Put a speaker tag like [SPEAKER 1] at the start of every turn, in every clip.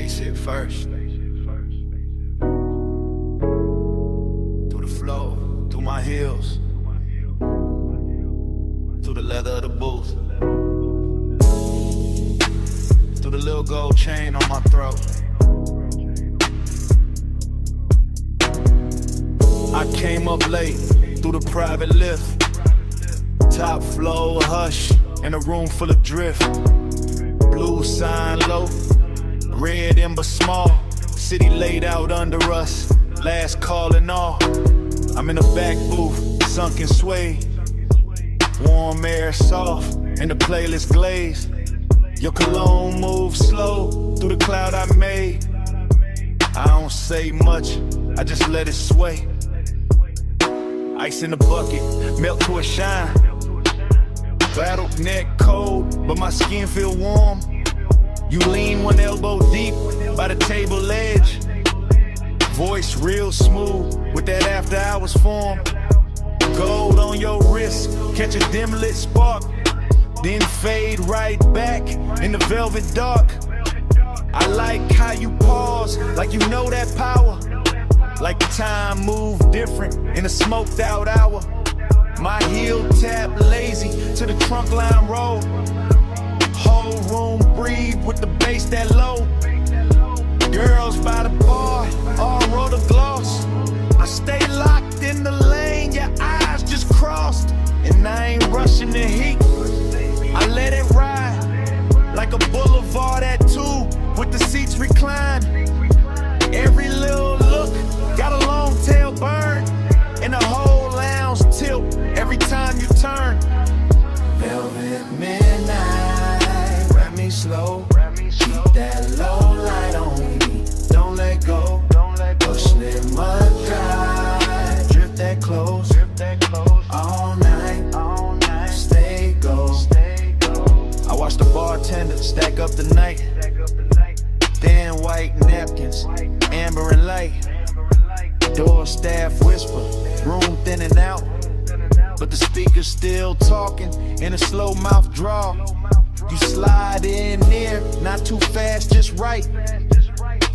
[SPEAKER 1] Spaceship first. Through the flow, through my heels, through the leather of the booth, through the little gold chain on my throat. I came up late through the private lift, top floor hush in a room full of drift. Blue sign low, red ember small, city laid out under us, last call and all. I'm in the back booth, sunken sway, warm air soft, and the playlist glaze. Your cologne moves slow through the cloud I made. I don't say much, I just let it sway. Ice in the bucket, melt to a shine. Battle neck cold, but my skin feel warm. You lean one elbow deep by the table edge. Voice real smooth with that after hours form. Gold on your wrist, catch a dim lit spark, then fade right back in the velvet dark. I like how you pause, like you know that power. Like time moved different in a smoked out hour. My heel tap lazy to the trunk line roll. Whole room breathe with the bass that low. Girls by the bar, all roll the gloss. I stay locked in the lane, your eyes just crossed. And I ain't rushing the heat, I let it ride. Like a boulevard at 2 with the seats reclined. Every little look got a long tail burn, and the whole lounge tilt every time you turn. Velvet midnight, wrap me slow, keep that low light on me, don't let go. Push it mud dry, drip that close, all night, stay go. I watch the bartender stack up the night, thin white napkins, amber and light. Door staff whisper, room thinning out, but the speaker's still talking in a slow mouth draw. You slide in near, not too fast, just right.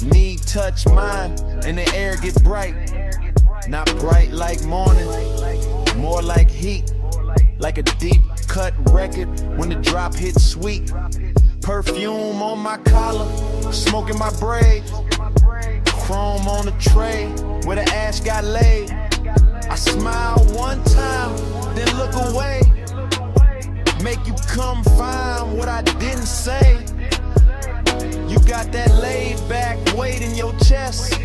[SPEAKER 1] Knee touch mine, and the air get bright. Not bright like morning, more like heat. Like a deep cut record when the drop hits sweet. Perfume on my collar, smoke in my braids. Chrome on the tray where the ash got laid. I smile one time, then look away. Make you come find what I didn't say. You got that laid back weight in your chest,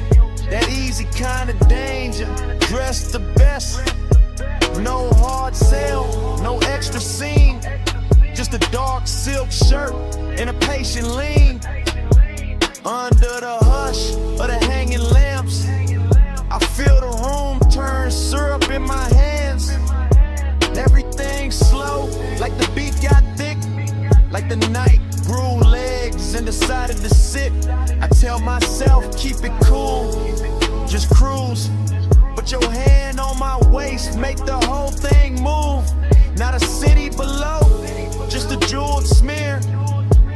[SPEAKER 1] that easy kind of danger, dressed the best. No hard sell, no extra scene, just a dark silk shirt and a patient lean. Under the hush of the hanging lamps, I feel the room turn syrup in my hands. Everything slow, like the beat got thick, like the night grew legs and decided to sit. I tell myself, keep it cool, just cruise. Put your hand on my waist, make the whole thing move. Not a city below, just a jeweled smear.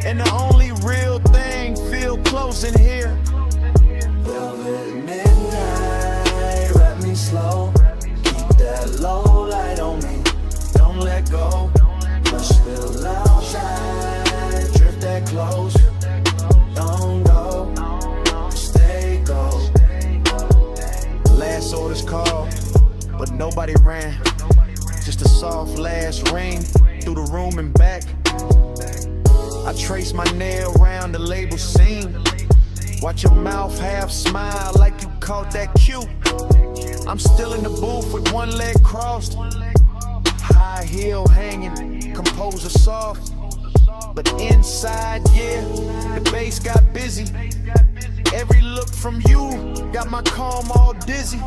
[SPEAKER 1] And the only real thing feel close in here. Velvet midnight, wrap me slow, keep that low light on me, don't let go. Push will outside, drift that close, don't go, stay go. Last orders called, but nobody ran. Just a soft last ring through the room and back. I trace my nail around the label seam. Watch your mouth half smile like you caught that cue. I'm still in the booth with one leg crossed, high heel hanging, composer soft. But inside, yeah, the bass got busy. Every look from you got my calm all dizzy.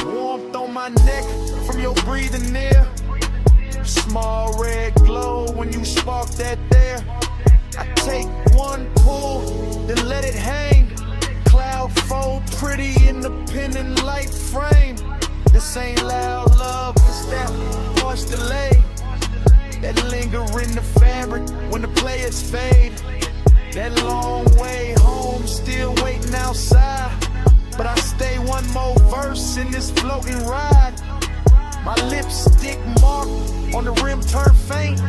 [SPEAKER 1] Warmth on my neck from your breathing near. Small red glow when you spark that there. I take one pull, then let it hang. Cloud fold pretty in the pendant light frame. This ain't loud love, it's that harsh delay that linger in the fabric when the players fade. That long way home, still waiting outside. But I stay one more verse in this floating ride. My lipstick mark on the rim turn faint.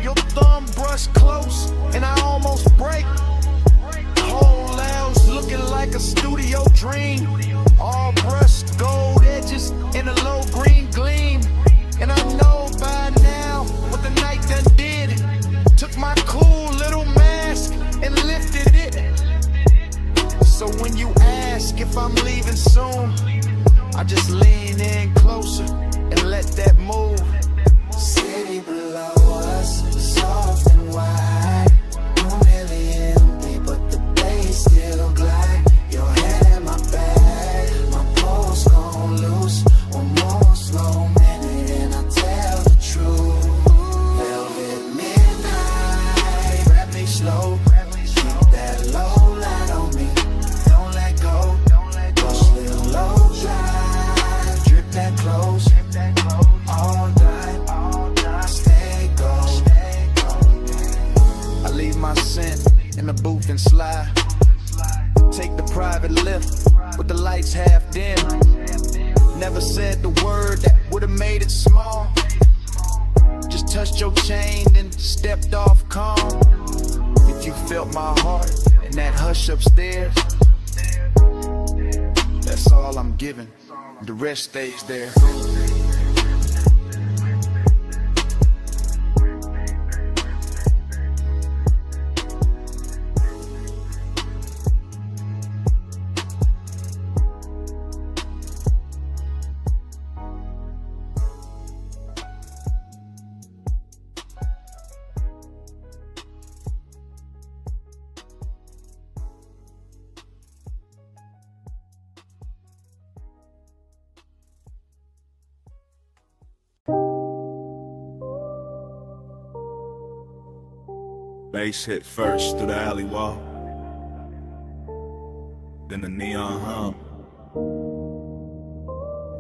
[SPEAKER 1] Your thumb brush close and I almost break. Whole lounge looking like a studio dream. All brushed gold edges in a low green gleam. And I know by now what the night done did. Took my cool little mask and lifted it. So when you ask if I'm leaving soon, I just lean in closer and let that move.
[SPEAKER 2] City below us, soft and wide. Room really empty, but the bass still glide. Your head in my bag, my pulse gon' loose. One more slow minute and I tell the truth. Velvet midnight, grab me slow. Keep that low light on me, don't let go. Push little low drive, drip that close. All night, stay gold.
[SPEAKER 1] I leave my scent in the booth and slide. Take the private lift with the lights half dim. Never said the word that would've made it small. Just touched your chain and stepped off calm. If you felt my heart in that hush upstairs, that's all I'm giving. The rest stays there.
[SPEAKER 3] Bass hit first through the alley wall, then the neon hum,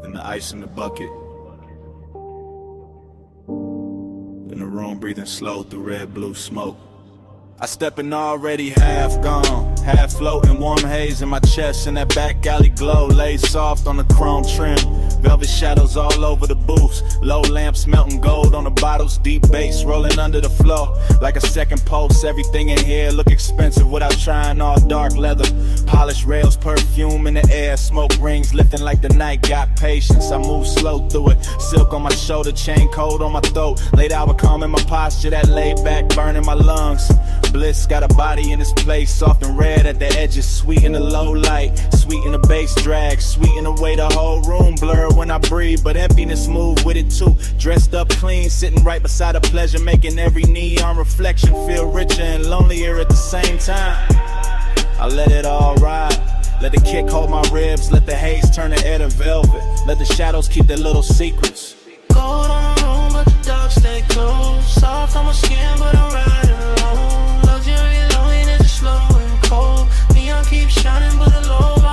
[SPEAKER 3] then the ice in the bucket, then the room breathing slow through red blue smoke. I step in already half gone, half floating, warm haze in my chest, and that back alley glow laid soft on the chrome trim. Velvet shadows all over the booths, low lamps melting gold on the bottles, deep bass rolling under the floor like a second pulse. Everything in here look expensive without trying, all dark leather, polished rails, perfume in the air, smoke rings lifting like the night got patience. I move slow through it, silk on my shoulder, chain cold on my throat, late hour calm in my posture, that laid back burning my lungs. Bliss got a body in this place, soft and red at the edges, sweet in the low light, sweet in the bass drag, sweet in the way the whole room blur when I breathe, but emptiness move with it too. Dressed up clean, sitting right beside a pleasure, making every neon reflection feel richer and lonelier at the same time. I let it all ride, let the kick hold my ribs, let the haze turn the air to velvet, let the shadows keep their little secrets.
[SPEAKER 2] Gold on the room, but the dark stay close. Soft on my skin, but I'm riding alone. Luxury loneliness is slow and cold. Neon keeps shining, but the low home.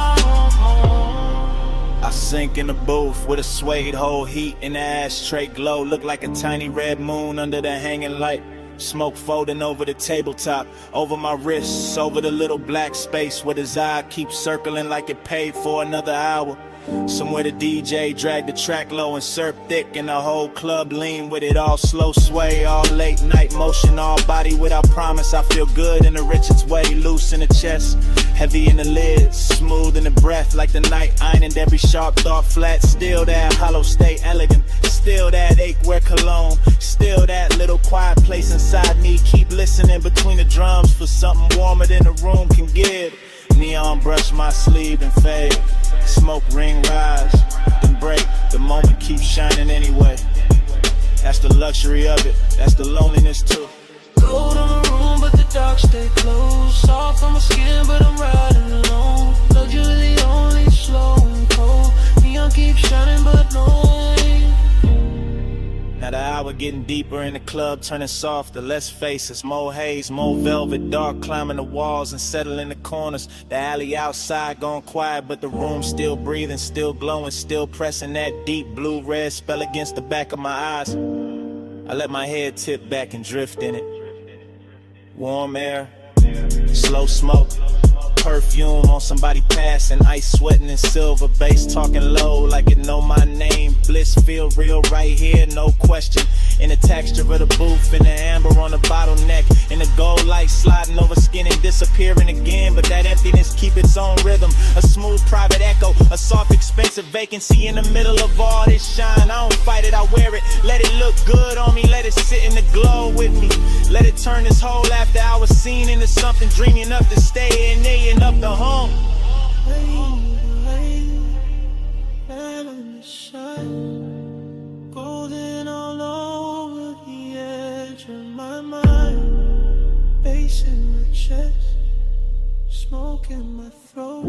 [SPEAKER 3] I sink in the booth with a suede hole, heat in the ashtray glow. Look like a tiny red moon under the hanging light. Smoke folding over the tabletop, over my wrists, over the little black space where his eye keeps circling like it paid for another hour. Somewhere the DJ dragged the track low and surf thick, and the whole club lean with it, all slow sway, all late night motion, all body without promise. I feel good in the richest way, loose in the chest, heavy in the lids, smooth in the breath, like the night ironed every sharp thought flat. Still that hollow state elegant, still that ache wear cologne, still that little quiet place inside me. Keep listening between the drums for something warmer than the room can give. Neon brush my sleeve and fade, smoke ring rise, then break. The moment keeps shining anyway. That's the luxury of it, that's the loneliness too.
[SPEAKER 2] Gold on the room, but the dark stay close. Soft on my skin, but I'm riding alone. Luxury only slow and cold. Neon keeps shining, but no rain.
[SPEAKER 3] Now the hour getting deeper in the club, turning softer, less faces, more haze, more velvet, dark climbing the walls and settling the corners. The alley outside gone quiet, but the room still breathing, still glowing, still pressing that deep blue-red spell against the back of my eyes. I let my head tip back and drift in it. Warm air, Slow smoke, perfume on somebody passing, ice sweating in silver, bass talking low like it know my name. Bliss feel real right here, no question. In the texture of the booth, in the amber on the bottleneck, in the gold light sliding over skin and disappearing again. But that emptiness keep its own rhythm, a smooth private echo, a soft expensive vacancy in the middle of all this shine. I don't fight it, I wear it, let it look good on me, let it sit in the glow with me. Let it turn this whole after hours scene into something dreamy enough to stay in there and up the home.
[SPEAKER 2] Golden all over the edge of my mind, bass in my chest, smoke in my throat.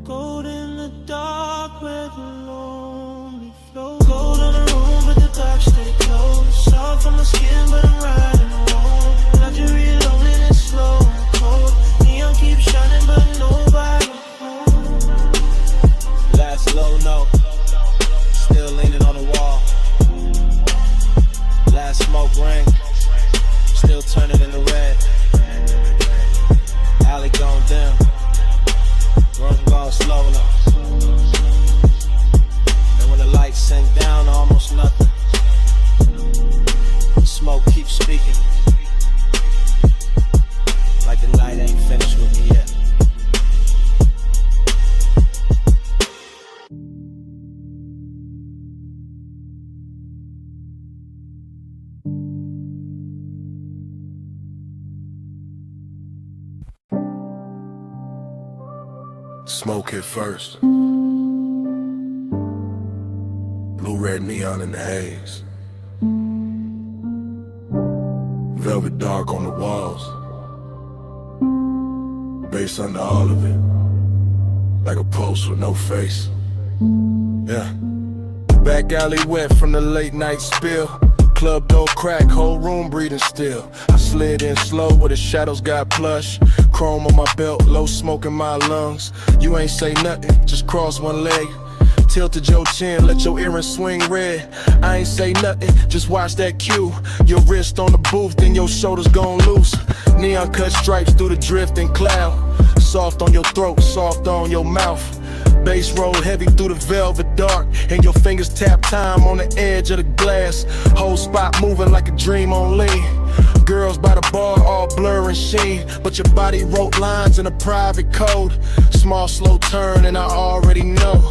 [SPEAKER 2] Gold in the dark where the lonely flow. Gold on the room but the dark stay close. Soft on my skin but I'm riding home. Luxury loneliness slow and cold. Neon keeps shining but nobody home.
[SPEAKER 3] Last low note, still leaning on the wall. Last smoke ring, still turning into red. Alley gone dim, room gone slow now. And when the lights sink down to almost nothing, the smoke keeps speaking, like the night ain't finished with me yet.
[SPEAKER 4] Smoke hit first. Blue, red neon in the haze. Velvet dark on the walls. Bass under all of it. Like a post with no face. Yeah. Back alley wet from the late night spill. Club door crack, whole room breathing still. I slid in slow where the shadows got plush. Chrome on my belt, low smoke in my lungs. You ain't say nothing, just cross one leg. Tilted your chin, let your earrings swing red. I ain't say nothing, just watch that cue. Your wrist on the booth, then your shoulders gon' loose. Neon cut stripes through the drifting cloud. Soft on your throat, soft on your mouth. Bass roll heavy through the velvet dark, and your fingers tap time on the edge of the glass. Whole spot moving like a dream on lean. Girls by the bar all blur and sheen, but your body wrote lines in a private code. Small slow turn and I already know.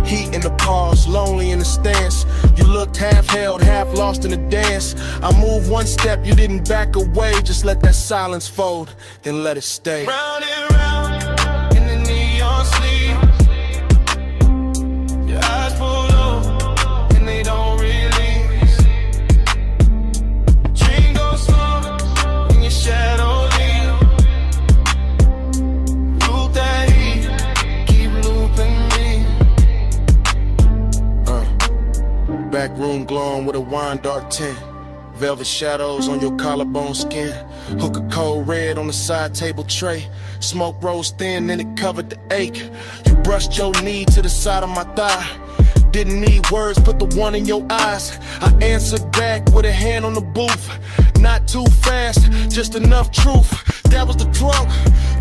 [SPEAKER 4] Heat in the pause, lonely in the stance. You looked half held, half lost in the dance. I moved one step, you didn't back away. Just let that silence fold, then let it stay.
[SPEAKER 2] Round and round in the neon sleep. Your eyes pull low and they don't release. Dream goes slow and your shadow leave. Loop that heat, keep looping me.
[SPEAKER 4] Back room glowing with a wine dark tint. Velvet shadows on your collarbone skin. Hook a cold red on the side table tray. Smoke rose thin and it covered the ache. You brushed your knee to the side of my thigh. Didn't need words, put the one in your eyes. I answered back with a hand on the booth. Not too fast, just enough truth. That was the drunk,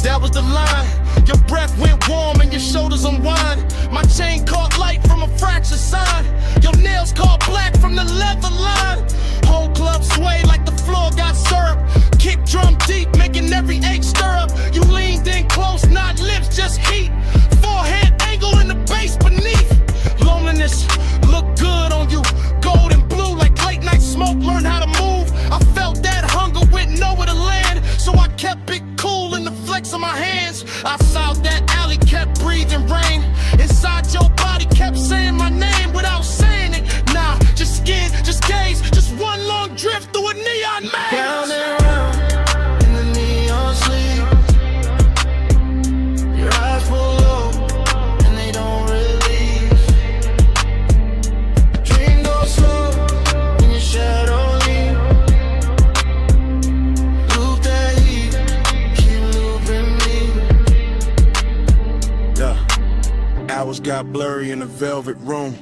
[SPEAKER 4] that was the line. Your breath went warm and your shoulders unwind. My chain caught light from a fractured sign. Your nails caught black from the leather line. Whole club sway like the floor got syrup. Kick drum deep, making every ache stir up. You leaned in close, not lips, just heat. Forehead angle in the bass beneath. Loneliness look good on you. Gold and blue like late night smoke. Learn how to move. I felt that hunger with nowhere to land, so I kept it cool in the flex of my hands. Outside that alley kept breathing rain. Inside your body kept saying my name without saying it. Nah, just skin, just gaze, just one long drift through a neon maze. Round and round in the neon sleep. Your eyes pull low and they don't release. Dream goes slow in your shadow leave. Loop that heat, keep looping me. Yeah. Hours got blurry in the velvet room.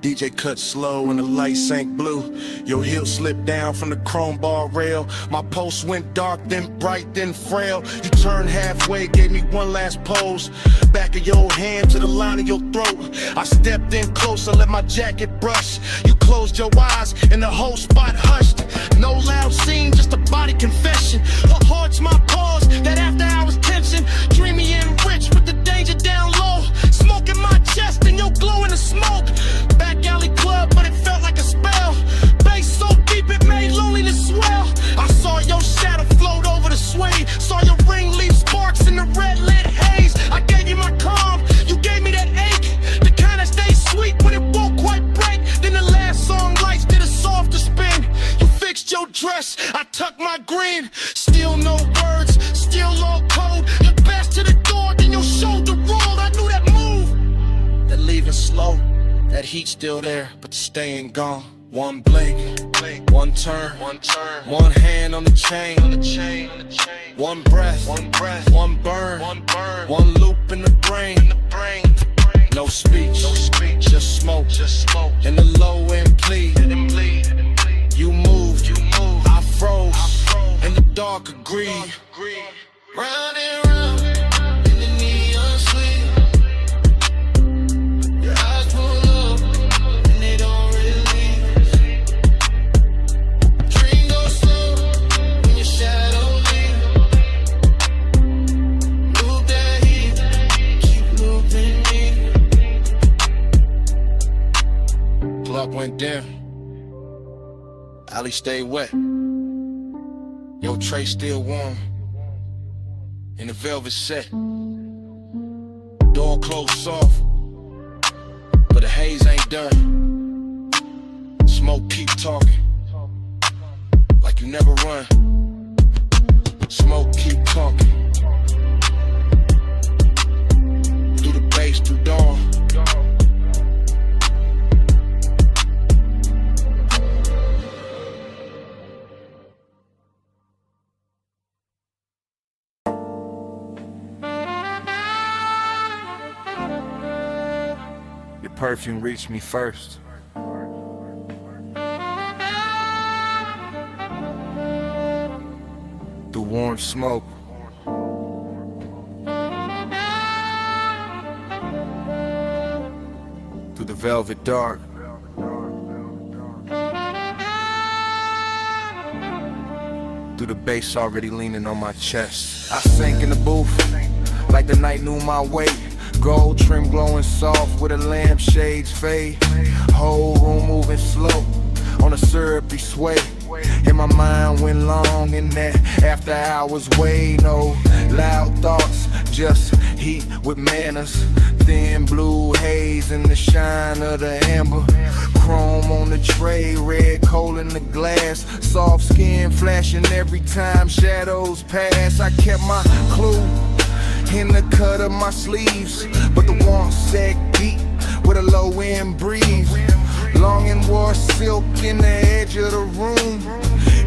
[SPEAKER 4] DJ cut slow and the light sank blue. Your heel slipped down from the chrome bar rail. My pulse went dark, then bright, then frail. You turned halfway, gave me one last pose. Back of your hand to the line of your throat. I stepped in closer, let my jacket brush. You closed your eyes and the whole spot hushed. No loud scene, just a body confession. What haunts my pause, that after hours tension. Dreamy and rich with the danger down low. Smoke in my chest and your glow in the smoke. Back alley club, but it felt like a spell. Bass so deep it made loneliness swell. I saw your shadow float over the sway. Saw your ring leave sparks in the red lit haze. I gave you my calm, you gave me that ache. The kind that stays sweet when it won't quite break. Then the last song lights did a softer spin. You fixed your dress, I tucked my green. Still no words, still all cold. Your best to the door, then your shoulder rolled. I knew that move, that leaving slow. That heat still there, but staying gone. One blink, one turn, one hand on the chain, one breath, one burn, one loop in the brain. No speech, just smoke, and the low end plead. You moved, I froze, and the dark agreed. Round and round in the neon sleep. Your eyes pull up and they don't release. Dream goes slow when your shadow leaves. Loop that heat, keep looping me. Clock went down, alley stayed wet. Your tray still warm in the velvet set. Door closed soft, but the haze ain't done. Smoke keep talking, like you never run. Smoke keep talking, through the bass, through dawn. Your perfume reached me first. Through warm smoke. Through the velvet dark. Through the bass already leaning on my chest. I sank in the booth like the night knew my weight. Gold trim glowing soft with a lampshade's fade. Whole room moving slow on a syrupy sway. And my mind went long in that after hours way. No loud thoughts, just heat with manners. Thin blue haze in the shine of the amber. Chrome on the tray, red coal in the glass. Soft skin flashing every time shadows pass. I kept my clue in the cut of my sleeves, but the warmth sagged deep with a low end breeze. Long and wore silk in the edge of the room.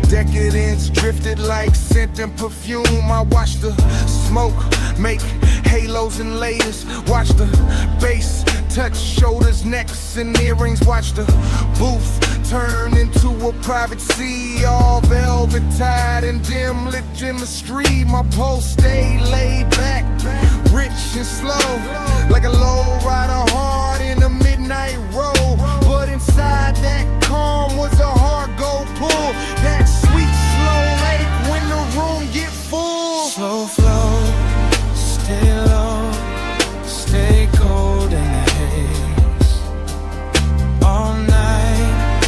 [SPEAKER 4] Decadence drifted like scent and perfume. I watched the smoke make halos and layers. Watch the bass touch shoulders, necks, and earrings. Watch the booth turn into a private sea, all velvet tied and dim lit in the street. My pulse stayed laid back, rich and slow, like a low rider hard in a midnight road. But inside that calm was a hard gold pull. That sweet slow lake when the room get full.
[SPEAKER 2] Slow flow, stay low, stay cold in the haze. All night,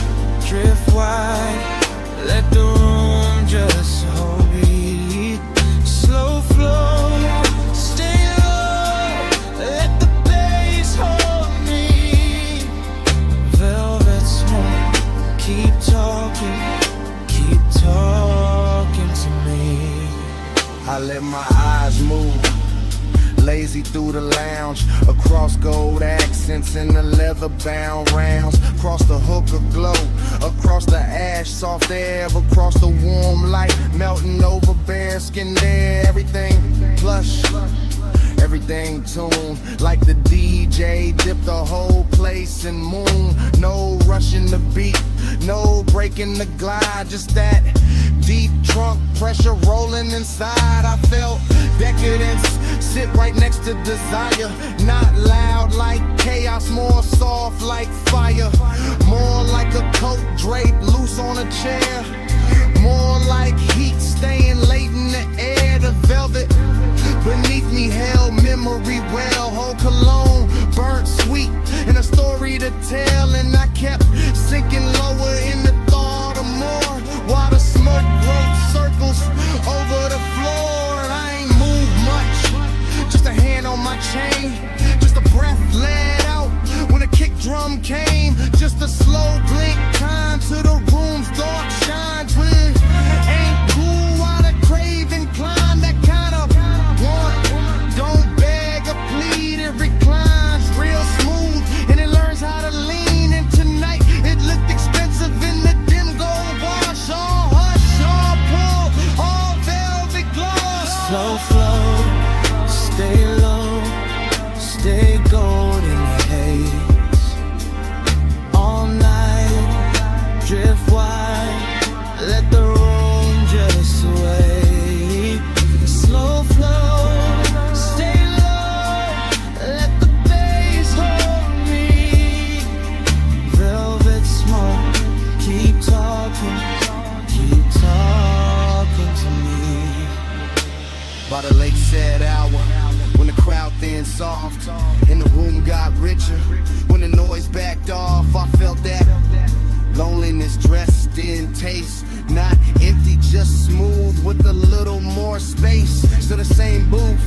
[SPEAKER 2] drift wide, let the room just hold me. Slow flow, stay low, let the bass hold me. Velvet smoke, keep talking to me.
[SPEAKER 4] I let my eyes move, lazy through the lounge, across gold accents and the leather-bound rounds, across the hookah glow, across the ash, soft air, across the warm light, melting over bare skin there. Everything plush, everything tuned. Like the DJ dipped the whole place in moon. No rushing the beat, no breaking the glide. Just that deep trunk pressure rolling inside. I felt decadence sit right next to desire. Not loud like chaos, more soft like fire. More like a coat draped loose on a chair. More like heat staying late in the air. The velvet beneath me held memory well. Whole cologne burnt sweet and a story to tell. And I kept sinking lower in the thought of more, while the smoke wrote circles over the floor. And I ain't moved much, just a hand on my chain, just a breath let out when a kick drum came. Just a slow blink time to the room's dark shine. Twin ain't cool while the craving climb. That kind of want, don't beg or plead. It reclines real smooth and it learns how to lean. And tonight it looked expensive in the dim gold wash. All hush, all pull, all velvet gloss.
[SPEAKER 2] Slow flow, stay low, stay gold in the haze. All night, drift wide, let the room just sway. Slow flow, stay low, let the bass hold me. Velvet smoke, keep talking to me.
[SPEAKER 4] By the lake said hour, when the crowd thinned soft and the room got richer, when the noise backed off, I felt that loneliness dressed in taste. Not empty, just smooth with a little more space. Still the same booth,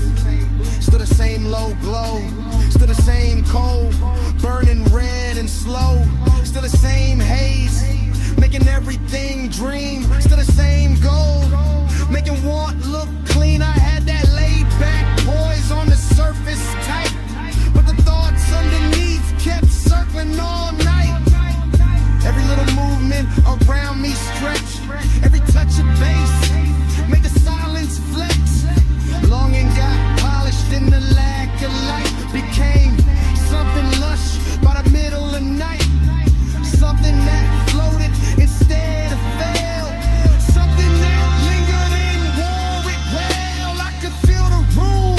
[SPEAKER 4] still the same low glow, still the same cold, burning red and slow. Still the same haze, making everything dream. Still the same gold, making want look clean. I had that laid back poise on the surface tight, but the thoughts underneath kept circling all night. Every little movement around me stretch, every touch of bass made the silence flex. Longing got polished and the lack of light became something lush by the middle of night. Something that floated instead of fell, something that lingered and wore it well. I could feel the room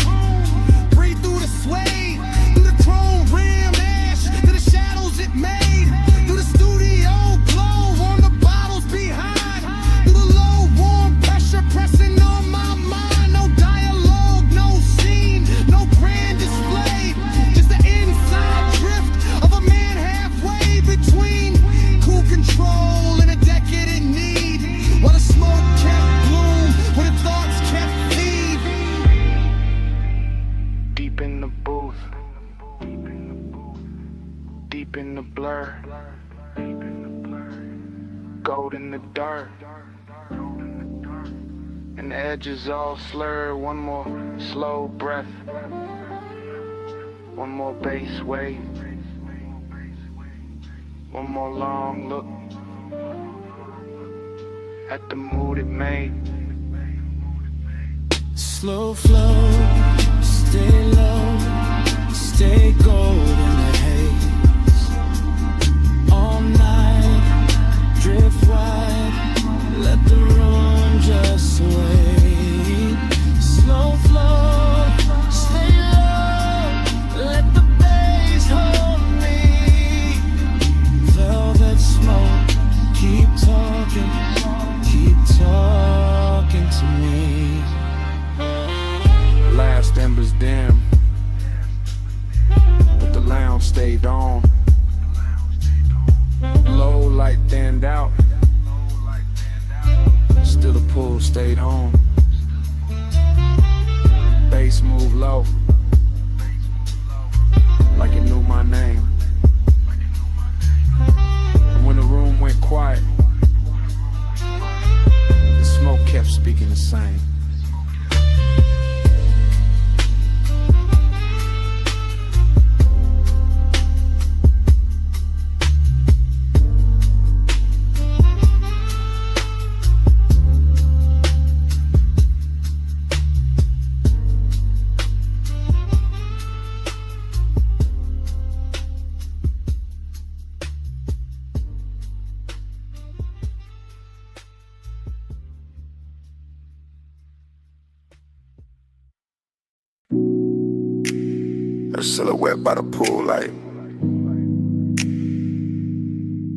[SPEAKER 4] breathe through the sway, through the chrome rimmed ash, through the shadows it made, through the studio glow on the bottles behind, through the low warm pressure pressing on my mind. No dialogue, no scene, no grand display, just the inside drift of a man halfway between cool control and a decadent need, while the smoke kept bloom, while the thoughts kept feed. Deep in the booth, deep in the blur, gold in the dirt, and the edges all slur. One more slow breath, one more bass wave, one more long look at the mood it made.
[SPEAKER 2] Slow flow, stay low, stay gold in the haze. All night, drift wide, let the room just sway. Slow flow, stay low, let the bass hold me. Velvet smoke, keep talking to me.
[SPEAKER 4] Last embers dim, but the lounge stayed on. Low light thinned out, still the pool stayed home. Bass moved low, like it knew my name. And when the room went quiet, the smoke kept speaking the same.
[SPEAKER 5] a silhouette by the pool light.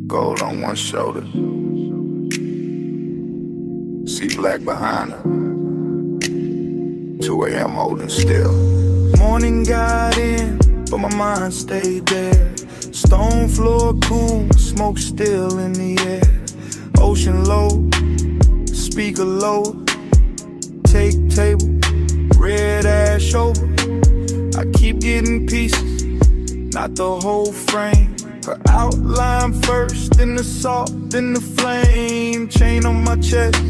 [SPEAKER 5] Gold on one shoulder, see black behind her. 2 a.m. holding still.
[SPEAKER 1] Morning got in, but my mind stayed there. Stone floor cool, smoke still in the air. Ocean low, speaker low. Take table, red ash over. I keep getting pieces, not the whole frame. Her outline first, then the salt, then the flame. Chain on my chest,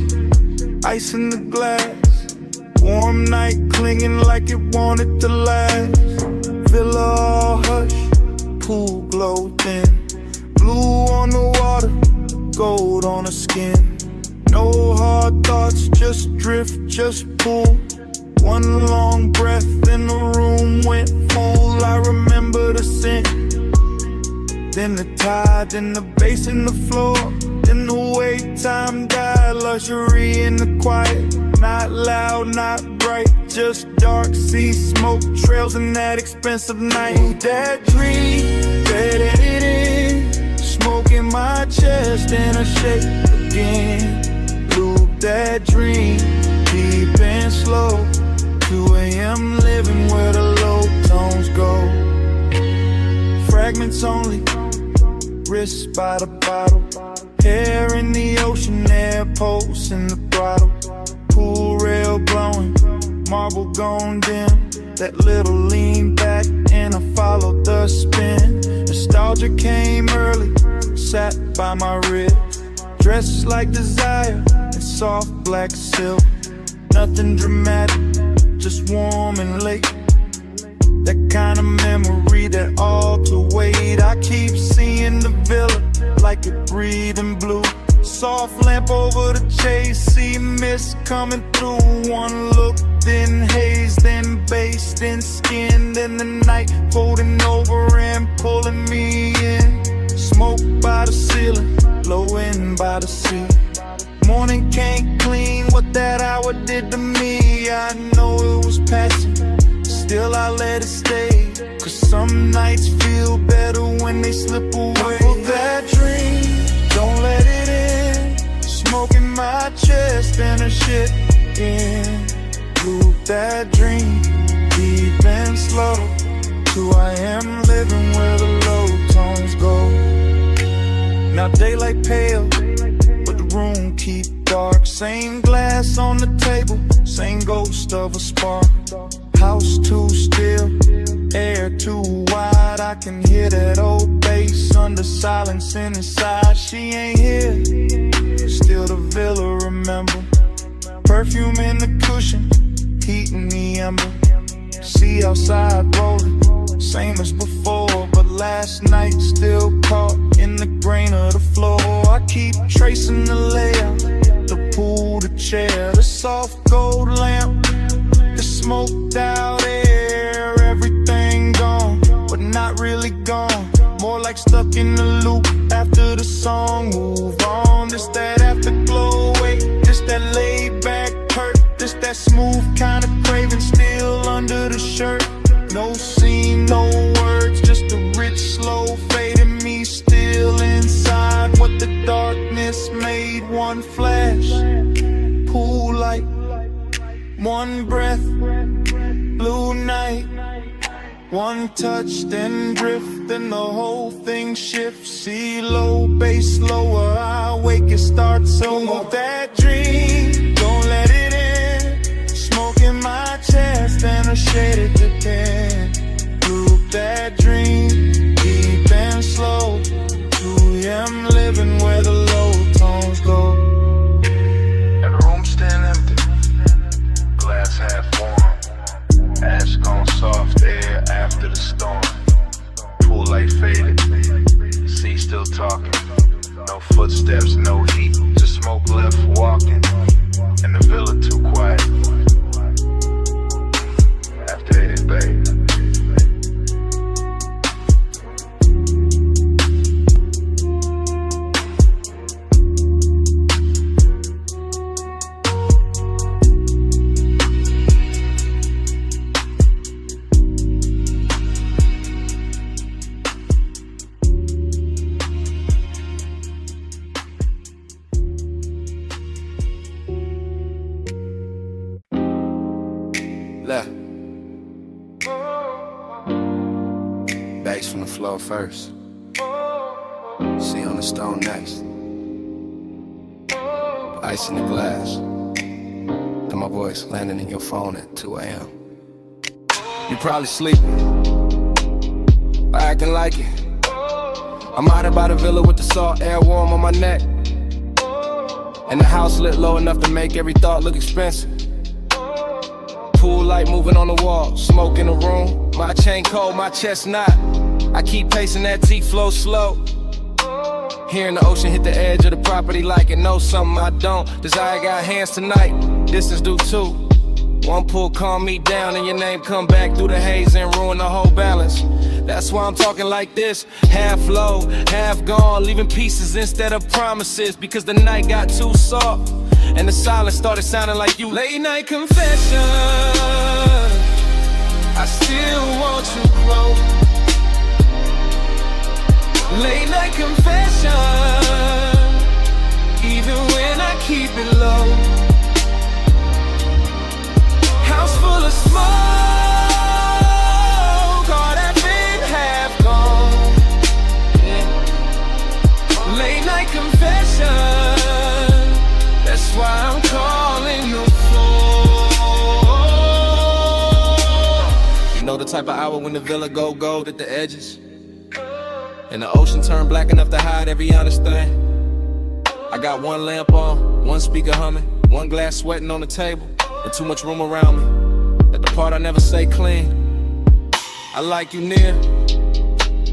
[SPEAKER 1] ice in the glass. Warm night clinging like it wanted to last. Villa all hush, pool glow thin. Blue on the water, gold on her skin. No hard thoughts, just drift, just pull. One long breath and the room went full. I remember the scent, then the tide, then the bass in the floor, then the way time died. Luxury in the quiet, not loud, not bright, just dark sea smoke trails in that expensive night. That dream, read it in, smoke in my chest and a shake again. Loop that dream, deep and slow. 2 a.m. living where the low tones go. Fragments only, wrists by the bottle. Hair in the ocean, air pulse in the throttle. Pool rail blowing, marble gone dim. That little lean back and I followed the spin. Nostalgia came early, sat by my ribs. Dressed like desire in soft black silk. Nothing dramatic, just warm and late. That kind of memory that all to wait. I keep seeing the villa like it breathing blue. Soft lamp over the chase, see mist coming through. One look, then haze, then bass, then skin. Then the night folding over and pulling me in. Smoke by the ceiling, blowing by the sea. Morning can't clean what that hour did to me. I know it was passing, still I let it stay. Cause some nights feel better when they slip away. Pull that dream, don't let it in. Smoke in my chest and a shit in. Loop that dream, deep and slow. 2 a.m. living where the low tones go. Now daylight pale, but the room keep dark. Same glass on the table, same ghost of a spark. House too still, air too wide. I can hear that old bass under silence inside. She ain't here, still the villa remember. Perfume in the cushion, heat in the ember. See outside rolling, same as before. But last night still caught in the grain of the floor. I keep tracing the layout, the pool, the chair, the soft gold lamp, the smoked out air. Everything gone, but not really gone. More like stuck in the loop after the song. Move on, this that afterglow. Wait, this that laid back hurt. This that smooth kind of craving still under the shirt. No scene, no words, just a rich slow fade in me still inside. What the darkness made, one flash, pool light, one breath, blue night. One touch, then drift, then the whole thing shifts. See low, bass lower, I wake, it starts over. That dream, don't let it in. Smoke in my chest and a shaded depend. Loop that dream, deep and slow. 2 a.m. living where the low tones go.
[SPEAKER 5] And the room still empty, glass half warm. Ash gone soft, air after the storm. Pool light faded, sea still talking. No footsteps, no heat, just smoke left walking.
[SPEAKER 4] Left. Bass from the floor first. See on the stone next. Ice in the glass. And my voice landing in your phone at 2 a.m. You probably sleeping, or acting like it. I'm out by the villa with the salt air warm on my neck. And the house lit low enough to make every thought look expensive. Pool light moving on the wall, smoke in the room. My chain cold, my chest not. I keep pacing that T-flow slow. Hearing the ocean hit the edge of the property like it knows something I don't. Desire got hands tonight, distance do too. One pull calm me down and your name come back through the haze and ruin the whole balance. That's why I'm talking like this, half low, half gone, leaving pieces instead of promises, because the night got too soft and the silence started sounding like you. Late night confession, I still want you close. Late night confession, even when I keep it low. House full of smoke, all that been half gone. Yeah. Late night confession, that's why I'm calling your phone. You know the type of hour when the villa go gold at the edges, and the ocean turn black enough to hide every honest thing. I got one lamp on, one speaker humming, one glass sweating on the table, and too much room around me. That the part I never say clean. I like you near,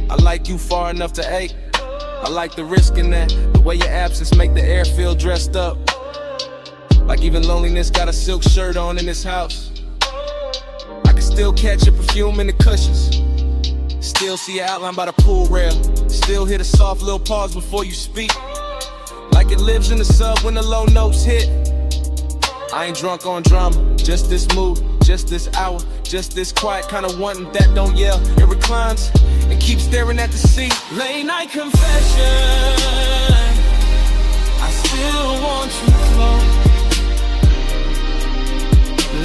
[SPEAKER 4] I like you far enough to ache. I like the risk in that, the way your absence make the air feel dressed up. Like even loneliness got a silk shirt on in this house. I can still catch your perfume in the cushions. Still see your outline by the pool rail. Still hear the soft little pause before you speak. Like it lives in the sub when the low notes hit. I ain't drunk on drama, just this mood, just this hour, just this quiet kind of wanting that don't yell. It reclines and keeps staring at the sea. Late night confession, I still want you close.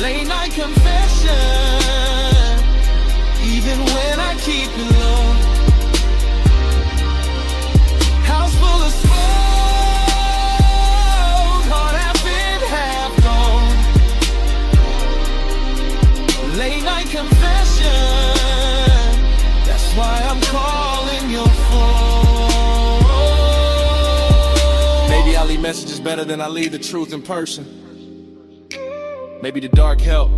[SPEAKER 4] Late night confession, even when I keep it low. House full of smoke, all that been half gone. Late night confession, that's why I'm calling your phone. Maybe I leave messages better than I leave the truth in person. Maybe the dark help.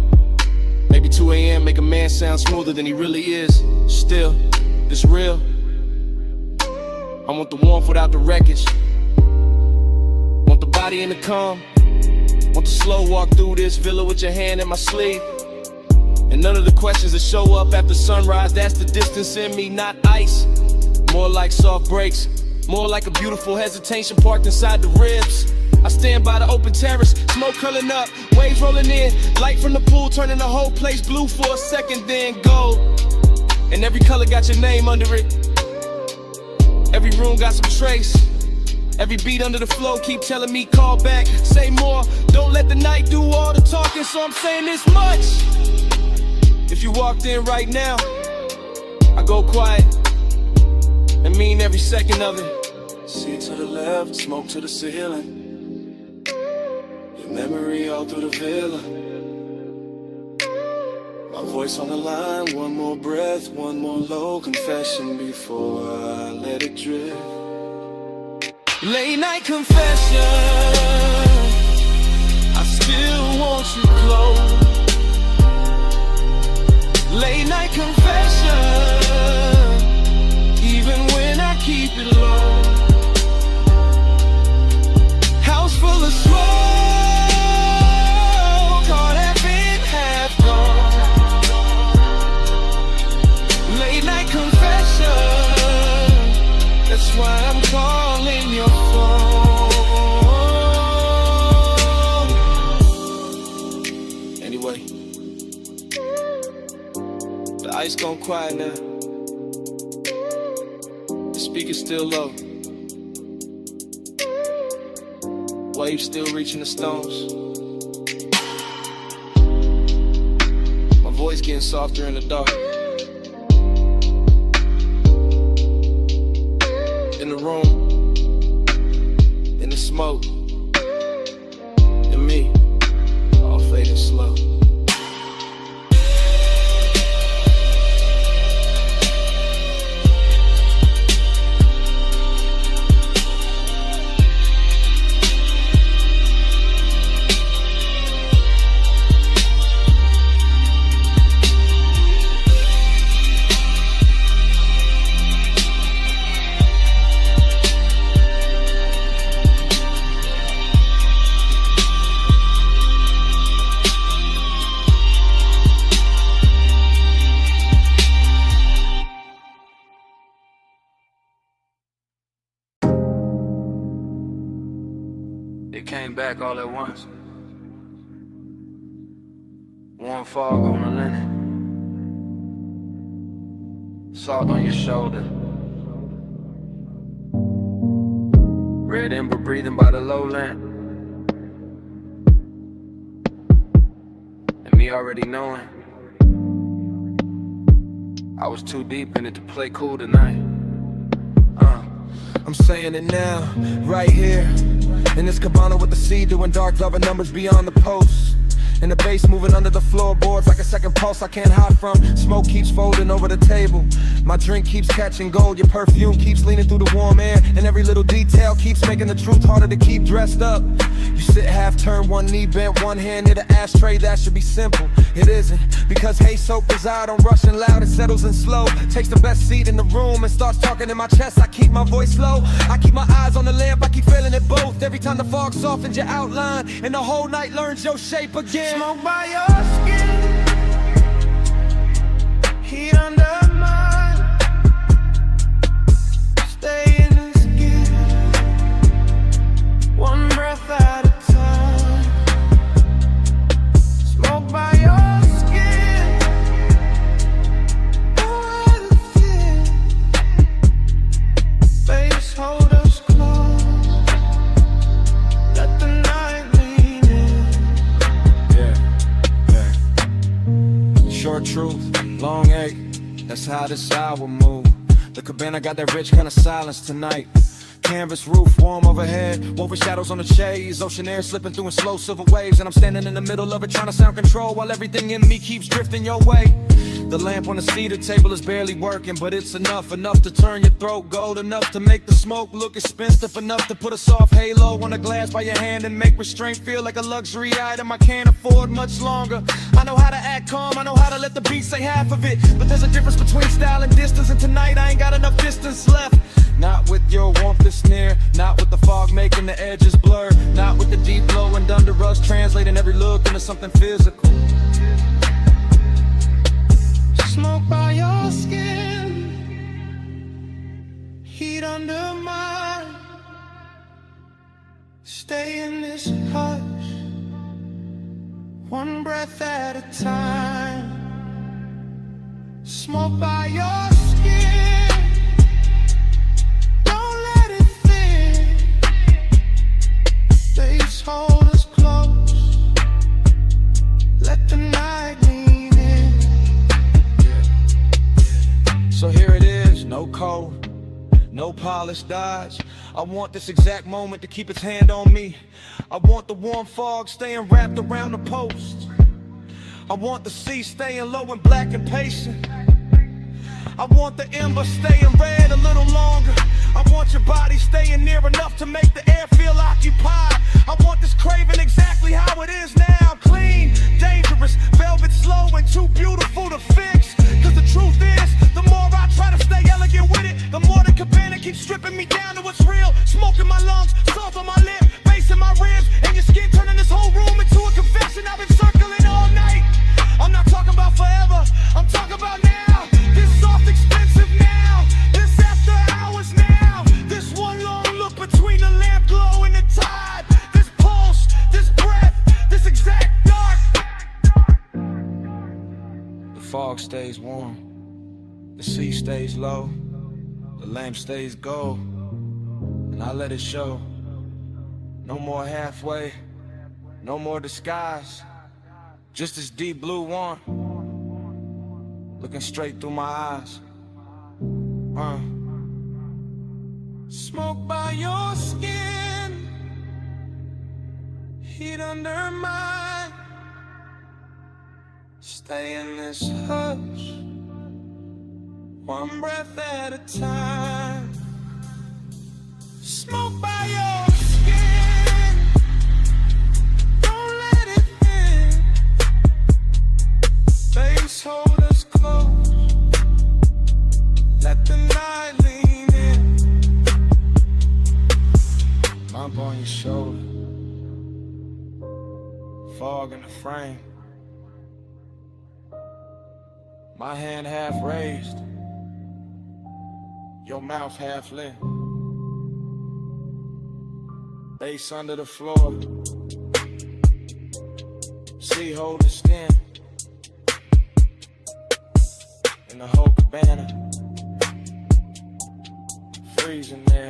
[SPEAKER 4] Maybe 2 a.m. make a man sound smoother than he really is. Still, it's real. I want the warmth without the wreckage. Want the body in the calm. Want the slow walk through this villa with your hand in my sleeve. And none of the questions that show up after sunrise, that's the distance in me, not ice. More like soft breaks, more like a beautiful hesitation parked inside the ribs. I stand by the open terrace, smoke curling up, waves rolling in, light from the pool turning the whole place blue for a second, then gold. And every color got your name under it. Every room got some trace. Every beat under the flow keep telling me call back, say more. Don't let the night do all the talking, so I'm saying this much. If you walked in right now, I go quiet and mean every second of it. See to the left, smoke to the ceiling. Memory all through the villa. My voice on the line, one more breath, one more low confession before I let it drift. Late night confession, I still want you close. Late night confession, even when I keep it low. House full of smoke, that's why I'm calling your phone. Anyway, the ice gone quiet now. The speaker's still low. Waves still reaching the stones. getting softer in the dark. In the room, in the smoke, and me, all fading slow.
[SPEAKER 6] It came back all at once. Warm fog on the linen, salt on your shoulder, red ember breathing by the lowland, and me already knowing I was too deep in it to play cool tonight.
[SPEAKER 7] I'm saying it now, right here in this cabana with the sea, doing dark double numbers beyond the post. And the bass moving under the floorboards like a second pulse I can't hide from. Smoke keeps folding over the table. My drink keeps catching gold. Your perfume keeps leaning through the warm air. And every little detail keeps making the truth harder to keep dressed up. You sit half turned, one knee bent, one hand near the ashtray. That should be simple. It isn't, because hey soap preside on rushing loud. It settles in slow, takes the best seat in the room and starts talking in my chest. I keep my voice low, I keep my eyes on the lamp. I keep feeling it both. Every time the fog softens your outline and the whole night learns your shape again.
[SPEAKER 2] Smoke by your skin, heat under mine. Stay in the skin, one breath at a time. Smoke by your skin, oh, face hold us close. Let the night lean in.
[SPEAKER 7] Short truth, long ache, that's how this hour move. The cabana got that rich kind of silence tonight. Canvas roof, warm overhead, woven shadows on the shades, ocean air slipping through in slow silver waves. And I'm standing in the middle of it trying to sound control while everything in me keeps drifting your way. The lamp on the cedar table is barely working, but it's enough to turn your throat gold, enough to make the smoke look expensive, enough to put a soft halo on a glass by your hand and make restraint feel like a luxury item I can't afford much longer. I know how to act calm, I know how to let the beat say half of it, but there's a difference between style and distance, and tonight I ain't got enough distance left. Not with your warmth that's near, not with the fog making the edges blur, not with the deep glow and under us translating every look into something physical.
[SPEAKER 2] Smoke by your skin, heat under mine. Stay in this hush, one breath at a time. Smoke by your skin, don't let it thin. Face hold us close, let the night lean in.
[SPEAKER 7] So here it is, no code, no polished dodge. I want this exact moment to keep its hand on me. I want the warm fog staying wrapped around the post. I want the sea staying low and black and patient. I want the ember staying red a little longer. I want your body staying near enough to make the air feel occupied. I want this craving exactly how it is now. Clean, dangerous, velvet slow and too beautiful to fix. Cause the truth is, the more I try to stay elegant with it, the more the cabana keeps stripping me down to what's real. Smoke in my lungs, salt on my lip, bass in my ribs, and your skin turning this whole room into a confession. I've been circling all night. I'm not talking about forever, I'm talking about now. This soft expensive now, this after hours now. This one long look between the lamp glow and the tide. This pulse, this breath, this exact dark. The fog stays warm, the sea stays low, the lamp stays gold, and I let it show. No more halfway, no more disguise, just this deep blue warmth. looking straight through my eyes. Smoke by your skin, heat under mine. Stay in this hush, one breath at a time. Smoke by your skin, don't let it in. Face hold us close, let the night lean in. Lump on your shoulder, fog in the frame. My hand half raised, your mouth half lit. Base under the floor, sea hold the skin. In the whole cabana, freezing there.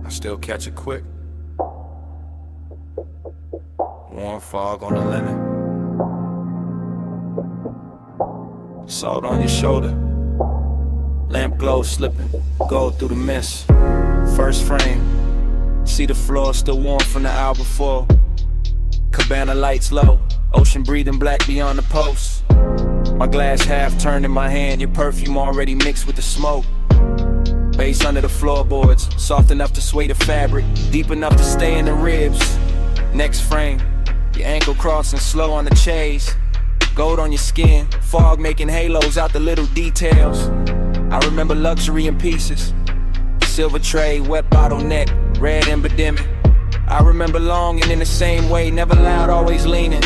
[SPEAKER 3] Still catch it quick. Warm fog on the linen. Salt on your shoulder. Lamp glow slipping, gold through the mist. First frame, see the floor still warm from the hour before. Cabana lights low, ocean breathing black beyond the post. My glass half turned in my hand, your perfume already mixed with the smoke. Bass under the floorboards, soft enough to sway the fabric, deep enough to stay in the ribs. Next frame, your ankle crossing slow on the chase. Gold on your skin, fog making halos out the little details. I remember luxury in pieces. Silver tray, wet bottleneck, red ember dimming. I remember longing in the same way, never loud, always leaning.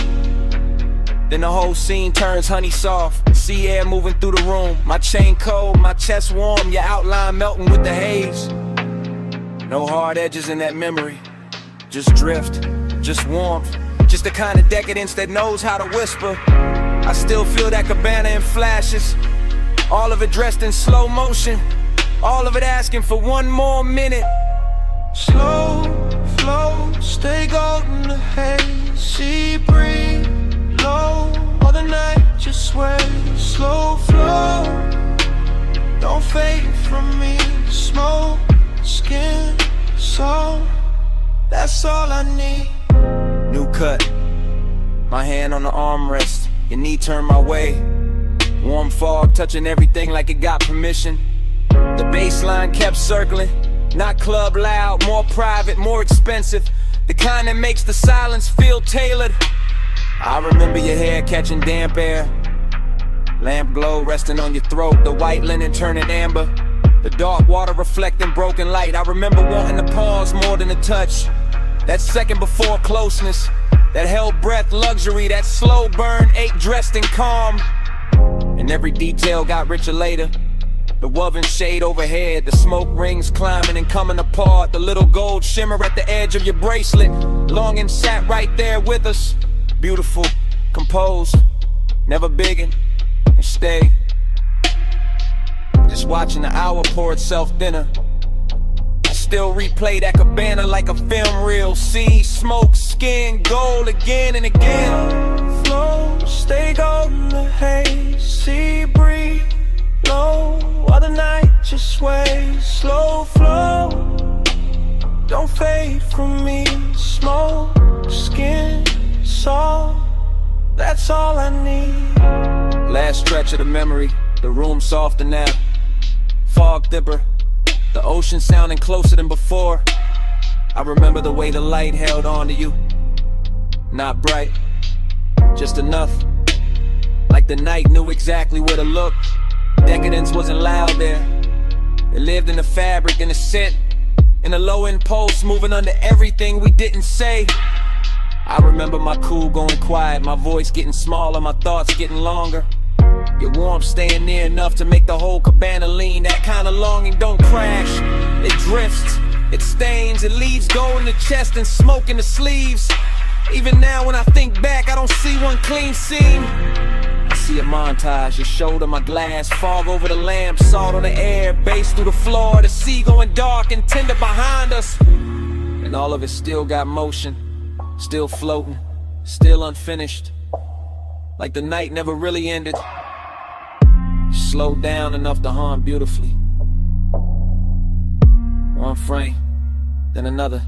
[SPEAKER 3] Then the whole scene turns honey soft, sea air moving through the room. My chain cold, my chest warm, your outline melting with the haze. No hard edges in that memory, just drift, just warmth. Just the kind of decadence that knows how to whisper. I still feel that cabana in flashes, all of it dressed in slow motion, all of it asking for one more minute.
[SPEAKER 7] Slow flow, stay golden the haze, sea breeze low, all the night just sway. Slow flow, don't fade from me. Smoke, skin, soul, that's all I need.
[SPEAKER 3] New cut, my hand on the armrest, your knee turned my way. Warm fog touching everything like it got permission. The baseline kept circling, not club loud, more private, more expensive. The kind that makes the silence feel tailored. I remember your hair catching damp air, lamp glow resting on your throat, the white linen turning amber, the dark water reflecting broken light. I remember wanting to pause more than a touch, that second before closeness, that held breath luxury, that slow burn ache dressed in calm. And every detail got richer later. The woven shade overhead, the smoke rings climbing and coming apart, the little gold shimmer at the edge of your bracelet. Longing sat right there with us. Beautiful, composed, never biggin', and stay. Just watching the hour pour itself thinner. I still replay that cabana like a film reel. See, smoke, skin, gold again and again.
[SPEAKER 7] Flow, stay golden the haze, sea breeze low, while the night just sways. Slow flow, don't fade from me. Smoke, skin, soul, that's all I need.
[SPEAKER 3] Last stretch of the memory, the room softer now. Fog dipper, the ocean sounding closer than before. I remember the way the light held on to you. Not bright, just enough. Like the night knew exactly where to look. Decadence wasn't loud there. It lived in the fabric and the scent.
[SPEAKER 6] in a low impulse, moving under everything we didn't say. I remember my cool going quiet, my voice getting smaller, my thoughts getting longer. Your warmth staying near enough to make the whole cabana lean. That kind of longing don't crash, it drifts, it stains, it leaves gold in the chest and smoke in the sleeves. Even now when I think back, I don't see one clean seam. I see a montage, your shoulder, my glass, fog over the lamp, salt on the air, bass through the floor, the sea going dark and tender behind us. And all of it still got motion, still floating, still unfinished, like the night never really ended. Slowed down enough to hum beautifully. One frame, then another.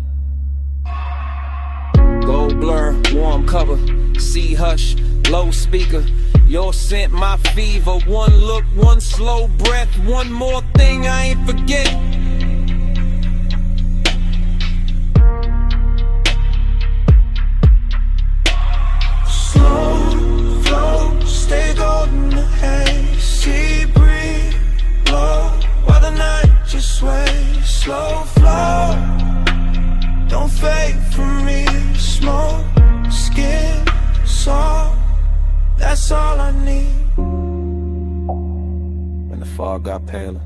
[SPEAKER 6] Gold blur, warm cover, sea hush, low speaker. Your scent, my fever. One look, one slow breath, one more thing I ain't forget.
[SPEAKER 2] Slow flow, stay golden haze. Sea breeze, blow while the night just sways. Slow flow, don't fade from me. Smoke, skin, salt, that's all I need.
[SPEAKER 6] When the fog got paler,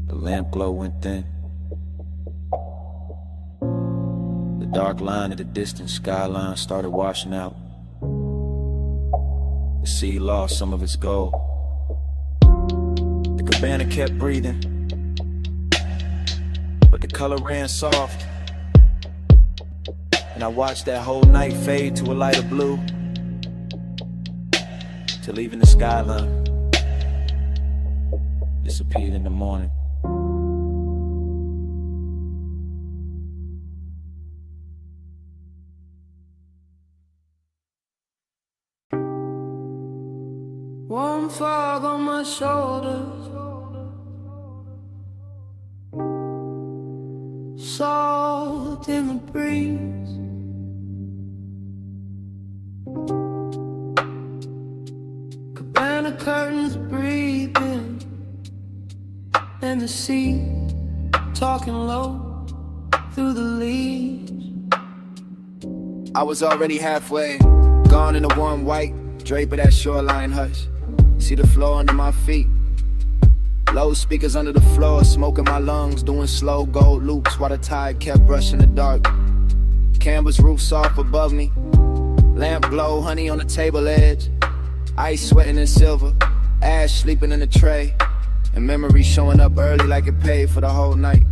[SPEAKER 6] the lamp glow went thin. The dark line of the distant skyline started washing out. The sea lost some of its gold. The cabana kept breathing, but the color ran soft. And I watched that whole night fade to a lighter blue, till even the skyline disappeared in the morning.
[SPEAKER 2] Warm fog on my shoulders, salt in the breeze. Cabana curtains breathing, and the sea talking low through the leaves.
[SPEAKER 1] I was already halfway, gone in the warm white drape of that shoreline hush. See the floor under my feet, low speakers under the floor, smoke in my lungs, doing slow gold loops while the tide kept brushing the dark. Canvas roof soft above me, lamp glow, honey on the table edge, ice sweating in silver, ash sleeping in the tray, and memory showing up early like it paid for the whole night.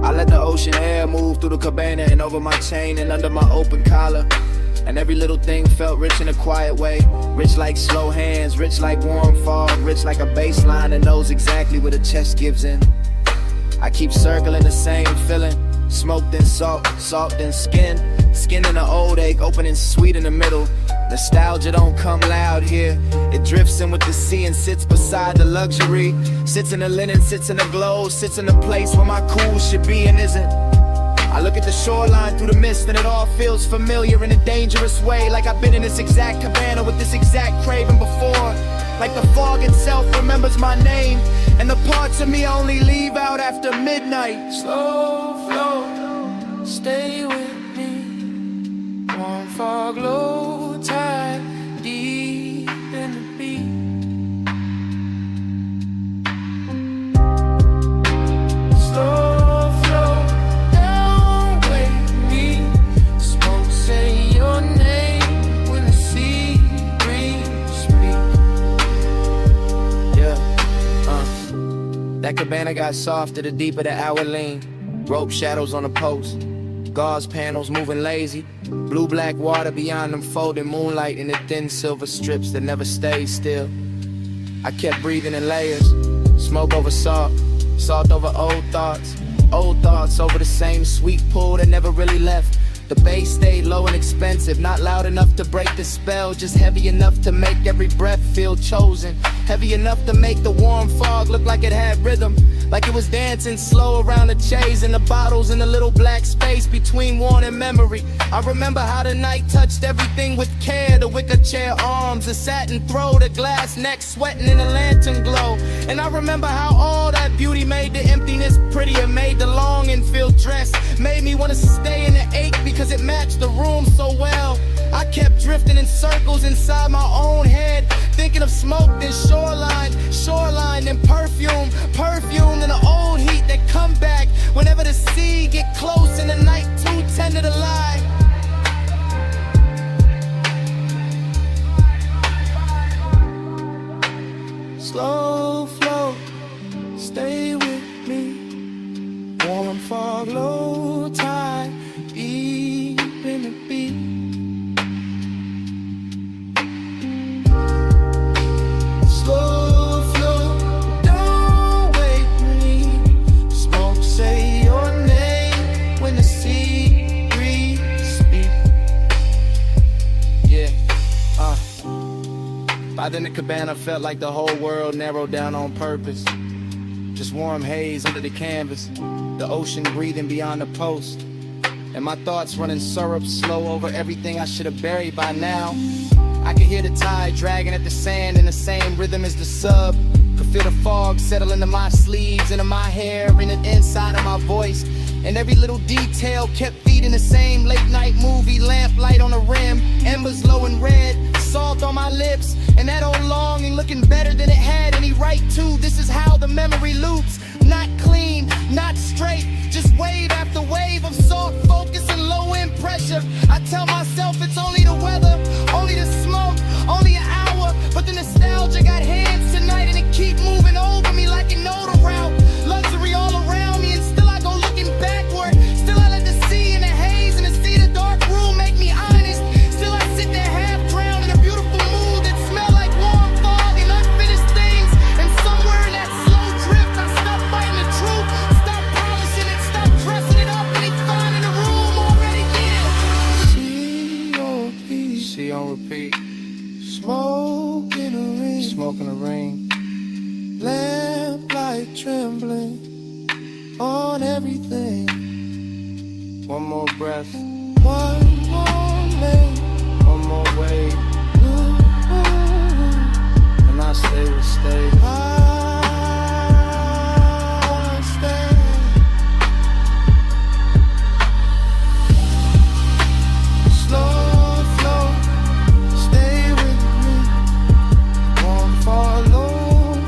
[SPEAKER 1] I let the ocean air move through the cabana and over my chain and under my open collar. And every little thing felt rich in a quiet way. Rich like slow hands, rich like warm fog, rich like a bass line that knows exactly where the chest gives in. I keep circling the same feeling, smoke then salt, salt then skin. Skin in an old ache, opening sweet in the middle. Nostalgia don't come loud here. It drifts in with the sea and sits beside the luxury. Sits in the linen, sits in the glow, sits in the place where my cool should be and isn't. I look at the shoreline through the mist and it all feels familiar in a dangerous way. Like I've been in this exact cabana with this exact craving before. Like the fog itself remembers my name, and the parts of me only leave out after midnight.
[SPEAKER 2] Slow flow, stay with me. Warm fog, low tide, deep in the beat. Slow flow, don't wake me. Smoke say your name when the sea breeze speak.
[SPEAKER 1] Yeah, that cabana got softer the deeper the hour lean. Rope shadows on the post, gauze panels moving lazy. Blue-black water beyond them folding moonlight in the thin silver strips that never stayed still. I kept breathing in layers, smoke over salt, salt over old thoughts over the same sweet pool that never really left. The bass stayed low and expensive, not loud enough to break the spell, just heavy enough to make every breath feel chosen. Heavy enough to make the warm fog look like it had rhythm, like it was dancing slow around the chase and the bottles in the little black space between worn and memory. I remember how the night touched everything with care. The wicker
[SPEAKER 8] wheelchair arms, a satin throat, a glass neck, sweating in a lantern glow. And I remember how all that beauty made the emptiness prettier, made the longing feel dressed, made me wanna stay in the ache because it matched the room so well. I kept drifting in circles inside my own head, thinking of smoke, then shoreline, then perfume, then the old heat that come back whenever the sea get close and the night too tender to lie. Slow flow, stay with me. Warm fog, low tide, deep in the beat. Slow flow, don't wake me. Smoke, say your name when the sea breeze speak. Yeah, By then the cabana felt like the whole world narrowed down on purpose. Just warm haze under the canvas, the ocean breathing beyond the post, and my thoughts running syrup slow over everything I should have buried by now. I could hear the tide dragging at the sand in the same rhythm as the sub. Could feel the fog settle into my sleeves, into my hair, and the inside of my voice. And every little detail kept feeding the same late night movie, lamplight on the rim, embers low and red, salt on my lips, and that old longing looking better than it had any right to. This is how the memory loops, not clean, not straight, just wave after wave of soft focus and low end pressure. I tell myself it's only the weather, only the smoke, only an hour, but the nostalgia got hands tonight and it keep moving over me like it know the route. Luxury all around me and still I go looking backward. Still I let the sea and the haze and the sea of the dark room make me honest. Still I sit there half drowned in a beautiful mood that smell like warm fog and unfinished things. And somewhere in that slow drift I stop fighting the truth, stop polishing it, stop dressing it up, and it's fine in the room already. Yeah. See on repeat. Smoke in the ring. Smoke in the ring. Lamplight trembling on everything. One more breath. One more lane. One more wave. And I say we'll stay. I'll stay. Slow flow, stay with me. Won't follow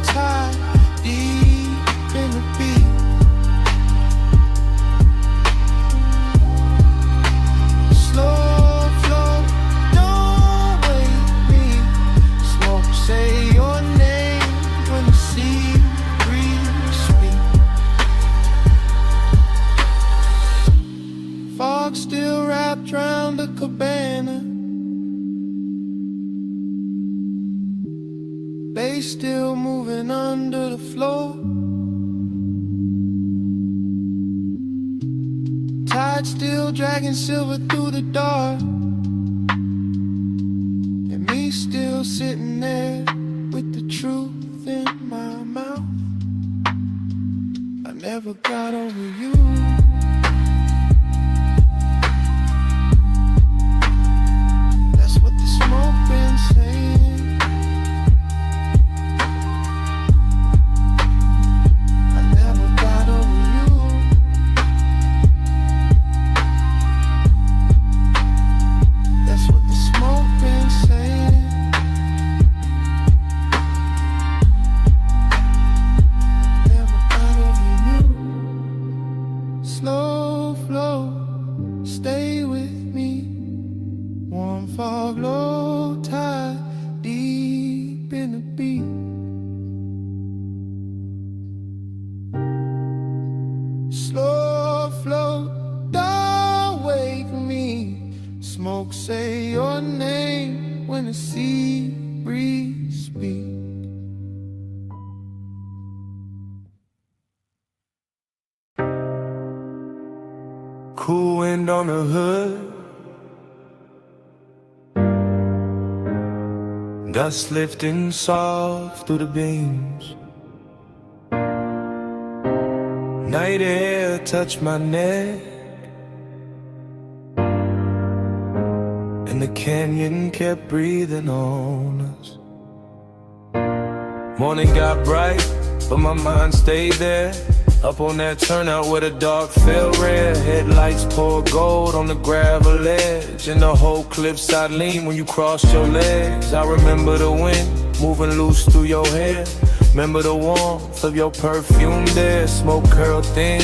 [SPEAKER 8] tide, deep in the beat. Slow flow, don't wake me. Smoke, say your name when the sea breeze speak. Fog still wrapped round the cabana. Bass still moving under the floor. Tide still dragging silver through the dark. And me still sitting there with the truth in my mouth. I never got over you. That's what the smoke been saying. I never got over you. That's what the smoke been saying. Never got over you. Slow flow, stay with me. Warm fog, low tide, deep in the beat. Slow flow, don't wake me. Smoke, say your name when the sea breeze speak.
[SPEAKER 9] Cool wind on the hood, dust lifting soft through the beams. Night air touch my neck, and the canyon kept breathing on us. Morning got bright, but my mind stayed there. Up on that turnout where the dark fell red. Headlights poured gold on the gravel edge, and the whole cliffside leaned when you crossed your legs. I remember the wind moving loose through your hair. Remember the warmth of your perfume there. Smoke curled thin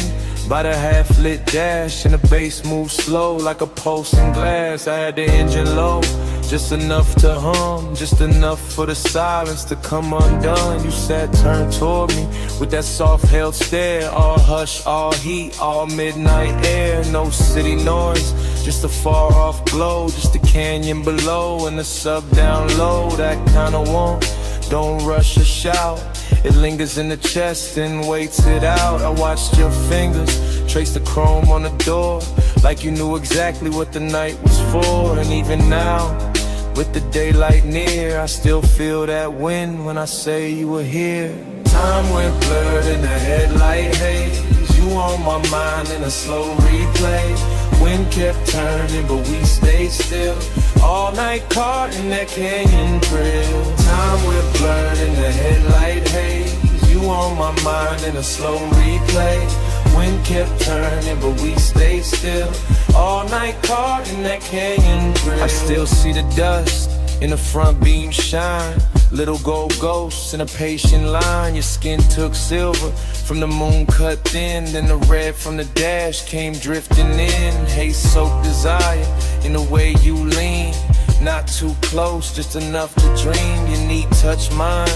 [SPEAKER 9] by the half-lit dash, and the bass moved slow like a pulse in glass. I had the engine low, just enough to hum, just enough for the silence to come undone. You sat turned toward me with that soft held stare. All hush, all heat, all midnight air. No city noise, just a far off glow. Just the canyon below and the sub down low. That kind of warmth, don't rush or shout. It lingers in the chest and waits it out. I watched your fingers trace the chrome on the door, like you knew exactly what the night was for. And even now, with the daylight near, I still feel that wind when I say you were here. Time went blurred in the headlight haze. You on my mind in a slow replay. Wind kept turning, but we stayed still. All night caught in that canyon thrill. Time went blurred in the headlight haze. You on my mind in a slow replay. Wind kept turning, but we stayed still. All night caught in that canyon thrill. I still see the dust in the front beam shine. Little gold ghosts in a patient line. Your skin took silver from the moon cut thin. Then the red from the dash came drifting in. Haze-soaked desire in the way you lean. Not too close, just enough to dream. Your neat touch mine,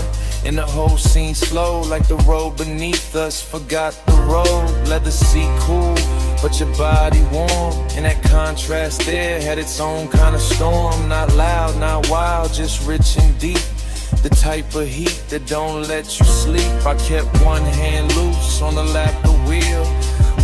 [SPEAKER 9] and the whole scene slow, like the road beneath us forgot the road. Let the seat cool, but your body warm. And that contrast there had its own kind of storm. Not loud, not wild, just rich and deep. The type of heat that don't let you sleep. I kept one hand loose on the lap of the wheel.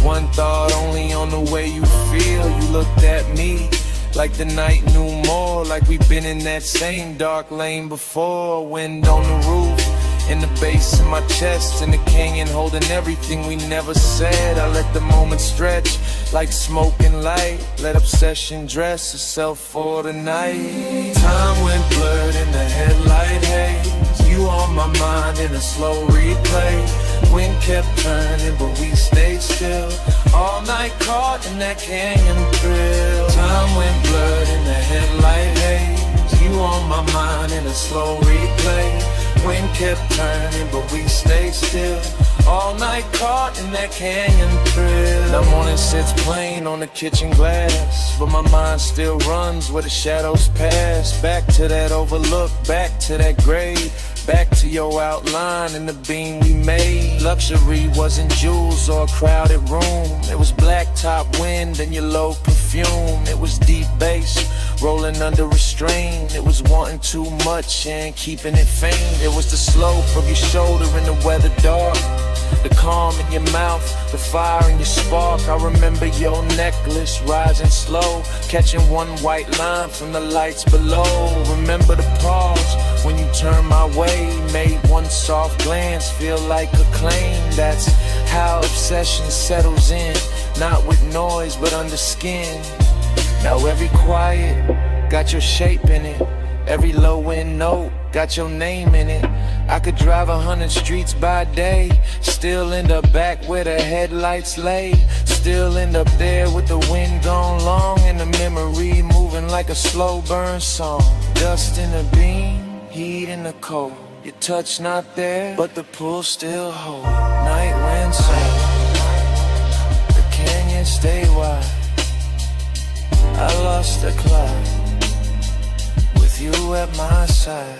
[SPEAKER 9] One thought only on the way you feel. You looked at me like the night knew more. Like we've been in that same dark lane before. Wind on the roof, in the bass in my chest, in the canyon holding everything we never said. I let the moment stretch like smoke and light. Let obsession dress itself for the night. Time went blurred in the headlight haze. You on my mind in a slow replay. Wind kept turning, but we stayed still. All night caught in that canyon thrill. Time went blurred in the headlight haze. You on my mind in a slow replay. Wind kept turning, but we stayed still. All night caught in that canyon thrill. The morning sits plain on the kitchen glass, but my mind still runs where the shadows pass. Back to that overlook, back to that grave. Back to your outline and the beam we made. Luxury wasn't jewels or a crowded room. It was blacktop wind and your low perfume. It was deep bass rolling under restraint. It was wanting too much and keeping it faint. It was the slope of your shoulder in the weather dark, the calm in your mouth, the fire in your spark. I remember your necklace rising slow, catching one white line from the lights below. Remember the pause when you turned my way, made one soft glance feel like a claim. That's how obsession settles in, not with noise but under skin. Now every quiet got your shape in it. Every low end note got your name in it. I could drive 100 streets by day, still end up back where the headlights lay. Still end up there with the wind gone long, and the memory moving like a slow burn song. Dust in the beam, heat in the cold. Your touch not there, but the pull still hold. Night wind sing, the canyon stay wide. I lost the cloud with you at my side.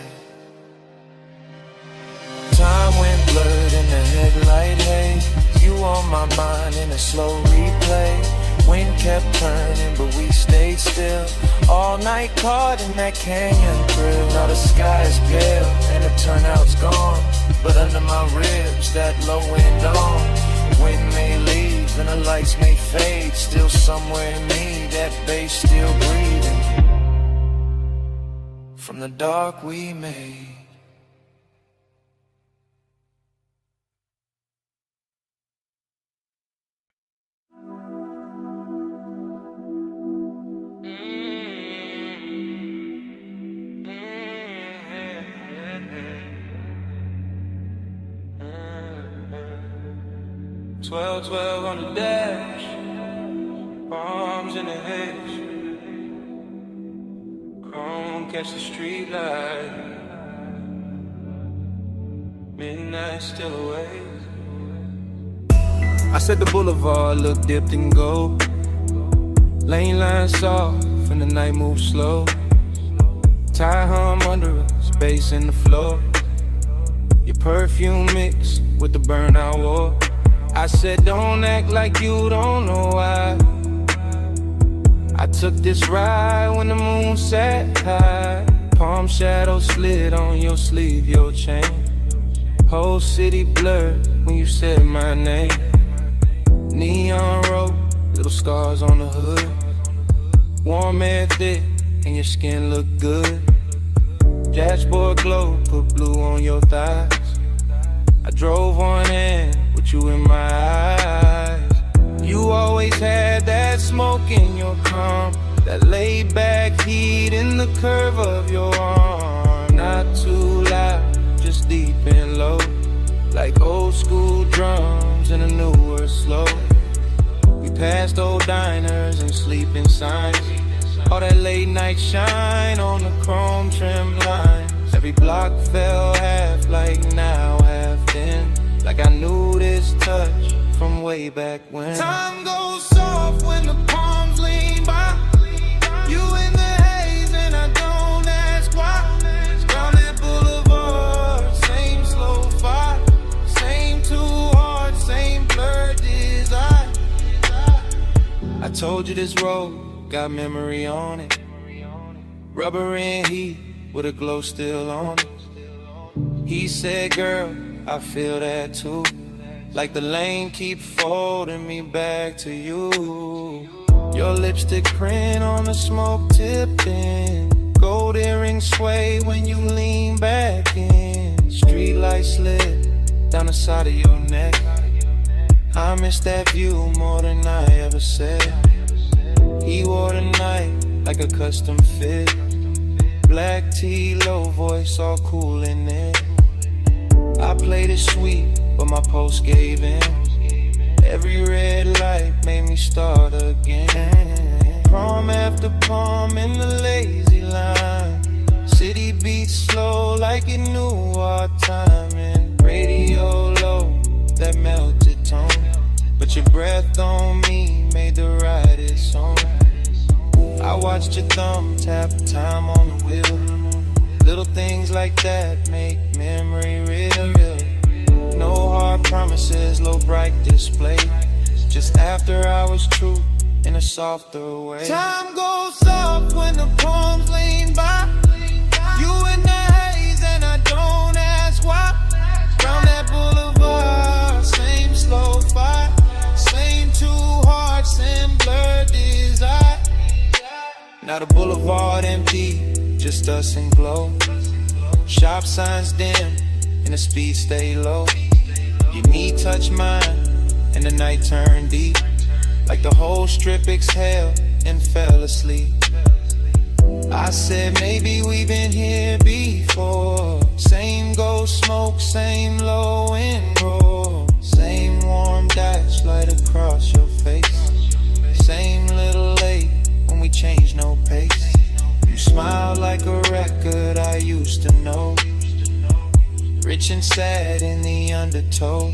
[SPEAKER 9] Time went blurred in the headlight haze. You on my mind in a slow replay. Wind kept turning, but we stayed still. All night caught in that canyon thrill. Now the sky is pale and the turnout's gone, but under my ribs that low end on. Wind may leave and the lights may fade. Still somewhere in me that bass still breathing from the dark we made. 12 on the dash, bombs in the hedge, chrome catch the street light, midnight still away. I said the boulevard looked dipped in gold, lane lines soft and the night moves slow, tie hum under us, bass in the floor, your perfume mixed with the burnout war. I said don't act like you don't know why I took this ride when the moon sat high. Palm shadow slid on your sleeve, your chain. Whole city blurred when you said my name. Neon road, little scars on the hood. Warm air thick and your skin look good. Dashboard glow, put blue on your thighs. I drove on in with you in my eyes. You always had that smoke in your calm, that laid back heat in the curve of your arm. Not too loud, just deep and low, like old school drums in a newer slow. We passed old diners and sleeping signs, all that late night shine on the chrome trim lines. Every block fell half like now, half then, like I knew this touch from way back when. Time goes soft when the palms lean by. You in the haze and I don't ask why. Down that boulevard, same slow fire, same too hard, same blurred desire. I told you this road got memory on it, rubber and heat with a glow still on it. He said, girl, I feel that too, like the lane keep folding me back to you. Your lipstick print on the smoke tipping, gold earrings sway when you lean back in. Street light slid down the side of your neck. I miss that view more than I ever said. He wore the night like a custom fit, black tee, low voice, all cool in it. I played it sweet, but my post gave in. Every red light made me start again. Prom after prom in the lazy line, city beats slow like it knew our time. And radio low, that melted tone, but your breath on me made the ride its own. I watched your thumb tap time on the wheel. Little things like that make memory real. No hard promises, low bright display, just after hours truth in a softer way. Time goes soft when the palms lean by. You in the haze and I don't ask why. Round that boulevard, same slow fire, same too hard, same blurred desire. Now the boulevard empty, just us and glow. Shop signs dim and the speed stay low. Your knee touch mine and the night turned deep, like the whole strip exhaled and fell asleep. I said maybe we've been here before. Same ghost smoke, same low and roll, same warm dash light across your face, same little late when we changed no pace. You smile like a record I used to know, rich and sad in the undertow.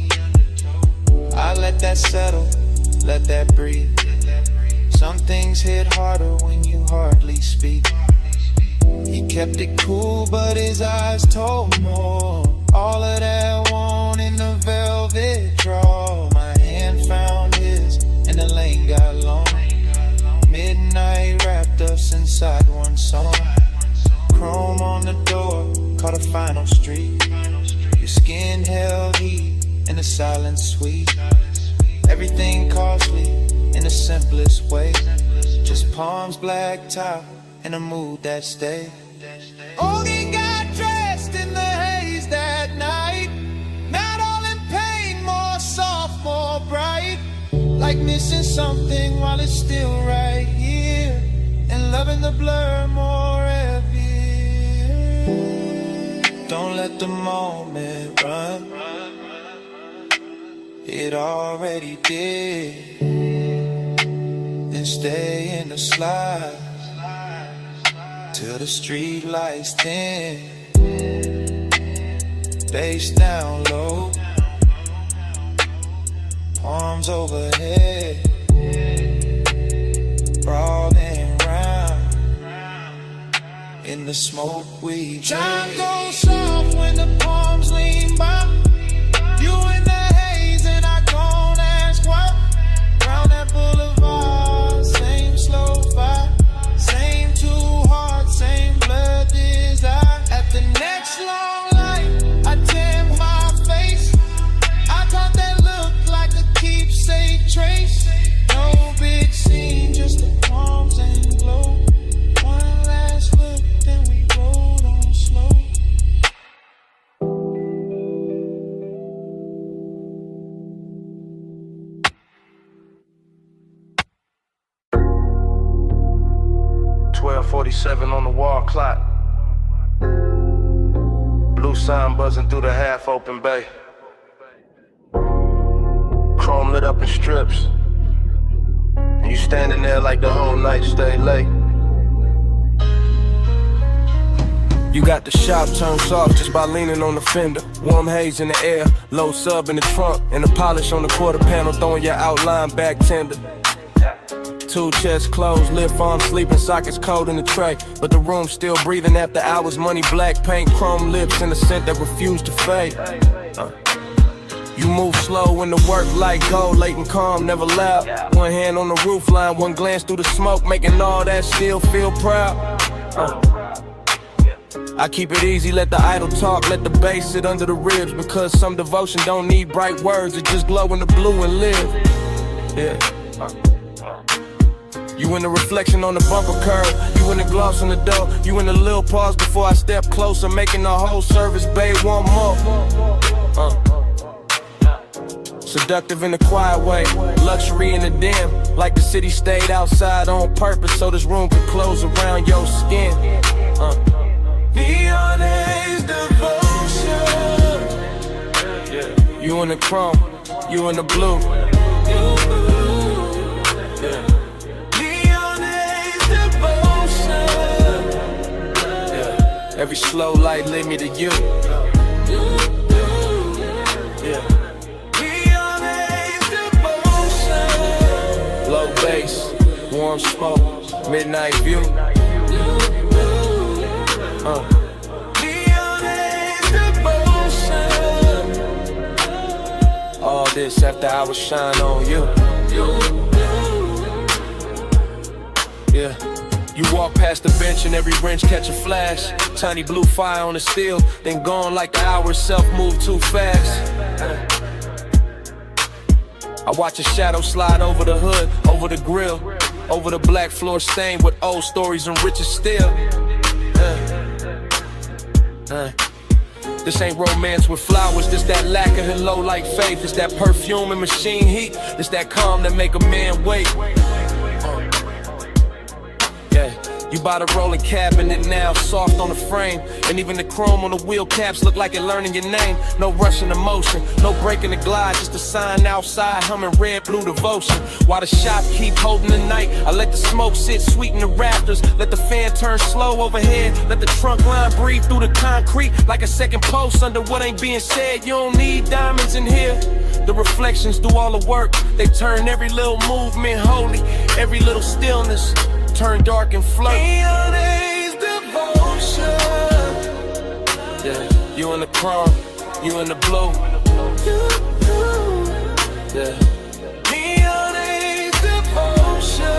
[SPEAKER 9] I let that settle, let that breathe. Some things hit harder when you hardly speak. He kept it cool, but his eyes told more. All of that want in the velvet draw. My hand found his, and the lane got long. Midnight wrapped us inside one song. Chrome on the door, caught a final street. Your skin held heat, and the silence sweet. Everything costly in the simplest way, just palms black top and a mood that stayed. Ogie got dressed in the haze that night, not all in pain, more soft, more bright, like missing something while it's still right here, and loving the blur more every year. Don't let the moment run, it already did. Then stay in the slide till the street lights dim. Bass down low, arms overhead, crawling round in the smoke we
[SPEAKER 7] Time goes soft when the palms lean by. You in the haze and I don't ask why. Round that boulevard, same slow vibe, same two hearts, same blood desire. At the next long light, I tan my face. I thought that looked like a keepsake trace. No big scene, just the palms and glow. One last look, then we rode on slow.
[SPEAKER 9] .47 on the wall clock. Blue sign buzzing through the half-open bay. Chrome lit up in strips, and you standing there like the whole night stay late. You got the shop turned soft just by leaning on the fender. Warm haze in the air, low sub in the trunk, and the polish on the quarter panel throwing your outline back tender. Two chests closed, lip arms sleeping, sockets cold in the tray. But the room still breathing after hours, money black paint, chrome lips, and a scent that refused to fade. You move slow when the work like gold, late and calm, never loud. One hand on the roof line, one glance through the smoke, making all that still feel proud. I keep it easy, let the idle talk, let the bass sit under the ribs. Because some devotion don't need bright words, it just glow in the blue and live. Yeah. You in the reflection on the bumper curb, you in the gloss on the door, you in the little pause before I step closer, making the whole service bay want more. Seductive in a quiet way, luxury in the dim, like the city stayed outside on purpose so this room could close around your skin. Neon haze devotion. Yeah. You in the chrome, you in the blue. Yeah. Every slow light led me to you. Yeah. Low bass, warm smoke, midnight view. All this after I was shine on you. Yeah. You walk past the bench and every wrench catch a flash. Tiny blue fire on the steel, then gone like the hour itself moved too fast. I watch a shadow slide over the hood, over the grill, over the black floor stained with old stories and riches still. This ain't romance with flowers, this that lack of hello like faith. This that perfume and machine heat, this that calm that make a man wait. You bought a rolling cabinet now, soft on the frame. And even the chrome on the wheel caps look like it learning your name. No rushing emotion, no breaking the glide. Just a sign outside, humming red, blue devotion. While the shop keep holding the night, I let the smoke sit sweet in the rafters. Let the fan turn slow overhead. Let the trunk line breathe through the concrete like a second post under what ain't being said. You don't need diamonds in here. The reflections do all the work. They turn every little movement holy, every little stillness turn dark and flirt. Neon haze devotion. Yeah, you in the chrome, you in the blue. Yeah. Neon haze devotion.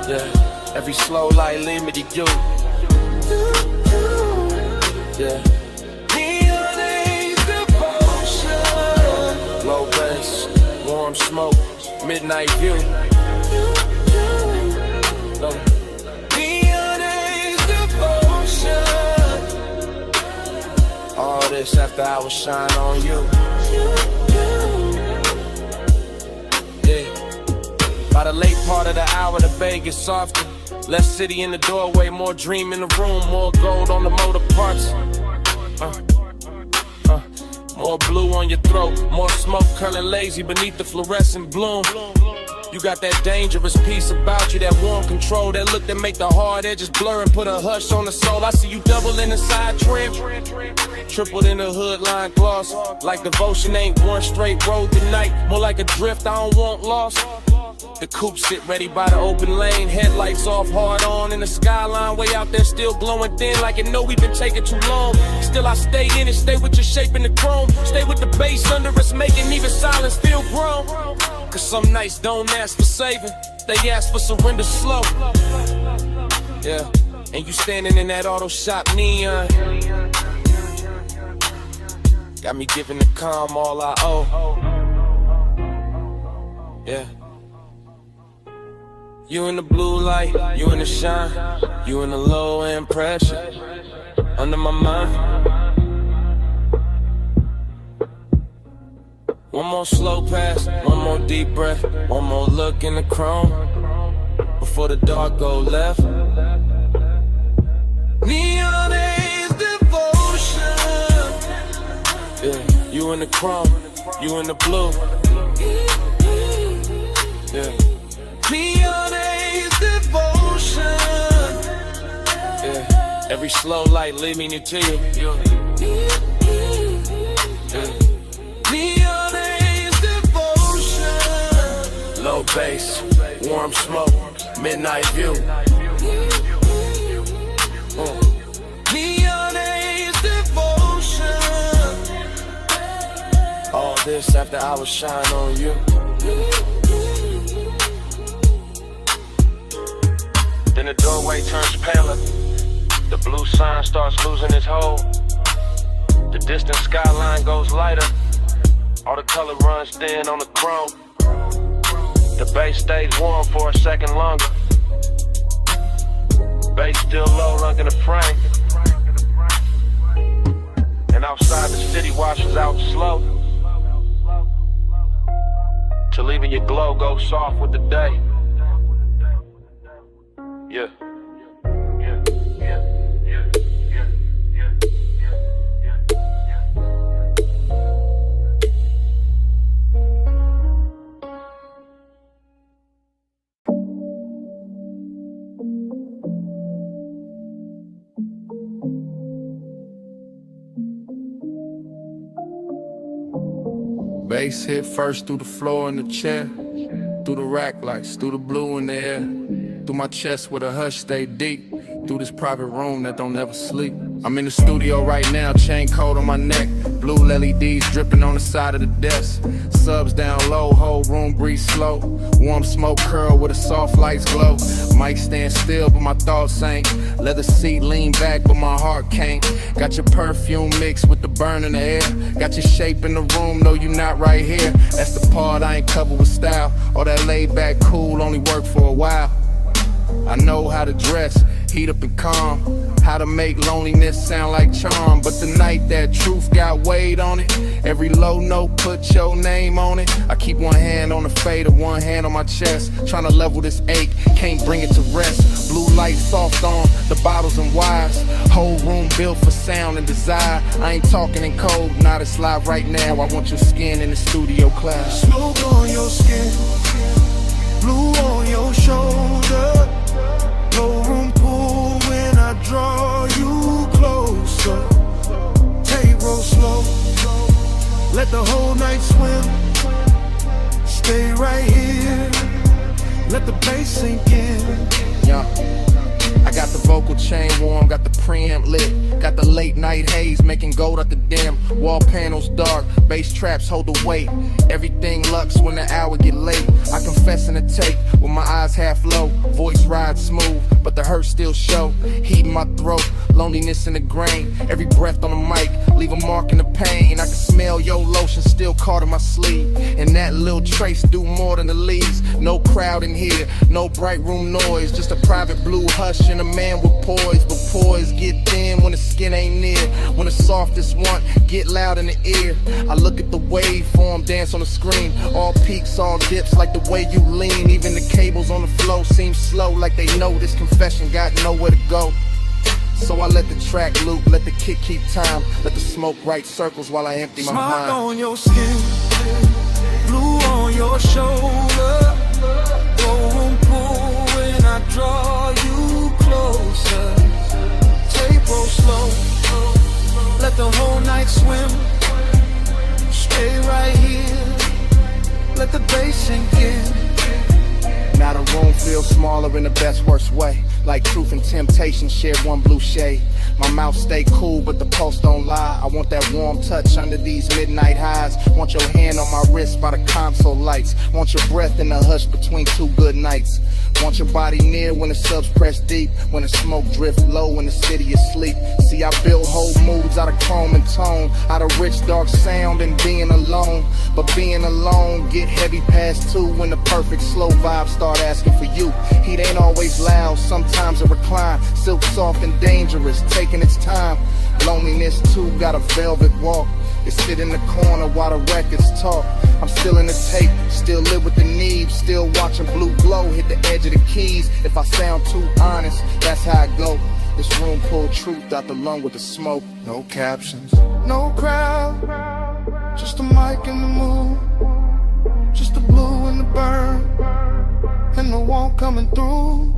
[SPEAKER 9] Yeah, every slow light lead me to you. Yeah. Neon haze devotion. Low bass, warm smoke, midnight view. Neon haze devotion. All this after I was shine on you. Yeah. By the late part of the hour, the bay gets softer. Less city in the doorway, more dream in the room, more gold on the motor parts. More blue on your throat, more smoke curling lazy beneath the fluorescent bloom. You got that dangerous piece about you, that warm control, that look that make the hard edges blur and put a hush on the soul. I see you double in the side trim, tripled in the hood line gloss. Like devotion ain't one straight road tonight, more like a drift, I don't want loss. The coupe sit ready by the open lane, headlights off, hard on in the skyline, way out there still glowing thin like it know we've been taking too long. Still I stay in it, stay with your shape in the chrome, stay with the bass under us, making even silence feel grown. Cause some nights don't ask for saving, they ask for surrender slow. Yeah, and you standing in that auto shop neon, got me giving the calm all I owe. Yeah. You in the blue light, you in the shine, you in the low end pressure, under my mind. One more slow pass, one more deep breath, one more look in the chrome, before the dark go left. Neon is devotion. Yeah, you in the chrome, you in the blue. Yeah. Neon is devotion. Yeah. Every slow light leading you to you. Yeah. Neon is devotion. Low bass, warm smoke, midnight view. Neon is devotion. All this after hours shine on you. Then the doorway turns paler, the blue sign starts losing its hold. The distant skyline goes lighter, all the color runs thin on the chrome. The bass stays warm for a second longer, bass still low, rung in the frame. And outside the city washes out slow, till even your glow goes soft with the day. Yeah.
[SPEAKER 8] Bass hit first through the floor in the chair, through the rack lights, through the blue in the air, through my chest where the hush stay deep, through this private room that don't ever sleep. I'm in the studio right now, chain coat on my neck, blue LEDs dripping on the side of the desk, subs down low, whole room breathe slow, warm smoke curl with the soft lights glow. Mic stand still but my thoughts ain't, leather seat lean back but my heart can't. Got your perfume mixed with the burn in the air, got your shape in the room, no you not right here. That's the part I ain't covered with style, all that laid back cool only work for a while. I know how to dress, heat up and calm, how to make loneliness sound like charm. But the night that truth got weight on it, every low note put your name on it. I keep one hand on the fader, one hand on my chest, trying to level this ache, can't bring it to rest. Blue light soft on the bottles and wires, whole room built for sound and desire. I ain't talking in code, not it's live right now. I want your skin in the studio cloud.
[SPEAKER 2] Smoke on your skin, blue on your shoulder, no room pull when I draw you closer. Take roll slow, let the whole night swim. Stay right here, let the bass sink in.
[SPEAKER 8] Yeah. I got the vocal chain warm, got the preamp lit, got the late night haze making gold at the dim. Wall panels dark, bass traps hold the weight. Everything lux when the hour get late. I confess in the tape with my eyes half low, voice rides smooth, but the hurt still show. Heat in my throat, loneliness in the grain. Every breath on the mic, leave a mark in the pain. I can smell your lotion still caught in my sleeve, and that little trace do more than the leaves. No crowd in here, no bright room noise, just a private blue hush and a man with poise. But poise get thin when the skin ain't near, when the softest one get loud in the ear. I look at the waveform dance on the screen, all peaks, all dips like the way you lean. Even the cables on the flow seem slow, like they know this confession got nowhere to go. So I let the track loop, let the kick keep time, let the smoke write circles while I empty my
[SPEAKER 7] Smoke
[SPEAKER 8] mind.
[SPEAKER 7] on your skin, blue on your shoulder, roll pull when I draw you closer. Tape roll slow, let the whole night swim. Stay right here, let the bass sink in.
[SPEAKER 8] Now the room feels smaller in the best worst way. Like truth and temptation share one blue shade. My mouth stay cool but the pulse don't lie. I want that warm touch under these midnight highs. Want your hand on my wrist by the console lights. Want your breath in the hush between two good nights. Want your body near when the subs press deep. When the smoke drift low when the city is asleep. See I build whole moods out of chrome and tone. Out of rich dark sound and being alone. But being alone get heavy past 2 when the perfect slow vibe start asking for you. Heat ain't always loud, sometimes it recline. Silk soft and dangerous, taking its time. Loneliness too got a velvet walk. It sit in the corner while the records talk. I'm still in the tape, still live with the need. Still watching blue glow hit the edge of the keys. If I sound too honest, that's how I go. This room pull truth out the lung with the smoke. No captions, no crowd, just a mic and the moon. Just the blue and the burn, and the warmth coming through.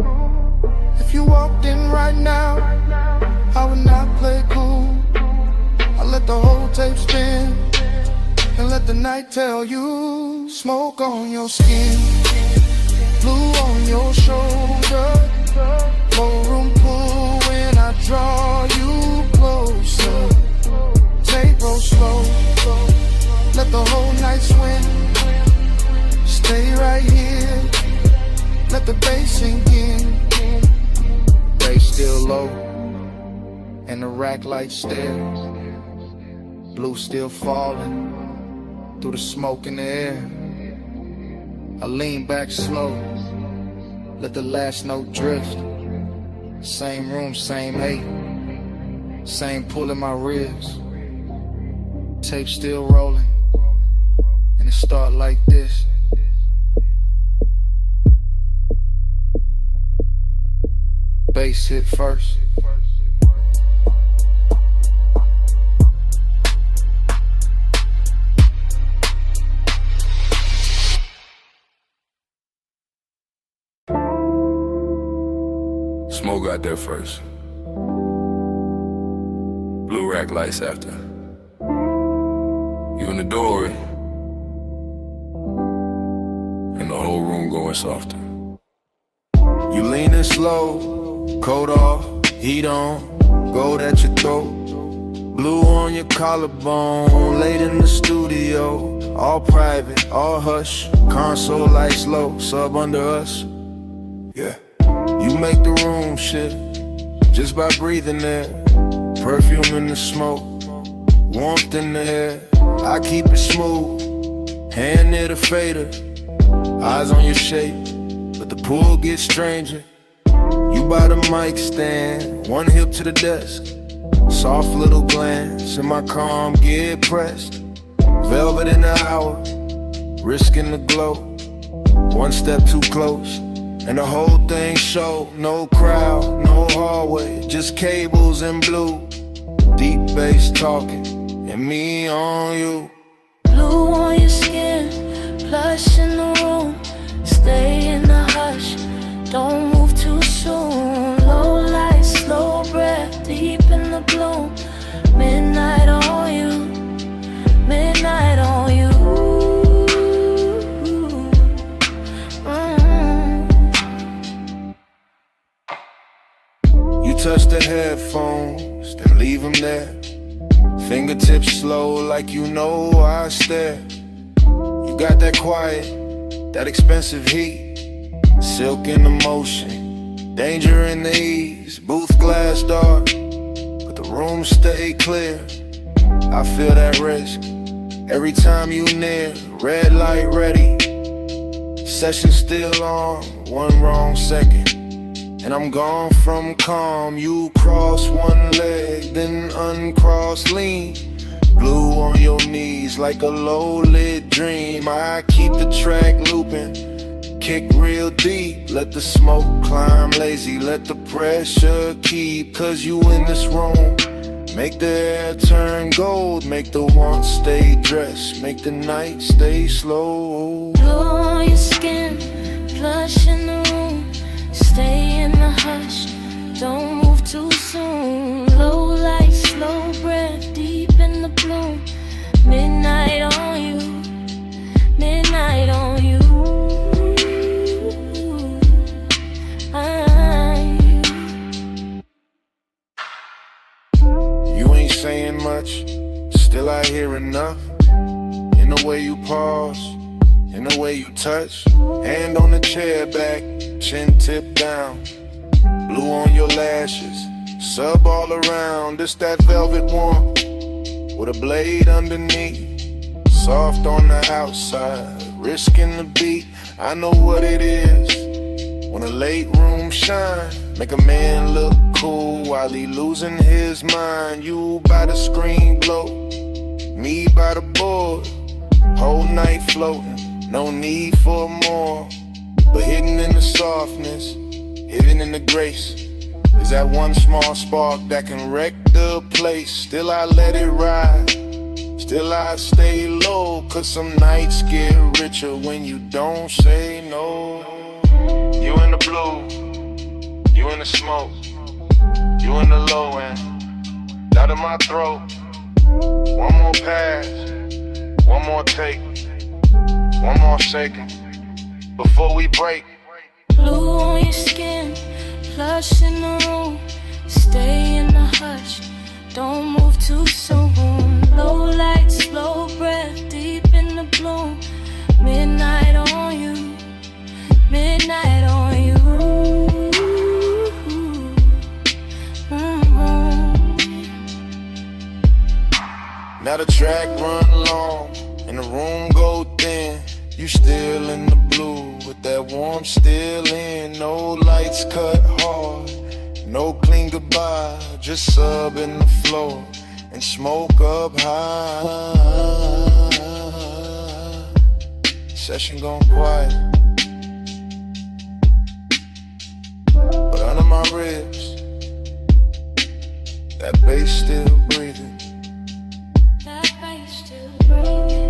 [SPEAKER 8] If you walked in right now, I would not play cool. I let the whole tape spin and let the night tell you. Smoke on your skin, blue on your shoulder, more room pull when I draw you closer. Tape roll slow, let the whole night swim. Stay right here, let the bass sink in. Bass still low, and the rack light stares. Blue still falling through the smoke in the air. I lean back slow, let the last note drift. Same room, same hate, same pull in my ribs. Tape still rolling, and it start like this. Bass hit first.
[SPEAKER 9] Smoke got there first. Blue rack lights after. You in the doorway, and the whole room going softer.
[SPEAKER 3] You leaning slow, coat off, heat on, gold at your throat. Blue on your collarbone, late in the studio. All private, all hush, console lights low, sub under us. Yeah, you make the room shift just by breathing there. Perfume in the smoke, warmth in the air. I keep it smooth, hand near the fader. Eyes on your shape, but the pool gets stranger. You by the mic stand, one hip to the desk. Soft little glance, and my calm get pressed. Velvet in the hour, risking the glow. One step too close, and the whole thing show. No crowd, no hallway, just cables and blue. Deep bass talking, and me on you.
[SPEAKER 10] Blue on your skin, plush in the room. Stay in the hush, don't move too soon. Low light, slow breath, deep in the gloom. Midnight on you, midnight on you.
[SPEAKER 3] You touch the headphones, then leave them there. Fingertips slow like you know I stare. You got that quiet, that expensive heat. Silk in the motion, danger in the ease. Booth glass dark, but the room stay clear. I feel that risk every time you near. Red light ready, session still on. One wrong second, and I'm gone from calm. You cross one leg, then uncross lean. Blue on your knees like a low-lit dream. I keep the track looping,
[SPEAKER 4] kick real deep. Let the smoke climb lazy, let the pressure keep. Cause you in this room, make the air turn gold, make the want stay dressed, make the night stay slow.
[SPEAKER 10] Glow on your skin, flush in the room, stay in the hush, don't move too soon. Low light, slow breath, deep in the bloom. Midnight on you, midnight on you.
[SPEAKER 4] You ain't saying much, still I hear enough. In the way you pause, in the way you touch. Hand on the chair back, chin tip down. Blue on your lashes, sub all around. This that velvet warmth with a blade underneath. Soft on the outside, risking the beat. I know what it is when a late room shine. Make a man look cool while he losing his mind. You by the screen glow, me by the board. Whole night floating, no need for more. But hidden in the softness, hidden in the grace, is that one small spark that can wreck the place. Still I let it ride, still I stay low. Cause some nights get richer when you don't say no. You in the blue, you in the smoke, you in the low end, out of my throat. One more pass, one more take, one more shaking before we break.
[SPEAKER 10] Blue on your skin, flush in the room, stay in the hush, don't move too soon. Low light, slow breath, deep in the bloom. Midnight on you, midnight on you.
[SPEAKER 4] Now the track run long and the room go thin. You still in the blue with that warmth still in. No lights cut hard, no clean goodbye. Just sub in the floor and smoke up high. Session gone quiet, but under my ribs, that bass still breathing.
[SPEAKER 10] That bass still breathing.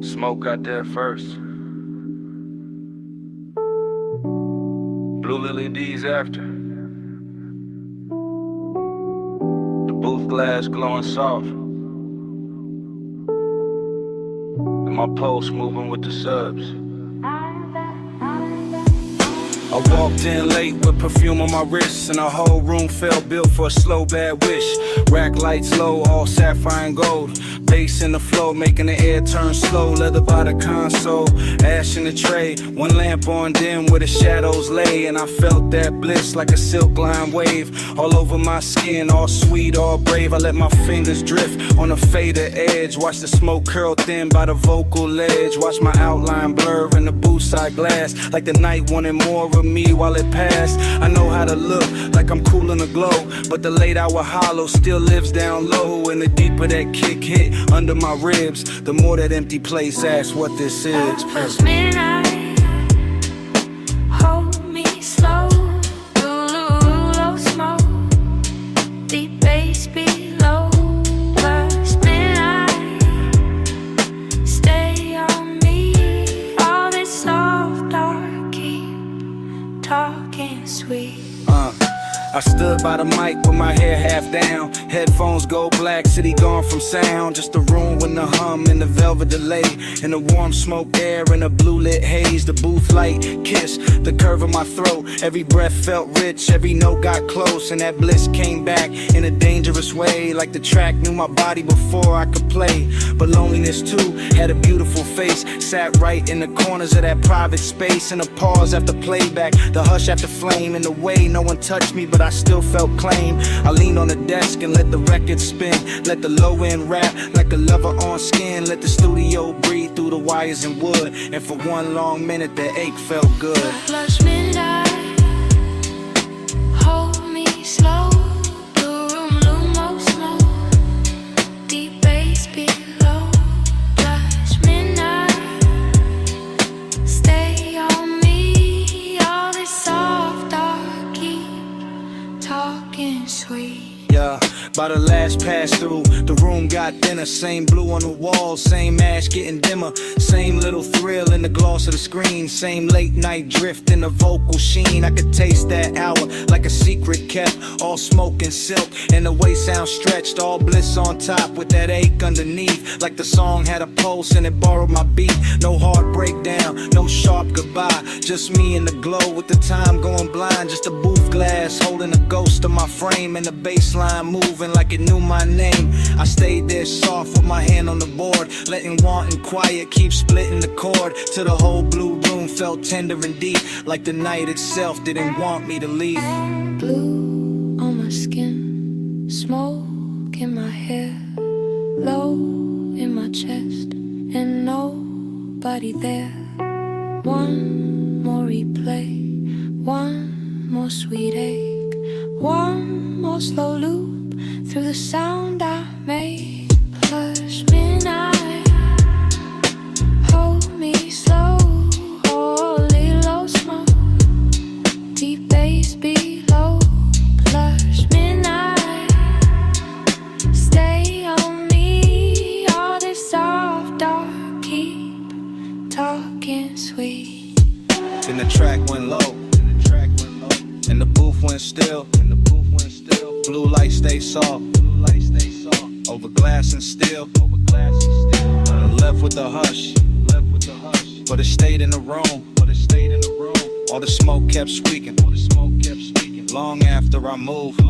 [SPEAKER 9] Smoke got there first. Blue Lily D's after. The booth glass glowing soft. And my pulse moving with the subs. I walked in late with perfume on my wrists, and the whole room felt built for a slow bad wish. Rack lights low, all sapphire and gold. Bass in the flow, making the air turn slow. Leather by the console, ash in the tray. One lamp on dim where the shadows lay, and I felt that bliss like a silk line wave. All over my skin, all sweet, all brave. I let my fingers drift on a fader edge. Watch the smoke curl thin by the vocal ledge. Watch my outline blur in the booth side glass, like the night wanted more of me while it passed. I know how to look like I'm cool in the glow, but the late hour hollow still lives down low. And the deeper that kick hit under my ribs, the more that empty place asks what this is.
[SPEAKER 10] Past midnight, hold me slow. Low smoke, deep bass below. Past midnight, stay on me. All this soft dark, keep talking sweet.
[SPEAKER 9] I stood by the mic with my hair half down. Headphones go black, city gone from sound. Just a room with the hum and the velvet delay, and the warm smoke air and the blue lit haze. The booth light kiss the curve of my throat. Every breath felt rich, every note got close, and that bliss came back in a dangerous way. Like the track knew my body before I could play. But loneliness too had a beautiful face. Sat right in the corners of that private space. And a pause after playback, the hush after flame. In the way no one touched me, but
[SPEAKER 6] I still felt claim. I leaned on the desk and let the record spin. Let the low end rap like a lover on skin. Let the studio breathe through the wires and wood. And for one long minute the ache felt good.
[SPEAKER 10] Flush midnight, hold me slow. The room lumos slow, deep bass below. Flush midnight, stay on me. All this soft dark, keep talking sweet.
[SPEAKER 6] Yeah, by the last pass through, the room got thinner. Same blue on the wall, same ash getting dimmer. Same little thrill in the gloss of the screen. Same late night drift in the vocal sheen. I could taste that hour like a secret kept. All smoke and silk, and the way sound stretched. All bliss on top with that ache underneath. Like the song had a pulse and it borrowed my beat. No hard breakdown, no sharp goodbye. Just me in the glow with the time going blind. Just a booth glass holding a ghost of my frame. And the baseline moving like it knew my name. I stayed there soft with my hand on the board, letting want and quiet keep splitting the chord. Till the whole blue room felt tender and deep, like the night itself didn't want me to leave.
[SPEAKER 10] Blue on my skin, smoke in my hair, low in my chest, and nobody there. One more replay, one more sweet ache, one more slow loop through the sound I made. Flush midnight, hold me slow, holy low smoke, deep bass below. Flush midnight, stay on me. All this soft dark, keep talking sweet.
[SPEAKER 6] Then the track went low, and the booth went still. Blue light stay soft, over glass and steel. Left with the hush, but it stayed in the room. All the smoke kept speaking, long after I moved.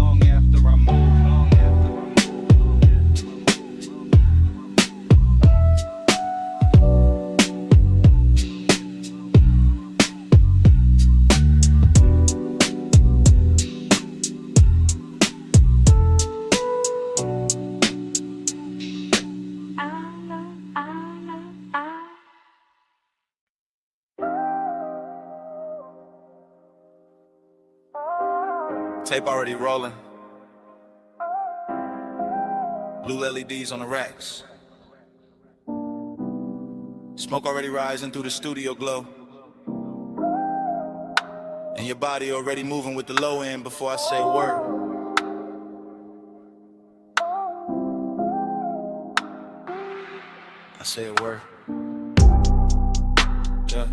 [SPEAKER 6] Tape already rolling. Blue LEDs on the racks. Smoke already rising through the studio glow. And your body already moving with the low end before I say a word. I say a word. Yeah.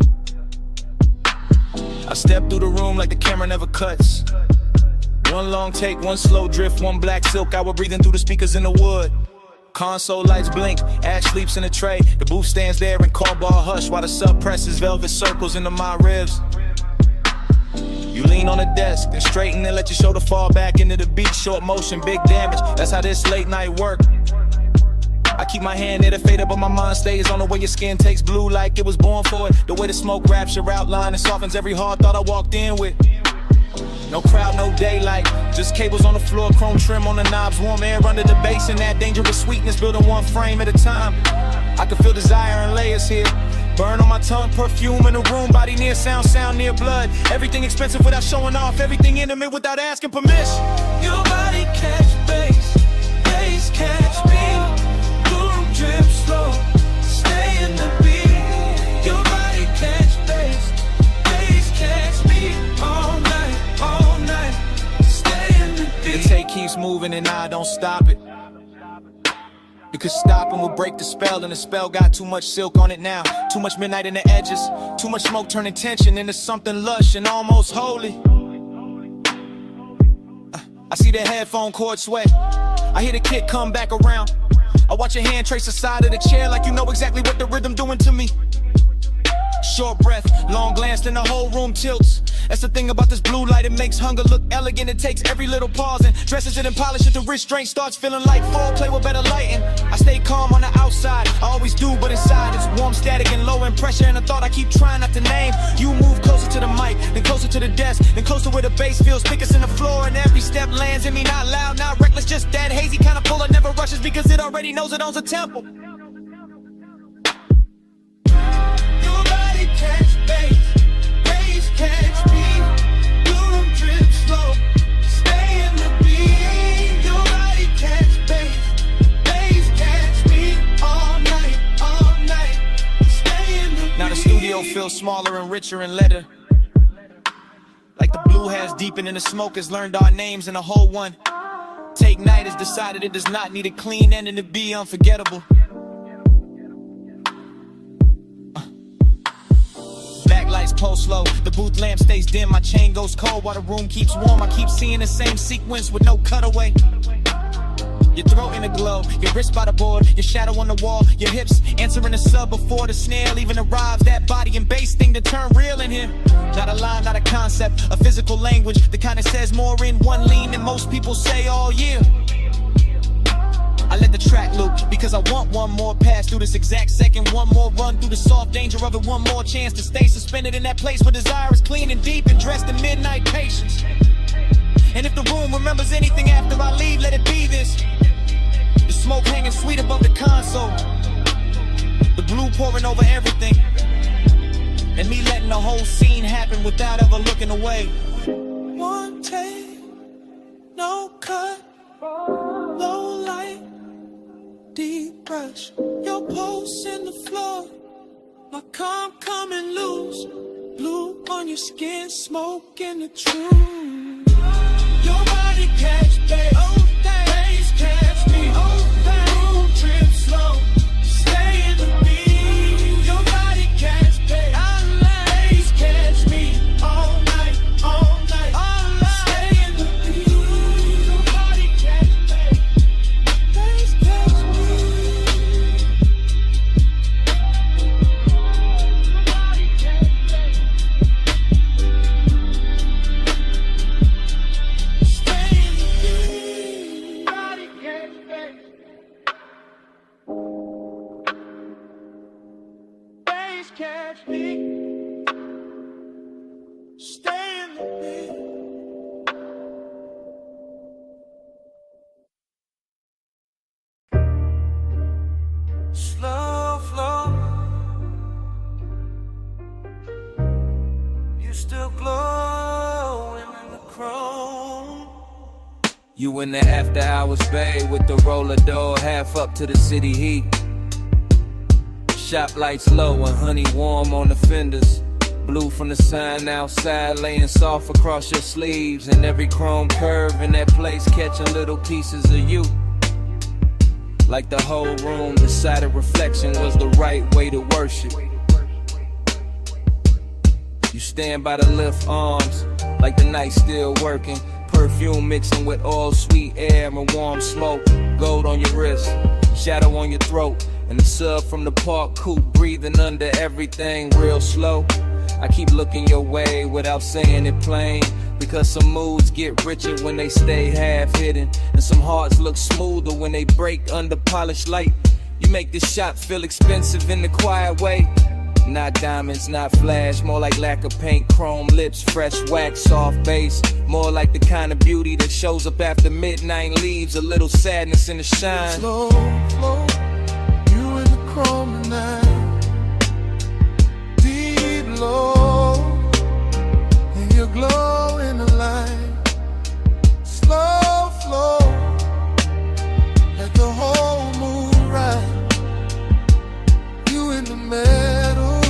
[SPEAKER 6] I step through the room like the camera never cuts. One long take, one slow drift, one black silk hour breathing through the speakers in the wood. Console lights blink, Ash sleeps in a tray. The booth stands there in call ball hush while the sub presses velvet circles into my ribs. You lean on the desk, then straighten and let your shoulder fall back into the beat. Short motion, big damage, that's how this late night work. I keep my hand near the fader, but my mind stays on the way your skin takes blue like it was born for it. The way the smoke wraps your outline and softens every hard thought I walked in with. No crowd, no daylight, just cables on the floor, chrome trim on the knobs, warm air under the bass, and that dangerous sweetness building one frame at a time. I can feel desire and layers here, burn on my tongue, perfume in the room, body near sound, sound near blood. Everything expensive without showing off, everything intimate without asking permission.
[SPEAKER 9] Your body catch bass, bass catch beat, blue room drip slow, stay in the beat. Your body catch bass, bass catch beat, all night, stay in the beat.
[SPEAKER 6] The tape keeps moving and I don't stop it. Because stopping will break the spell, and the spell got too much silk on it now. Too much midnight in the edges, too much smoke turning tension into something lush and almost holy. I see the headphone cord sweat, I hear the kick come back around. I watch your hand trace the side of the chair like you know exactly what the rhythm doing to me. Short breath, long glance, then the whole room tilts. That's the thing about this blue light, it makes hunger look elegant. It takes every little pause and dresses it and polishes the restraint starts feeling like foreplay with better lighting. I stay calm on the outside, I always do, but inside it's warm, static, and low in pressure. And a thought I keep trying not to name. You move closer to the mic,
[SPEAKER 7] then closer to the desk, then closer where the bass feels thickest in the floor, and every step lands in me, not loud, not reckless, just that hazy kind of pull that never rushes because it already knows it owns a tempo. Your body catch bass catch me, blue drip slow, stay in the beat. Your body catch bass catch me all night, stay in the beat. Now the studio feels smaller and richer and letter. Like the blue has deepened and the smoke has learned our names and a whole one. Take Night has decided it does not need a clean ending to be unforgettable. Backlights pulse low, the booth lamp stays dim, my chain goes cold while the room keeps warm. I keep seeing the same sequence with no cutaway. Your throat in a glow, your wrist by the board, your shadow on the wall, your hips answering the sub before the snare even arrives. That body and bass thing to turn real in here. Not a line, not a concept, a physical language that kind of says more in one lean than most people say all year. I let the track loop because I want one more pass through this exact second, one more run through the soft danger of it, one more chance to stay suspended in that place where desire is clean and deep and dressed in midnight patience. And if the room remembers anything after I leave, let it be this. The smoke hanging sweet above the console, the blue pouring over everything, and me letting the whole scene happen without ever looking away. One take, no cut, low light, deep brush, your pulse in the floor, my calm coming loose, blue on your skin, smoke in the truth. Your body catch bass catch me, room trip slow, stay in the beat. Your body catch bass catch me all night, stay in the beat. Your body catch bass catch me. Catch me, stay in the beat. Slow flow, you still glowing in the chrome.
[SPEAKER 6] You in the after hours bay with the roller door half up to the city heat. Shop lights low and honey warm on the fenders. Blue from the sign outside laying soft across your sleeves. And every chrome curve in that place catching little pieces of you. Like the whole room decided reflection was the right way to worship. You stand by the lift arms like the night still working. Perfume mixing with all sweet air and warm smoke. Gold on your wrist, shadow on your throat. And the sub from the park coupe breathing under everything real slow. I keep looking your way without saying it plain, because some moods get richer when they stay half hidden, and some hearts look smoother when they break under polished light. You make this shop feel expensive in the quiet way. Not diamonds, not flash, more like lack of paint, chrome lips, fresh wax, soft bass. More like the kind of beauty that shows up after midnight and leaves a little sadness in the shine.
[SPEAKER 4] Slow flow, you in the chrome tonight, deep low, and your glow in the light. Slow flow, let the whole moon ride. You in the middle,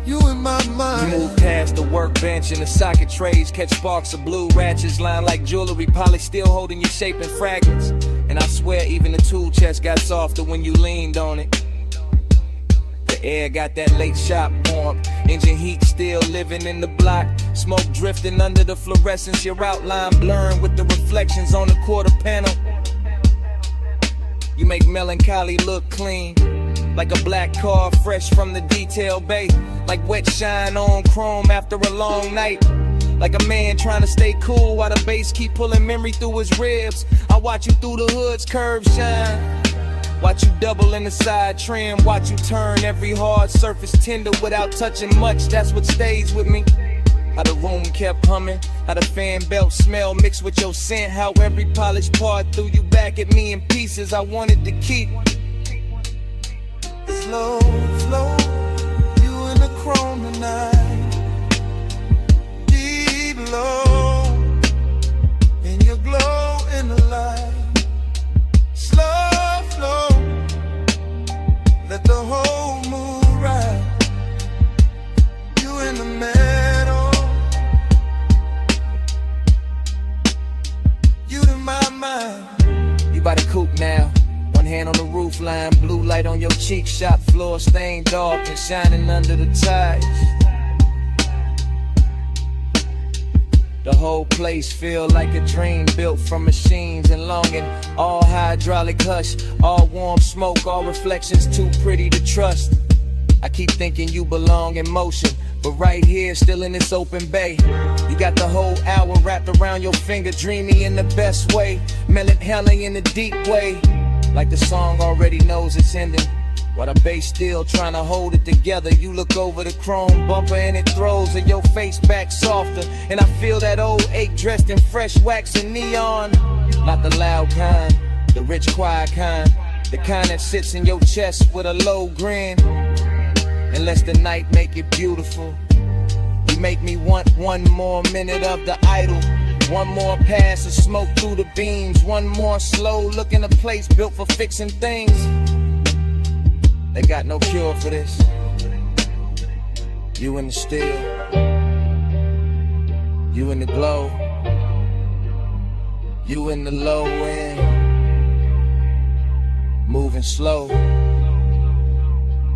[SPEAKER 4] you in my mind.
[SPEAKER 6] You move past the workbench and the socket trays, catch sparks of blue ratchets lined like jewelry, polished still holding your shape in fragments. And I swear even the tool chest got softer when you leaned on it. The air got that late shop warmth, engine heat still living in the block. Smoke drifting under the fluorescence, your outline blurring with the reflections on the quarter panel. You make melancholy look clean, like a black car fresh from the detail bay. Like wet shine on chrome after a long night. Like a man trying to stay cool while the bass keep pulling memory through his ribs. I watch you through the hood's curved shine. Watch you double in the side trim, watch you turn every hard surface tender without touching much. That's what stays with me. How the room kept humming, how the fan belt smell mixed with your scent, how every polished part threw you back at me in pieces I wanted to keep. Slow, slow, you in the chrome tonight, deep low, and your glow in the light. Slow flow, let the whole mood ride. You in the middle, you in my mind. You by the coupe now, one hand on the roof line, blue light on your cheek, shop floor stained dark and shining under the ties. The whole place feel like a dream built from machines and longing. All hydraulic hush, all warm smoke, all reflections too pretty to trust. I keep thinking you belong in motion, but right here, still in this open bay. You got the whole hour wrapped around your finger, dreamy in the best way, melancholy in the deep way. Like the song already knows it's ending, while the bass still trying to hold it together. You look over the chrome bumper and it throws your face back softer, and I feel that old ache dressed in fresh wax and neon. Not the loud kind, the rich quiet kind, the kind that sits in your chest with a low grin. And lets the night make it beautiful. You make me want one more minute of the idol, one more pass of smoke through the beams, one more slow look in a place built for fixing things. They got no cure for this. You in the still, you in the glow, you in the low end, moving slow,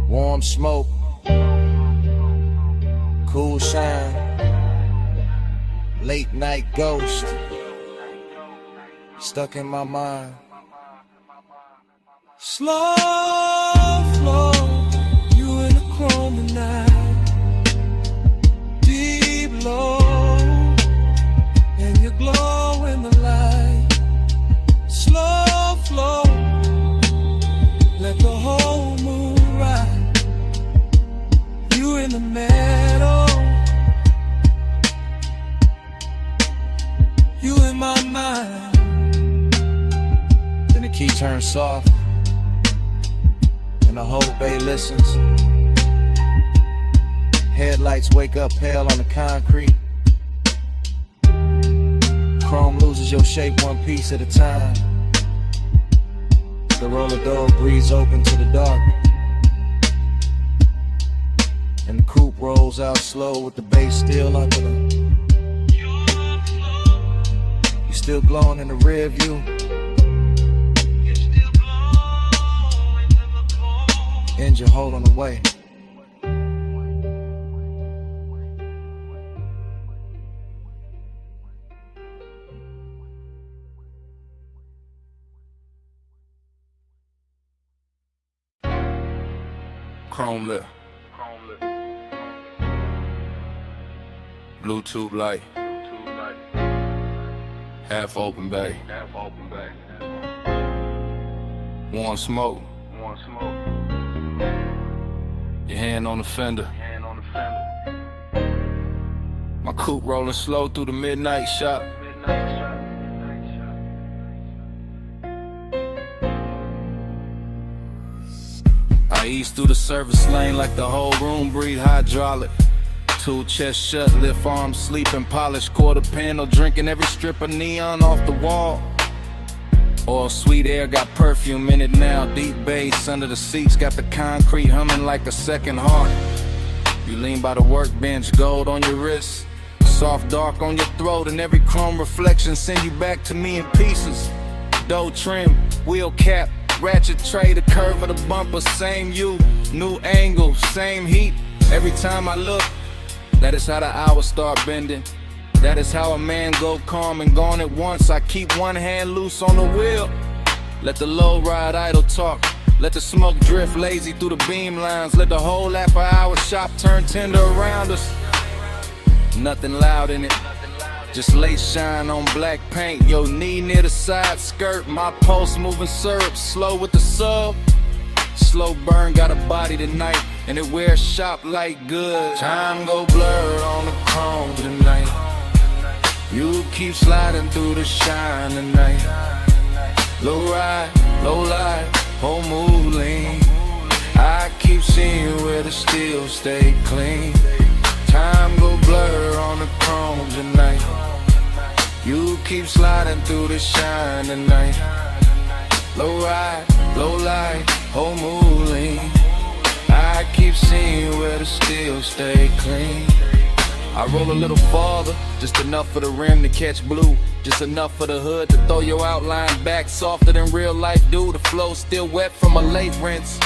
[SPEAKER 6] warm smoke, cool shine, late night ghost, stuck in my mind. Slow flow, you in the chrome tonight, deep low, and you glow in the light. Slow flow, let the whole mood ride. You in the middle, you in my mind. Then the key turns soft, and the whole bay listens. Headlights wake up pale on the concrete. Chrome loses your shape one piece at a time. The roller door breathes open to the dark, and the coupe rolls out slow with the bass still under them. You still glowing in the rear view. Engine holding away.
[SPEAKER 3] Chrome lip, Bluetooth light, half open bay, warm smoke, your hand on the fender. My coupe rolling slow through the midnight shop. I ease through the service lane like the whole room breathe hydraulic. Two chest shut, lift arms, sleeping, polished quarter panel, drinking every strip of neon off the wall. All sweet air got perfume in it now, deep bass under the seats, got the concrete humming like a second heart. You lean by the workbench, gold on your wrist, soft dark on your throat, and every chrome reflection send you back to me in pieces. Dough trim, wheel cap, ratchet tray, the curve of the bumper, same you, new angle, same heat. Every time I look, that is how the hours start bending. That is how a man go calm and gone at once. I keep one hand loose on the wheel, let the low ride idle talk, let the smoke drift lazy through the beam lines, let the whole half-hour shop turn tender around us. Nothing loud in it,
[SPEAKER 6] Just lace shine on black paint, yo knee near the side skirt. My pulse moving syrup, slow with the sub. Slow burn, got a body tonight, and it wears shop like good. Time go blurred on the chrome tonight. You keep sliding through the shine tonight. Low ride, low light, whole mood lean. I keep seeing where the steel stay clean. Time go blur on the chrome tonight. You keep sliding through the shine tonight. Low ride, low light, whole mood lean. I keep seeing where the steel stay clean. I roll a little farther, just enough for the rim to catch blue. Just enough for the hood to throw your outline back softer than real life do. The flow still wet from a late rinse.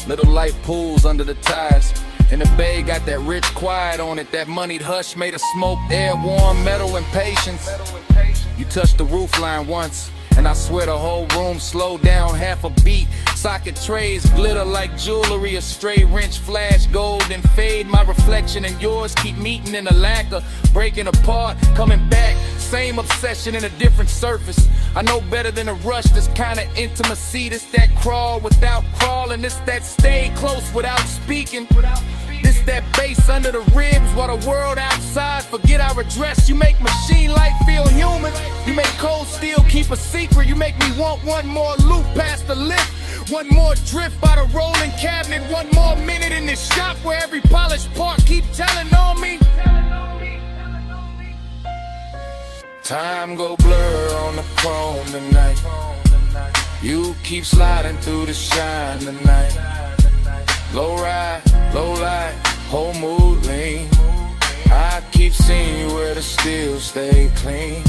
[SPEAKER 6] Little light pools under the tires. And the bay got that rich quiet on it. That moneyed hush made of smoked air, warm metal and patience. You touched the roof line once, and I swear the whole room slowed down half a beat. Socket trays glitter like jewelry. A stray wrench flash gold and fade. My reflection and yours keep meeting in a lacquer, breaking apart, coming back. Same obsession in a different surface. I know better than a rush, this kind of intimacy. This that crawl without crawling. This that stay close without speaking. This that bass under the ribs while the world outside forget our address. You make machine life feel human. You make cold steel keep a secret. You make me want one more loop past the lift. One more drift by the rolling cabinet. One more minute in this shop where every polished part keep telling on me. Time go blur on the chrome tonight. You keep sliding through the shine tonight. Low ride, low light, whole mood lean. I keep seeing where the steel stay clean.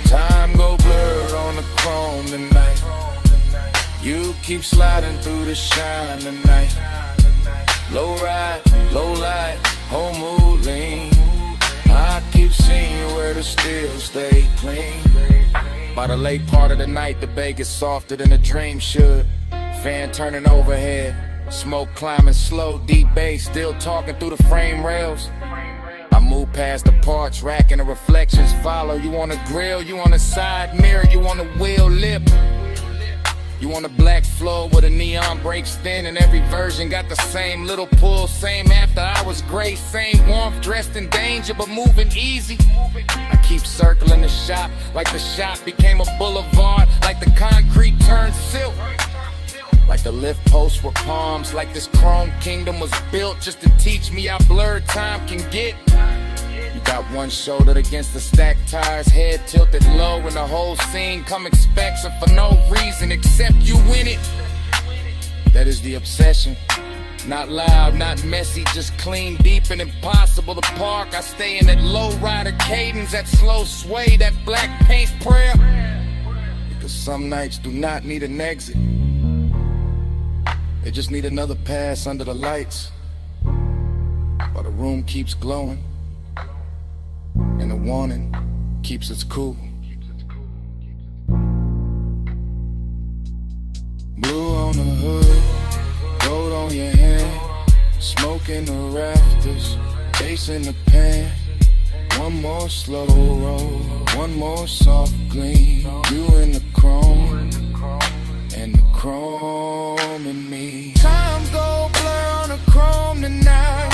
[SPEAKER 6] Time go blur on the chrome tonight. You keep sliding through the shine tonight. Low ride, low light, whole mood lean. I keep seeing where the steel stay clean. By the late part of the night, the bay gets softer than a dream should. Fan turning overhead, smoke climbing slow, deep bass still talking through the frame rails. I move past the parts rack and the reflections follow. You on a grill, you on a side mirror, you on a wheel lip. You on a black floor where the neon breaks thin, and every version got the same little pull, same after hours grace, same warmth, dressed in danger but moving easy. I keep circling the shop like the shop became a boulevard, like the concrete turned silk, like the lift posts were palms, like this chrome kingdom was built just to teach me how blurred time can get. You got one shoulder against the stacked tires, head tilted low, and the whole scene come expecting for no reason except you in it. That is the obsession. Not loud, not messy, just clean, deep, and impossible to park. I stay in that low rider cadence, that slow sway, that black paint prayer. Because some nights do not need an exit. They just need another pass under the lights, while the room keeps glowing, and the warning keeps us cool. Blue on the hood, gold on your hand, smoke in the rafters, bass in the pan. One more slow roll, one more soft gleam. You in the chrome, and the chrome in me. Time go blur on the chrome tonight.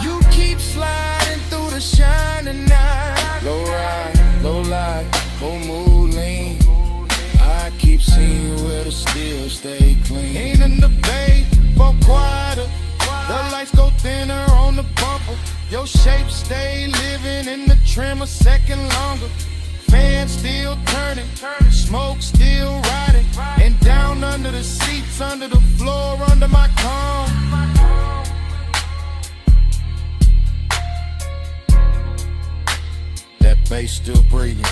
[SPEAKER 6] You keep sliding through the shine tonight. Low ride, low light, whole mood lean. I keep seeing where the steel stay clean. Ain't in the bay, for quieter. The lights go thinner on the bumper. Your shape stay living in the trim a second longer. Fan still turning, smoke still riding, and down under the seats, under the floor, under my comb. That bass still breathing.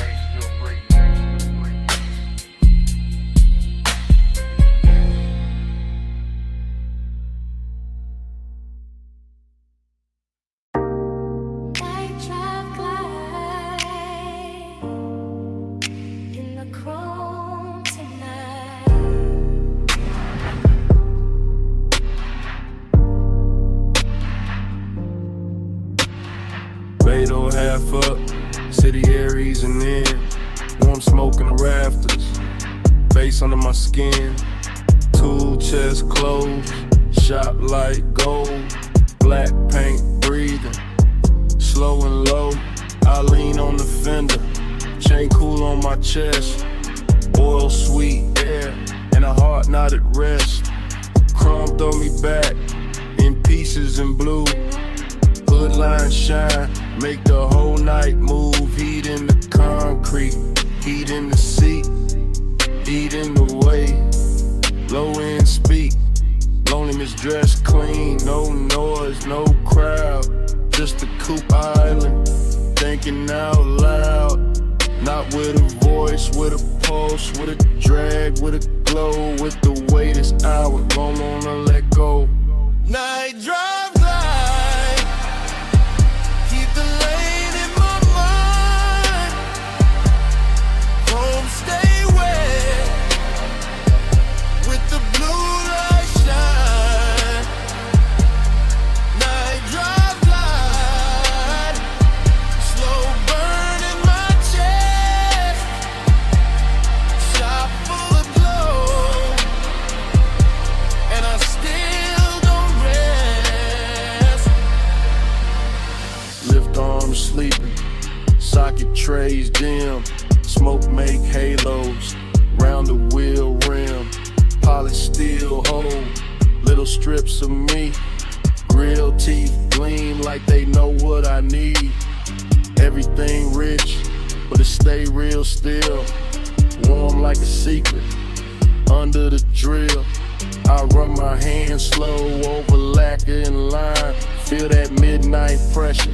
[SPEAKER 9] Fade on half up, City air easing in, warm smoke in the rafters, face under my skin, tool chest closed, shop light gold, black paint breathing, slow and low, I lean on the fender, chain cool on my chest, oil sweet air, and a heart not at rest, chrome throw me back, in pieces in blue, hood line shine, make the whole night move, heat in the concrete, heat in the seat, heat in the way, low end speak, loneliness dressed clean, no noise, no crowd, just a coupe island, thinking out loud, not with a voice, with a pulse, with a drag, with a glow, with the weight this hour, don't wanna let go. Night drive light, keep the lane in my mind, home stay wet, with the blue light shine, night drive light, slow burn in my chest, shop full of glow, and I still don't rest. Lift arms sleeping, socket trays dim, smoke make halos, round the wheel rim, polished steel hold, little strips of meat, grill teeth gleam like they know what I need. Everything rich, but it stay real still, warm like a secret, under the drill. I run my hands slow over lacquer and line, feel that midnight pressure,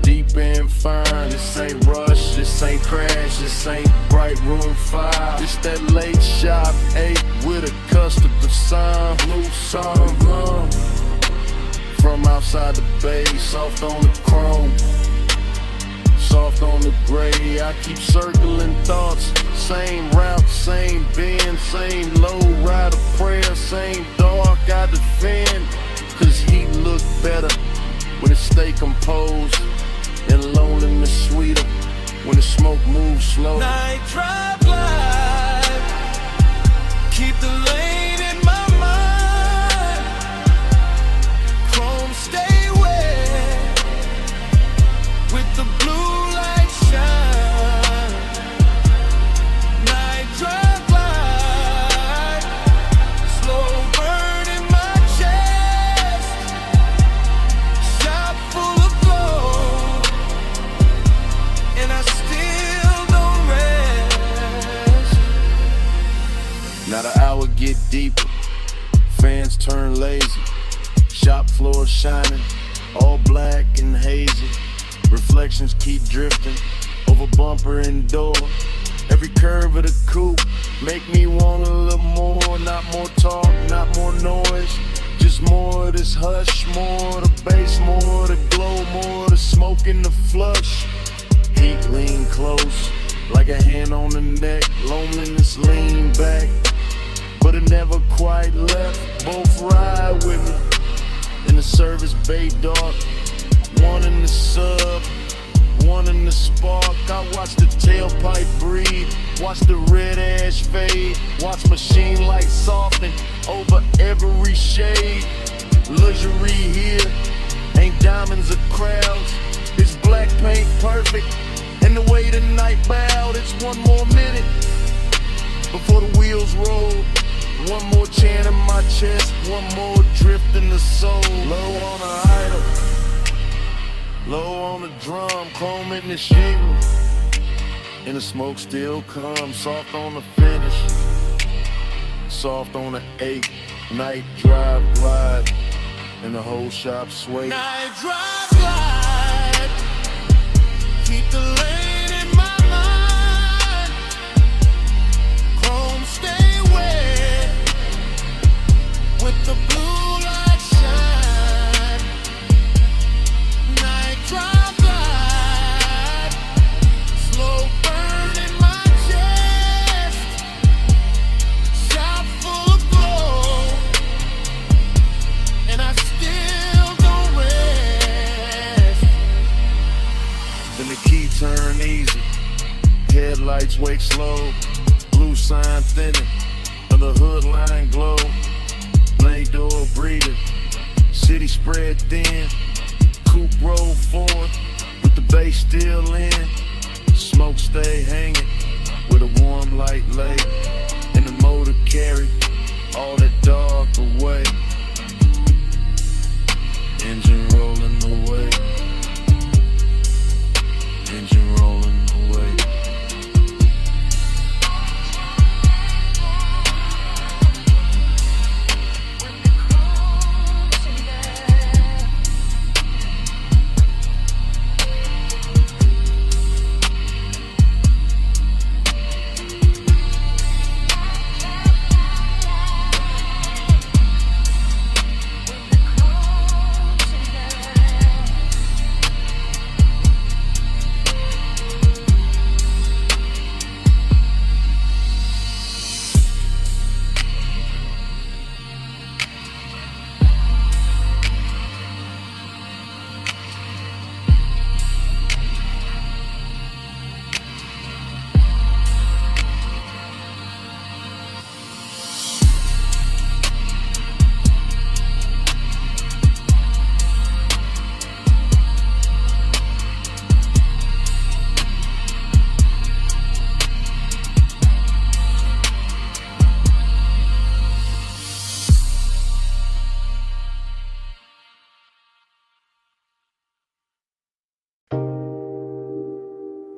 [SPEAKER 9] deep and fine. This ain't rush, this ain't crash, this ain't bright room 5. It's that late shop 8 with a customer sign, blue song, from outside the bay, soft on the chrome, soft on the gray. I keep circling thoughts, same route, same bend, same low rider prayer, same dark I defend, cause he look better when it stay composed, and loneliness sweeter when the smoke moves slow. Night drive light, keep the lane in my mind, chrome stay wet, with the blue light shine, night drive light, slow burn in my chest, shop full of glow, and I still don't rest. Now the hour get deeper, fans turn lazy, shop floor shining, all black and hazy, reflections keep drifting over bumper and door. Every curve of the coupe make me want a little more, not more talk, not more noise, just more of this hush, more of the bass, more of the glow, more of the smoke in the flush. Heat lean close, like a hand on the neck, loneliness lean back, but it never quite left. Both ride with me in the service bay dark, one in the sub, one in the spark. I watch the tailpipe breathe, watch the red ash fade, watch machine light soften over every shade. Luxury here, ain't diamonds or crowds, it's black paint perfect, and the way the night bowed. It's one more minute before the wheels roll, one more chant in my chest, one more drift in the soul. Low on the idol, low on the drum, chrome in the shingle, and the smoke still comes. Soft on the finish, soft on the 8. Night drive glide, and the whole shop sway. Night drive glide, keep the lane in my mind, chrome stay wet, with the blue light shine, night drive light, slow burn in my chest, shop full of glow, and I still don't rest. Then the key turn
[SPEAKER 4] lights wake slow. Blue sign thinning, of the hood line glow. Blade door breathing, city spread thin. Coupe roll forward, with the bass still in. Smoke stay hanging, with a warm light lay. And the motor carry all that dark away. Engine rolling away. Engine rolling away.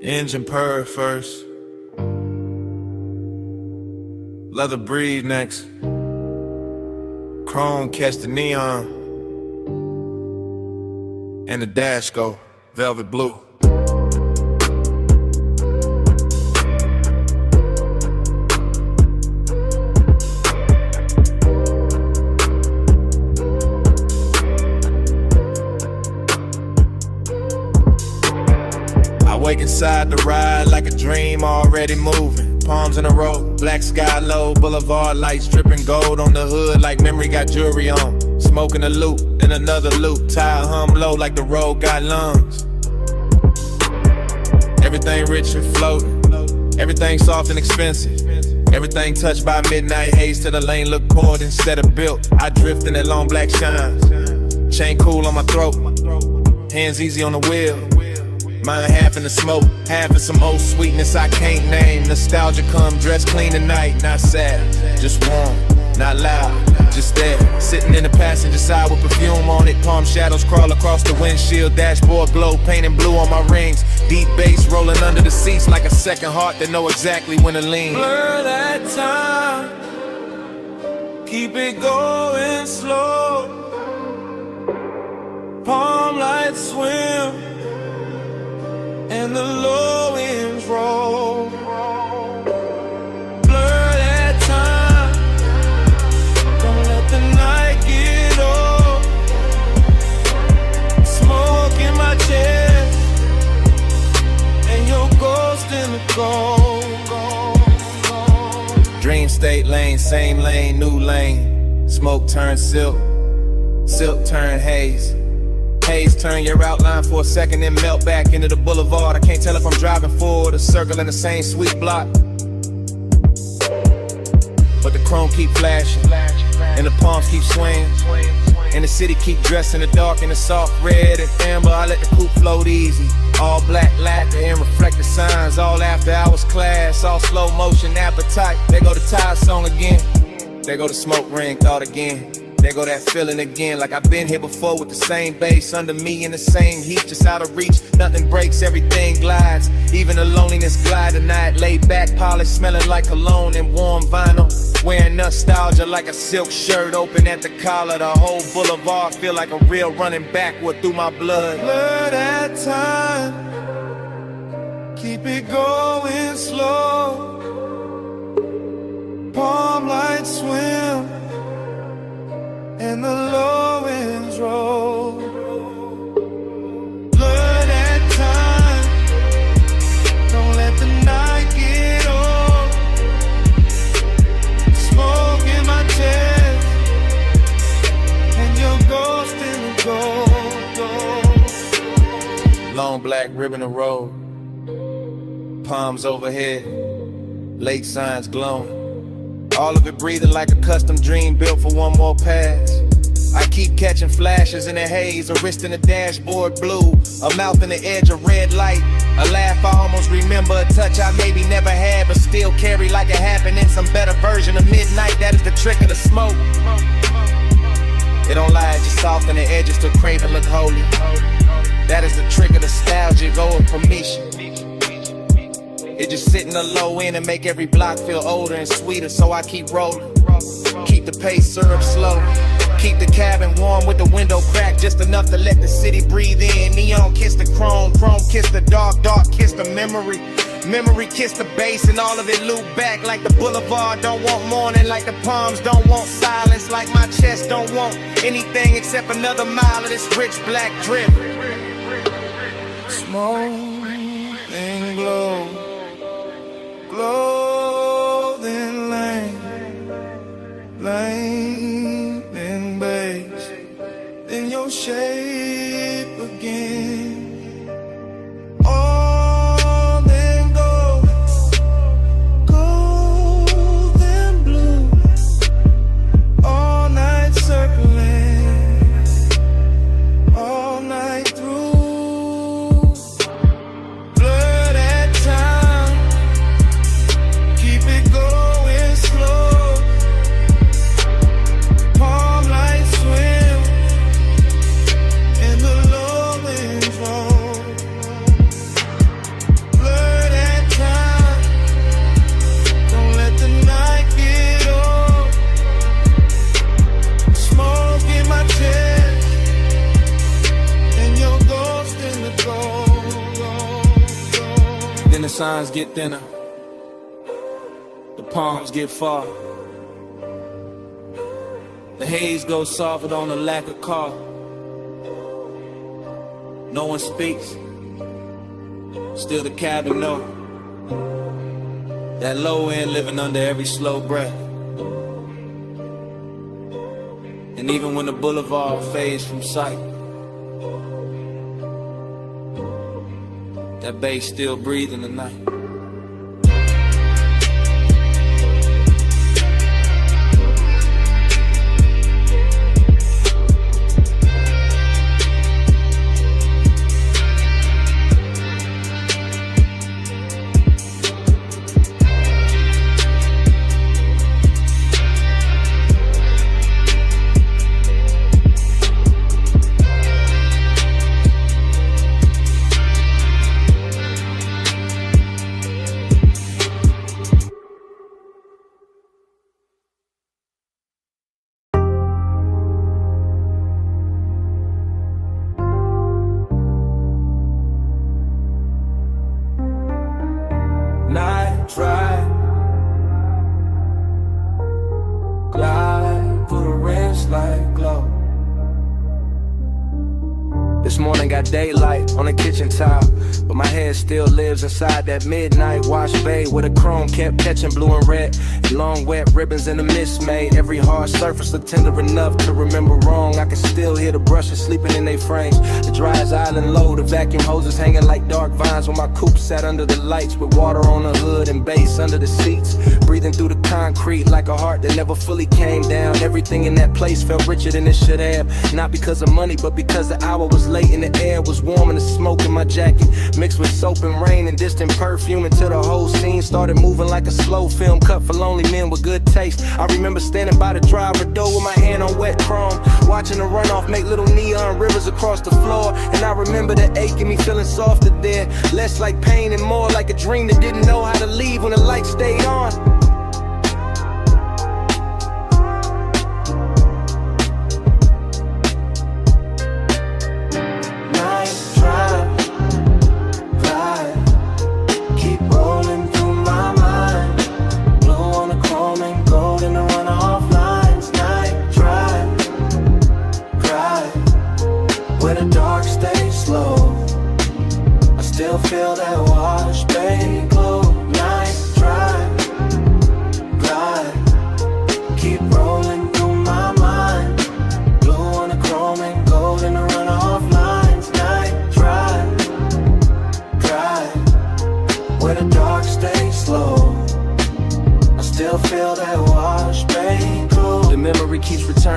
[SPEAKER 3] Engine purr first, leather breathe next, chrome catch the neon, and the dash go velvet blue. Wake inside the ride like a dream already moving. Palms in a row, black sky low, boulevard lights dripping gold on the hood like memory got jewelry on. Smoking a loop, then another loop, tire hum low like the road got lungs. Everything rich and floating, everything soft and expensive. Everything touched by midnight haze till the lane look cold instead of built. I drift in that long black shine, chain cool on my throat, hands easy on the wheel. Mine half in the smoke, half in some old sweetness I can't name. Nostalgia come dressed clean tonight, not sad, just warm, not loud, just there. Sitting in the passenger side with perfume on it. Palm shadows crawl across the windshield. Dashboard glow, painting blue on my rings. Deep bass rolling under the seats like a second heart that know exactly when to lean.
[SPEAKER 9] Blur that time, keep it going slow. Palm lights swim and the low winds roll. Blur that time, don't let the night get old. Smoke in my chest, and your ghost in the cold.
[SPEAKER 3] Dream state lane, same lane, new lane. Smoke turn silk, silk turn haze. Haze turn your outline for a second and melt back into the boulevard. I can't tell if I'm driving forward or circling the same sweet block. But the chrome keep flashing, and the palms keep swaying, and the city keep dressing the dark in the soft red and amber. I let the coupe float easy. All black lacquer and reflective signs. All after hours class, all slow motion appetite. There go the tire song again. There go the smoke ring thought again. There go that feeling again, like I've been here before with the same bass under me in the same heat, just out of reach. Nothing breaks, everything glides. Even the loneliness glide tonight. Laid back, polished, smelling like cologne and warm vinyl. Wearing nostalgia like a silk shirt open at the collar. The whole boulevard feel like a real running backward through my blood.
[SPEAKER 9] Blur that time, keep it going slow. Palm lights swim and the low winds roll. Blur that time, don't let the night get old. Smoke in my chest, and your ghost in the gold.
[SPEAKER 3] Long black ribbon of road,
[SPEAKER 8] palms overhead, lake signs glowing. All of it breathing like a custom dream built for one more pass. I keep catching flashes in the haze, a wrist in the dashboard blue, a mouth in the edge of red light, a laugh I almost remember, a touch I maybe never had but still carry like it happened in some better version of midnight. That is the trick of the smoke. It don't lie, it just soften the edges to crave and look holy. That is the trick of nostalgic or permission. It just sit in the low end and make every block feel older and sweeter, so I keep rolling. Keep the pace syrup slow. Keep the cabin warm with the window cracked just enough to let the city breathe in. Neon kiss the chrome, chrome kiss the dark, dark kiss the memory. Memory kiss the bass and all of it loop back like the boulevard don't want morning, like the palms don't want silence, like my chest don't want anything except another mile of this rich black drip. Smoke and glow, clothing lane, lane and base, then your shape again. All then gold, gold and blue, all night circling, all night through. Blur that time, keep it going slow. Palm light swim in the lowing zone. Blur that time, don't let the night get old. Smoke in my chest, and your ghost in the gold. Then the signs get thinner, the palms get far. The haze goes soft on the lack of car. No one speaks, still the cabin know. That low end living under every slow breath. And even when the boulevard fades from sight, that bass still breathing the night. Night drive, glide through the rinse light glow. This morning got daylight on the kitchen tile, but my head still lives inside that midnight wash bay where the chrome kept catching blue and red, and long wet ribbons in the mist made every hard surface look tender enough to remember wrong. I can still hear the brushes sleeping in their frames, the dryer's island low, the vacuum hoses hanging like dark vines when my coupe sat under the lights with water on the hood and bass under the seats, breathing through the concrete like a heart that never fully came down. Everything in that place felt richer than it should have, not because of money but because the hour was late and the air was warm and the smoke in my jacket mixed with soap and rain and distant perfume until the whole scene started moving like a slow film cut for lonely men with good taste. I remember standing by the driver door with my hand on wet chrome, watching the runoff make little neon rivers across the floor, and I remember the ache in me feeling softer there, less like pain and more like a dream that didn't know how to leave when the light stayed on. Feel that wash, bay glow. Night drive, glide, keep rolling through my mind. Blue on the chrome and gold in the runoff lines. Night drive, where the dark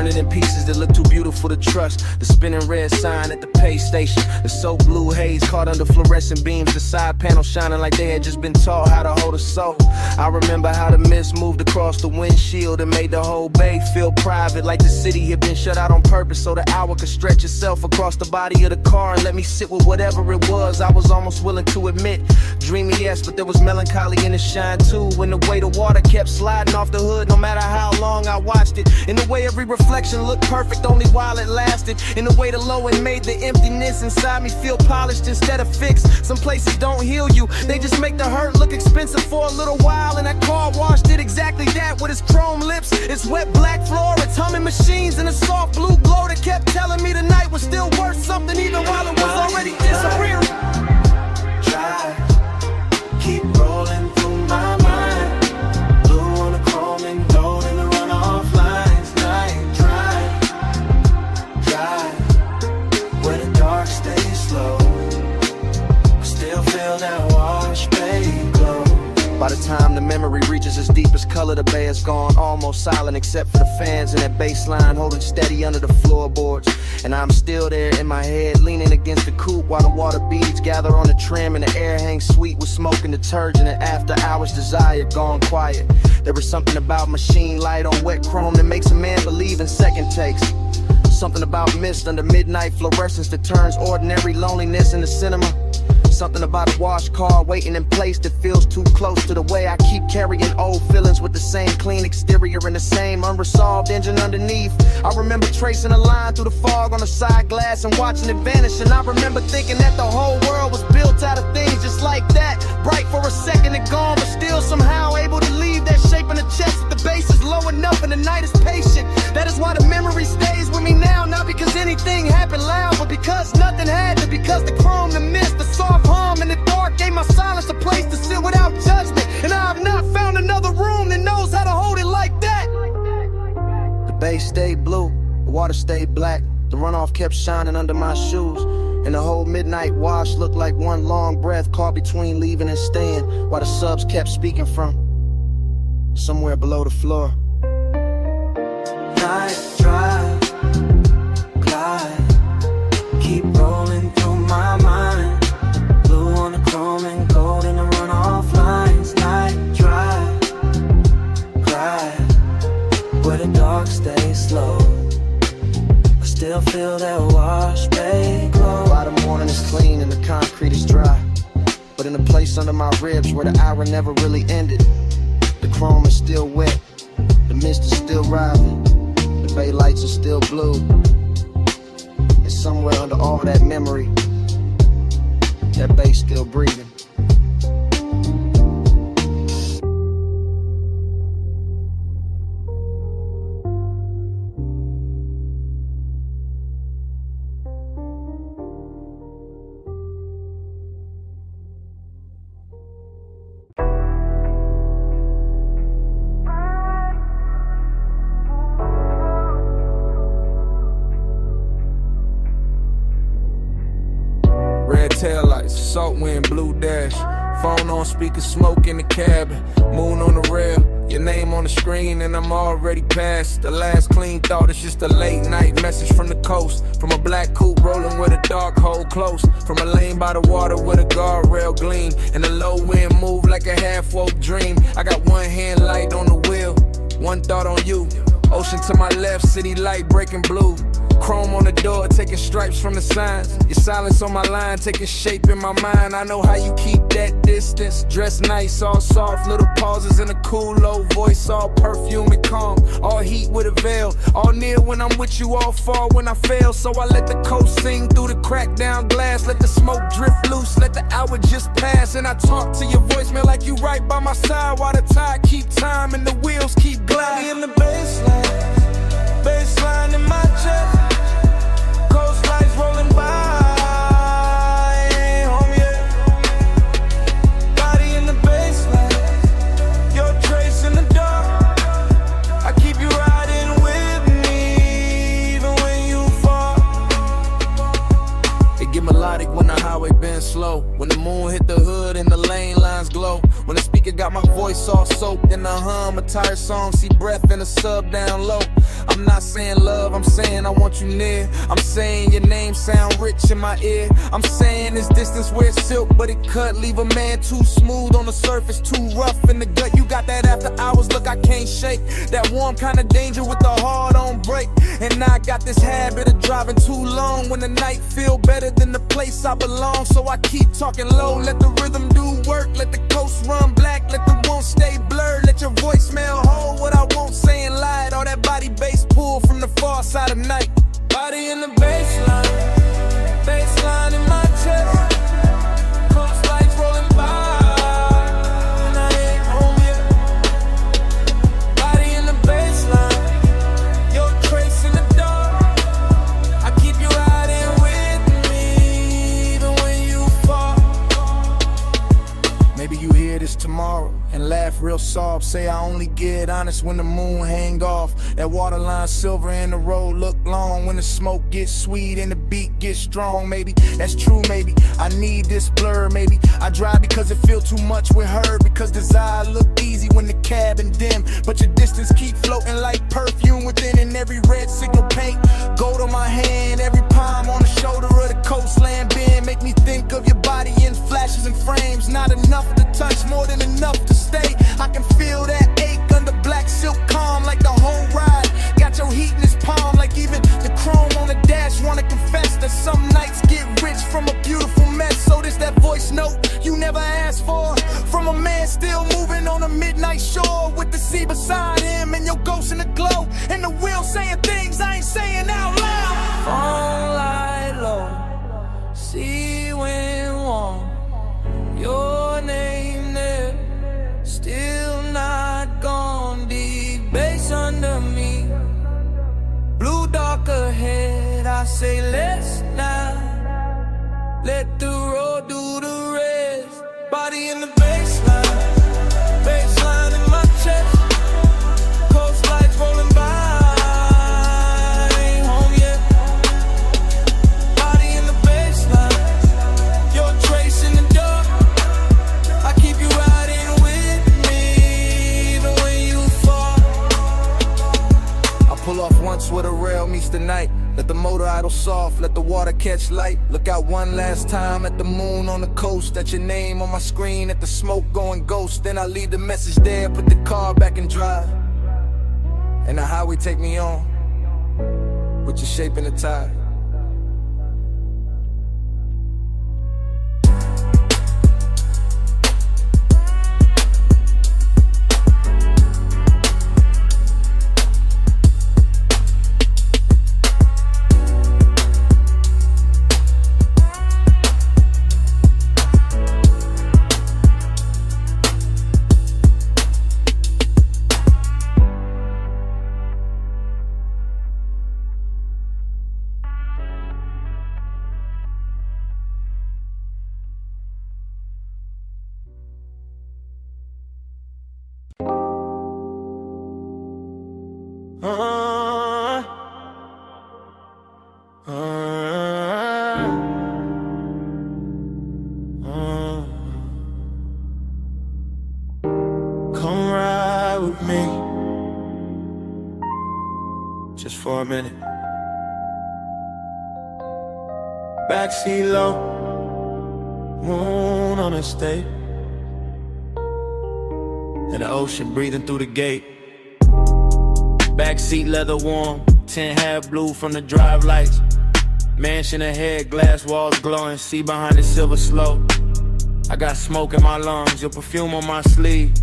[SPEAKER 8] Split it in pieces that look too beautiful to trust. The spinning red sign at the pay station. The soap blue haze caught under fluorescent beams. The side panel shining like they had just been taught how to hold a soul. I remember how the mist moved across the windshield and made the whole bay feel private, like the city had been shut out on purpose so the hour could stretch itself across the body of the car and let me sit with whatever it was I was almost willing to admit. Dreamy, yes, but there was melancholy in the shine too. When the way the water kept sliding off the hood, no matter how long I watched it. In the way every reflection looked perfect only while it lasted. In the way the low end made the emptiness inside me feel polished instead of fixed. Some places don't heal you, they just make the hurt look expensive for a little while. And that car wash did exactly that with its chrome lips, its wet black floor, its humming machines, and a soft blue glow that kept telling me the night was still worth something even while it was already disappearing.
[SPEAKER 2] Try, keep rolling through my mind. Blue on the chrome and gold in the runoff lines. Night drive, where the dark stays slow. I still feel that wash bay glow.
[SPEAKER 8] By the time the memory reaches its deepest color, the bay is gone, almost silent except for the fans and that bass line holding steady under the floorboards. And I'm still there in my head, leaning against the coupe while the water beads gather on the trim and the air hangs sweet with smoke and detergent and after hours desire gone quiet. There was something about machine light on wet chrome that makes a man believe in second takes. Something about mist under midnight fluorescence that turns ordinary loneliness into cinema. Something about a wash car waiting in place that feels too close to the way I keep carrying old feelings with the same clean exterior and the same unresolved engine underneath. I remember tracing a line through the fog on the side glass and watching it vanish. And I remember thinking that the whole world was built out of things just like that. Bright for a second and gone, but still somehow able to leave that shape in the chest. If the bass is low enough and the night is patient, that is why the memory stays with me now. Not because anything happened loud, but because nothing had to. Because the chrome, the mist, the soft hum in the dark gave my silence a place to sit without judgment. And I have not found another room that knows how to hold it like that. The bay stayed blue, the water stayed black. The runoff kept shining under my shoes. And the whole midnight wash looked like one long breath caught between leaving and staying, while the subs kept speaking from somewhere below the floor.
[SPEAKER 2] Night drive, glide, keep rolling through my mind. Blue on the chrome and gold in the runoff lines. Night drive, glide, where the dark stays slow. I still feel that wash bay glow.
[SPEAKER 8] By the morning is clean and the concrete is dry, but in a place under my ribs where the hour never really ended, the chrome is still wet, the mist is still rising, the bay lights are still blue. And somewhere under all that memory, that bass still breathing.
[SPEAKER 9] Red taillights, salt wind, blue dash. Phone on speaker, smoke in the cabin. Moon on the rail, your name on the screen, and I'm already past the last clean thought. It's just a late night message from the coast. From a black coupe rolling with a dark hole close. From a lane by the water with a guardrail gleam. And the low wind move like a half-woke dream. I got one hand light on the wheel, one thought on you. Ocean to my left, city light breaking blue. Chrome on the door, taking stripes from the signs. Your silence on my line, taking shape in my mind. I know how you keep that distance. Dress nice, all soft, little pauses in a cool, low voice. All perfume and calm, all heat with a veil. All near when I'm with you, all far when I fail. So I let the coast sing through the cracked down glass. Let the smoke drift loose, let the hour just pass. And I talk to your voicemail like you right by my side. While the tide keep time and the wheels keep gliding.
[SPEAKER 7] In the baseline in my chest. Coast lights rolling by, ain't home yet. Body in the baseline, your trace in the dark. I keep you riding with me, even when you fall.
[SPEAKER 9] It get melodic when the highway bends slow. When the moon hit the hood and the lane lines glow. When the speaker got my voice all soaked in the hum, a tired song, see breath in a sub down low. I'm I'm not saying love, I'm saying I want you near. I'm saying your name sound rich in my ear. I'm saying this distance where it's silk, but it cut. Leave a man too smooth on the surface, too rough in the gut. You got that after hours look I can't shake. That warm kind of danger with the heart on break. And I got this habit of driving too long when the night feel better than the place I belong. So I keep talking low, let the rhythm do work. Let the coast run black, let the won't stay blurred. Let your voicemail hold what I won't say and lie. All that body bass pull from the far side of night. Body in the baseline, baseline in my chest. Coast lights rolling by. Tomorrow and laugh real soft. Say I only get honest when the moon hang off. That waterline silver and the road look long. When the smoke gets sweet and the beat gets strong. Maybe that's true, maybe I need this blur. Maybe I drive because it feel too much with her. Because desire look easy when the cabin dim, but your distance keep floating like perfume within. And every red signal paint gold on my hand. Every palm on the shoulder of the coastland bend. Make me think of your body in flashes and frames. Not enough to touch, more than enough to stay. I can feel that ache under black silk calm, like the whole ride got your heat in his palm. Like even the chrome on the dash wanna confess that some nights get rich from a beautiful mess. So this that voice note you never asked for, from a man still moving on a midnight shore, with the sea beside him and your ghost in the glow, and the wheel saying things I ain't saying out loud. Phone light low, sea wind warm, your name there, still not gone. Deep bass under me, blue dark ahead. I say let's not let the road do the rest. Body in the baseline, baseline in my chest. Coast lights rolling by. Pull off once where the rail meets the night. Let the motor idle soft, let the water catch light. Look out one last time at the moon on the coast. At your name on my screen, at the smoke going ghost. Then I leave the message there, put the car back in drive. And the highway take me on, with your shape in the tide. Come ride with me, just for a minute. Backseat low, moon on the state, and the ocean breathing through the gate. Backseat leather warm, 10 half blue from the drive lights. Mansion ahead, glass walls glowing, see behind the silver slope. I got smoke in my lungs, your perfume on my sleeve.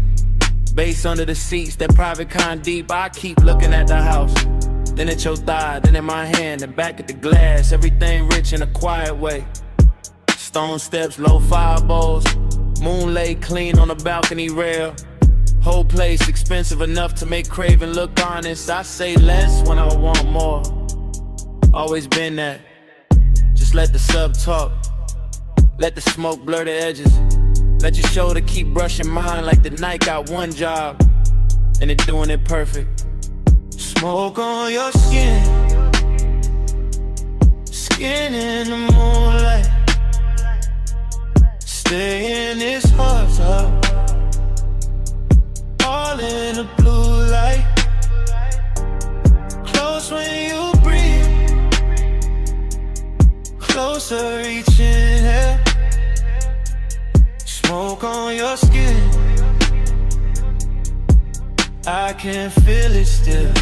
[SPEAKER 9] Bass under the seats, that private kind deep. I keep looking at the house, then at your thigh, then in my hand, and back at the glass. Everything rich in a quiet way. Stone steps, low fire bowls, moon laid clean on the balcony rail. Whole place expensive enough to make craving look honest. I say less when I want more, always been that. Just let the sub talk, let the smoke blur the edges. Let your shoulder keep brushing mine like the night got one job, and it doing it perfect. Smoke on your skin, skin in the moonlight. Stay in this hot tub, all in the blue light. Close Closer reaching here, smoke on your skin, I can feel it still.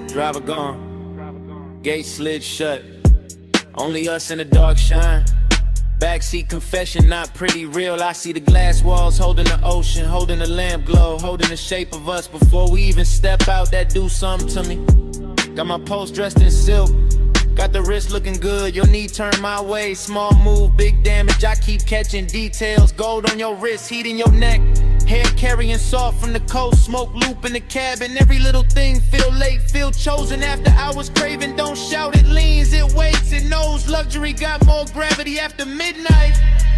[SPEAKER 6] Driver gone, gate slid shut, only us in the dark shine. Backseat confession, not pretty real. I see the glass walls holding the ocean, holding the lamp glow, holding the shape of us. Before we even step out, that do something to me. Got my post dressed in silk, got the wrist looking good, your knee turned my way. Small move, big damage, I keep catching details. Gold on your wrist, heat in your neck, hair carrying salt from the coast. Smoke loop in the cabin, every little thing feel late, feel chosen. After hours craving, don't shout, it leans, it waits, it knows. Luxury got more gravity after midnight,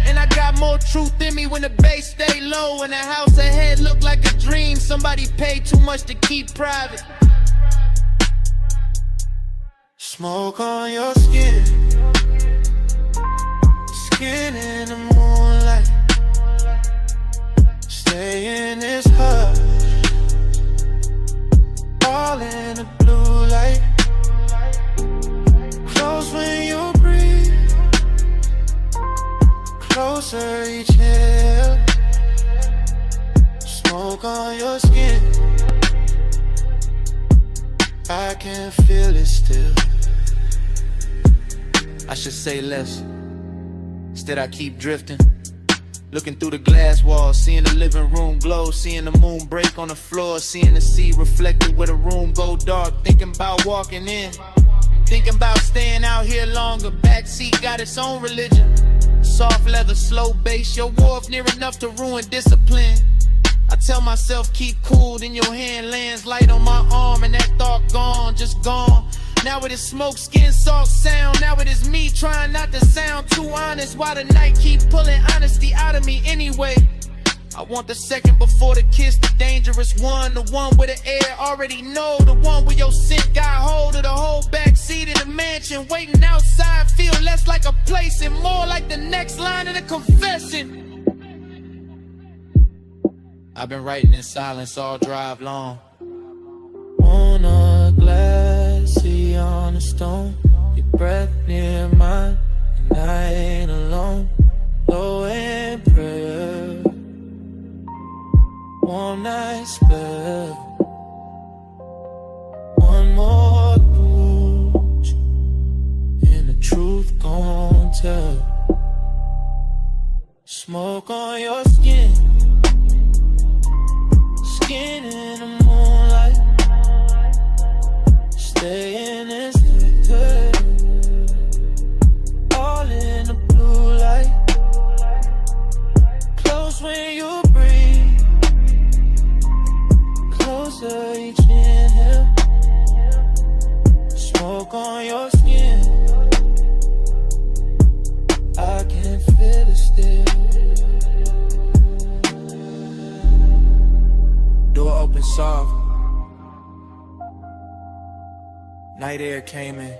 [SPEAKER 6] and I got more truth in me when the bass stay low. And the house ahead look like a dream, somebody paid too much to keep private.
[SPEAKER 9] Smoke on your skin, skin in the moonlight. Stay in this hush, all in the blue light. Close when you breathe, closer each inhale. Smoke on your skin, I can feel it still. I should say less, instead I keep drifting. Looking through the glass walls, seeing the living room glow, seeing the moon break on the floor, seeing the sea reflected where the room go dark. Thinking about walking in, thinking about staying out here longer. Backseat got its own religion, soft leather, slow bass. Your wharf near enough to ruin discipline. I tell myself keep cool, then your hand lands light on my arm, and that thought gone, just gone. Now it is smoke, skin, salt, sound. Now it is me trying not to sound too honest. Why the night keep pulling honesty out of me anyway? I want the second before the kiss, the dangerous one. The one where the air already know. The one where your scent got hold of the whole backseat in the mansion. Waiting outside feel less like a place and more like the next line in a confession. I've been writing in silence all drive long. On a glassy on a stone, your breath near mine, and I ain't alone. Low in prayer, one night spell, one more bruise, and the truth gon' tell. Smoke on your skin, skin in the moonlight. Stay in this good, all in the blue light. Close when you breathe, closer each inhale. Smoke on your skin, I can feel it still. Door open soft, night air came in.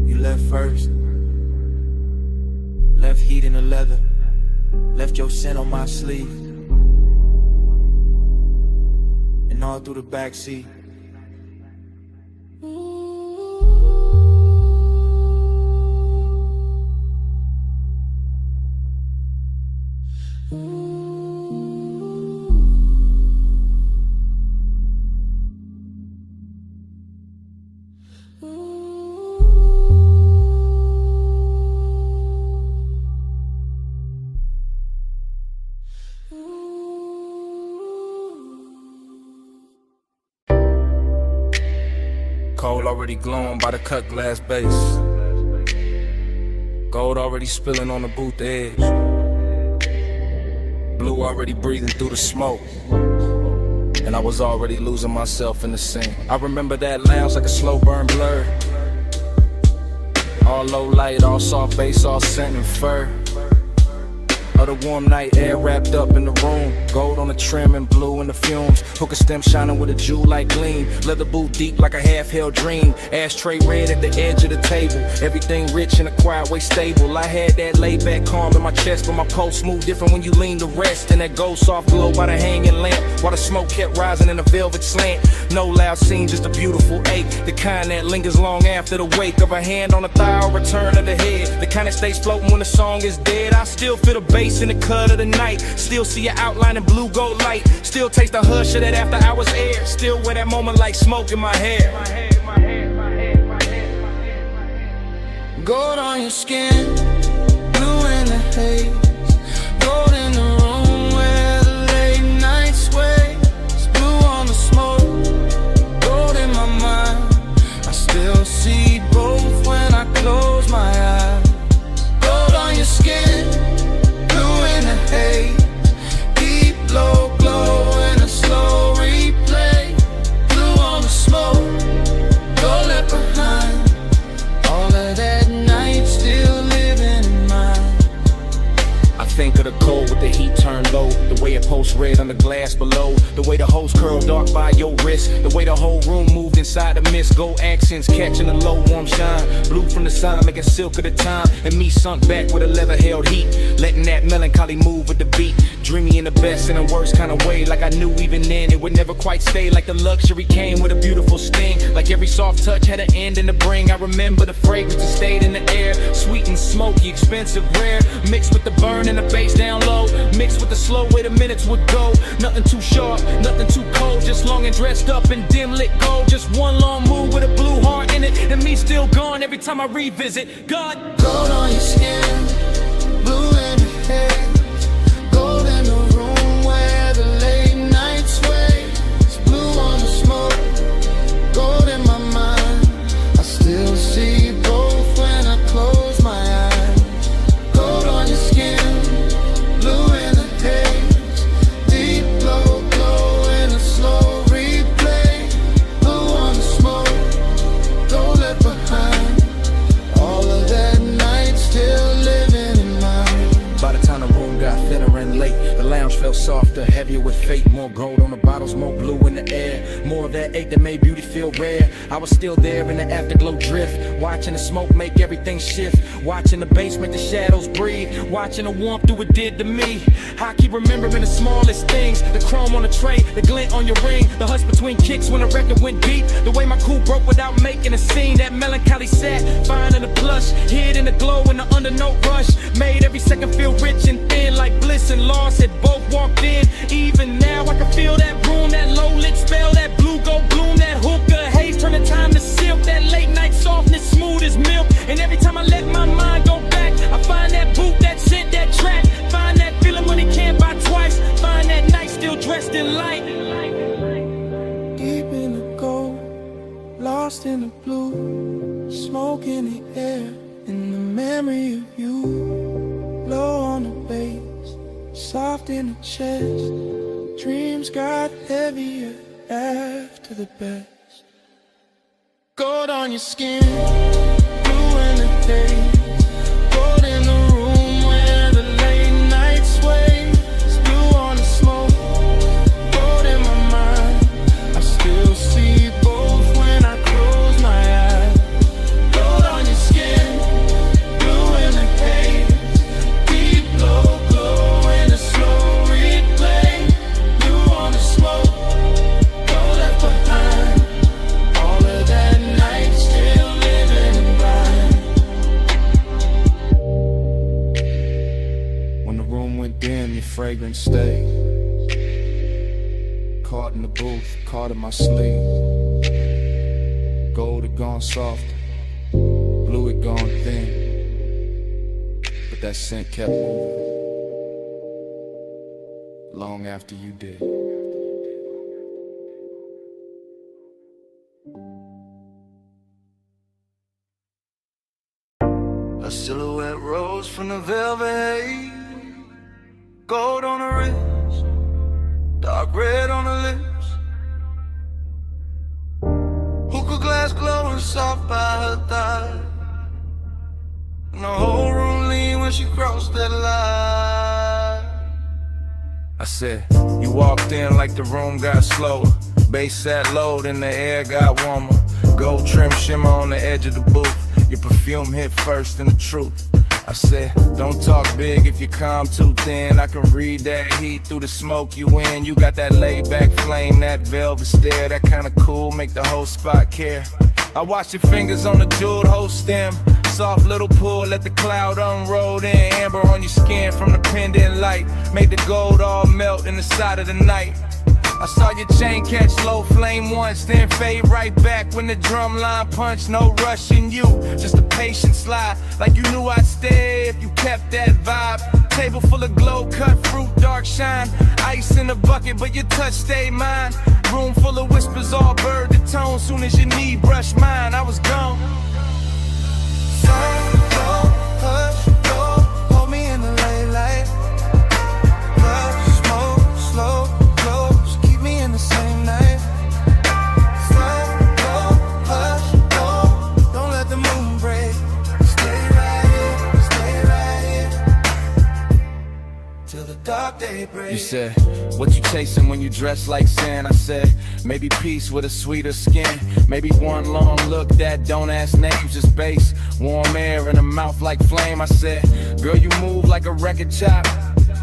[SPEAKER 9] You left first, left heat in the leather, left your scent on my sleeve, and all through the backseat. Coal already glowing by the cut glass base. Gold already spilling on the booth edge. Blue already breathing through the smoke. And I was already losing myself in the scene. I remember that lounge like a slow burn blur. All low light, all soft bass, all scent and fur. of the warm night air wrapped up in the room. Gold on the trim and blue in the fumes. Hookah stem shining with a jewel-like gleam. Leather boot deep like a half-held dream. Ashtray red at the edge of the table. Everything rich in a quiet way stable. I had that laid-back calm in my chest, but my pulse moved different when you lean to rest. And that gold soft glow by the hanging lamp, while the smoke kept rising in a velvet slant. No loud scene, just a beautiful ache, the kind that lingers long after the wake of a hand on a thigh or return of the head. The kind that stays floating when the song is dead. I still feel the bass in the cut of the night. Still see your outline in blue gold light. Still taste the hush of that after hours air. Still wear that moment like smoke in my hair.
[SPEAKER 2] Gold on your skin, blue in the haze. Gold in the room where the late night sways. Blue on the smoke, gold in my mind. I still see both when I close my eyes. Gold on your skin, blue in the haze. Deep low glow in a slow replay. Blue on the smoke, gold left behind. All of that night still living in mine.
[SPEAKER 9] I think of the cold with the heat turned low. The way it pulsed red on the glass below. The way the hose curled dark by your wrist. The way the whole room moved inside the mist. Gold accents catching the low warm shine. Blue from the sun making silk of the time. And me sunk back with a leather held heat. Letting that melancholy move with the beat. Dreamy in the best and the worst kind of way. Like I knew even then it would never quite stay. Like the luxury came with a beautiful sting. Like every soft touch had an end in the bring. I remember the fragrance that stayed in the air. Sweet and smoky, expensive, rare. Mixed with the burn and the bass down low. Mixed with the slow way the minutes would go. Nothing too sharp, nothing too cold. Just long and dressed up in dim lit gold. Just one long move with a blue heart in it. And me still gone every time I revisit. God.
[SPEAKER 2] Gold on your skin, blue in the haze. Gold in the room where the late night sways. Blue on the smoke, gold in my mind. I still see both when I close my eyes. Gold on your skin, blue in the haze. Deep low glow in a slow replay. Blue on the smoke, gold left behind. All of that night still living in mine.
[SPEAKER 9] By the time the room got thinner and late, the lounge felt softer, heavier with fate. More gold on the bottles, more blue in the air. More of that ache that made beauty feel rare. I was still there in the afterglow drift, watching the smoke make everything shift. Watching the bass make the shadows breathe. Watching the warmth do what did to me. I keep remembering the smallest things. The chrome on the tray, the glint on your ring. The hush between kicks when the record went deep. The way my cool broke without making a scene. That melancholy sat, fine in the plush. Hid in the glow in the undernote rush. Made every second feel rich and thin. Like bliss and loss had both walked in. Even now I can feel that room. That low lit spell. That blue gold bloom. That hookah haze turn the time to silk. That late night softness smooth as milk. And every time I let my mind go back, I find that boot, that scent, that track. Find that feeling when it can't buy twice. Find that night still dressed in light.
[SPEAKER 2] Deep in the gold, lost in the blue. Smoke in the air, in the memory of you. Low on the bass, soft in the chest. Dreams got heavier after the best. Gold on your skin, blue in the haze. Gold in the room where the late night sways. Blue on the smoke, gold in my mind. I still see both when I close my eyes. Gold on your skin, blue in the haze. Deep low glow in a slow replay. Blue on the smoke, gold left behind. All of that night still living in mine.
[SPEAKER 9] When the room went dim, your fragrance stayed. Caught in the booth, caught in my sleeve. Gold had gone soft, blue had gone thin. But that scent kept moving, long after you did.
[SPEAKER 2] A silhouette rose from the velvet haze. Gold on her wrist, dark red on her lips. Hookah glass glowing soft by her thigh. And the whole room leaned when she crossed that line.
[SPEAKER 9] I said, you walked in like the room got slower. Bass sat low, then the air got warmer. Gold trim shimmer on the edge of the booth. Your perfume hit first and the truth. I said, don't talk big if you calm too thin. I can read that heat through the smoke you in. You got that laid back flame, that velvet stare, that kinda cool, make the whole spot care. I watch your fingers on the jeweled hoe stem. Soft little pull, let the cloud unroll. Then amber on your skin from the pendant light. Made the gold all melt in the side of the night. I saw your chain catch low flame once, then fade right back when the drum line punched. No rushing you, just a patient slide. Like you knew I'd stay if you kept that vibe. Table full of glow, cut fruit, dark shine. Ice in the bucket, but your touch stayed mine. Room full of whispers, all bird to tone. Soon as your knee brushed mine, I was gone.
[SPEAKER 2] Hush, go, hold me in the late light. Love, smoke, slow, close, keep me in the same night. Slow, go, hush, go, don't let the moon break. Stay right here, till the dark day breaks.
[SPEAKER 9] You said, what you chasing when you dress like sin? I said, maybe peace with a sweeter skin. Maybe one long look that don't ask names, just bass. Warm air in a mouth like flame. I said, girl, you move like a record chop.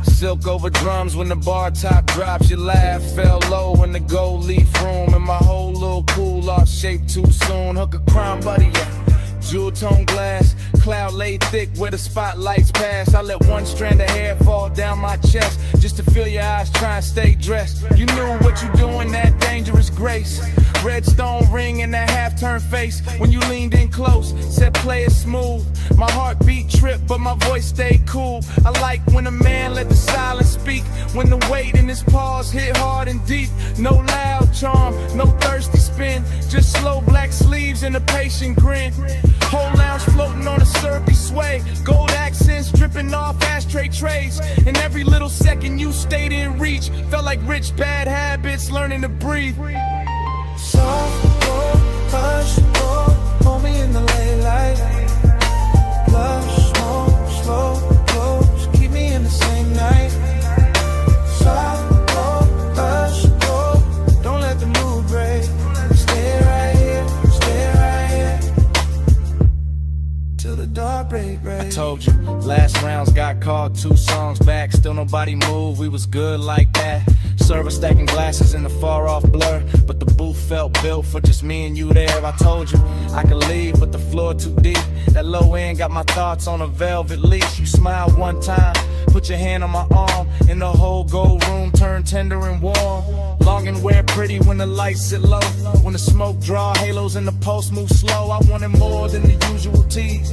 [SPEAKER 9] Silk over drums when the bar top drops. Your laugh fell low in the gold leaf room. And my whole little cool lost shape too soon. Hook a crown buddy, yeah. Jewel tone glass, cloud laid thick where the spotlights pass. I let one strand of hair fall down my chest just to feel your eyes try and stay dressed. You knew what you doing, that dangerous grace. Red stone ring in that half-turned face when you leaned in close, said play it smooth. My heartbeat tripped, but my voice stayed cool. I like when a man let the silence speak, when the weight in his pause hit hard and deep. No loud charm, no thirsty spin, just slow black sleeves and a patient grin. Whole lounge floating on a syrupy sway, gold accents dripping off ashtray trays. And every little second you stayed in reach felt like rich bad habits learning to breathe.
[SPEAKER 2] Soft, go, hush, go, hold me in the late light. Blush, smoke, slow, close, keep me in the same night. Soft, go, hush, go, don't let the mood break. Stay right here, till the dark break.
[SPEAKER 9] I told you, last rounds got called 2 songs back. Still nobody moved, we was good like that. Server stacking glasses in the far off blur, but the booth felt built for just me and you there. I told you I could leave, but the floor too deep. That low end got my thoughts on a velvet leash. You smiled one time, put your hand on my arm, and the whole gold room turned tender and warm. Long and wear pretty when the lights sit low, when the smoke draw halos and the pulse move slow. I wanted more than the usual tease.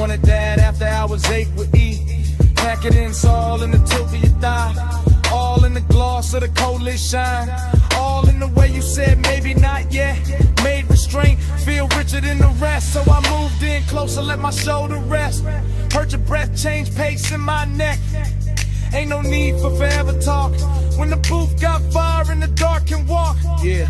[SPEAKER 9] Wanted that after hours ache with E. Pack it in, it's all in the tilt of your thigh. All in the gloss of the coldest shine. All in the way you said maybe not yet. Made restraint feel richer than the rest. So I moved in closer, let my shoulder rest. Heard your breath change pace in my neck. Ain't no need for forever talk. When the booth got fire in the dark can walk. Yeah,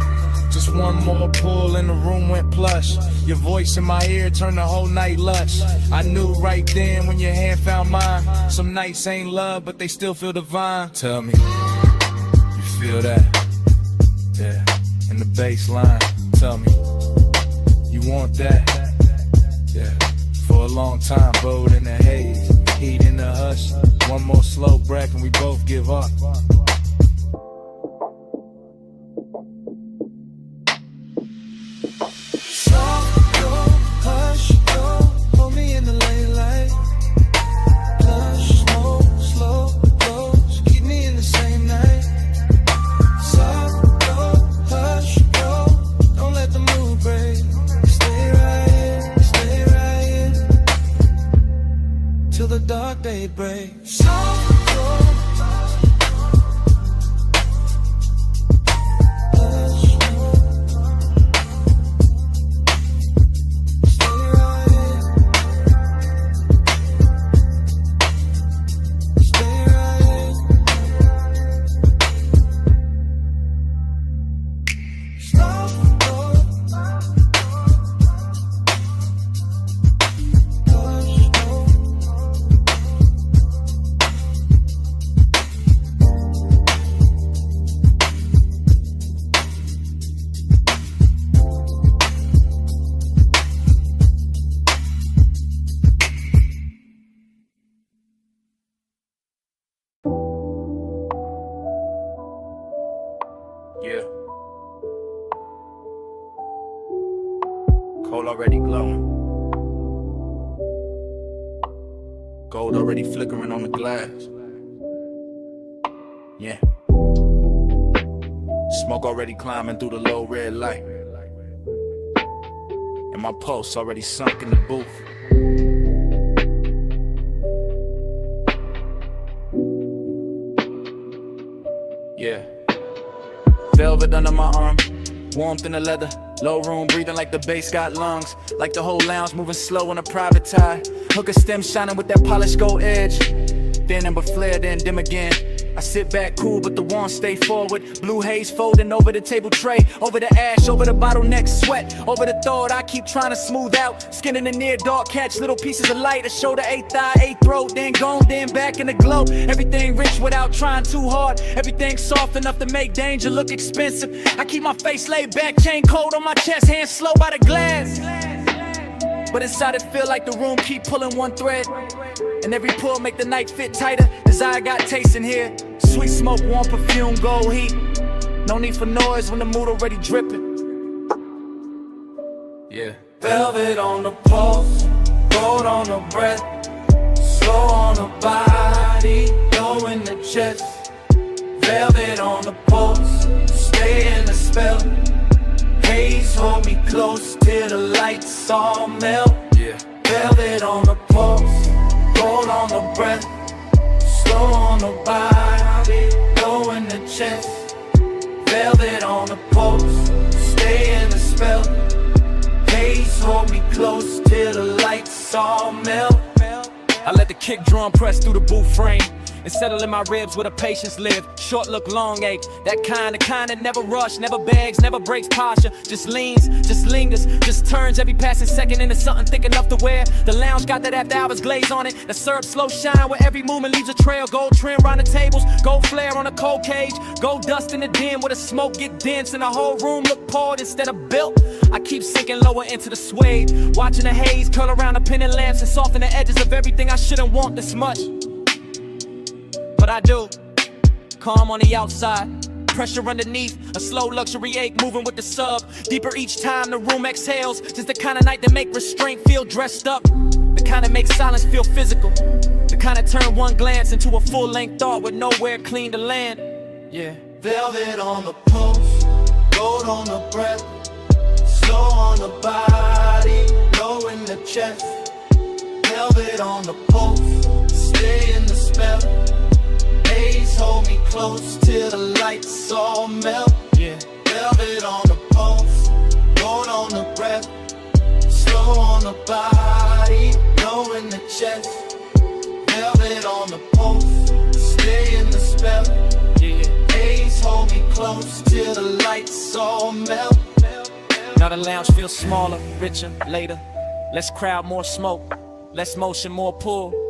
[SPEAKER 9] just one more pull and the room went plush. Your voice in my ear turned the whole night lush. I knew right then when your hand found mine. Some nights ain't love, but they still feel divine. Tell me, you feel that? Yeah, in the bass line. Tell me, you want that? Yeah, for a long time, bowed in the haze, heat in the hush. One more slow breath and we both give up.
[SPEAKER 2] Till the dark day breaks.
[SPEAKER 3] already glowing. Gold already flickering on the glass. Yeah. Smoke already climbing through the low red light. And my pulse already sunk in the booth. Yeah. Velvet under my arm, warmth in the leather. Low room breathing like the bass got lungs. Like the whole lounge moving slow on a private tie. Hook a stem shining with that polished gold edge. Then amber flare, then dim again. I sit back cool, but the warmth stay forward. Blue haze folding over the table tray. Over the ash, over the bottleneck sweat. Over the thought I keep trying to smooth out. Skin in the near dark, catch little pieces of light. A shoulder, eighth eye, eighth throat. Then gone, then back in the glow. Everything rich without trying too hard. Everything soft enough to make danger look expensive. I keep my face laid back, chain cold on my chest. Hands slow by the glass. But inside it feel like the room keep pulling one thread. And every pull make the night fit tighter. Desire got taste in here. Sweet smoke, warm perfume, gold heat. No need for noise when the mood already dripping. Yeah.
[SPEAKER 9] Velvet on the pulse, gold on the breath, slow on the body, low in the chest. Velvet on the pulse, stay in the spell. Haze hold me close till the lights all melt.
[SPEAKER 3] Yeah.
[SPEAKER 9] Velvet on the pulse, gold on the breath, slow on the body, low in the chest. Velvet on the pulse, stay in the spell. Haze hold me close till the lights all melt.
[SPEAKER 6] I let the kick drum press through the booth frame and settle in my ribs where the patience live. Short look, long ache. That kind that never rush, never begs, never breaks posture. Just leans, just lingers, just turns every passing second into something thick enough to wear. The lounge got that after hours glaze on it. The syrup slow shine where every movement leaves a trail. Gold trim round the tables, gold flare on a cold cage. Gold dust in the den where the smoke get dense and the whole room look poured instead of built. I keep sinking lower into the suede, watching the haze curl around the pendant lamps and soften the edges of everything I shouldn't want this much. But I do. Calm on the outside, pressure underneath, a slow luxury ache moving with the sub. Deeper each time the room exhales. Just the kind of night that make restraint feel dressed up. The kind that makes silence feel physical. The kind that turn one glance into a full-length thought with nowhere clean to land. Yeah.
[SPEAKER 9] Velvet on the pulse, gold on the breath, slow on the body, low in the chest. Velvet on the pulse, stay in the spell. Haze hold me close till the lights all melt.
[SPEAKER 6] Yeah.
[SPEAKER 9] Velvet on the pulse, gold on the breath, slow on the body, low in the chest. Velvet on the pulse, stay in the spell.
[SPEAKER 6] Yeah.
[SPEAKER 9] Haze hold me close till the lights all melt.
[SPEAKER 6] Now the lounge feels smaller, richer, later. Less crowd, more smoke. Less motion, more pull.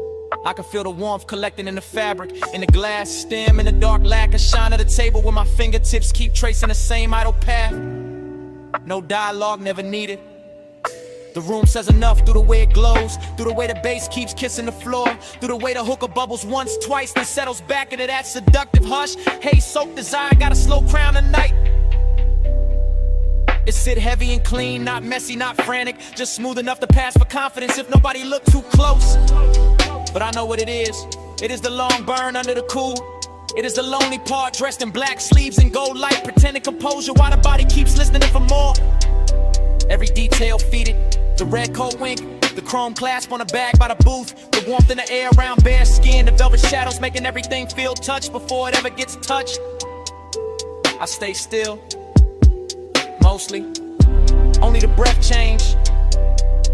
[SPEAKER 6] I can feel the warmth collecting in the fabric, in the glass stem, in the dark lacquer shine at the table where my fingertips keep tracing the same idle path. No dialogue, never needed. The room says enough through the way it glows, through the way the bass keeps kissing the floor, through the way the hookah bubbles once, twice, then settles back into that seductive hush. Haze-soaked desire got a slow crown tonight. It sit heavy and clean, not messy, not frantic, just smooth enough to pass for confidence if nobody look too close. But I know what it is. It is the long burn under the cool. It is the lonely part dressed in black sleeves and gold light, pretending composure while the body keeps listening for more. Every detail feeded, the red coat wink, the chrome clasp on the bag by the booth, the warmth in the air around bare skin, the velvet shadows making everything feel touched before it ever gets touched. I stay still, mostly. Only the breath change,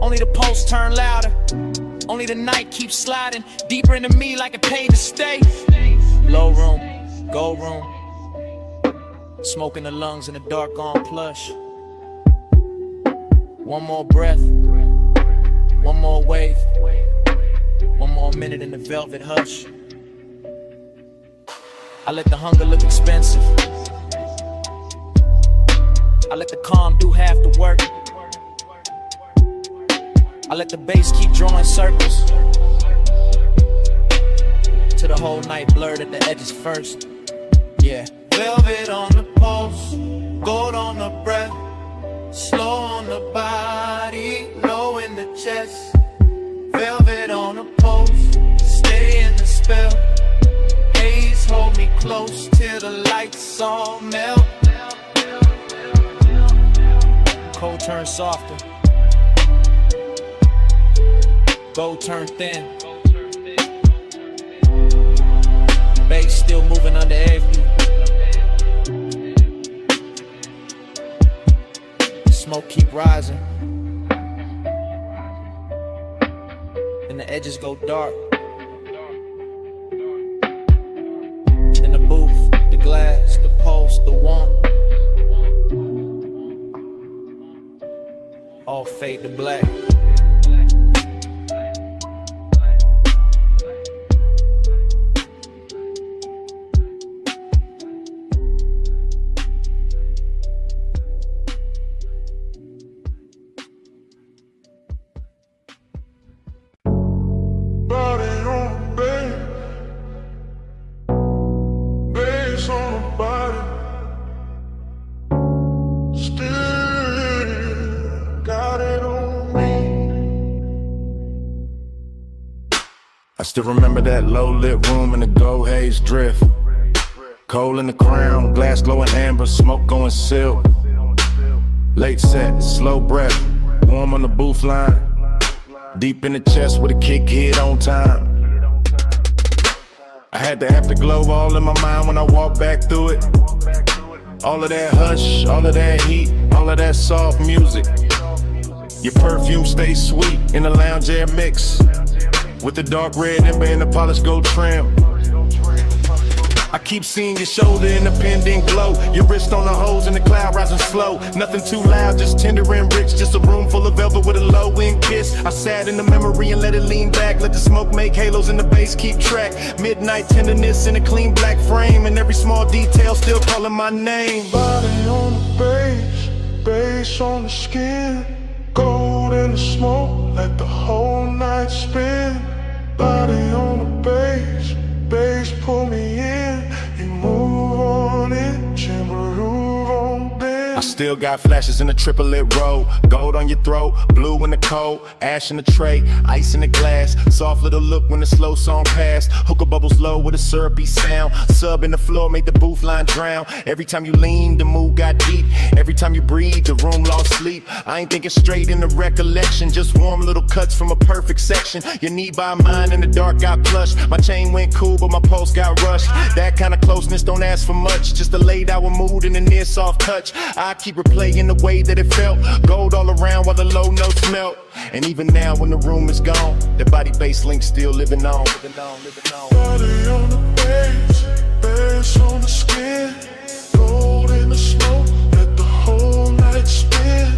[SPEAKER 6] only the pulse turn louder. Only the night keeps sliding deeper into me like it paid to stay. Low room, gold room, smoke in the lungs in the dark on plush. One more breath, one more wave, one more minute in the velvet hush. I let the hunger look expensive. I let the calm do half the work. I let the bass keep drawing circles till the whole night blurred at the edges first. Yeah.
[SPEAKER 9] Velvet on the pulse, gold on the breath, slow on the body,
[SPEAKER 6] chest, velvet on a post, stay in the spell. Haze hold me close till the lights all melt. Cold turn softer, gold turn thin. Bass still moving under every. Smoke keep rising, and the edges go dark. In the booth, the glass, the pulse, the warmth, all fade to black.
[SPEAKER 5] Body on the bed, bass on the body. Still got it on me.
[SPEAKER 3] I still remember that low-lit room in the gold haze drift. Coal in the crown, glass glowing amber, smoke going silk. Late set, slow breath, warm on the booth line. Deep in the chest with a kick hit on time. I had the afterglow all in my mind when I walked back through it. All of that hush, all of that heat, all of that soft music. Your perfume stays sweet in the lounge air mix, with the dark red ember and the polished gold trim. I keep seeing your shoulder in the pendant glow, your wrist on the hose and the cloud rising slow. Nothing too loud, just tender and rich, just a room full of velvet with a low-end kiss. I sat in the memory and let it lean back, let the smoke make halos and the bass keep track. Midnight tenderness in a clean black frame, and every small detail still calling my name.
[SPEAKER 5] Body on the bass, bass on the skin. Gold in the smoke, let the whole night spin. Body on the bass, bass pull me in. You move on it, groove on this.
[SPEAKER 3] I still got flashes in the triplet row. Gold on your throat, blue in the cold, ash in the tray, ice in the glass. Soft little look when the slow song passed. Hookah bubbles low with a syrupy sound. Sub in the floor made the booth line drown. Every time you leaned, the mood got deep. Every time you breathed, the room lost sleep. I ain't thinking straight in the recollection, just warm little cuts from a perfect section. Your knee by mine in the dark got plush. My chain went cool, but my pulse got rushed. That kind of closeness don't ask for much, just a laid out mood and a near soft touch. I keep replaying the way that it felt. Gold all around while the low notes melt. And even now when the room is gone, the body bass link still living on.
[SPEAKER 5] Body on the bass, bass on the skin. Gold in the smoke, let the whole night spin.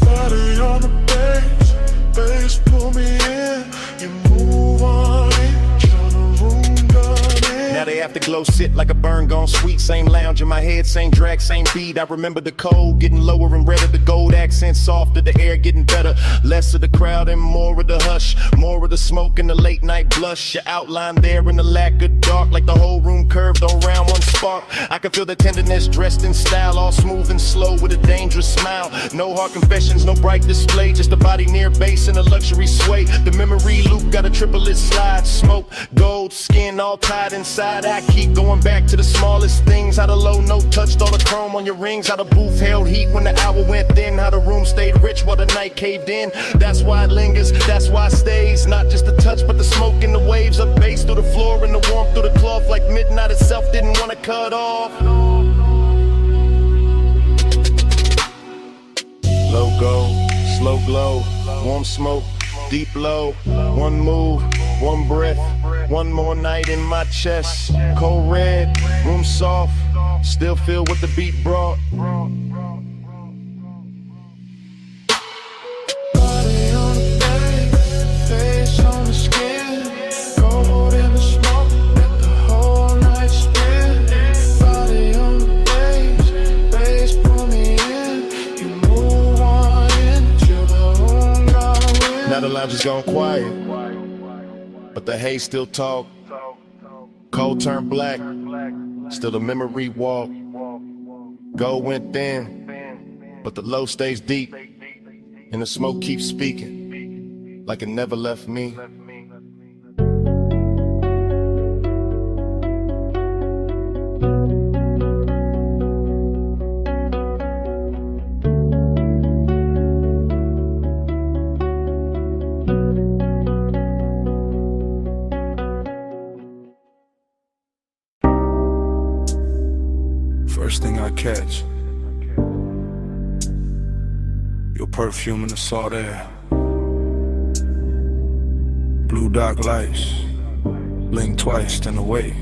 [SPEAKER 5] Body on the bass, bass pull me in. You move on it, turn the room down in.
[SPEAKER 3] Now the afterglow sit like a burn gone sweet. Same lounge in my head, same drag, same beat. I remember the cold getting lower and redder, the gold accent softer, the air getting better. Less of the crowd and more of the hush, more of the smoke and the late night blush. Your outline there in the lack of dark, like the whole room curved around one spark. I can feel the tenderness dressed in style, all smooth and slow with a dangerous smile. No hard confessions, no bright display, just a body near base and a luxury sway. The memory loop got a triplet slide, smoke, gold, skin all tied inside. I keep going back to the smallest things, how the low note touched all the chrome on your rings, how the booth held heat when the hour went thin, how the room stayed rich while the night caved in. That's why it lingers, that's why it stays. Not just the touch, but the smoke and the waves of bass through the floor and the warmth through the cloth, like midnight itself didn't want to cut off. Low gold, slow glow, warm smoke, deep low. One move, one breath, one more night in my chest. Cold red, room soft, still feel what the beat brought.
[SPEAKER 5] Body on the bass, face on the skin. Gold in the smoke, let the whole night spin. Body on the bass, bass pull me in. You move on in till the room got in.
[SPEAKER 3] Now the lounge is gone quiet, but the haze still talk. Cold turned black, still the memory walk. Gold went thin, but the low stays deep, and the smoke keeps speaking.
[SPEAKER 4] like it never left me.
[SPEAKER 9] First thing I catch, your perfume in the salt air. Blue dark lights, blink twice, then away.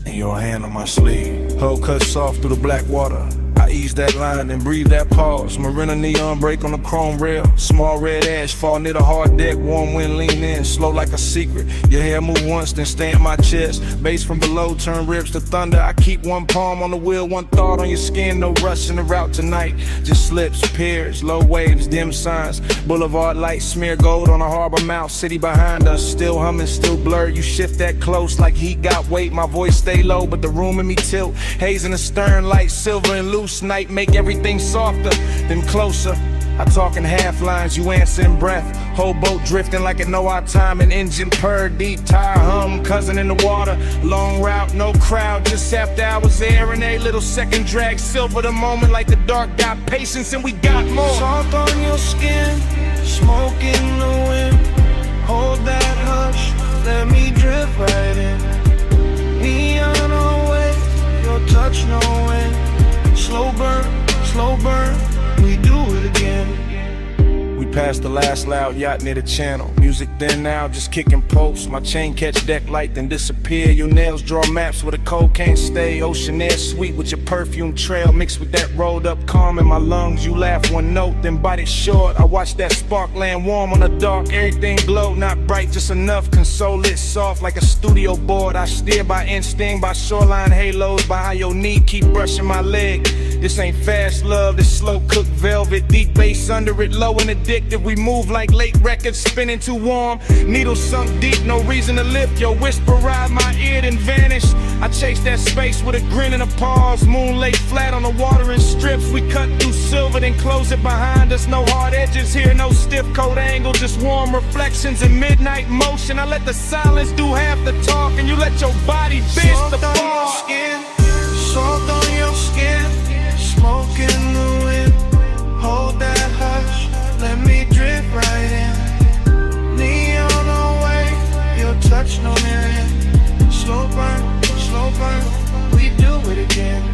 [SPEAKER 9] And your hand on my sleeve, hull cut soft through the black water. I ease that line and breathe that pause. Marina neon break on the chrome rail. Small red ash fall near the hard deck. Warm wind lean in, slow like a secret. Your hair move once, then stay in my chest. Bass from below turn ribs to thunder. I keep one palm on the wheel, one thought on your skin. No rush in the route tonight. Just slips, piers, low waves, dim signs. Boulevard lights smear gold on a harbor mouth. City behind us, still humming, still blurred. You shift that close like heat got weight. My voice stay low, but the room in me tilt. Haze in the stern, light silver and loose. Night make everything softer, then closer. I talk in half lines, you answer in breath. Whole boat drifting like it know our time. An engine purr, deep tire hum, cousin in the water. Long route, no crowd, just after hours there. And a little second drag, silver the moment like the dark. Got patience and we got more.
[SPEAKER 7] Soft on your skin, smoke in the wind. Hold that hush, let me drift right in. Neon away, your touch no wind. Slow burn, we do it again.
[SPEAKER 9] We passed the last loud yacht near the channel. Music then now, just kicking posts. My chain catch deck light, then disappear. Your nails draw maps where the cold can't stay. Ocean air sweet with your perfume trail. Mixed with that rolled up calm in my lungs. You laugh one note, then bite it short. I watch that spark land warm on the dark. Everything glow, not bright, just enough. Console lit soft like a studio board. I steer by instinct, by shoreline halos. By how your knee keep brushing my leg. This ain't fast love, this slow cooked velvet. Deep bass under it, low and addictive. We move like late records, spinning too warm. Needles sunk deep, no reason to lift. Your whisper ride my ear, then vanish. I chase that space with a grin and a pause. Moon laid flat on the water in strips. We cut through silver, then close it behind us. No hard edges here, no stiff coat angle. Just warm reflections in midnight motion. I let the silence do half the talk, and you let your body bitch the bar.
[SPEAKER 7] Soft on your skin, smoke in the wind. Hold that hush, let me drift right in. Neon away, your touch no mirror. Slow burn, we do it again.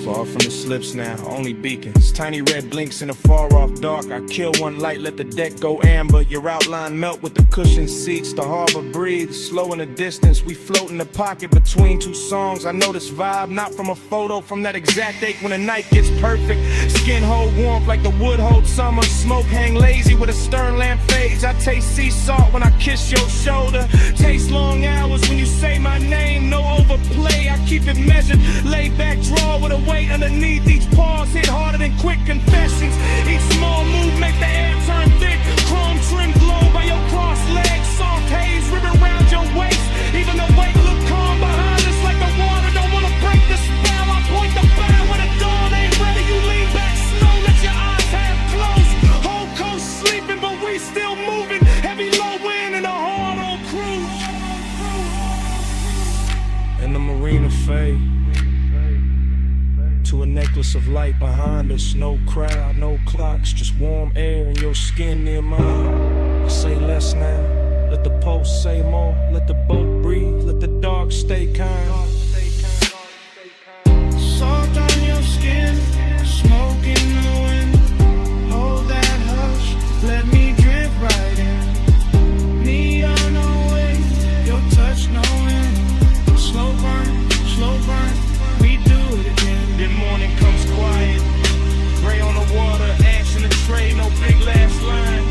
[SPEAKER 9] Far from the slips now, only beacons. Tiny red blinks in the far off dark. I kill one light, let the deck go amber. Your outline melt with the cushioned seats. The harbor breathes, slow in the distance. We float in the pocket between two songs. I know this vibe, not from a photo, from that exact ache when the night gets perfect. Skin hold warmth like the wood hold summer. Smoke hang lazy with a stern lamp fades. I taste sea salt when I kiss your shoulder. Taste long hours when you say my name. No overplay, I keep it measured. Lay back, draw with a weight underneath. Each pause hit harder than quick confessions. Each small move make the air turn thick. Chrome trim glow by your cross legs. Soft haze ribbon around your waist. Even the weight look calm behind us like the water don't wanna break the spell. I point the bow when the dawn ain't ready. You lean back slow, let your eyes half closed. Whole coast sleeping, but we still moving. Heavy low wind and a hard on cruise. And the marina fade to a necklace of light behind us. No crowd, no clocks, just warm air and your skin near mine. I say less now, let the pulse say more. Let the boat breathe, let the dark stay kind.
[SPEAKER 7] Soft on your skin, smoke in the wind. Hold that hush, let me drift right in. Neon away, your touch no wind. Slow burn, we do it again.
[SPEAKER 9] Then morning comes quiet, gray on the water, ash in the tray, no big last line.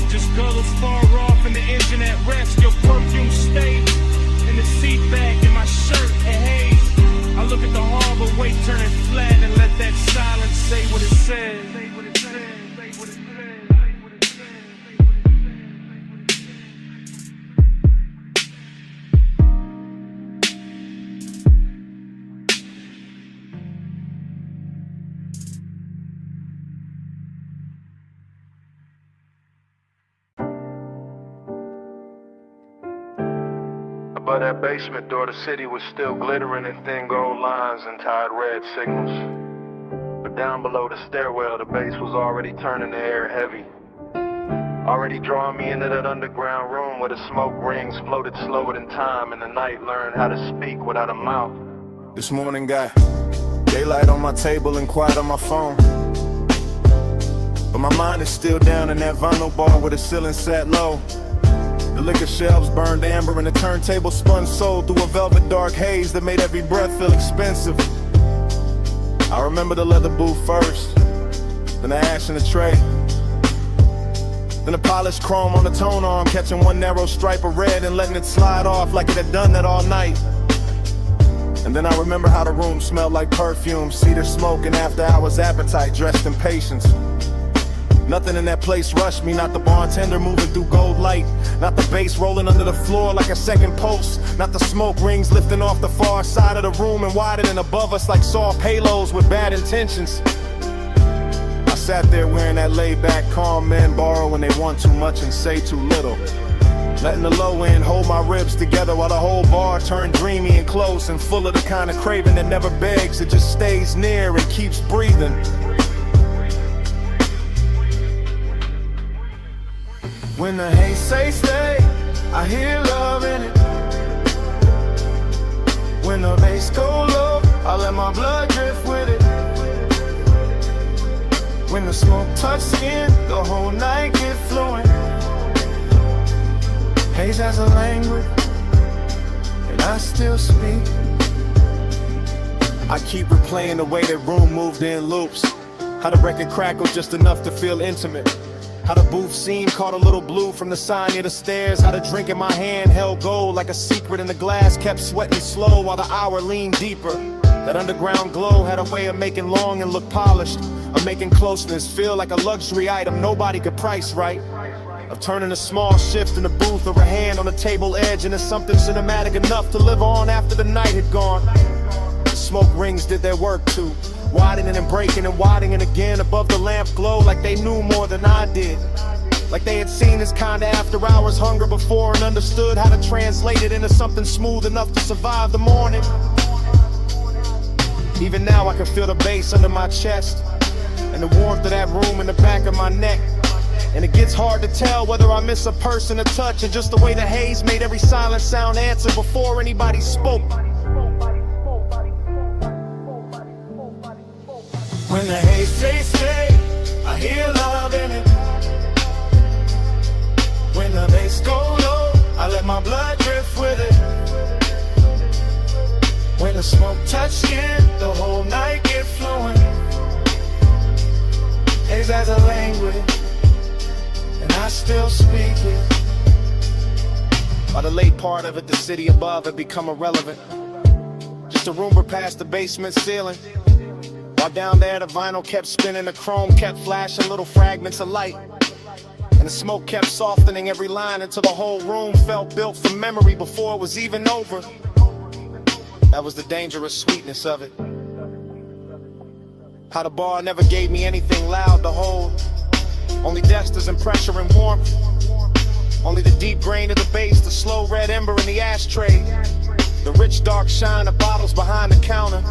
[SPEAKER 9] Just gullets far off and the engine at rest. Your perfume stay
[SPEAKER 5] Above that basement door, the city was still glittering in thin gold lines and tied red signals. But down below the stairwell, the bass was already turning the air heavy. Already drawing me into that underground room where the smoke rings floated slower than time and the night learned how to speak without a mouth.
[SPEAKER 3] This morning got daylight on my table and quiet on my phone, but my mind is still down in that vinyl bar where the ceiling sat low. The liquor shelves burned amber and the turntable spun soul through a velvet dark haze that made every breath feel expensive. I remember the leather booth first, then the ash in the tray, then the polished chrome on the tone arm, catching one narrow stripe of red and letting it slide off like it had done that all night. And then I remember how the room smelled like perfume, cedar smoke and after hours appetite dressed in patience. Nothing in that place rushed me, not the bartender moving through gold light, not the bass rolling under the floor like a second pulse, not the smoke rings lifting off the far side of the room and widening above us like soft halos with bad intentions. I sat there wearing that laid-back calm men borrow when they want too much and say too little, letting the low end hold my ribs together while the whole bar turned dreamy and close and full of the kind of craving that never begs, it just stays near and keeps breathing. When the haze say stay, I hear love in it. When the bass go low, I let my blood drift with it. When the smoke touch skin, the whole night get fluent. Haze has a language, and I still speak. I keep replaying the way that room moved in loops, how the record crackled just enough to feel intimate, how the booth scene caught a little blue from the sign near the stairs, how the drink in my hand held gold like a secret and the glass kept sweating slow while the hour leaned deeper. That underground glow had a way of making long and look polished, of making closeness feel like a luxury item nobody could price right, of turning a small shift in the booth or a hand on the table edge into something cinematic enough to live on after the night had gone. The smoke rings did their work too, widening and breaking and widening again above the lamp glow like they knew more than I did. Like they had seen this kind of after hours hunger before and understood how to translate it into something smooth enough to survive the morning. Even now I can feel the bass under my chest and the warmth of that room in the back of my neck. And it gets hard to tell whether I miss a person, a touch, or just the way the haze made every silent sound answer before anybody spoke. When the haze say stay, I hear love in it. When the bass go low, I let my blood drift with it. When the smoke touch skin, the whole night get fluent. Haze has a language, and I still speak it. By the late part of it, the city above had become irrelevant. Just a rumor past the basement ceiling. While down there the vinyl kept spinning, the chrome kept flashing little fragments of light, and the smoke kept softening every line until the whole room felt built from memory before it was even over. That was the dangerous sweetness of it. How the bar never gave me anything loud to hold, only dexters and pressure and warmth, only the deep grain of the bass, the slow red ember in the ashtray, the rich dark shine of bottles behind the counter,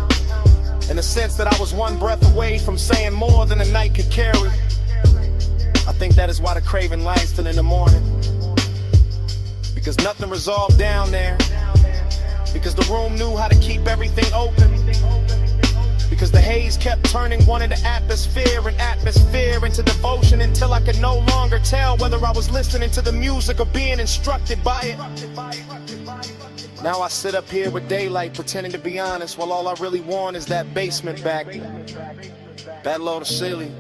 [SPEAKER 3] and the sense that I was one breath away from saying more than the night could carry. I think that is why the craving lasted in the morning, because nothing resolved down there, because the room knew how to keep everything open, because the haze kept turning one into atmosphere and atmosphere into devotion until I could no longer tell whether I was listening to the music or being instructed by it. Now I sit up here with daylight pretending to be honest, while all I really want is that basement back, that low to ceiling,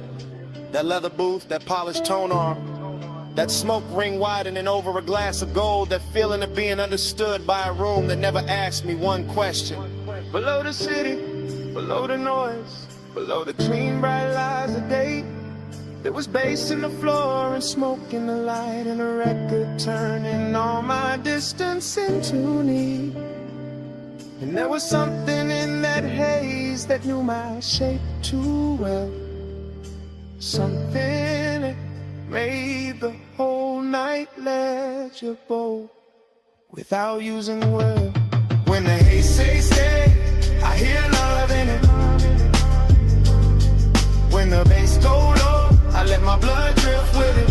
[SPEAKER 3] that leather booth, that polished tone arm, that smoke ring widening over a glass of gold, that feeling of being understood by a room that never asked me one question. Below the city, below the noise, below the clean bright lights of day, there was bass in the floor and smoke in the light and a record turning all my distance into need. And there was something in that haze that knew my shape too well, something that made the whole night legible.
[SPEAKER 4] without using words. When the hate say stay, I hear love in it. When the bass go low, I let my blood drift with it.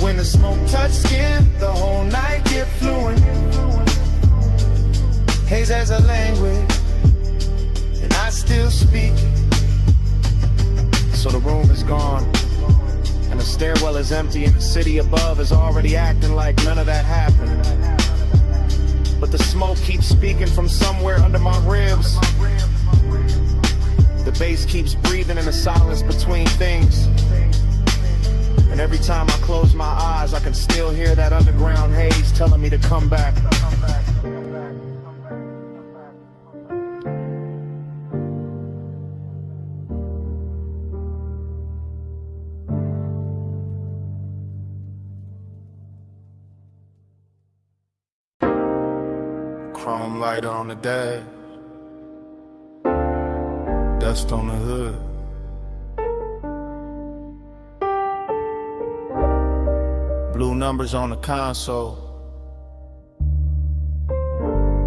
[SPEAKER 4] When the smoke touch skin, the whole night get fluent. Haze as a language, and I still speak it. So the room is gone, and the stairwell is empty, and the city above is already acting like none of that happened. But the smoke keeps speaking from somewhere under my ribs. The bass keeps breathing in the silence between things. And every time I close my eyes, I can still hear that underground haze telling me to come back. Chrome lighter on the dash, dust on the hood. Blue numbers on the console,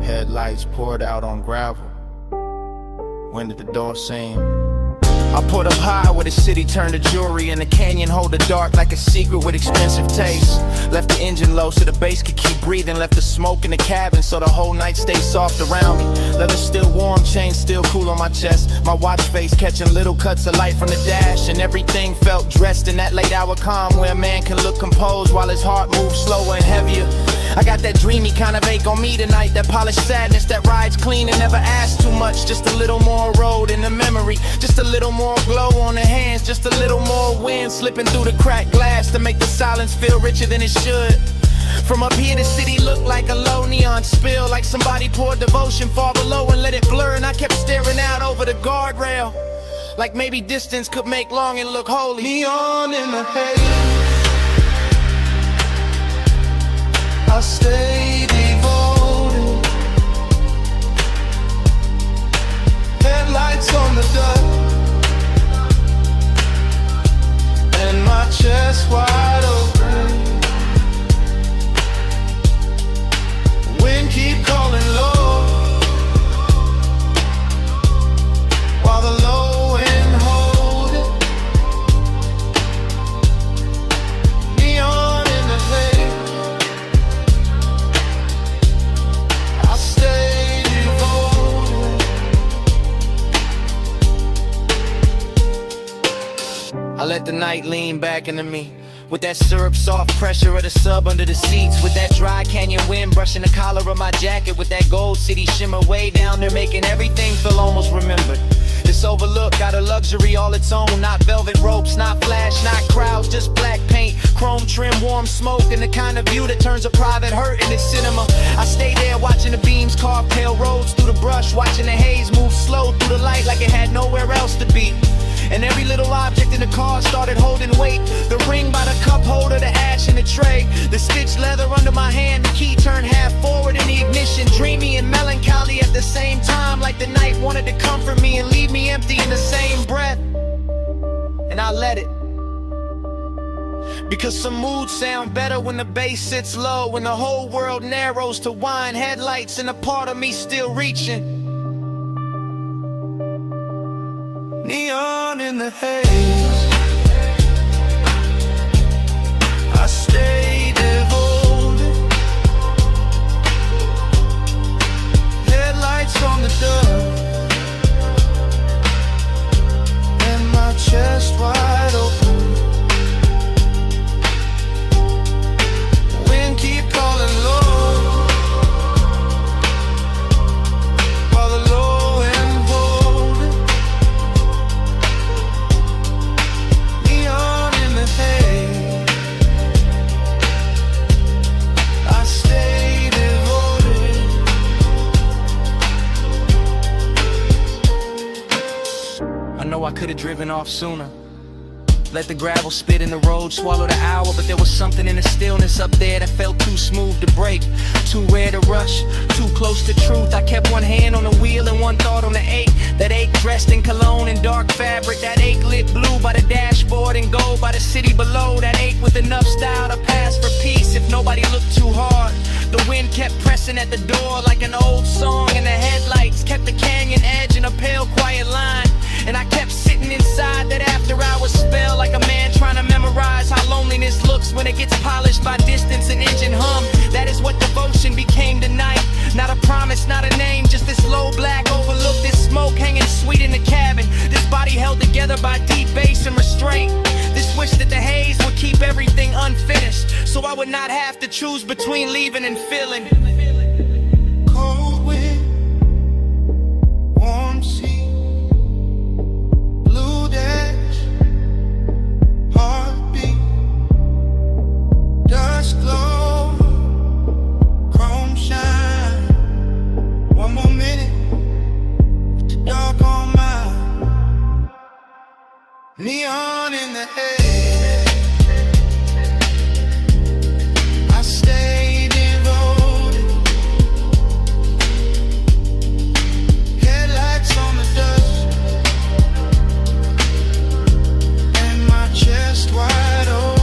[SPEAKER 4] headlights poured out on gravel. When did the door seem? I put up high where the city turned to jewelry, and the canyon hold the dark like a secret with expensive taste. Left the engine low so the bass could keep breathing. Left the smoke in the cabin so the whole night stayed soft around me. Leather still warm, chain still cool on my chest. My watch face catching little cuts of light from the dash, and everything felt dressed in that late hour calm where a man can look composed while his heart moves slower and heavier. I got that dreamy kind of ache on me tonight, that polished sadness that rides clean and never asks too much. Just a little more road in the memory, just a little more glow on the hands, just a little more wind slipping through the cracked glass to make the silence feel richer than it should. From up here the city looked like a low neon spill, like somebody poured devotion far below and let it blur. And I kept staring out over the guardrail, like maybe distance could make longing look holy. Neon in the haze, I stay devoted. Headlights on the dust, and my chest wide open. Wind keep calling low, while the low end hold it. Neon in the haze, I stay devoted. I let the night lean back into me, with that syrup soft pressure of the sub under the seats, with that dry canyon wind brushing the collar of my jacket, with that gold city shimmer way down there making everything feel almost remembered. This overlook got a luxury all its own, not velvet ropes, not flash, not crowds, just black paint, chrome trim, warm smoke, and the kind of view that turns a private hurt into cinema. I stay there watching the beams carve pale roads through the brush, watching the haze move slow through the light like it had nowhere else to be. And every little object in the car started holding weight. The ring by the cup holder, the ash in the tray, the stitched leather under my hand, the key turned half forward in the ignition. Dreamy and melancholy at the same time, like the night wanted to comfort me and leave me empty in the same breath. And I let it, because some moods sound better when the bass sits low, when the whole world narrows to wine headlights and a part of me still reaching. Neon in the haze, I stay devoted. Headlights on the dust, and my chest wide open. Wind keep calling low, while the low end hold it. Neon in the haze, I stay devoted. I know I could have driven off sooner, let the gravel spit in the road, swallow the hour, but there was something in the stillness up there that felt too smooth to break, too rare to rush, too close to truth. I kept one hand on the wheel and one thought on the ache, that ache dressed in cologne and dark fabric, that ache lit blue by the dashboard and gold by the city below, that ache with enough style to pass for peace if nobody looked too
[SPEAKER 11] dancing at the door like an old song, and the headlights kept the canyon edge in a pale, quiet line. And I kept sitting inside that after-hours spell, like a man trying to memorize how loneliness looks when it gets polished by distance and engine hum. That is what devotion became tonight. Not a promise, not a name, just this low black overlook, this smoke hanging sweet in the cabin. This body held together by deep bass and restraint. This wish that the haze would keep everything unfinished, so I would not have to choose between leaving and feeling.
[SPEAKER 2] Cold wind, warm sea, blue dash, heartbeat, dust glow, chrome shine. One more minute, with the dark on mine, neon in the air. I stay devoted, headlights on the dust, and my chest wide open.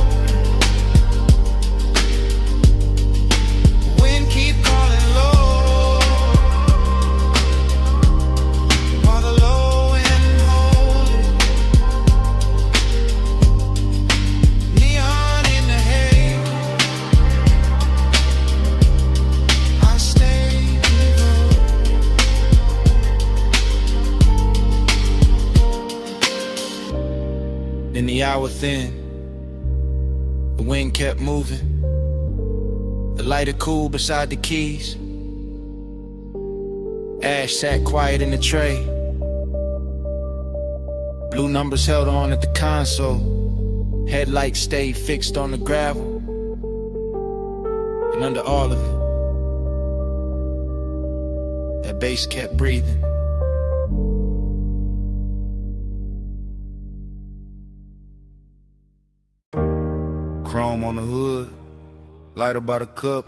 [SPEAKER 2] Wind keep calling low, while the low end hold it. Neon in the haze, I stay devoted.
[SPEAKER 8] Then the hour thin, the wind kept moving, the lighter cool beside the keys. Ash sat quiet in the tray, blue numbers held on at the console, headlights stayed fixed on the gravel. And under all of it, that bass kept breathing.
[SPEAKER 3] Chrome on the hood, lighter by the cup,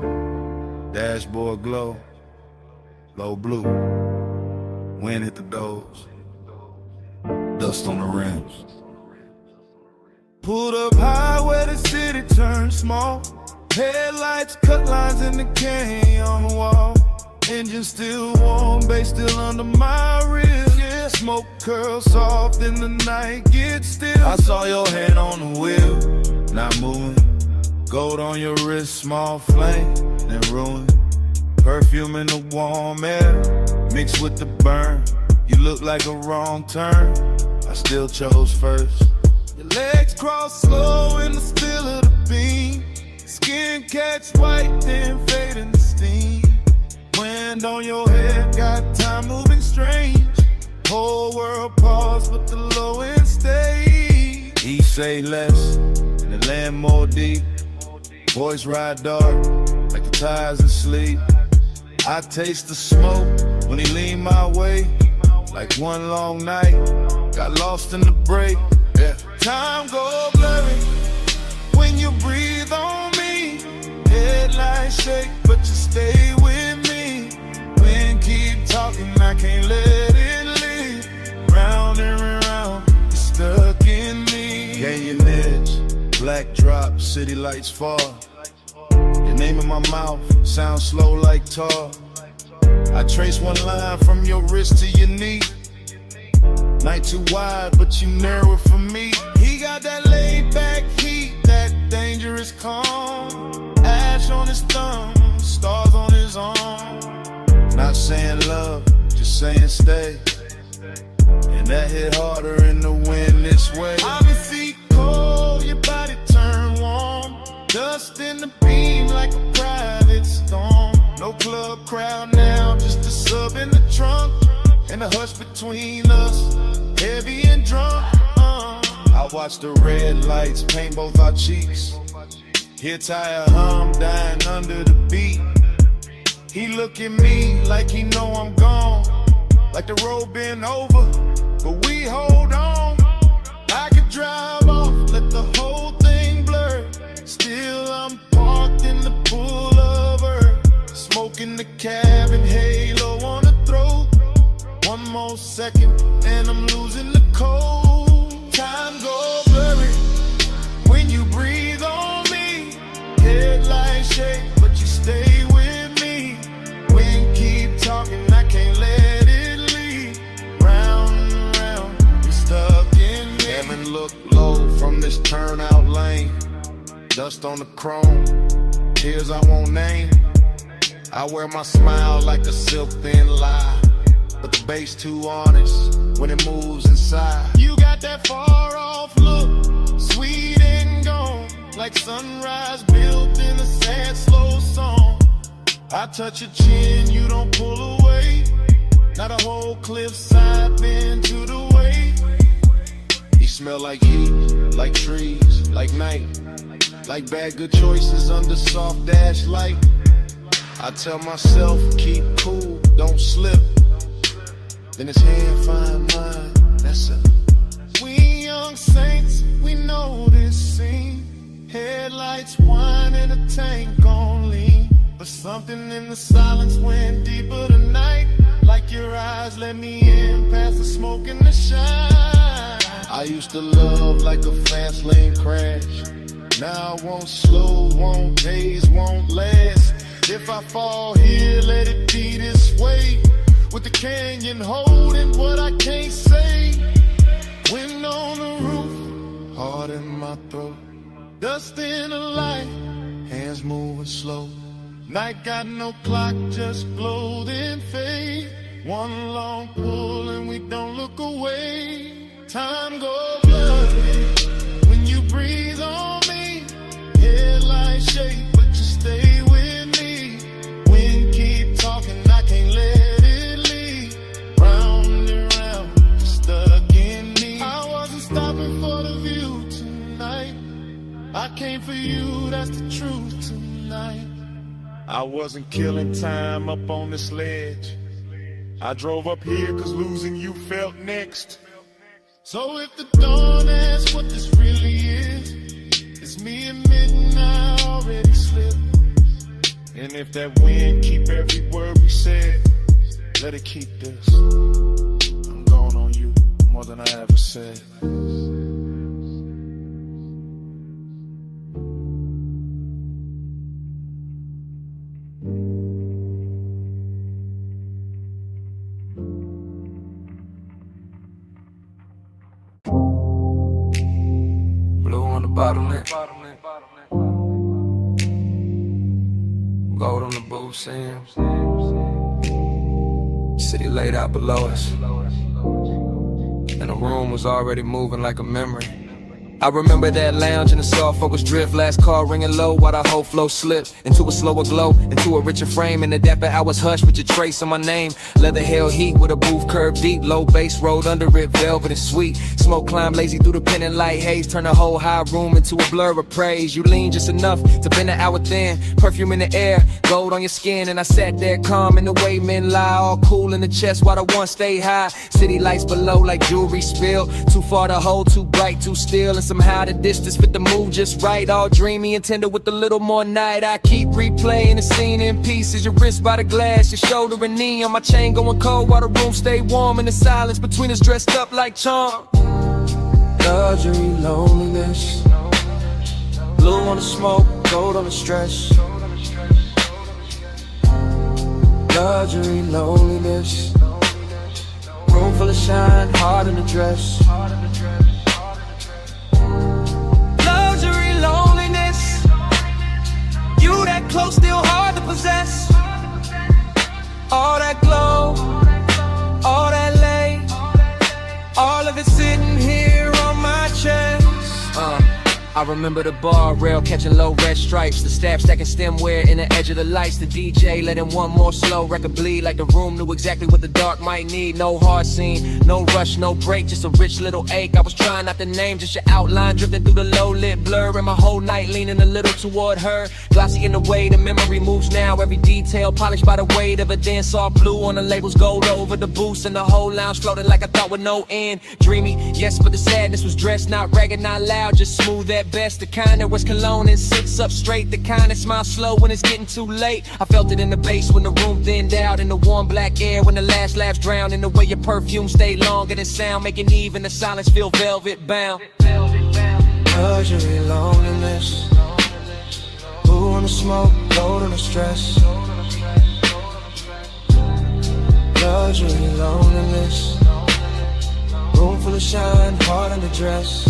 [SPEAKER 3] dashboard glow, low blue, wind hit the doors, dust on the rims. Pulled up high where the city turned small, headlights cut lines in the canyon wall, engine still warm, bass still under my ribs. Yeah, smoke curls soft in the night, get still. I saw your hand on the wheel, not moving. Gold on your wrist, small flame, then ruin. Perfume in the warm air, mixed with the burn. You look like a wrong turn, I still chose first. Your legs cross slow in the still of the beam. Skin catch white, then fade in the steam. Wind on your head, got time moving strange. Whole world pause, but the low end stay. He say less, and the land more deep. Boys ride dark, like the tires asleep. I taste the smoke when he lean my way. Like one long night, got lost in the break. Yeah. Time go blurry when you breathe on me. Headlights shake, but you stay with me. Wind keep talking, I can't let it leave. Round and round, you're stuck in me. Canyon edge, black drop, city lights fall. Your name in my mouth, sound slow like tar. I trace one line from your wrist to your knee. Night too wide, but you narrow it for me. He got that laid back heat, that dangerous calm. Ash on his thumb, stars on his arm. Not saying love, just saying stay. And that hit harder in the wind this way. I've been feet cold, your body turn warm. Dust in the beam like a private storm. No club crowd now, just a sub in the trunk. And the hush between us, heavy and drunk. I watch the red lights paint both our cheeks. Hear tire hum, dying under the beat. He look at me like he know I'm gone. Like the road been over, but we hold on. I could drive off, let the whole thing blur. Still I'm parked in the pullover, smoking the cabin, halo on the throat. One more second and I'm losing the cold. Time go blurry when you breathe on me. Headlights shake, but you stay with me.
[SPEAKER 4] this turnout lane. Dust on the chrome, tears I won't name. I wear my smile like a silk thin lie, but the bass too honest when it moves inside. You got that far off look, sweet and gone, like sunrise built in a sad slow song. I touch your chin, you don't pull away. Not a whole cliffside bend to the way. You smell like heat, like trees, like night, like bad good choices under soft dash light. I tell myself, keep cool, don't slip. Then his hand find mine, that's it. We young saints, we know this scene. Headlights whine and a tank on lean. But something in the silence went deeper tonight. Like your eyes let me in past the smoke and the shine. I used to love like a fast lane crash. Now I won't slow, won't days, won't last. If I fall here, let it be this way. With the canyon holding what I can't say. Wind on the roof, heart in my throat. Dust in the light, hands moving slow. Night got no clock, just glow then fade. One long pull and we don't look away. Time goes blurry when you breathe on me. Headlights shake, but you stay with me. Wind keep talking, I can't let it leave. Round and round, stuck in me. I wasn't stopping for the view tonight. I came for you, that's the truth tonight. I wasn't killing time up on this ledge. I drove up here cause losing you felt next. So if the dawn asks what this really is, it's me admitting I already slipped. And if that wind keep every word we said, let it keep this. I'm going on you more than I ever said.
[SPEAKER 9] Bottleneck. Gold on the booth, Sam. City laid out below us, and the room was already moving like a memory. I remember that lounge in the soft focus drift. Last call ringing low while the whole flow slipped into a slower glow, into a richer frame. In the dapper hours hush with your trace on my name. Leather hell heat with a booth curve deep. Low bass rolled under it, velvet and sweet. Smoke climb lazy through the pennant light haze. Turn the whole high room into a blur of praise. You lean just enough to bend an hour thin. Perfume in the air, gold on your skin. And I sat there calm in the way men lie. All cool in the chest while the one stay high. City lights below like jewelry spilled. Too far to hold, too bright, too still. And somehow the distance fit the mood just right. All dreamy and tender with a little more night. I keep replaying the scene in pieces. Your wrist by the glass, your shoulder and knee. On my chain going cold while the room stay warm. And the silence between us dressed up like charm. Luxury, loneliness. Blue on the smoke, gold on the stress. Luxury, loneliness. Room full of shine, heart in the dress. Luxury, loneliness. You that close, still hard to possess. All that glow, all that lay, all of it sitting here on my chest. I remember the bar rail catching low red stripes. The staff stacking stemware in the edge of the lights. The DJ letting one more slow record bleed. Like the room knew exactly what the dark might need. No hard scene, no rush, no break. Just a rich little ache. I was trying not to name, just your outline drifting through the low lit blur. And my whole night leaning a little toward her. Glossy in the way the memory moves now. Every detail polished by the weight of a dance. All blue on the labels, gold over the boost. And the whole lounge floating like I thought with no end. Dreamy, yes, but the sadness was dressed. Not ragged, not loud, just smooth at best. The kind that was cologne and sits up straight. The kind that smiles slow when it's getting too late. I felt it in the bass when the room thinned out. In the warm black air when the last laughs drowned. In the way your perfume stayed longer than sound. Making even the silence feel velvet bound. Luxury, loneliness. Blue on the smoke, gold on the stress. Luxury, loneliness. Room full of shine, heart in the dress.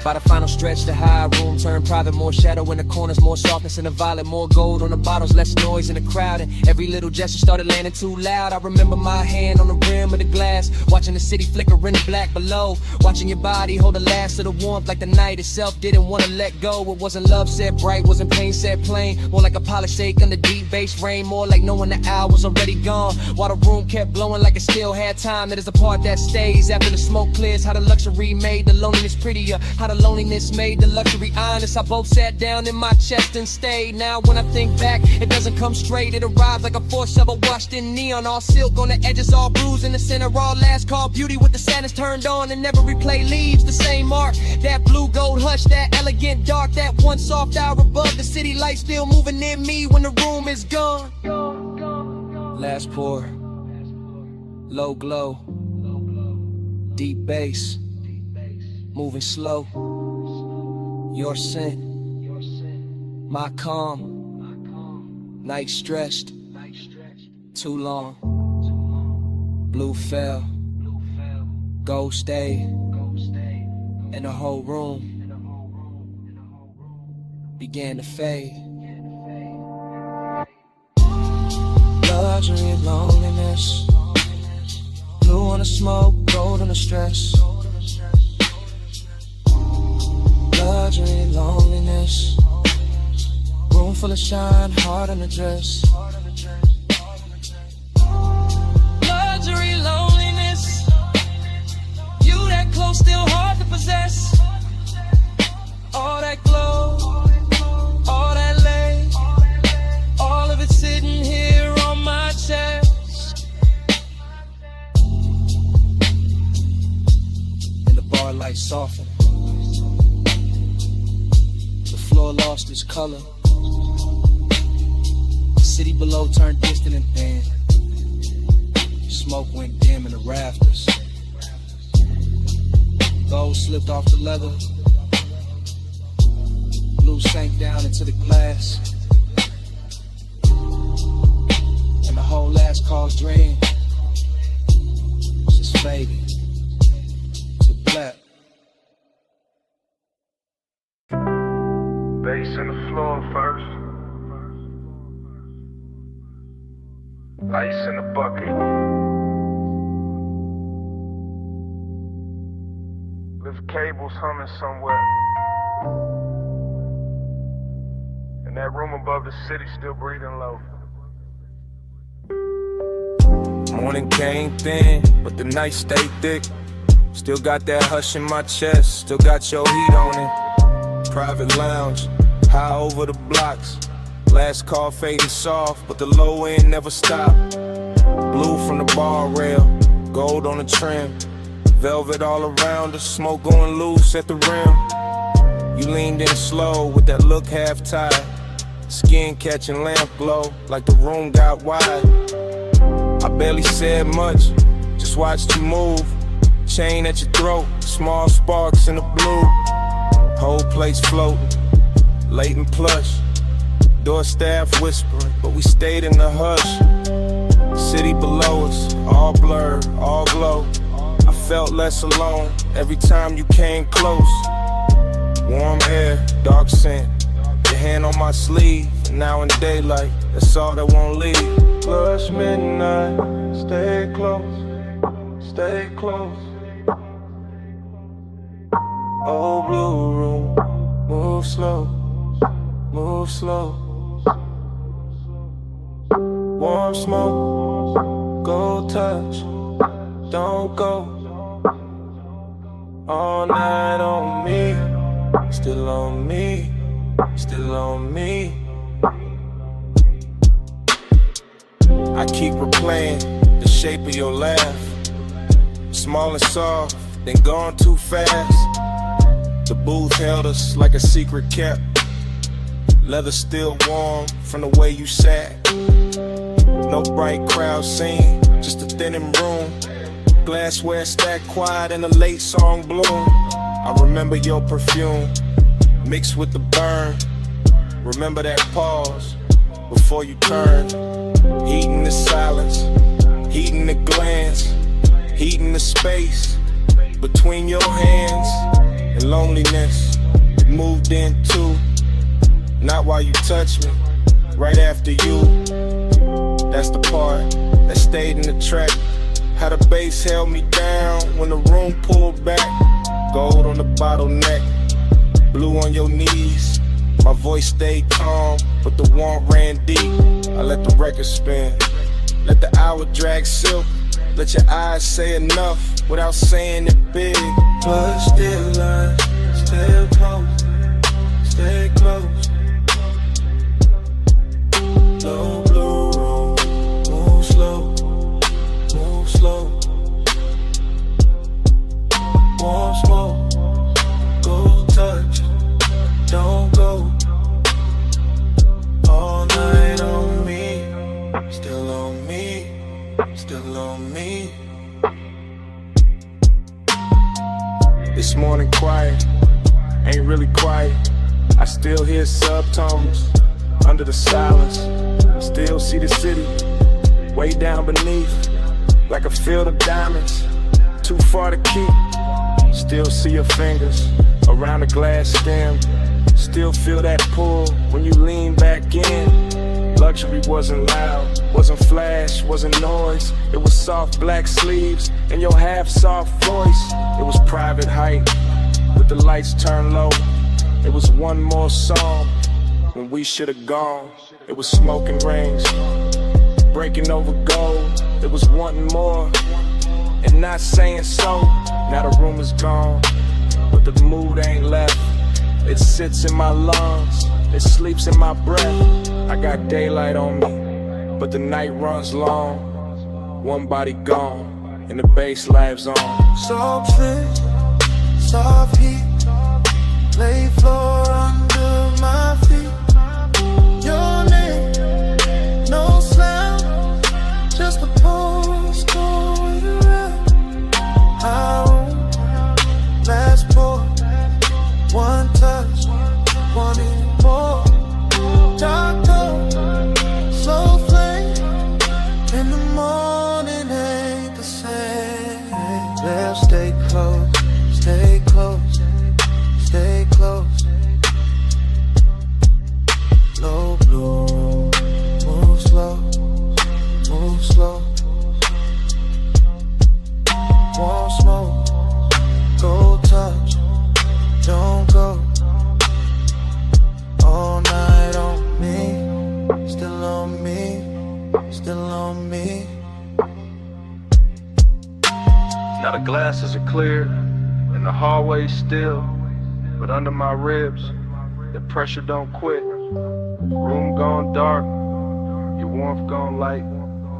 [SPEAKER 6] By the final stretch, the high room turned private. More shadow in the corners, more softness in the violet. More gold on the bottles, less noise in the crowd. And every little gesture started landing too loud. I remember my hand on the rim of the glass, watching the city flicker in the black below. Watching your body hold the last of the warmth like the night itself didn't want to let go. It wasn't love set bright, wasn't pain set plain. More like a polished shake under deep bass rain. More like knowing the hour was already gone, while the room kept blowing like it still had time. That is the part that stays after the smoke clears. How the luxury made the loneliness prettier, how the loneliness made the luxury honest. I both sat down in my chest and stayed. Now when I think back, it doesn't come straight. It arrives like a force shovel washed in neon. All silk on the edges, all bruised in the center. All last call beauty with the sadness turned on. And never replay leaves the same mark. That blue gold hush, that elegant dark. That one soft hour above the city light still moving in me when the room is gone. Last pour, low glow, deep bass, moving slow. Your scent, my calm, night stretched, too long. Blue fell, gold stayed, and the whole room began to fade. Luxury and loneliness, blue on the smoke, gold on the stress. Luxury and loneliness, room full of shine, heart in a dress. Luxury, loneliness, you that close, still hard to possess. All that glow, all that lace, all of it sitting here on my chest. And the bar light softened, the floor lost its color. The city below turned distant and thin. Smoke went dim in the rafters. Gold slipped off the leather. Blue sank down into the glass. And the whole last call dream just faded to black.
[SPEAKER 5] Bass in the floor first. Ice in the bucket. Lift cables humming somewhere. And that room above the city still breathing low.
[SPEAKER 9] Morning came thin, but the night stayed thick. Still got that hush in my chest, still got your heat on it. Private lounge, high over the blocks. Last call fading soft, but the low end never stopped. Blue from the bar rail, gold on the trim. Velvet all around us, smoke going loose at the rim. You leaned in slow with that look half tied. Skin catching lamp glow like the room got wide. I barely said much, just watched you move. Chain at your throat, small sparks in the blue. Whole place floating, late and plush. Door staff whispering, but we stayed in the hush. City below us, all blurred, all glow. I felt less alone every time you came close. Warm air, dark scent, your hand on my sleeve. And now in daylight, that's all that won't leave.
[SPEAKER 5] Plus midnight, stay close, stay close.
[SPEAKER 9] Old blue room, move slow, move slow. Warm smoke, gold touch, don't go. All night on me, still on me, still on me. I keep replaying the shape of your laugh. Small and soft, then gone too fast. The booth held us like a secret kept. Leather still warm from the way you sat. No bright crowd scene, just a thinning room. Glassware stacked quiet in a late song bloom. I remember your perfume mixed with the burn. Remember that pause before you turned. Heating the silence, heating the glance, heating the space between your hands. And
[SPEAKER 4] loneliness. It moved in too. Not while you touch me, right after you. That's the part that stayed in the track. How the bass held me down when the room pulled back. Gold on the bottleneck, blue on your knees. My voice stayed calm, but the warmth ran deep. I let the record spin, let the hour drag silk. Let your eyes say enough without saying it big.
[SPEAKER 9] But still I stay close, stay close. Low blue room, move slow, move slow. Warm smoke, go touch, don't go. All night on me, still on me, still on me.
[SPEAKER 4] This morning quiet, ain't really quiet. I still hear subtones under the silence. Still see the city way down beneath, like a field of diamonds, too far to keep. Still see your fingers around the glass stem. Still feel that pull when you lean back in. Luxury wasn't loud, wasn't flash, wasn't noise. It was soft black sleeves and your half-soft voice. It was private height with the lights turned low. It was one more song when we should have gone. It was smoking rings, breaking over gold. It was wanting more and not saying so. Now the room is gone, but the mood ain't left. It sits in my lungs, it sleeps in my breath. I got daylight on me, but the night runs long. One body gone, and the bass lives on.
[SPEAKER 9] Soft fit, soft heat, lay floor under my feet. Your name, no sound, just a post going around. I won't last pour, one touch, wanting more. Dark cold, slow flame, in the morning ain't the same. Let's stay close, stay close, stay close. Low blue, move slow, move slow. Warm smoke, go touch, don't go. All night on me, still on me, still on me.
[SPEAKER 3] Now the glasses are clear and the hallway's still, but under my ribs, the pressure don't quit. Room gone dark, your warmth gone light.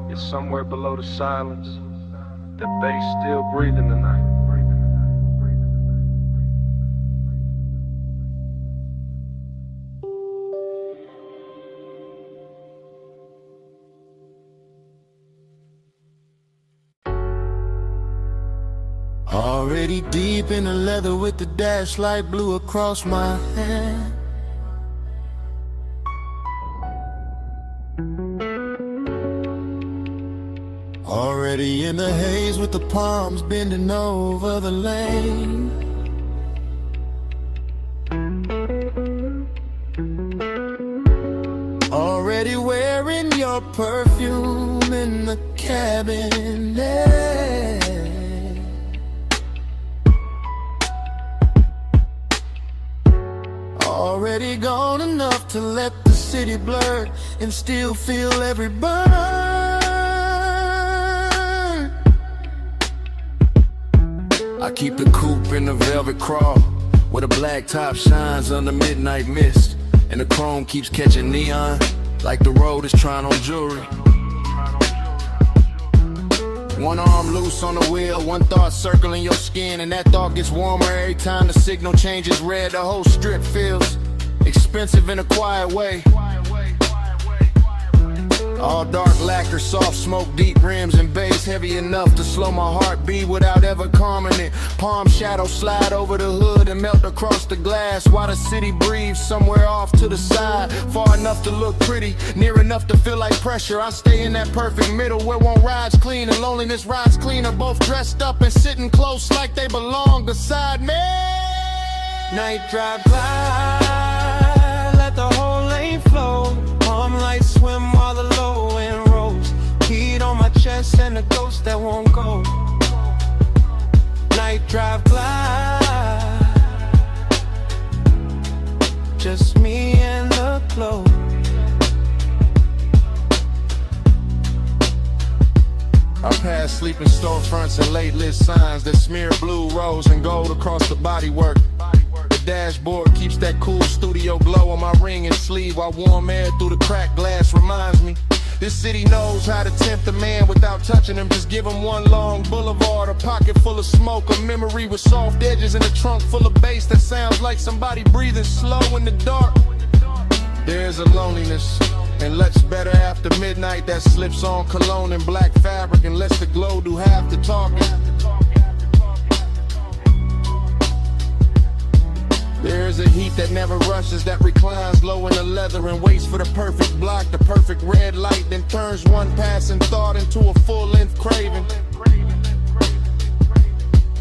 [SPEAKER 3] You're somewhere below the silence. The bass still breathing tonight.
[SPEAKER 9] Already deep in the leather with the dash light blue across my hand. Already in the haze with the palms bending over the lane. Already wearing your perfume in the cabinet. Already gone enough to let the city blur and still feel every burn. I keep the coupe in the velvet crawl, where the black top shines under midnight mist, and the chrome keeps catching neon like the road is trying on jewelry. One arm loose on the wheel, one thought circling your skin, and that thought gets warmer every time the signal changes red. The whole strip feels expensive in a quiet way. All dark lacquer, soft smoke, deep rims and bass, heavy enough to slow my heartbeat without ever calming it. Palm shadows slide over the hood and melt across the glass, while the city breathes somewhere off to the side. Far enough to look pretty, near enough to feel like pressure. I stay in that perfect middle where one ride's clean and loneliness rides cleaner. Both dressed up and sitting close like they belong beside me.
[SPEAKER 7] Night drive glide, let the whole lane flow. Palm lights swim while the low end rolls. Heat on my chest and a ghost that won't go. Night drive glide, just me and the glow.
[SPEAKER 4] I pass sleeping storefronts and late lit signs that smear blue, rose, and gold across the bodywork. The dashboard keeps that cool studio glow on my ring and sleeve, while warm air through the cracked glass reminds me this city knows how to tempt a man without touching him. Just give him one long boulevard, a pocket full of smoke, a memory with soft edges, and a trunk full of bass that sounds like somebody breathing slow in the dark. There's a loneliness and looks better after midnight that slips on cologne and black fabric and lets the glow do half the talking. There's a heat that never rushes, that reclines low in the leather and waits for the perfect block, the perfect red light, then turns one passing thought into a full-length craving.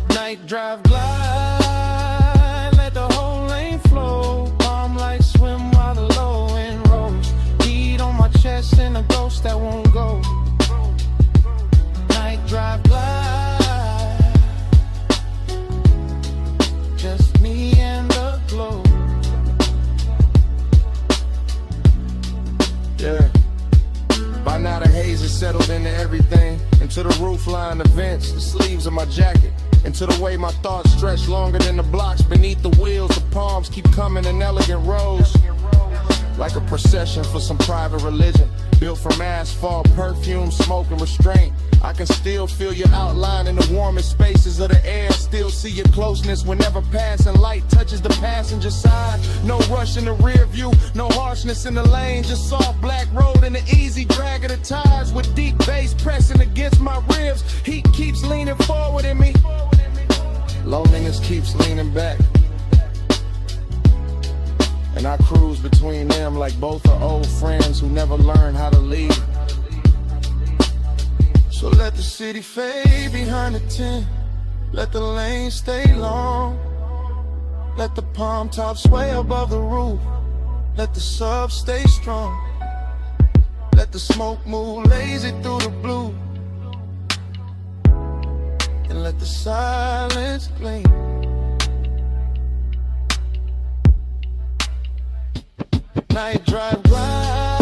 [SPEAKER 7] Night drive glide, let the whole lane flow. Palm lights swim while the low end rolls. Heat on my chest and a ghost that won't go. Night drive glide, just me and the glow.
[SPEAKER 4] Yeah. By now the haze is settled into everything, into the roof line, the vents, the sleeves of my jacket, into the way my thoughts stretch longer than the blocks beneath the wheels. The palms keep coming in elegant rows, like a procession for some private religion, built from asphalt, perfume, smoke, and restraint. I can still feel your outline in the warmest spaces of the air. Still see your closeness whenever passing light touches the passenger side. No rush in the rear view, no harshness in the lane. Just soft black road and the easy drag of the tires, with deep bass pressing against my ribs. Heat keeps leaning forward in me, loneliness keeps leaning back, and I cruise between them like both are old friends who never learned how to lead. So let the city fade behind the tent, let the lane stay long, let the palm tops sway above the roof, let the sub stay strong, let the smoke move lazy through the blue, and let the silence gleam. Night drive glide,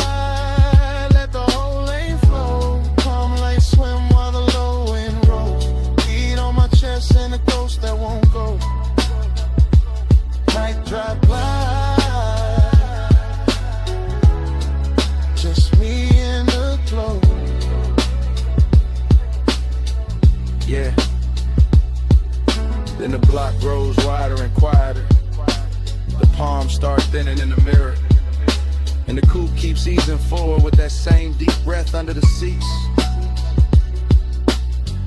[SPEAKER 4] let the whole lane flow. Palm lights swim while the low end rolls. Heat on my chest and a ghost that won't go. Night drive glide, just me and the glow. Yeah. Then the block grows wider and quieter. The palms start thinning in the mirror, and the coupe keeps easing forward with that same deep breath under the seats.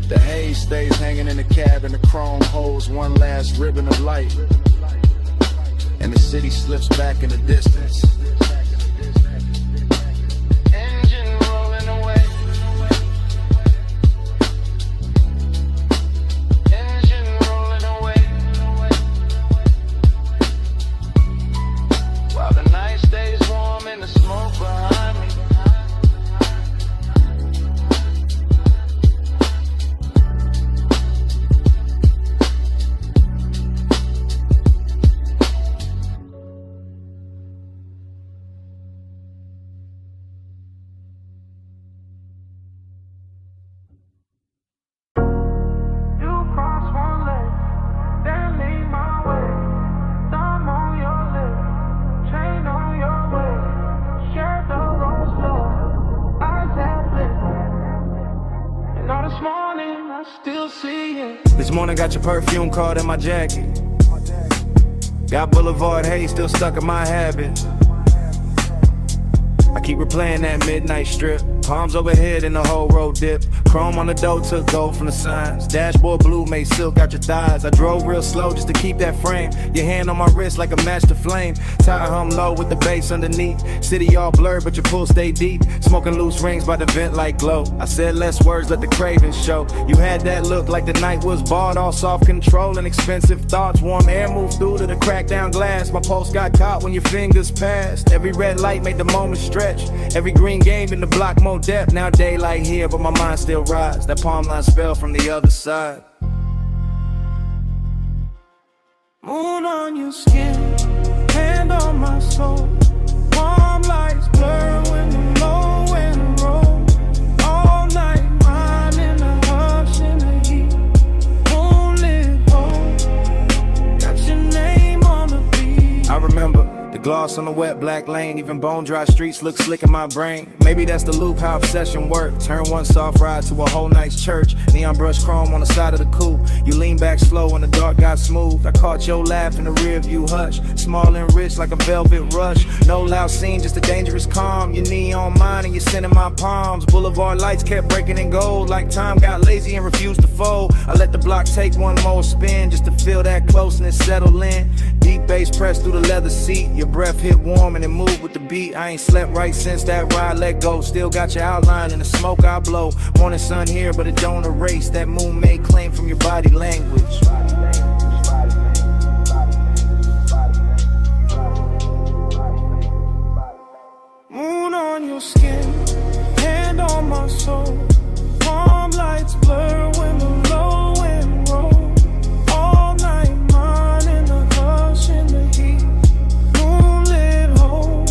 [SPEAKER 4] The haze stays hanging in the cab, and the chrome holds one last ribbon of light, and the city slips back in the distance. Engine rolling away, engine rolling away, while the night stays warm and the smoke behind me.
[SPEAKER 7] This morning got your perfume card in my jacket. Got Boulevard haze still stuck in my habit. I keep replaying that midnight strip.
[SPEAKER 8] Palms overhead and the whole road dip. Chrome on the door took gold from the signs. Dashboard blue made silk out your thighs. I drove real slow just to keep that frame. Your hand on my wrist like a match to flame. Tire hum low with the bass underneath. City all blurred but your pull stay deep. Smoking loose rings by the vent like glow. I said less words, let the craving show. You had that look like the night was barred. All soft control and expensive thoughts. Warm air moved through to the cracked down glass. My pulse got caught when your fingers passed. Every red light made the moment stretch. Every green game in the block more depth. Now daylight here but my mind still rides. That palm line spell from the other side.
[SPEAKER 9] Moon on your skin, hand on my soul. Warm lights blur when the low and roll. All night, mine in the hush in the heat. Moonlit hole, got your name on the beat.
[SPEAKER 8] I remember the gloss on the wet black lane. Even bone dry streets look slick in my brain. Maybe that's the loop, how obsession work. Turn one soft ride to a whole night's church. Neon brush chrome on the side of the coupe. You lean back slow and the dark got smooth. I caught your laugh in the rear view hush. Small and rich like a velvet rush. No loud scene, just a dangerous calm. Your knee on mine and you're sending my palms. Boulevard lights kept breaking in gold. Like time got lazy and refused to fold. I let the block take one more spin just to feel that closeness settle in. Deep bass pressed through the leather seat. Your breath hit warm and it moved with the beat. I ain't slept right since that ride let go. Still got your outline in the smoke I blow. Morning sun here but it don't erase that moon made claim from your body language.
[SPEAKER 9] Moon on your skin, hand on my soul. Palm lights blur when the low and roll. All night, mine in the hush in the heat. Moonlit hole,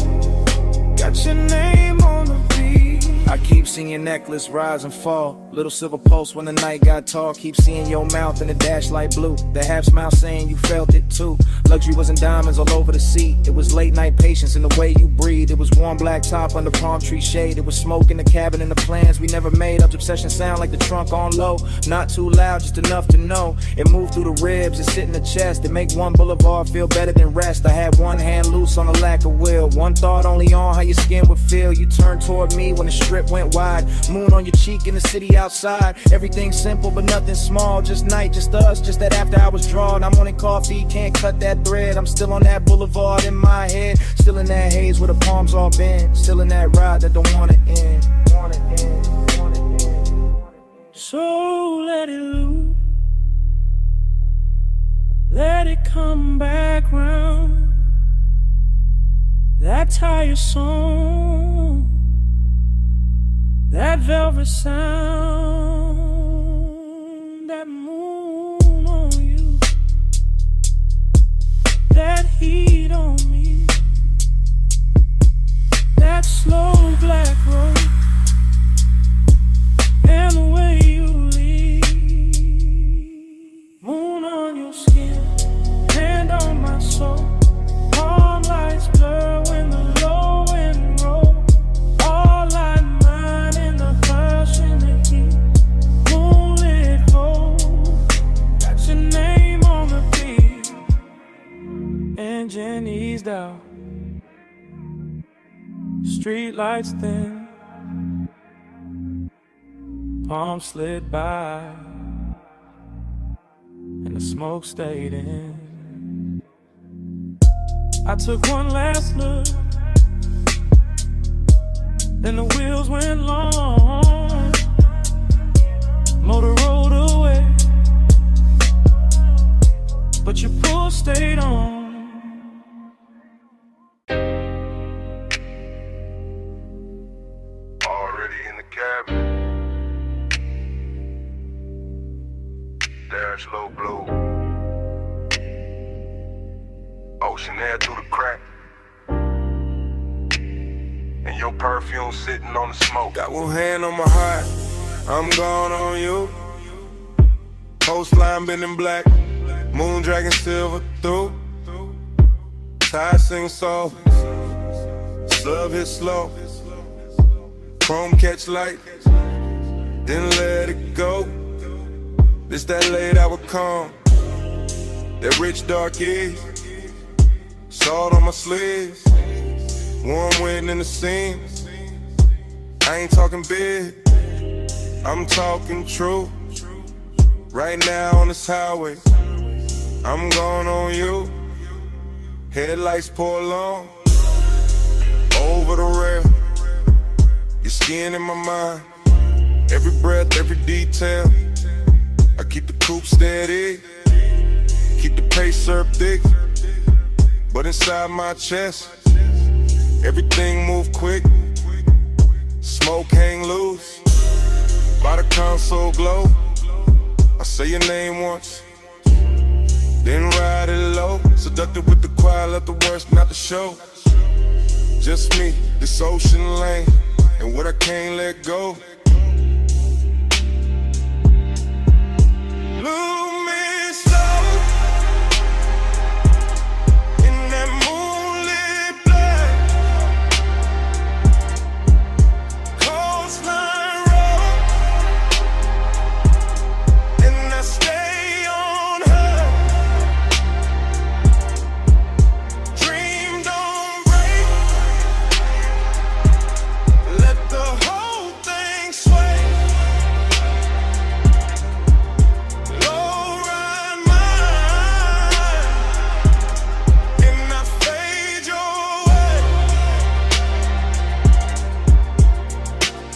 [SPEAKER 9] got your name on the beat.
[SPEAKER 8] I keep seeing your necklace rise and fall. Little silver pulse when the night got tall. Keep seeing your mouth in the dash light blue. The half smile saying you felt it too. Luxury wasn't diamonds all over the seat. It was late night patience in the way you breathe. It was warm black top under palm tree shade. It was smoke in the cabin and the plans we never made. Up obsession sound like the trunk on low. Not too loud, just enough to know. It moved through the ribs, it sit in the chest. It make one boulevard feel better than rest. I had one hand loose on the lack of will. One thought only on how your skin would feel. You turned toward me when the strip went wide. Moon on your cheek in the city outside. Everything simple but nothing small. Just night, just us, just that after hours drawn. I'm wanting coffee, can't cut that thread. I'm still on that boulevard in my head. Still in that haze where the palms all bend. Still in that ride that don't wanna end.
[SPEAKER 9] So let it loose, let it come back round. That tire song, that velvet sound, that moon on you, that heat on me, that slow black road, and the way you leave. Moon on your skin, hand on my soul. Palm lights blur when the low end roll. All light mine in the hush in the heat. Moonlit hole, got your name on the beat. Engine eased out, street lights thin. Palm slid by, and the smoke stayed in. I took one last look, then the wheels went long. Motor rolled away, but your pull stayed on.
[SPEAKER 5] Already in the cabin. Dash low blue. Ocean air through the crack. And your perfume sitting on the smoke.
[SPEAKER 3] Got one hand on my heart, I'm gone on you. Coastline bending black, moon dragging silver through. Tide sing soft, sub hit slow. Chrome catch light, then let it go. This that late hour calm, that rich dark is. Salt on my sleeves, warm wind in the seams.
[SPEAKER 12] I ain't talking big, I'm talking true. Right now on this highway, I'm going on you. Headlights pull long, over the rail. Your skin in my mind, every breath, every detail. I keep the coupe steady, keep the pace up thick. But inside my chest, everything move quick. Smoke hang loose, by the console glow. I say your name once, then ride it low. Seductive with the choir, left the worst not the show. Just me, this ocean lane, and what I can't let go.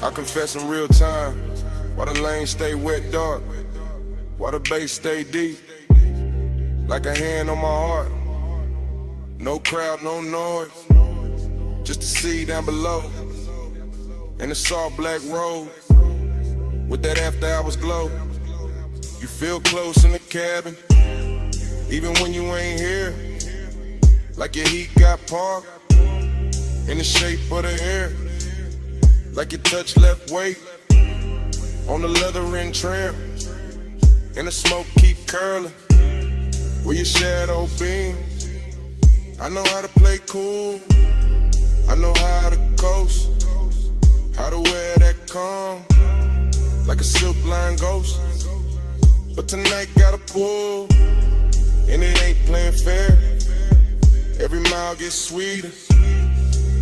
[SPEAKER 12] I confess in real time, why the lanes stay wet dark, why the bass stay deep, like a hand on my heart. No crowd, no noise, just the sea down below, and the soft black road, with that after hours glow. You feel close in the cabin, even when you ain't here, like your heat got parked, in the shape of the air. Like your touch left weight on the leather and trim, and the smoke keep curling where your shadow beams. I know how to play cool, I know how to coast, how to wear that calm like a silk line ghost. But tonight got a pull, and it ain't playing fair. Every mile gets sweeter,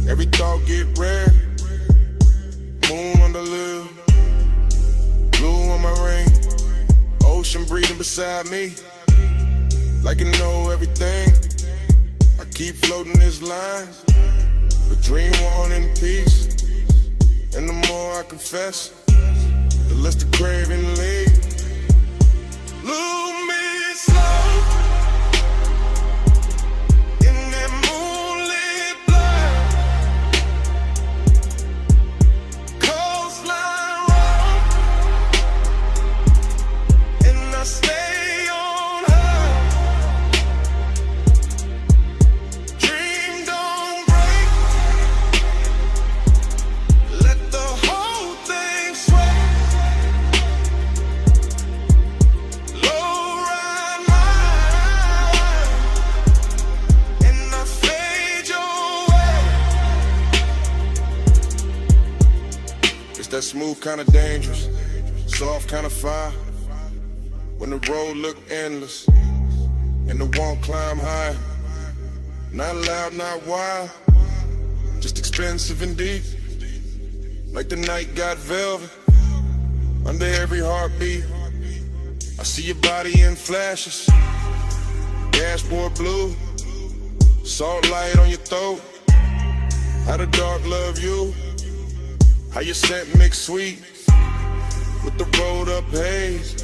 [SPEAKER 12] every thought get rare. Moon on the lip, blue on my ring, ocean breathing beside me, like you know everything. I keep floating this line, but dream on in peace. And the more I confess, the less the craving leaves. Lose me slow in that moonlit light. Coastline road, and I stay on her. Dream don't break, let the whole thing sway. Low ride mine, and I fade your way. It's that smooth kind of dangerous, soft kind of fire. When the road look endless, and the won't climb high. Not loud, not wild, just expensive and deep. Like the night got velvet under every heartbeat. I see your body in flashes, dashboard blue, salt light on your throat. How the dark love you, how your scent mix sweet with the rolled up haze.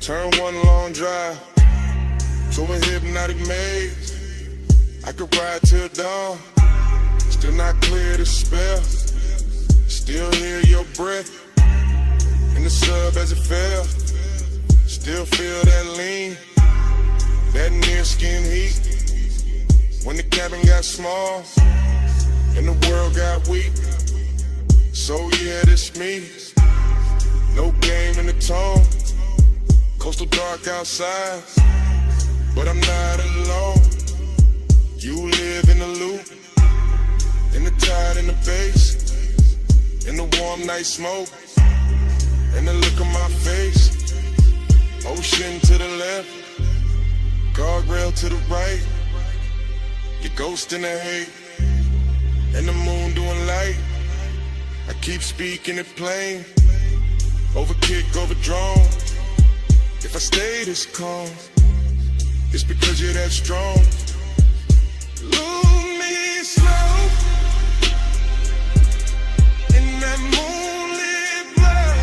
[SPEAKER 12] Turn one long drive to a hypnotic maze. I could ride till dawn, still not clear the spell. Still hear your breath in the sub as it fell. Still feel that lean, that near skin heat. When the cabin got small and the world got weak. So yeah, this me, no game in the tone. Coastal dark outside, but I'm not alone. You live in the loop, in the tide, in the bass, in the warm night smoke, and the look on my face. Ocean to the left, guardrail to the right. Your ghost in the hate, and the moon doing light. I keep speaking it plain, overkick, overdrawn. If I stay this calm, it's because you're that strong. Lose me slow in that moonlit black,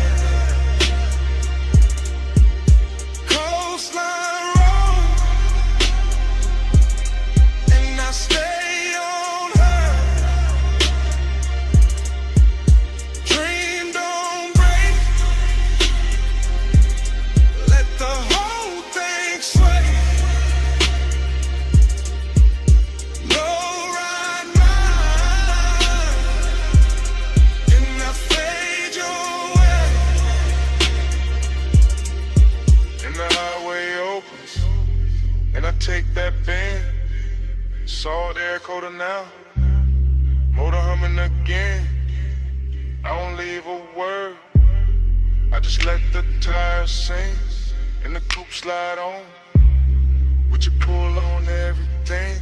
[SPEAKER 12] coastline road, and I stay on her. Dream don't break, let the whole thing sway. Take that bend, salt air coater now, motor humming again. I don't leave a word, I just let the tires sing, and the coupe slide on, with your pull on everything.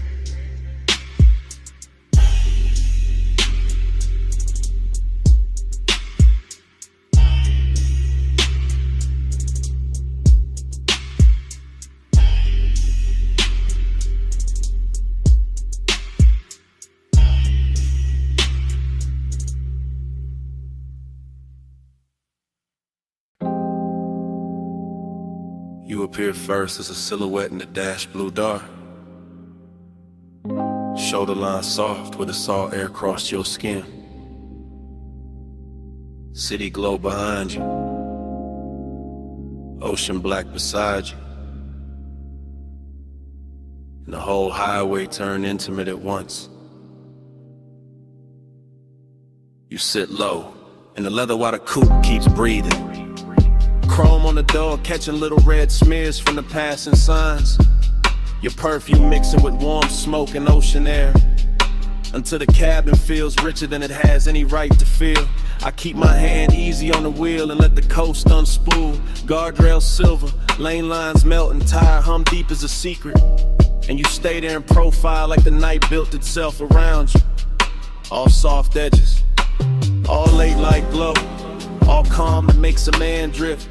[SPEAKER 3] You appear first as a silhouette in the dashed blue dark. Shoulder line soft where the salt air crossed your skin. City glow behind you, ocean black beside you, and the whole highway turned intimate at once. You sit low, and the leather water coupe keeps breathing. Chrome on the door, catching little red smears from the passing signs. Your perfume mixing with warm smoke and ocean air, until the cabin feels richer than it has any right to feel. I keep my hand easy on the wheel and let the coast unspool. Guardrails silver, lane lines melt and tire hum deep as a secret. And you stay there in profile like the night built itself around you. All soft edges, all late light glow, all calm that makes a man drift.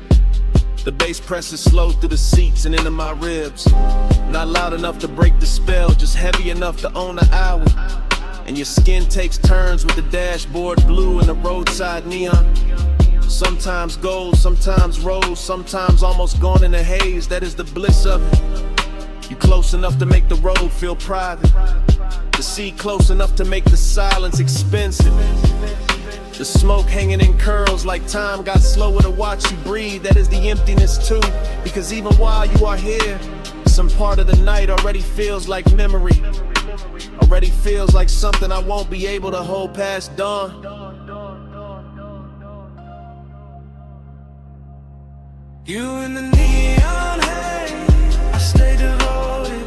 [SPEAKER 3] The bass presses slow through the seats and into my ribs. Not loud enough to break the spell, just heavy enough to own the hour. And your skin takes turns with the dashboard blue and the roadside neon. Sometimes gold, sometimes rose, sometimes almost gone in a haze. That is the bliss of it. You close enough to make the road feel private. The sea close enough to make the silence expensive. The smoke hanging in curls like time got slower to watch you breathe. That is the emptiness too, because even while you are here, some part of the night already feels like memory. Already feels like something I won't be able to hold past dawn.
[SPEAKER 9] You in the neon haze, I stay devoted.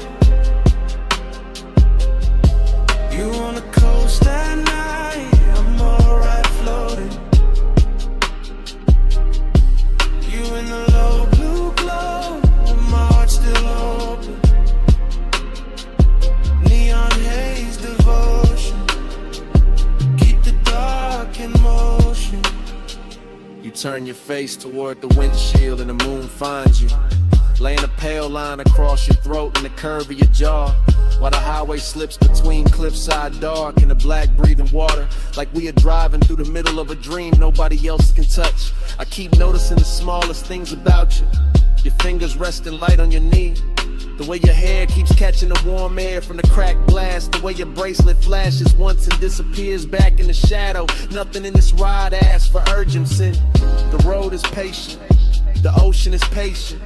[SPEAKER 9] You on the coast at night, I'm alright floating. You in the low blue glow, my heart's still open. Neon haze devotion, keep the dark in motion.
[SPEAKER 3] You turn your face toward the windshield and the moon finds you, laying a pale line across your throat and the curve of your jaw, while the highway slips between cliffside dark and the black breathing water, like we are driving through the middle of a dream nobody else can touch. I keep noticing the smallest things about you. Your fingers resting light on your knee, the way your hair keeps catching the warm air from the cracked glass, the way your bracelet flashes once and disappears back in the shadow. Nothing in this ride asks for urgency. The road is patient, the ocean is patient,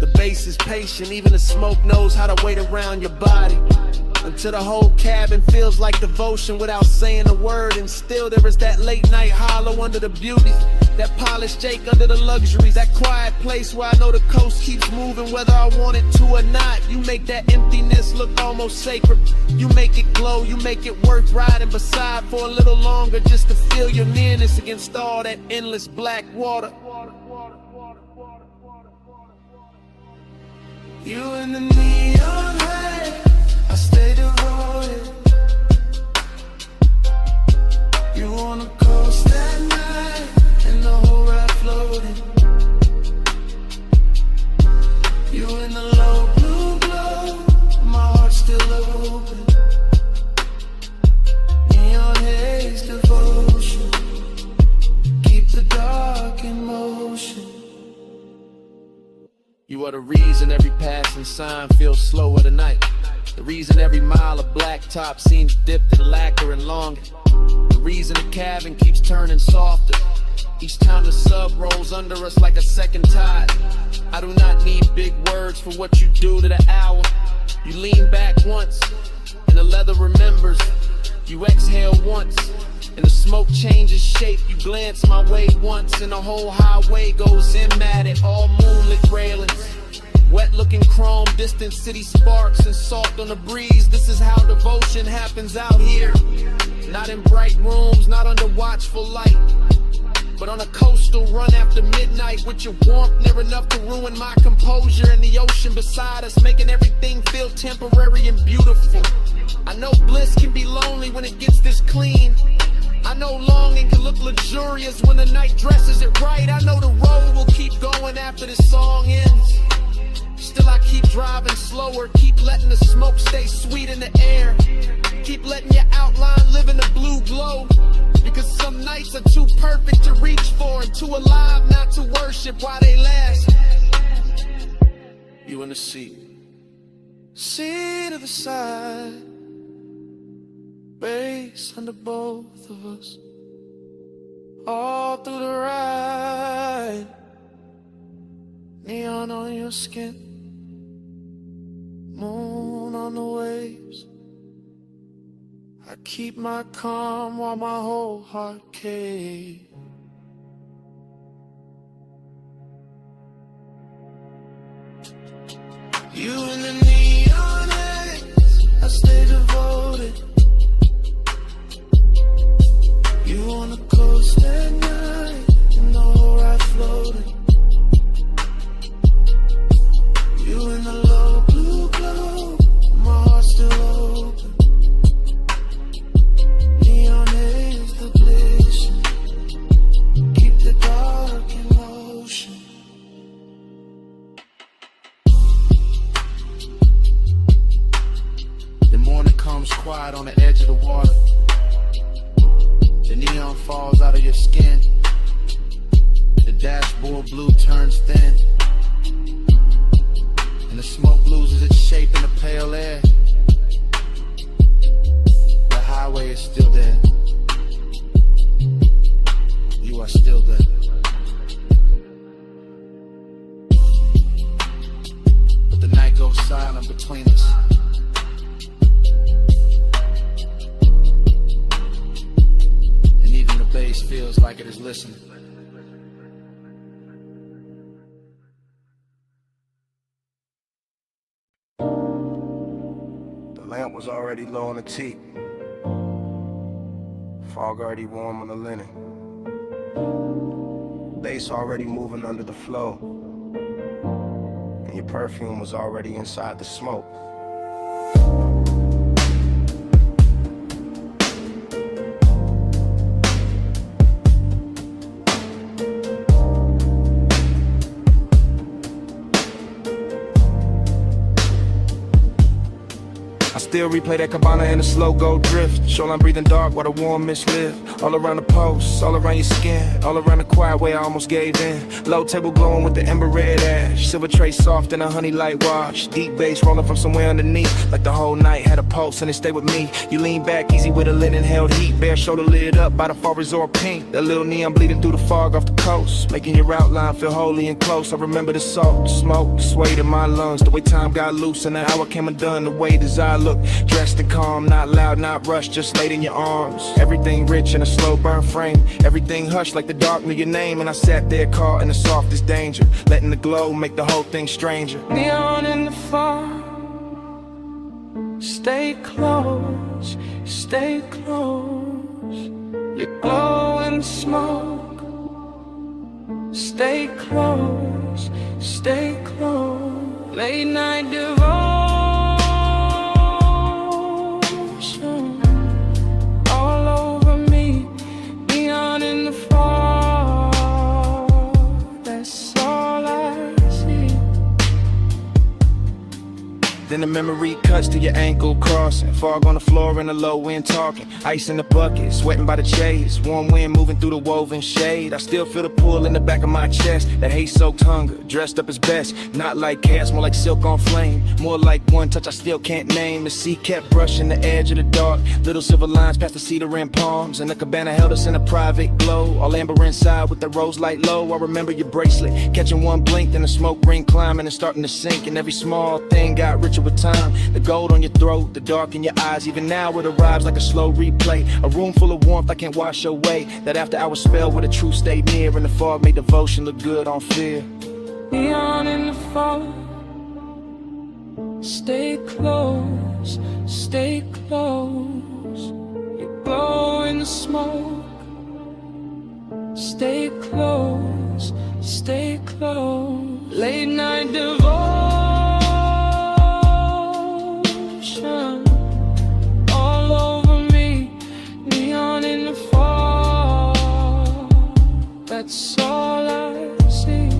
[SPEAKER 3] the bass is patient, even the smoke knows how to wait around your body. Until the whole cabin feels like devotion without saying a word. And still there is that late night hollow under the beauty, that polished Jake under the luxuries, that quiet place where I know the coast keeps moving whether I want it to or not. You make that emptiness look almost sacred. You make it glow, you make it worth riding beside for a little longer, just to feel your nearness against all that endless black water.
[SPEAKER 9] You in the neon haze, I stay devoted. You on the coast at
[SPEAKER 6] sign feels slower tonight. The reason every mile of blacktop seems dipped in lacquer and longer. The reason the cabin keeps turning softer each time the sub rolls under us like a second tide. I do not need big words for what you do to the hour. You lean back once, and the leather remembers. You exhale once, and the smoke changes shape. You glance my way once, and the whole highway goes in at it. All moonlit railings, wet looking chrome, distant city sparks and salt on the breeze. This is how devotion happens out here. Not in bright rooms, not under watchful light, but on a coastal run after midnight, with your warmth near enough to ruin my composure, and the ocean beside us making everything feel temporary and beautiful. I know bliss can be lonely when it gets this clean. I know longing can look luxurious when the night dresses it right. I know the road will keep going after this song ends. Still I keep driving slower, keep letting the smoke stay sweet in the air. Keep letting your outline live in the blue glow, because some nights are too perfect to reach for and too alive not to worship while they last. You in the seat of the side, base under both of us, all through the ride. Neon on your skin, moon on the waves. I keep my calm while my whole heart caves. You in the neon lights, I stay devoted. You on the coast at night, in the whole ride floating. You in the low blue glow, my heart still open. Neon is the bliss, keep the dark in motion. The morning comes quiet on the edge of the water. The neon falls out of your skin. The dashboard blue turns thin, and the smoke loses its shape in the pale air. The highway is still there. You are still there. But the night goes silent between us. And even the bass feels like it is listening.
[SPEAKER 4] The lamp was already low on the teak. Fog already warm on the linen. Bass already moving under the flow. And your perfume was already inside the smoke.
[SPEAKER 9] Still replay that cabana in a slow go drift. Shoreline breathing dark while the warm mist live. All around the post, all around your skin, all around the quiet way I almost gave in. Low table glowing with the ember red ash. Silver tray soft in a honey light wash. Deep bass rolling from somewhere underneath. Like the whole night had a pulse and it stayed with me. You lean back easy with a linen held heat. Bare shoulder lit up by the far resort pink. That little neon bleeding through the fog off the coast, making your outline feel holy and close. I remember the salt, the smoke, the sway in my lungs. The way time got loose and the hour came undone. The way desire looked, dressed and calm, not loud, not rushed, just laid in your arms. Everything rich in a slow burn frame. Everything hushed like the dark knew your name. And I sat there caught in the softest danger, letting the glow make the whole thing stranger.
[SPEAKER 13] Neon in the fog, stay close, stay close. You glow in the smoke, stay close, stay close. Late night devotion, all over me. Neon in the fog, that's all I see.
[SPEAKER 9] Then the
[SPEAKER 7] memory cuts to your ankle crossing. Fog on the floor in the low wind talking. Ice in the bucket, sweating by the chase. Warm wind moving through the woven shade. I still feel the pull in the back of my chest. That hate-soaked hunger, dressed up as best. Not like chaos, more like silk on flame. More like one touch I still can't name. The sea kept brushing the edge of the dark. Little silver lines past the cedar and palms. And the cabana held us in a private glow. All amber inside with the rose light low. I remember your bracelet, catching one blink, then the smoke ring climbing and starting to sink. And every small thing got richer with time. The gold on your throat, the dark in your eyes. Even now it arrives like a slow replay. A room full of warmth I can't wash away. That after hour spell where the truth stayed near. And the fog made devotion look good on fear.
[SPEAKER 13] Neon in the fog. Stay close, stay close. You glow in the smoke. Stay close, stay close. Late night devotion, all over me. Neon in the fog. That's all I see.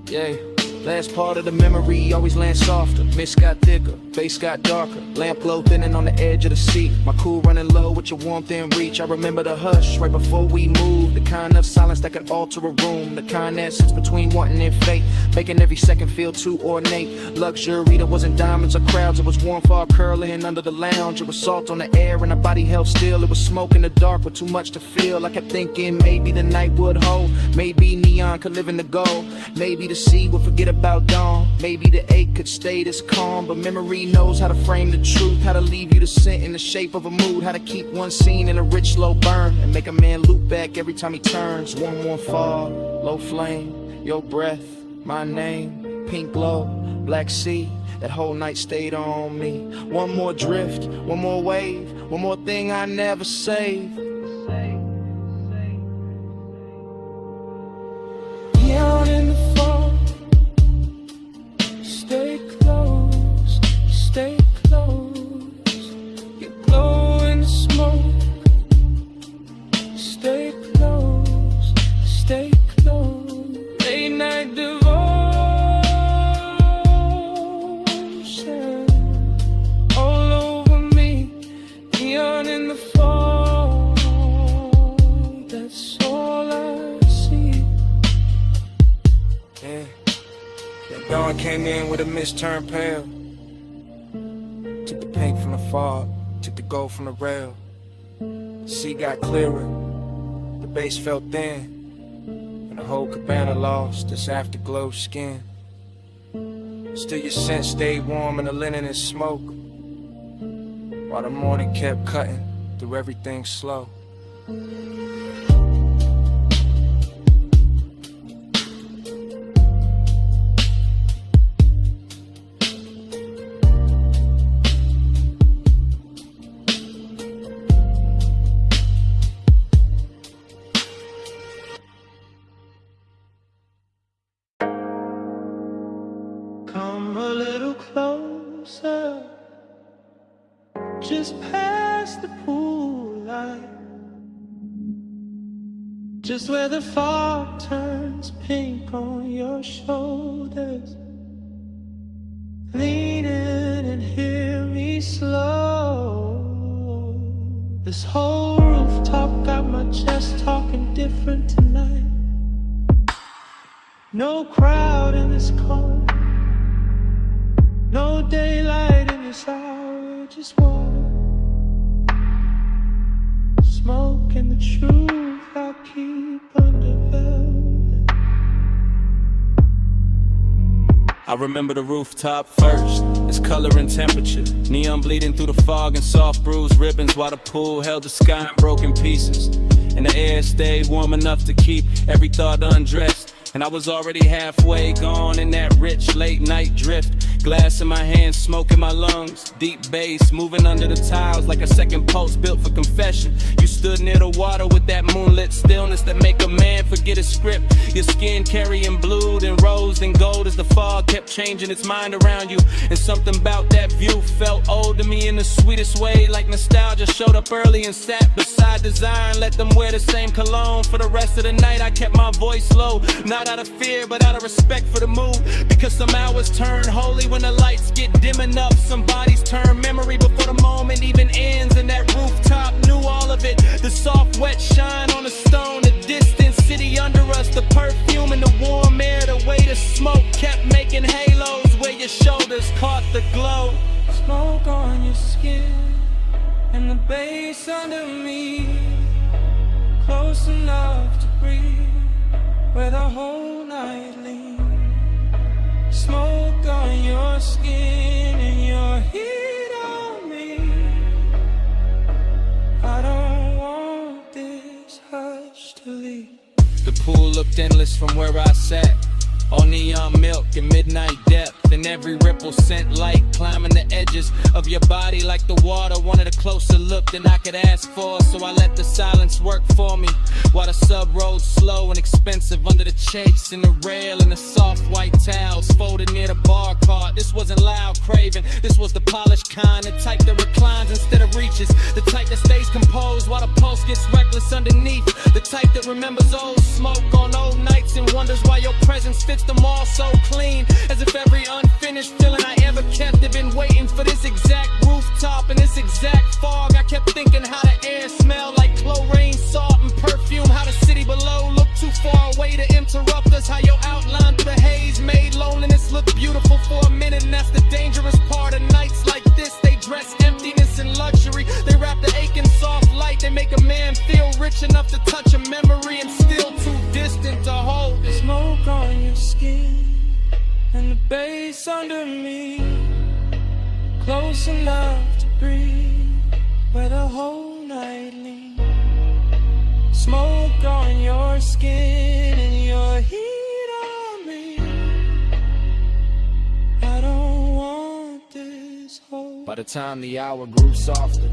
[SPEAKER 7] Yeah. Last part of the memory always lands softer. Mist got thicker, face got darker. Lamp glow thinning on the edge of the seat. My cool running low with your warmth in reach. I remember the hush right before we moved. The kind of silence that could alter a room. The kind that sits between wanting and fate, making every second feel too ornate. Luxury that wasn't diamonds or crowds. It was warm fog curling under the lounge. It was salt on the air and our body held still. It was smoke in the dark with too much to feel. I kept thinking maybe the night would hold. Maybe neon could live in the gold. Maybe the sea would forget about dawn. Maybe the ache could stay this calm. But memory knows how to frame the truth, how to leave you the scent in the shape of a mood, how to keep one scene in a rich slow burn and make a man loop back every time he turns. Warm fog, low flame, your breath, my name, pink glow, black sea. That whole night stayed on me. One more drift, one more wave, one more thing I never saved.
[SPEAKER 13] Neon in the fog. Stay close, stay close. You glow in the smoke. Stay close, stay close. Late night devotion, all over me. Neon in the fog. That's all I see.
[SPEAKER 7] Yeah. That dawn came in with a mist turned pale. Took the pink from the fog, took the gold from the rail. The sea got clearer, the base felt thin, and the whole cabana lost its afterglow skin. Still your scent stayed warm and the linen and smoke, while the morning kept cutting through everything slow.
[SPEAKER 13] Come a little closer, just past the pool light, just where the fog turns pink on your shoulders. Lean in and hear me slow. This whole rooftop got my chest talking different tonight. No crowd in this corner, no daylight in this hour, just water, smoke and the truth I keep under velvet.
[SPEAKER 6] I remember the rooftop first, its color and temperature. Neon bleeding through the fog and soft bruised ribbons, while the pool held the sky in broken pieces. And the air stayed warm enough to keep every thought undressed. And I was already halfway gone in that rich late night drift. Glass in my hands, smoke in my lungs, deep bass moving under the tiles like a second pulse built for confession. You stood near the water with that moonlit stillness that make a man forget his script. Your skin carrying blue and rose and gold as the fog kept changing its mind around you. And something about that view felt old to me in the sweetest way, like nostalgia showed up early and sat beside desire and let them wear the same cologne. For the rest of the night I kept my voice low, not out of fear but out of respect for the mood, because some hours turn holy
[SPEAKER 11] Only when the lights get dim enough, somebody's turn memory before the moment even ends. And that rooftop knew all of it. The soft, wet shine on the stone, the distant city under us, the perfume and the warm air, the way the smoke kept making halos where your shoulders caught the glow.
[SPEAKER 13] Smoke on your skin and the bass under me, close enough to breathe where the whole night leans. Smoke on your skin and your heat on me. I don't want this hush to leave.
[SPEAKER 11] The pool looked endless from where I sat, all neon milk and midnight depth, and every ripple sent light climbing the edges of your body like the water. Wanted a closer look than I could ask for, so I let the silence work for me while the sub rolled slow and expensive under the chase and the rail and the soft white towels folded near the bar cart. This wasn't loud craving, this was the polished kind, the type that reclines instead of reaches, the type that stays composed while the pulse gets reckless underneath, the type that remembers old smoke on old nights and wonders why your presence fits them all so clean, as if every unfinished feeling I ever kept had been waiting for this exact rooftop and this exact fog. I kept thinking how the air smelled like chlorine, salt and perfume, how the city below looked too far away to interrupt us, how your outline through the haze made loneliness look beautiful for a minute. And that's the dangerous part of nights like this, they dress emptiness and luxury, they wrap the aching soft light, they make a man feel rich enough to touch a memory and still too distant to hold it.
[SPEAKER 13] Smoke on your skin and the bass under me, close enough to breathe where the whole night leans. Smoke on your skin and your heat on me. I don't want this whole.
[SPEAKER 11] By the time the hour grew softer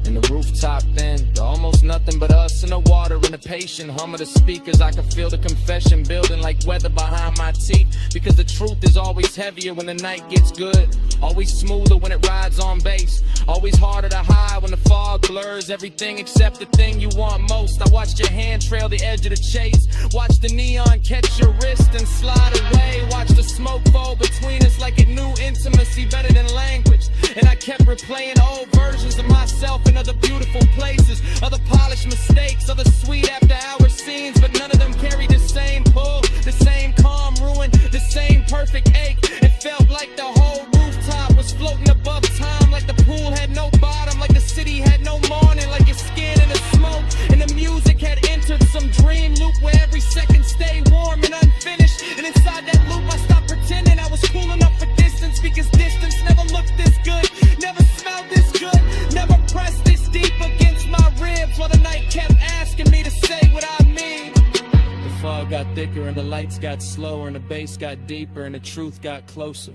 [SPEAKER 11] and the rooftop thinned, almost nothing but us and the water and the patient hum of the speakers, I could feel the confession building like weather behind my teeth. Because the truth is always heavier when the night gets good, always smoother when it rides on bass, always harder to hide when the fog blurs everything except the thing you want most. I watched your hand trail the edge of the chase, watch the neon catch your wrist and slide away, watch the smoke fall between us like it knew intimacy better than language. And I kept replaying old versions of myself in other beautiful places, other polished mistakes, other sweet after hour scenes, but none of them carried the same pull, the same calm ruin, the same perfect ache. It felt like the whole rooftop was floating above time, like the pool had no bottom, like the city had no morning, like your skin in the smoke and the music had entered some dream loop where every second stayed warm and unfinished. And inside that loop I stopped pretending I was cool enough for distance, because distance never looked this good, never smelled this good, never pressed this deep against my ribs, while the night kept asking me to say what I mean. The fog got thicker and the lights got slower and the bass got deeper and the truth got closer.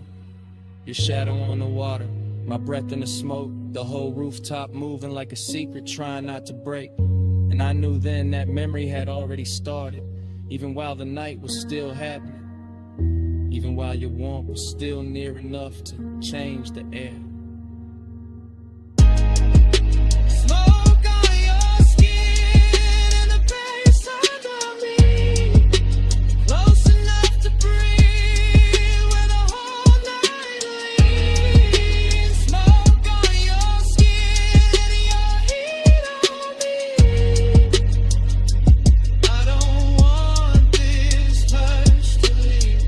[SPEAKER 11] Your shadow on the water, my breath in the smoke, the whole rooftop moving like a secret trying not to break. And I knew then that memory had already started, even while the night was still happening, even while your warmth was still near enough to change the air.
[SPEAKER 13] Smoke on your skin and the bass under me, close enough to breathe where the whole night leans. Smoke on your skin and your heat on me. I don't want this touch to leave.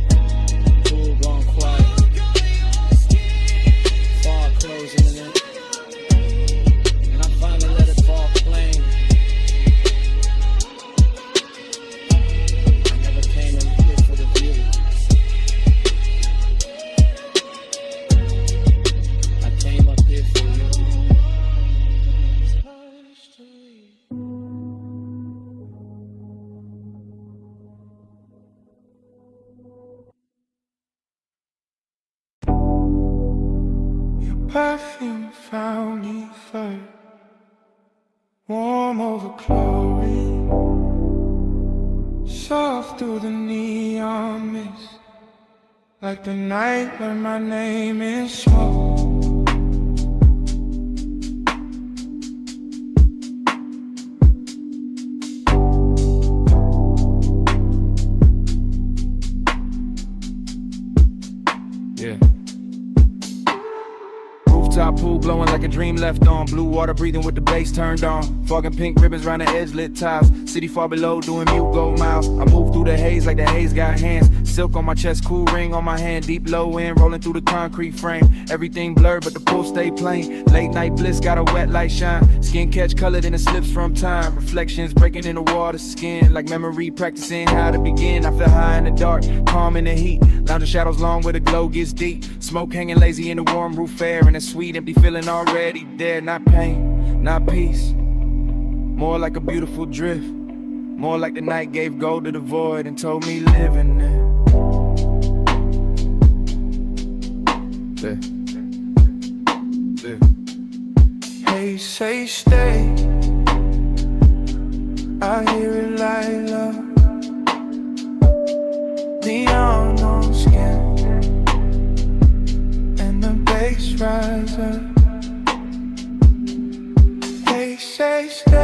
[SPEAKER 11] Pool gone quiet,
[SPEAKER 13] Smoke on your skin.
[SPEAKER 11] fog closing in. And I finally let it fall plain. I never came in here for the view. I came up here for you.
[SPEAKER 13] Perfume found me first, warm over chlorine, soft through the neon mist, like the night when my name is smoke.
[SPEAKER 11] Yeah.
[SPEAKER 6] Rooftop pool blowing like a dream left on. Blue water breathing with the bass turned on. Fog and pink ribbons round the edge, lit tiles. City far below doing mute gold miles. I move through the haze like the haze got hands. Silk on my chest, cool ring on my hand. Deep low end, rolling through the concrete frame. Everything blurred but the pool stay plain. Late night bliss got a wet light shine. Skin catch colored in the slips from time. Reflections breaking in the water skin. Like memory practicing how to begin. I feel high in the dark, calm in the heat. Lounge in shadows long where the glow gets deep. Smoke hanging lazy in the warm roof air. And a sweet empty feeling already there. Not pain, not peace. More like a beautiful drift. More like the night gave gold to the void and told me live in there.
[SPEAKER 9] Hey, say stay. I hear it like love. Neon on skin, and the bass rise up. They say stay.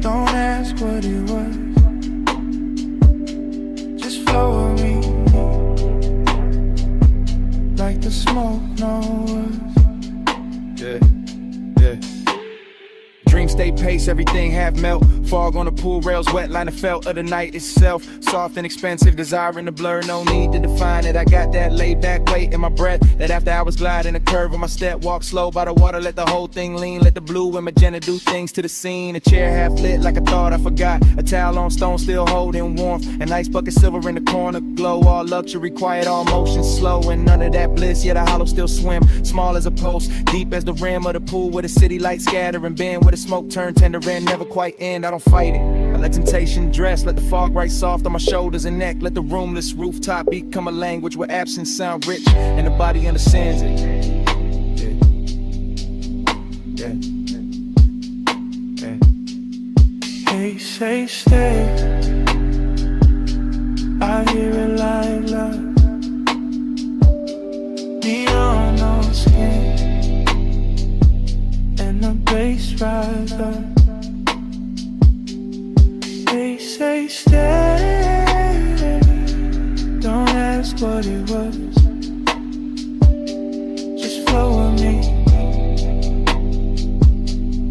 [SPEAKER 9] Don't ask what it was. Just flow with me, like the smoke knows.
[SPEAKER 6] Dream stay pace, everything half melt. Fog on the pool rails, wet line of felt of the night itself. Soft and expensive, desire in the blur, no need to define it. I got that laid back weight in my breath. That after hours glide in a curve of my step. Walk slow by the water, let the whole thing lean. Let the blue and magenta do things to the scene. A chair half lit like I thought I forgot. A towel on stone still holding warmth. An ice bucket silver in the corner glow. All luxury, quiet, all motion slow. And none of that bliss, yet a hollow still swim. Small as a post, deep as the rim of the pool. Where the city lights scatter and bend. Where the smoke turn tender and never quite end. I don't fight it, I let temptation dress. Let the fog right soft on my shoulders and neck. Let the roomless rooftop become a language where absence sound rich and the body understands it.
[SPEAKER 9] Hey, say stay. I hear it like love. Neon on skin, and the bass rise up. They say stay. Don't ask what it was. Just flow with me,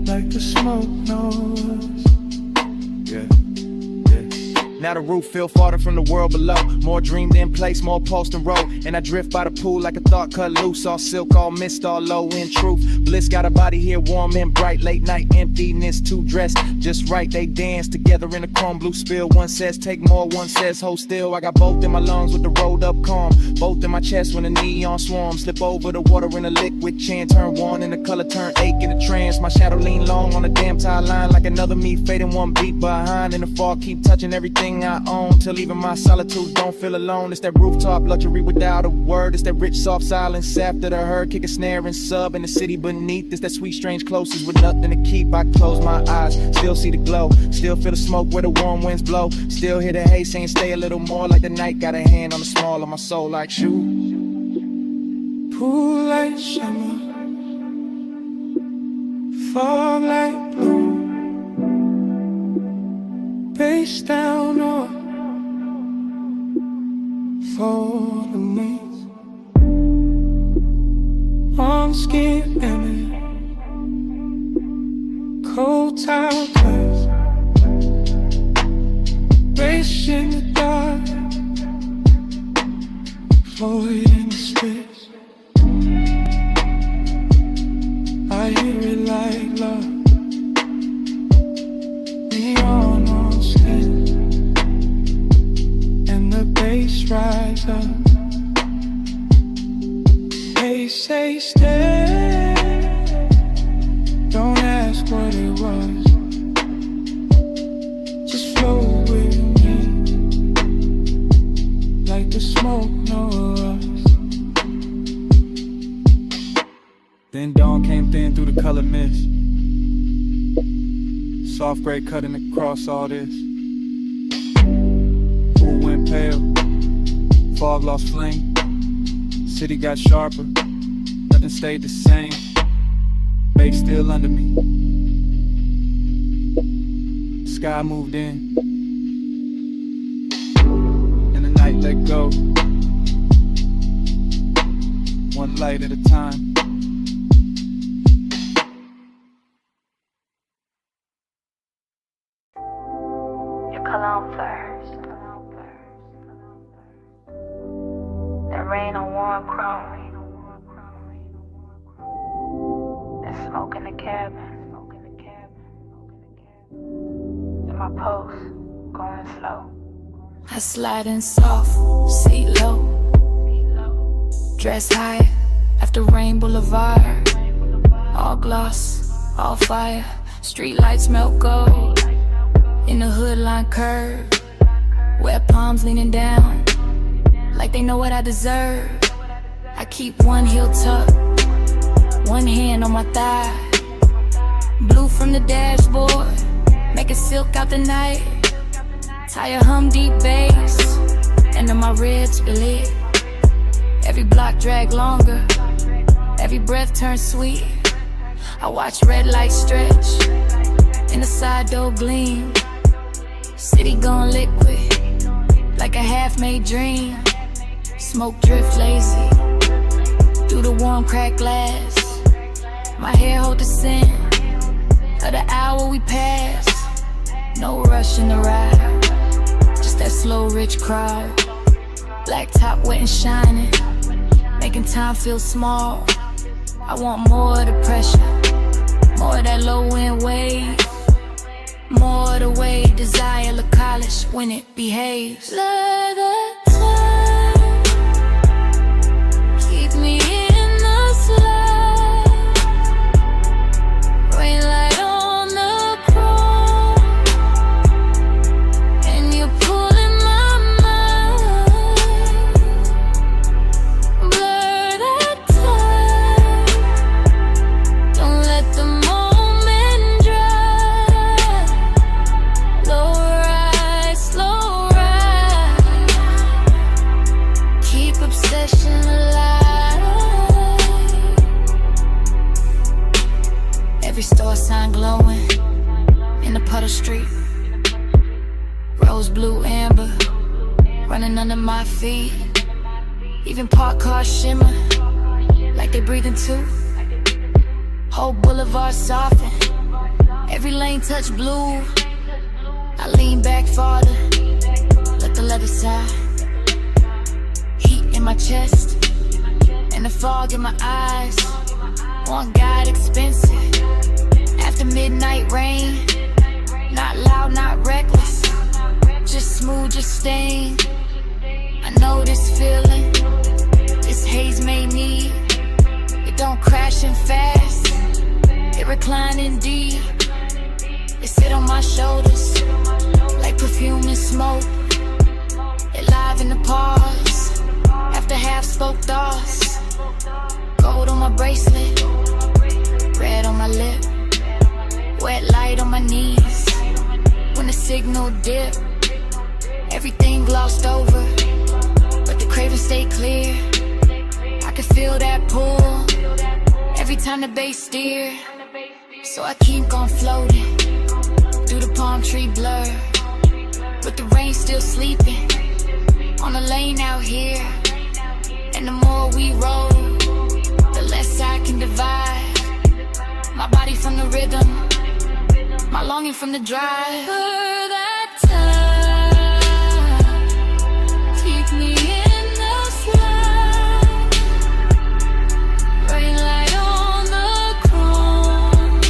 [SPEAKER 9] like the smoke knows.
[SPEAKER 6] Now the roof feel farther from the world below. More dreamed in place, more post and roll. And I drift by the pool like a thought cut loose. All silk, all mist, all low in truth. Bliss got a body here warm and bright. Late night emptiness, two dressed just right. They dance together in a chrome blue spill. One says take more, one says hold still. I got both in my lungs with the rolled up calm. Both in my chest when the neon swarm. Slip over the water in a liquid chant. Turn one and the color turn ache in a trance. My shadow lean long on the damn tie line. Like another me fading one beat behind. In the fall keep touching everything I own, till even my solitude don't feel alone. It's that rooftop luxury without a word. It's that rich soft silence after the herd. Kick a snare and sub in the city beneath. It's that sweet strange closest with nothing to keep. I close my eyes, still see the glow. Still feel the smoke where the warm winds blow. Still hear the haze saying stay a little more. Like the night got a hand on the small of my soul like shoot.
[SPEAKER 9] Pool light shimmer, fog like blue. Face down or for the knees. On skin and cold towel glass. Race in the dark, floating in the space. I hear it like love. Neon on skin, and the bass rise up. They say stay. Don't ask what it was. Just flow with me, like the smoke knows us.
[SPEAKER 6] Then dawn came thin through the color mist. Soft gray cutting across all this. Pool went pale, fog lost flame. City got sharper, nothing stayed the same. Babe still under me. Sky moved in, and the night let go. One
[SPEAKER 7] light at a time.
[SPEAKER 10] Your cologne first. That rain on warm chrome. That smoke in the cabin. And my pulse going slow. I slide in soft, seat low. Dress high after Rain Boulevard. All gloss, all fire. Street lights melt gold. In the hood line curve. Wet palms leaning down, like they know what I deserve. I keep one heel tucked, one hand on my thigh. Blue from the dashboard, making silk out the night. Tie a hum deep bass, and then my ribs lit. Every block drag longer, every breath turns sweet. I watch red lights stretch, in the side door gleam. City gone liquid, like a half-made dream. Smoke drift lazy, through the warm cracked glass. My hair hold the scent of the hour we pass. No rush in the ride, just that slow rich crowd. Black top wet and shining, making time feel small. I want more of the pressure, more of that low end wave. More of the way desire look college when it behaves. Let the time keep me in the slide. Rain light on the chrome, and you're pulling my mind. Blur that time, don't let the moment dry. Slow ride, slow ride. Keep obsession alive. Every store sign glowing in the puddle street. Rose, blue, amber, running under my feet. Even parked cars shimmer like they breathing too. Whole boulevard soften, every lane touch blue. I lean back farther, let the leather side. Heat in my chest, and the fog in my eyes. One guide expensive, after midnight rain. Not loud, not reckless, just smooth, just staying. I know this feeling, this haze made me. It don't crash and fast, it reclining deep. It sit on my shoulders, like perfume and smoke. It live in the pause, after half spoke thoughts. Gold on my bracelet, red on my lip. Wet light on my knees, when the signal dip. Everything glossed over, but the craving stay clear. I can feel that pull, every time the bass steer. So I keep on floating, through the palm tree blur. But the rain still sleeping, on the lane out here. And the more we roll, the less I can divide. My body from the rhythm, my longing from the drive. For that time, keep me in the slide. Rain light on the chrome,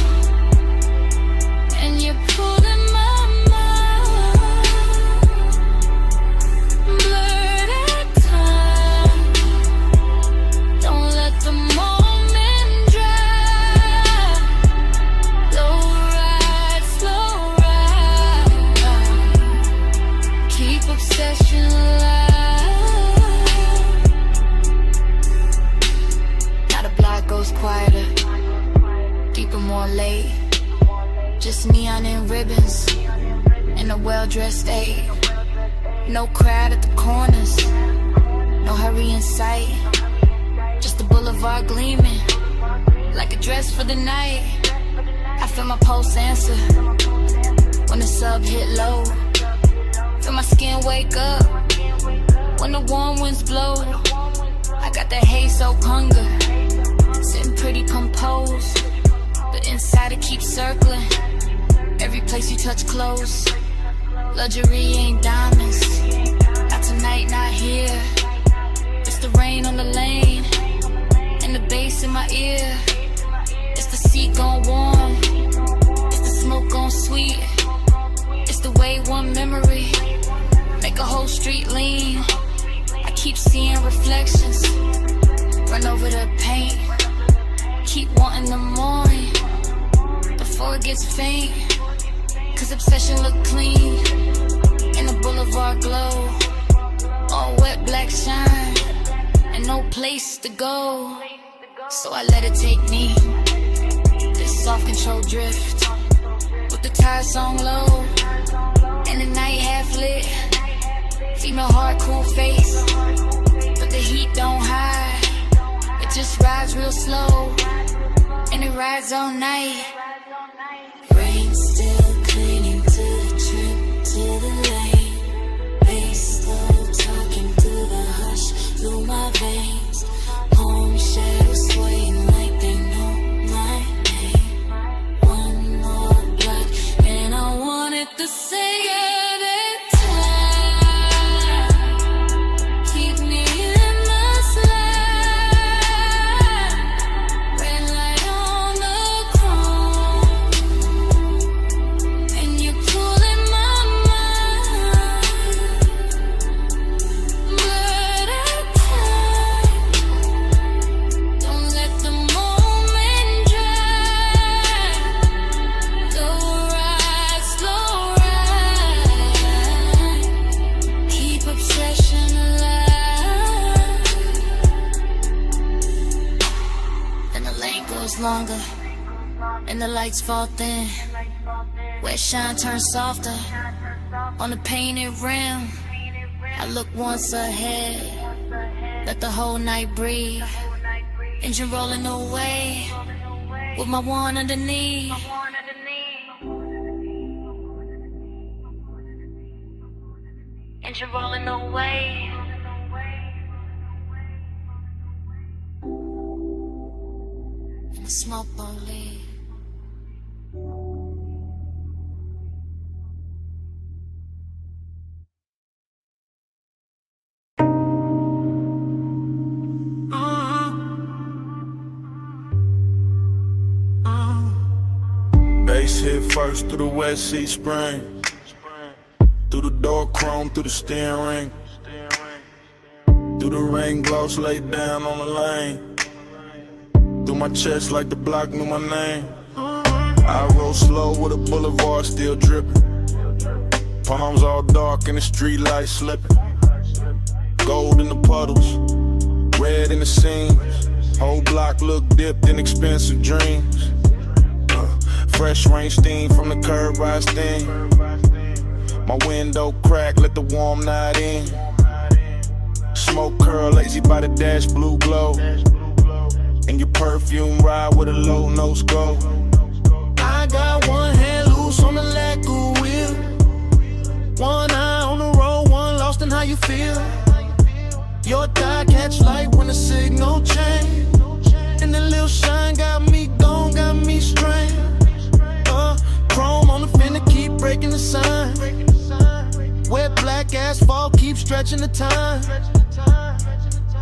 [SPEAKER 10] and you're pulling my mind. Blur that time, don't let the moment dry. Slow ride, slow ride. Keep obsession alive. Now the block goes quieter, deeper, more late. Just neon and ribbons, and a well-dressed aide. No crowd at the corners, no hurry in sight. Just the boulevard gleaming, like a dress for the night. I feel my pulse answer, when the sub hit low. Feel my skin wake up, when the warm winds blow. I got that haze soaked hunger, touch close. Luxury ain't diamonds. Not tonight, not here. It's the rain on the lane and the bass in my ear. It's the seat gone warm. It's the smoke gone sweet. It's the way one memory make a whole street lean. I keep seeing reflections. Run over the paint. Keep wanting the morning before it gets faint. Cause obsession look clean in the boulevard glow. All wet black shine and no place to go. So I let it take me. This soft control drift with the tire song low and the night half lit. Female heart, cool face, but the heat don't hide. It just rides real slow and it rides all night.
[SPEAKER 2] Rain still clinging to the trip, to the lane. Bass slow talking through the hush, through my veins. Home shadows swaying like they know my name. One more blood and I wanted to say
[SPEAKER 10] longer and the lights fall thin. Where shine turns softer on the painted rim. I look once ahead, let the whole night breathe. Engine rolling away with my one underneath. Engine rolling away. Smoke only.
[SPEAKER 3] Bass hit first through the West Sea Spring. Through the door chrome, through the steering ring. Through the rain gloss laid down on the lane. Through my chest like the block knew my name. I roll slow with a boulevard still dripping. Palms all dark and the street lights slipping. Gold in the puddles, red in the seams. Whole block look dipped in expensive dreams. Fresh rain steam from the curb rise steam. My window crack, let the warm night in. Smoke curl, lazy by the dash, blue glow. And your perfume ride with a low nose go.
[SPEAKER 4] I got one hand loose on the lacquer wheel. One eye on the road, one lost in how you feel. Your thigh catch light when the signal change. And the little shine got me gone, got me strained. Chrome on the fender, keep breaking the sign. Wet black asphalt, keep stretching the time.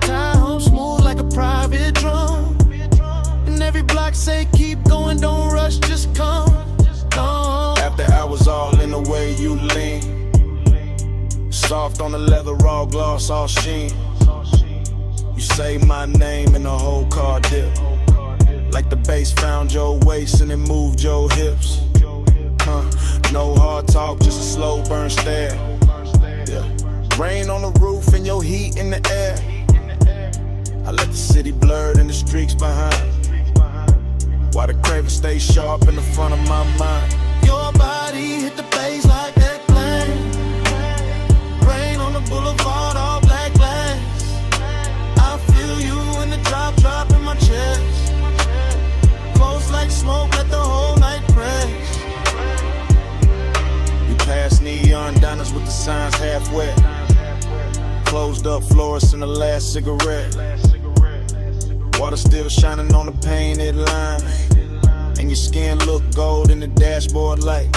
[SPEAKER 4] Tie home smooth like a private drum. And every block say keep going, don't rush, just come.
[SPEAKER 3] After hours all in the way you lean. Soft on the leather, raw gloss, all sheen. You say my name and the whole car dip. Like the bass found your waist and it moved your hips. No hard talk, just a slow burn stare. Yeah. Rain on the roof and your heat in the air. I let the city blur and the streaks behind. While the craven stay sharp in the front of my mind.
[SPEAKER 4] Your body hit the bass like that plane. Rain on the boulevard, all black lines. I feel you in the drop in my chest. Close like smoke, let the whole night press.
[SPEAKER 3] We pass neon diners with the signs half wet. Closed up florists in the last cigarette. Water still shining on the painted line. And your skin look gold in the dashboard light.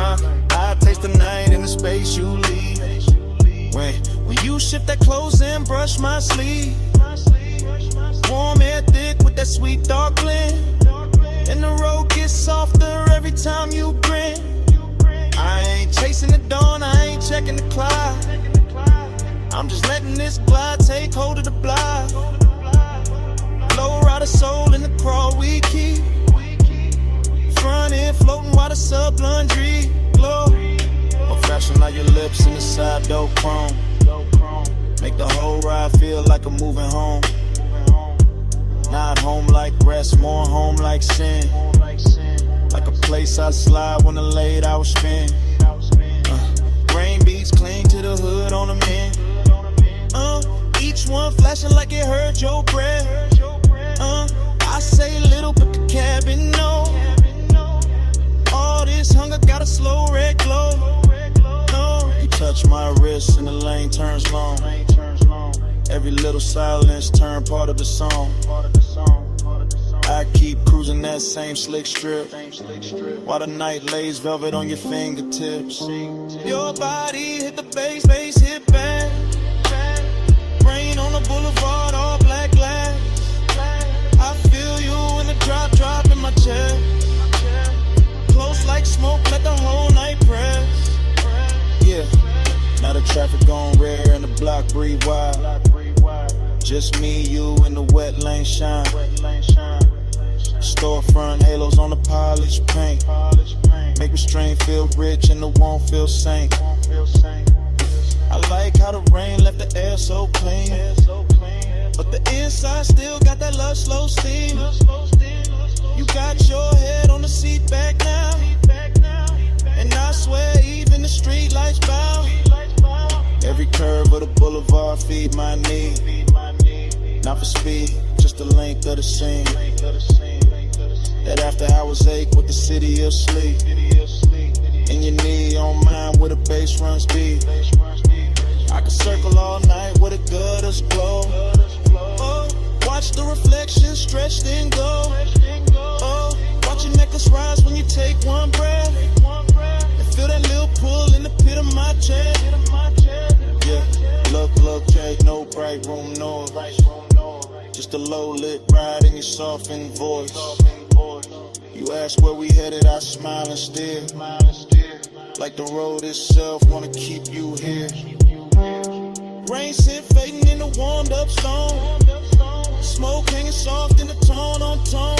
[SPEAKER 1] I taste the night in the space you leave. When you shift that clothes and brush my sleeve. Warm air thick with that sweet dark blend. And the road gets softer every time you grin. I ain't chasing the dawn, I ain't checking the clock. I'm just letting this glide take hold of the block. Low rider soul in the crawl we keep. Front end floating while the sub laundry glow. Or fashion like your lips in the side door chrome. Make the whole ride feel like a moving home. Not home like rest, more home like sin. Like a place I slide when the late hours spend. Rain beats cling to the hood on the men. Each one flashing like it heard your breath. I say little but the cabin know. All this hunger got a slow red glow. You touch my wrist and the lane turns long. Every little silence turn part of the song. I keep cruising that same slick strip while the night lays velvet on your fingertips. Your body hit the bass, bass hit back. Rain on the boulevard, all black glass. I feel you in the drop, drop in my chest. Close like smoke, let the whole night press. Yeah, now the traffic on red and the block breathe wide. Just me, you, and the wet lane shine. Storefront halos on the polished paint. Make restraint feel rich and the won't feel sank. I like how the rain left the air so clean. But the inside still got that love slow steam. You got your head on the seat back now. And I swear even the street lights bow. Every curve of the boulevard feed my need. Not for speed, just the length of the scene. That after hours ache with the city asleep. And your knee on mine where the bass runs deep. I can circle all night with a gutters glow. Oh, watch the reflection stretch then go. Oh, watch your necklace rise when you take one breath. And feel that little pull in the pit of my chest. Yeah, look, check, no bright room noise. Just a low lit ride in your softened voice. You ask where we headed, I smile and stare. Like the road itself wanna keep you here. Rain scent fading in the warmed up stone. Smoke hanging soft in the tone on tone.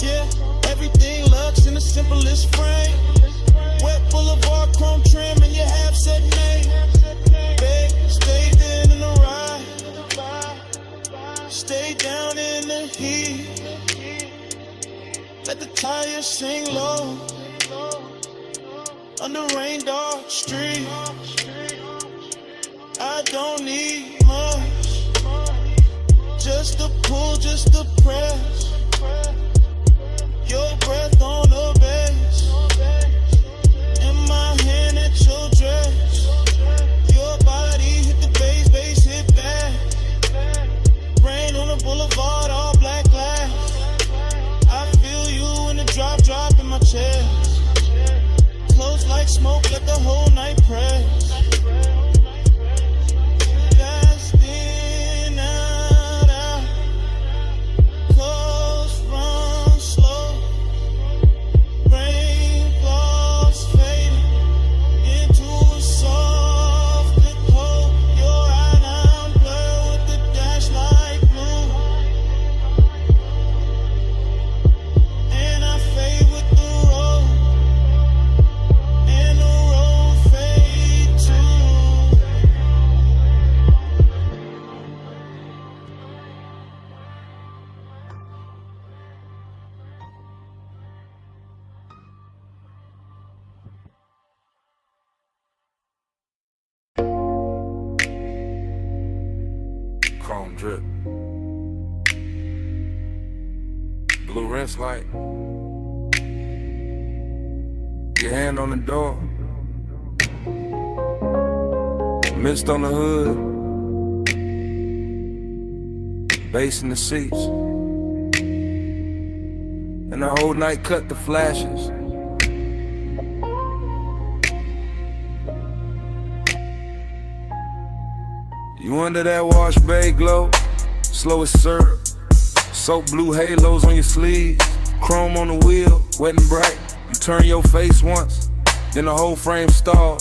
[SPEAKER 1] Yeah, everything looks in the simplest frame. Wet boulevard chrome trim and your half set name. Babe, stay there in the ride. Stay down in the heat. Let the tires sing low on the rain dark street. I don't need much, just a pull, just a press. Your breath on the bass, and my hand at your dress. Your body hit the bass, bass hit back. Rain on the boulevard, all black glass. I feel you in the drop, drop in my chest. Close like smoke, let the whole night press.
[SPEAKER 9] Chrome drip. Blue rinse light. Your hand on the door. Mist on the hood. Bass in the seats. And the whole night cut the flashes. You under that wash bay glow, slow as syrup. Soap blue halos on your sleeves, chrome on the wheel, wet and bright. You turn your face once, then the whole frame stall.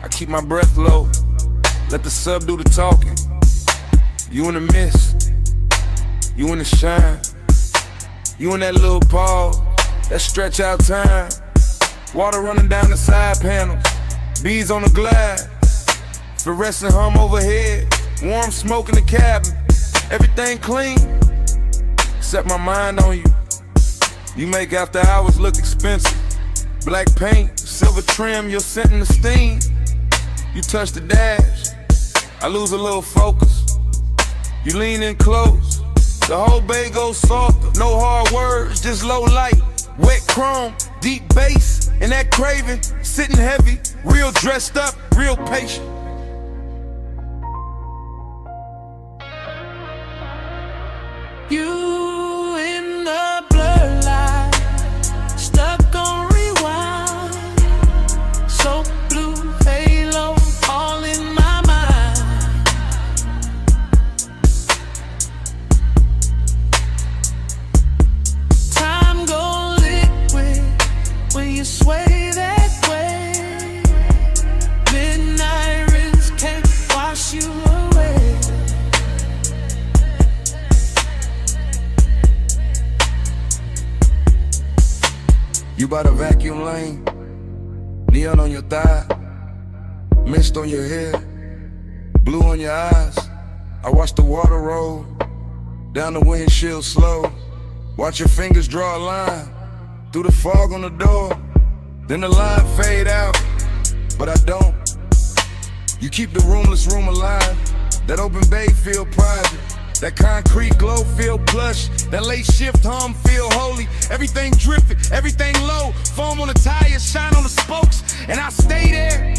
[SPEAKER 9] I keep my breath low, let the sub do the talking. You in the mist, you in the shine. You in that little pause, that stretch out time. Water running down the side panels, bees on the glass. Fluorescent hum overhead, warm smoke in the cabin. Everything clean, set my mind on you. You make after hours look expensive. Black paint, silver trim, your scent in the steam. You touch the dash, I lose a little focus. You lean in close, the whole bay goes softer. No hard words, just low light. Wet chrome, deep bass, and that craving, sitting heavy. Real dressed up, real patient.
[SPEAKER 13] You in the blur line, stuck on rewind. So blue halo, all in my mind. Time go liquid when you sway that way. Midnight rinse can't wash you away.
[SPEAKER 9] You by the vacuum lane, neon on your thigh, mist on your hair, blue on your eyes. I watch the water roll down the windshield slow. Watch your fingers draw a line through the fog on the door. Then the line fade out, but I don't. You keep the roomless room alive. That open bay feel private. That concrete glow feel plush. That late shift hum feel holy. Everything drifting, everything low. Foam on the tires, shine on the spokes. And I stay there,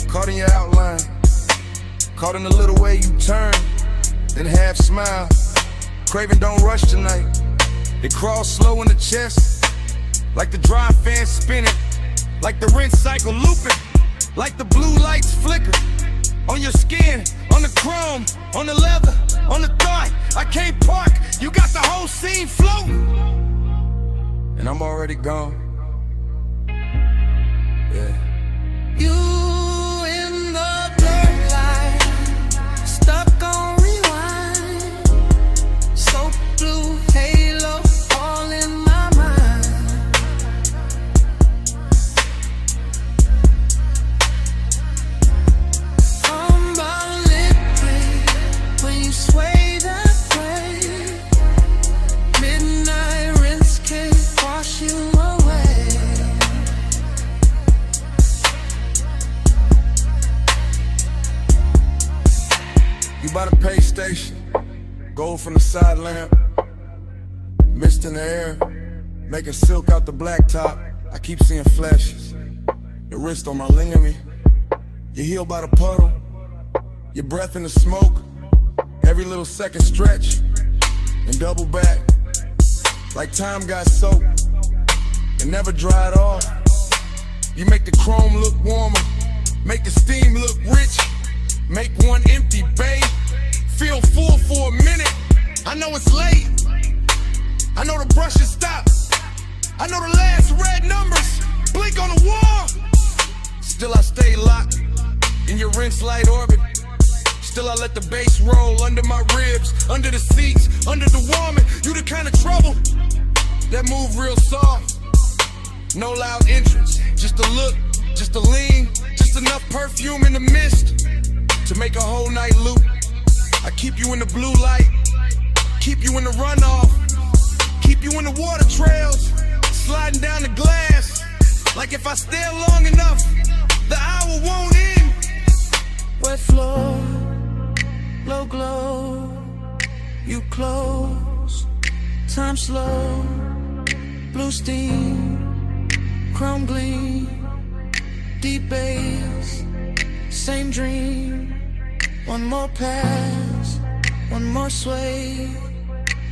[SPEAKER 9] caught in your outline, caught in the little way you turn, then half smile. Craving don't rush tonight. It crawls slow in the chest, like the dry fan spinning, like the rinse cycle looping, like the blue lights flicker. On your skin, on the chrome, on the leather, on the thought. I can't park, you got the whole scene floating, and I'm already gone. Yeah.
[SPEAKER 13] You in the blur line, stuck on rewind. So blue halo, all in my mind. I'm liquid when you sway that way. Midnight rinse can't wash you away.
[SPEAKER 9] You by the pay station, gold from the side lamp, mist in the air, making silk out the blacktop. I keep seeing flashes, your wrist on my ligament, your heel by the puddle, your breath in the smoke, every little second stretch, and double back, like time got soaked, and never dried off. You make the chrome look warmer, make the steam look rich, make one empty bay feel full for a minute. I know it's late, I know the brushes stop, I know the last red numbers blink on the wall. Still I stay locked in your rinse light orbit. Still I let the bass roll under my ribs, under the seats, under the warming. You the kind of trouble that move real soft. No loud entrance, just a look, just a lean, just enough perfume in the mist to make a whole night loop. I keep you in the blue light, keep you in the runoff, keep you in the water trails, sliding down the glass. Like if I stare long enough, the hour won't end.
[SPEAKER 13] Wet floor, low glow, you close, time slow, blue steam, chrome gleam, deep bass, same dream. One more pass, one more sway,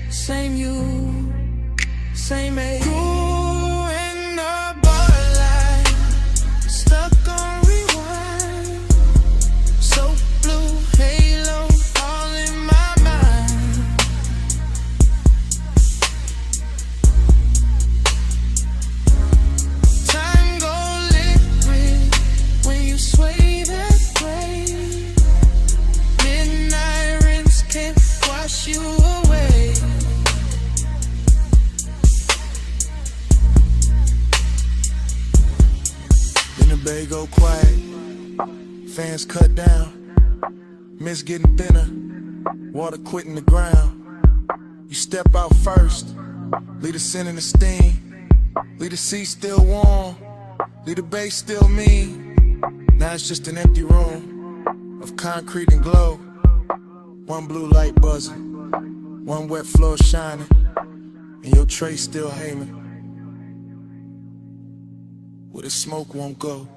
[SPEAKER 13] same you, same age. You in the borderline, stuck on rewind, so blue haze.
[SPEAKER 12] Bay go quiet, fans cut down, mist getting thinner, water quitting the ground. You step out first, leave the scent and the steam, leave the seat still warm, leave the bass still mean. Now it's just an empty room of concrete and glow. One blue light buzzing, one wet floor shining, and your tray still hanging where the smoke won't go.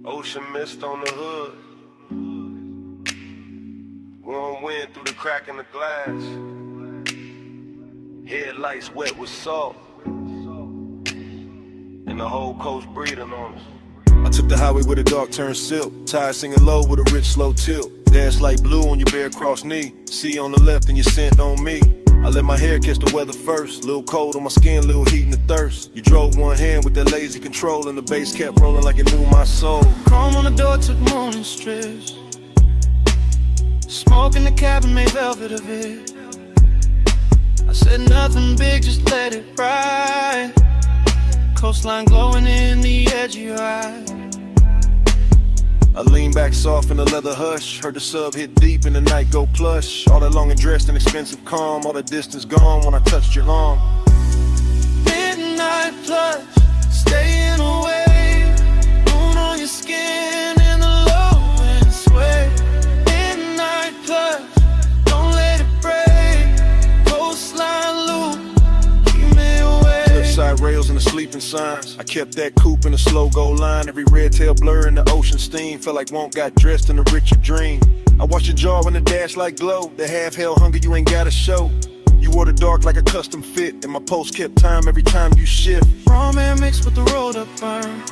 [SPEAKER 14] Ocean mist on the hood, warm wind through the crack in the glass, headlights wet with salt, and the whole coast breathing on us.
[SPEAKER 3] I took the highway with a dark turn silk, tires singing low with a rich slow tilt. Dash light blue on your bare cross knee, sea on the left and your scent on me. I let my hair catch the weather first, little cold on my skin, little heat and the thirst. You drove one hand with that lazy control and the bass kept rolling like it knew my soul.
[SPEAKER 13] Chrome on the door took morning strips, smoke in the cabin made velvet of it. I said nothing big, just let it ride. Coastline glowing in the edge of your eye.
[SPEAKER 3] I lean back soft in the leather hush, heard the sub hit deep and the night go plush. All that long and dressed in expensive calm, all the distance gone when I touched your arm.
[SPEAKER 13] Midnight plush, staying away, moon on your skin and the low wind sway. Midnight plush, don't let it break, coastline loop, keep me away.
[SPEAKER 3] Cliffside rails and the sleeping signs, I kept that coupe in a slow go line. Every red tail blur in the ocean steam, felt like won't got dressed in a richer dream. I watched your jaw in the dash like glow, the half hell hunger you ain't gotta show. You wore the dark like a custom fit, and my pulse kept time every time you shift.
[SPEAKER 13] Raw air mixed with the rolled up burn,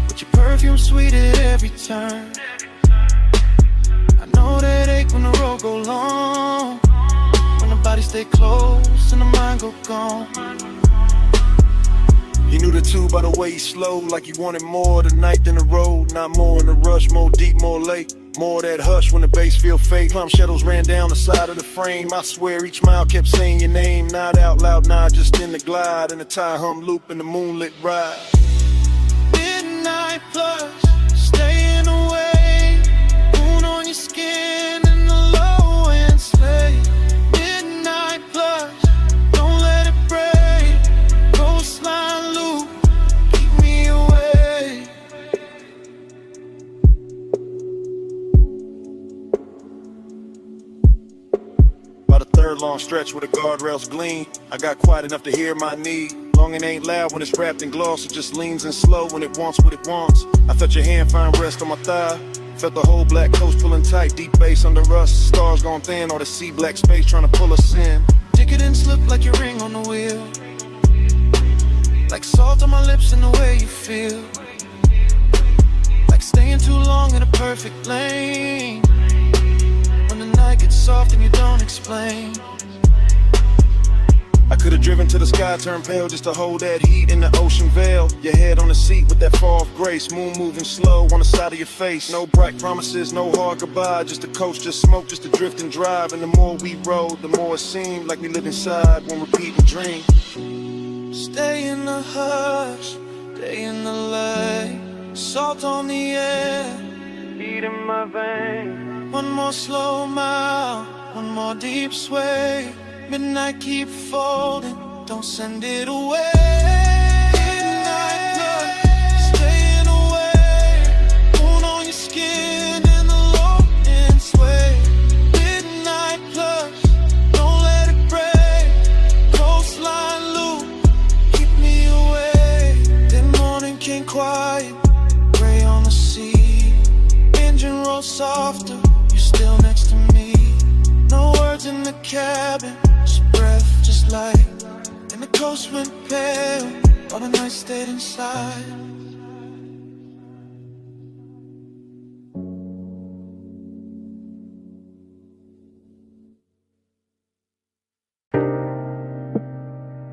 [SPEAKER 13] with your perfume sweet at every turn. I know that ache when the road go long, when the body stay close and the mind go gone.
[SPEAKER 3] He knew the two by the way he slowed, like he wanted more of the night than the road. Not more in the rush, more deep, more late. More of that hush when the bass feel fake. Plum shadows ran down the side of the frame. I swear each mile kept saying your name. Not out loud, nah, just in the glide. In the tie hum loop in the moonlit ride.
[SPEAKER 13] Midnight plush, staying away, moon on your skin and the low wind sway. Midnight plush, don't let it break, coastline loop, keep me away.
[SPEAKER 3] About a third long stretch where the guardrails gleam, I got quiet enough to hear my need. Long and ain't loud when it's wrapped in gloss, it just leans in slow when it wants what it wants. I felt your hand find rest on my thigh, felt the whole black coast pulling tight, deep bass under us, stars gone thin, or the sea black space trying to pull us in.
[SPEAKER 13] Decadent slip like your ring on the wheel, like salt on my lips and the way you feel, like staying too long in a perfect lane, when the night gets soft and you don't explain.
[SPEAKER 3] I could've driven to the sky, turned pale just to hold that heat in the ocean veil. Your head on the seat with that far off grace, moon moving slow on the side of your face. No bright promises, no hard goodbye, just the coast, just smoke, just to drift and drive. And the more we rode, the more it seemed like we lived inside one repeating dream.
[SPEAKER 13] Stay in the hush, day in the light, salt on the air, heat in my veins. One more slow mile, one more deep sway. Midnight keep folding, don't send it away. Midnight blood, staying away, moon on your skin and the low end sway. Midnight plush, don't let it break, coastline loop, keep me away. Then morning came quiet, gray on the sea, engine roll softer, you're still next to me. No words in the cabin, hearts went pale, all the nights stayed inside.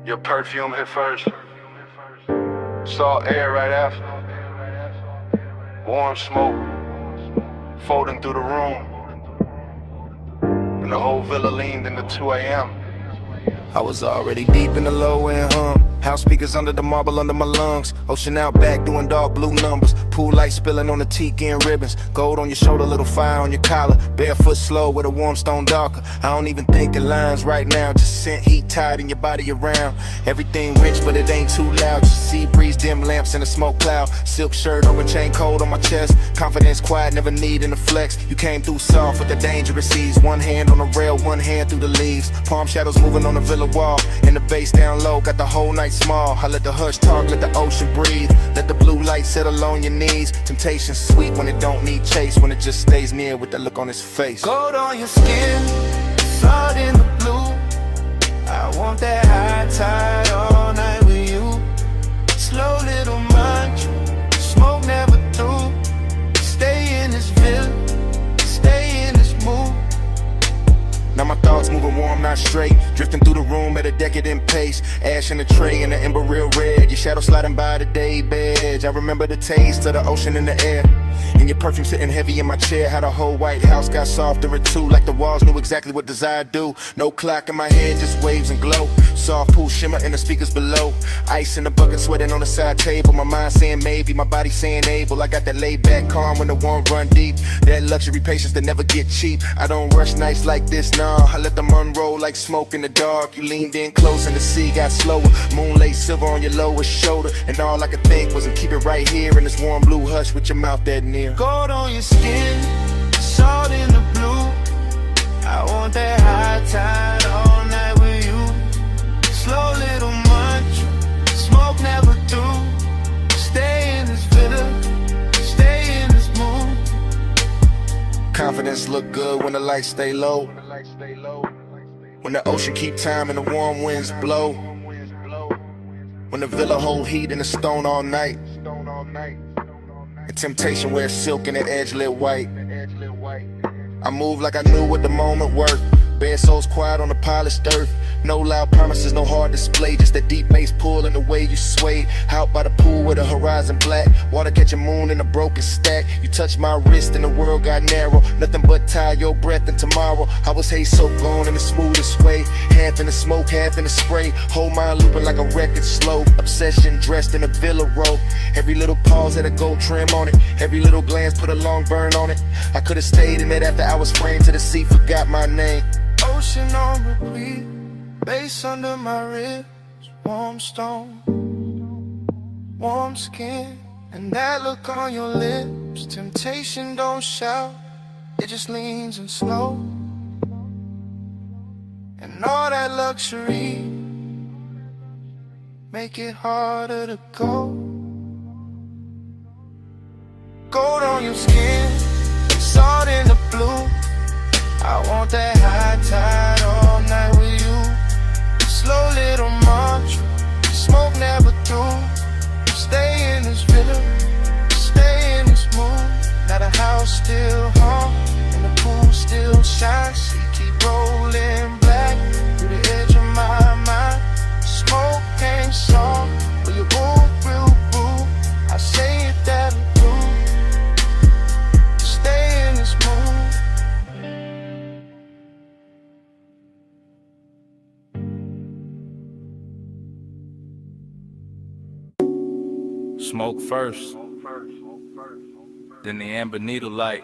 [SPEAKER 5] Your perfume hit first. Salt air right after. Warm smoke folding through the room. And the whole villa leaned into 2 a.m.
[SPEAKER 3] I was already deep in the low end hum. House speakers under the marble under my lungs. Ocean out back doing dark blue numbers. Pool light spilling on the tiki and ribbons. Gold on your shoulder, little fire on your collar. Barefoot slow with a warm stone darker. I don't even think in lines right now. Just scent heat tied in your body around. Everything rich but it ain't too loud. Just sea breeze, dim lamps in a smoke cloud. Silk shirt over chain cold on my chest. Confidence quiet, never needing to flex. You came through soft with the dangerous seas. One hand on the rail, one hand through the leaves. Palm shadows moving on the villa wall. And the bass down low, got the whole night small. I let the hush talk, let the ocean breathe. Let the blue light settle on your knees. Temptation sweet when it don't need chase. When it just stays near with that look on his face.
[SPEAKER 13] Gold on your skin, salt in the blue. I want that high tide all night with you. Slow little munch, smoke never through. Stay in this villa, stay in this mood.
[SPEAKER 3] Now my thoughts moving warm, not straight. Drifting through the room at a decadent pace. Ash in the tray and the ember real red. Your shadow sliding by the day bed. I remember the taste of the ocean in the air. And your perfume sitting heavy in my chair. How the whole White House got softer at 2. Like the walls knew exactly what desire do. No clock in my head, just waves and glow. Soft pool shimmer in the speakers below. Ice in the bucket sweating on the side table. My mind saying maybe, my body saying able. I got that laid back calm when the warm run deep. That luxury patience that never get cheap. I don't rush nights like this, nah. I let them unroll like smoke in the dark. You leaned in close and the sea got slower. Moonlight silver on your lowest shoulder. And all I could think was to keep it right here in this warm blue hush with your mouth that near.
[SPEAKER 13] Gold on your skin, salt in the blue. I want that high tide all night with you. Slow little munch, smoke never through. Stay in this villa, stay in this mood.
[SPEAKER 3] Confidence look good when the lights stay low. When the ocean keep time and the warm winds blow. When the villa hold heat in the stone all night. And temptation wears silk and the edge lit white. I move like I knew what the moment worked. Bare souls quiet on the polished earth. No loud promises, no hard display. Just that deep bass pull and the way you sway. Out by the pool with the horizon black. Water catching moon in a broken stack. You touched my wrist and the world got narrow. Nothing but tie your breath in tomorrow. I was hay soaked on in the smoothest way. Half in the smoke, half in the spray. Whole mind looping like a record slow. Obsession dressed in a villa robe. Every little pause had a gold trim on it. Every little glance put a long burn on it. I could've stayed in it after I was framed to the sea. Forgot my name.
[SPEAKER 13] Ocean on repeat, bass under my ribs, warm stone, warm skin, and that look on your lips. Temptation don't shout, it just leans and slow. And all that luxury make it harder to go. Gold on your skin, salt in the blue. I want that high tide all night with you. Slow little march, smoke never through. Stay in this villa, stay in this mood. Now the house still hum, and the pool still shines. She keep rolling black through the edge of my mind. Smoke ain't song, but you move real boo. I say it that do. Stay in this mood.
[SPEAKER 9] Smoke first, then the amber needle light,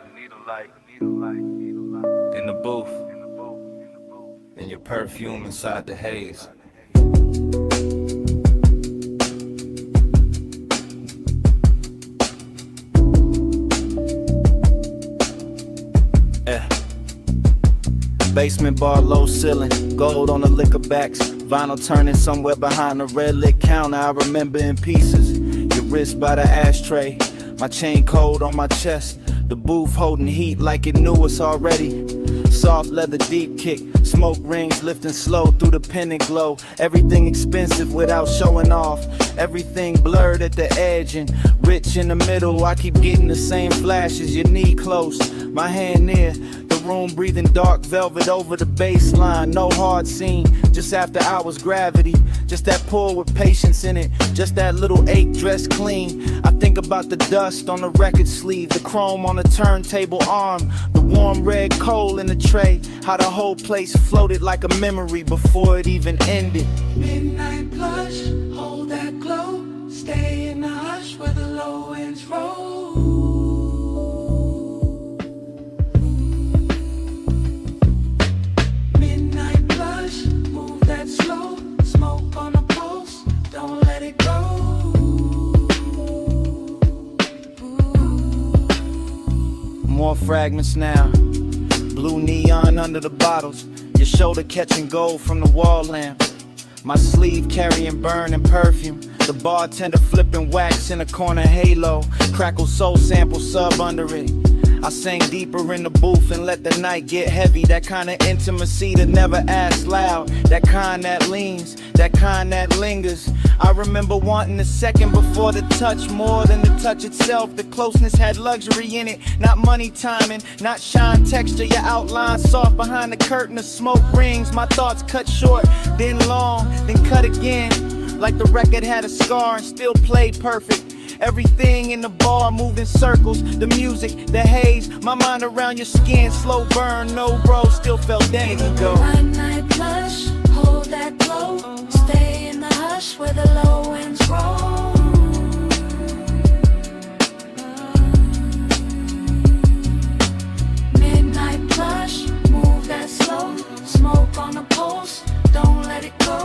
[SPEAKER 9] then the booth, then your perfume inside the haze.
[SPEAKER 15] Basement bar, low ceiling, gold on the liquor backs. Vinyl turning somewhere behind the red lit counter. I remember in pieces. Your wrist by the ashtray, my chain cold on my chest. The booth holding heat like it knew us already. Soft leather deep kick, smoke rings lifting slow through the pendant glow. Everything expensive without showing off. Everything blurred at the edge and rich in the middle. I keep getting the same flashes, your knee close, my hand near. The room breathing dark velvet over the baseline. No hard scene, just after hours gravity. Just that pull with patience in it. Just that little ache dressed clean. I think about the dust on the record sleeve, the chrome on the turntable arm, the warm red coal in the tray. How the whole place floated like a memory before it even ended.
[SPEAKER 13] Midnight blush, hold that glow. Stay in the hush where the low ends roll. Midnight blush, move that slow. Smoke on the pulse, don't let it go.
[SPEAKER 15] More fragments now. Blue neon under the bottles. Your shoulder catching gold from the wall lamp. My sleeve carrying burning perfume. The bartender flipping wax in a corner halo. Crackle soul sample sub under it. I sang deeper in the booth and let the night get heavy. That kind of intimacy that never asks loud. That kind that leans, that kind that lingers. I remember wanting a second before the touch, more than the touch itself. The closeness had luxury in it, not money timing, not shine texture. Your outline soft behind the curtain of smoke rings. My thoughts cut short, then long, then cut again. Like the record had a scar and still played perfect. Everything in the bar moved in circles. The music, the haze, my mind around your skin. Slow burn, no bro, still felt days ago.
[SPEAKER 10] Midnight blush, hold that glow. Stay in the hush where the low ends roll. Midnight blush, move that slow. Smoke on the pulse, don't let it go.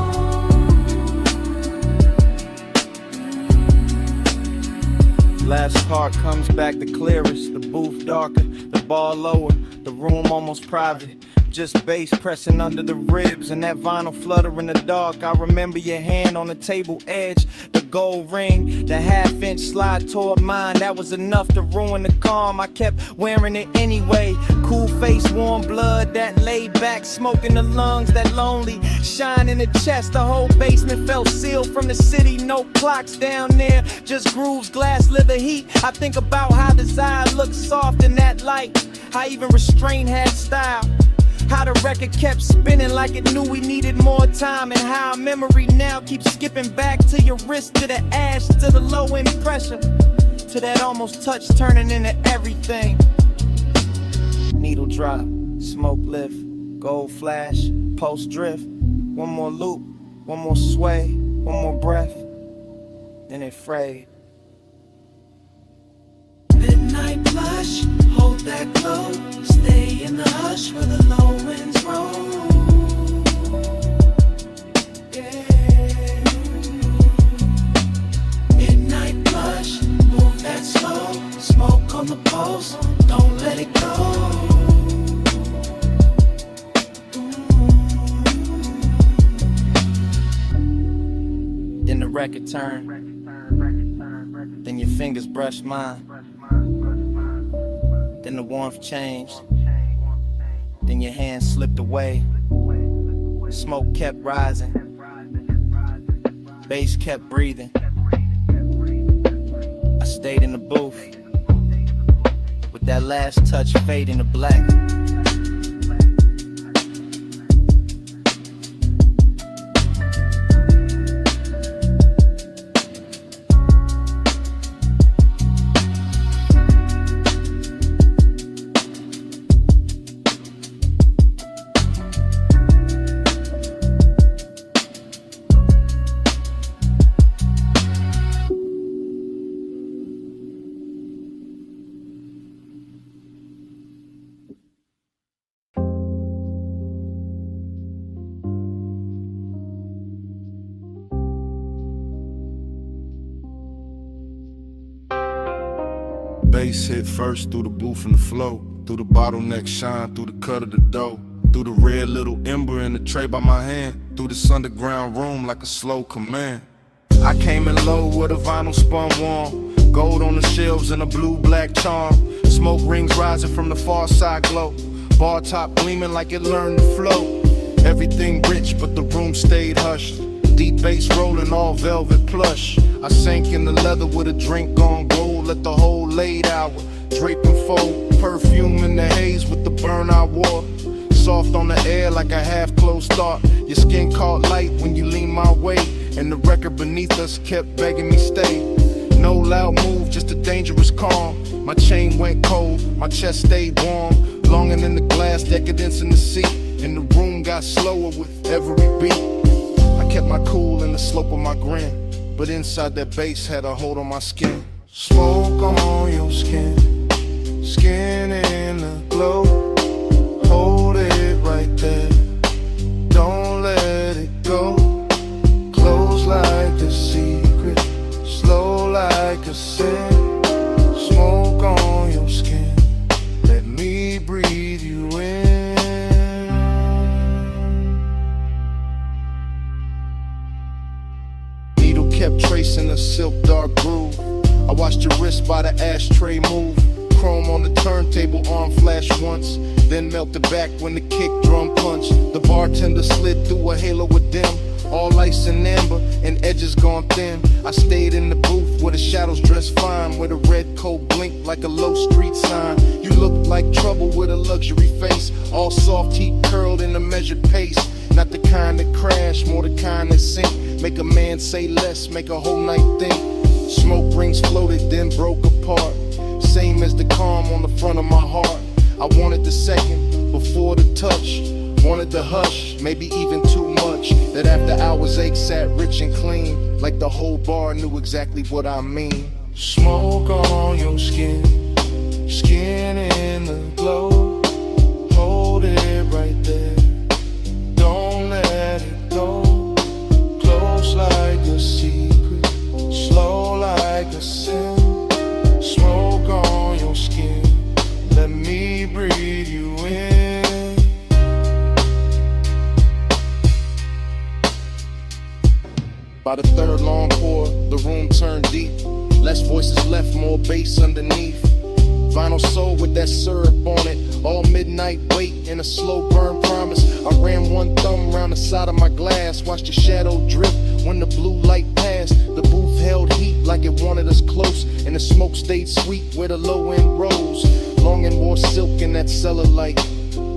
[SPEAKER 15] Last part comes back the clearest. The booth darker, the bar lower, the room almost private. Just bass pressing under the ribs and that vinyl flutter in the dark. I remember your hand on the table edge, the gold ring, the half-inch slide toward mine. That was enough to ruin the calm. I kept wearing it anyway. Cool face, warm blood, that laid back smoke in the lungs, that lonely shine in the chest. The whole basement felt sealed from the city. No clocks down there, just grooves, glass, leather heat. I think about how desire looked soft in that light. How even restraint had style. How the record kept spinning like it knew we needed more time. And how memory now keeps skipping back to your wrist, to the ash, to the low end pressure, to that almost touch turning into everything. Needle drop, smoke lift, gold flash, pulse drift. One more loop, one more sway, one more breath, then it frayed.
[SPEAKER 13] Midnight blush, hold that glow. Stay in the hush where the low winds roll. Yeah. Midnight blush, move that slow. Smoke on the pulse, don't let it go.
[SPEAKER 15] Then the record turned. Then your fingers brushed mine. Then the warmth changed. Then your hand slipped away. Smoke kept rising. Bass kept breathing. I stayed in the booth with that last touch fading to black.
[SPEAKER 12] Bass hit first through the booth and the flow, through the bottleneck shine, through the cut of the dough, through the red little ember in the tray by my hand, through this underground room like a slow command. I came in low with a vinyl spun warm, gold on the shelves and a blue-black charm, smoke rings rising from the far side glow.
[SPEAKER 4] Bar top gleaming like it learned to flow. Everything rich, but the room stayed hushed. Deep bass rolling, all velvet plush. I sank in the leather with a drink on gold. Let the whole late hour drape and fold. Perfume in the haze with the burn I wore. Soft on the air like a half-closed thought. Your skin caught light when you leaned my way, and the record beneath us kept begging me stay. No loud move, just a dangerous calm. My chain went cold, my chest stayed warm. Longing in the glass, decadence in the seat. And the room got slower with every beat. I kept my cool in the slope of my grin, but inside that bass had a hold on my skin. Smoke on your skin, skin in the glow. Hold it right there, don't let it go. Close like a secret, slow like a sin. Smoke on your skin, let me breathe you in. Needle kept tracing a silk dark groove. I watched your wrist by the ashtray move. Chrome on the turntable, arm flashed once, then melted back when the kick drum punched. The bartender slid through a halo of dim, all ice and amber, and edges gone thin. I stayed in the booth where the shadows dressed fine, where the red coat blinked like a low street sign. You looked like trouble with a luxury face, all soft heat curled in a measured pace. Not the kind that crash, more the kind that sink. Make a man say less, make a whole night think. Smoke rings floated, then broke apart. Same as the calm on the front of my heart. I wanted the second before the touch. Wanted the hush, maybe even too much. That after hours ache sat rich and clean, like the whole bar knew exactly what I mean. Smoke on your skin, skin in the glow. Hold it right there, don't let it go. Close like a secret, slow like a sin. Smoke on your skin, let me breathe you in. By the third long pour, the room turned deep. Less voices left, more bass underneath. Vinyl soul with that syrup on it. All midnight wait in a slow burn promise. I ran one thumb around the side of my glass. Watched the shadow drift when the blue light passed. The booth held heat like it wanted us close, and the smoke stayed sweet where the low end rose. Longing wore silk in that cellar light.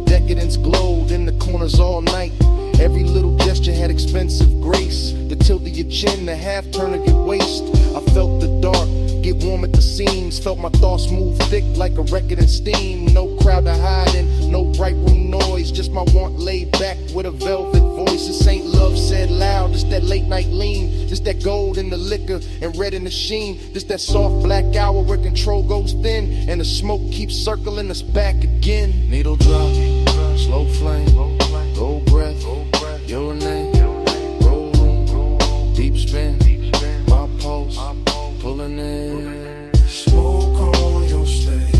[SPEAKER 4] Decadence glowed in the corners all night. Every little gesture had expensive grace. The tilt of your chin, the half turn of your waist. I felt the dark get warm at the seams. Felt my thoughts move thick like a record in steam. No crowd to hide in, no bright room noise. Just my want laid back with a velvet voice. This ain't love said loud, just that late night lean. Just that gold in the liquor and red in the sheen. Just that soft black hour where control goes thin, and the smoke keeps circling us back again. Needle drop, slow flame, gold breath, your name, roll room, deep spin, my pulse, pulling in. Smoke on your stage,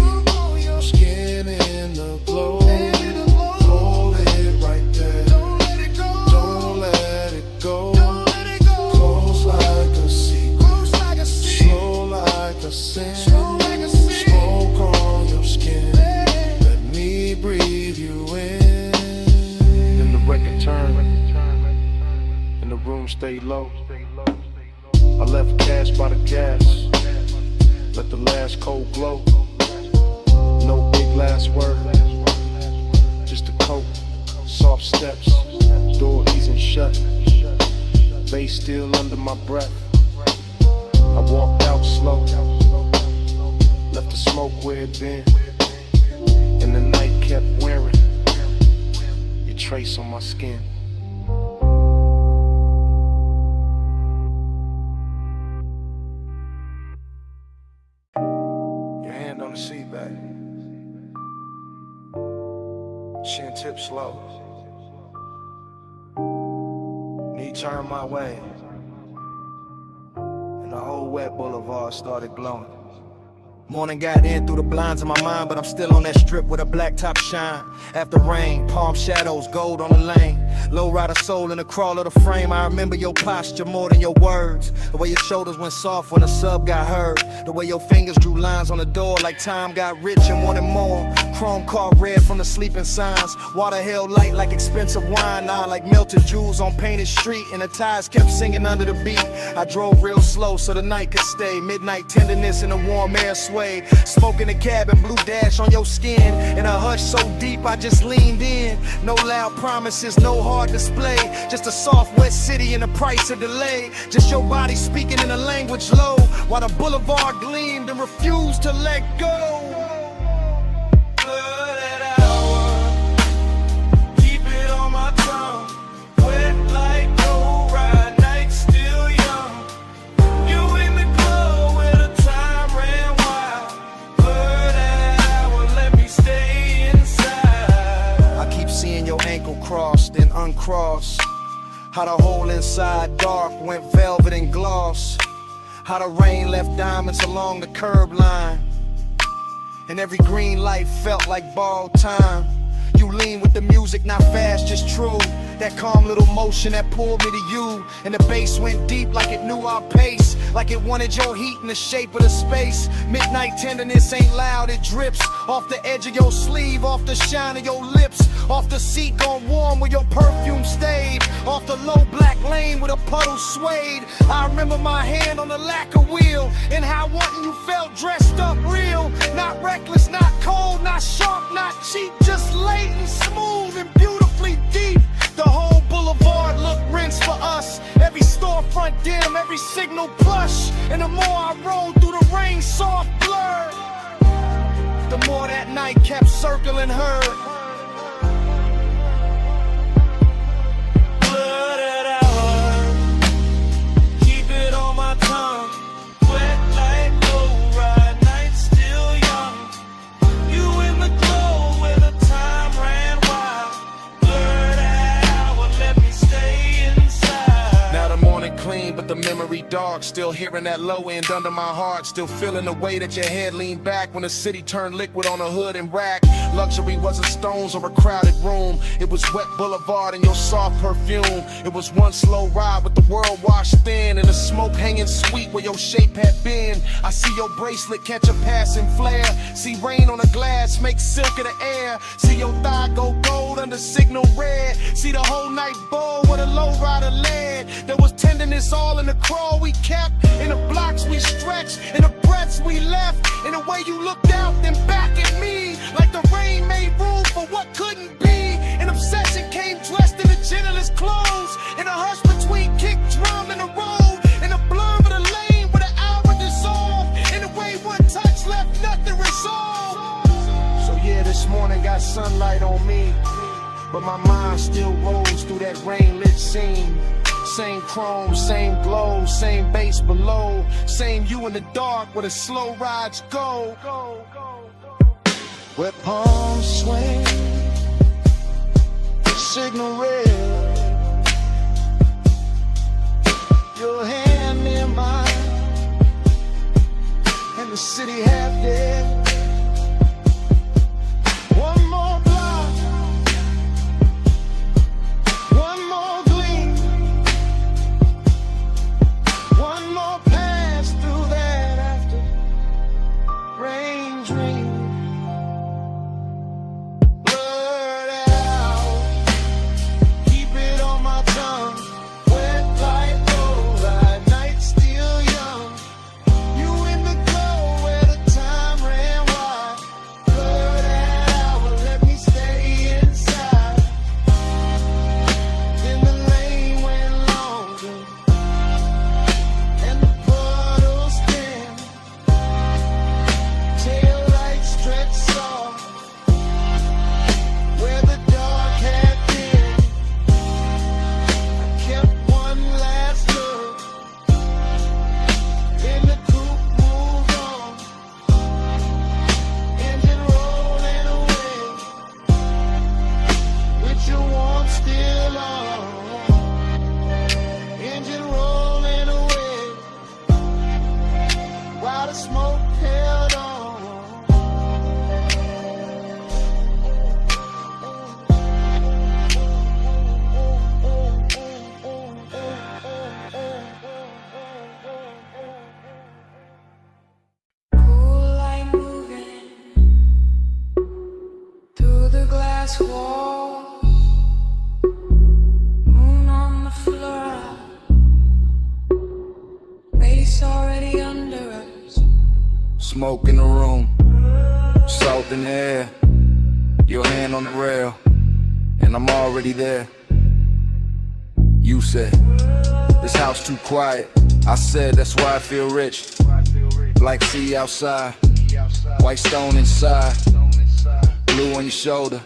[SPEAKER 4] skin in the glow. Hold it right there, don't let it go. Close like a secret, slow like a sin. Smoke on your skin, let me breathe you in. Then the record turned, and the room stayed low. I left cash by the gas, let the last cold glow. No big last word, just a coat, soft steps, door easing shut, bass still under my breath. I walked out slow, left the smoke where it been, and the night kept wearing your trace on my skin. On the seat back, chin tip slow, knee turned my way, and the whole wet boulevard started glowing. Morning got in through the blinds of my mind, but I'm still on that strip with a black top shine. After rain, palm shadows, gold on the lane.
[SPEAKER 15] Low rider soul in the crawl of the frame. I remember your posture more than your words. The way your shoulders went soft when the sub got heard. The way your fingers drew lines on the door like time got rich and wanted more. Chrome car red from the sleeping signs. Water held light like expensive wine. Now like melted jewels on painted street. And the tires kept singing under the beat. I drove real slow so the night could stay. Midnight tenderness in the warm air sway. Smoke in the cabin, blue dash on your skin. In a hush so deep I just leaned in. No loud promises, no hard display. Just a soft wet city and the price of delay. Just your body speaking in a language low. While the boulevard gleamed and refused to let go. Crossed and uncrossed. How the hole inside dark went velvet and gloss. How the rain left diamonds along the curb line. And every green light felt like borrowed time. You lean with the music, not fast, just true. That calm little motion that pulled me to you. And the bass went deep like it knew our pace. Like it wanted your heat in the shape of the space. Midnight tenderness ain't loud, it drips off the edge of your sleeve, off the shine of your lips, off the seat gone warm where your perfume stayed, off the low black lane where the puddle swayed. I remember my hand on the lacquer wheel, and how wanting you felt dressed up real. Not reckless, not cold, not sharp, not cheap, just latent, smooth, and beautifully deep. The whole boulevard looked rinsed for us. Every storefront dim, every signal plush. And the more I rode through the rain, soft blurred, the more that night kept circling her. Blooded hour, keep it on my tongue. Wet like low ride, night still young. You in the glow where the time ran wild. Blurred hour, let me stay inside. Now the morning clean, but the memory dark. Still hearing that low end under my heart. Still feeling the way that your head leaned back when the city turned liquid on a hood and rack. Luxury wasn't stones or a crowded room. It was wet boulevard and your soft perfume. It was one slow ride with the world washed thin and the smoke hanging sweet where your shape had been. I see your bracelet catch a passing flare. See rain on the glass make silk of the air. See your thigh go gold under signal red. See the whole night bowl where the low rider led. There was tenderness all in the crawl we kept, in the blocks we stretched, in the breaths we left, in the way you looked out then back at me. Like the rain made room for what couldn't be. An obsession came dressed in the gentlest clothes. In a hush between kick drum and the road. In the blur of the lane where the hour dissolved. In the way one touch left nothing resolved. So yeah, this morning got sunlight on me, but my mind still rolls through that rain-lit scene. Same chrome, same glow, same bass below. Same you in the dark where the slow rides go. Where palms swing, signal red, your hand in mine, and the city half dead. One more block, one more gleam, one more pass through that after rain dream. Ran
[SPEAKER 13] glass wall, moon on the floor, base already under us.
[SPEAKER 8] Smoke in the room, salt in the air, your hand on the rail, and I'm already there. You said, this house too quiet. I said, that's why I feel rich. Black sea outside, white stone inside, blue on your shoulder,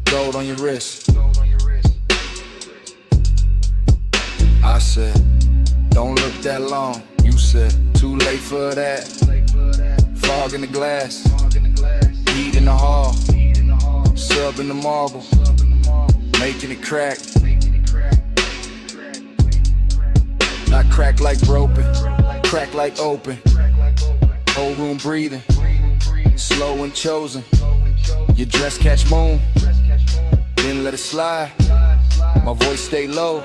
[SPEAKER 8] gold on your wrist. I said, don't look that long. You said, too late for that. Fog in the glass, heat in the hall, sub in the marble, making it crack. Not crack like broken, crack like open. Whole room breathing, slow and chosen. Your dress catch moon, then let it slide. My voice stay low,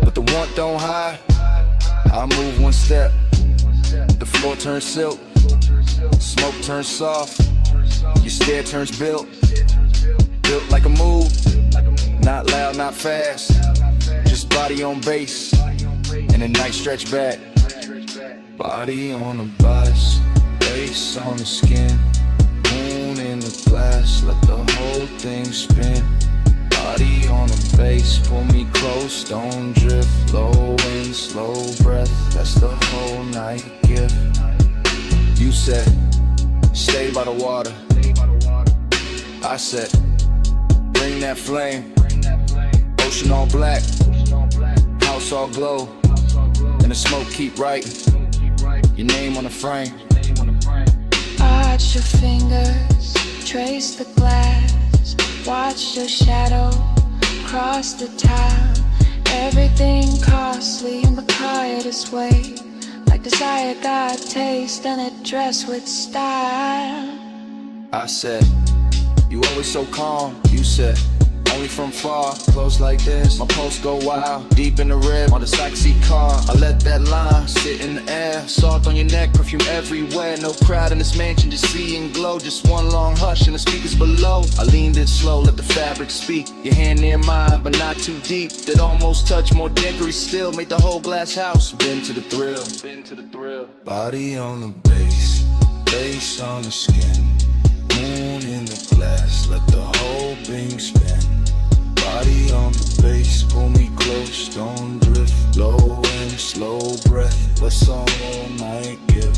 [SPEAKER 8] but the want don't hide. I move one step, the floor turns silk, smoke turns soft, your stare turns built like a move, not loud, not fast, just body on base, and a nice stretch back. Body on the bus, face on the skin, moon in the glass, let the whole thing spin. Body on the base, pull me close, don't drift, low and slow breath, that's the whole night gift. You said, stay by the water. I said, bring that flame, ocean all black, house all glow, and the smoke keep writing your name on the frame.
[SPEAKER 13] Arch your fingers, trace the glass, watch your shadow cross the town. Everything costly in the quietest way, like desire got taste and it dressed with style.
[SPEAKER 8] I said, you always so calm. You said, only from far, close like this. My pulse go wild, deep in the rib, on the sexy car. I let that line sit in the air, salt on your neck, perfume everywhere. No crowd in this mansion, just see and glow. Just one long hush and the speakers below. I leaned in slow, let the fabric speak. Your hand near mine, but not too deep. That almost touch, more dickery still. Made the whole glass house been to the thrill. Body on the base, face on the skin, moon in the glass, let the whole thing spin. Body on the base, pull me close, don't drift, low and slow breath, let's all night give.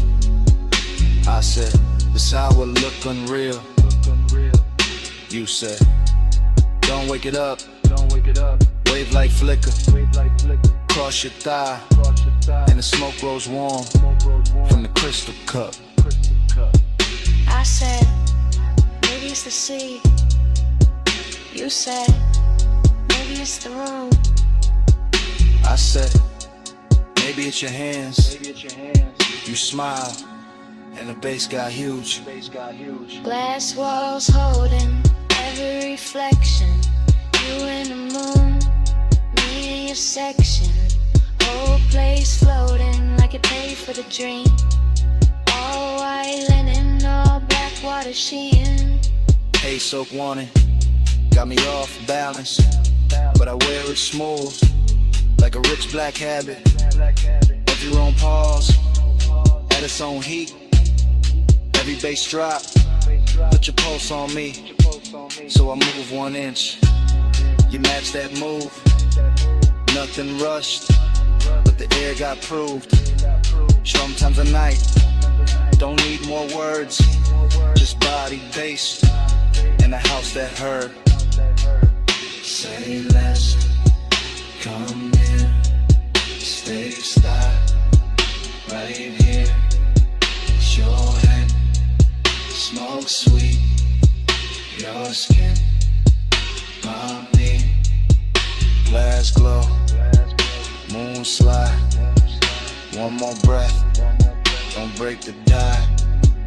[SPEAKER 8] I said, this hour look unreal. You said, don't wake it up, wave like flicker, cross your thigh, and the smoke grows warm from the crystal cup.
[SPEAKER 10] I said, maybe it's the sea. You said, maybe it's the room.
[SPEAKER 8] I said, maybe it's your hands. You smile, and the bass got huge.
[SPEAKER 10] Glass walls holding every reflection. You and the moon, me in your section. Whole place floating like it paid for the dream. All white linen, all black water sheen.
[SPEAKER 8] Hey, soap warning, got me off balance, but I wear it smooth, like a rich black habit. Every room pause, at its own heat. Every bass drop, put your pulse on me, so I move 1 inch. You match that move, nothing rushed, but the air got proved. Sometimes a night, don't need more words, just body based, and a house that heard.
[SPEAKER 2] Say less, come here, stay style, right here. It's your hand, smoke sweet, your skin, my knee.
[SPEAKER 8] Glass glow, moon slide, one more breath, don't break the die.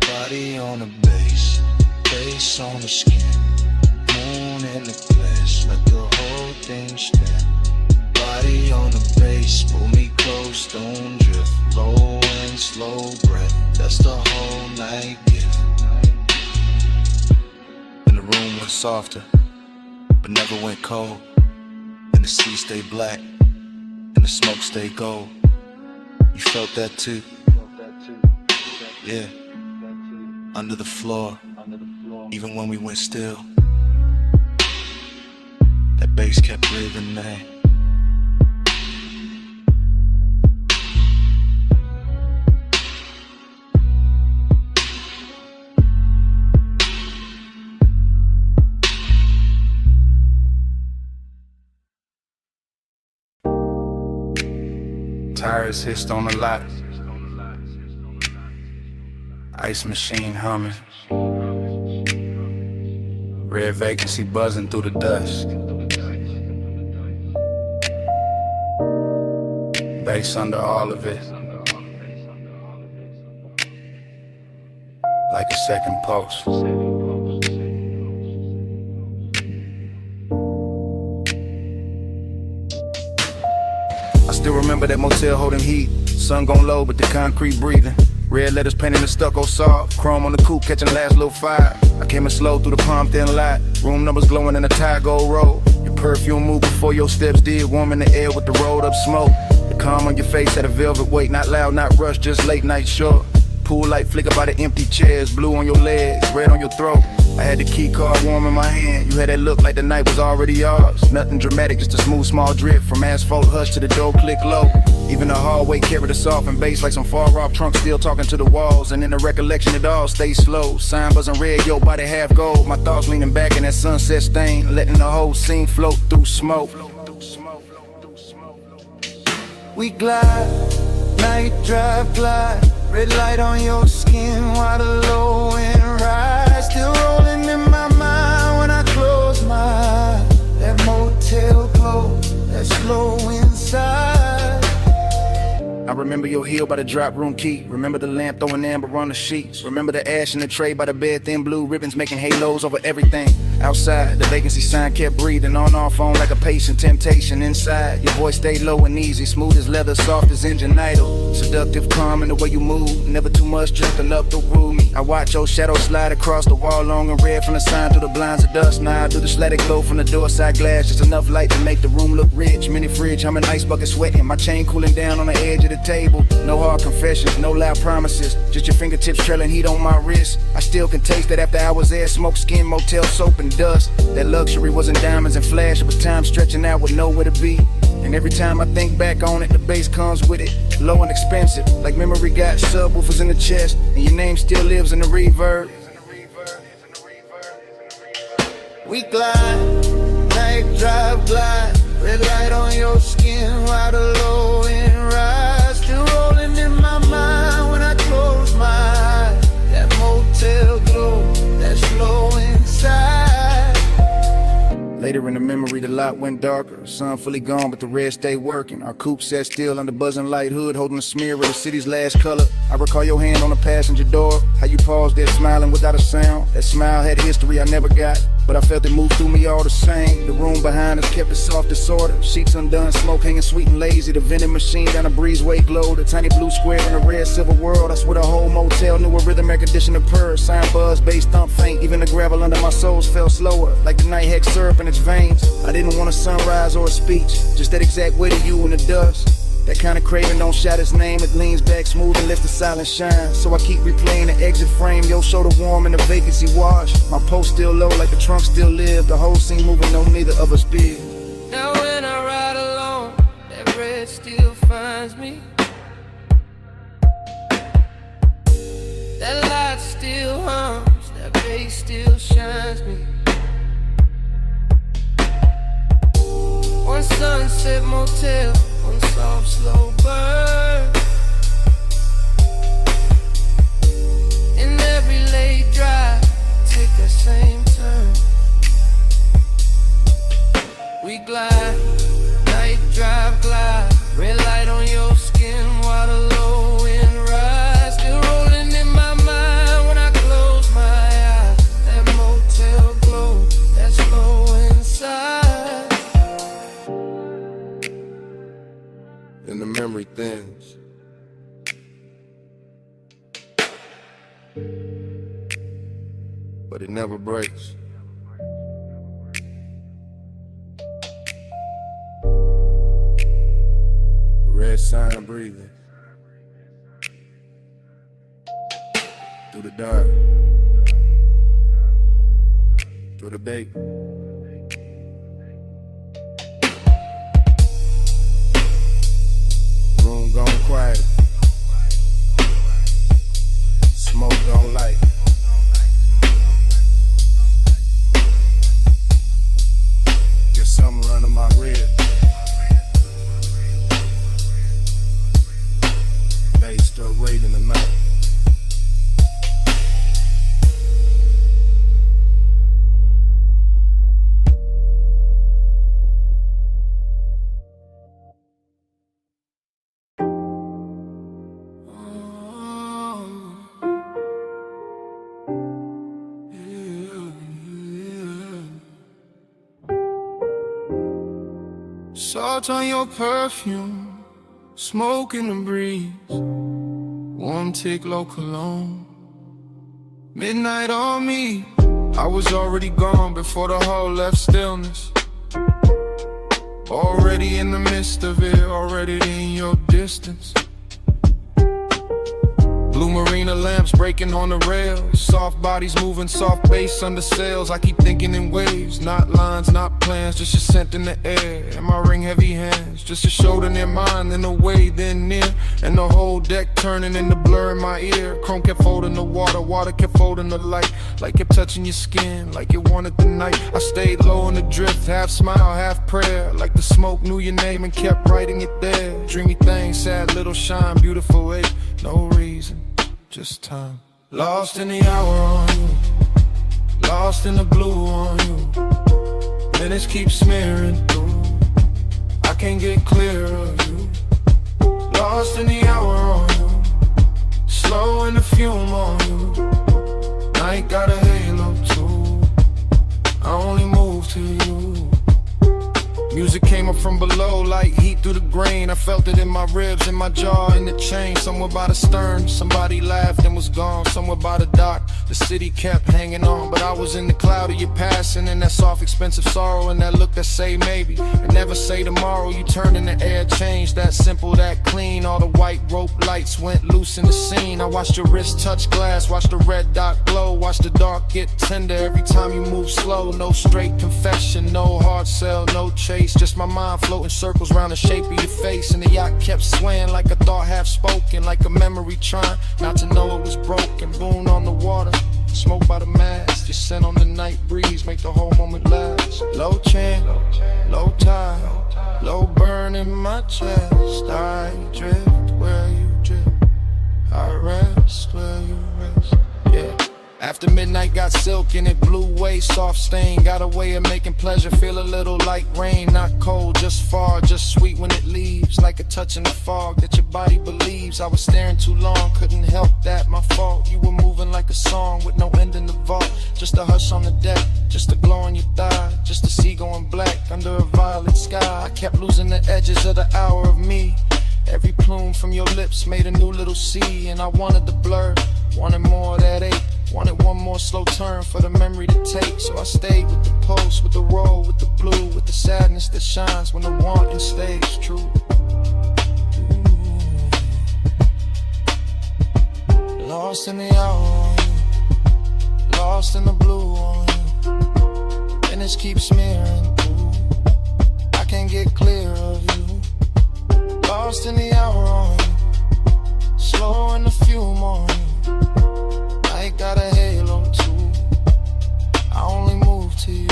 [SPEAKER 8] Body on the base, face on the skin, moon in the glass, let the whole thing spin. Body on the base, pull me close, don't drift, low and slow breath, that's the whole night gift. In the room with
[SPEAKER 16] got softer, but never went cold. And the sea stayed black, and the smoke stayed gold. You felt that too? Yeah. Under the floor, even when we went still, that bass kept breathing, man.
[SPEAKER 8] Tires hissed on the lot. Ice machine humming. Red vacancy buzzing through the dust. Bass under all of it. Like a second pulse. I still remember that motel holding heat. Sun gon' low, but the concrete breathing. Red letters painted in stucco soft. Chrome on the coupe, catching last little fire. I came in slow through the palm thin light. Room numbers glowing in a tie gold road. Your perfume moved before your steps did. Warm in the air with the rolled up smoke. The calm on your face had a velvet weight. Not loud, not rushed, just late night short. Pool light flicker by the empty chairs. Blue on your legs, red on your throat. I had the key card warm in my hand. You had that look like the night was already yours. Nothing dramatic, just a smooth small drip. From asphalt hush to the door click low. Even the hallway carried a softened bass like some far off trunk still talking to the walls. And in the recollection it all stays slow. Sign buzzing red, your body half gold. My thoughts leaning back in that sunset stain. Letting the whole scene float through smoke.
[SPEAKER 2] We glide, night drive glide. Red light on your skin while the low end rise. Still rolling in my mind when I close my eyes. That motel glow, that slow inside.
[SPEAKER 8] I remember your heel by the drop room key. Remember the lamp throwing amber on the sheets. Remember the ash in the tray by the bed, thin blue ribbons making halos over everything. Outside, the vacancy sign kept breathing on our phone like a patient temptation. Inside, your voice stayed low and easy, smooth as leather, soft as engine idle. Seductive, calm in the way you move, never too much, just enough to woo me. I watch your shadow slide across the wall, long and red from the sign through the blinds of dust. Now I do the static glow from the door side glass, just enough light to make the room look rich. Mini fridge, I'm an ice bucket sweating, my chain cooling down on the edge of the table. No hard confessions, no loud promises, just your fingertips trailing heat on my wrist. I still can taste that after hours there, smoke, skin, motel, soap and dust. That luxury wasn't diamonds and flash, it was time stretching out with nowhere to be. And every time I think back on it, the bass comes with it, low and expensive, like memory got subwoofers in the chest, and your name still lives in the reverb.
[SPEAKER 2] We glide, night drive glide. Red light on your skin while the low end rise. Still rolling in my mind when I close my eyes. That motel glow, that slow inside.
[SPEAKER 8] Later in the memory, the lot went darker. Sun fully gone, but the red stayed working. Our coupe sat still under buzzing light hood, holding a smear of the city's last color. I recall your hand on the passenger door, how you paused there smiling without a sound. That smile had history I never got, but I felt it move through me all the same. The room behind us kept it soft disorder. Sheets undone, smoke hanging sweet and lazy. The vending machine down a breezeway glowed. A tiny blue square in a red silver world. I swear the whole motel knew a rhythm air conditioner purr. Sign buzz, bass thump faint. Even the gravel under my soles fell slower, like the night hex syrup in its veins. I didn't want a sunrise or a speech, just that exact weight of you in the dust. That kind of craving don't shout its name, it leans back smooth and lets the silence shine. So I keep replaying the exit frame, your shoulder warm and the vacancy wash. My post still low like the trunk still live, the whole scene moving, no neither of us big.
[SPEAKER 13] Now when I ride alone, that red still finds me. That light still hums, that bass still shines me. One sunset motel, one soft slow burn. In every late drive, take that same turn. We glide, night drive glide. Red light on your skin while the low end rise. Still rolling in my mind when I close my eyes. That motel glow, that slow inside.
[SPEAKER 4] And the memory thins. But it never breaks.
[SPEAKER 12] sign breathing through the dark, through the day. Room gone quiet, smoke gone light. Get something running my rib. Bass still waiting tonight.
[SPEAKER 9] Salt on your perfume, smoke in the breeze, warm tick low cologne. Midnight on me, I was already gone before the hall left stillness. Already in the midst of it, already in your distance. Blue marina lamps breaking on the rails, soft bodies moving, soft bass under sails. I keep thinking in waves, not lines, not plans, just your scent in the air and my ring heavy hands, just a shoulder near mine, then away, then near, and the whole deck turning into blur in my ear. Chrome kept folding the water, water kept folding the light, like kept touching your skin, like it wanted the night. I stayed low in the drift, half smile, half prayer, like the smoke knew your name and kept writing it there. Dreamy thing, sad little shine, beautiful way, no reason, just time. Lost in the hour on you, lost in the blue on you. Minutes keep smearing through, I can't get clear of you. Lost in the hour on you, slow in the fume on you. Night got a halo too, I only move to you. Music came up from below like heat through the grain. I felt it in my ribs, in my jaw, in the chain. Somewhere by the stern, somebody laughed and was gone. Somewhere by the dock, the city kept hanging on. But I was in the cloud of your passing, and that soft, expensive sorrow, and that look that say maybe, and never say tomorrow. You turned in the air, changed, that simple, that clean. All the white rope lights went loose in the scene. I watched your wrist touch glass, watched the red dot glow, watched the dark get tender every time you move slow. No straight confession, no hard sell, no chase, just my mind floating circles around the shape of your face. And the yacht kept swaying like a thought half spoken, like a memory trying not to know it was broken. Boon on the water, smoke by the mast, just scent on the night breeze, make the whole moment last. Low chant, low tide, low burn in my chest. I drift where you drift, I rest where you rest. Yeah. After midnight got silk and it blew away, soft stain, got a way of making pleasure feel a little like rain. Not cold, just far, just sweet when it leaves, like a touch in the fog that your body believes. I was staring too long, couldn't help that, my fault. You were moving like a song with no end in the vault. Just a hush on the deck, just a glow on your thigh, just a sea going black under a violet sky. I kept losing the edges of the hour of me. Every plume from your lips made a new little sea, and I wanted the blur, wanted more of that ache, wanted one more slow turn for the memory to take. So I stayed with the pulse, with the roll, with the blue, with the sadness that shines when the wanting stays true. Ooh. Lost in the hour on you, lost in the blue on you. And it keeps smearing through, I can't get clear of you. Lost in the hour on you, slow in the fume on you. I got a halo too, I only move to you.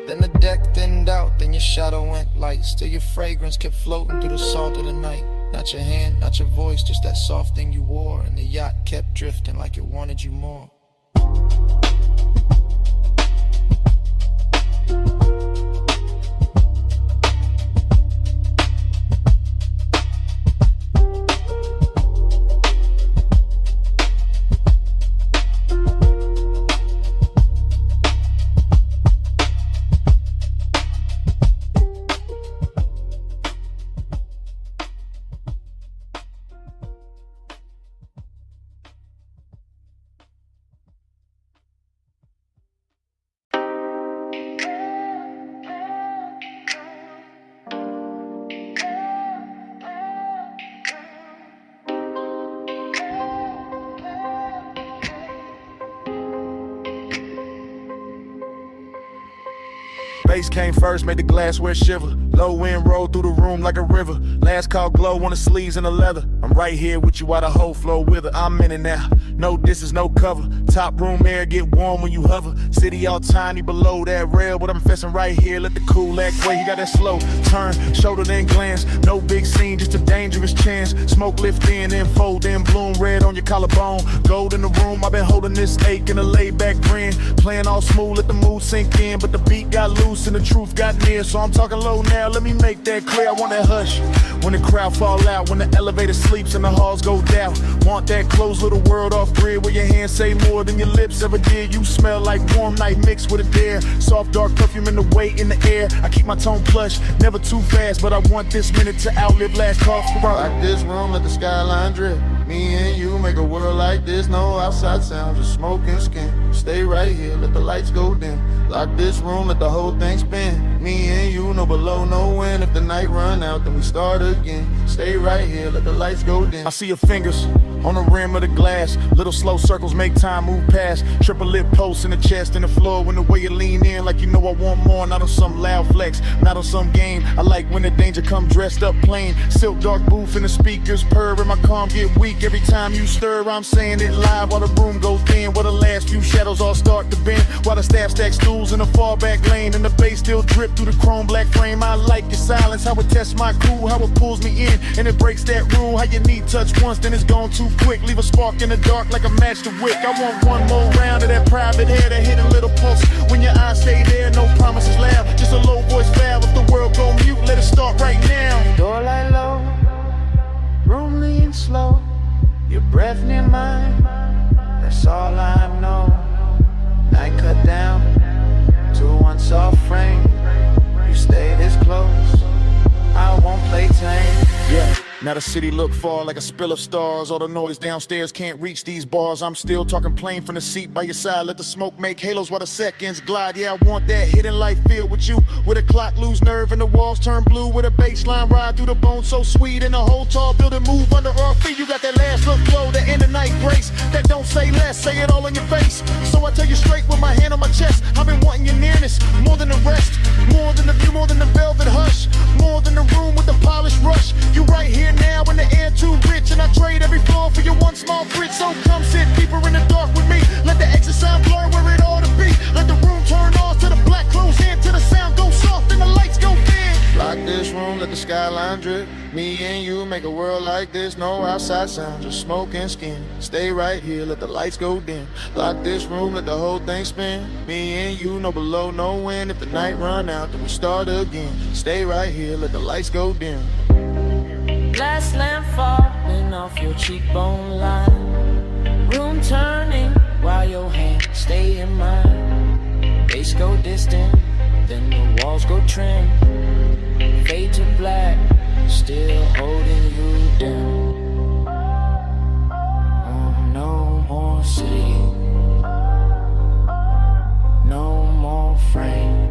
[SPEAKER 9] Then the deck thinned out, then your shadow went light. Still your fragrance kept floating through the salt of the night. Not your hand, not your voice, just that soft thing you wore. And the yacht kept drifting like it wanted you more.
[SPEAKER 3] Bass came first, made the glassware shiver. Low wind rolled through the room like a river. Last call glow on the sleeves and the leather. I'm right here with you while the whole floor wither. I'm in it now, no distance, no cover. Top room air get warm when you hover. City all tiny below that rail, but I'm fessin' right here. Let the cool act way. He got that slow turn, shoulder then glance. No big scene, just a dangerous chance. Smoke lift in and fold in, bloom red on your collarbone. Gold in the room, I've been holding this ache in a laid back grin. Playing all smooth, let the mood sink in, but the beat got loose and the truth got near. So I'm talking low now, let me make that clear. I want that hush when the crowd fall out, when the elevator sleeps and the halls go down. Want that closed little world off grid where your hands say more than your lips ever did. You smell like warm night mixed with a dare. Soft dark perfume in the weight in the air. I keep my tone plush, never too fast, but I want this minute to outlive last call for
[SPEAKER 15] Like this room, let the skyline drip. Me and you make a world like this. No outside sound, just smoke and skin. Stay right here, let the lights go dim. Lock this room, let the whole thing spin. Me and you, no below, no wind. If the night run out, then we start again. Stay right here, let the lights go dim.
[SPEAKER 3] I see your fingers on the rim of the glass. Little slow circles make time move past. Triple lip posts in the chest and the floor. When the way you lean in like you know I want more. Not on some loud flex, not on some game. I like when the danger come dressed up plain. Silk dark booth and the speakers purr and my calm get weak. Every time you stir, I'm saying it live while the room goes thin. While the last few shadows all start to bend. While the staff stack stools in the far back lane. And the bass still drip through the chrome black frame. I like your silence, how it tests my crew. How it pulls me in and it breaks that rule. How your knee touch once, then it's gone too quick. Leave a spark in the dark like a match to wick. I want one more round of that private air, that hidden little pulse. When your eyes stay there, no promises loud. Just a low voice valve. If the world go mute, let it start right now.
[SPEAKER 15] Door light low, room lean slow. Your breath near mine, that's all I know. Night cut down to one soft frame. You stay this close, I won't play tame.
[SPEAKER 3] Yeah. Now the city look far like a spill of stars. All the noise downstairs can't reach these bars. I'm still talking plain from the seat by your side. Let the smoke make halos while the seconds glide. Yeah, I want that hidden light feel with you. With a clock lose nerve and the walls turn blue. With a bass line ride through the bone so sweet. And the whole tall building move under our feet. You got that last look glow, that end of night grace. That don't say less, say it all in your face. So I tell you straight with my hand on my chest. I've been wanting your nearness, more than the rest. More than the view, more than the velvet hush. More than the room with the polished rush. You right here now in the air too rich. And I trade every floor for your one small bridge. So come sit deeper in the dark with me. Let the exit sound blur where it ought to be. Let the room turn off to the black close in. Till the sound goes soft and the lights go dim.
[SPEAKER 15] Lock this room, let the skyline drip. Me and you make a world like this. No outside sound, just smoke and skin. Stay right here, let the lights go dim. Lock this room, let the whole thing spin. Me and you, no below, no wind. If the night run out, then we start again. Stay right here, let the lights go dim.
[SPEAKER 10] Glass lamp falling off your cheekbone line. Room turning while your hands stay in mine. Bass go distant, then the walls go trim. Fade to black, still holding you down. Oh, no more city, no more frame.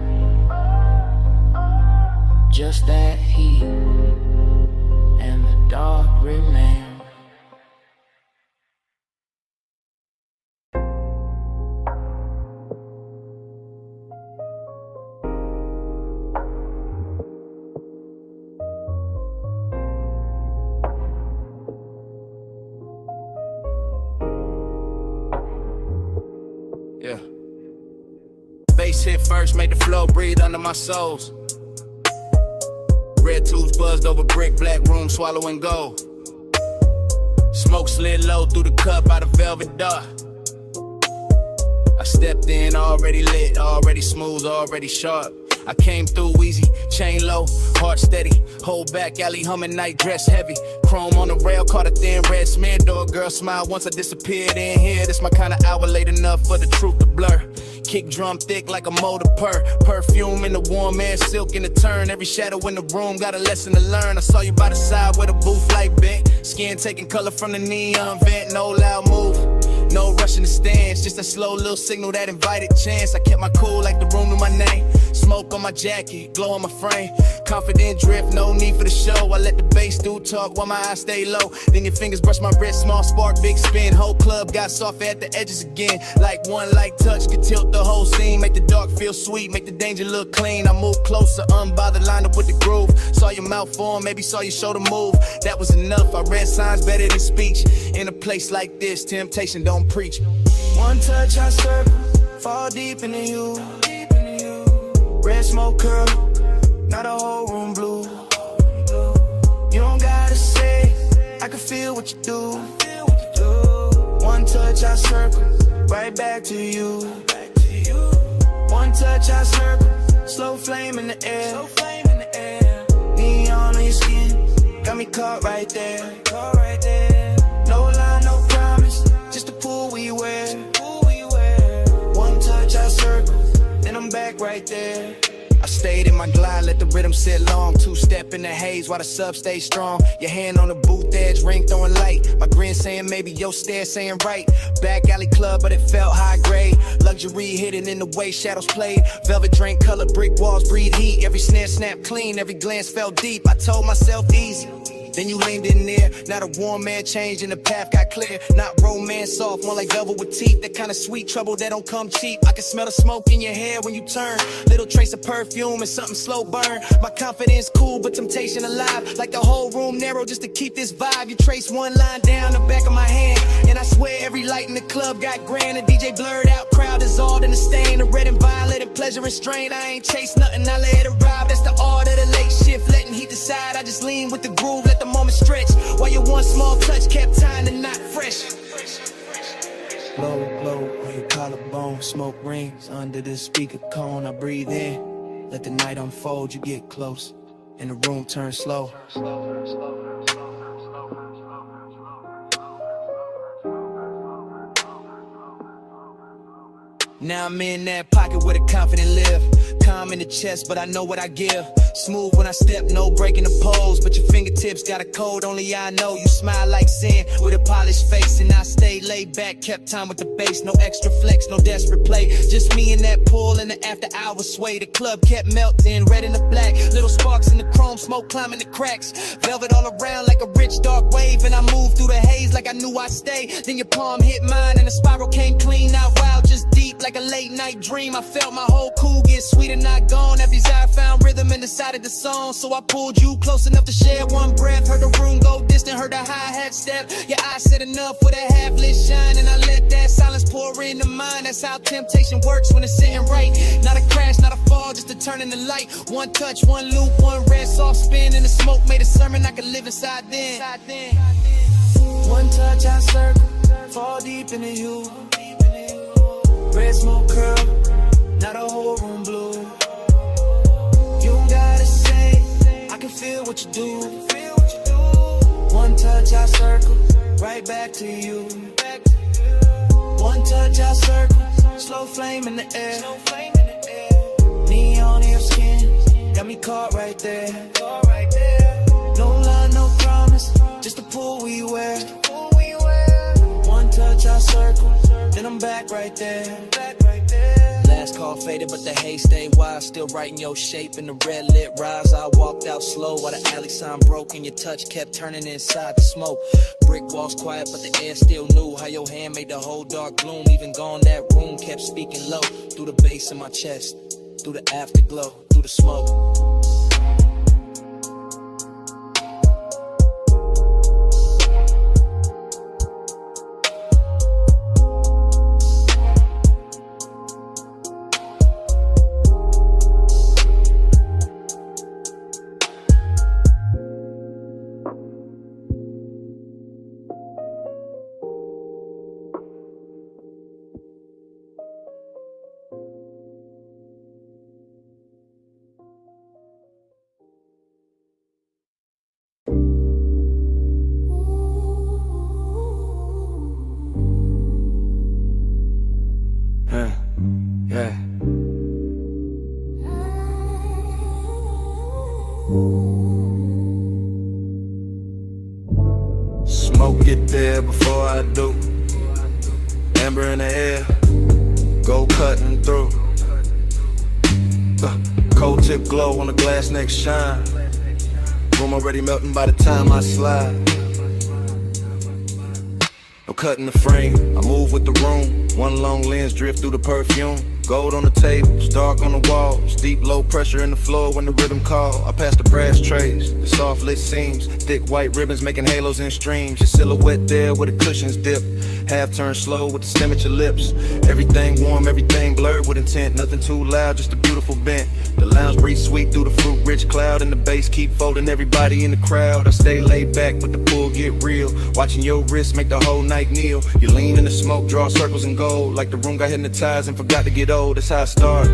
[SPEAKER 10] Just that heat and the dark remain.
[SPEAKER 6] Yeah. Bass hit first, made the flow breathe under my soles. Red tubes buzzed over brick, black room swallowing gold. Smoke slid low through the cup out of velvet dark. I stepped in already lit, already smooth, already sharp. I came through easy, chain low, heart steady. Hold back, alley humming, night dress heavy. Chrome on the rail, caught a thin red smear. Door girl smile once I disappeared in here. This my kind of hour, late enough for the truth to blur. Kick drum thick like a motor purr. Perfume in the warm air, silk in the turn. Every shadow in the room got a lesson to learn. I saw you by the side where the booth light bent. Skin taking color from the neon vent. No loud move, no rushing the stands. Just a slow little signal that invited chance. I kept my cool like the room knew my name.
[SPEAKER 8] Smoke on my jacket, glow on my frame. Confident drift, no need for the show. I let the bass do talk while my eyes stay low. Then your fingers brush my wrist, small spark, big spin. Whole club got soft at the edges again. Like one light touch could tilt the whole scene. Make the dark feel sweet, make the danger look clean. I move closer, unbothered, line up with the groove. Saw your mouth form, maybe saw your shoulder move. That was enough, I read signs better than speech. In a place like this, temptation don't preach.
[SPEAKER 13] One touch, I circle, fall deep into you. Red smoke curl, now the whole room blue. You don't gotta say, I can feel what you do. One touch, I circle, right back to you. One touch, I circle, slow flame in the air. Neon on your skin, got me caught right there. No lie, no promise, just the pool we wear. One touch, I circle, then I'm back right there.
[SPEAKER 8] I stayed in my glide, let the rhythm sit long. Two-step in the haze while the sub stays strong. Your hand on the booth edge, ring throwing light. My grin saying maybe, your stare saying right. Back alley club, but it felt high grade. Luxury hidden in the way shadows played. Velvet drink color, brick walls breathe heat. Every snare snapped clean, every glance felt deep. I told myself easy. Then you leaned in there, now the warm man changed and the path got clear. Not romance soft, more like velvet with teeth. That kind of sweet trouble that don't come cheap. I can smell the smoke in your hair when you turn. Little trace of perfume and something slow burn. My confidence cool, but temptation alive. Like the whole room narrow just to keep this vibe. You trace one line down the back of my hand, and I swear every light in the club got grand. The DJ blurred out, crowd dissolved in the stain. The red and violet and pleasure and strain. I ain't chase nothing, I let it arrive. That's the art of the late shift, letting heat decide. I just lean with the groove, let the moment stretch. While your one small touch kept tying the knot fresh.
[SPEAKER 15] Blow, blow on your collarbone. Smoke rings under the speaker cone. I breathe in, let the night unfold. You get close, and the room turns slow.
[SPEAKER 8] Now I'm in that pocket where the confident live. Calm in the chest, but I know what I give. Smooth when I step, no breaking the pose. But your fingertips got a code, only I know. You smile like sin with a polished face. And I stayed laid back, kept time with the bass. No extra flex, no desperate play. Just me in that pool in the after hours sway. The club kept melting, red and the black. Little sparks in the chrome, smoke climbing the cracks. Velvet all around like a rich dark wave. And I moved through the haze like I knew I'd stay. Then your palm hit mine and the spiral came clean. Not wild, just deep like a late night dream. I felt my whole cool get sweet and not gone. That desire found rhythm and decided the song. So I pulled you close enough to share one breath. Heard the room go distant, heard the hi-hat step. Your eyes said enough with a half-lit shine. And I let that silence pour into mine. That's how temptation works when it's sitting right. Not a crash, not a fall, just a turn in the light. One touch, one loop, one red soft spin. And the smoke made a sermon I could live inside then.
[SPEAKER 13] One touch, I circle, fall deep into you. Red smoke curl, now the whole room blue. You don't gotta say, I can feel what you do. One touch, I circle, right back to you. One touch, I circle, slow flame in the air. Neon in your skin, got me caught right there. No lie, no promise, just the pool we wear. One touch, I circle, then I'm back right there.
[SPEAKER 8] Last call faded, but the haze stayed wide. Still writing your shape in the red lit rise. I walked out slow while the alley sign broke and your touch kept turning inside the smoke. Brick walls quiet, but the air still knew how your hand made the whole dark gloom. Even gone, that room kept speaking low. Through the bass in my chest, through the afterglow, through the smoke.
[SPEAKER 9] Yeah.
[SPEAKER 3] Smoke get there before I do. Amber in the air, go cutting through.
[SPEAKER 17] tip glow on the glass neck shine. Room already melting by the time I slide. No cutting the frame, I move with the room. One long lens drift through the perfume. Gold on the tables, dark on the walls. Deep low pressure in the floor when the rhythm call. I pass the brass trays, the soft lit seams. Thick white ribbons making halos in streams. Your silhouette there where the cushions dip. Half turn slow with the stem at your lips. Everything warm, everything blurred with intent. Nothing too loud, just a beautiful bent. The lounge breeze sweet through the fruit rich cloud. And the bass keep folding everybody in the crowd. I stay laid back, but the pool get real. Watching your wrist make the whole night kneel. You lean in the smoke, draw circles in gold. Like the room got hypnotized and forgot to get old. That's how I start.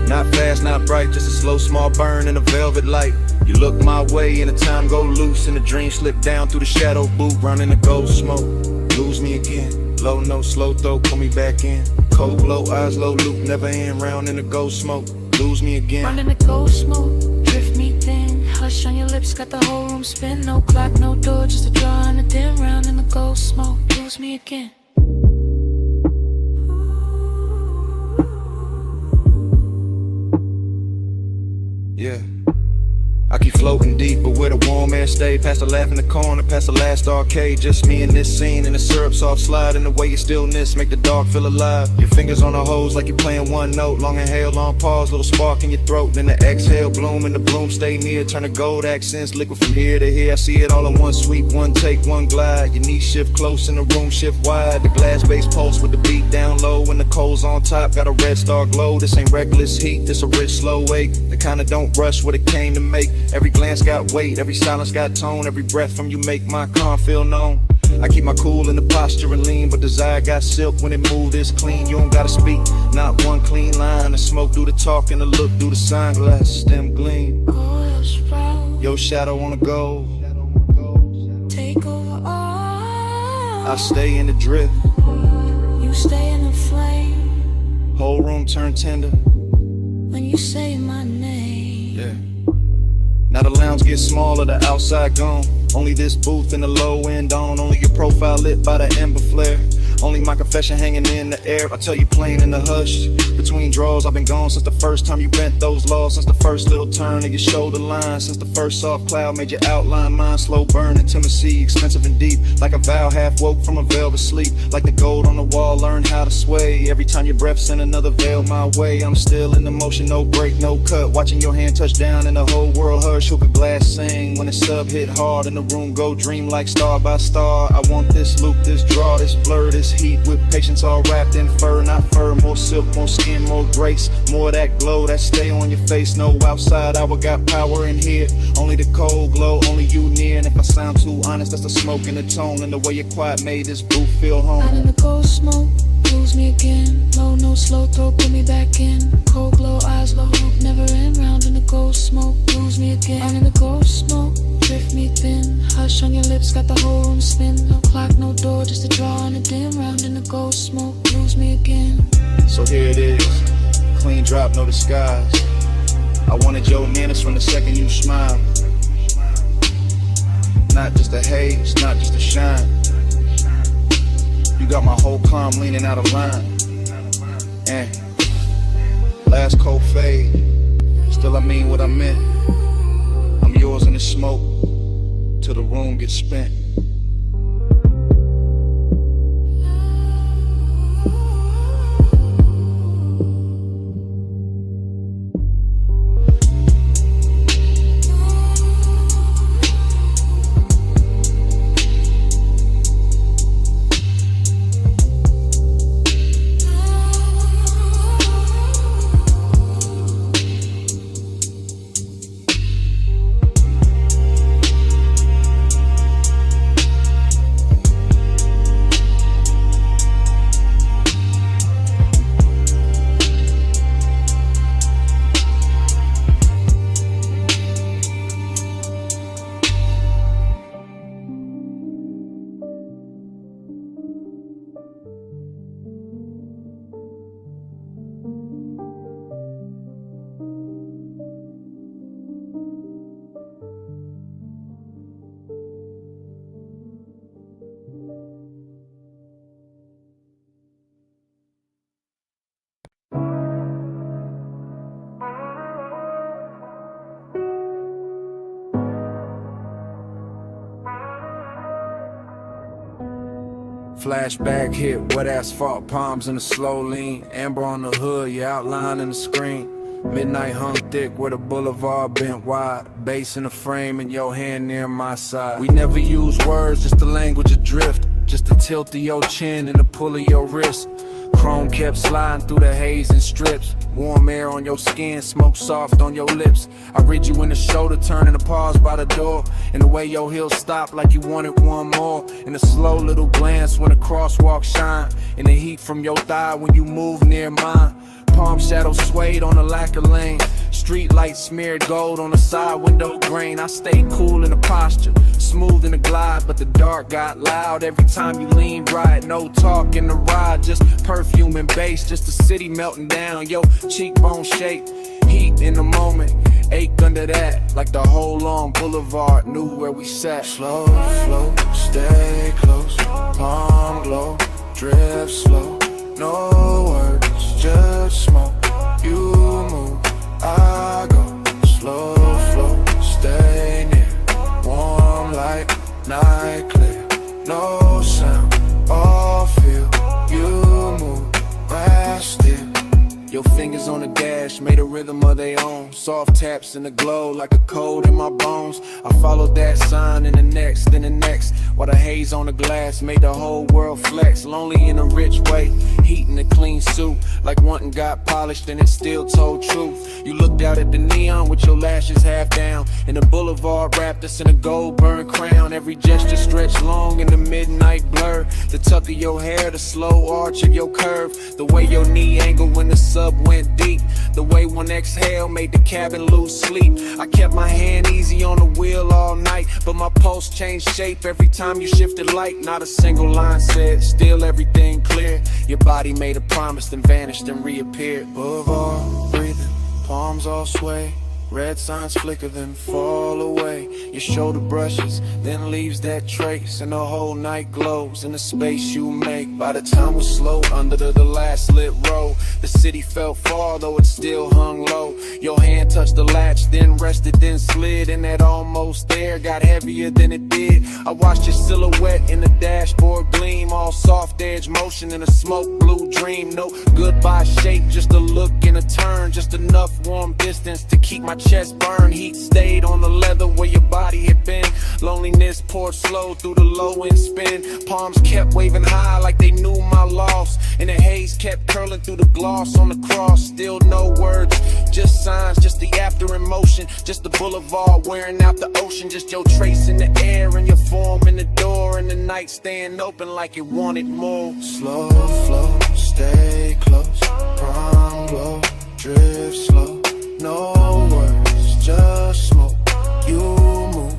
[SPEAKER 17] Not fast, not bright, just a slow small burn in a velvet light. You look my way and the time go loose. And the dream slip down through the shadow boot. Running the gold smoke, lose me again. Low note, slow throat, pull me back in. Cold glow, eyes low, loop, never end. Round in the gold smoke, lose me again.
[SPEAKER 10] Round in the gold smoke, drift me thin. Hush on your lips, got the whole room spin. No clock, no door, just a draw and a dim. Round in the gold smoke, lose me again.
[SPEAKER 17] Yeah, I keep floating deep, but where the warm air stay. Past the laugh in the corner, past the last arcade. Just me and this scene, and the syrup soft slide. And the way your stillness make the dark feel alive. Your fingers on the hose like you're playing one note. Long inhale, long pause, little spark in your throat. Then the exhale, bloom, and the bloom stay near. Turn the gold accents, liquid from here to here. I see it all in one sweep, one take, one glide. Your knees shift close and the room shift wide. The glass base pulse with the beat down low. And the coals on top, got a red star glow. This ain't reckless heat, this a rich slow wake. The kind of don't rush what it came to make. Every glance got weight, every silence got tone. Every breath from you make my calm feel known. I keep my cool in the posture and lean, but desire got silk when it moved is clean. You don't gotta speak, not one clean line. The smoke do the talk and the look do the sunglasses, them gleam. Your shadow on the gold.
[SPEAKER 10] Take over all.
[SPEAKER 17] I stay in the drift.
[SPEAKER 10] You stay in the flame.
[SPEAKER 17] Whole room turn tender
[SPEAKER 10] when you say my name.
[SPEAKER 17] Yeah. Now the lounge gets smaller, the outside gone. Only this booth and the low end on. Only your profile lit by the ember flare. Only my confession hanging in the air. I tell you plain in the hush. Between draws, I've been gone since the first time you bent those laws. Since the first little turn of your shoulder line. Since the first soft cloud made your outline mine. Slow burn, intimacy, expensive and deep. Like a vow half woke from a velvet sleep. Like the gold on the wall, learn how to sway. Every time your breath send another veil my way. I'm still in the motion, no break, no cut. Watching your hand touch down and the whole world hush. Hook a glass sing when the sub hit hard. And the room go dream like star by star. I want this loop, this draw, this blur, this heat with patience all wrapped in fur, not fur. More silk, more skin, more grace. More of that glow that stay on your face. No outside hour got power in here. Only the cold glow, only you near. And if I sound too honest, that's the smoke and the tone. And the way your quiet made this booth feel home.
[SPEAKER 10] Out in the gold smoke, lose me again. Low note, slow throat, put me back in. Cold glow, eyes low, never end. Round in the gold smoke, lose me again. Out in the gold smoke, drift me thin. Hush on your lips, got the whole room spin. No clock, no door, just a draw and a dim. Round in the gold smoke, lose me again.
[SPEAKER 17] So here it is, clean drop, no disguise. I wanted your nearness from the second you smiled. Not just a haze, not just a shine. You got my whole calm leaning out of line. And last cold fade, still I mean what I meant. I'm yours in the smoke, till the room gets spent.
[SPEAKER 9] Flashback hit, wet asphalt, palms in a slow lean. Amber on the hood, your outline in the screen. Midnight hung thick where the boulevard bent wide. Bass in the frame and your hand near my side. We never use words, just the language adrift. Just the tilt of your chin and the pull of your wrist. Chrome kept sliding through the haze and strips. Warm air on your skin, smoke soft on your lips. I read you in the shoulder, turning to pause by the door. And the way your heels stopped like you wanted one more. And a slow little glance when the crosswalk shine. And the heat from your thigh when you move near mine. Palm shadows swayed on the lacquer lane. Street lights smeared gold on the side window grain. I stayed cool in the posture, smooth in the glide, but the dark got loud every time you leaned right. No talk in the ride, just perfume and bass, just the city melting down. Yo, cheekbone shake, heat in the moment, ache under that, like the whole long boulevard knew where we sat.
[SPEAKER 2] Slow, flow, stay close, palm glow, drift slow, no words, just smoke. You move, I go, slow flow, stay near, warm light, night clear, no sound, all feel. You move, I still.
[SPEAKER 9] Your fingers on the dash made a rhythm of their own. Soft taps in the glow like a cold in my bones. I followed that sign in the next, then the next. While the haze on the glass made the whole world flex. Lonely in a rich way, heat in a clean suit. Like one got polished and it still told truth. You looked out at the neon with your lashes half down. And the boulevard wrapped us in a gold burned crown. Every gesture stretched long in the midnight blur. The tuck of your hair, the slow arch of your curve. The way your knee angled when the sub went deep. The way one exhale made the cabin lose sleep. I kept my hand easy on the wheel all night, but my pulse changed shape every time you shifted light. Not a single line said, still everything clear. Your body made a promise, then vanished and reappeared.
[SPEAKER 2] Boulevard, breathing, palms all sway. Red signs flicker, then fall away. Your shoulder brushes, then leaves that trace. And the whole night glows in the space you make. By the time we're slow under the last lit row, the city felt far, though it still hung low. Your hand touched the latch, then rested, then slid. And that almost there got heavier than it did. I watched your silhouette in the dashboard gleam. All soft edge motion in a smoke blue dream. No goodbye shape, just a look and a turn. Just enough warm distance to keep my chest burn. Heat stayed on the leather where your body had been. Loneliness poured slow through the low end spin. Palms kept waving high like they knew my loss. And the haze kept curling through the gloss on the cross. Still no words, just signs, just the after emotion. Just the boulevard wearing out the ocean. Just your trace in the air and your form in the door. And the night staying open like it wanted more. Slow flow, stay close, prom glow, drift slow, no words, just smoke. You move,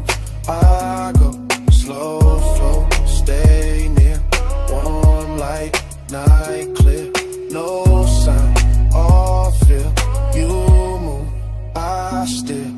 [SPEAKER 2] I go, slow flow, stay near, warm light, night clear, no sound, all feel. You move, I still.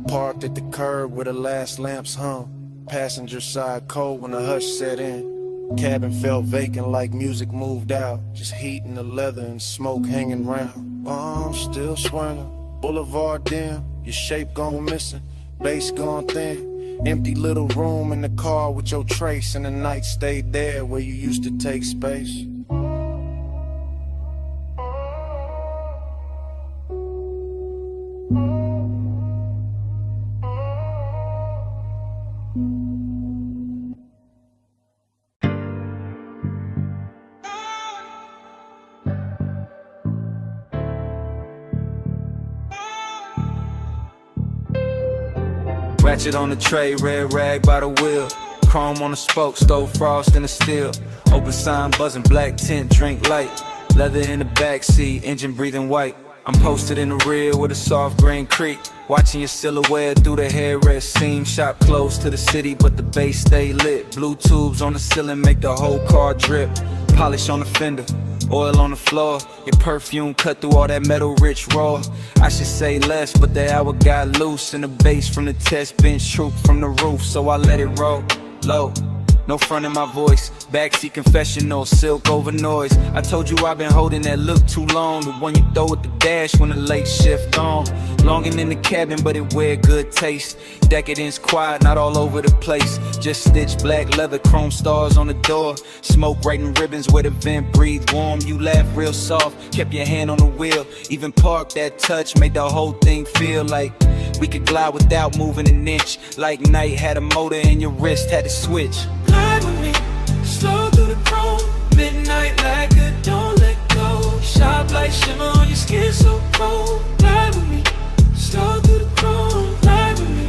[SPEAKER 9] Parked at the curb where the last lamps hung. Passenger side cold when the hush set in. Cabin felt vacant like music moved out. Just heat in the leather and smoke hanging round. Bombs still swirling, boulevard dim. Your shape gone missing, bass gone thin. Empty little room in the car with your trace. And the night stayed there where you used to take space.
[SPEAKER 6] Ratchet on the tray, red rag by the wheel. Chrome on the spoke, stove frost in the steel. Open sign buzzing, black tint, drink light. Leather in the backseat, engine breathing white. I'm posted in the rear with a soft green creek. Watching your silhouette through the headrest seam. Shop close to the city, but the base stay lit. Blue tubes on the ceiling make the whole car drip. Polish on the fender, oil on the floor. Your perfume cut through all that metal rich raw. I should say less, but the hour got loose. And the bass from the test bench troop from the roof, so I let it roll low. no front in my voice. Backseat confessional, silk over noise. I told you I've been holding that look too long. The one you throw at the dash when the late shift on. Longing in the cabin, but it wear good taste. Decadence quiet, not all over the place. Just stitched black leather, chrome stars on the door. Smoke writing ribbons where the vent breathe warm. You laugh real soft, kept your hand on the wheel. Even parked that touch, made the whole thing feel like we could glide without moving an inch. Like night had a motor and your wrist had to switch.
[SPEAKER 13] Glide with me, slow through the chrome. Midnight like a don't let go. Sharp like shimmer on your skin so cold. Glide with me, slow through the chrome. Glide with me,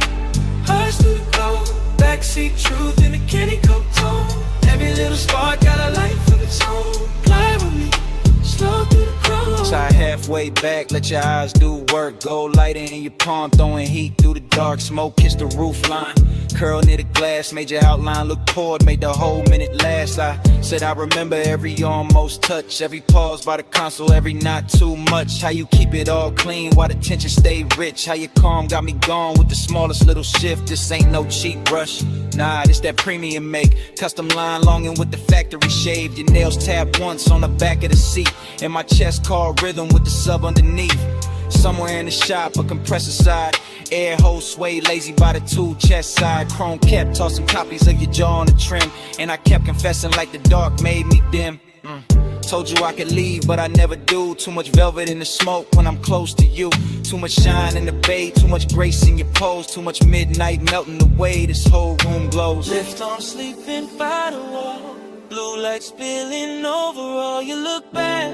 [SPEAKER 13] hush through the glow. Backseat truth in a candy coat tone. Every little spark got a life of its own. Glide with me, slow through the chrome.
[SPEAKER 6] Tie halfway back, let your eyes do work. Gold lighter in your palm, throwing heat through the dark. Smoke kiss the roof line. Curl near the glass, made your outline look poured, made the whole minute last. I said I remember every almost touch, every pause by the console, every not too much. How you keep it all clean while the tension stay rich. How you calm got me gone with the smallest little shift. This ain't no cheap brush, nah, this that premium make. Custom line longing with the factory shaved. Your nails tapped once on the back of the seat, and my chest called rhythm with the sub underneath. Somewhere in the shop, a compressor side. Air hole sway, lazy by the tool chest side. Chrome kept tossing copies of your jaw on the trim. And I kept confessing like the dark made me dim. Told you I could leave, but I never do. Too much velvet in the smoke when I'm close to you. Too much shine in the bay, too much grace in your pose. Too much midnight melting away, this whole room glows.
[SPEAKER 13] Lift on sleeping by the wall. Blue light spilling over all. You look back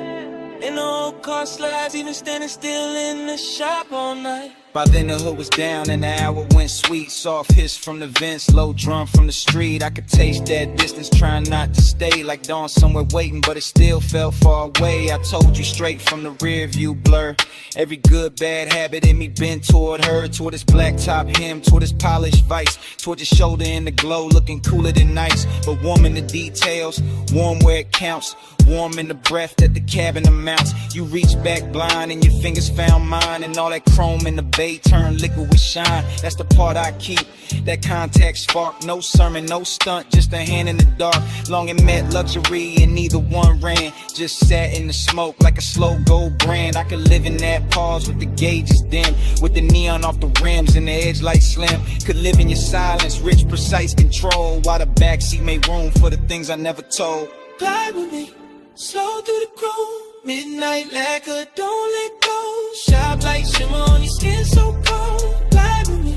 [SPEAKER 13] and the old car slides, even standing still in the shop all night.
[SPEAKER 6] By then the hood was down and the hour went sweet. Soft hiss from the vents, low drum from the street. I could taste that distance, trying not to stay. Like dawn somewhere waiting, but it still felt far away. I told you straight from the rear view blur. Every good bad habit in me bent toward her. Toward his black top hem, toward his polished vice. Toward his shoulder in the glow, looking cooler than nice. But warm in the details, warm where it counts. Warm in the breath that the cabin amounts. You reach back blind and your fingers found mine. And all that chrome in the bay turned liquid with shine. That's the part I keep, that contact spark. No sermon, no stunt, just a hand in the dark. Long and met luxury and neither one ran. Just sat in the smoke like a slow gold brand. I could live in that pause with the gauges dim, with the neon off the rims and the edge light slim. Could live in your silence, rich, precise control, while the backseat made room for the things I never told.
[SPEAKER 13] Glide with me, slow through the chrome. Midnight lacquer, don't let go. Sharp light shimmer on your skin so cold. Glide with me,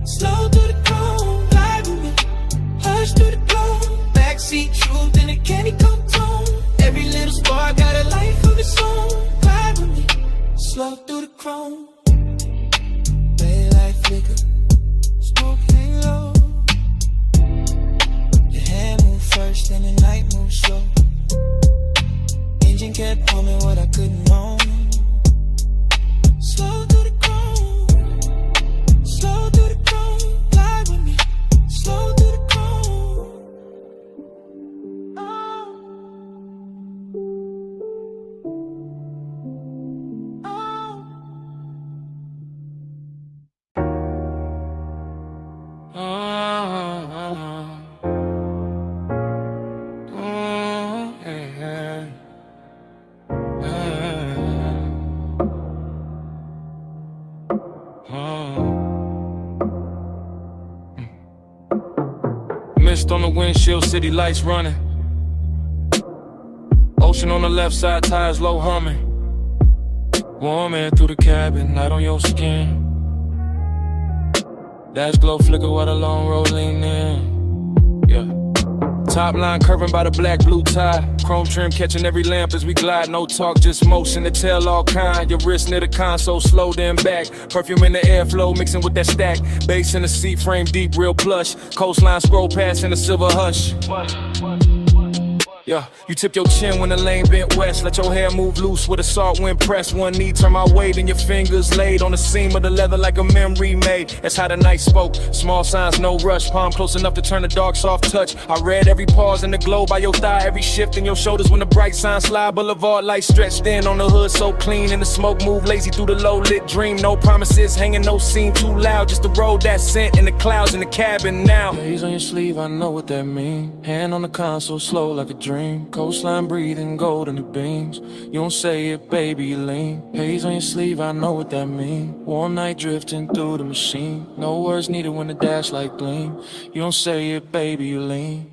[SPEAKER 13] slow through the chrome. Glide with me, hush through the glow. Backseat truth in a candy coat tone. Every little spark got a life of its own. Glide with me, slow through the chrome. Daylight flicker, smoke hang low. Your hand move first and the night move slow. Engine kept humming what I couldn't own. Slow through the chrome, slow through the chrome. Glide with me, slow through the chrome.
[SPEAKER 9] Mist on the windshield, city lights running. Ocean on the left side, tires low humming. Warm air through the cabin, light on your skin. Dash glow flicker while the long road lean in. Yeah. Top line curving by the black blue tie. Chrome trim catching every lamp as we glide. No talk, just motion to tell all kind. Your wrist near the console, slow then back. Perfume in the airflow mixing with that stack. Bass in the seat frame deep, real plush. Coastline scroll past in the silver hush. Yeah, you tip your chin when the lane bent west. Let your hair move loose with a salt wind press. One knee turn my way, then your fingers laid on the seam of the leather like a memory made. That's how the night spoke. Small signs, no rush. Palm close enough to turn the dark soft touch. I read every pause in the glow by your thigh, every shift in your shoulders when the bright signs slide. Boulevard lights stretched in on the hood, so clean. And the smoke move lazy through the low lit dream. No promises, hanging no scene too loud. Just the road that sent in the clouds in the cabin now. Haze on your sleeve, I know what that mean. Hand on the console, slow like a dream. Coastline breathing, golden the beams. You don't say it, baby, you lean. Haze on your sleeve, I know what that mean. Warm night drifting through the machine. No words needed when the dash light gleam. You don't say it, baby, you lean.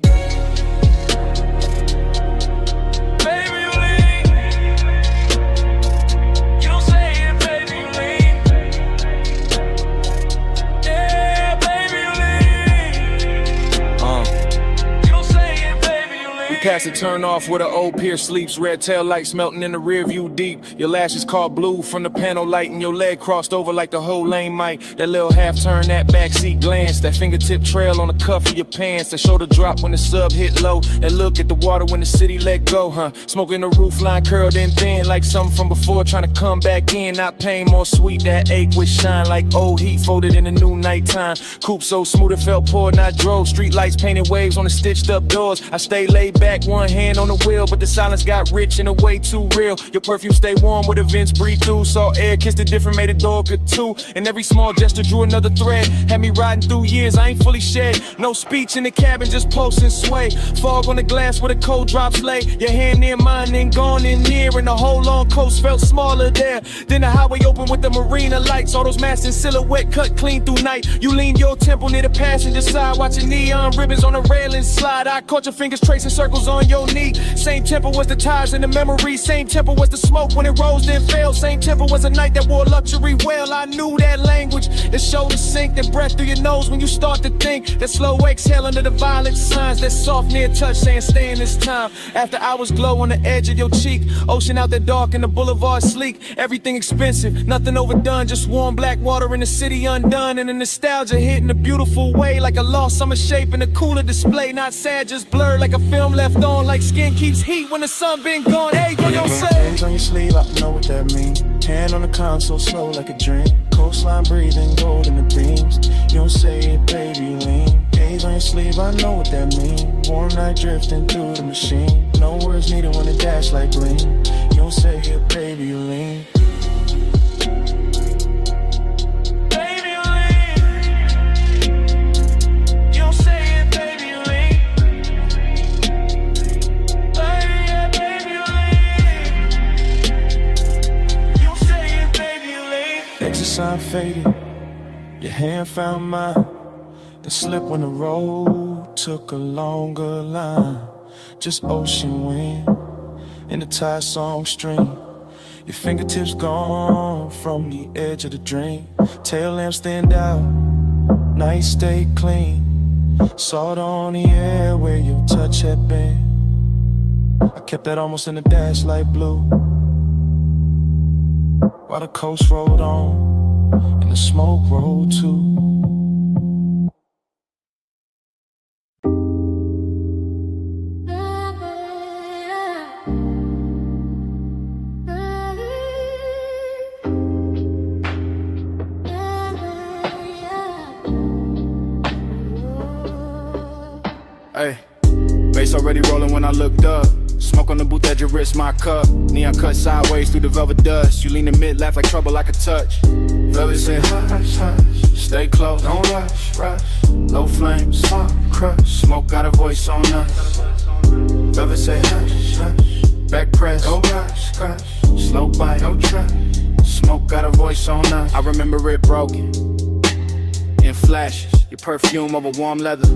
[SPEAKER 9] Past the turn off where the old pier sleeps. Red tail lights melting in the rear view deep. Your lashes caught blue from the panel light, and your leg crossed over like the whole lane might. That little half turn, that backseat glance, that fingertip trail on the cuff of your pants, that shoulder drop when the sub hit low, that look at the water when the city let go, huh? Smoking the roof line curled in thin like something from before, trying to come back in. Not pain, more sweet, that ache with shine like old heat folded in the new nighttime. Coupe so smooth it felt poor, not drove. Street lights painted waves on the stitched up doors. I stay laid back, one hand on the wheel, but the silence got rich and a way too real. Your perfume stay warm with events breathe through. Saw air, kissed it different, made a door good too. And every small gesture drew another thread. Had me riding through years, I ain't fully shed. No speech in the cabin, just pulse and sway. Fog on the glass where the cold drops lay. Your hand near mine, then gone in near. And the whole long coast felt smaller there. Then the highway opened with the marina lights. All those masts in silhouette cut clean through night. You leaned your temple near the passenger side, watching neon ribbons on the railing slide. I caught your fingers tracing circles on your knee. Same tempo was the tires in the memory. Same tempo was the smoke when it rose then fell. Same tempo was a night that wore luxury well. I knew that language. The shoulder sink, then breath through your nose when you start to think. That slow exhale under the violet signs. That soft near touch saying stay in this time. After hours glow on the edge of your cheek. Ocean out there dark and the boulevard sleek. Everything expensive, nothing overdone. Just warm black water in the city undone. And the nostalgia hit in a beautiful way. Like a lost summer shape in a cooler display. Not sad, just blurred like a film left on. Like skin keeps heat when the sun been gone. Hey, what you say? Hands on your sleeve, I know what that means. Hand on the console, slow like a dream. Coastline breathing, gold in the beams. You don't say it, baby, you lean. Haze on your sleeve, I know what that means. Warm night drifting through the machine. No words needed when the dash light gleam. You don't say it, baby, you lean. Sign faded, your hand found mine. The slip when the road took a longer line. Just ocean wind in the Thai song stream. Your fingertips gone from the edge of the dream. Tail lamps stand out, night stay clean. Salt on the air where your touch had been. I kept that almost in the dash light blue. While the coast rolled on and the smoke rolled too.
[SPEAKER 3] Hey, bass already rolling when I looked up. Smoke on the booth at your wrist, my cup. Neon cut sideways through the velvet dust. You lean in mid, laugh like trouble I could touch. Velvet say hush, hush. Stay close, don't rush, rush. Low flames, smoke, crush. Smoke got a voice on us. Velvet say hush, hush. Back press, go rush, crush. Slow bite, no trust. Smoke got a voice on us. I remember it broken in flashes. Your perfume over warm leather.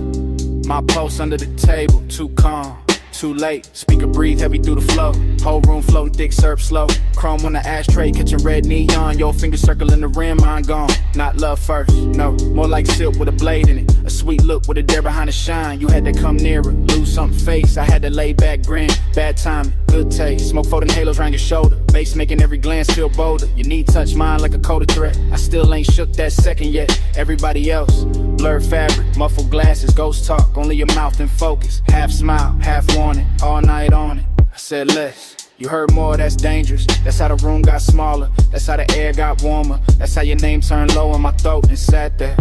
[SPEAKER 3] My pulse under the table, too calm. Too late, speaker breathe heavy through the flow.
[SPEAKER 8] Whole room floating thick syrup slow. Chrome on the ashtray, catching red neon. Your finger circling the rim, mine gone. Not love first, no. More like silk with a blade in it. A sweet look with a dare behind the shine. You had to come nearer, lose something face. I had to lay back, grin. Bad timing, good taste. Smoke floating halos around your shoulder. Bass making every glance feel bolder. Your knee touch mine like a coded threat. I still ain't shook that second yet. Everybody else, blurred fabric, muffled glasses, ghost talk. Only your mouth in focus. Half smile, half warning. All night on it. I said less. You heard more, that's dangerous. That's how the room got smaller. That's how the air got warmer. That's how your name turned low in my throat and sat there.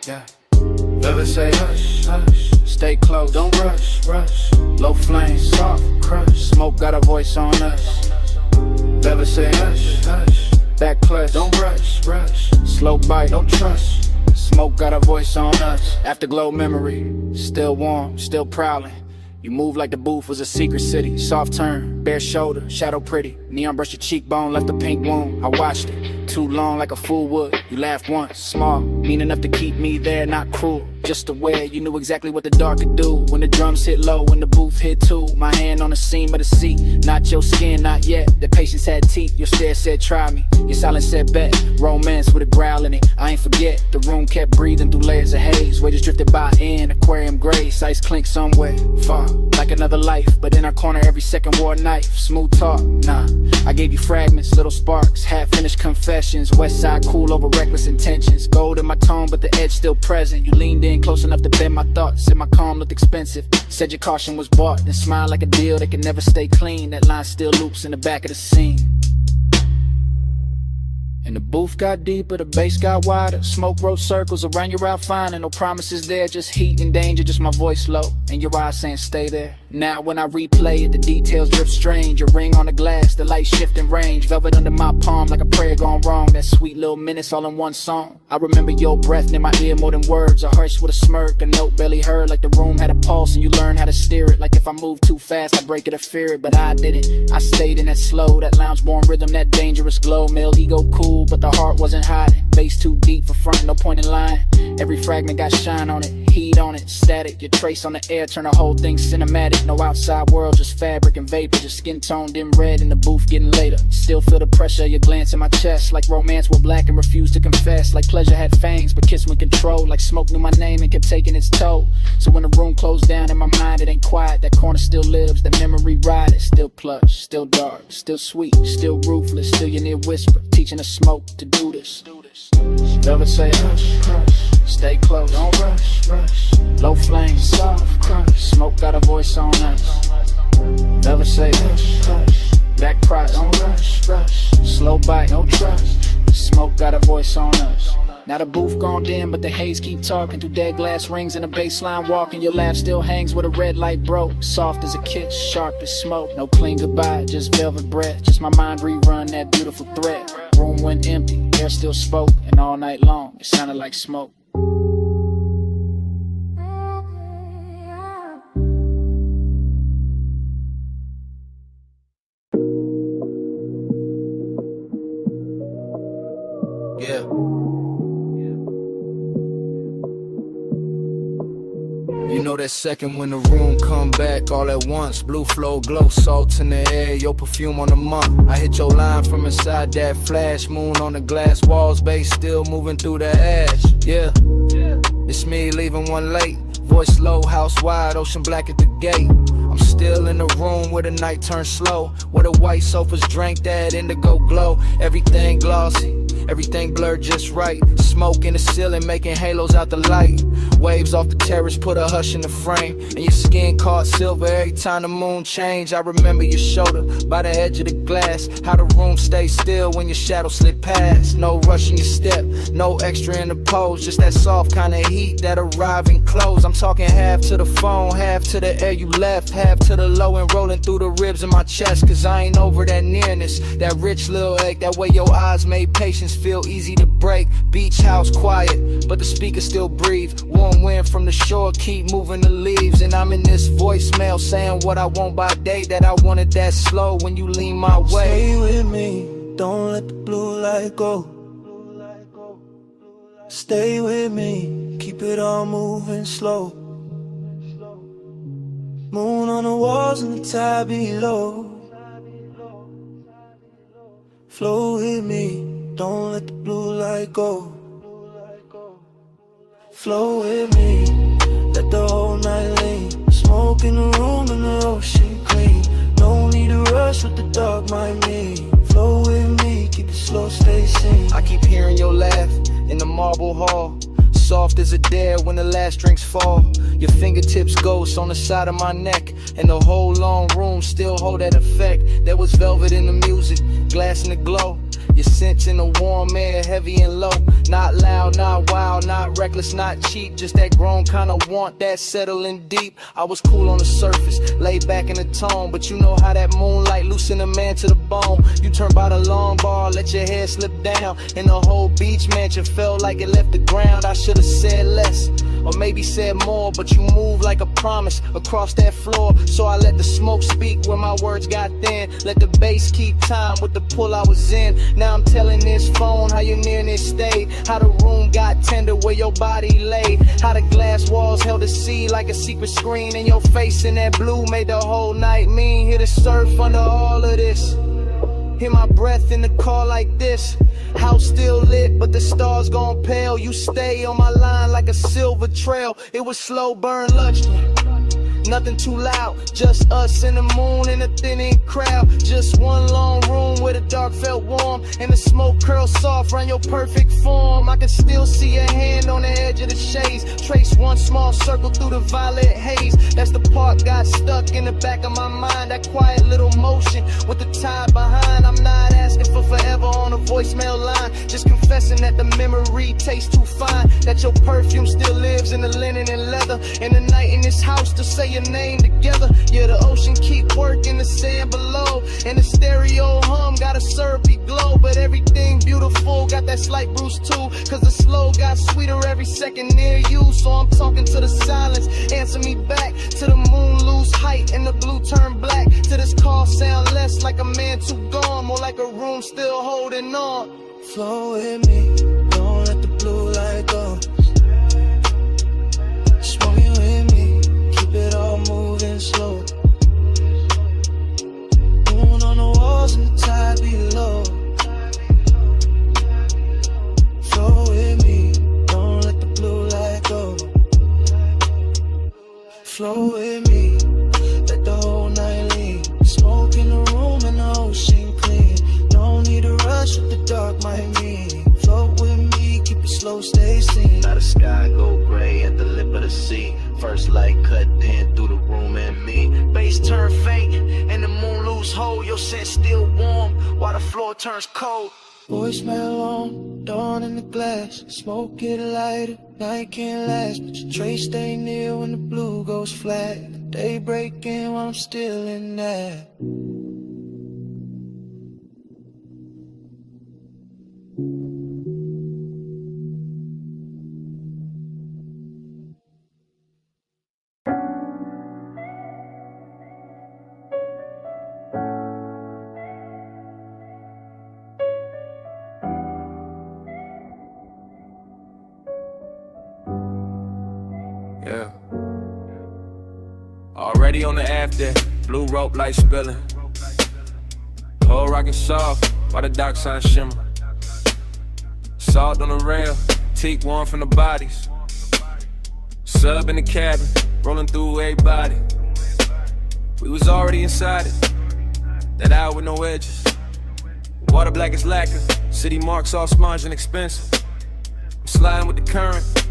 [SPEAKER 8] Yeah. Velvet say hush, hush. Stay close, don't rush, rush. Low flame, soft crush. Smoke got a voice on us. Velvet say hush, hush. Back clutch, don't rush, rush. Slow bite, don't trust. Smoke got a voice on us. Afterglow memory, still warm, still prowling. You move like the booth was a secret city. Soft turn, bare shoulder, shadow pretty. Neon brush your cheekbone, left a pink wound. I watched it, too long like a fool would. You laughed once, small, mean enough to keep me there, not cruel. Just aware, you knew exactly what the dark could do. When the drums hit low, when the booth hit too. My hand on the seam of the seat, not your skin, not yet. The patience had teeth, your stare said try me. Your silence said bet, romance with a growl in it. I ain't forget, the room kept breathing through layers of haze. Wages drifted by in aquarium grace, ice clink somewhere far. Like another life, but in our corner every second wore a knife. Smooth talk, nah. I gave you fragments, little sparks, half-finished confessions. West side cool over reckless intentions. Gold in my tone, but the edge still present. You leaned in close enough to bend my thoughts. Said my calm looked expensive. Said your caution was bought. Then smiled like a deal that can never stay clean. That line still loops in the back of the scene. And the booth got deeper, the bass got wider. Smoke wrote circles around your outfinding. No promises there, just heat and danger. Just my voice low, and your eyes saying stay there. Now when I replay it, the details drip strange. A ring on the glass, the light shifting range. Velvet under my palm like a prayer gone wrong. That sweet little minutes all in one song. I remember your breath near my ear more than words. A hush with a smirk, a note barely heard. Like the room had a pulse and you learned how to steer it. Like if I moved too fast, I'd break it or fear it. But I didn't, I stayed in that slow, that lounge-born rhythm, that dangerous glow. Male ego cool, but the heart wasn't hiding. Bass too deep for front, no point in lying. Every fragment got shine on it, heat on it, static. Your trace on the air, turn the whole thing cinematic. No outside world, just fabric and vapor. Just skin toned dim red in the booth getting later. Still feel the pressure, your glance in my chest. Like romance were black and refused to confess. Like pleasure had fangs, but kiss with control. Like smoke knew my name and kept taking its toll. So when the room closed down in my mind, it ain't quiet. That corner still lives, that memory ride. Still plush, still dark, still sweet, still ruthless. Still your near whisper, teaching the smoke to do this. Velvet say hush, hush, stay close, don't rush, rush. Low flame, soft crush, smoke got a voice on us. Velvet say hush, hush, back price, don't rush, rush. Slow bite, no trust, smoke got a voice on us. Now the booth gone dim, but the haze keep talking through dead glass rings and a baseline walking. Your laugh still hangs where the red light broke. Soft as a kiss, sharp as smoke. No clean goodbye, just velvet breath. Just my mind rerun that beautiful thread. Room went empty, air still spoke, and all night long it sounded like smoke. Yeah. You know that second when the room come back all at once. Blue flow, glow, salt in the air, your perfume on the month. I hit your line from inside that flash. Moon on the glass walls, bass still moving through the ash. Yeah, it's me leaving one late. Voice low, house wide, ocean black at the gate. I'm still in the room where the night turns slow, where the white sofas drank that indigo glow. Everything glossy, everything blurred just right. Smoke in the ceiling making halos out the light. Waves off the terrace put a hush in the frame, and your skin caught silver every time the moon changed. I remember your shoulder by the edge of the glass, how the room stayed still when your shadow slid past. No rush in your step, no extra in the pose, just that soft kind of heat that arrive and close. I'm talking half to the phone, half to the air you left, half to the low and rolling through the ribs in my chest. Cause I ain't over that nearness, that rich little ache, that way your eyes made patience feel easy to break. Beach house quiet, but the speakers still breathe. Warm wind from the shore keep moving the leaves. And I'm in this voicemail saying what I want by day, that I wanted that slow when you lean my way.
[SPEAKER 13] Stay with me, don't let the blue light go. Stay with me, keep it all moving slow. Moon on the walls and the tide below. Flow with me, don't let the blue light go. Flow with me, let the whole night lean. Smoke in the room and the ocean clean. No need to rush with the dark, my me. Flow with me, keep it slow, stay sane.
[SPEAKER 11] I keep hearing your laugh in the marble hall. Soft as a dare when the last drinks fall. Your fingertips ghost on the side of my neck, and the whole long room still hold that effect. There was velvet in the music, glass in the glow. Your scents in the warm air, heavy and low. Not loud, not wild, not reckless, not cheap. Just that grown kind of want, that settling deep. I was cool on the surface, laid back in the tone. But you know how that moonlight loosen a man to the bone. You turn by the long bar, let your hair slip down, and the whole beach mansion felt like it left the ground. I should've said less, or maybe said more, but you move like a promise across that floor. So I let the smoke speak where my words got thin. Let the bass keep time with the pull I was in. Now I'm telling this phone how your nearness stayed, how the room got tender where your body lay, how the glass walls held the sea like a secret screen, and your face in that blue made the whole night mean. Hear the surf under all of this, hear my breath in the car like this. House still lit, but the stars gone pale. You stay on my line like a silver trail. It was slow burn lunchtime, nothing too loud, just us and the moon and a thinning crowd. Just one long room where the dark felt warm, and the smoke curled soft around your perfect form. I can still see your hand on the edge of the shades, trace one small circle through the violet haze. That's the part got stuck in the back of my mind, that quiet little motion with the tide behind. I'm not asking for forever on a voicemail line, just confessing that the memory tastes too fine, that your perfume still lives in the linen and leather, and the night in this house to say your name together. Yeah, the ocean keep working, the sand below, and the stereo hum got a syrupy glow. But everything beautiful got that slight bruise too, cause the slow got sweeter every second near you. So I'm talking to the silence, answer me back, to the moon lose height and the blue turn black, to this call sound less like a man too gone, more like a room still holding on.
[SPEAKER 13] Flow with me, don't let the blue light go. Smoking with me, keep it all moving slow. Moon on the walls and the tide below. Flow with me, don't let the blue light go. Flow with me, let the whole night lean. Smoke in the room and the ocean clean. No need to rush with the dark, my mean. Float with me, keep it slow, stay seen.
[SPEAKER 18] Now the sky go gray at the lip of the sea. First light cut in through the room and me.
[SPEAKER 11] Bass turn faint and the moon lose hold. Your scent still warm while the floor turns cold.
[SPEAKER 13] Voicemail on, dawn in the glass. Smoke it lighter, night can't last, but your trace stay near when the blue goes flat. The day breaking while I'm still in that.
[SPEAKER 6] Yeah. Already on the after, blue rope light spilling. Whole rockin' soft, while the dock sign shimmer. Salt on the rail, teak warm from the bodies. Sub in the cabin, rolling through everybody. We was already inside it, that hour with no edges. Water black as lacquer, city marks all sponge and expensive. I'm sliding with the current,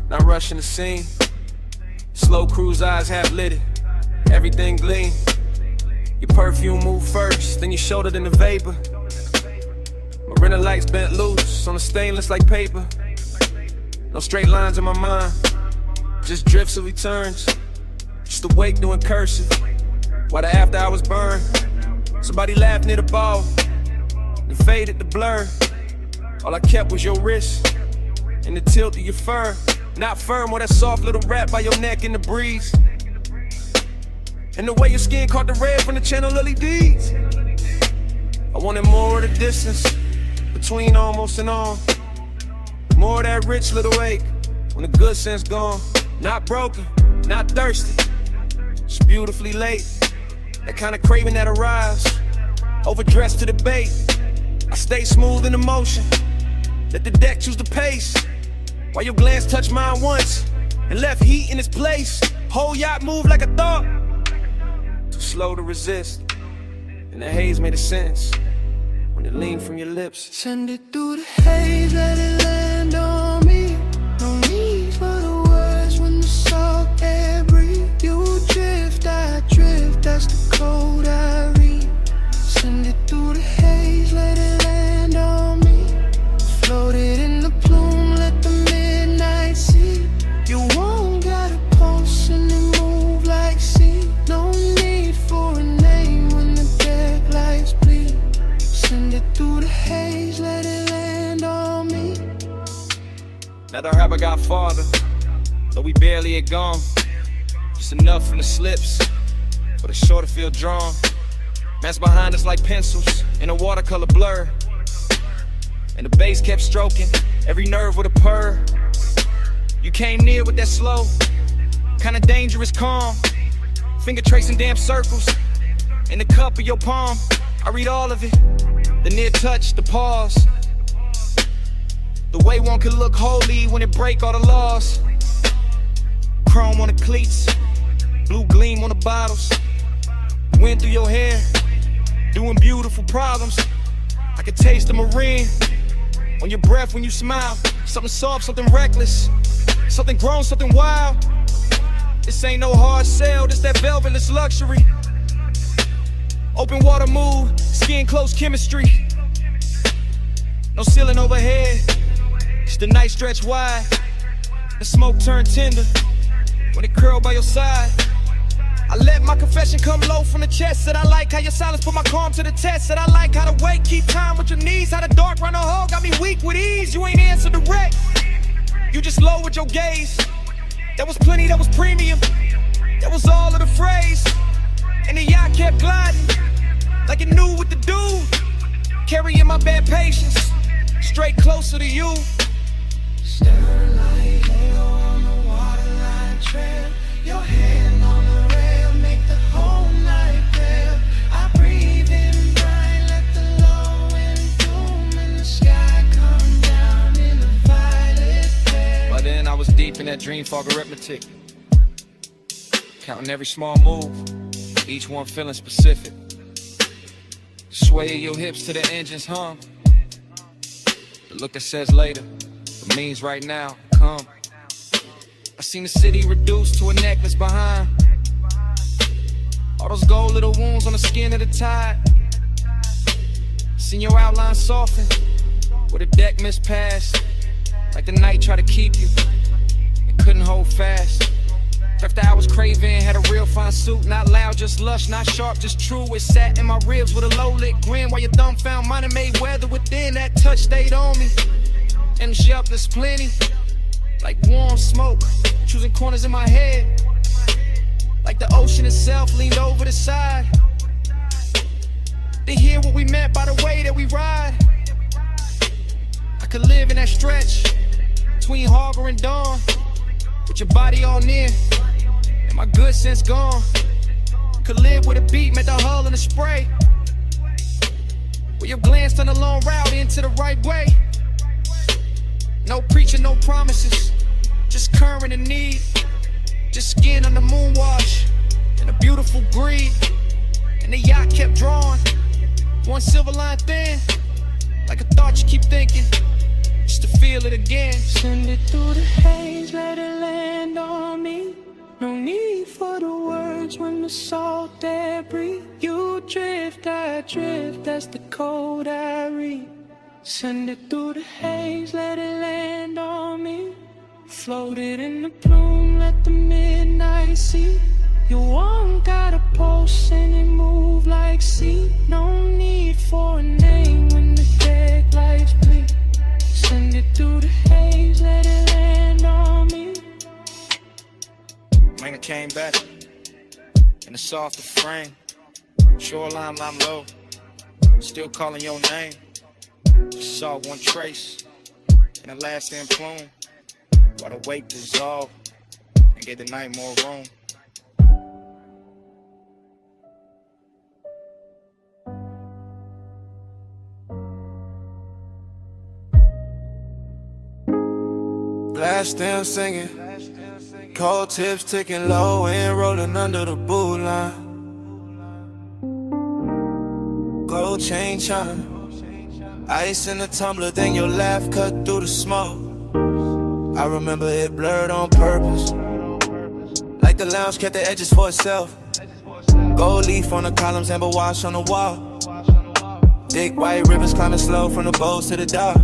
[SPEAKER 6] not rushing the scene. Slow cruise eyes half lit, everything gleam. Your perfume move first, then your shoulder, then the vapor. Marina lights bent loose on the stainless like paper. No straight lines in my mind, just drifts of returns. Just awake doing cursive, while the after hours burn. Somebody laughed near the ball, and faded the blur. All I kept was your wrist, and the tilt of your fur. Not firm or that soft little wrap by your neck in the breeze. And the way your skin caught the red from the channel LEDs. I wanted more of the distance between almost and on. More of that rich little ache when the good sense gone. Not broken, not thirsty, just beautifully late. That kind of craving that arrives, overdressed to the bait.
[SPEAKER 7] stay smooth in the motion. Let the deck choose the pace. While your glance touch mine once and left heat in its place. Whole yacht move like a thought. Too slow to resist. And the haze made a sense when it leaned from your lips.
[SPEAKER 2] Send it through the haze, let it land on me. No need for the words when the salt air breathe. You drift, I drift, that's the code I read. Send it through the haze, let it land on me. Floated in the plume, let the midnight see. You won't gotta pulse and it move like sea. No need for a name when the dead lights bleed. Send it through the haze, let it land on me.
[SPEAKER 7] Now the rapper got farther, though we barely had gone. Just enough from the slips for the shore to feel drawn. Man's behind us like pencils in a watercolor blur. And the bass kept stroking every nerve with a purr. You came near with that slow, kinda dangerous calm. Finger tracing damn circles in the cup of your palm. I read all of it, the near touch, the pause. The way one can look holy when it break all the laws. Chrome on the cleats, blue gleam on the bottles. Wind through your hair, doing beautiful problems. I could taste the marine on your breath when you smile. Something soft, something reckless, something grown, something wild. This ain't no hard sell, this that velvetless luxury. Open water move, skin close chemistry. No ceiling overhead, it's the night stretch wide. The smoke turn tender when it curl by your side. I let my confession come low from the chest. Said I like how your silence put my calm to the test. Said I like how the weight keep time with your knees. How the dark run a hole got me weak with ease. You ain't answer direct, you just low with your gaze. That was plenty, that was premium. That was all of the phrase. And the yacht kept gliding like it knew what to do. Carrying my bad patience straight closer to you.
[SPEAKER 2] Stern light, halo on the waterline trail. Your hand on the rail, make the whole night pale. I breathe in bright, let the low wind boom, and the sky come down in a violet flare.
[SPEAKER 7] By then I was deep in that dream fog arithmetic, counting every small move, each one feeling specific. Sway your hips to the engine's hum. The look that says later, but means right now, come. I seen the city reduced to a necklace behind. All those gold little wounds on the skin of the tide. Seen your outline soften with a deck mispassed. Like the night tried to keep you and couldn't hold fast. After I was craving, had a real fine suit. Not loud, just lush, not sharp, just true. It sat in my ribs with a low-lit grin. While your thumb found mine and made weather within. That touch stayed on me, and the sharpness plenty. Like warm smoke, choosing corners in my head. Like the ocean itself leaned over the side to hear what we meant by the way that we ride. I could live in that stretch between harbor and dawn, with your body all near and my good sense gone. Could live with a beat, met the hull and the spray, where your glance turned a long route into the right way. No preaching, no promises, just current and need. Just skin on the moon wash and a beautiful greed. And the yacht kept drawing, one silver line thin, like a thought you keep thinking, just to feel it again.
[SPEAKER 2] Send it through the haze, let it land on me. No need for the words when the salt air breathe. You drift, I drift, that's the code I read. Send it through the haze, let it land on me. Floated in the plume, let the midnight see. You won't gotta pulse and it move like sea. No need for a name when the deck lights bleed. Send it through the haze, let it land on me.
[SPEAKER 7] Man, I came back in a softer frame. Shoreline, I'm low, still calling your name. Just saw one trace in the last end plume, while the wake dissolved and gave the night more room.
[SPEAKER 9] Glass still singing, cold tips ticking low and rolling under the boot line. Gold chain chime, ice in the tumbler, then your laugh cut through the smoke. I remember it blurred on purpose, like the lounge kept the edges for itself. Gold leaf on the columns, amber wash on the wall. Thick white rivers climbing slow from the bows to the dock.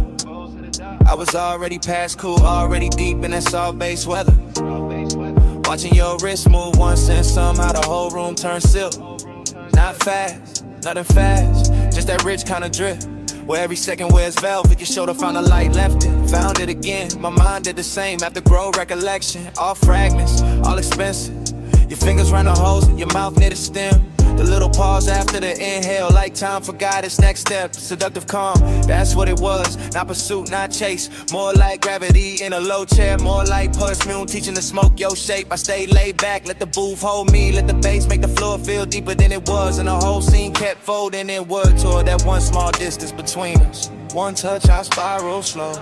[SPEAKER 9] I was already past cool, already deep in that soft base weather. Watching your wrist move once and somehow the whole room turned silk. Not fast, nothing fast, just that rich kind of drip. Where every second wears velvet, your shoulder found a light, left it, found it again. My mind did the same after grow recollection. All fragments, all expensive. Your fingers round the holes, your mouth near the stem. The little pause after the inhale, like time for guidance. Next step, seductive calm, that's what it was. Not pursuit, not chase. More like gravity in a low chair. More like perfume, teaching to smoke your shape. I stayed laid back, let the booth hold me. Let the bass make the floor feel deeper than it was. And the whole scene kept folding inward toward that one small distance between us. One touch, I spiral slow.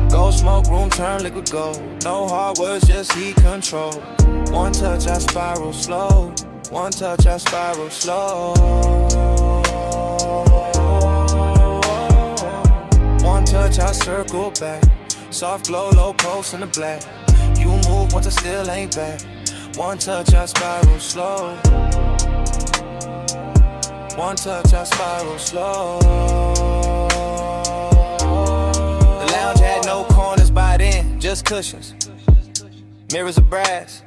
[SPEAKER 9] Gold smoke, room turn liquid gold. No hard words, just heat control. One touch, I spiral slow. One touch, I spiral slow. One touch, I circle back. Soft glow, low pulse in the black. You move once I still ain't back. One touch, I spiral slow. One touch, I spiral slow. The lounge had no corners by then, just cushions. Mirrors of brass.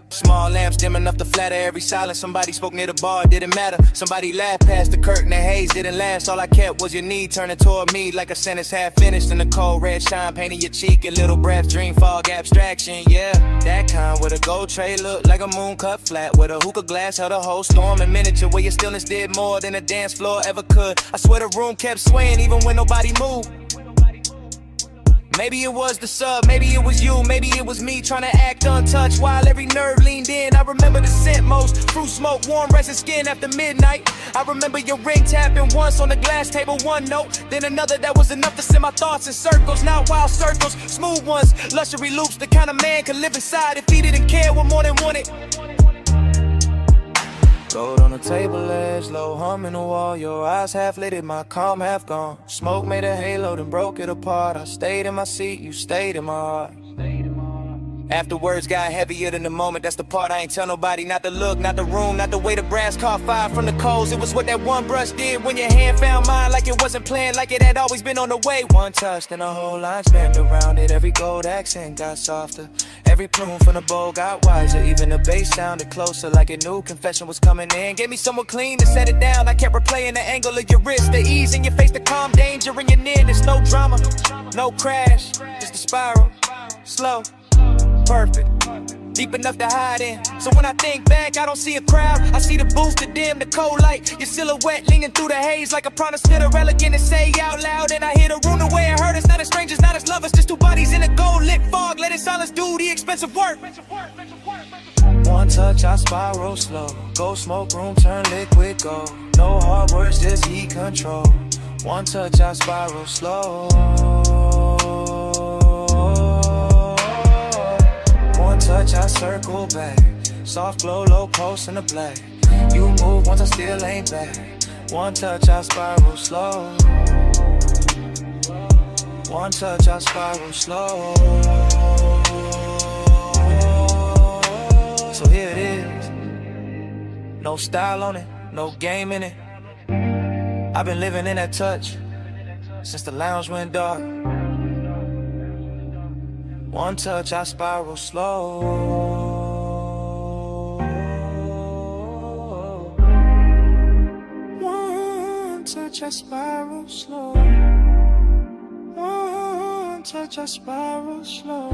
[SPEAKER 9] Small lamps dim enough to flatter every silence. Somebody spoke near the bar, it didn't matter. Somebody laughed past the curtain, the haze didn't last. All I kept was your knee turning toward me like a sentence half finished. And the cold red shine painting your cheek. A little breath, dream fog, abstraction, yeah. That kind with a gold tray looked like a moon cut flat. With a hookah glass held a whole storm in miniature. Where your stillness did more than a dance floor ever could. I swear the room kept swaying even when nobody moved. Maybe it was the sub, maybe it was you, maybe it was me trying to act untouched while every nerve leaned in. I remember the scent most, fruit smoke, warm resin skin after midnight. I remember your ring tapping once on the glass table, one note, then another that was enough to send my thoughts in circles. Not wild circles, smooth ones, luxury loops, the kind of man could live inside if he didn't care what more than wanted. Gold on the table edge, low hum in the wall. Your eyes half lit, my calm half gone. Smoke made a halo, then broke it apart. I stayed in my seat, you stayed in my heart. After words got heavier than the moment, that's the part I ain't tell nobody. Not the look, not the room, not the way the brass caught fire from the coals. It was what that one brush did when your hand found mine. Like it wasn't planned, like it had always been on the way. One touch, then the whole line spanned around it. Every gold accent got softer. Every plume from the bowl got wiser. Even the bass sounded closer, like it knew confession was coming in. Gave me someone clean to set it down. I kept replaying the angle of your wrist, the ease in your face, the calm danger in your nearness. No drama, no crash, just a spiral, slow, perfect, deep enough to hide in. So when I think back, I don't see a crowd. I see the booth, the dim, the cold light. Your silhouette leaning through the haze like a Protestant elegant and say out loud. And I hear the room the way it hurt us. Not as strangers, not as lovers, just two bodies in a gold lit fog. Letting silence do the expensive work. One touch, I spiral slow. Gold smoke, room turn liquid gold. No hard words, just heat control. One touch, I spiral slow. One touch, I circle back. Soft glow, low pulse in the black. You move once I still ain't back. One touch, I spiral slow. One touch, I spiral slow. So here it is. No style on it, no game in it. I've been living in that touch since the lounge went dark. One touch, I spiral slow. One touch, I spiral slow. One touch, I spiral slow.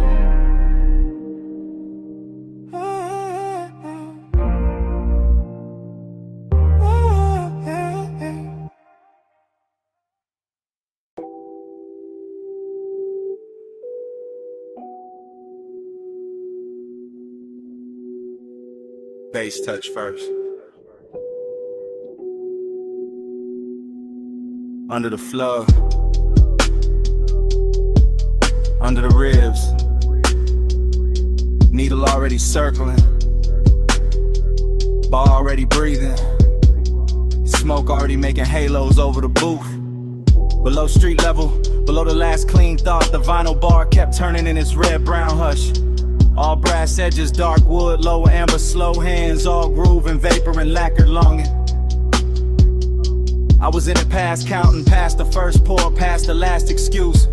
[SPEAKER 3] Bass touch first. Under the floor. Under the ribs. already circling, bar already breathing, smoke already making halos over the booth. Below street level, below the last clean thought, the vinyl bar kept turning in its red-brown hush. All brass edges, dark wood, lower amber, slow hands, all groove and vapor and lacquered longing. I was in it past counting, past the first pour, past the last excuse.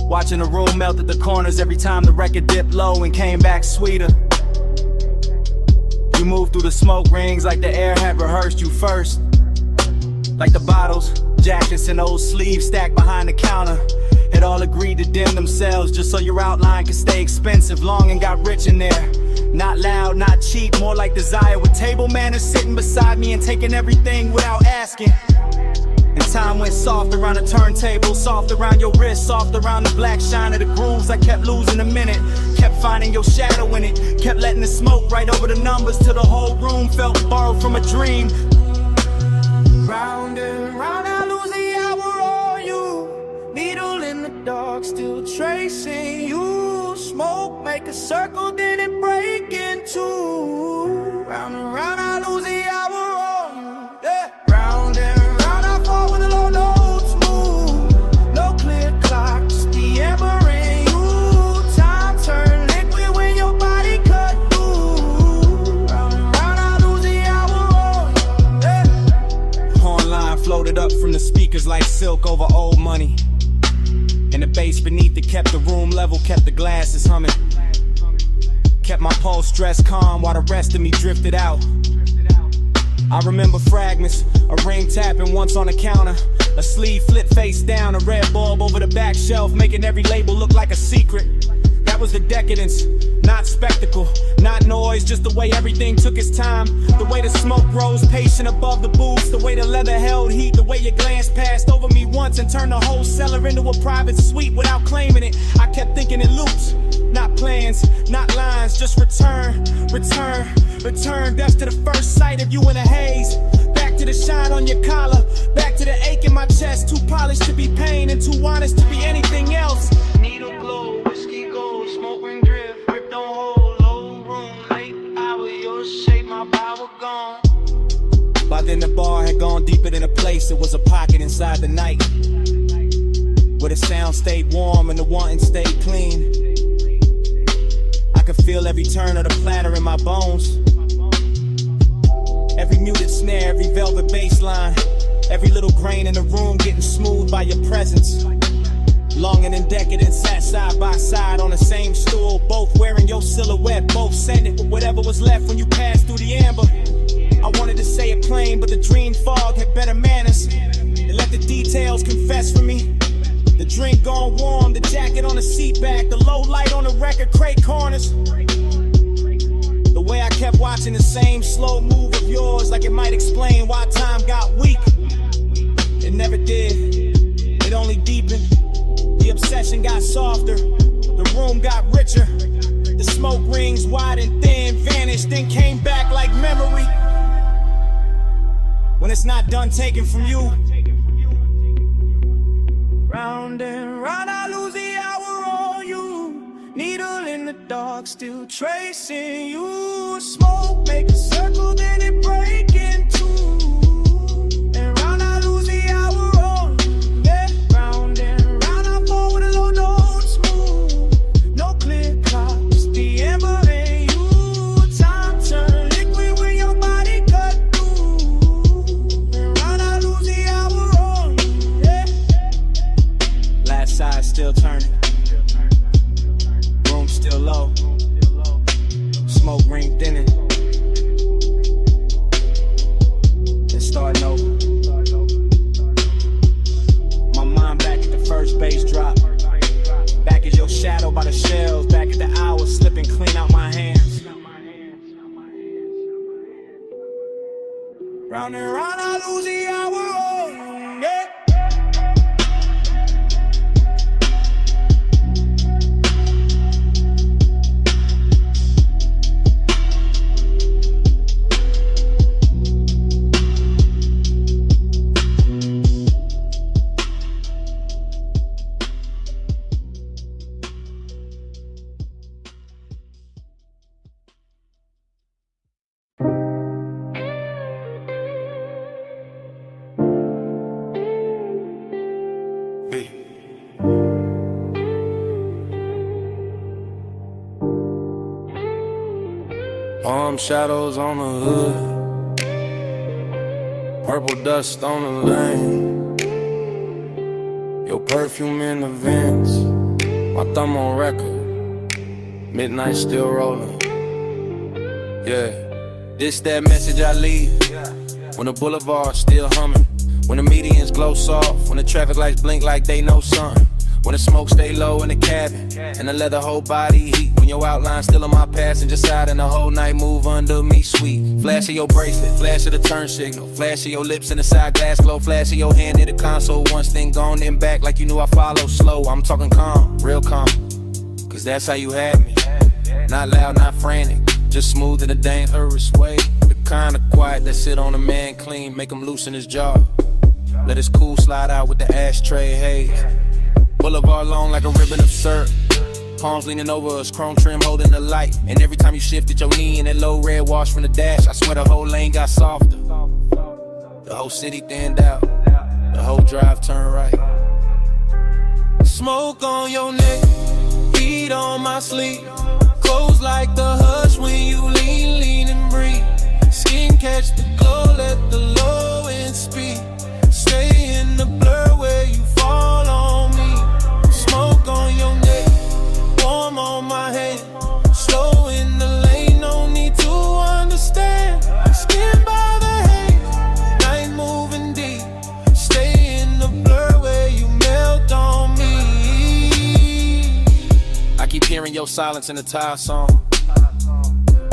[SPEAKER 3] Watching the room melt at the corners every time the record dipped low and came back sweeter. You moved through the smoke rings like the air had rehearsed you first. Like the bottles, jackets, and old sleeves stacked behind the counter had all agreed to dim themselves just so your outline could stay expensive. Long and got rich in there. Not loud, not cheap, more like desire. With table manners sitting beside me and taking everything without asking. And time went soft around the turntable, soft around your wrist, soft around the black shine of the grooves. I kept losing a minute, kept finding your shadow in it, kept letting the smoke right over the numbers till the whole room felt borrowed from a dream.
[SPEAKER 13] Round and round, I lose the hour on you. Needle in the dark, still tracing you. Smoke, make a circle, then it break in two. Round and round, I lose the hour on you. Yeah. Round and round, I fall with the low notes move. No clear clock, just the ember in you. Time turn liquid when your body cut through. Round and round, I lose the hour on you. Yeah.
[SPEAKER 6] Horn line floated up from the speakers like silk over old money. And the bass beneath it kept the room level, kept the glasses humming. Kept my pulse stressed calm while the rest of me drifted out. I remember fragments, a ring tapping once on the counter, a sleeve flipped face down, a red bulb over the back shelf, making every label look like a secret. That was the decadence, not spectacle, not noise, just the way everything took its time. The way the smoke rose patient above the booths, the way the leather held heat, the way your glance passed over me once and turned the whole cellar into a private suite without claiming it. I kept thinking in loops, not plans, not lines, just return, return, return. That's to the first sight of you in a haze. Back to the shine on your collar, back to the ache in my chest. Too polished to be pain and too honest to be anything else.
[SPEAKER 13] Needle glow, whiskey gold, smoke ring drift, grip don't hold, low room, late hour, your shape, my power gone.
[SPEAKER 6] By then the bar had gone deeper than a place, it was a pocket inside the night, where the sound stayed warm and the wanting stayed clean. I could feel every turn of the platter in my bones, every muted snare, every velvet bass line, every little grain in the room getting smooth by your presence. Longing and decadent sat side by side on the same stool, both wearing your silhouette, both sending with whatever was left when you passed through the amber. I wanted to say it plain, but the dream fog had better manners. It let the details confess for me. The drink gone warm, the jacket on the seat back, the low light on the record crate corners. The way I kept watching the same slow move of yours, like it might explain why time got weak. It never did, it only deepened. The obsession got softer, the room got richer. The smoke rings wide and thin vanished, then came back like memory. When it's not done taken from you.
[SPEAKER 13] Round and round, I lose the hour on you. Needle in the dark, still tracing you. Smoke, make a circle, then it break in two. And round, I lose the hour on you. Yeah. Round and round, I fall with a low notes move. No clear clock, just the ember in you. Time turn liquid when your body cut through. And round, I lose the hour on you. Yeah.
[SPEAKER 6] Last side still turning, room still low, smoke ring thinning, then starting over. My mind back at the first bass drop, back as your shadow by the shelves, back at the hours slipping clean out my hands.
[SPEAKER 13] Round and round, I lose the hour on you. Yeah.
[SPEAKER 9] Palm shadows on the hood, purple dust on the lane, your perfume in the vents, my thumb on record, midnight still rolling. Yeah, this that message I leave when the boulevard's still humming, when the medians glow soft, when the traffic lights blink like they know something, when the smoke stay low in the cabin and the leather whole body heat, when your outline still on my passenger side and the whole night move under me sweet. Flash of your bracelet, flash of the turn signal, flash of your lips in the side glass glow, flash of your hand in the console, once thing gone then back like you knew I follow slow. I'm talking calm, real calm, cause that's how you had me. Not loud, not frantic, just smooth in a dangerous way. The kind of quiet that sit on a man clean, make him loosen his jaw. Let his cool slide out with the ashtray haze. Boulevard long like a ribbon of syrup. Palms leaning over us, chrome trim holding the light. And every time you shifted your knee in that low red wash from the dash, I swear the whole lane got softer. The whole city thinned out, the whole drive turned right. Smoke on your neck, heat on my sleeve. Close like the hush when you lean, lean and breathe. Skin catch the glow, let the low end speed. Stay in the blur where you fall on me. Smoke on your neck, warm on my hand. Slow in the lane, no need to understand. Skin by the haze, night moving deep. Stay in the blur where you melt on me. I keep hearing your silence in the tire song.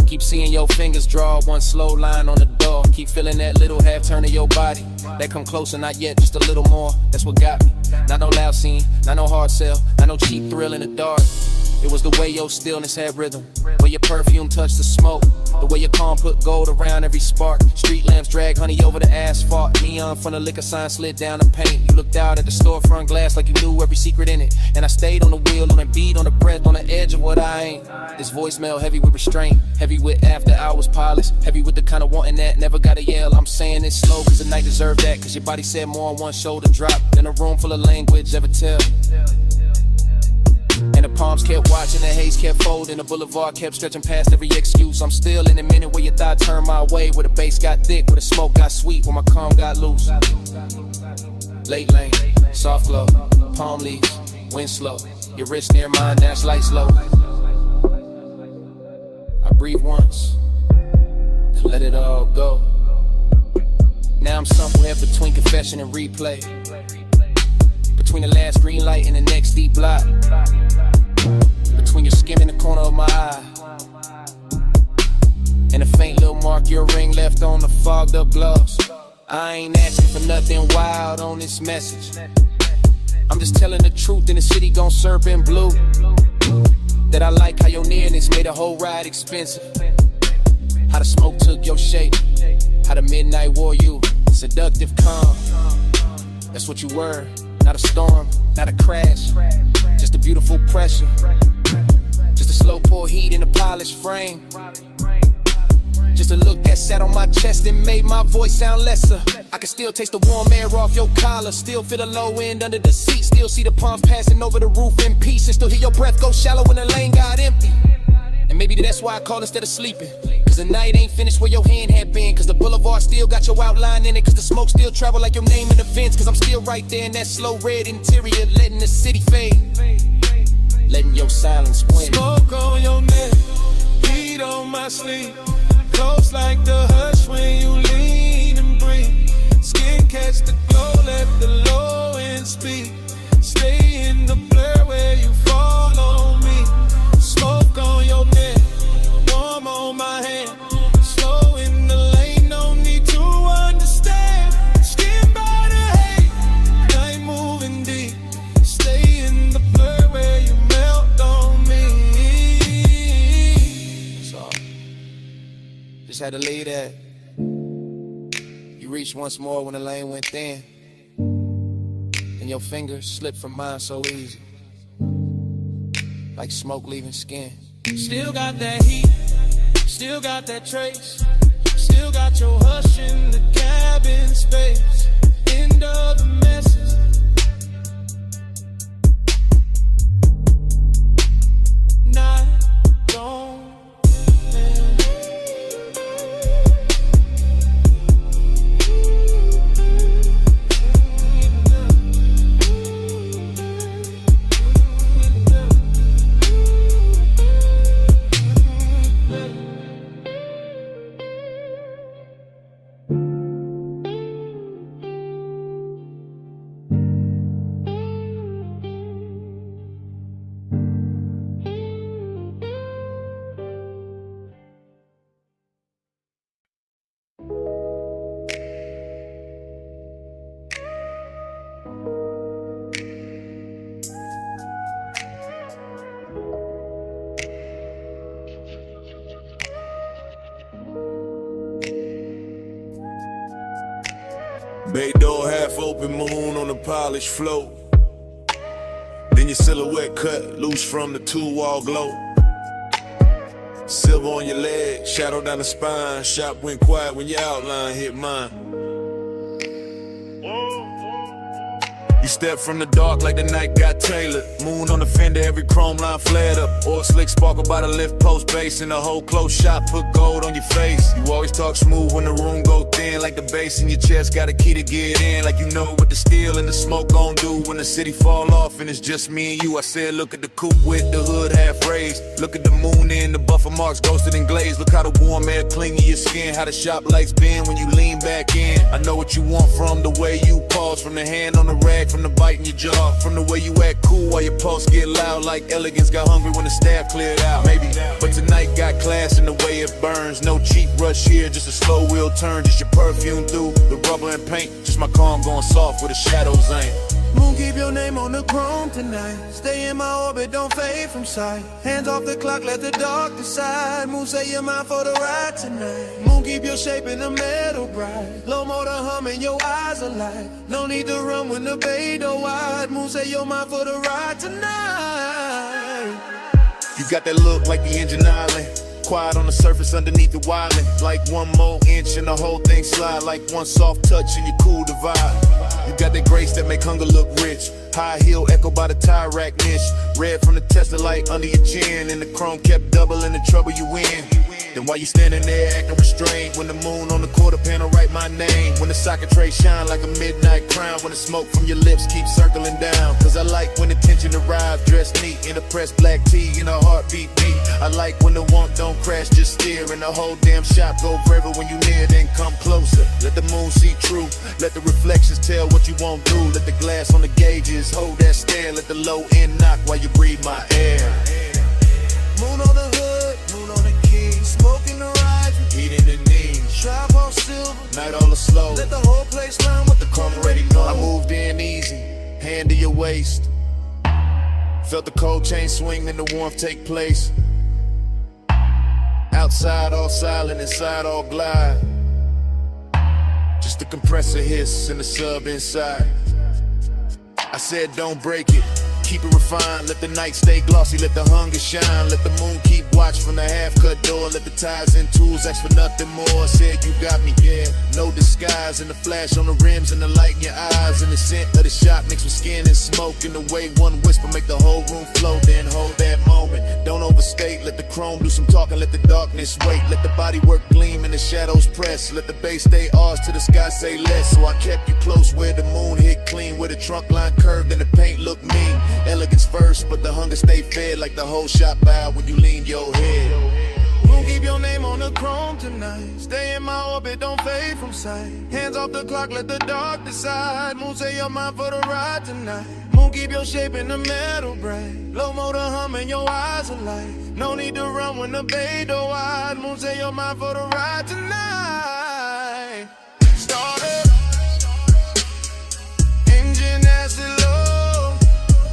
[SPEAKER 9] Keep seeing your fingers draw one slow line on the door. Keep feeling that little half turn of your body. That come closer, not yet, just a little more. That's what got me. Not no loud scene, not no hard sell, not no cheap thrill in the dark. It was the way your stillness had rhythm, where your perfume touched the smoke, the way your calm put gold around every spark. Street lamps drag honey over the asphalt. Neon from the liquor sign slid down the paint. You looked out at the storefront glass like you knew every secret in it. And I stayed on the wheel, on the beat, on the breath, on the edge of what I ain't. This voicemail heavy with restraint, heavy with after hours pilots, heavy with the kind of wanting that never gotta yell. I'm saying it slow cause the night deserved that, cause your body said more on one shoulder drop than a room full of language ever tell. And the palms kept watching, the haze kept folding, the boulevard kept stretching past every excuse. I'm still in a minute where your thought turned my way, where the bass got thick, where the smoke got sweet, where my calm got loose. Late lane, soft glow, palm leaves, wind slow, your wrist near mine, dash light slow. I breathe once, and let it all go. Now I'm somewhere between confession and replay, between the last green light and the next deep block, between your skin in the corner of my eye and a faint little mark your ring left on the fogged up gloss. I ain't asking for nothing wild on this message. I'm just telling the truth in the city gon' serve in blue. That I like how your nearness made a whole ride expensive. How the smoke took your shape, how the midnight wore you. Seductive calm, that's what you were. Not a storm, not a crash, just a beautiful pressure. Just a slow pour heat in a polished frame. Just a look that sat on my chest and made my voice sound lesser. I can still taste the warm air off your collar, still feel the low end under the seat, still see the palms passing over the roof in peace, and still hear your breath go shallow when the lane got empty. And maybe that's why I call instead of sleeping, cause the night ain't finished where your hand had been, cause the boulevard still got your outline in it, cause the smoke still travel like your name in the vents, cause I'm still right there in that slow red interior, letting the city fade, letting your silence win. Smoke on your neck, heat on my sleeve. Close like the hush when you lean and breathe. Skin catch the glow, let the low end speak. Stay in the blur where you fall on me. Smoke on your neck, warm on my hand. Slow in the lane, no need to understand. Skin by the haze, night moving deep. Stay in the blur where you melt on me. So just had to leave that. You reached once more when the lane went thin, and your fingers slipped from mine so easy, like smoke leaving skin. Still got that heat, still got that trace, still got your hush in the cabin space. End of the message. Night don't end.
[SPEAKER 3] Bay door half open, moon on the polished floor. Then your silhouette cut loose from the two-wall glow. Silver on your leg, shadow down the spine. Shop went quiet when your outline hit mine. You step from the dark like the night got tailored. Moon on the fender, every chrome line flared up. Oil slick sparkle by the lift post base. In the whole close shot, put gold on your face. You always talk smooth when the room go thin. Like the bass in your chest, got a key to get in. Like you know what the steel and the smoke gon' do when the city fall off and it's just me and you. I said look at the coupe with the hood half raised. Look at the moon in the buffer marks ghosted and glazed. Look how the warm air cling to your skin. How the shop lights bend when you lean back in. I know what you want from the way you pause. From the hand on the rag, from the bite in your jaw, from the way you act cool while your pulse get loud. Like elegance got hungry when the staff cleared out. Maybe, but tonight got class in the way it burns. No cheap rush here, just a slow wheel turn. Just your perfume through the rubber and paint. Just my calm going soft where the shadows ain't.
[SPEAKER 13] Moon, keep your name on the chrome tonight. Stay in my orbit, don't fade from sight. Hands off the clock, let the dark decide. Moon, say you're mine for the ride tonight. Moon, keep your shape in the metal bright. Low motor humming, your eyes alight. No need to run when the bay door wide. Moon, say you're mine for the ride tonight.
[SPEAKER 3] You got that look like the engine island. Quiet on the surface underneath the wildin'. Like one more inch and the whole thing slide. Like one soft touch and you cool the vibe. You got that grace that make hunger look rich. High heel echo by the tire rack niche. Red from the Tesla light under your chin. And the chrome kept doubling the trouble you in. Then while you standing there acting restrained, when the moon on the quarter panel write my name. When the socket tray shine like a midnight crown. When the smoke from your lips keeps circling down. Cause I like when the tension arrives, dressed neat in a pressed black tee and a heartbeat beat. I like when the want don't crash, just steer. And the whole damn shop go forever when you near, then come closer. Let the moon see true, let the reflections tell what you won't do. Let the glass on the gauges hold that stare. Let the low end knock while you breathe my air.
[SPEAKER 13] Moon on the hood, moon on the key. Smoking the rise,
[SPEAKER 3] Heating the knees,
[SPEAKER 13] tripod silver.
[SPEAKER 3] night all slow.
[SPEAKER 13] Let the whole place learn what the
[SPEAKER 3] Come ready, know. I moved in easy, hand to your waist. Felt the cold chain swing and the warmth take place. Outside all silent, inside all glide. Just the compressor hiss and the sub inside. I said don't break it, keep it refined. Let the night stay glossy, let the hunger shine. Let the moon keep watch from the half-cut door. Let the ties and tools ask for nothing more. I said you got me, yeah, no disguise. And the flash on the rims and the light in your eyes. And the scent of the shop mixed with skin and smoke. And the way one whisper make the whole room flow. Then hold that moment, don't overstate. Let the chrome do some talking, let the darkness wait. Let the body work gleam and the shadows press. Let the bass stay ours till the sky say less. So I kept you close where the moon hit clean. Where the trunk line curved and the paint looked mean. Elegance first, but the hunger stay fed. Like the whole shop bowed when you lean your head.
[SPEAKER 13] Moon, keep your name on the chrome tonight. Stay in my orbit, don't fade from sight. Hands off the clock, let the dark decide. Moon, say you're mine for the ride tonight. Moon, keep your shape in the metal bright. Low motor humming, your eyes alight. No need to run when the bay door wide. Moon, say you're mine for the ride tonight. Start up, engine acid low.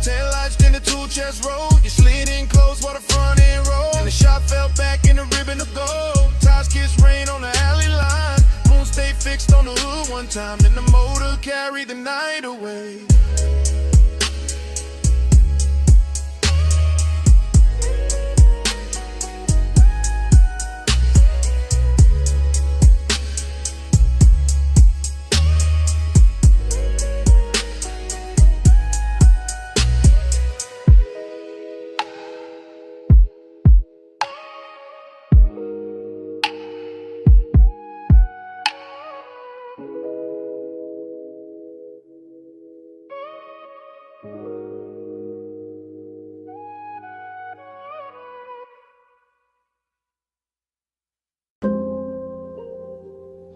[SPEAKER 13] Tail lights in the two-chest roll. You slid in close while the front end roll. And the shot fell back in the ribbon of gold. Tires kiss rain on the alley line. Moon stay fixed on the hood one time. Then the motor carried the night away.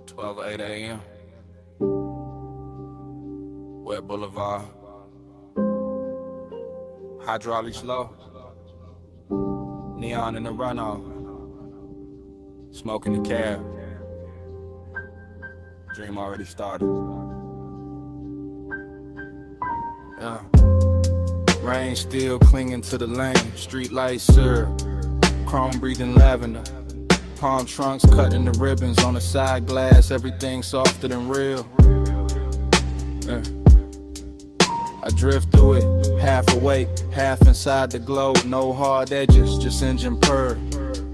[SPEAKER 9] Twelve 8 a.m. Wet Boulevard. Hydraulics low. Neon in the runoff. Smoke in the cab. Dream already started. Yeah. Rain still clinging to the lane. Street lights syrup. Chrome breathing lavender. Palm trunks cutting the ribbons on the side glass. Everything softer than real.
[SPEAKER 15] I drift through it, half awake, half inside the glow. No hard edges, just engine purr.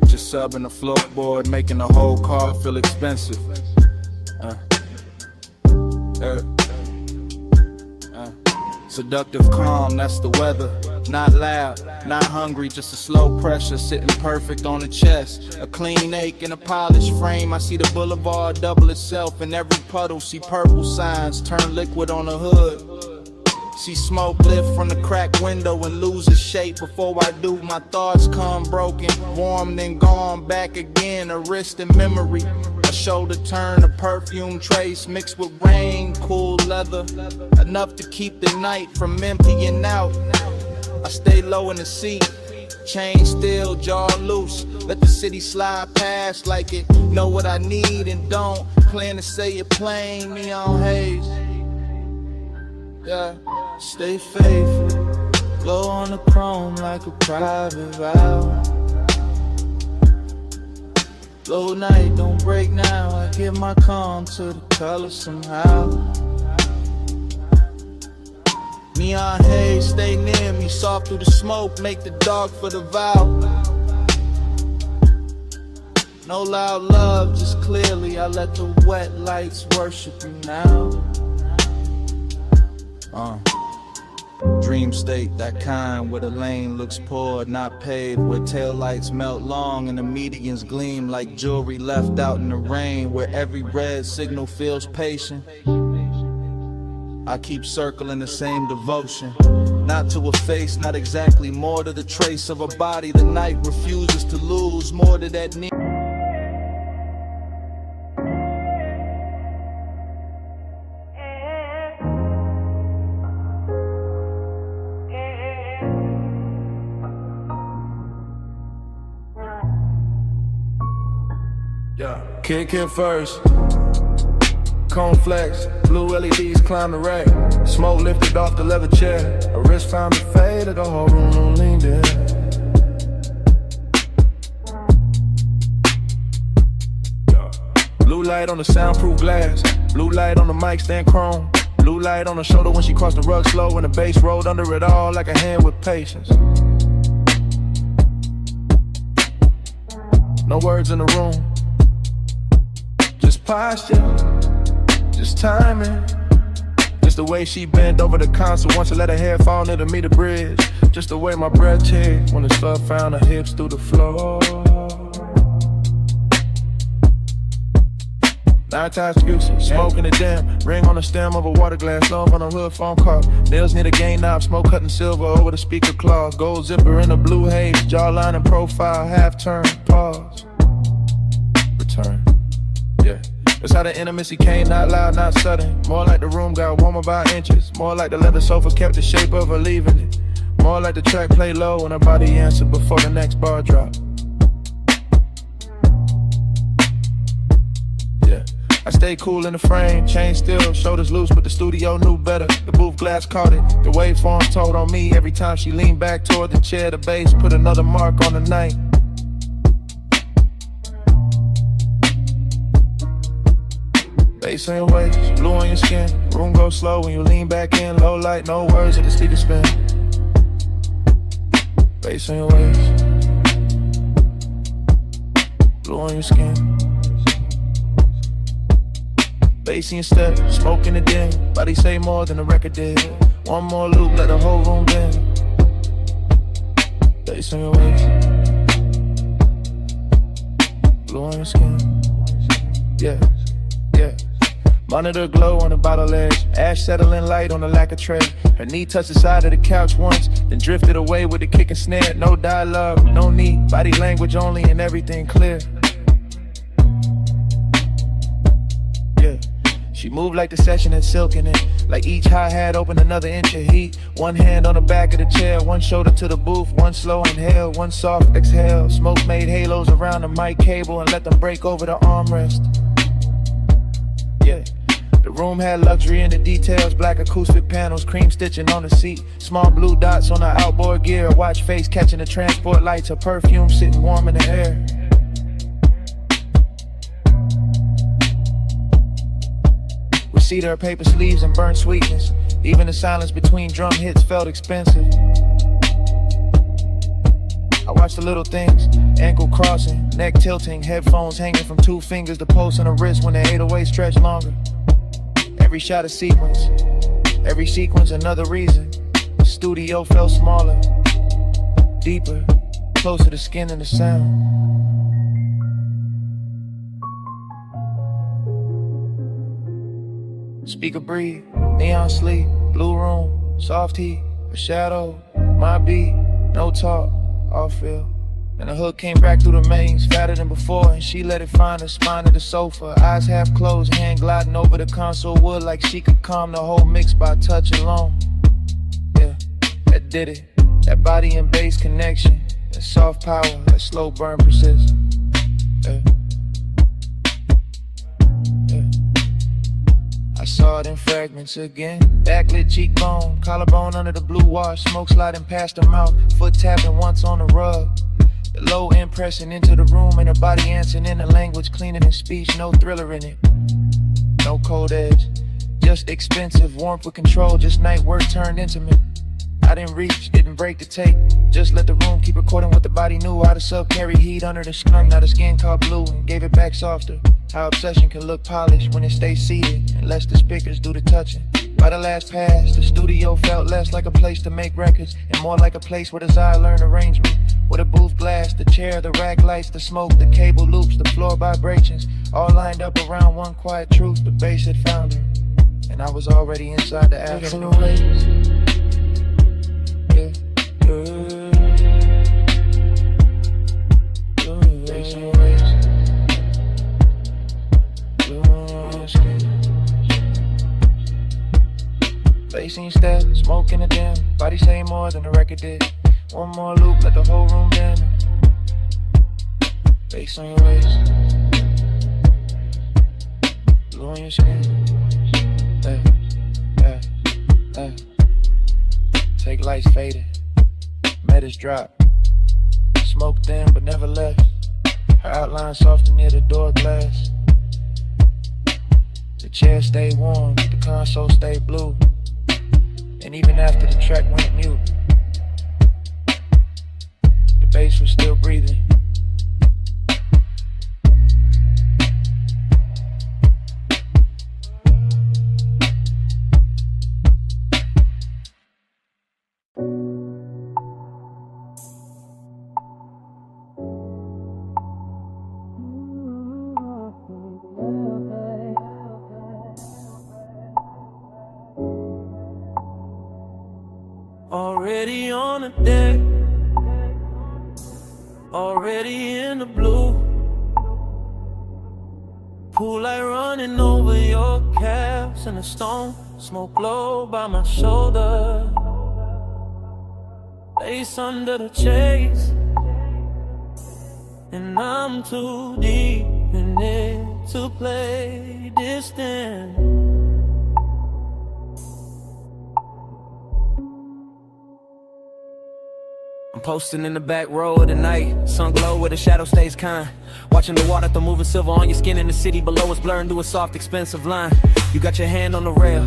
[SPEAKER 15] Just subbing the floorboard, making the whole car feel expensive. Seductive calm, that's the weather. Not loud, not hungry, just a slow pressure sitting perfect on the chest. A clean ache in a polished frame. I see the boulevard double itself in every puddle. See purple signs turn liquid on the hood. See smoke lift from the cracked window and lose its shape. Before I do, my thoughts come broken, warm then gone back again. A wrist in memory, a shoulder turn, a perfume trace mixed with rain, cool leather, enough to keep the night from emptying out. I stay low in the seat, chain still, jaw loose. Let the city slide past like it know what I need and don't. Plan to say it plain, neon haze. Yeah, stay faithful, glow on the chrome like a private vow. Low night, don't break now. I give my calm to the color somehow. Neon haze, stay near me, soft through the smoke, make the dark for the vow. No loud love, just clearly I let the wet lights worship you now. Dream state, that kind where the lane looks poured, not paved, where taillights melt long and the medians gleam like jewelry left out in the rain, where every red signal feels patient. I keep circling the same devotion, not to a face, not exactly, more to the trace of a body the night refuses to lose, more to that need.
[SPEAKER 9] Kick it first. Cone flex, blue LEDs climb the rack. Smoke lifted off the leather chair. A wrist found the fade of the whole room leaned in. Blue light on the soundproof glass. Blue light on the mic stand chrome. Blue light on the shoulder when she crossed the rug slow. And the bass rolled under it all like a hand with patience. No words in the room. Just posture, just timing. Just the way she bent over the console once I let her hair fall near to meet the bridge. Just the way my breath checked when the slug found her hips through the floor. 9 times excuses, smoking the jam. Ring on the stem of a water glass, love on a hood phone call. Nails near the gain knob, smoke cutting silver over the speaker claws. Gold zipper in a blue haze, jawline and profile, half turn, pause. Return. Yeah, that's how the intimacy came, not loud, not sudden. More like the room got warmer by inches. More like the leather sofa kept the shape of her leaving it. More like the track play low and her body answered before the next bar drop. Yeah, I stay cool in the frame, chain still, shoulders loose, but the studio knew better. The booth glass caught it, the waveforms told on me. Every time she leaned back toward the chair, the bass put another mark on the night. Bass on your waist, blue on your skin. Room goes slow when you lean back in. Low light, no words at the speaker spin. Bass on your waist, blue on your skin. Bass in your step, smoke in the den. Body say more than the record did. One more loop, let the whole room bend. Bass on your waist, blue on your skin. Yeah. Monitor glow on the bottle edge. Ash settling light on the lacquer tray. Her knee touched the side of the couch once, then drifted away with the kick and snare. No dialogue, no need. Body language only and everything clear. Yeah, she moved like the session had silk in it. Like each hi-hat opened another inch of heat. One hand on the back of the chair, one shoulder to the booth. One slow inhale, one soft exhale. Smoke made halos around the mic cable and let them break over the armrest. Yeah. The room had luxury in the details, black acoustic panels, cream stitching on the seat, small blue dots on the outboard gear, a watch face catching the transport lights, her perfume sitting warm in the air.
[SPEAKER 15] receipt of her paper sleeves and burnt sweetness. Even the silence between drum hits felt expensive. I watched the little things, ankle crossing, neck tilting, headphones hanging from 2 fingers, the pulse on the wrist when the 808 stretched longer. Every shot a sequence, every sequence another reason. The studio felt smaller, deeper, closer to skin and the sound. Speaker breathe, neon sleep, blue room, soft heat, a shadow, my beat, no talk, all feel. And the hook came back through the mains, fatter than before, and she let it find her spine to the sofa. Eyes half closed, hand gliding over the console wood like she could calm the whole mix by touch alone. Yeah, that did it. That body and bass connection, that soft power, that slow burn persists. Yeah. I saw it in fragments again. Backlit cheekbone, collarbone under the blue wash, smoke sliding past her mouth, foot tapping once on the rug. The low end pressing into the room and her body answering in a language cleaner than speech, no thriller in it. No cold edge, just expensive warmth with control, just night work turned intimate. I didn't reach, didn't break the tape, just let the room keep recording what the body knew. How the sub carry heat under the skunk, now the skin caught blue and gave it back softer. How obsession can look polished when it stays seated and lets the speakers do the touching. By the last pass, the studio felt less like a place to make records and more like a place where desire learned arrangement. With a booth glass, the chair, the rack lights, the smoke, the cable loops, the floor vibrations, all lined up around one quiet truth. The bass had found her, and I was already inside the afternoon. Facing step, smoke in the dim, body say more than the record did. One more loop, let the whole room dim. Face on your waist, blue on your skin. Hey, hey, hey. Take lights faded, meters drop. Smoke thin but never left. Her outline softer near the door glass. The chair stayed warm, the console stayed blue. And even after the track went mute, the bass was still breathing.
[SPEAKER 13] Already on the deck, already in the blue. Pool light running over your calves and the stone smoke low by my shoulder. Face under the chase, and I'm too deep in it to play distant. I'm posting in the back row of the night, sun glow where the shadow stays kind. Watching the water throw moving silver on your skin in the city below us, blurring through a soft, expensive line. You got your hand on the rail,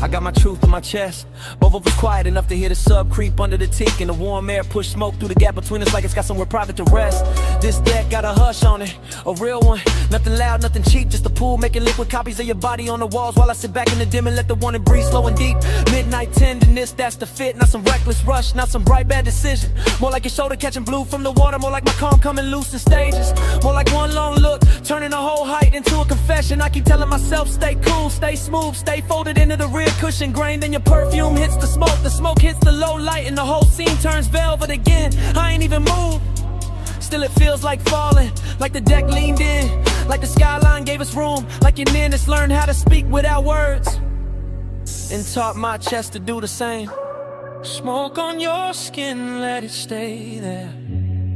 [SPEAKER 13] I got my truth in my chest. Both of us quiet enough to hear the sub creep under the teak, and the warm air push smoke through the gap between us like it's got somewhere private to rest. This deck got a hush on it, a real one. Nothing loud, nothing cheap, just a pool making liquid copies of your body on the walls while I sit back in the dim and let the wanted breathe slow and deep. Midnight tenderness, that's the fit. Not some reckless rush, not some bright bad decision. More like your shoulder catching blue from the water, more like my calm coming loose in stages. More like one long look, turning a whole height into a confession. I keep telling myself, stay cool, stay smooth, stay folded into the rear cushion grain. Then your perfume hits the smoke hits the low light, and the whole scene turns velvet again. I ain't even moved, still it feels like falling, like the deck leaned in, like the skyline gave us room, like your nearness learned how to speak without words, and taught my chest to do the same. Smoke on your skin, let it stay there.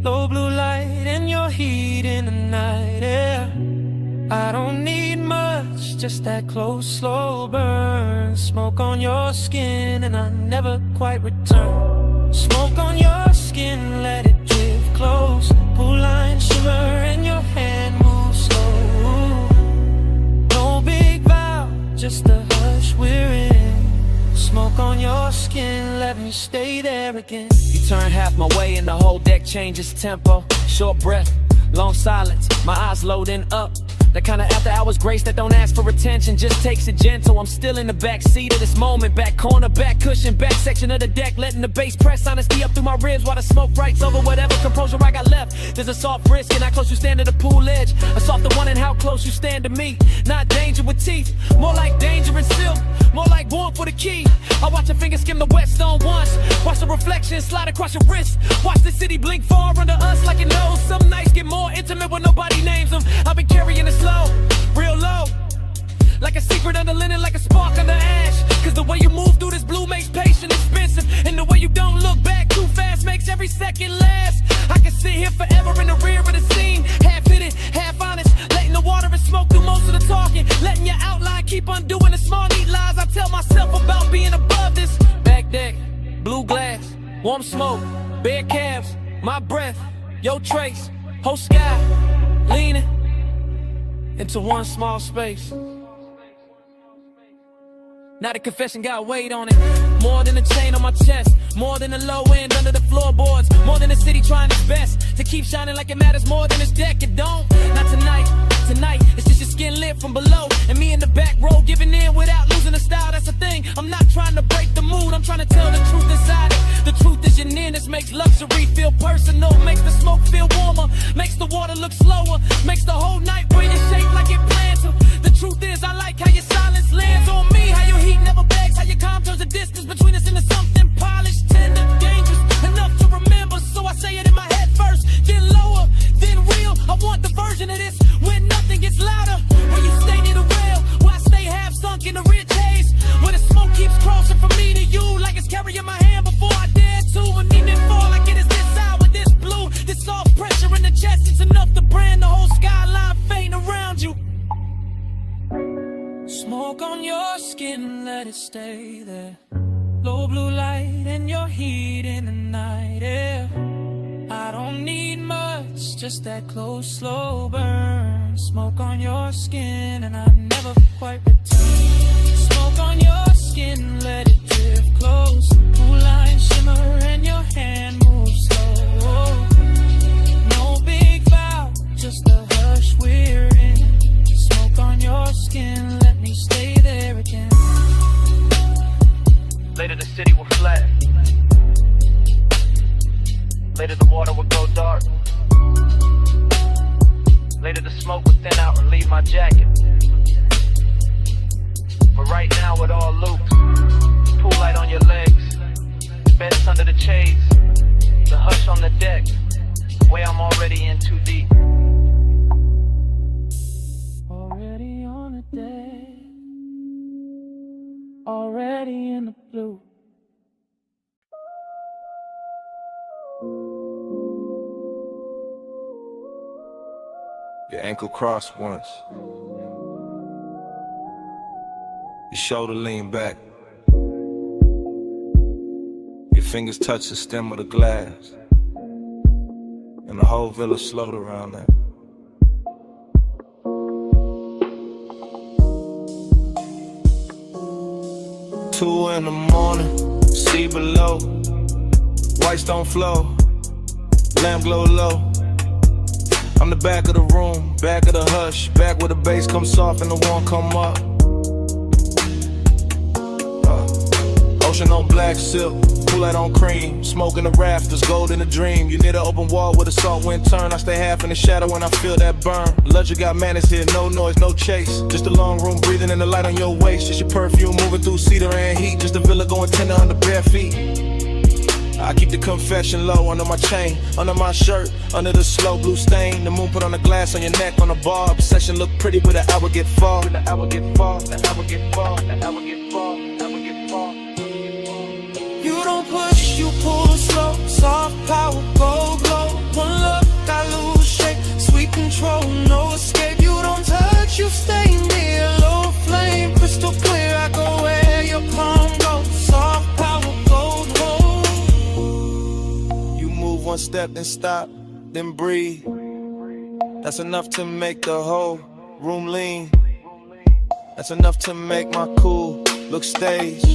[SPEAKER 13] Low blue light and your heat in the night air. I don't need much, just that close, slow burn. Smoke on your skin and I never quite return. Smoke on your skin, let it drift close. Pool line shimmer and your hand moves slow. No big vow, just the hush we're in. Smoke on your skin, let me stay there again.
[SPEAKER 6] You turn half my way and the whole deck changes tempo. Short breath, long silence, my eyes loading up. The kind of after hours grace that don't ask for attention, just takes it gentle. I'm still in the back seat of this moment. Back corner, back cushion, back section of the deck, letting the bass press honesty up through my ribs while the smoke writes over whatever composure I got left. There's a soft risk in how close you stand to the pool edge, a softer one in how close you stand to me. Not danger with teeth, more like danger in silk, more like warmth for the key. I watch your fingers skim the wet stone once, watch the reflection slide across your wrist, watch the city blink far under us like it knows. Some nights get more intimate when nobody names them. I've been carrying this low, real low, like a secret under linen, like a spark under ash. Cause the way you move through this blue makes patience expensive, and the way you don't look back too fast makes every second last. I can sit here forever in the rear of the scene, half hidden, half honest, letting the water and smoke do most of the talking, letting your outline keep undoing the small neat lies I tell myself about being above this. Back deck, blue glass, warm smoke, bare calves, my breath, your trace, whole sky, leaning into one small space. Now the confession got weight on it, more than a chain on my chest, more than the low end under the floorboards, more than the city trying its best to keep shining like it matters more than this deck. It don't, not tonight, tonight it's just your skin lit from below, and me in the back row giving in without losing the style. That's the thing, I'm not trying to break the mood, I'm trying to tell the truth inside it. The truth is your nearness makes luxury feel personal, makes the smoke feel warmer, makes the water look slower, makes the whole night where you shake like it planned to. The truth is I like how your silence lands on me, how your heat never begs, how your calm turns the distance between us into something polished, tender, dangerous, enough to remember. So I say it in my head first, then lower, then real. I want the version of this when nothing gets louder, where you stay near the rail, where I stay half sunk in the rich haze, where the smoke keeps crossing from me to you like it's carrying my hand before I dare to, and even fall like it is this hour, this blue, this soft pressure in the chest. It's enough to brand the whole skyline faint around you. Smoke on your skin, let it stay there. Low blue light and your heat in the night air. I don't need much, just that close, slow burn. Smoke on your skin and I've never quite returned. Smoke on your skin, let it drift close. Blue line shimmer and your hand moves slow. No big vow, just a hush we're in. Smoke on your skin, let me stay there again.
[SPEAKER 11] Later the city will flat. Later the water will go dark. Later the smoke will thin out and leave my jacket. But right now it all loops. Pool light on your legs, beds under the shades, the hush on the deck, way I'm already in too deep.
[SPEAKER 13] Already on the deck, already in the blue.
[SPEAKER 9] Your ankle crossed once. Your shoulder lean back. Your fingers touch the stem of the glass, and the whole village slowed around that. Two in the morning, see below. White stone flow, lamp glow low. I'm the back of the room, back of the hush, back where the bass comes soft and the warm come up. Ocean on black silk, Kool-Aid on cream, smoke in the rafters, gold in a dream. You near the open wall where the salt wind turn. I stay half in the shadow when I feel that burn. Luxury got manners here, no noise, no chase. Just a long room breathing in the light on your waist. Just your perfume moving through cedar and heat. Just a villa going tender under bare feet. I keep the confession low under my chain, under my shirt, under the slow blue stain. The moon put on the glass on your neck on the bar. Obsession look pretty with the hour get far. The hour get far, the hour get far, the hour get far, the hour get far.
[SPEAKER 13] You don't push, you pull slow, soft power, go glow. One look, I lose shape, sweet control, no escape. You don't touch, you stay near, low flame, crystal clear. I go where your palm goes, soft power, gold hold.
[SPEAKER 9] You move one step, then stop, then breathe. That's enough to make the whole room lean.
[SPEAKER 15] That's enough to make my cool look staged.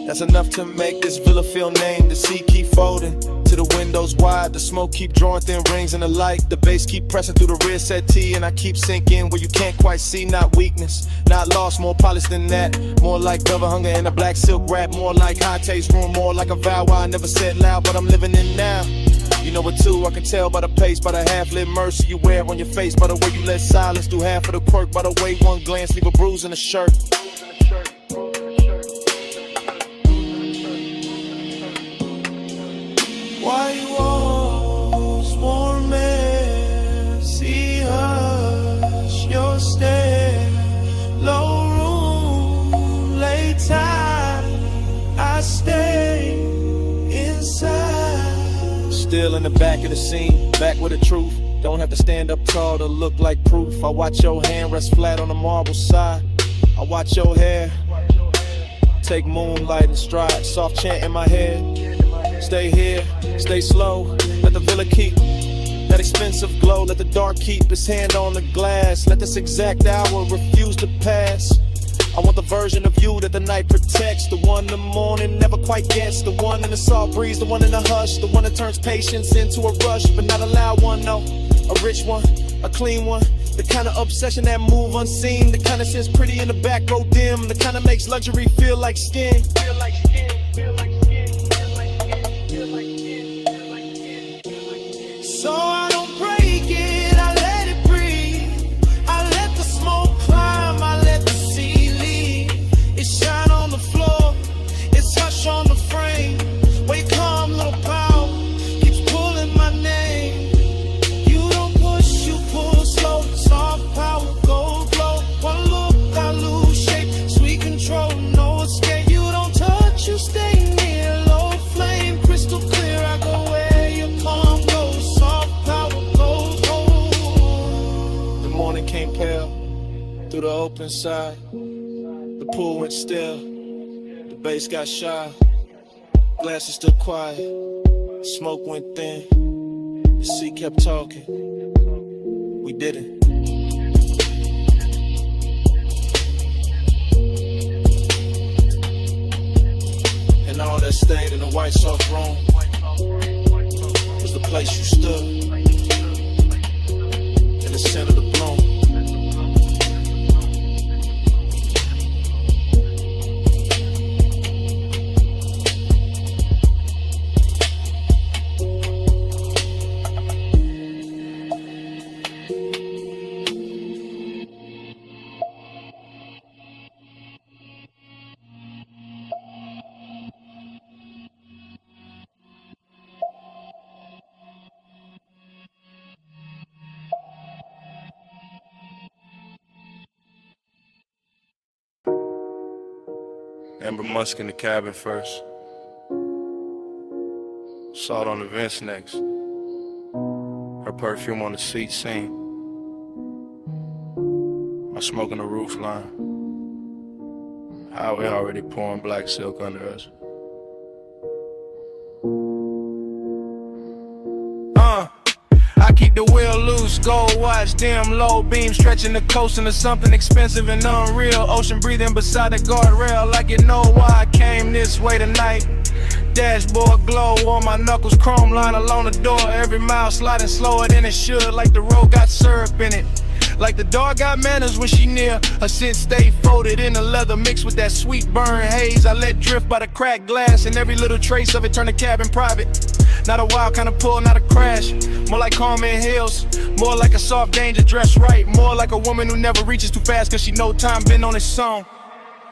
[SPEAKER 15] That's enough to make this villa feel named. The sea keep folding to the windows wide. The smoke keep drawing thin rings in the light. The bass keep pressing through the rear settee, and I keep sinking where you can't quite see. Not weakness, not lost, more polished than that. More like velvet hunger in a black silk wrap. More like high taste room, more like a vow I never said loud, but I'm living in now. You know it too, I can tell by the pace, by the half-lit mercy you wear on your face, by the way you let silence do half of the quirk, by the way one glance leave a bruise in the shirt.
[SPEAKER 13] Why you walls warm air? See hush your stare. Low room, late time. I stay inside.
[SPEAKER 15] Still in the back of the scene, back with the truth. Don't have to stand up tall to look like proof. I watch your hand rest flat on the marble side. I watch your hair take moonlight and stride. Soft chant in my head. Stay here, stay slow. Let the villa keep that expensive glow. Let the dark keep its hand on the glass. Let this exact hour refuse to pass. I want the version of you that the night protects. The one the morning never quite gets. The one in the soft breeze, the one in the hush. The one that turns patience into a rush. But not a loud one, no. A rich one, a clean one. The kind of obsession that move unseen. The kind that sits pretty in the back row dim. The kind that makes luxury feel like skin. Feel like skin, feel like skin, feel like skin, feel like skin, feel like skin.
[SPEAKER 13] So I don't break it, I let it breathe. I let the smoke climb, I let the sea leave. It shine on the floor, it's hush on the frame. Wake come, little power, keeps pulling my name. You don't push, you pull slow. Soft power, gold glow. One look, I lose shape. Sweet control, no escape. You don't touch, you stay near. Low flame, crystal clear. I go where your palm goes. Soft power, gold, gold.
[SPEAKER 15] The morning came pale through the open side. The pool went still. The bass got shy. Glasses stood quiet. Smoke went thin. The sea kept talking. We did it. And all that stayed in the white soft room was the place you stood. In the center of the bloom.
[SPEAKER 3] Amber Musk in the cabin first. Salt on the vents next. Her perfume on the seat seen. My smoke on the roof line. Highway already pouring black silk under us. I keep the wheel loose, gold watch, dim low beam, stretching the coast into something expensive and unreal. Ocean breathing beside the guardrail, like you know why I came this way tonight. Dashboard glow on my knuckles, chrome line along the door. Every mile sliding slower than it should, like the road got syrup in it. Like the dog got manners when she near. Her scent stay folded in the leather mixed with that sweet burn haze I let drift by the cracked glass, and every little trace of it turn the cabin private. Not a wild kind of pull, not a crash. More like Carmen Hills, more like a soft danger dressed right. More like a woman who never reaches too fast cause she know time been on its song.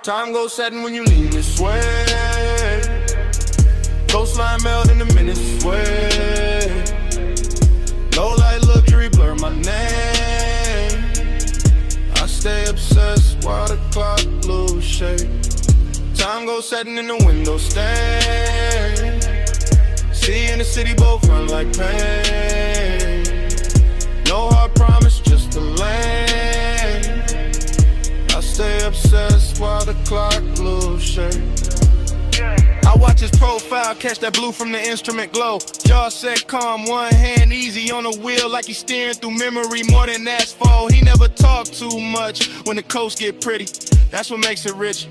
[SPEAKER 3] Time goes setting when you lean this way. Coastline melt in the minutes way. Low light luxury blur my name. I stay obsessed while the clock lose shape. Time goes setting in the window stain. See in the city both run like pain. No hard promise, just a lane. I stay obsessed while the clock lose shape. I
[SPEAKER 15] watch his profile, catch that blue from the instrument glow. Jaw set calm, one hand easy on the wheel like he's steering through memory more than asphalt. He never talked too much when the coast get pretty. That's what makes it rich.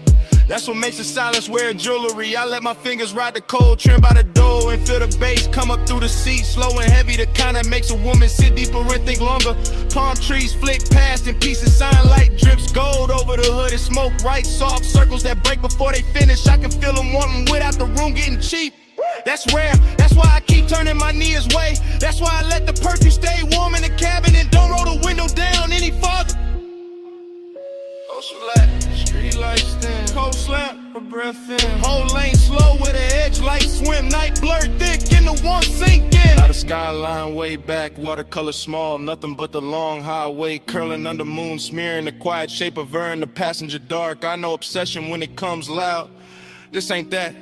[SPEAKER 15] That's what makes the silence wear jewelry. I let my fingers ride the cold trim by the door and feel the bass come up through the seat, slow and heavy. The kind that makes a woman sit deeper and think longer. Palm trees flick past and pieces shine light drips gold over the hood. It's smoke right, soft circles that break before they finish. I can feel them wanting without the room getting cheap. That's rare, that's why I keep turning my knee his way. That's why I let the perfume stay warm in the cabin and don't roll the window down any farther. Street lights dim, cold slap, a breath in. Whole lane slow with an edge light swim. Night blurred thick in the one sink in. Out of skyline way back, watercolor small. Nothing but the long highway curling under moon, smearing the quiet shape of her in the passenger dark. I know obsession when it comes loud. This ain't that.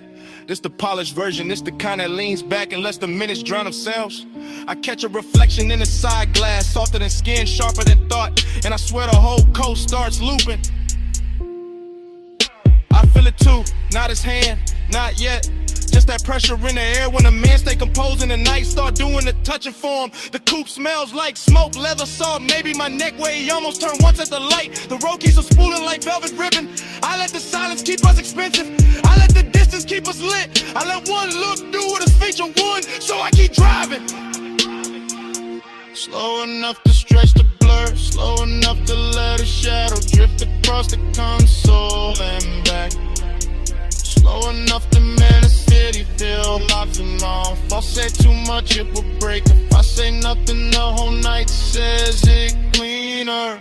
[SPEAKER 15] This the polished version, this the kind that leans back and lets the minutes drown themselves. I catch a reflection in the side glass, softer than skin, sharper than thought. And I swear the whole coast starts looping. I feel it too, not his hand, not yet. Just that pressure in the air when a man stay composed and the night start doing the touching for him. The coupe smells like smoke, leather soft, maybe my neck where he almost turned once at the light. The road keeps us spooling like velvet ribbon. I let the silence keep us expensive. I let the distance keep us lit. I let one look do what is feature one, so I keep driving. Slow enough to stretch the blur, slow enough to let a shadow drift across the console and back. Slow enough to make the city feel locked and off. If I say too much, it will break. If I say nothing, the whole night says it cleaner.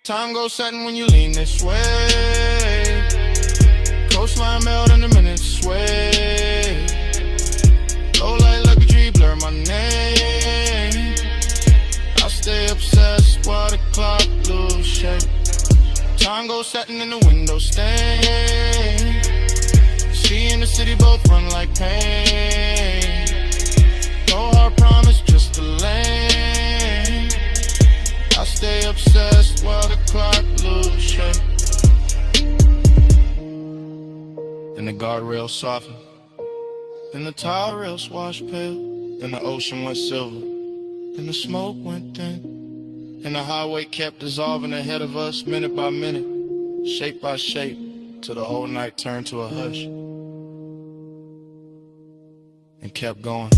[SPEAKER 15] Time goes sudden when you lean this way. Coastline melt in a minute sway. Low light luxury blur my name. I stay obsessed while the clock lose shape. Time goes setting in the window stain. She and the city both run like pain. No hard promise, just a lane. I stay obsessed while the clock lose shape. Then the guardrail softened. Then the tire rails washed pale. Then the ocean went silver. Then the smoke went thin. And the highway kept dissolving ahead of us, minute by minute, shape by shape, till the whole night turned to a hush. And kept going.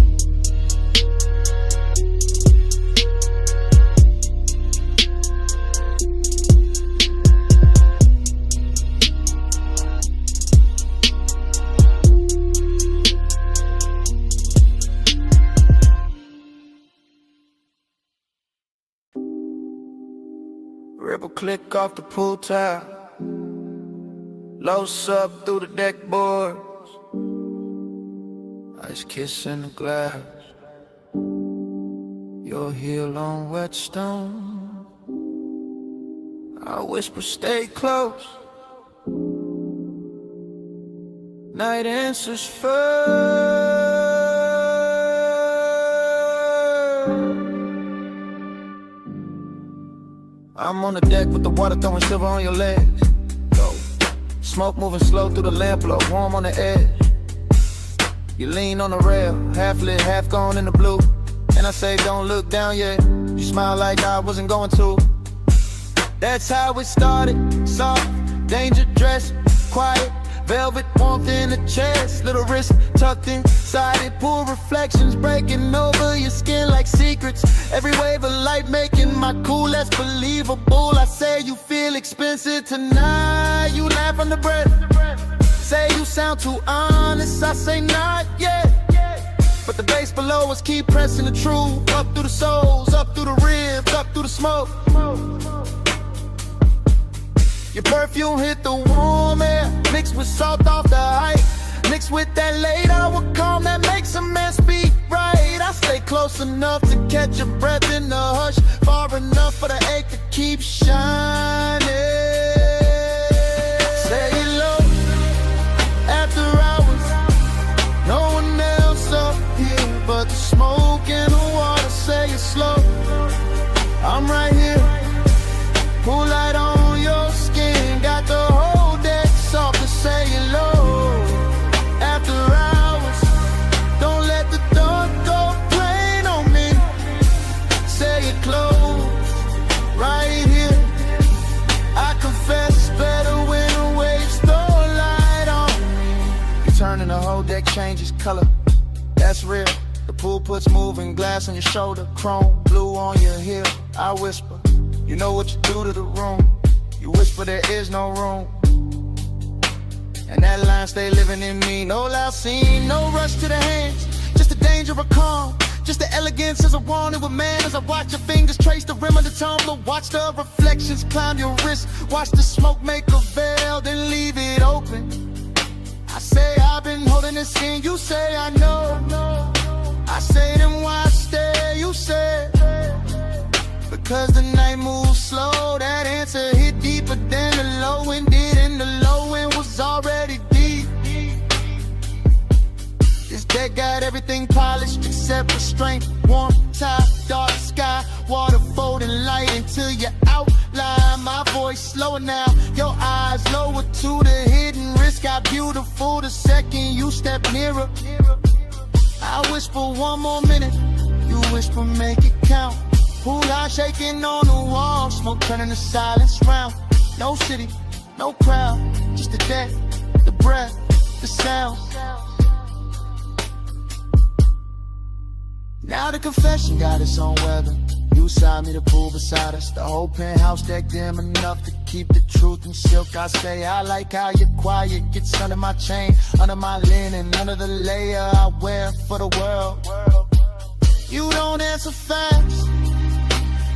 [SPEAKER 15] Ripple click off the pool tile. Low sub through the deck boards. Ice kiss in the glass. Your heel on wet stone. I whisper stay close. Night answers first. I'm on the deck with the water throwing silver on your legs. Go. Smoke moving slow through the lamp glow, warm on the edge. You lean on the rail, half lit, half gone in the blue. And I say don't look down yet. You smile like I wasn't going to. That's how it started. Soft, danger dress, quiet. Velvet warmth in the chest, little wrist tucked inside it. Pool reflections breaking over your skin like secrets. Every wave of light making my cool less believable. I say you feel expensive tonight. You laugh under breath. Say you sound too honest. I say not yet. But the bass below us keep pressing the truth. Up through the souls, up through the ribs, up through the smoke. Your perfume hit the warm air, mixed with salt off the height, mixed with that late hour calm that makes a man speak right. I stay close enough to catch your breath in the hush, far enough for the ache to keep shining. Say it low, after hours, no one else up here but the smoke and the water. Say it slow, I'm right here, moonlight on your skin, got the whole deck soft to say it low. changes color. That's real. The pool puts moving glass on your shoulder, chrome, blue on your heel. I whisper, you know what you do to the room. You whisper there is no room. And that line stay living in me. No loud scene, no rush to the hands. Just the danger of calm. Just the elegance as I want it with man. As I watch your fingers trace the rim of the tumbler. Watch the reflections climb your wrist. Watch the smoke make a veil, then leave it open. I say I've been holding this in. You say I know. I say then why stay? You say because the night moves slow. That answer hit deeper than the low end did, and the low end was already deep. This deck got everything polished except restraint. Warm top, dark sky, water folding light into your outline. My voice slower now, your eyes lower to the hidden risk. Got beautiful the second you step nearer. I whisper one more minute, you whisper make it count. Pool eye shaking on the wall, smoke turning to silence round. No city, no crowd, just the deck, the breath, the sound. Now the confession got its own weather. You side me, the pool beside us. The whole penthouse deck dim enough to keep the truth in silk. I say I like how you're quiet, gets under my chain, under my linen, under the layer I wear for the world. You don't answer fast,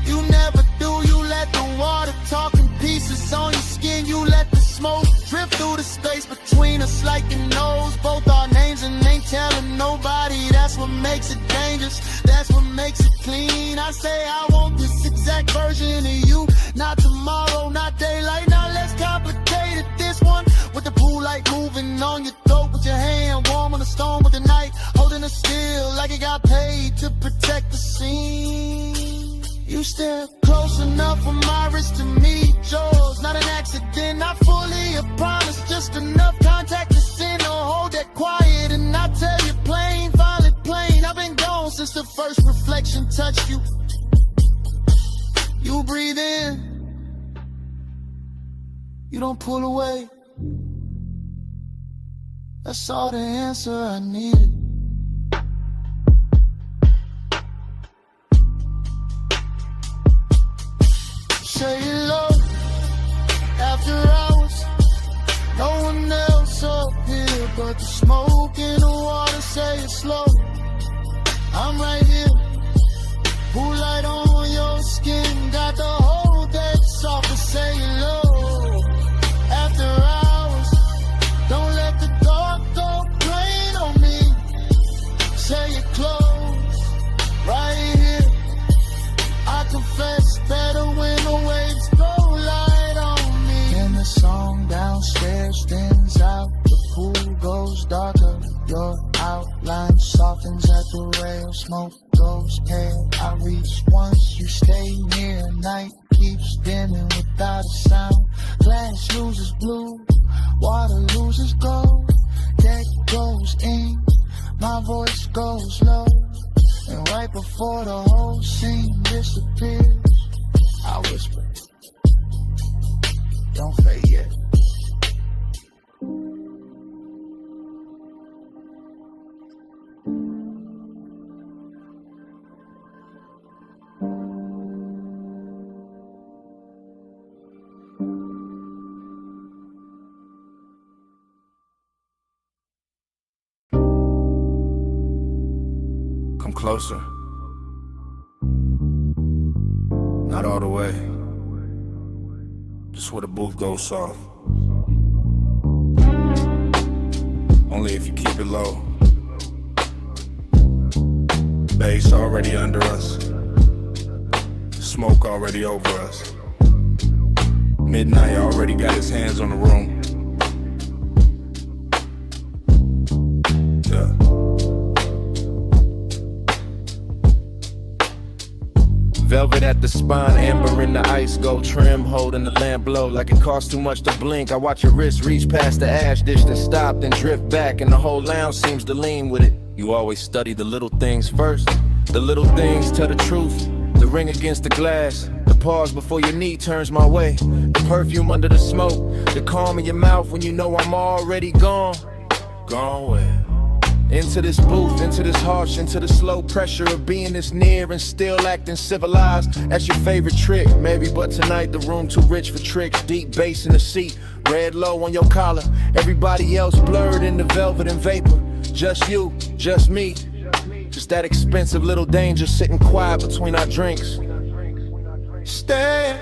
[SPEAKER 15] you never do. You let the water talk in pieces on your skin. You let the smoke drift through the space between us like you knows both our names and ain't telling nobody. That's what makes it dangerous, that's what makes it clean. I say I want this exact version of you, not tomorrow, not daylight, not less complicated. This one with the pool light moving on your throat, with your hand warm on the stone with the night, holding it still like it got paid to protect the scene. You step close enough for my wrist to meet yours. Not an accident, not fully a promise, just enough contact to send or hold that quiet. And I tell you plain, violet plain, I've been gone since the first reflection touched you. You breathe in, you don't pull away. That's all the answer I needed. Say it low, after hours, no one else up here but the smoke in the water. Say it slow, I'm right here. Pool light on your skin, got the whole deck soft. But say it low, after hours, don't let the dark go plain on me. Say it close, right here. I confess better when the waves go light on me. And the song downstairs thins out, the pool goes darker, your outline softens at the rail, smoke goes pale. I reach once, you stay near, night keeps dimming without a sound. Glass loses blue, water loses gold, deck goes in, my voice goes low. And right before the whole scene disappears, I whisper, don't fade yet.
[SPEAKER 9] Come closer. Not all the way. Just where the booth goes soft. Only if you keep it low. Bass already under us. Smoke already over us. Midnight already got his hands on the room. Yeah.
[SPEAKER 15] Velvet at the spine, amber in the ice, gold trim, holding the lamp low like it costs too much to blink. I watch your wrist reach past the ash dish, then stop, then drift back, and the whole lounge seems to lean with it. You always study the little things first. The little things tell the truth. The ring against the glass, the pause before your knee turns my way, the perfume under the smoke, the calm in your mouth when you know I'm already gone. Gone where?
[SPEAKER 1] Into this booth, into this harsh, into the slow pressure of being this near and still acting civilized. That's your favorite trick, maybe, but tonight the room too rich for tricks. Deep bass in the seat, red low on your collar. Everybody else blurred into velvet and vapor. Just you, just me. Just that expensive little danger sitting quiet between our drinks. Stay,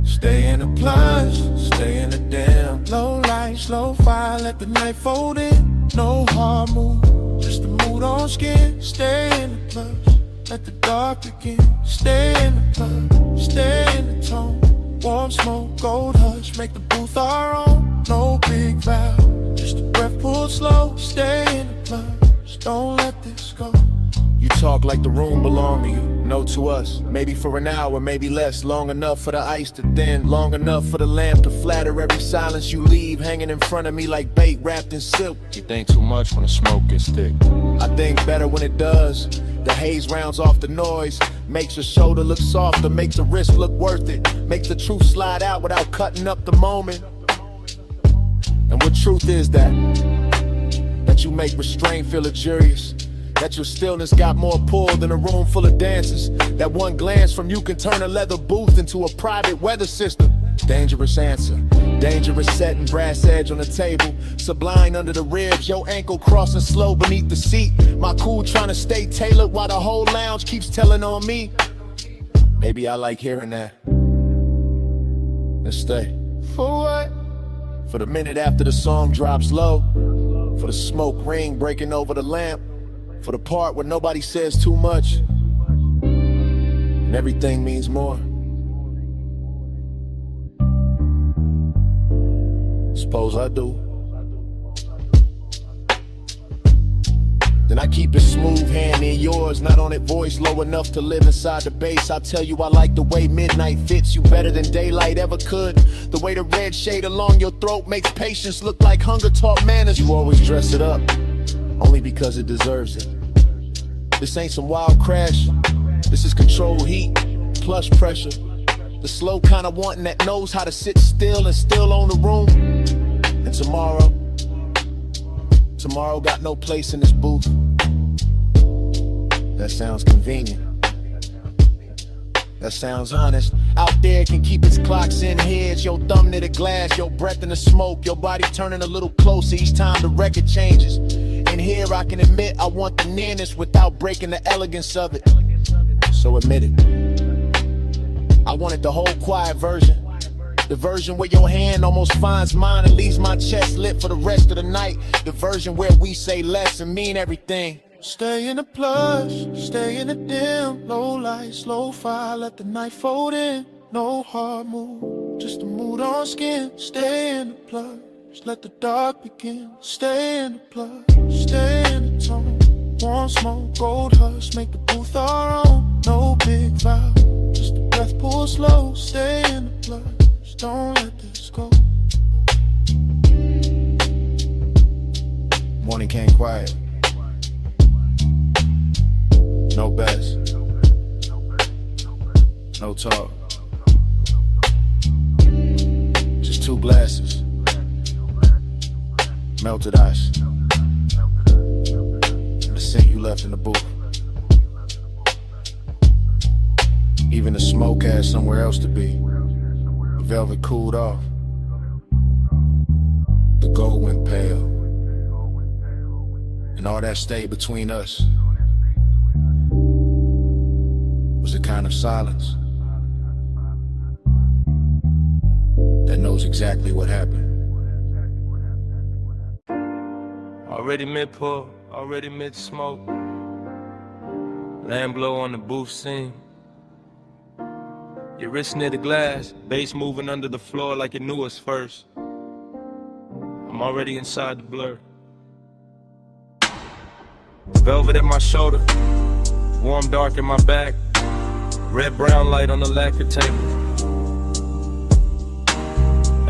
[SPEAKER 1] stay in the plush, stay in the damn. Low light, slow fire, let the night fold in. No hard move, just the mood on skin. Stay in the plush, let the dark begin. Stay in the plush, stay in the tone. Warm smoke, gold hush, make the booth our own. No big vow, just a breath pulled slow. Stay in the plush, don't let this go. You talk like the room belonged to you, no to us. Maybe for an hour, maybe less. Long enough for the ice to thin, long enough for the lamp to flatter every silence you leave hanging in front of me like bait wrapped in silk. You think too much when the smoke gets thick. I think better when it does. The haze rounds off the noise, makes your shoulder look softer, makes the risk look worth it, makes the truth slide out without cutting up the moment. And what truth is that? That you make restraint feel luxurious. That your stillness got more pull than a room full of dancers. That one glance from you can turn a leather booth into a private weather system. Dangerous answer, dangerous setting, brass edge on the table. Sublime under the ribs, your ankle crossing slow beneath the seat. My cool trying to stay tailored while the whole lounge keeps telling on me. Maybe I like hearing that. Let's stay. For what? For the minute after the song drops low. For the smoke ring breaking over the lamp. For the part where nobody says too much and everything means more. Suppose I do. Then I keep it smooth hand in yours, not on it voice low enough to live inside the bass. I'll tell you I like the way midnight fits you better than daylight ever could. The way the red shade along your throat makes patience look like hunger taught manners. You always dress it up, only because it deserves it. This ain't some wild crash, this is controlled heat, plush pressure. The slow kind of wanting that knows how to sit still and still own the room. And tomorrow got no place in this booth. That sounds convenient. That sounds honest. Out there can keep its clocks in heads. Your thumb near the glass, your breath in the smoke. Your body turning a little closer each time the record changes. And here I can admit I want the nearness without breaking the elegance of it. So admit it. I wanted the whole quiet version. The version where your hand almost finds mine and leaves my chest lit for the rest of the night. The version where we say less and mean everything. Stay in the plush, stay in the dim. Low light, slow fire, let the night fold in. No hard move, just a mood on skin. Stay in the plush, let the dark begin. Stay in the plush, stay in the tone. Warm smoke, gold hush, make the booth our own. No big vow, just a breath pull slow. Stay in the plush, don't let this go. Morning came quiet. No bass, no talk. Just two glasses, melted ice, and the scent you left in the booth. Even the smoke had somewhere else to be. The velvet cooled off. The gold went pale. And all that stayed between us was a kind of silence that knows exactly what happened.
[SPEAKER 9] Already mid-pull, already mid-smoke. Lamb blow on the booth scene. Your wrist near the glass, bass moving under the floor like it knew us first. I'm already inside the blur. Velvet at my shoulder, warm dark in my back. Red-brown light on the lacquer table.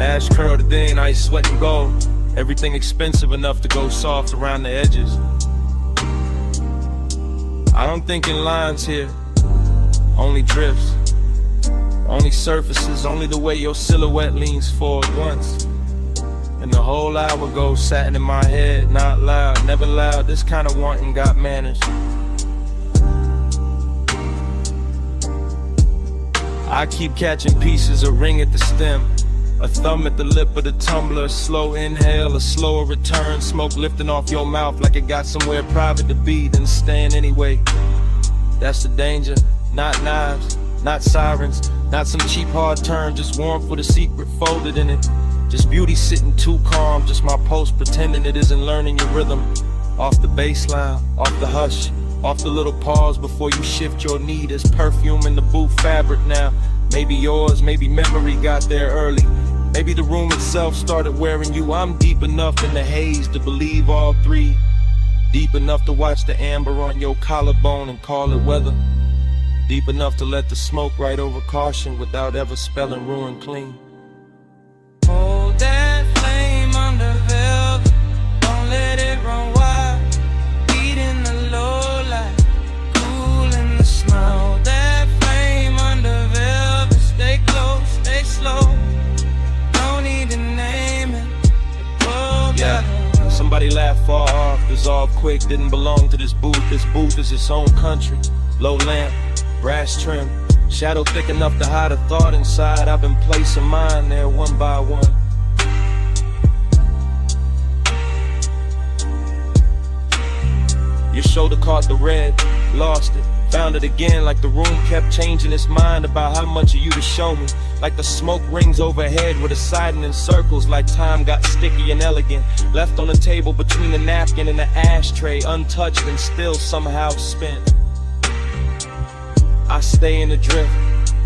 [SPEAKER 9] Ash curled in, ice, sweat, and gold. Everything expensive enough to go soft around the edges. I don't think in lines here, only drifts. Only surfaces, only the way your silhouette leans forward once. And the whole hour goes satin in my head, not loud, talking loud, this kind of wanting got manners. I keep catching pieces, a ring at the stem, a thumb at the lip of the tumbler, a slow inhale, a slower return, smoke lifting off your mouth like it got somewhere private to be, then staying anyway. That's the danger, not knives, not sirens, not some cheap hard turn, just warmth with a secret folded in it. Just beauty sitting too calm, just my post pretending it isn't learning your rhythm. Off the baseline, off the hush, off the little pause before you shift your knee. There's perfume in the booth fabric now. Maybe yours, maybe memory got there early. Maybe the room itself started wearing you. I'm deep enough in the haze to believe all three. Deep enough to watch the amber on your collarbone and call it weather. Deep enough to let the smoke right over caution without ever spelling ruin clean.
[SPEAKER 13] Hold that flame under velvet, don't let it run wild. Heat in the low light, cool in the smile. That flame under velvet, stay close, stay slow. No need to name it.
[SPEAKER 9] Yeah, somebody laughed far off, dissolved quick, didn't belong to this booth. This booth is its own country. Low lamp, brass trim, shadow thick enough to hide a thought inside. I've been placing mine there one by one. Your shoulder caught the red, lost it, found it again, like the room kept changing its mind about how much of you to show me. Like the smoke rings overhead with a siding in circles, like time got sticky and elegant, left on the table between the napkin and the ashtray, untouched and still somehow spent. I stay in the drift,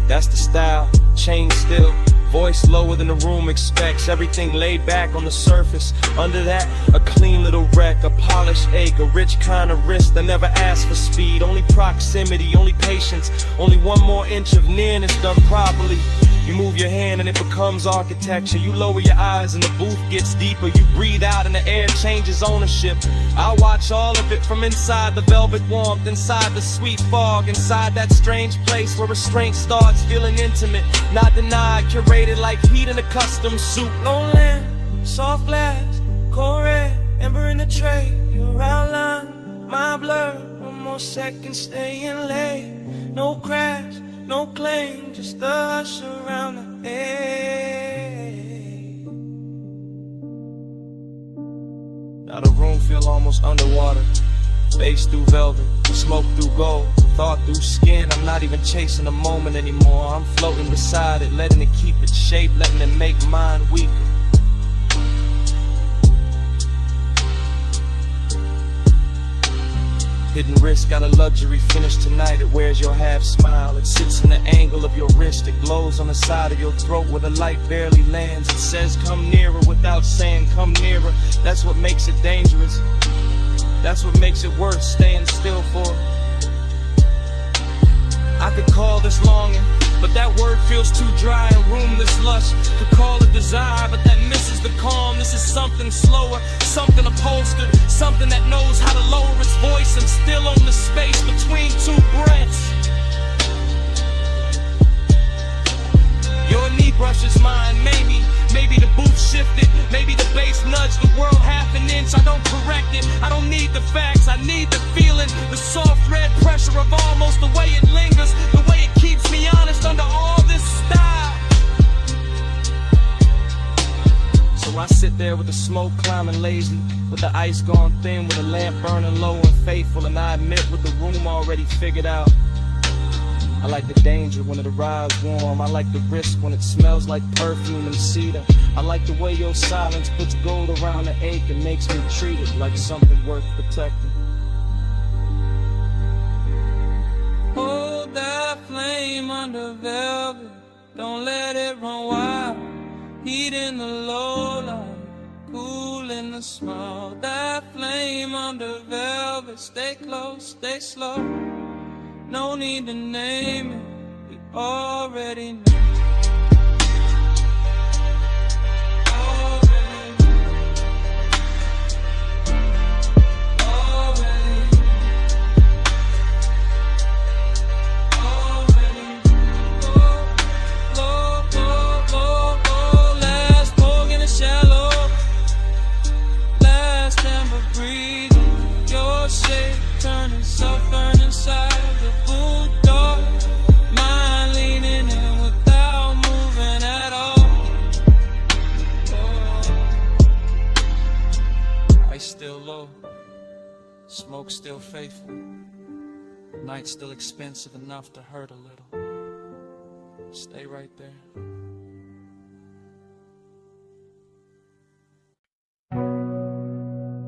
[SPEAKER 9] that's the style, chain still, voice lower than the room expects, everything laid back on the surface. Under that, a clean little wreck, a polished ache, a rich kind of wrist that never asked for speed, only proximity, only patience, only one more inch of nearness done properly. You move your hand and it becomes architecture. You lower your eyes and the booth gets deeper. You breathe out and the air changes ownership. I watch all of it from inside the velvet warmth, inside the sweet fog, inside that strange place where restraint starts feeling intimate, not denied, curated like heat in a custom suit.
[SPEAKER 13] Low lamp, soft glass, cold red, ember in the tray. Your outline, my blur, one more second staying late. No crash, no claim, just the hush around the edge.
[SPEAKER 9] Now the room feel almost underwater. Bass through velvet, smoke through gold, thought through skin. I'm not even chasing the moment anymore. I'm floating beside it, letting it keep its shape, letting it make mine weaker. Hidden wrist got a luxury finish tonight. It wears your half smile. It sits in the angle of your wrist. It glows on the side of your throat where the light barely lands. It says come nearer without saying come nearer. That's what makes it dangerous. That's what makes it worth staying still for. I could call this longing, but that word feels too dry and roomless lush. Could call it desire, but that misses the calm. This is something slower, something upholstered, something that knows how to lower its voice and still own the space between two breaths. Your knee brushes mine, maybe the booth shifted, maybe the bass nudged the world half an inch. I don't correct it, I don't need the facts, I need the feeling, the soft red pressure of almost the way it lingers, the way it keeps me honest under all this style. So I sit there with the smoke climbing lazy, with the ice gone thin, with the lamp burning low and faithful, and I admit with the room already figured out. I like the danger when it arrives warm. I like the risk when it smells like perfume and cedar. I like the way your silence puts gold around the ache and makes me treat it like something worth protecting.
[SPEAKER 13] Hold that flame under velvet, don't let it run wild. Heat in the low light, cool in the smile. That flame under velvet, stay close, stay slow. No need to name it, we already know. Last poke in the shallow, last amber breathing.
[SPEAKER 7] still low, smoke still faithful, night still expensive enough to hurt a little. Stay right there.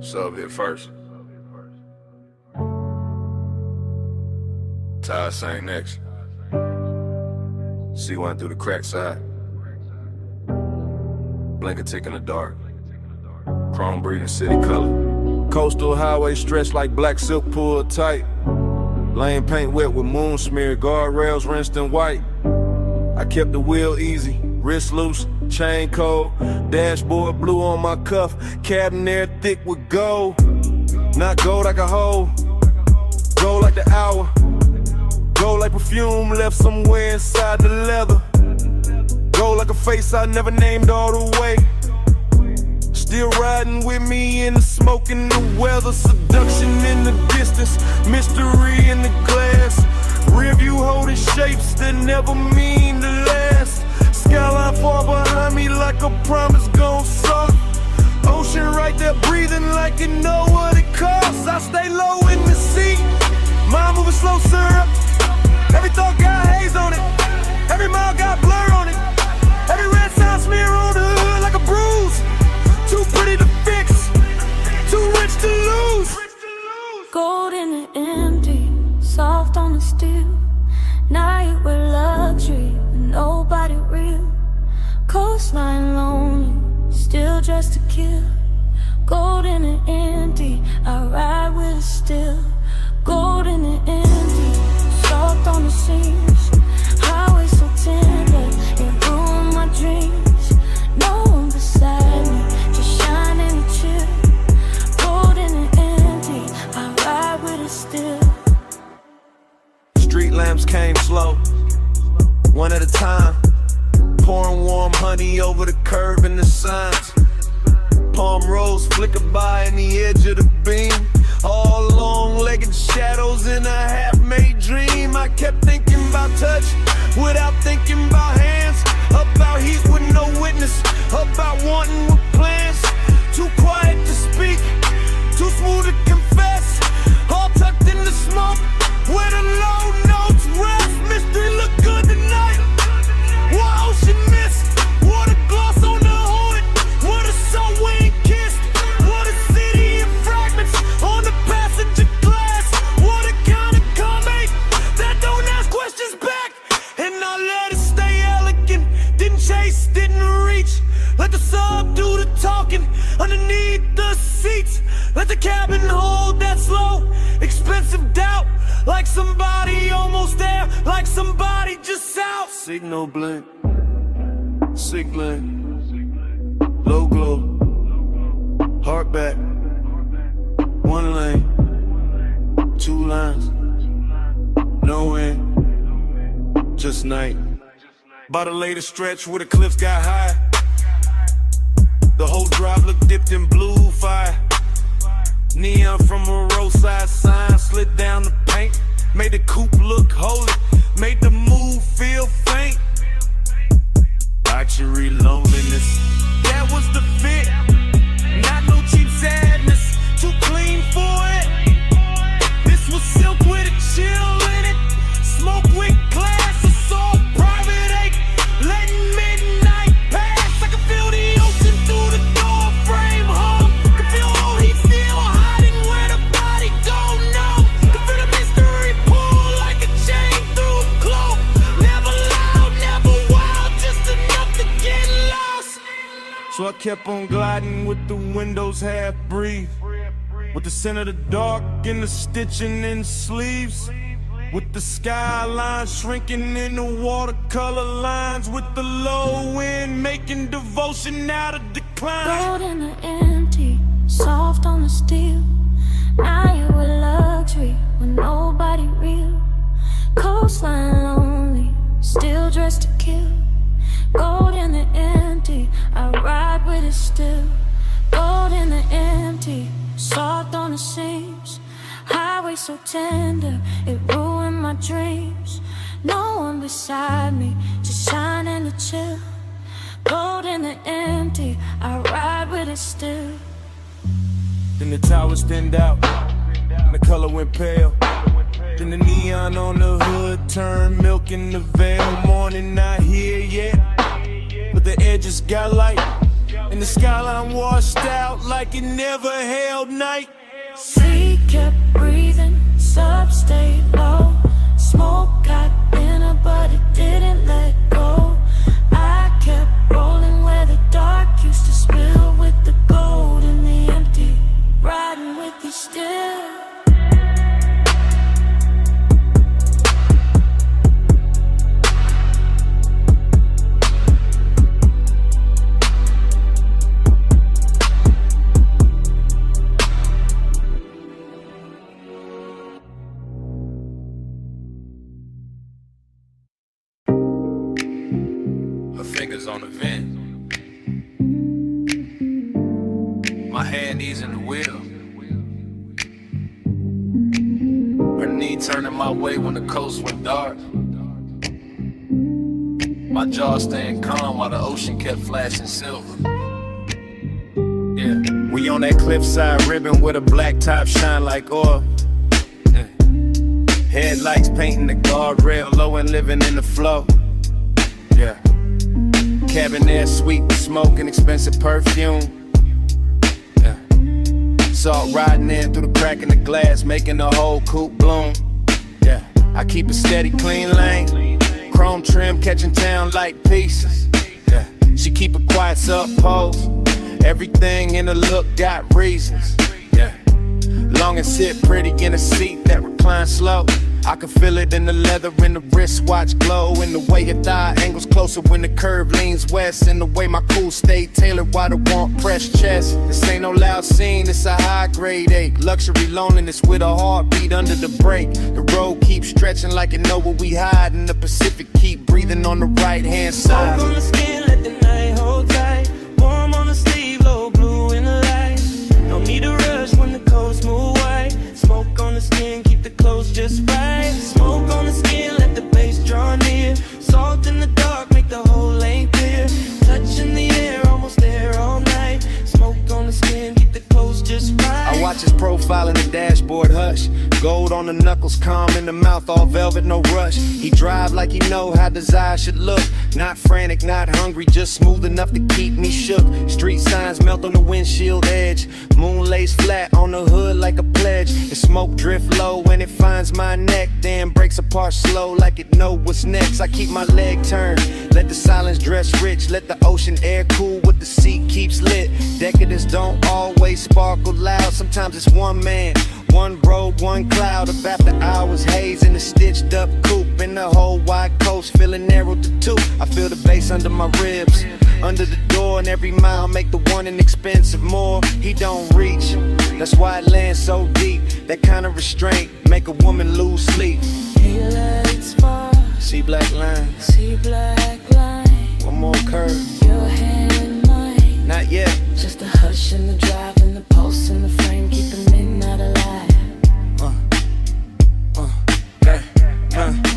[SPEAKER 12] Sub hit first. Ty sang next. C1 through the crack side. Blinker tick in the dark. Chrome breathing city color. Coastal highway stretched like black silk pulled tight. Lane paint wet with moon smear, guardrails rinsed in white. I kept the wheel easy, wrist loose, chain cold. Dashboard blue on my cuff, cabin air thick with gold. Not gold like a hole, gold like the hour. Gold like perfume left somewhere inside the leather. Gold like a face I never named all the way. Still riding with me in the smoke and the weather. Seduction in the distance, mystery in the glass. Rear view holding shapes that never mean to last. Skyline far behind me like a promise gon' suck. Ocean right there breathing like it know what it costs. I stay low in the seat, mind moving slow syrup. Every thought got haze on it, every mile got blur on it. Every red sign smear on the hood like a bruise. Too pretty to fix, too rich to lose.
[SPEAKER 10] Gold in the empty, soft on the steel. Night with luxury, but nobody real. Coastline lonely, still dressed to kill. Gold in the empty, I ride with it still. Gold in the empty, soft on the seams. Highway so tender, it ruined my dreams. No one beside me, just shine and chill. Gold in the empty, I ride with it still.
[SPEAKER 3] Street lamps came slow, one at a time. Pouring warm honey over the curve and the signs. Palm rose flicker by in the edge of the beam. All long-legged shadows in a half-made dream. I kept thinking about touch without thinking about hands. About heat with no witness, about wanting with plans. Too quiet to speak, too smooth to confess. All tucked in the smoke, where the low notes rest. Mystery look good tonight. What ocean mist, water gloss on the hood. What a soul we ain't kissed. What a city in fragments on the passenger glass. What a kind of comeback that don't ask questions back. And I let it stay elegant. Didn't chase, didn't reach. Let the sub do the talking underneath the seats. Let the cabin hold that slow, expensive doubt. Like somebody almost there, like somebody just out. Signal blink, signaling, low glow, heart back, one lane, two lines, no end, just night. By the latest stretch where the cliffs got high, the whole drive looked dipped in blue fire. Neon from a roadside sign slid down the paint, made the coupe look holy, made the move feel faint. Luxury loneliness, that was the fit. Not no cheap sadness, too clean for it. This was silk with a chill in it, smoke with glass, assault, private ache, letting midnight pass. I can feel the ocean through the door frame, home. Can feel all heat still hiding where the body don't know. Can feel the mystery pull like a chain through a cloak. Never loud, never wild, just enough to get lost. So I kept on gliding with the windows half breathe, with the scent of the dark and the stitching in sleeves, with the skyline shrinking in the watercolor lines, with the low wind making devotion out of decline.
[SPEAKER 10] Gold in the empty, soft on the steel. Now you with luxury with nobody real. Coastline lonely, still dressed to kill. Gold in the empty, I ride with it still. Gold in the empty, soft on the seams. Highway so tender, it ruined my dreams. No one beside me, just shining to chill. Gold in the empty, I ride with it still.
[SPEAKER 9] Then the towers thinned out, and the color went pale. Then the neon on the hood turned milk in the veil. Morning not here yet, but the edges got light, and the skyline washed out like it never held night.
[SPEAKER 10] Sea kept breathing, sub stayed low. Smoke got in her, but it didn't let go. I kept rolling where the dark used to spill, with the gold in the empty, riding with you still.
[SPEAKER 3] On the vent, my hand easing the wheel, her knee turning my way when the coast went dark, my jaw staying calm while the ocean kept flashing silver. Yeah,
[SPEAKER 8] We on that cliffside ribbon with a black top shine like oil. Headlights painting the guardrail, low and living in the flow. Yeah. Cabin air sweet with smoke and expensive perfume. Yeah. Salt riding in through the crack in the glass, making the whole coupe bloom. Yeah. I keep a steady clean lane, chrome trim catching town like pieces. Yeah. She keep a quiet sub pose, everything in the look got reasons. Yeah. Long and sit pretty in a seat that reclines slow. I can feel it in the leather, in the wristwatch glow, in the way your thigh angles closer when the curve leans west, in the way my cool stay tailored while the warmth pressed chest. This ain't no loud scene, it's a high grade ache. Luxury loneliness with a heartbeat under the brake. The road keeps stretching like it know where we hide, and the Pacific keep breathing on the right hand side.
[SPEAKER 13] Smoke on the skin, let the night hold tight. Warm on the sleeve, low blue in the light. No need to rush when the coast move white. Smoke on the skin, keep the clothes just right. Smoke on the skin, let the bass draw near. Salt in the dark, make the whole lane clear. Touch in the air, almost there all night. Smoke on the skin, keep the clothes just right.
[SPEAKER 8] I watch his profile in the dashboard, hush. Gold on the knuckles, calm in the mouth, all velvet, no rush. He drive like he know how desire should look. Not frantic, not hungry, just smooth enough to keep me shook. Street signs melt on the windshield edge. Moon lays flat on the hood like a pledge. The smoke drift low when it finds my neck, then breaks apart slow like it know what's next. I keep my leg turned, let the silence dress rich. Let the ocean air cool what the seat keeps lit. Decadence don't always sparkle loud. Sometimes it's one man, one road, one cloud of after hours haze in a stitched up coupe. In the whole wide coast feeling narrow to two. I feel the bass under my ribs, under the door, and every mile make the one inexpensive more. He don't reach, that's why it lands so deep. That kind of restraint make a woman lose sleep.
[SPEAKER 10] He lights far,
[SPEAKER 8] See black line,
[SPEAKER 10] see black line.
[SPEAKER 8] one more curve,
[SPEAKER 10] Your hand in mine,
[SPEAKER 8] not yet.
[SPEAKER 10] just a hush in the drive and the pulse in the frame, keeping midnight alive.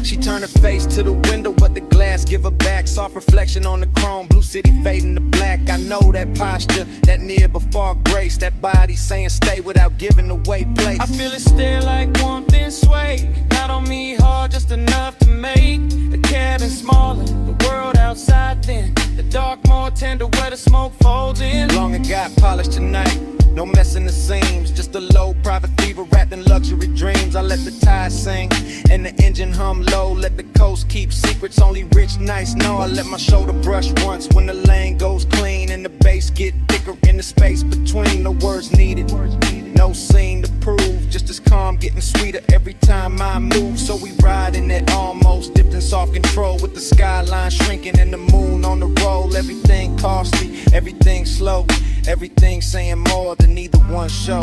[SPEAKER 8] She turned her face to the window, but the glass give her back. Soft reflection on the chrome, blue city fading to black. I know that posture, that near before grace. That body saying stay without giving away place.
[SPEAKER 13] I feel it stare like warmth and sway. Not on me hard, just enough to make the cabin smaller, the world outside thin. The dark more tender where the smoke folds in.
[SPEAKER 8] Long it got polished tonight, no messing the seams. Just a low private fever wrapped in luxury dreams. I let the tide sing and the engine hum low. Let the coast keep secrets only rich nights know. I let my shoulder brush once when the lane goes clean, and the bass get thicker in the space between. No words needed, no scene to prove. Just as calm, getting sweeter every time I move. So we ride in that almost dipped in soft control, with the skyline shrinking and the moon on the roll. Everything costly, everything slow, everything saying more than either one show.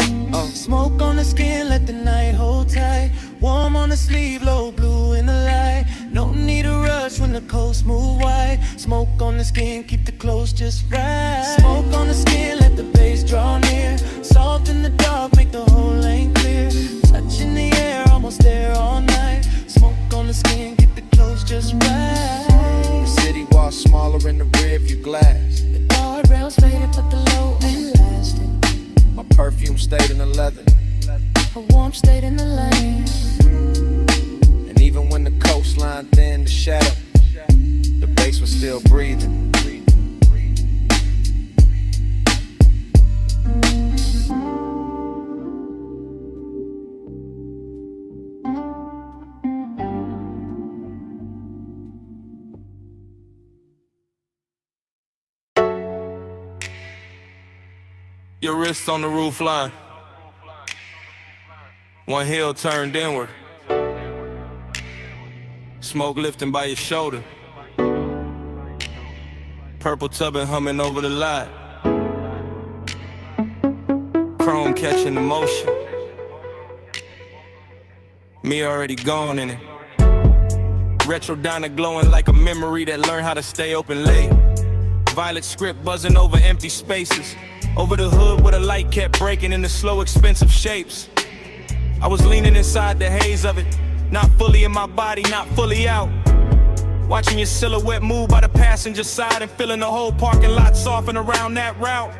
[SPEAKER 13] Smoke on the skin, let the night hold tight. Warm on the sleeve, low blue in the light. No need to rush when the coast move wide. Smoke on the skin, keep the clothes just right. Smoke on the skin, let the bass draw near. Salt in the dark, make the whole lane clear. Touch in the air, almost there all night. Smoke on the skin, keep the clothes just right.
[SPEAKER 8] The city walls smaller in the rearview glass.
[SPEAKER 10] The guardrails faded, but the low ain't lasting.
[SPEAKER 8] My perfume stayed in
[SPEAKER 10] A warm state in the lane.
[SPEAKER 6] And even when the coastline thinned to shadow, the bass was still breathing.
[SPEAKER 9] Your wrists on the roof line. One heel turned inward. Smoke lifting by your shoulder. Purple tubbing humming over the lot. Chrome catching the motion. Me already gone in it. Retro diner glowing like a memory that learned how to stay open late. Violet script buzzing over empty spaces. Over the hood where the light kept breaking into slow, expensive shapes. I was leaning inside the haze of it, not fully in my body, not fully out. Watching your silhouette move by the passenger side and feeling the whole parking lot soften around that route.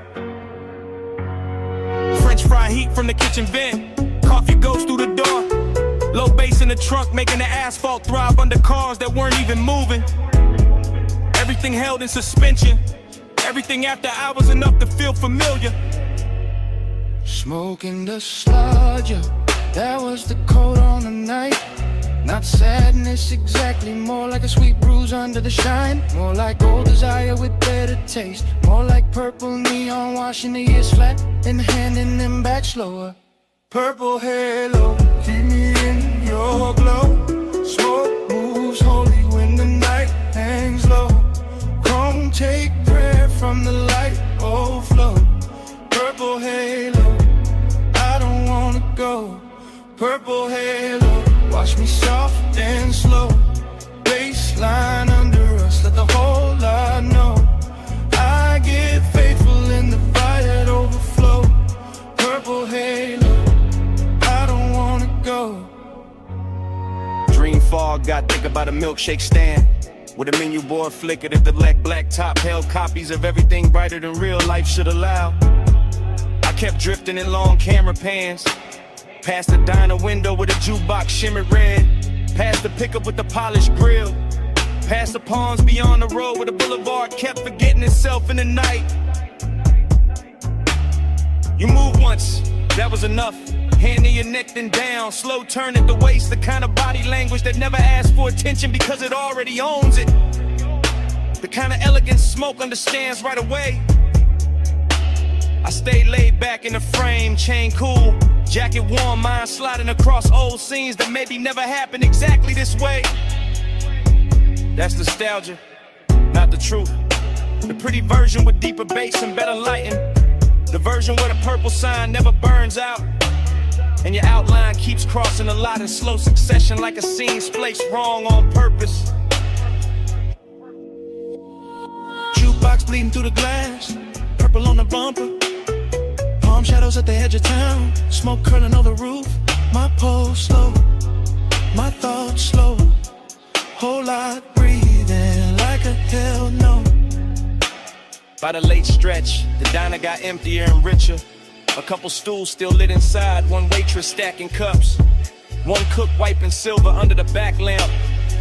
[SPEAKER 9] French fry heat from the kitchen vent. Coffee goes through the door. Low bass in the trunk making the asphalt throb under cars that weren't even moving. Everything held in suspension. Everything after hours enough to feel familiar.
[SPEAKER 13] Smoking the sludge, that was the coat on the night. Not sadness exactly, more like a sweet bruise under the shine. More like old desire with better taste. More like purple neon washing the years flat and handing them back slower. Purple halo, keep me in your glow. Smoke moves holy when the night hangs low. Come take prayer from the light overflow. Purple halo, I don't wanna go. Purple halo, watch me soft and slow. Baseline under us, let the whole lot know. I get faithful in the fire that overflow. Purple halo, I don't wanna go.
[SPEAKER 6] Dream fog got thick about a milkshake stand. With a menu board flickered if the black top held copies of everything brighter than real life should allow. I kept drifting in long camera pans. Past the diner window with a jukebox shimmered red. Past the pickup with the polished grill. Past the palms beyond the road where the boulevard kept forgetting itself in the night. You moved once, that was enough. Hand in your neck then down, slow turn at the waist. The kind of body language that never asks for attention because it already owns it. The kind of elegance smoke understands right away. I stayed laid back in the frame, chain cool, jacket warm, mind sliding across old scenes that maybe never happened exactly this way. That's nostalgia, not the truth. The pretty version with deeper bass and better lighting. The version where the purple sign never burns out. And your outline keeps crossing a lot in slow succession like a scene spliced wrong on purpose.
[SPEAKER 13] Jukebox bleeding through the glass, purple on the bumper. Palm shadows at the edge of town, smoke curling over the roof. My pulse slow, my thoughts slow. Whole lot breathing like a hell no.
[SPEAKER 6] By the late stretch, the diner got emptier and richer. A couple stools still lit inside, one waitress stacking cups. One cook wiping silver under the back lamp.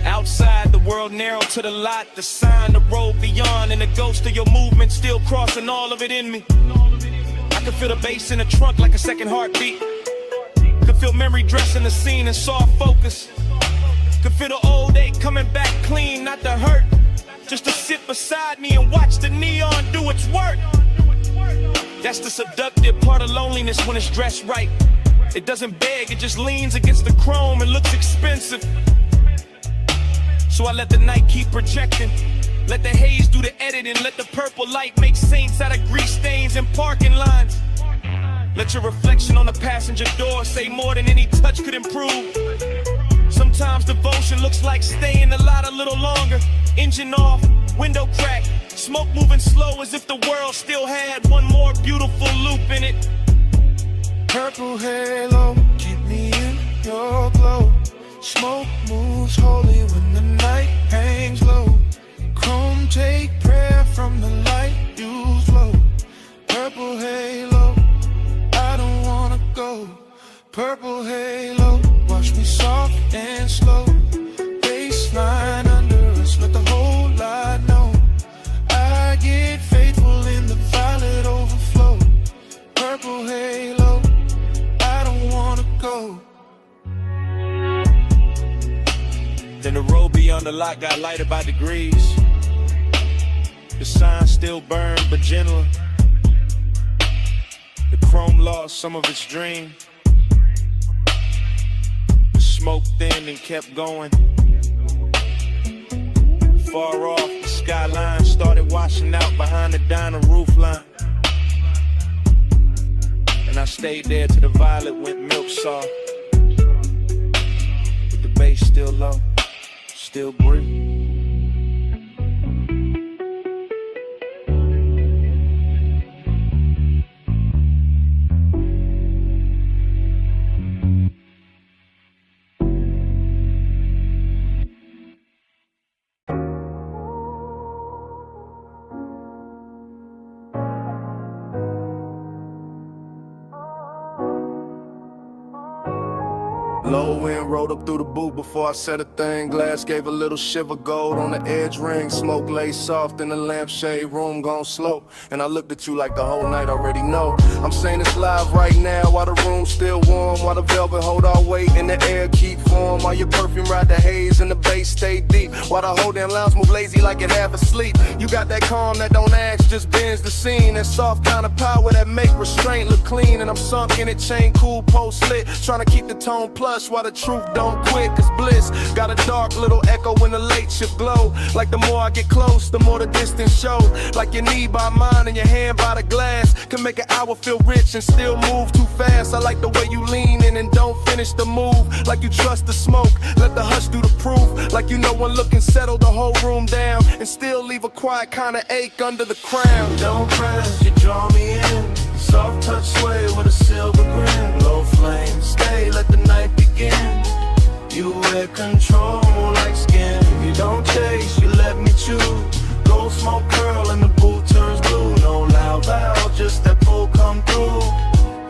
[SPEAKER 6] Outside, the world narrowed to the lot, the sign, the road beyond, and the ghost of your movement still crossing all of it in me. I could feel the bass in the trunk like a second heartbeat. Could feel memory dressing the scene in soft focus. Could feel the old ache coming back clean, not the hurt. Just to sit beside me and watch the neon do its work. That's the seductive part of loneliness when it's dressed right. It doesn't beg, it just leans against the chrome and looks expensive. So I let the night keep projecting. Let the haze do the editing. Let the purple light make saints out of grease stains in parking lines. Let your reflection on the passenger door say more than any touch could improve. Sometimes devotion looks like staying a lot a little longer. Engine off, window cracked, smoke moving slow as if the world still had one more beautiful loop in it.
[SPEAKER 13] Purple halo, keep me in your glow. Smoke moves holy when the night hangs low. Chrome take prayer from the light you flow. Purple halo, I don't wanna go. Purple halo, watch me soft and slow. Baseline under us, let the whole lot know. I get faithful in the violet overflow. Purple halo, I don't wanna go.
[SPEAKER 3] Then the road beyond the lot got lighted by degrees. The sign still burned, but gentler. The chrome lost some of its dream. The smoke thinned and kept going. Far off, the skyline started washing out behind the diner roof line. And I stayed there till the violet went milk soft. With the bass still low, still breathe.
[SPEAKER 4] Low wind rolled up through the boot before I said a thing. Glass gave a little shiver, gold on the edge ring. Smoke lay soft in the lampshade, room gone slow. And I looked at you like the whole night already know. I'm saying it's live right now while the room's still warm. While the velvet hold our weight and the air keep warm. While your perfume ride the haze and the bass stay deep. While the whole damn lounge move lazy like it half asleep. You got that calm that don't ask, just bends the scene. That soft kind of power that make restraint look clean. And I'm sunk in it, chain cool, post lit. Trying to keep the tone plush while the truth don't quit, cause bliss got a dark little echo when the late shift glow. Like the more I get close, the more the distance show. Like your knee by mine and your hand by the glass can make an hour feel rich and still move too fast. I like the way you lean in and don't finish the move. Like you trust the smoke, let the hush do the proof. Like you know one look and settle the whole room down and still leave a quiet kind of ache under the crown.
[SPEAKER 13] Don't press, you draw me in. Soft touch sway with a silver grin. Low flame, stay, let the night begin. You wear control like skin. You don't chase, you let me choose. Gold smoke curl and the boot turns blue. No loud loud, just that pull come through.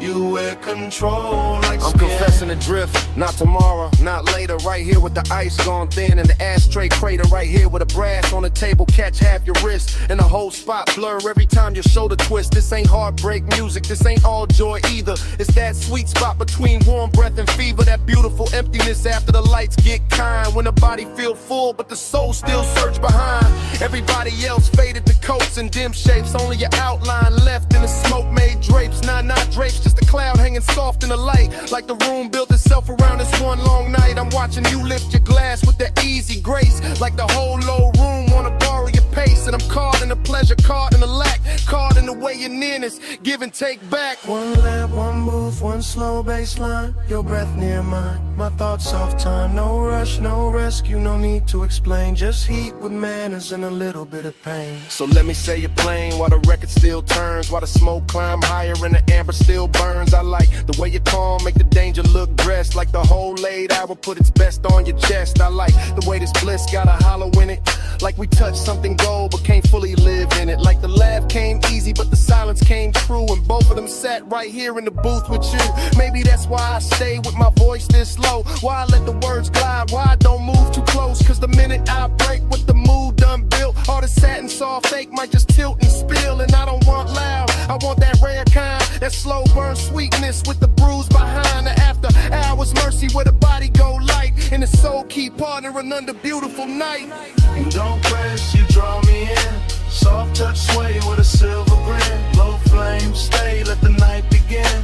[SPEAKER 13] You wear control like
[SPEAKER 4] I'm
[SPEAKER 13] skin.
[SPEAKER 4] confessing the drift, not tomorrow, not later. Right here with the ice gone thin and the ashtray crater. Right here with a brass on the table, catch half your wrist. And the whole spot blur every time your shoulder twist. This ain't heartbreak music, this ain't all joy either. It's that sweet spot between warm breath and fever. That beautiful emptiness after the lights get kind. When the body feel full but the soul still search behind. Everybody else faded to coats and dim shapes. Only your outline left in the smoke made drapes. Nah, not drapes, just a cloud hanging soft in the light. Like the room built itself around this one long night. I'm watching you lift your glass with that easy grace. Like the whole low room wanna borrow your pace. And I'm caught in the pleasure, caught in the lack. Caught in the way your nearness, give and take back.
[SPEAKER 13] One lap, one move, one slow baseline. Your breath near mine, my thoughts off time. No rush, no rescue, no need to explain. Just heat with manners and a little bit of pain.
[SPEAKER 4] So let me say it plain while the record still turns. While the smoke climb higher and the amber still burns. I like the way you calm, make the danger look dressed. Like the whole laid hour put its best on your chest. I like the way this bliss got a hollow in it. Like we touched something gold but can't fully live in it. Like the laugh came easy but the silence came true. And both of them sat right here in the booth with you. Maybe that's why I stay with my voice this low. Why I let the words glide, why I don't move too close. Cause the minute I break with the mood done built, all the satin soft fake might just tilt and spill. And I don't want loud, I want that rare kind. That slow burn sweetness with the bruise behind. The after hours mercy where the body go light. And the soul keep partnering under beautiful night.
[SPEAKER 13] You don't press, you draw me in. Soft touch sway with a silver grin. Low flame, stay, let the night begin.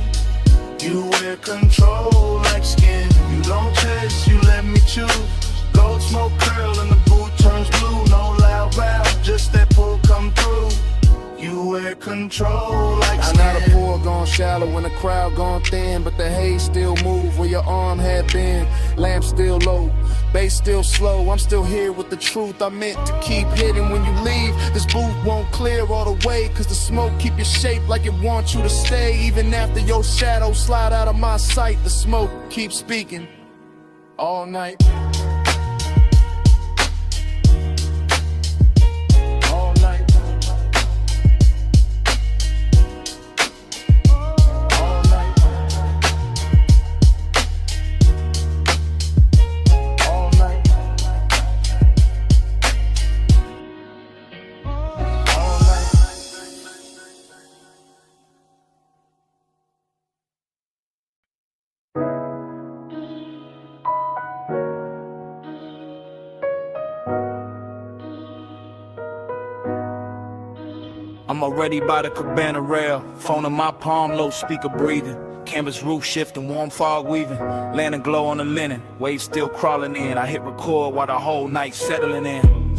[SPEAKER 13] You wear control like skin. You don't chase, you let me choose. Gold smoke curl and the boot turns blue. No loud loud, just that pull come through. You wear control like skin.
[SPEAKER 4] Now the pool gone shallow and the crowd gone thin, but the haze still move where your arm had been. Lamp still low, bass still slow. I'm still here with the truth I meant to keep hidden. When you leave, this booth won't clear all the way. Cause the smoke keep your shape like it wants you to stay. Even after your shadow slide out of my sight, the smoke keeps speaking all night.
[SPEAKER 7] I'm already by the cabana rail. Phone in my palm, low speaker breathing. Canvas roof shifting, warm fog weaving. Lantern glow on the linen, waves still crawling in. I hit record while the whole night settling in.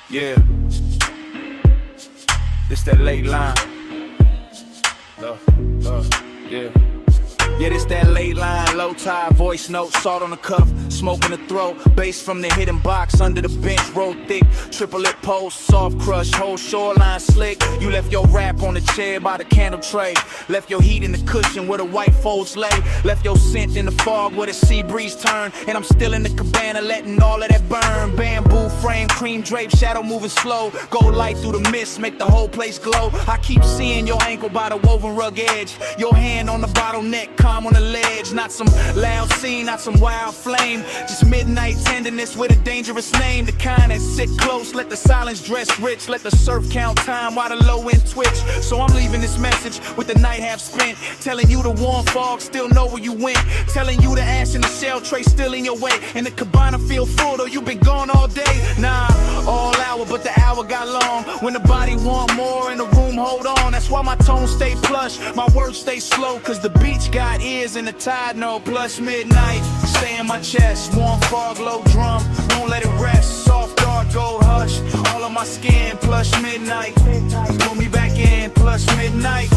[SPEAKER 7] Yeah, this that late line. Yeah. Yeah, this that late line, low tide, voice note, salt on the cuff, smoke in the throat, bass from the hidden box, under the bench, roll thick, triple lip post, soft crush, whole shoreline slick. You left your rap on the chair by the candle tray, left your heat in the cushion where the white folds lay, left your scent in the fog where the sea breeze turn, and I'm still in the cabana letting all of that burn. Bamboo frame, cream drape, shadow moving slow, gold light through the mist, make the whole place glow. I keep seeing your ankle by the woven rug edge, your hand on the bottleneck, calm on the ledge. Not some loud scene, not some wild flame, just midnight tenderness with a dangerous name. The kind that sit close, let the silence dress rich, let the surf count time while the low end twitch. So I'm leaving this message with the night half spent, telling you the warm fog still know where you went, telling you the ash in the shell tray still in your way, and the cabana feel full though you been gone all day. Nah, all hour but the hour got long, when the body want more and the room hold on. That's why my tone stay plush, my words stay slow, cause the beach got ears and the tide know. Plus midnight, stay in my chest, warm fog, low drum, won't let it rest. Soft dark gold hush, all on my skin. Plus midnight, pull me back in. Plus midnight,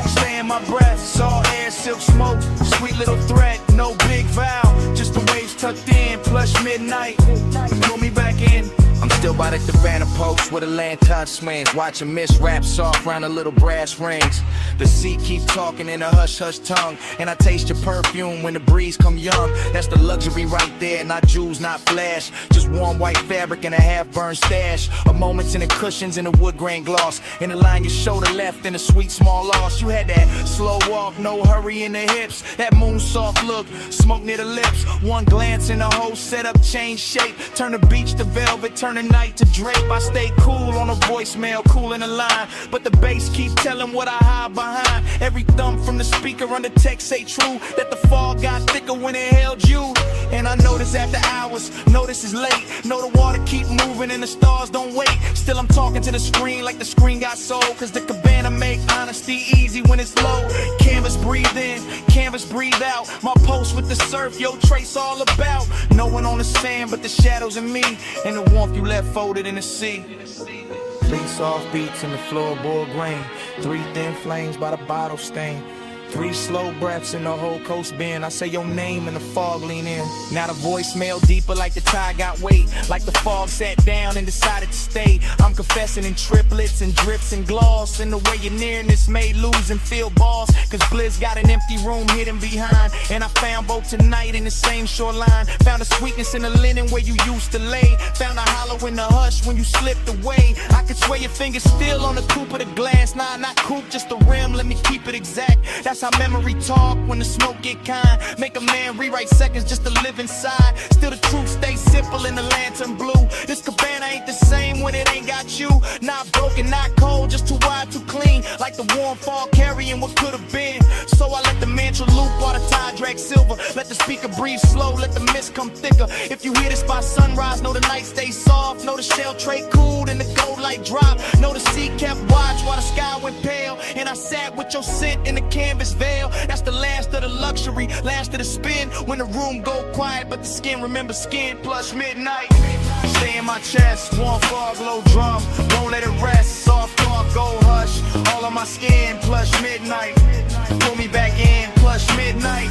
[SPEAKER 7] stay in my breath, salt air, silk smoke, sweet little threat, no big vow, just the waves tucked in. Plus midnight, pull me back in. I'm still by the cabana post where the lantern swings, watching mist wrap soft round the little brass rings. The sea keep talking in a hush-hush tongue, and I taste your perfume when the breeze come young. That's the luxury right there, not jewels, not flash, just warm white fabric and a half-burned stash. A moment's in the cushions and the wood grain gloss, in the line your shoulder left and a sweet small loss. You had that slow walk, no hurry in the hips, that moon soft look, smoke near the lips. One glance and the whole setup change shape, turn the beach to velvet, turn the night to drape. I stay cool on a voicemail, cool in the line, but the bass keep telling what I hide behind. Every thumb from the speaker under text say true, that the fog got thicker when it held you. And I notice after hours, notice it's late, know the water keep moving and the stars don't wait. Still I'm talking to the screen like the screen got sold, cause the cabana make honesty easy when it's low. Canvas breathe in, canvas breathe out, my post with the surf, yo trace all about. No one on the sand but the shadows and me, and the warmth you left folded in the sea. 3 soft beats in the floorboard grain, 3 thin flames by the bottle stain, 3 slow breaths in the whole coast bend. I say your name and the fog lean in. Now the voicemail deeper like the tide got weight, like the fog sat down and decided to stay. I'm confessing in triplets and drips and gloss, and the way your nearness made lose and feel balls, cause Blizz got an empty room hidden behind, and I found both tonight in the same shoreline. Found a sweetness in the linen where you used to lay, found a hollow in the hush when you slipped away. I could swear your fingers still on the coupe of the glass. Nah, not coupe, just the rim, let me keep it exact. That's how memory talk when the smoke get kind, make a man rewrite seconds just to live inside. Still the truth stays simple in the lantern blue. This cabana ain't the same when it ain't got you. Not broken, not cold, just too wide, too clean, like the warm fall carrying what could have been. So I let the mantra loop while the tide drag silver, let the speaker breathe slow, let the mist come thicker. If you hear this by sunrise, know the night stays soft, know the shell tray cooled and the gold light drop, know the sea kept watch while the sky went pale, and I sat with your scent in the canvas veil. That's the last of the luxury, last of the spin, when the room go quiet but the skin remember skin. Plus midnight, stay in my chest, warm fog, low drum, won't let it rest. Soft dark gold hush, all on my skin. Plus midnight, pull me back in. Plus midnight,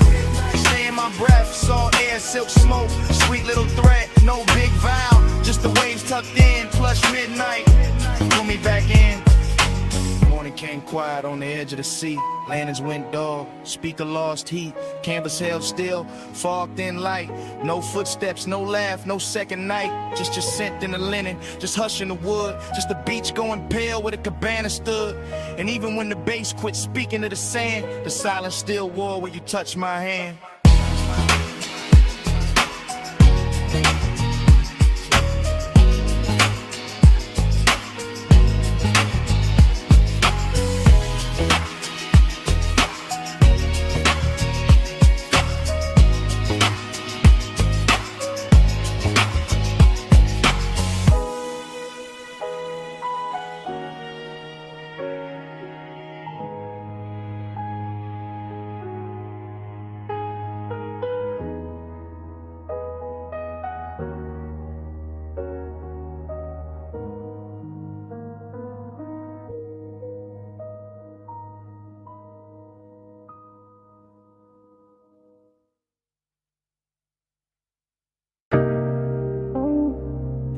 [SPEAKER 7] stay in my breath, salt air, silk smoke, sweet little threat, no big vow, just the waves tucked in. Plus midnight, pull me back in. Morning came quiet on the edge of the sea, lanterns went dull, speaker lost heat, canvas held still, fog thin light, no footsteps, no laugh, no second night, just your scent in the linen, just hush in the wood, just the beach going pale where the cabana stood. And even when the bass quit speaking to the sand, the silence still war when you touch my hand.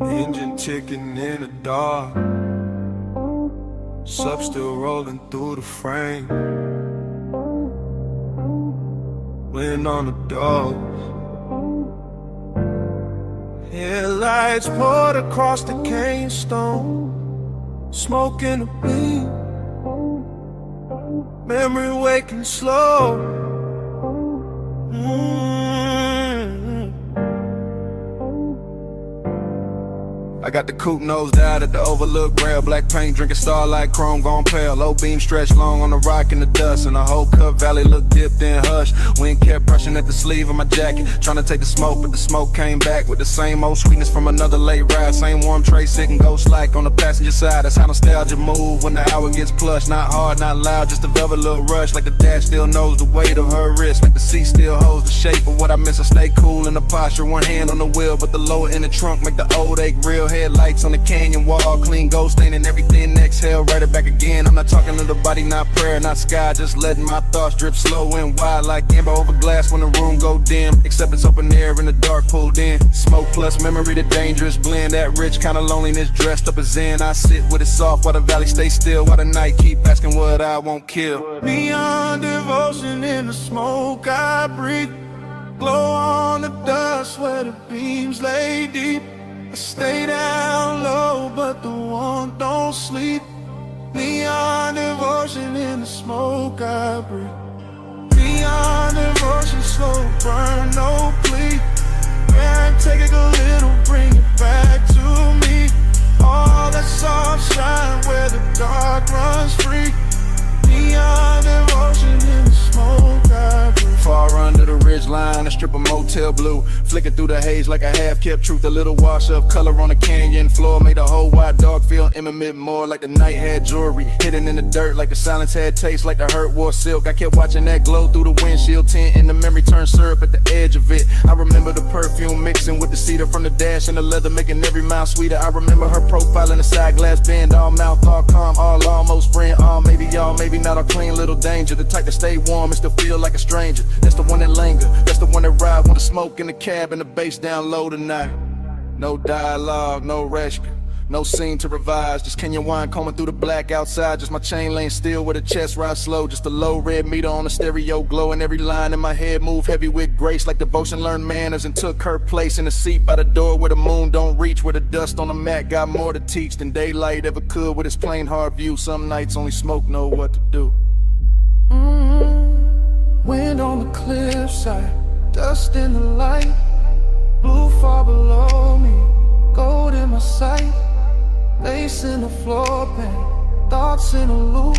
[SPEAKER 9] Engine ticking in the dark. Sub still rolling through the frame. Wind on the doors. Headlights poured across the cane stone. Smoke in the beam. Memory waking slow. I got the coupe nosed out at the overlook rail. Black paint drinking starlight, chrome gone pale. Low beam stretched long on the rock in the dust. And the whole Cup Valley looked dipped in hush. Wind kept brushing at the sleeve of my jacket, trying to take the smoke, but the smoke came back with the same old sweetness from another late ride. Same warm tray sitting ghost like on the passenger side. That's how nostalgia move when the hour gets plush. Not hard, not loud, just a velvet little rush. Like the dash still knows the weight of her wrist. Like the seat still holds the shape of what I miss. I stay cool in the posture, one hand on the wheel, but the lower in the trunk make the old ache real. Headlights on the canyon wall, clean ghost staining everything. Exhale, write it back again. I'm not talking to the body, not prayer, not sky. Just letting my thoughts drip slow and wide like amber over glass when the room go dim. Except it's open air in the dark pulled in. Smoke plus memory, the dangerous blend. That rich kind of loneliness dressed up as zen. I sit with it soft while the valley stay still. While the night keep asking what I won't kill. Beyond devotion in the smoke I breathe. Glow on the dust where the beams lay deep. I stay down low, but the warmth don't sleep. Neon devotion in the smoke I breathe. Neon devotion, slow burn, no plea. Man, take it a little, bring it back to me. All that soft shine where the dark runs free. Neon devotion in the smoke I breathe. Far under the ridge line, a strip of motel blue. Flicking through the haze like a half-kept truth. A little wash of color on the canyon floor made the whole wide dog feel intimate, more like the night had jewelry hidden in the dirt, like the silence had taste, like the hurt wore silk. I kept watching that glow through the windshield tint, and the memory turned syrup at the edge of it. I remember the perfume mixing with the cedar from the dash and the leather, making every mile sweeter. I remember her profile in the side glass bend, all mouth, all calm, all almost friend, all maybe y'all, maybe not, all clean little danger. The type to stay warm and still feel like a stranger. That's the one that linger, that's the one that ride when the smoke in the cab and the bass down low tonight. No dialogue, no rescue, no scene to revise. Just Kenyan wine combing through the black outside. Just my chain lane still with a chest ride slow. Just a low red meter on the stereo glow. And every line in my head move heavy with grace. Like devotion learned manners and took her place in the seat by the door where the moon don't reach. Where the dust on the mat got more to teach than daylight ever could with its plain hard view. Some nights only smoke know what to do. Wind on the cliffside, dust in the light. Blue far below me, gold in my sight. Lace in the floor pan, thoughts in a loop.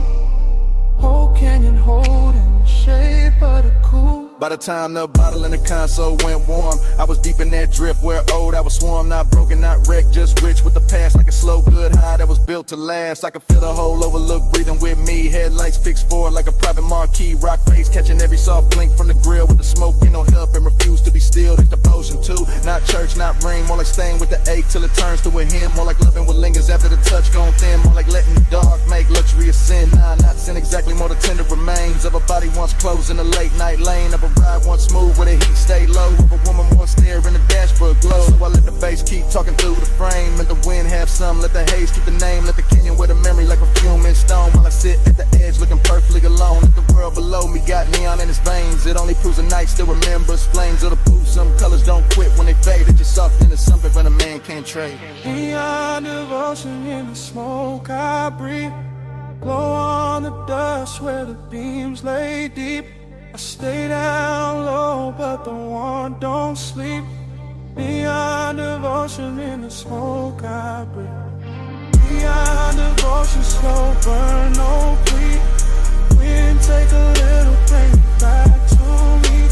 [SPEAKER 9] Whole canyon holding the shape of the cool. By the time the bottle in the console went warm, I was deep in that drift where old I was swarm. Not broken, not wrecked, just rich with the past. Like a slow good high that was built to last. I could feel the whole overlook breathing with me. Headlights fixed forward like a private marquee. Rock face catching every soft blink from the grill. With the smoke, you know, help and refuse to be still. It's devotion too, not church, not ring. More like staying with the ache till it turns to a hymn. More like loving what lingers after the touch gone thin. More like letting the dark make luxury a sin. Nah, not sin exactly, more the tender remains of a body once closed in a late night lane. Of a ride once smooth where the heat stay low. Of a woman once stare in the dashboard glow. So I let the bass keep talking through the frame. Let the wind have some, let the haze keep the name. Let the canyon wear the memory like perfume in stone. While I sit at the edge looking perfectly alone. Let the world below me got neon in its veins. It only proves the night still remembers flames of the proof. Some colors don't quit when they fade. It's just soft into something when a man can't trade. Neon devotion in the smoke I breathe. Glow on the dust where the beams lay deep. I stay down low, but the warmth don't sleep. Beyond devotion in the smoke I breathe. Beyond devotion, slow burn, no plea. Wind take a little, bring it back to me.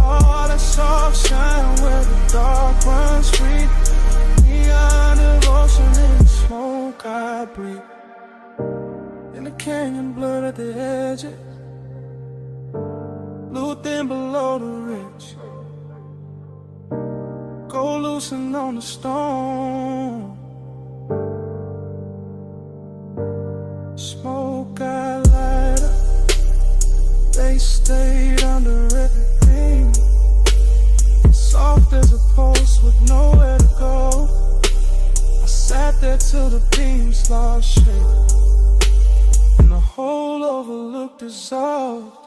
[SPEAKER 9] All that soft shine where the dark runs free. Beyond devotion in the smoke I breathe. In the canyon blurred at the edges, blue thin below the ridge. Go loosen on the stone. Smoke I light up, they stayed under everything. Soft as a pulse with nowhere to go.
[SPEAKER 13] till the beams lost shape, and the whole overlook dissolved.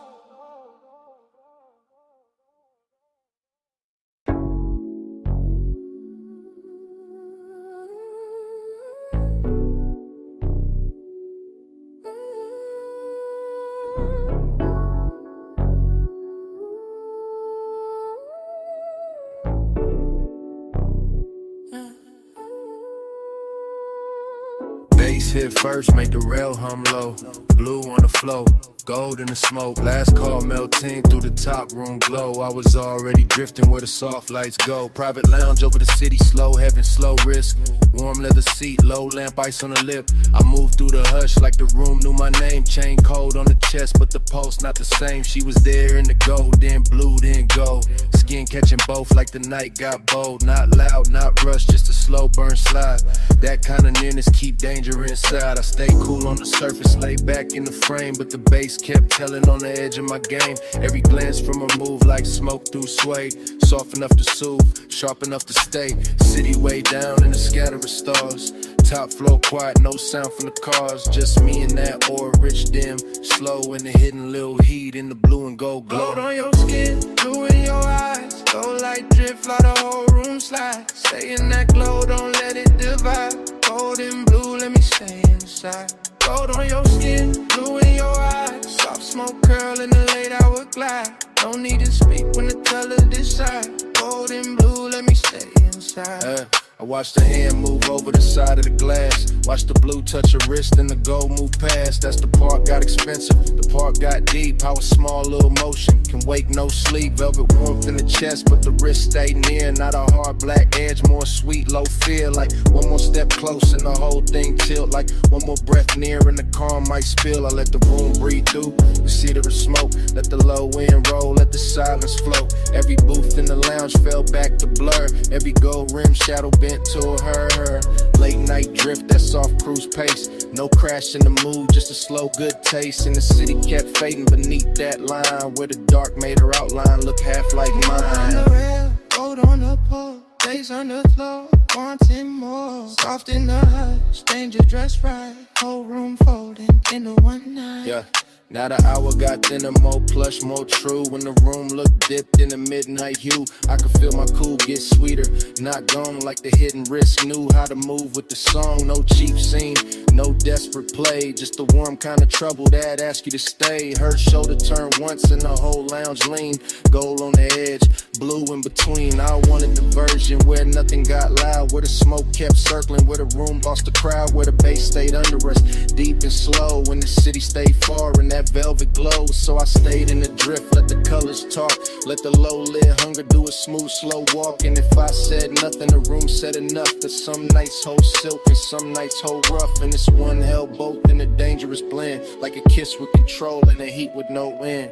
[SPEAKER 9] Bass hit first, make the rail hum low. Blue on the flow, gold in the smoke. Last call melting through the top room glow. I was already drifting where the soft lights go. Private lounge over the city, slow, heaven, slow risk. Warm leather seat, low lamp, ice on the lip. I moved through the hush like the room knew my name. Chain cold on the chest, but the pulse not the same. She was there in the gold, then blue, then gold. Skin catching both like the night got bold. Not loud, not rushed, just a slow burn slide. That kind of nearness keep danger inside. I stay cool on the surface, lay back in the frame, but the bass kept telling on the edge of my game. Every glance from a move like smoke through suede. Soft enough to soothe, sharp enough to stay. City way down in the scatter of stars. Top floor quiet, no sound from the cars. Just me and that or rich dim. Slow in the hidden little heat in the blue and gold glow.
[SPEAKER 13] Gold on your skin, blue in your eyes. Gold light drip, fly the whole room slide. Stay in that glow, don't let it divide. Gold and blue, let me stay inside. Gold on your skin, blue in your eyes. Soft smoke curl in the late hour glide. No need to speak when the colors decide. Gold and blue, let me stay inside.
[SPEAKER 9] I watched the hand move over the side of the glass. Watch the blue touch her wrist and the gold move past. That's the part got expensive, the part got deep. How a small little motion can wake no sleep. Velvet warmth in the chest, but the wrist stay near. Not a hard black edge, more sweet, low fear. Like one more step close and the whole thing tilt. Like one more breath near and the car might spill. I let the room breathe through the cedar of smoke. Let the low end roll, let the silence flow. Every booth in the lounge fell back to blur. Every gold rim shadow bent to her. Late night drift, that soft cruise pace. No crash in the mood, just a slow good taste. And the city kept fading beneath that line, where the dark made her outline look half like mine.
[SPEAKER 13] On the rail, gold on the pole, days on the floor, wanting more. Soft in the hush, danger dressed right. Whole room folding into one night.
[SPEAKER 9] Yeah. Now the hour got thinner, more plush, more true. When the room looked dipped in the midnight hue, I could feel my cool get sweeter. Not gone like the hidden wrist knew how to move with the song. No cheap scene, no desperate play. Just the warm kind of trouble that ask you to stay. Her shoulder turned once and the whole lounge leaned. Gold on the edge, blue in between. I wanted the version where nothing got loud, where the smoke kept circling, where the room lost the crowd, where the bass stayed under us, deep and slow. When the city stayed far and that velvet glow, so I stayed in the drift, let the colors talk, let the low lid hunger do a smooth slow walk. And if I said nothing, the room said enough. That some nights hold silk and some nights hold rough, and this one held both in a dangerous blend, like a kiss with control and a heat with no end.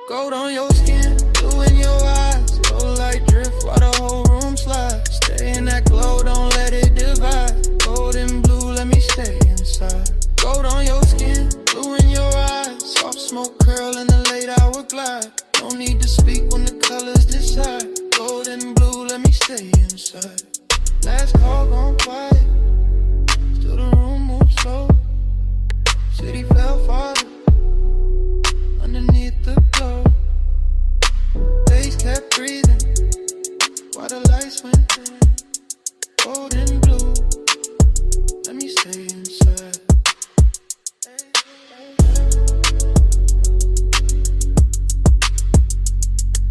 [SPEAKER 13] Gold on your skin, blue in your eyes. Gold light drift while the whole room slides. Stay in that glow, don't let it divide. Gold and blue, let me stay inside. Gold on your skin, blue in your eyes. Soft smoke curl in the late hour glide. No need to speak when the colors decide. Gold and blue, let me stay inside. Last call gone quiet, still the room moves slow. City fell farther underneath the glow. Days kept breathing while the lights went dim. Gold and blue, let me stay inside.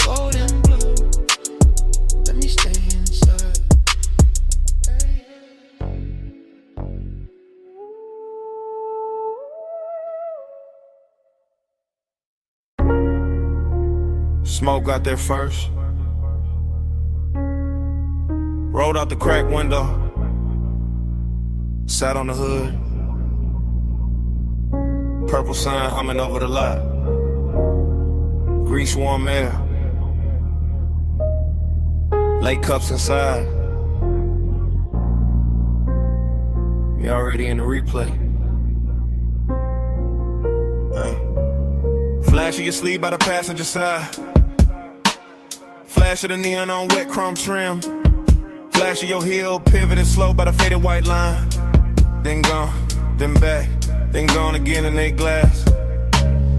[SPEAKER 13] Gold and blue, let me stay inside.
[SPEAKER 7] Smoke got there first. Rolled out the crack window. Sat on the hood. Purple sun humming over the lot. Grease warm air. Late cups inside. You already in the replay. Flash of your sleeve by the passenger side.
[SPEAKER 3] Flash of the neon on wet chrome trim. Flash of your heel, pivoting slow by the faded white line. Then gone, then back, then gone again in they glass.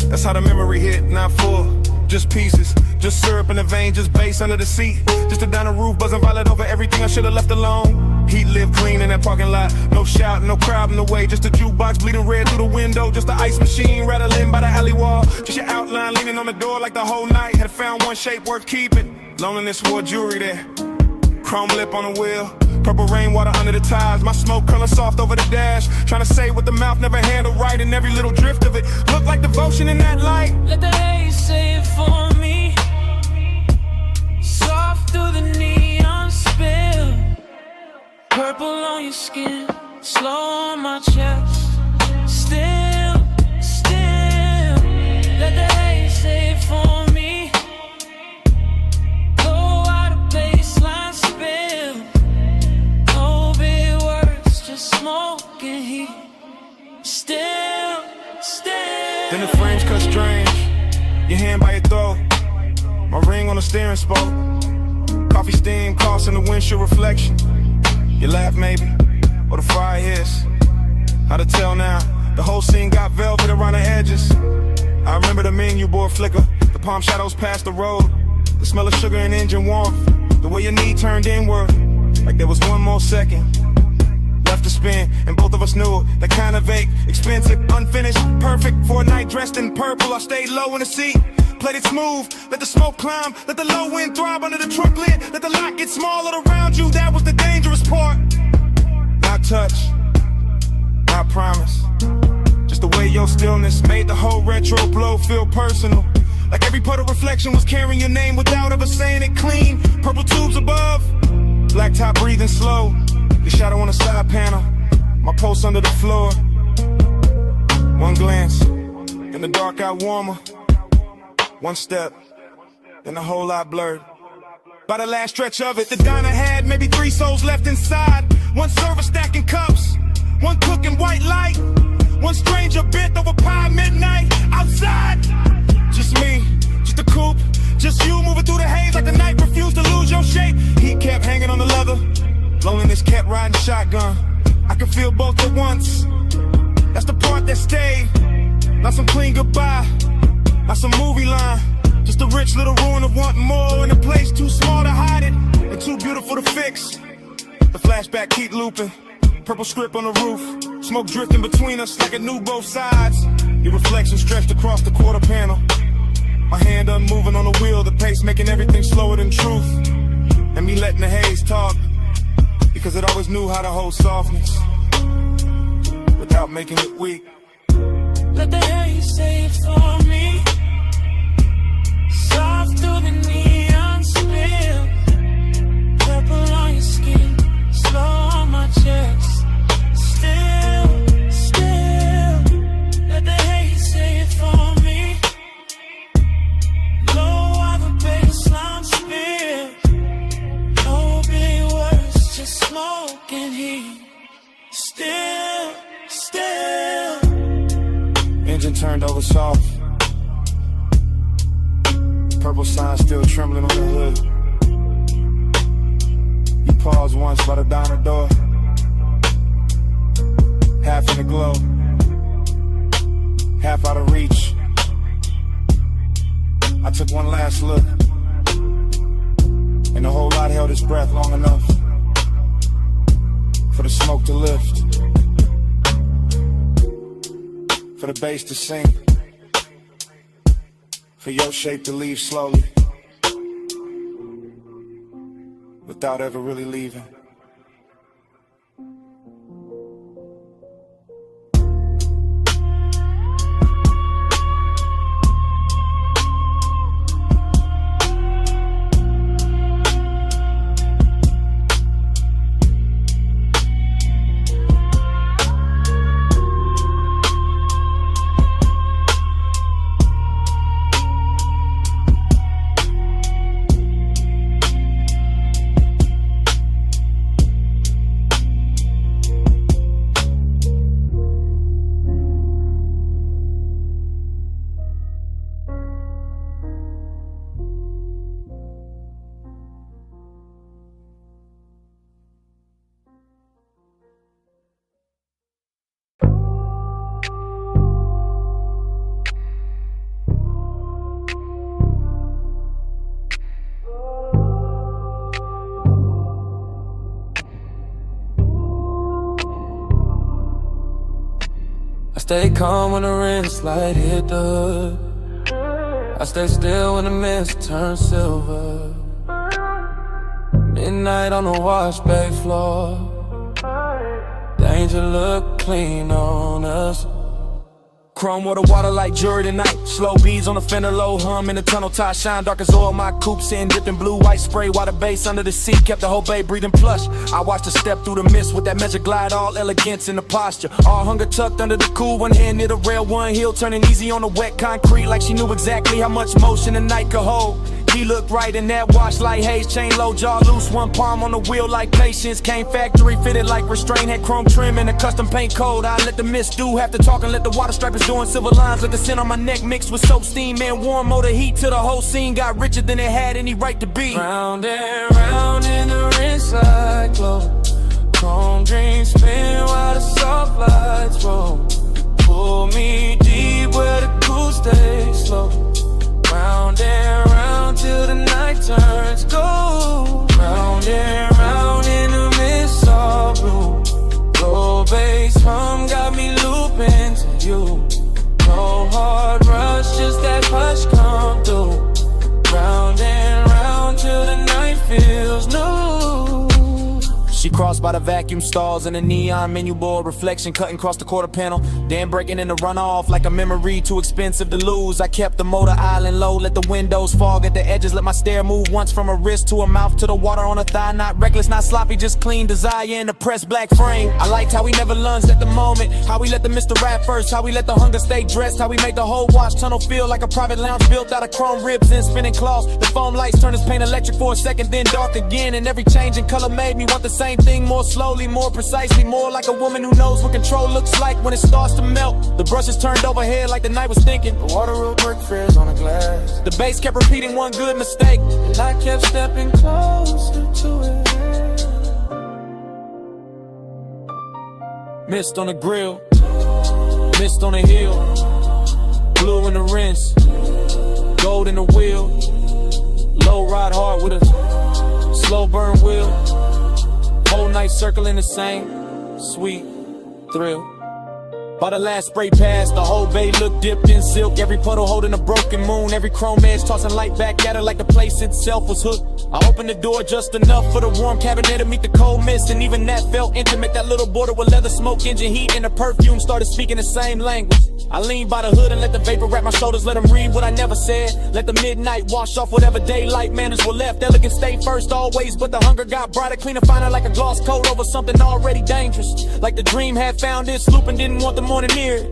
[SPEAKER 3] That's how the memory hit, not full, just pieces. Just syrup in the vein, just bass under the seat. Just a down the roof, buzzing violet over everything I should've left alone. Heat lived clean in that parking lot. No shout, no crowd in the way. Just a jukebox bleeding red through the window. Just the ice machine rattling by the alley wall. Just your outline leaning on the door like the whole night. Had found one shape worth keeping. Loneliness wore jewelry there. Chrome lip on the wheel. Purple rainwater under the tires. My smoke curling soft over the dash. Trying to say what the mouth never handled right. And every little drift of it looked like devotion in that light.
[SPEAKER 13] Let the haze say it for me. Soft through the neon spill. Purple on your skin, slow on my chest. Still, let the haze say it for me. Go out of baseline spill. No big words, just smoke and heat. Still.
[SPEAKER 3] Then the frames cut strange. Your hand by your throat. My ring on the steering spoke. Coffee steam crossing the windshield reflection. You laugh maybe, or the fire hits. How to tell now? The whole scene got velvet around the edges. I remember the menu board flicker. The palm shadows past the road. The smell of sugar and engine warmth. The way your knee turned inward, like there was one more second left to spin, and both of us knew it. That kind of ache, expensive, unfinished, perfect for a night dressed in purple. I stayed low in the seat. Played it smooth, let the smoke climb, let the low wind throb under the truck lid, let the lot get smaller around you, that was the dangerous part. Not touch, not promise, just the way your stillness made the whole retro blow feel personal. Like every puddle reflection was carrying your name without ever saying it clean. Purple tubes above, black top breathing slow, the shadow on the side panel, my pulse under the floor. One glance, and the dark got warmer. One step, then a whole lot blurred. By the last stretch of it, the diner had maybe 3 souls left inside. One server stacking cups, one cooking white light. One stranger bent over pie midnight outside. Just me, just a coupe, just you moving through the haze like the night refused to lose your shape. Heat kept hanging on the leather, loneliness kept riding shotgun. I could feel both at once, that's the part that stayed. Not some clean goodbye, not some movie line, just a rich little ruin of wanting more in a place too small to hide it and too beautiful to fix. The flashback keep looping, purple script on the roof, smoke drifting between us like it knew both sides. Your reflection stretched across the quarter panel, my hand unmoving on the wheel, the pace making everything slower than truth. And me letting the haze talk, because it always knew how to hold softness without making it weak.
[SPEAKER 13] Let the haze say it for me. Soft through the neon spill. Purple on your skin, slow on my chest. Still, let the haze say it for me. Low of a baseline spill. No big words, just smoke and heat. Still.
[SPEAKER 3] Engine turned over soft, purple sign still trembling on the hood. You paused once by the diner door, half in the glow, half out of reach. I took one last look, and the whole lot held its breath long enough for the smoke to lift, for the bass to sink, for your shape to leave slowly, without ever really leaving.
[SPEAKER 9] stay calm when the rinse light hit the hood. I stay still when the mist turns silver. Midnight on the wash bay floor. Danger look clean on us.
[SPEAKER 6] Chrome water like jury tonight. Slow beads on the fender, low hum in the tunnel. Tie shine dark as oil. My coupe sitting dipped in blue white spray. While the bass under the seat kept the whole bay breathing plush. I watched her step through the mist with that measure glide, all elegance in the posture. All hunger tucked under the cool, one hand near the rail, one heel turning easy on the wet concrete, like she knew exactly how much motion the night could hold. He looked right in that wash like haze, chain low, jaw loose, one palm on the wheel like patience. Came factory fitted like restraint, had chrome trim and a custom paint code. I let the mist do half the talking, let the water stripers doing silver lines. Let the scent on my neck mixed with soap steam and warm motor heat till the whole scene got richer than it had any right to be.
[SPEAKER 9] Round and round in the rinse light glow. Chrome dreams spin while the soft lights roll. Pull me deep where the cool stays slow. Round and round till the night turns gold. Round and round in the mist all blue. Low bass hum got me looping to you. No hard rush, just that hush come through. Round and round till the night feels new.
[SPEAKER 6] She crossed by the vacuum stalls and the neon menu board reflection cutting across the quarter panel. Then breaking in the runoff like a memory too expensive to lose. I kept the motor island low, let the windows fog at the edges. Let my stare move once from her wrist to her mouth to the water on her thigh. Not reckless, not sloppy, just clean desire in the pressed black frame. I liked how we never lunged at the moment, how we let the Mr. Rap first, how we let the hunger stay dressed, how we made the whole wash tunnel feel like a private lounge built out of chrome ribs and spinning cloths. The foam lights turned his paint electric for a second, then dark again, and every change in color made me want the same thing, more slowly, more precisely, more like a woman who knows what control looks like when it starts to melt. The brushes turned overhead like the night was thinking.
[SPEAKER 9] The water will break frizz on the glass.
[SPEAKER 6] The bass kept repeating one good mistake,
[SPEAKER 9] and I kept stepping closer to it.
[SPEAKER 6] Mist on the grill, mist on the hill, blue in the rinse, gold in the wheel, low ride hard with a slow burn wheel. Whole night circling the same sweet thrill. By the last spray pass, the whole bay looked dipped in silk. Every puddle holding a broken moon, every chrome edge tossing light back at her like the place itself was hooked. I opened the door just enough for the warm cabinet to meet the cold mist, and even that felt intimate. That little border with leather smoke, engine heat, and the perfume started speaking the same language. I leaned by the hood and let the vapor wrap my shoulders, let them read what I never said. Let the midnight wash off whatever daylight manners were left. Elegant stayed first always, but the hunger got brighter, cleaner, finer, like a gloss coat over something already dangerous. Like the dream had found its loop and didn't want the morning near it.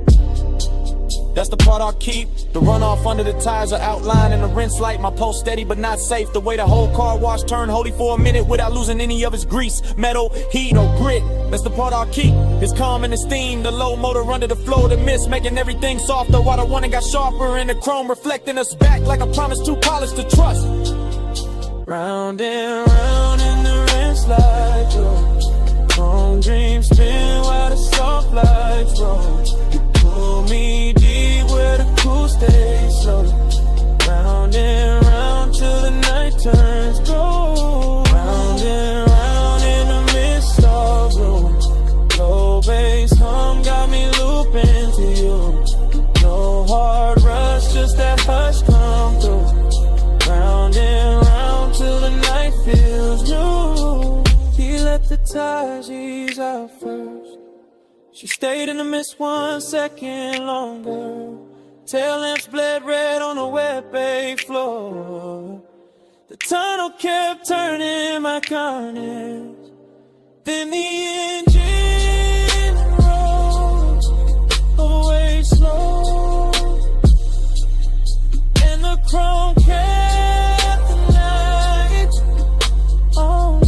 [SPEAKER 6] That's the part I'll keep. The runoff under the tires are outlined in the rinse light. My pulse steady but not safe. The way the whole car wash turned holy for a minute without losing any of its grease, metal, heat, or grit. That's the part I'll keep. It's calm and esteem. The low motor under the flow of the mist, making everything softer while the one got sharper. And the chrome reflecting us back like a promise too polished to trust.
[SPEAKER 9] Round and round in the rinse light glow. Chrome dreams spin while the soft lights roll. You pull me deep where the cool stays slow. Round and round till the night turns gold. Round and round in the mist all blue. Low bass hum got me looping to you. No hard rush, just that hush come through. Round and round till the night feels new. He let the tires ease out first. She stayed in the mist 1 second longer. Tail lamps bled red on the wet bay floor. The tunnel kept turning my carnage. Then the engine rose away slow, and the chrome kept the night on me.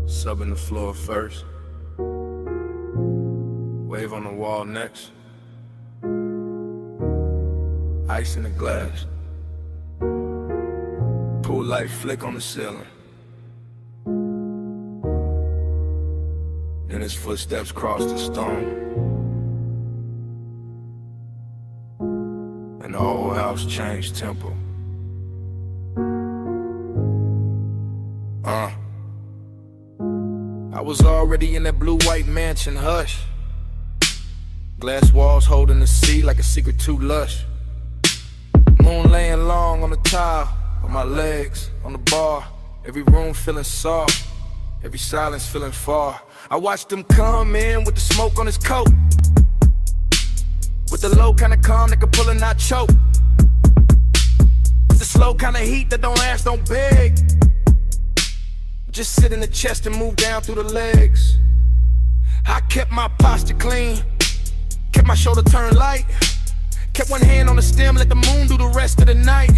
[SPEAKER 9] Subbing the floor first, wave on the wall next, ice in the glass, pool light flick on the ceiling,
[SPEAKER 3] his footsteps crossed the stone. And the whole house changed tempo. I was already in that blue-white mansion, hush. Glass walls holding the sea like a secret too lush. Moon laying long on the tile, on my legs, on the bar. Every room feeling soft, every silence feeling far. I watched him come in with the smoke on his coat, with the low kind of calm that could pull and not choke, with the slow kind of heat that don't ask, don't beg. Just sit in the chest and move down through the legs. I kept my posture clean, kept my shoulder turned light, kept one hand on the stem, let the moon do the rest of the night.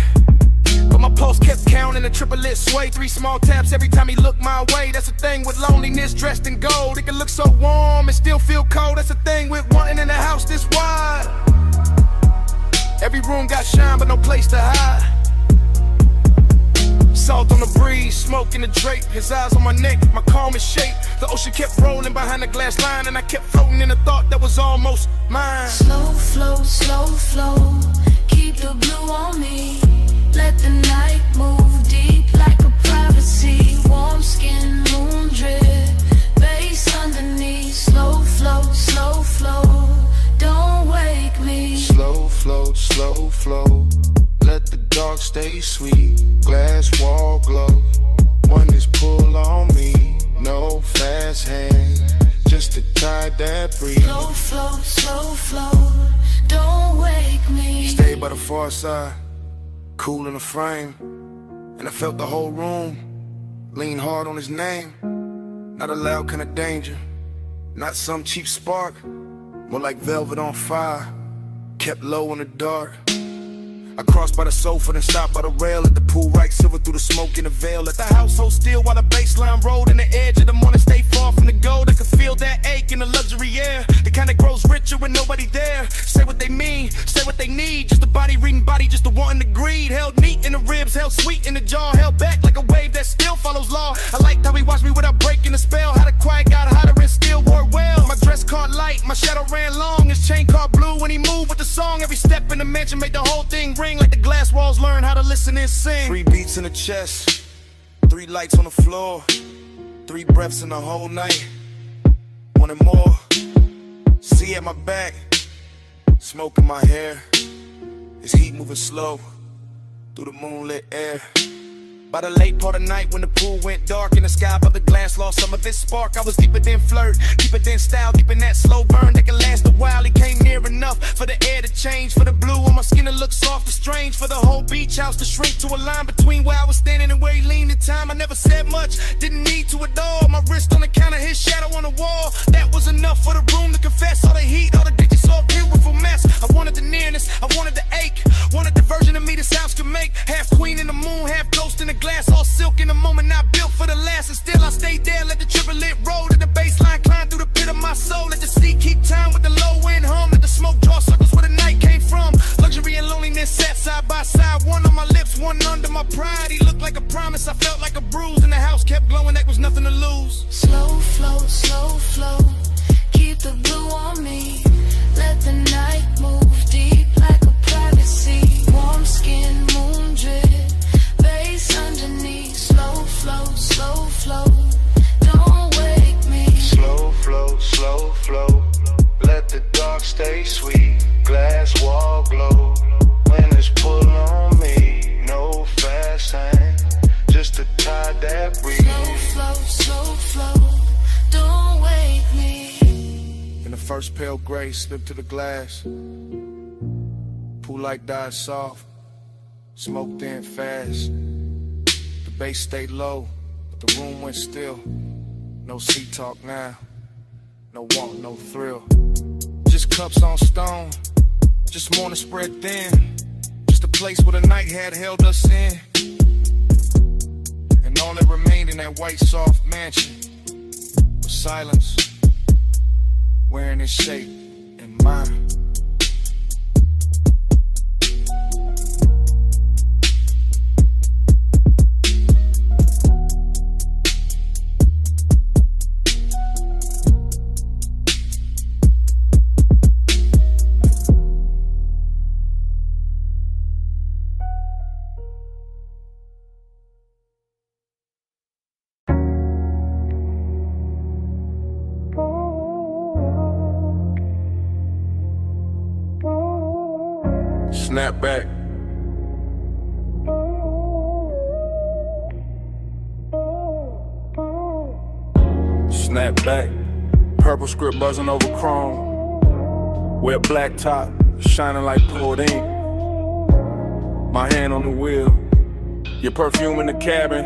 [SPEAKER 3] But my pulse kept counting, a triplet sway, 3 small taps every time he looked my way. That's the thing with loneliness dressed in gold. It can look so warm and still feel cold. That's the thing with wanting in a house this wide. Every room got shine but no place to hide. Salt on the breeze, smoke in the drape. His eyes on my neck, my calmest shape. The ocean kept rolling behind the glass line, and I kept floating in a thought that was almost mine.
[SPEAKER 10] Slow flow, keep the blue on me. Let the night move deep like a privacy. Warm skin, moon drip, bass underneath. Slow flow, don't wake me.
[SPEAKER 4] Slow flow, let the dark stay sweet. Glass wall glow, one is pull on me. No fast hand, just to tie that breeze.
[SPEAKER 10] Slow flow, don't wake me.
[SPEAKER 3] Stay by the far side, cool in the frame, and I felt the whole room lean hard on his name. Not a loud kind of danger, not some cheap spark, more like velvet on fire, kept low in the dark. I crossed by the sofa, then stopped by the rail at the pool, right silver through the smoke in the veil. Let the house hold still while the baseline rolled, and the edge of the morning stay far from the gold. I could feel that ache in the luxury air, the kind that grows richer when nobody there. Say what they mean, say what they need, just a body reading body, just a wanting to greed. Held neat in the ribs, held sweet in the jaw, held back like a wave that still follows law. I liked how he watched me without breaking the spell, how the quiet got hotter and still wore well. My dress caught light, my shadow ran long, his chain caught blue when he moved with the song. Every step in the mansion made the whole thing ring like the glass walls learn how to listen and sing. 3 beats in the chest, 3 lights on the floor, 3 breaths in the whole night. Wanted more, see at my back, smoke in my hair, his heat moving slow through the moonlit air. By the late part of night when the pool went dark and the sky above the glass lost some of its spark, I was deeper than flirt, deeper than style, deep in that slow burn that can last a while. He came near enough for the air to change, for the blue on my skin to look soft and strange, for the whole beach house to shrink to a line between where I was standing and where he leaned in time. I never said much, didn't need to at all. My wrist on the counter, his shadow on the wall, that was enough for the room to confess. All the heat, all the ditches, so beautiful mess. I wanted the nearness, I wanted the ache, wanted the version of me this house could make. Half queen in the moon, half ghost in the glass, all silk in the moment, not built for the last. And still I stayed there, let the triplet roll, let the baseline climb through the pit of my soul. Let the sea keep time with the low end hum, let the smoke draw circles where the night came from. Luxury and loneliness sat side by side, one on my lips, one under my pride. He looked like a promise, I felt like a bruise, and the house kept glowing, that was nothing to lose.
[SPEAKER 10] Slow flow, keep the blue on me. Let the night move deep like a privacy. Warm skin, moon drip, bass underneath. Slow flow, don't wake me.
[SPEAKER 5] Slow flow, let the dark stay sweet. Glass wall glow, when it's pull on me. No fast hand, just to tie that breeze.
[SPEAKER 10] Slow flow, don't wake me.
[SPEAKER 3] In the first pale gray slipped to the glass, pool light died soft, smoke thin fast. The bass stayed low, but the room went still. No sea talk now, no want, no thrill. Just cups on stone, just morning spread thin. Just a place where the night had held us in. And all that remained in that white soft mansion was silence, wearing its shape in mine.
[SPEAKER 12] Snap back.
[SPEAKER 3] Snap back. Purple script buzzing over chrome. Wet black top, shining like poured ink. My hand on the wheel. Your perfume in the cabin.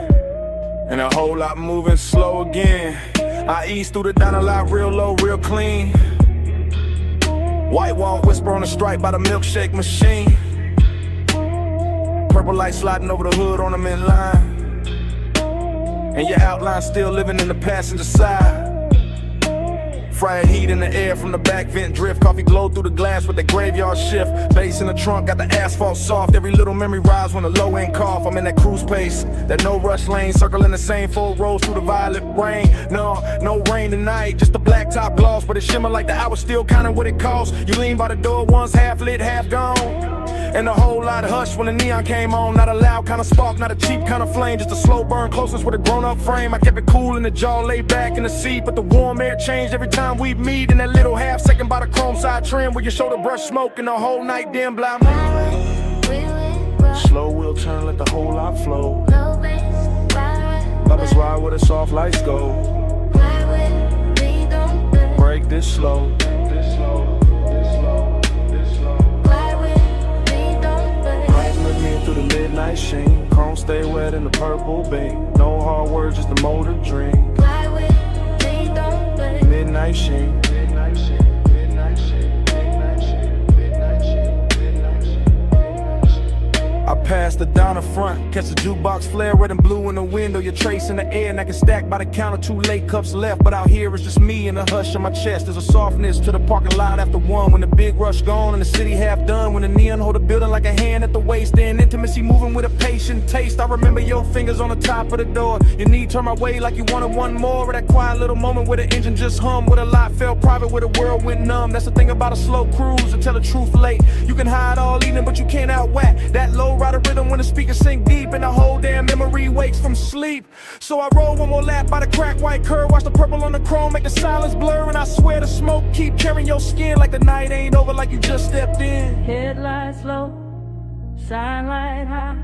[SPEAKER 3] And a whole lot moving slow again. I ease through the diner lot real low, real clean. White wall whisper on the stripe by the milkshake machine. Purple light sliding over the hood on the midline. And your outline still living in the passenger side. Fried heat in the air from the back vent drift. Coffee glow through the glass with the graveyard shift. Bass in the trunk, got the asphalt soft. Every little memory rise when the low end cough. I'm in that cruise pace, that no rush lane. Circling the same 4 rows through the violet rain. No rain tonight, just the black top gloss. But it shimmer like the hour still counting what it costs. You lean by the door once, half lit, half gone. And a whole lot hush when the neon came on. Not a loud kind of spark, not a cheap kind of flame. Just a slow burn, closeness with a grown-up frame. I kept it cool in the jaw, laid back in the seat. But the warm air changed every time we meet. In that little half second by the chrome side trim, where your shoulder brush smoke and the whole night dim blind. Slow wheel turn, let the whole lot flow. Lovers ride where the soft lights go. Break this slow. Through the midnight sheen, chrome stay wet in the purple beam. No hard words, just the motor dream. Midnight sheen. I pass the Donna front, catch the jukebox flare, red and blue in the window. Your trace in the air, and I can stack by the counter. 2 late cups left, but out here it's just me and the hush in my chest. There's a softness to the parking lot after 1. When the big rush gone and the city half done. When the neon hold the building like a hand at the waist. And intimacy moving with a patient taste. I remember your fingers on the top of the door. Your knee turned my way like you wanted one more. Or that quiet little moment where the engine just hummed. Where the lot felt private, where the world went numb. That's the thing about a slow cruise, to tell the truth late. You can hide all evening, but you can't outwhack that low rider rhythm when the speakers sink deep. And the whole damn memory wakes from sleep. So I roll one more lap by the crack white curve. Watch the purple on the chrome make the silence blur. And I swear the smoke keep carrying your skin like the night ain't over, like you just stepped in.
[SPEAKER 10] Headlights low, shine light high.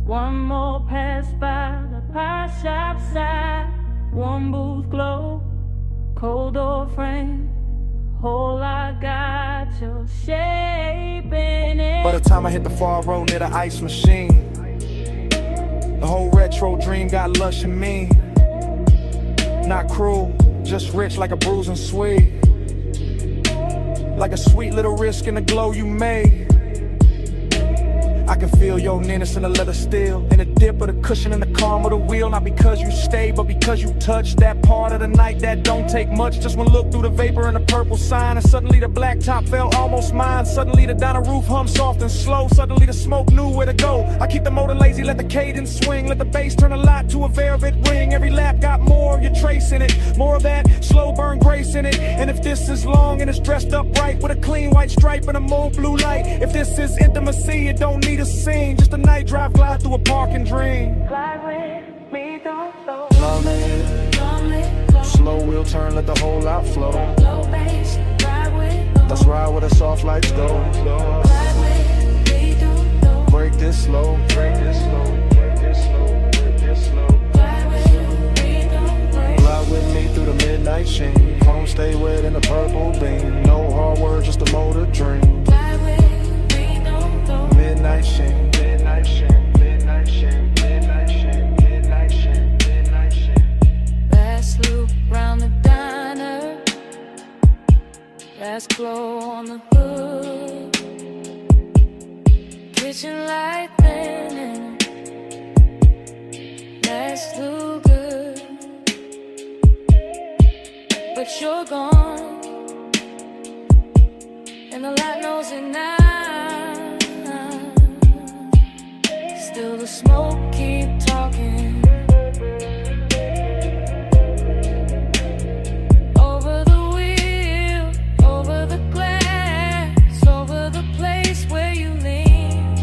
[SPEAKER 10] One more pass by the pie shop side. One booth glow, cold door frame. Whole lot got your shape in it.
[SPEAKER 3] By the time I hit the far road near the ice machine, the whole retro dream got lush and mean. Not cruel, just rich like a bruising sweet. Like a sweet little risk in the glow you made. I can feel your nearness in the leather steel, in the dip of the cushion and the calm of the wheel. Not because you stay, but because you touch that part of the night that don't take much. Just one look through the vapor and the purple sign, and suddenly the black top felt almost mine. Suddenly the diner roof hummed soft and slow. Suddenly the smoke knew where to go. I keep the motor lazy, let the cadence swing. Let the bass turn a lot to a velvet ring. Every lap got more of your trace in it, more of that slow burn grace in it. And if this is long and it's dressed up right, with a clean white stripe and a mauve blue light. If this is intimacy, it don't need a scene, just a night drive, glide through a park and dream.
[SPEAKER 10] Fly with me, don't slow.
[SPEAKER 3] Slow wheel turn, let the whole lot flow.
[SPEAKER 10] Low bass, ride with.
[SPEAKER 3] Let's ride where the soft lights go.
[SPEAKER 10] Fly with me, don't slow.
[SPEAKER 3] Break this slow, break this slow, break this slow, break this slow.
[SPEAKER 10] Fly with me, don't break.
[SPEAKER 3] Fly with me through the midnight sheen. Chrome stay wet in the purple beam. No hard words, just a motor dream.
[SPEAKER 10] Fly with me, don't slow.
[SPEAKER 3] Midnight sheen, midnight sheen, midnight sheen, midnight sheen, midnight sheen, midnight sheen.
[SPEAKER 10] Last loop round the diner. Last glow on the hood. Kitchen light thinning. Last look good. But you're gone. And the light knows it now. Still the smoke keep talking. Over the wheel, over the glass, over the place where you lean.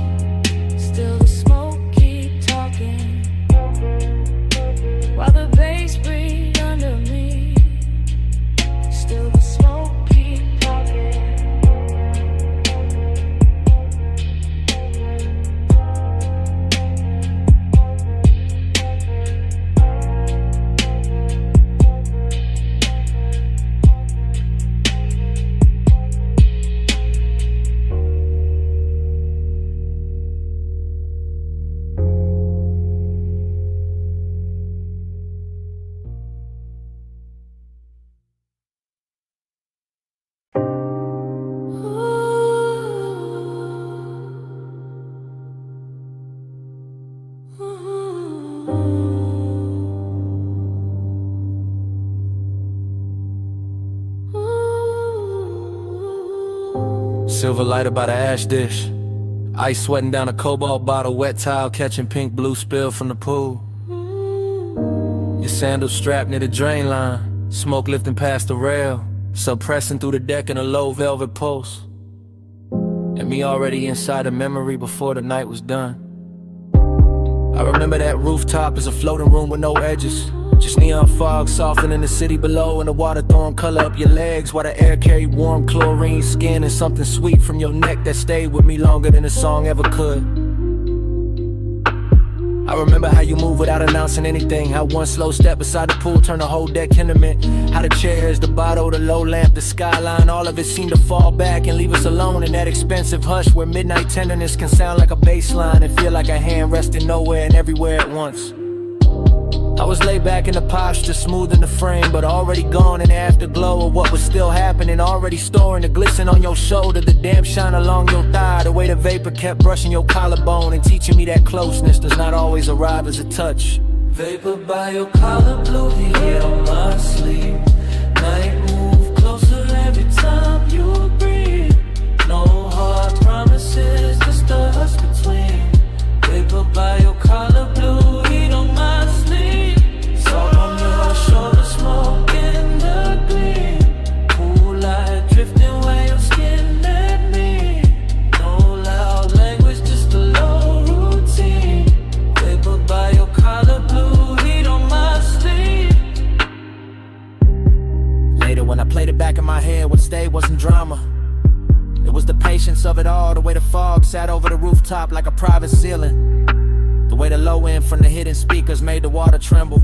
[SPEAKER 10] Still the smoke keep talking. While the bass breathe under me. Still the smoke keep talking.
[SPEAKER 9] Silver lighter by the ash dish. Ice sweating down a cobalt bottle, wet towel catching pink blue spill from the pool. Your sandals strapped near the drain line, smoke lifting past the rail, suppressing through the deck in a low velvet pulse. And me already inside a memory before the night was done. I remember that rooftop as a floating room with no edges. Just neon fog softening the city below, and the water throwing color up your legs while the air carried warm chlorine skin and something sweet from your neck that stayed with me longer than a song ever could. I remember how you move without announcing anything, how one slow step beside the pool turned the whole deck intimate, how the chairs, the bottle, the low lamp, the skyline, all of it seemed to fall back and leave us alone in that expensive hush where midnight tenderness can sound like a bass line and feel like a hand resting nowhere and everywhere at once. I was laid back in the posture, smoothing the frame, but already gone in the afterglow of what was still happening, already storing the glisten on your shoulder, the damp shine along your thigh, the way the vapor kept brushing your collarbone and teaching me that closeness does not always arrive as a touch.
[SPEAKER 10] Vapor by your collar, blue heat on my sleeve. Night move closer every time you breathe. No hard promises, just a hush between. Vapor by your collar, blue heat on my sleeve. Salt on your shoulder, smoke in the gleam. Cool light drifting where your skin met me. No loud language, just a low routine. Vapor by your collar, blue heat on my sleeve.
[SPEAKER 8] Later when I played it back in my head, what stayed wasn't drama. It was the patience of it all, the way the fog sat over the rooftop like a private ceiling. The way the low end from the hidden speakers made the water tremble.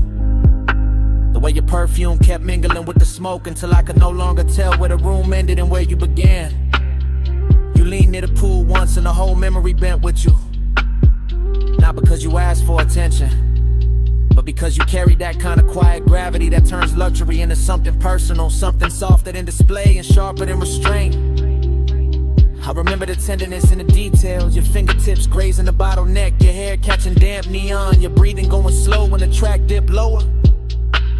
[SPEAKER 8] The way your perfume kept mingling with the smoke until I could no longer tell where the room ended and where you began. You leaned near the pool once and the whole memory bent with you. Not because you asked for attention, but because you carried that kind of quiet gravity that turns luxury into something personal, something softer than display and sharper than restraint. I remember the tenderness in the details, your fingertips grazing the bottleneck, your hair catching damp neon, your breathing going slow when the track dipped lower.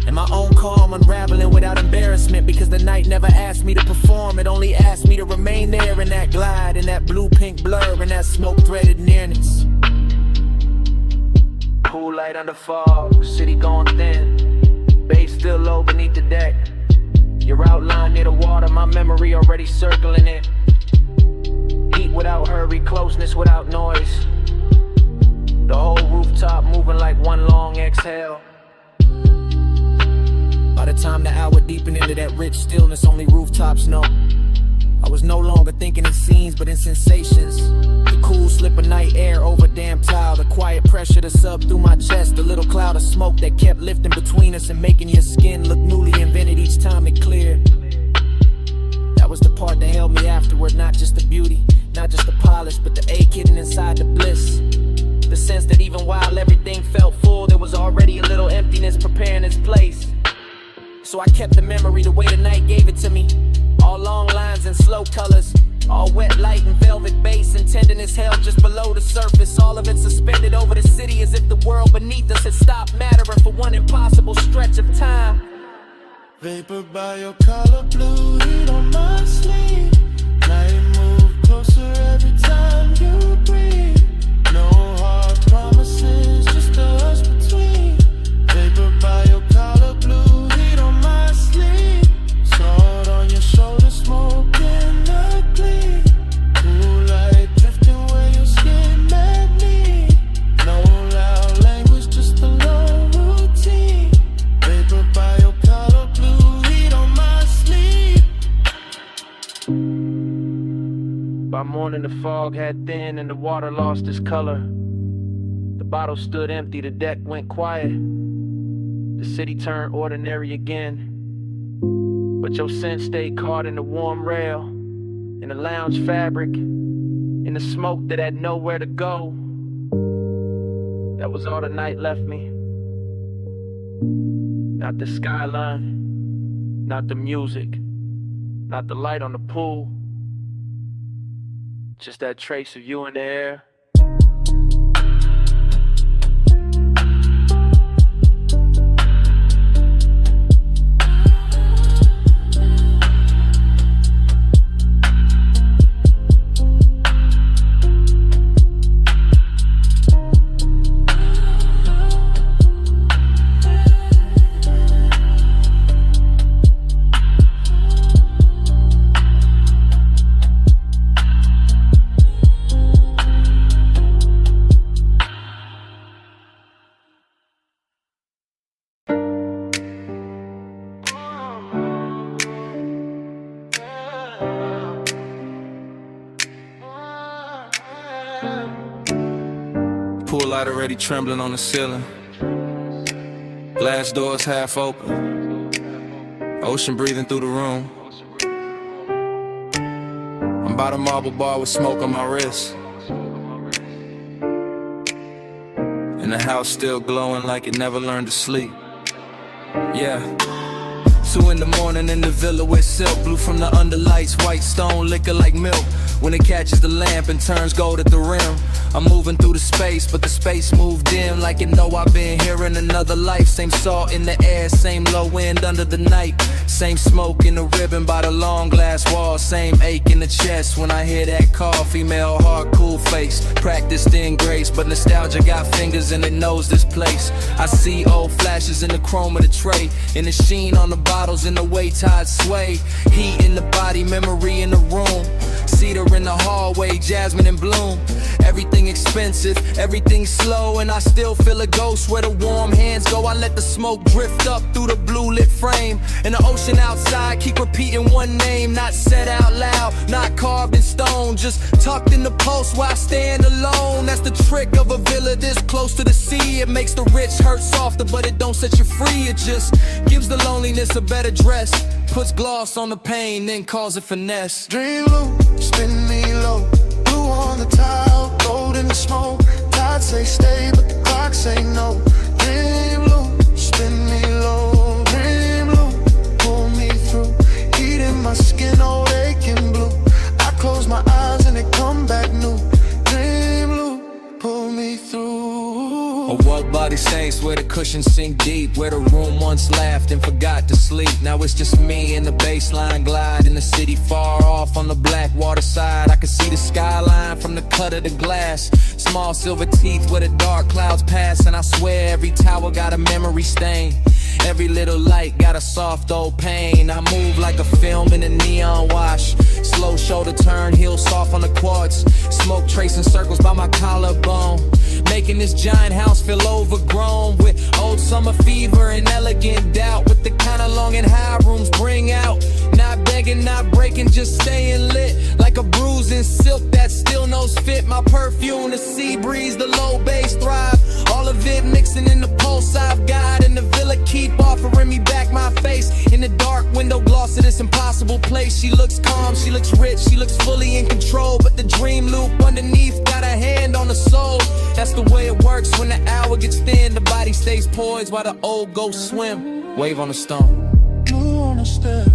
[SPEAKER 8] And my own calm unraveling without embarrassment, because the night never asked me to perform, it only asked me to remain there in that glide, in that blue-pink blur, in that smoke-threaded nearness.
[SPEAKER 6] Pool light under fog, city going thin, bass still low beneath the deck. Your outline near the water, my memory already circling it. Heat without hurry, closeness without noise. The whole rooftop moving like one long exhale.
[SPEAKER 8] By the time the hour deepened into that rich stillness only rooftops know, I was no longer thinking in scenes but in sensations. The cool slip of night air over damp tile, the quiet pressure to sub through my chest, the little cloud of smoke that kept lifting between us and making your skin look newly invented each time it cleared. That was the part that held me afterward, not just the beauty, not just the polish, but the ache hidden inside the bliss. The sense that even while everything felt full, there was already a little emptiness preparing its place. So I kept the memory the way the night gave it to me. All long lines and slow colors, all wet light and velvet bass and tenderness held just below the surface. All of it suspended over the city as if the world beneath us had stopped mattering for one impossible stretch of time.
[SPEAKER 2] Vapor by your collar, blue heat on my sleeve. Night move closer every time you breathe. No hard promises, just a hush between. Vapor by your collar, blue heat on my sleeve. Sword on your shoulder, smoke in the gleam. Cool light drifting where your skin met me. No loud language, just a low routine. Vapor by your collar, blue heat on my sleeve.
[SPEAKER 6] By morning the fog had thinned and the water lost its color. The bottle stood empty, the deck went quiet. The city turned ordinary again. But your scent stayed caught in the warm rail, in the lounge fabric, in the smoke that had nowhere to go. That was all the night left me. Not the skyline, not the music, not the light on the pool. Just that trace of you in the air.
[SPEAKER 9] Pool light already trembling on the ceiling. Glass doors half open. Ocean breathing through the room. I'm by the marble bar with smoke on my wrist. And the house still glowing like it never learned to sleep. Yeah. 2 in the morning in the villa with silk. Blue from the underlights, white stone, liquor like milk. When it catches the lamp and turns gold at the rim. I'm moving through the space, but the space moved dim. Like it know I've been here in another life. Same salt in the air, same low wind under the night. Same smoke in the ribbon by the long glass wall. Same ache in the chest when I hear that call. Female heart, cool face, practiced in grace. But nostalgia got fingers and it knows this place. I see old flashes in the chrome of the tray. In the sheen on the bottles and the way tides sway. Heat in the body, memory in the room. Cedar in the hallway, jasmine in bloom. Everything expensive, everything slow. And I still feel a ghost where the warm hands go. I let the smoke drift up through the blue lit frame. And the ocean outside keep repeating one name. Not said out loud, not carved in stone. Just tucked in the pulse where I stand alone. That's the trick of a villa this close to the sea. It makes the rich hurt softer, but it don't set you free. It just gives the loneliness a better dress. Puts gloss on the pain, then calls it finesse.
[SPEAKER 2] Dream low, spin me low. Blue on the tile, gold in the smoke. Tide say stay, but the clock say no. Dream low, spin me low. Dream low, pull me through. Heat in my skin, old aching blue. I close my eyes and it come back new. Dream low, pull me through.
[SPEAKER 6] A what body sinks where the cushions sink deep. Where the room once laughed and forgot to sleep. Now it's just me and the baseline glide. In the city far off on the black water side. I can see the skyline from the cut of the glass. Small silver teeth where the dark clouds pass. And I swear every tower got a memory stain. Every little light got a soft old pain. I move like a film in a neon wash. Slow shoulder turn, heel soft on the quartz. Smoke tracing circles by my collarbone. Making this giant house feel overgrown. With old summer fever and elegant doubt. With the kind of long and high rooms bring out. Not begging, not breaking, just staying lit. Like a bruise in silk that still knows fit. My perfume, the sea breeze, the low bass thrive. All of it mixing in the pulse I've got. And the villa keep offering me back my face. In the dark window gloss of this impossible place. She looks calm, she looks rich, she looks fully in control. But the dream loop underneath got a hand on the soul. That's the way it works when the hour gets thin. The body stays poised while the old ghosts swim. Wave on the stone.
[SPEAKER 2] Blue on the stair.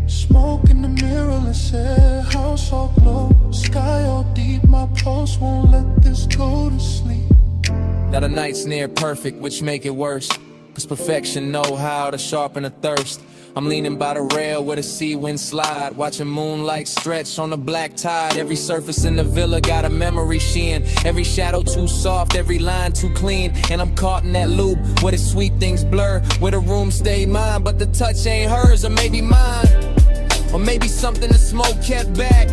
[SPEAKER 2] Smoke in the mirrorless air. House all glow, sky all deep. My pulse won't let this go to sleep.
[SPEAKER 6] Now the night's near perfect, which make it worse. Cause perfection know how to sharpen a thirst. I'm leaning by the rail where the sea wind slide. Watching moonlight stretch on the black tide. Every surface in the villa got a memory sheen. Every shadow too soft, every line too clean. And I'm caught in that loop where the sweet things blur. Where the room stayed mine, but the touch ain't hers. Or maybe mine. Or maybe something the smoke kept back.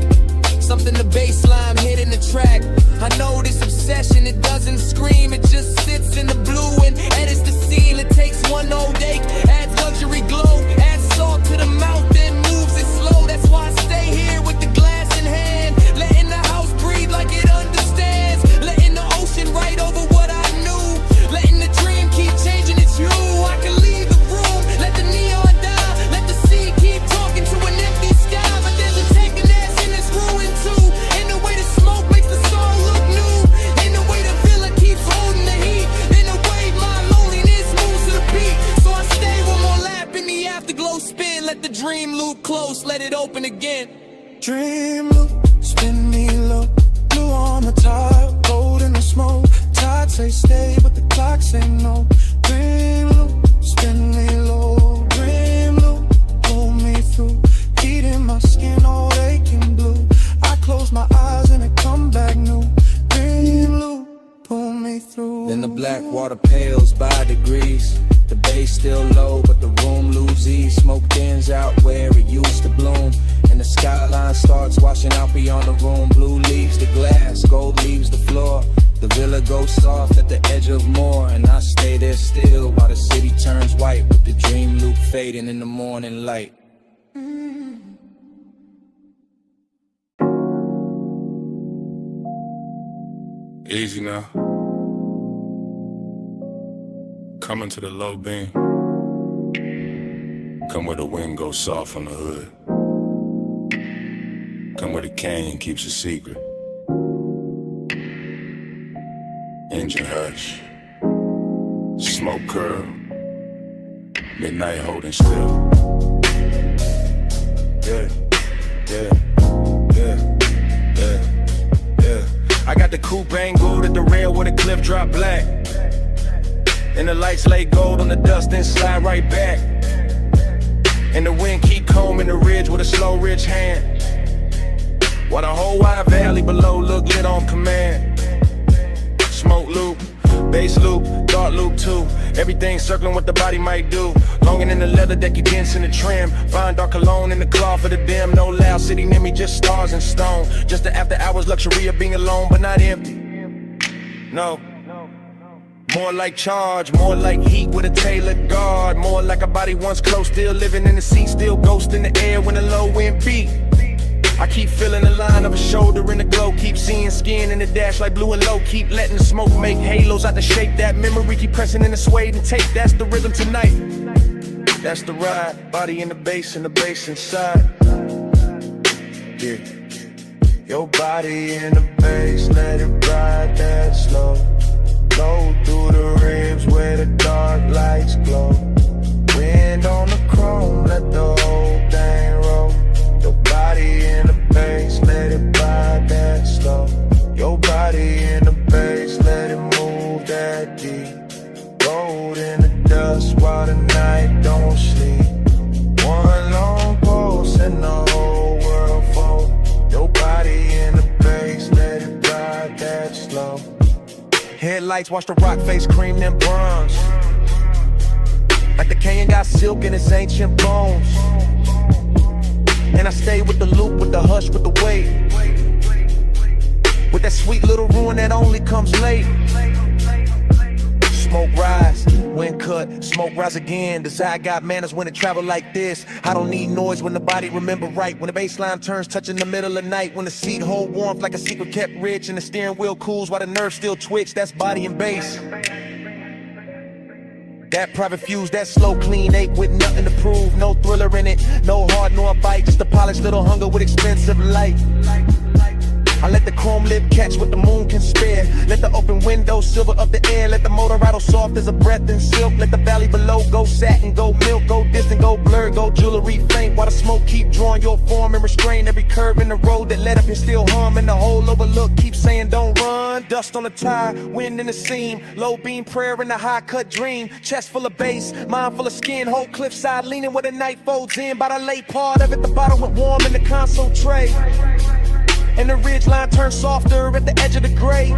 [SPEAKER 6] Something the bass line hit in the track. I know this obsession, it doesn't scream. It just sits in the blue and edits the scene. It takes one old ache, adds luxury glow. Adds salt to the mouth, then moves it slow. That's why I stay here with the glass in hand. Letting the house breathe like it understands. Letting the ocean write over what I knew. Letting the dream keep changing its hue. I can leave the room, let the neon die. Let the sea keep talking to an empty sky. But there's a tenderness in this ruin too. In the way the smoke makes the song look new. In the way the villa keeps holding the heat. In the way my loneliness moves to the beat. So I stay one more lap in the afterglow spin. Let the dream loop close, let it open again.
[SPEAKER 2] Dream loop, spin me low. Blue on the top, gold in the smoke. Tide say stay, but the clock say no. Dream loop, spin me low. Dream loop, pull me through. Heat in my skin, all aching blue. I close my eyes and it come back new. Dream loop, pull me through.
[SPEAKER 6] Then the black water pales by degrees. The bass still low, but the room loses ease. Smoke thins out where it used to bloom. And the skyline starts washing out beyond the room. Blue leaves the glass, gold leaves the floor. The villa goes soft at the edge of more. And I stay there still while the city turns white. With the dream loop fading in the morning light.
[SPEAKER 12] Easy now.
[SPEAKER 3] Coming to the low beam. Come where the wind goes soft on the hood. Come where the canyon keeps a secret. Engine hush. Smoke curl. Midnight holding still. Yeah, yeah, yeah, yeah, yeah. I got the coupe angled at the rail where the cliff drop black. And the lights lay gold on the dust, then slide right back. And the wind keep combing the ridge with a slow rich hand. While the whole wide valley below look lit on command. Smoke loop, bass loop, thought loop too. Everything circling what the body might do. Longing in the leather that you dance in the trim. Fine dark cologne in the cloth for the dim. No loud city near me, just stars and stone. Just the after hours luxury of being alone but not empty. No. More like charge, more like heat with a tailored guard. More like a body once close, still living in the seat, still ghost in the air when the low wind beat. I keep feeling the line of a shoulder in the glow. Keep seeing skin in the dash like blue and low. Keep letting the smoke make halos out the shape. That memory keep pressing in the suede and tape. That's the rhythm tonight. That's the ride. Body in the bass and the bass inside. Yeah. Your body in the bass, let it ride that slow. Go through the ribs where the dark lights glow. Wind on the chrome, let the whole thing roll. Your body in the bass, let it ride that slow. Your body in the bass, let it move that deep. Rolled in the dust while the night don't sleep. One long pulse and the whole world fold. Your body in the bass, let it ride that slow. Headlights watch the rock face cream them bronze. Like the canyon got silk in its ancient bones. And I stay with the loop, with the hush, with the weight. With that sweet little ruin that only comes late. Smoke rise, wind cut, smoke rise again. Desire got manners when it travel like this. I don't need noise when the body remember right. When the bass line turns touching the middle of night. When the seat hold warmth like a secret kept rich. And the steering wheel cools while the nerves still twitch. That's body and bass. That private fuse, that slow clean ache with nothing to prove. No thriller in it, no hard nor bite. Just a polished little hunger with expensive light. I let the chrome lip catch what the moon can spare. Let the open window silver up the air. Let the motor rattle soft as a breath in silk. Let the valley below go satin, go milk, go distant, go blurred, go jewelry faint. While the smoke keep drawing your form and restrain every curve in the road that led up and still hum. And the whole overlook keep saying don't run. Dust on the tire, wind in the seam. Low beam prayer in the high cut dream. Chest full of bass, mind full of skin. Whole cliffside leaning where the night folds in. By the late part of it, the bottle went warm in the console tray. And the ridge line turned softer at the edge of the gray.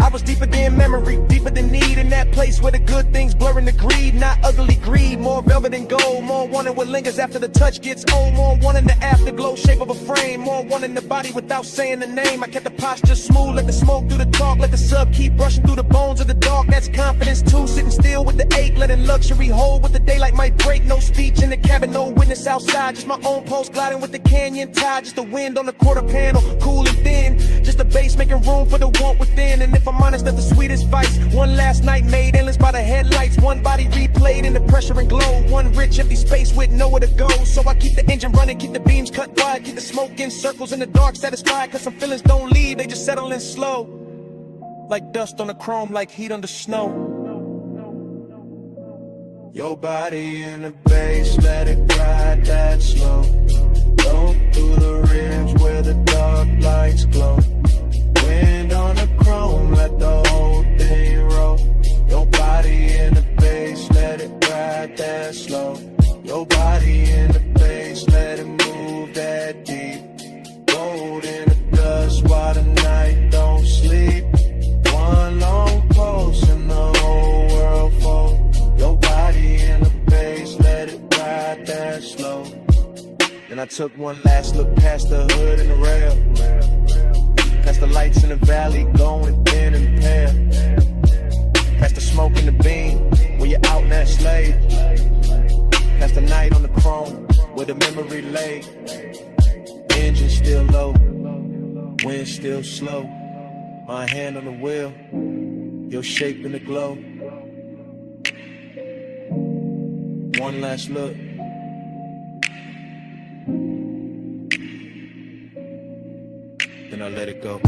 [SPEAKER 3] I was deeper than memory, deeper than need. In that place where the good things blurring the greed. Not ugly greed, more velvet and gold. More wanting what lingers after the touch gets old. More wanting the afterglow shape of a frame. More wanting the body without saying the name. I kept the posture smooth, let the smoke do the talk. Let the sub keep brushing through the bones of the dark. That's confidence too, sitting still with the ache. Letting luxury hold with the daylight might break. No speech in the cabin, no witness outside. Just my own pulse gliding with the canyon tide. Just the wind on the quarter panel, cool and thin. Just the bass making room for the want within. And if I'm honest, that's the sweetest vice. One last night made endless by the headlights. One body replayed in the pressure and glow. One rich empty space with nowhere to go. So I keep the engine running, keep the beams cut wide. Keep the smoke in circles in the dark satisfied. Cause some feelings don't leave, they just settle in slow. Like dust on the chrome, like heat under snow. Your body in the bass, let it ride that slow. Go through the ribs where the dark lights glow. Wind on the chrome, let the whole thing roll. Your body in the bass, let it ride that slow. Your body in the bass, let it move that deep. Rolled in the dust while the night don't sleep. One long pulse and the whole world fold. Your body in the bass, let it ride that slow. Then I took one last look past the hood and the rail. Past the lights in the valley going thin and pale. Past the smoke in the beam when you're out in that slave. Past the night on the chrome where the memory lay. Engine still low, wind still slow. My hand on the wheel, your shape in the glow.
[SPEAKER 15] one last look. Then I let it go.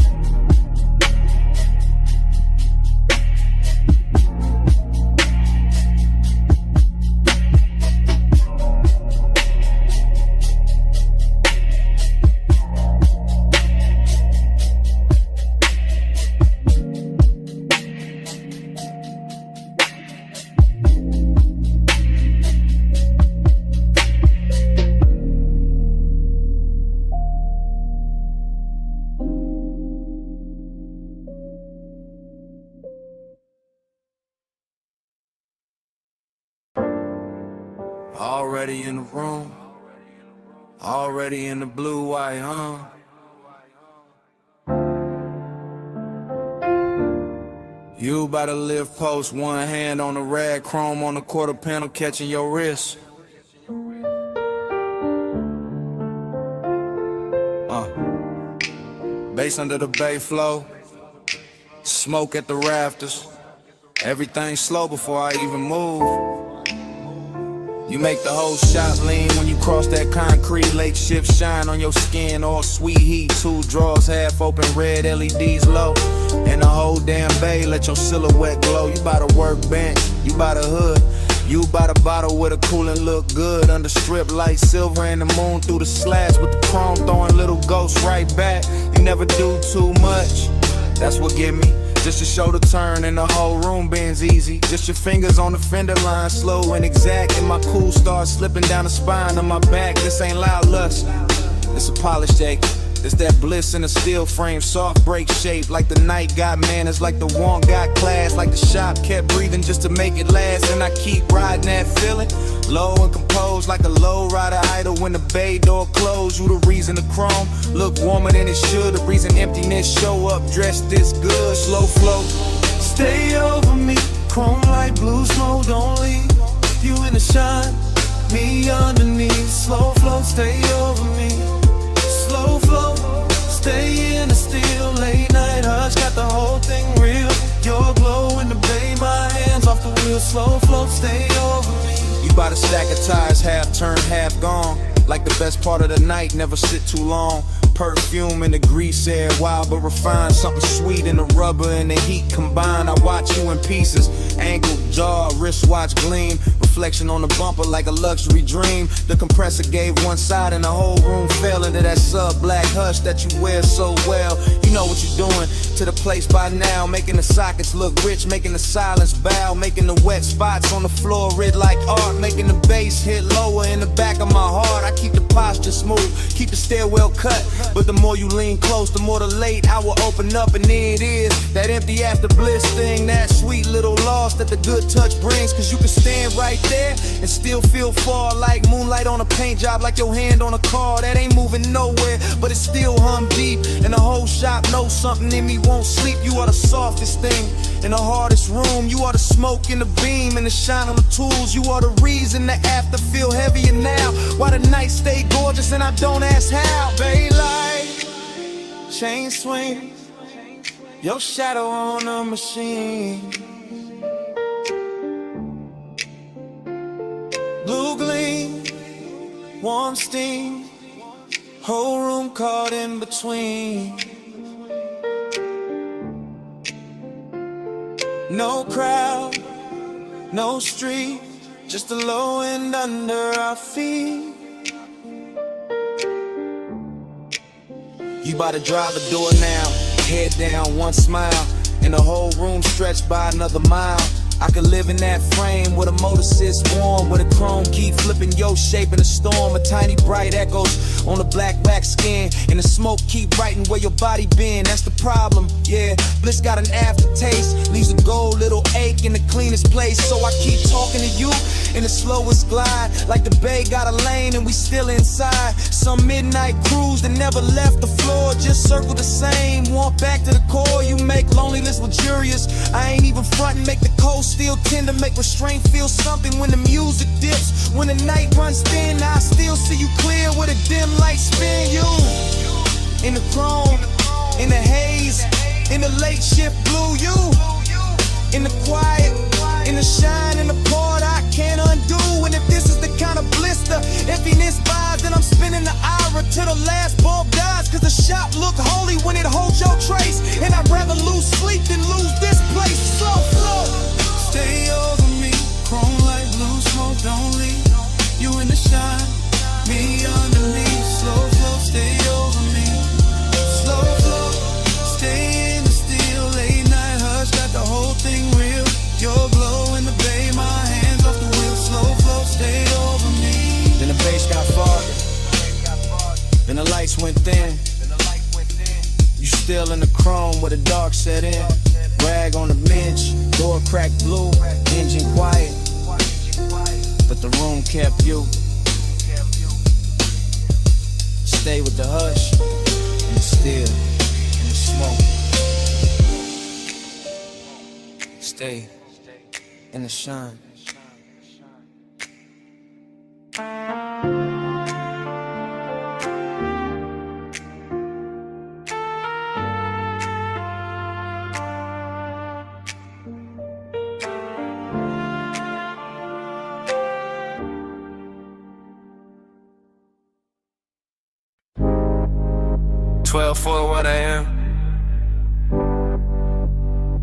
[SPEAKER 9] Already in the room, already in the blue white, You about to live post, one hand on the rag, chrome on the quarter panel, catching your wrist. Bass under the bay flow, smoke at the rafters. Everything slow before I even move. You make the whole shot lean when you cross that concrete. Lake shift shine on your skin, all sweet heat. 2 drawers half open, red LEDs low. And the whole damn bay let your silhouette glow. You by the workbench, you by the hood. You by the bottle with a cooling look good. Under strip light, silver and the moon through the slats. With the chrome throwing little ghosts right back. You never do too much, that's what get me. Just to show the turn and the whole room bends easy. Just your fingers on the fender line, slow and exact. And my cool starts slipping down the spine of my back. This ain't loud lust, it's a polished shake. It's that bliss in a steel frame, soft break shape. Like the night got manners, like the one got class. Like the shop kept breathing just to make it last. And I keep riding that feeling, low and composed. Like a low rider idle when the bay door closed. You the reason the chrome look warmer than it should. The reason emptiness show up dressed this good. Slow flow,
[SPEAKER 13] Stay over me, chrome like blue smoke. Don't leave, you in the shine, me underneath. Slow flow, stay over me. Slow flow, stay in the still. Late night hush, got the whole thing real. Your glow in the bay, my hands off the wheel. Slow flow, stay over me.
[SPEAKER 9] you by the stack of tires, half turned, half gone. Like the best part of the night, never sit too long. Perfume in the grease air, wild but refined. Something sweet in the rubber and the heat combined. I watch you in pieces, ankle, jaw, wristwatch gleam. Reflection on the bumper like a luxury dream. The compressor gave one side and the whole room fell into that sub-black hush that you wear so well. You know what you're doing to the place by now. Making the sockets look rich, making the silence bow. Making the wet spots on the floor red like art. Making the bass hit lower in the back of my heart. I keep the posture smooth, keep the stairwell cut. But the more you lean close, the more the late I will open up. And there it is, that empty after bliss thing. That sweet little loss that the good touch brings. Cause you can stand right there and still feel far. Like moonlight on a paint job, like your hand on a car that ain't moving nowhere, but it still hum deep. And the whole shop knows something in me won't sleep. You are the softest thing in the hardest room. You are the smoke in the beam and the shine on the tools. You are the reason the after feel heavier now. Why the night stay gorgeous and I don't ask how.
[SPEAKER 13] Daylight, chain swing, your shadow on a machine. Blue gleam, warm steam, whole room caught in between. No crowd, no street, just the low end under our feet.
[SPEAKER 9] You by the driver door now, head down, one smile, and the whole room stretched by another mile. I could live in that frame where the motor sits warm, where the chrome keep flipping your shape in a storm. A tiny bright echoes on the black wax skin, and the smoke keep writing where your body been. That's the problem, yeah. Bliss got an aftertaste, leaves a gold little ache in the cleanest place. So I keep talking to you in the slowest glide, like the bay got a lane and we still inside. Some midnight cruise that never left the floor, just circle the same. Walk back to the core, you make loneliness luxurious. I ain't even frontin', make the coast still tender, make restraint feel something when the music dips. When the night runs thin, I still see you clear with a dim light spin. You in the chrome, in the haze, in the late shift blue. You
[SPEAKER 15] In the quiet, in the shine, in the part I can't undo. And if this is the kind of blister, emptiness buys, then I'm spinning the ira till the last bulb dies. Cause the shop look holy when it holds your trace. And I'd rather lose sleep than lose this place. Slow flow.
[SPEAKER 13] Stay over me, chrome like blue smoke, don't leave. You in the shine, me underneath. Slow flow, stay over me. Slow flow, stay in the steel. Late night hush, got the whole thing real. Your glow in the bay, my hands off the wheel. Slow flow, stay over me.
[SPEAKER 15] Then the bass got farther, then the lights went thin. You still in the chrome where the dark set in. Rag on the bench, door cracked blue, engine quiet, but the room kept you. Stay with the hush, and the still, and the smoke. Stay in the shine.
[SPEAKER 9] For 1 a.m.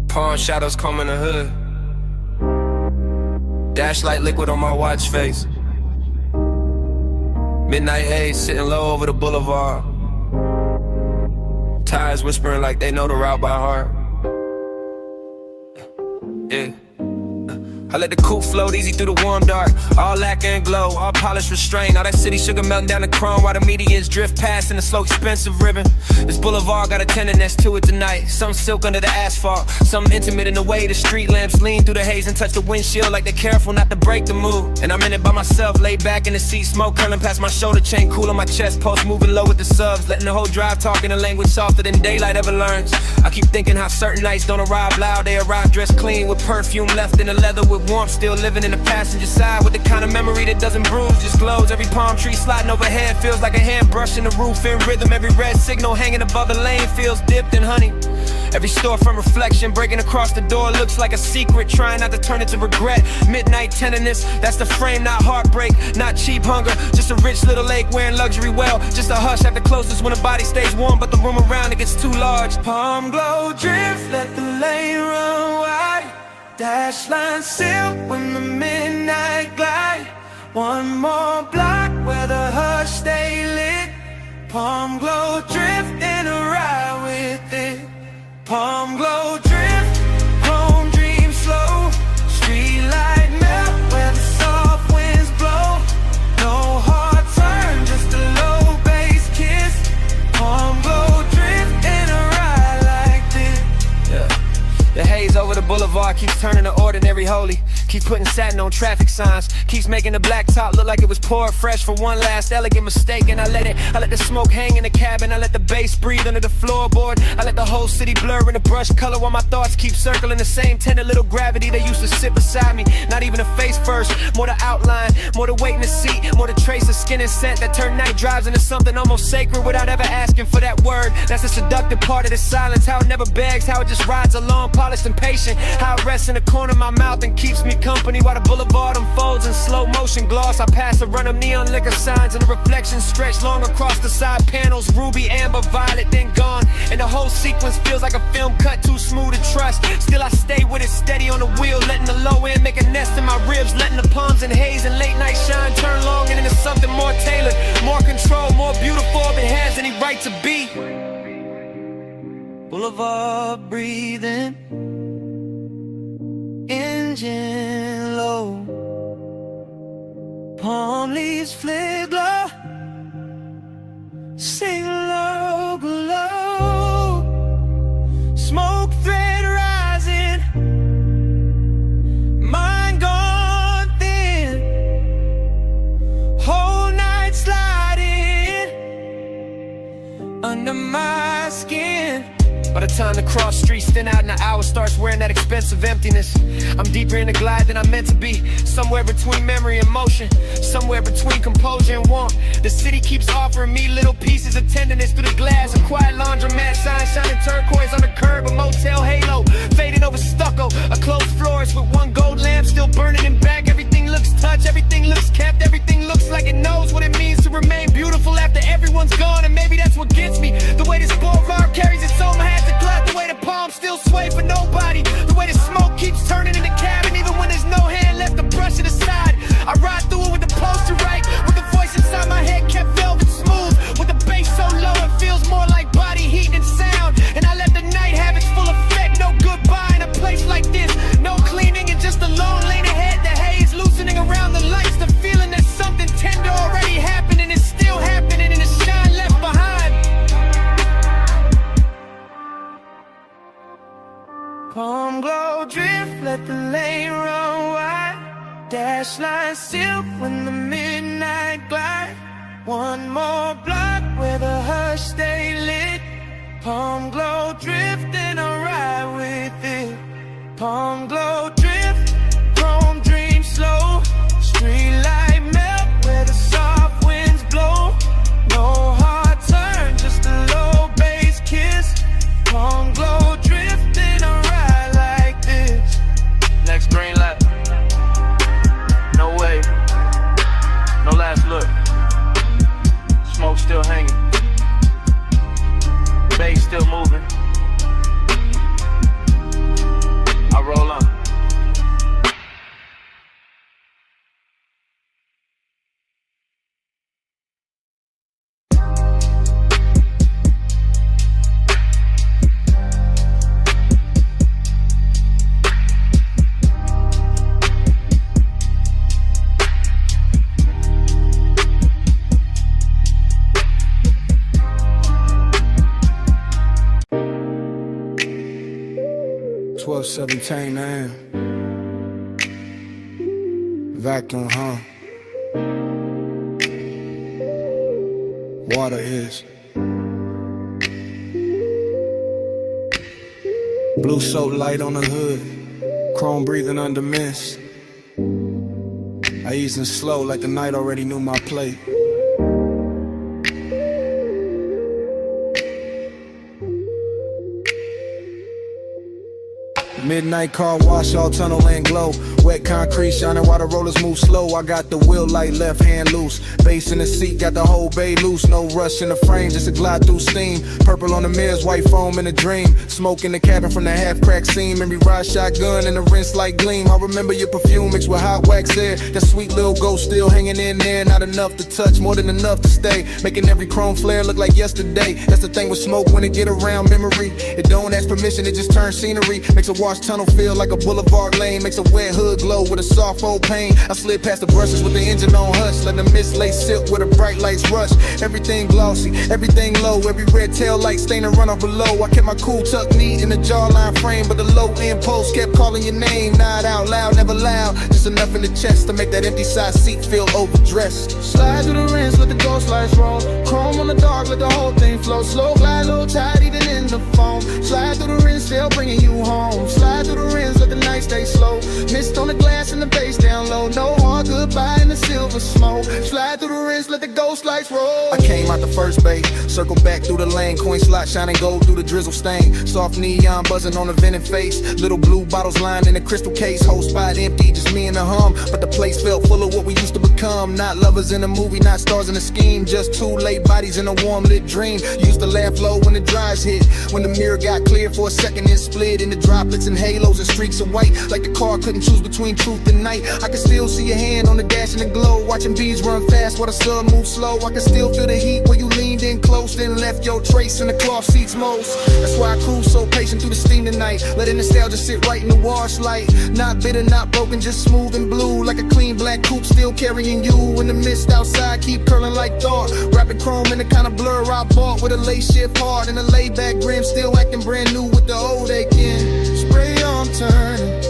[SPEAKER 9] Palm shadows comb in the hood. Dash light liquid on my watch face. Midnight haze sitting low over the boulevard. Tires whispering like they know the route by heart. Yeah. I let the coupe float easy through the warm dark. All lacquer and glow, all polished restraint. All that city sugar melting down the chrome while the medians drift past in the slow expensive ribbon. This boulevard got a tenderness to it tonight. Some silk under the asphalt, some intimate in the way the street lamps lean through the haze and touch the windshield like they're careful not to break the mood. And I'm in it by myself, laid back in the seat, smoke curling past my shoulder chain, cool on my chest, pulse moving low with the subs, letting the whole drive talk in a language softer than daylight ever learns. I keep thinking how certain nights don't arrive loud, they arrive dressed clean with perfume left in the leather with warmth still living in the passenger side with the kind of memory that doesn't bruise, just glows. Every palm tree sliding overhead feels like a hand brushing the roof in rhythm. Every red signal hanging above the lane feels dipped in honey. Every storefront reflection breaking across the door looks like a secret, trying not to turn it to regret. Midnight tenderness, that's the frame, not heartbreak, not cheap hunger, just a rich little lake wearing luxury well. Just a hush at the closest when the body stays warm, but the room around it gets too large.
[SPEAKER 13] Palm glow drift, let the lane run wide. Dash line silk when the midnight glide. One more block where the hush stay lit. Palm glow drift in a ride with it. Palm glow drift, home dream slow. Street light melt where the soft winds blow. No hard turn, just a low bass kiss. Palm glow drift in a ride like this.
[SPEAKER 9] Yeah. The haze over the boulevard keeps turning to ordinary holy. Keeps putting satin on traffic signs. Keeps making the black top look like it was poured fresh for one last elegant mistake. And I let the smoke hang in the cabin. I let the bass breathe under the floorboard. I let the whole city blur in the brush color while my thoughts keep circling the same tender little gravity they used to sit beside me. Not even a face first, more the outline, more the weight in the seat, more the trace of skin and scent that turn night drives into something almost sacred without ever asking for that word. That's the seductive part of the silence, how it never begs, how it just rides along, polished and patient. How it rests in the corner of my mouth and keeps me company while the boulevard unfolds in slow motion gloss. I pass a run of neon liquor signs and the reflections stretch long across the side panels. Ruby, amber, violet, then gone. And the whole sequence feels like a film cut too smooth to trust. Still I stay with it steady on the wheel, letting the low end make a nest in my ribs, letting the palms and haze and late night shine turn long and into something more tailored, more control, more beautiful if it has any right to be.
[SPEAKER 13] Boulevard breathing, engine low. Palm leaves flare glow. Sing low, glow. Smoke thread rising. Mind gone thin. Whole night sliding under my skin.
[SPEAKER 9] By the time the cross streets thin out and the hour starts wearing that expensive emptiness, I'm deeper in the glide than I'm meant to be. Somewhere between memory and motion, somewhere between composure and warmth. The city keeps offering me little pieces of tenderness through the glass. A quiet laundromat sign shining turquoise on the curb, a motel halo fading over stucco. A closed
[SPEAKER 11] with one gold lamp still burning in back. Everything looks touched, everything looks kept, everything looks like it knows what it means to remain beautiful after everyone's gone. And maybe that's what gets me, the way this boulevard carries its own hands to glut, the way the palms still sway for nobody, the way the smoke keeps turning in the cabin even when there's no hand left to brush it aside. I ride through it with the poster right, with the voice inside my head kept velvet smooth, with the bass so low it feels more like body heat than sound. And I let the night have its full effect. No goodbye in a place like this, no cleaning and just a lone lane ahead. The haze loosening around the lights, the feeling that something tender already happened and it's still happening and it's shine left behind.
[SPEAKER 13] Palm glow drift, let the lane run wide. Dash line silk when the midnight glide. One more block where the hush stay lit. Palm glow drift and I ride with it. Palm glow drift, chrome dream slow. Street light melt where the soft winds blow. No hard turn, just a low bass kiss. Palm glow drift and I ride like this.
[SPEAKER 11] Next green light, no way, no last look. Smoke still hanging, bass still moving. I roll on.
[SPEAKER 8] $12:17 a.m. Vacuum, huh? Water is blue soap light on the hood, chrome breathing under mist. I easing slow like the night already knew my plate. Midnight car wash, all tunnel and glow. Wet concrete shining while the rollers move slow. I got the wheel light, left hand loose. Bass in the seat, got the whole bay loose. No rush in the frame, just a glide through steam. Purple on the mirrors, white foam in a dream. Smoke in the cabin from the half-cracked seam. And we ride shotgun in the rinse like gleam. I remember your perfume mixed with hot wax air. That sweet little ghost still hanging in there. Not enough to touch, more than enough to stay. Making every chrome flare look like yesterday. That's the thing with smoke when it get around memory. It don't ask permission, it just turns scenery. Makes a wash tunnel feel like a boulevard lane. Makes a wet hood glow with a soft old pain. I slid past the brushes with the engine on hush. Let the mist lay silk where the bright lights rush. Everything glossy, everything low. Every red tail light stain and run off below. I kept my cool tucked neat in the jawline frame, but the low impulse kept calling your name. Not out loud, never loud. Just enough in the chest to make that empty side seat feel overdressed.
[SPEAKER 13] Slide through the rinse, let the ghost lights roll. Chrome on the dark, let the whole thing flow. Slow glide, little tight, even in the foam. Slide through the rinse, still bringing you home. Slide through the rinse, let the night stay slow. Mist on the glass and the bass down low. No hard goodbye in the silver smoke. Slide through the rinse, let the ghost lights roll.
[SPEAKER 8] I came out the first bay, circle back through the lane. Coin slot shining gold through the drizzle stain. Soft neon buzzing on the vented face. Little blue bottles lined in a crystal case. Whole spot empty, just me and the hum. But the place felt full of what we used to become. Not lovers in a movie, not stars in a scheme. Just two late bodies in a warm lit dream. Used to laugh low when the dries hit. When the mirror got clear for a second, it split into droplets and halos and streaks of white. Like the car couldn't choose between truth and night. I can still see your hand on the dash and the glow. Watching bees run fast while the sun moves slow. I can still feel the heat where you leaned in close, then left your trace in the cloth seats most. That's why I cruise so patient through the steam tonight. Letting nostalgia sit right in the wash light. Not bitter, not broken, just smooth and blue. Like a clean black coupe still carrying you. In the mist outside keep curling like thought. Wrapping chrome in the kind of blur I bought. With a late shift hard and a laid back grim. Still acting brand new with the old aching.
[SPEAKER 13] Spray on turning,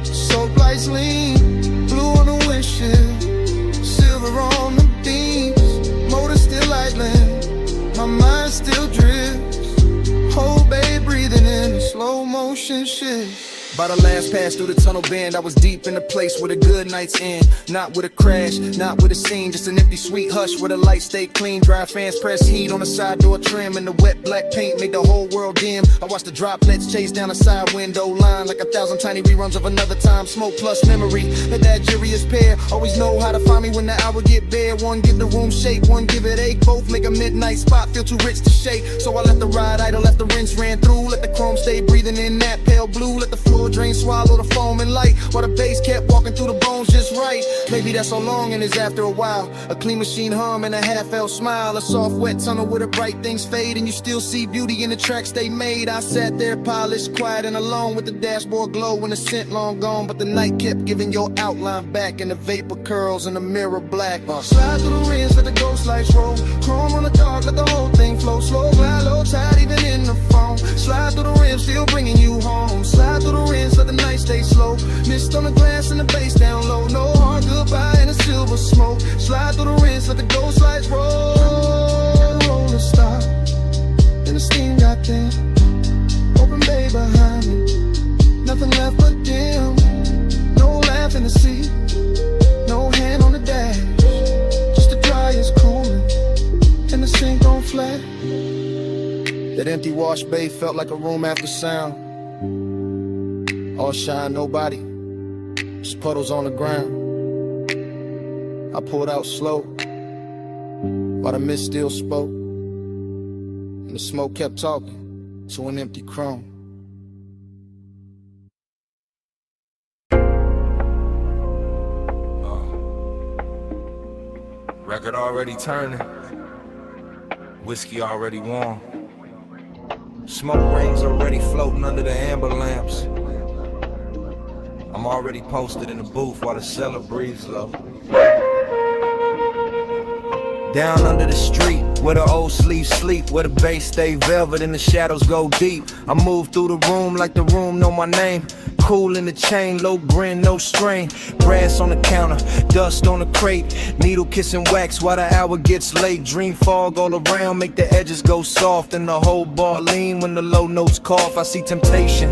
[SPEAKER 13] soap lights lean. Blue on the windshield, silver on the beams. Motor still idling, my mind still drifts. Whole bay breathing in a slow motion shift.
[SPEAKER 15] By the last pass through the tunnel bend, I was deep in the place where the good nights end. Not with a crash, not with a scene, just an empty sweet hush where the lights stay clean. Dry fans press heat on the side door trim, and the wet black paint made the whole world dim. I watched the droplets chase down the side window line like 1,000 tiny reruns of another time. Smoke plus memory, that jury's pair. Always know how to find me when the hour get bare. One give the room shape, one give it ache. Both make a midnight spot feel too rich to shake. So I let the ride idle, let the rinse ran through. Let the chrome stay breathing in that pale blue. Let the floor drain, swallow the foam and light, while the bass kept walking through the bones just right. Maybe that's so long and it's after a while. A clean machine hum and a half-felt smile. A soft wet tunnel where the bright things fade, and you still see beauty in the tracks they made. I sat there polished, quiet and alone, with the dashboard glow and the scent long gone. But the night kept giving your outline back, and the vapor curls in the mirror black. Slide through the rims, let the ghost lights roll. Chrome on the dark, let the whole thing flow. Slow, glide, low tide, even in the phone. Slide through the rims, still bringing you home. Slide through the rims, let the night stay slow. Mist on the glass and the bass down low. No hard goodbye and a silver smoke. Slide through the rims, let the ghost lights roll. Roll and stop, then the steam got thin. Open bay behind me, nothing left but dim. No laugh in the seat, no hand on the dash. Just the dryer's cooling and the sink on flat. That empty wash bay felt like a room after sound. All shine, nobody, just puddles on the ground. I pulled out slow, while the mist still spoke, and the smoke kept talking to an empty chrome.
[SPEAKER 9] Record already turning, whiskey already warm. Smoke rings already floating under the amber lamps. I'm already posted in the booth while the cellar breathes low. Down under the street, where the old sleeves sleep, where the bass stay velvet and the shadows go deep. I move through the room like the room know my name. Cool in the chain, low grin, no strain. Brass on the counter, dust on the crate. Needle kissing wax while the hour gets late. Dream fog all around, make the edges go soft, and the whole bar lean when the low notes cough. I see temptation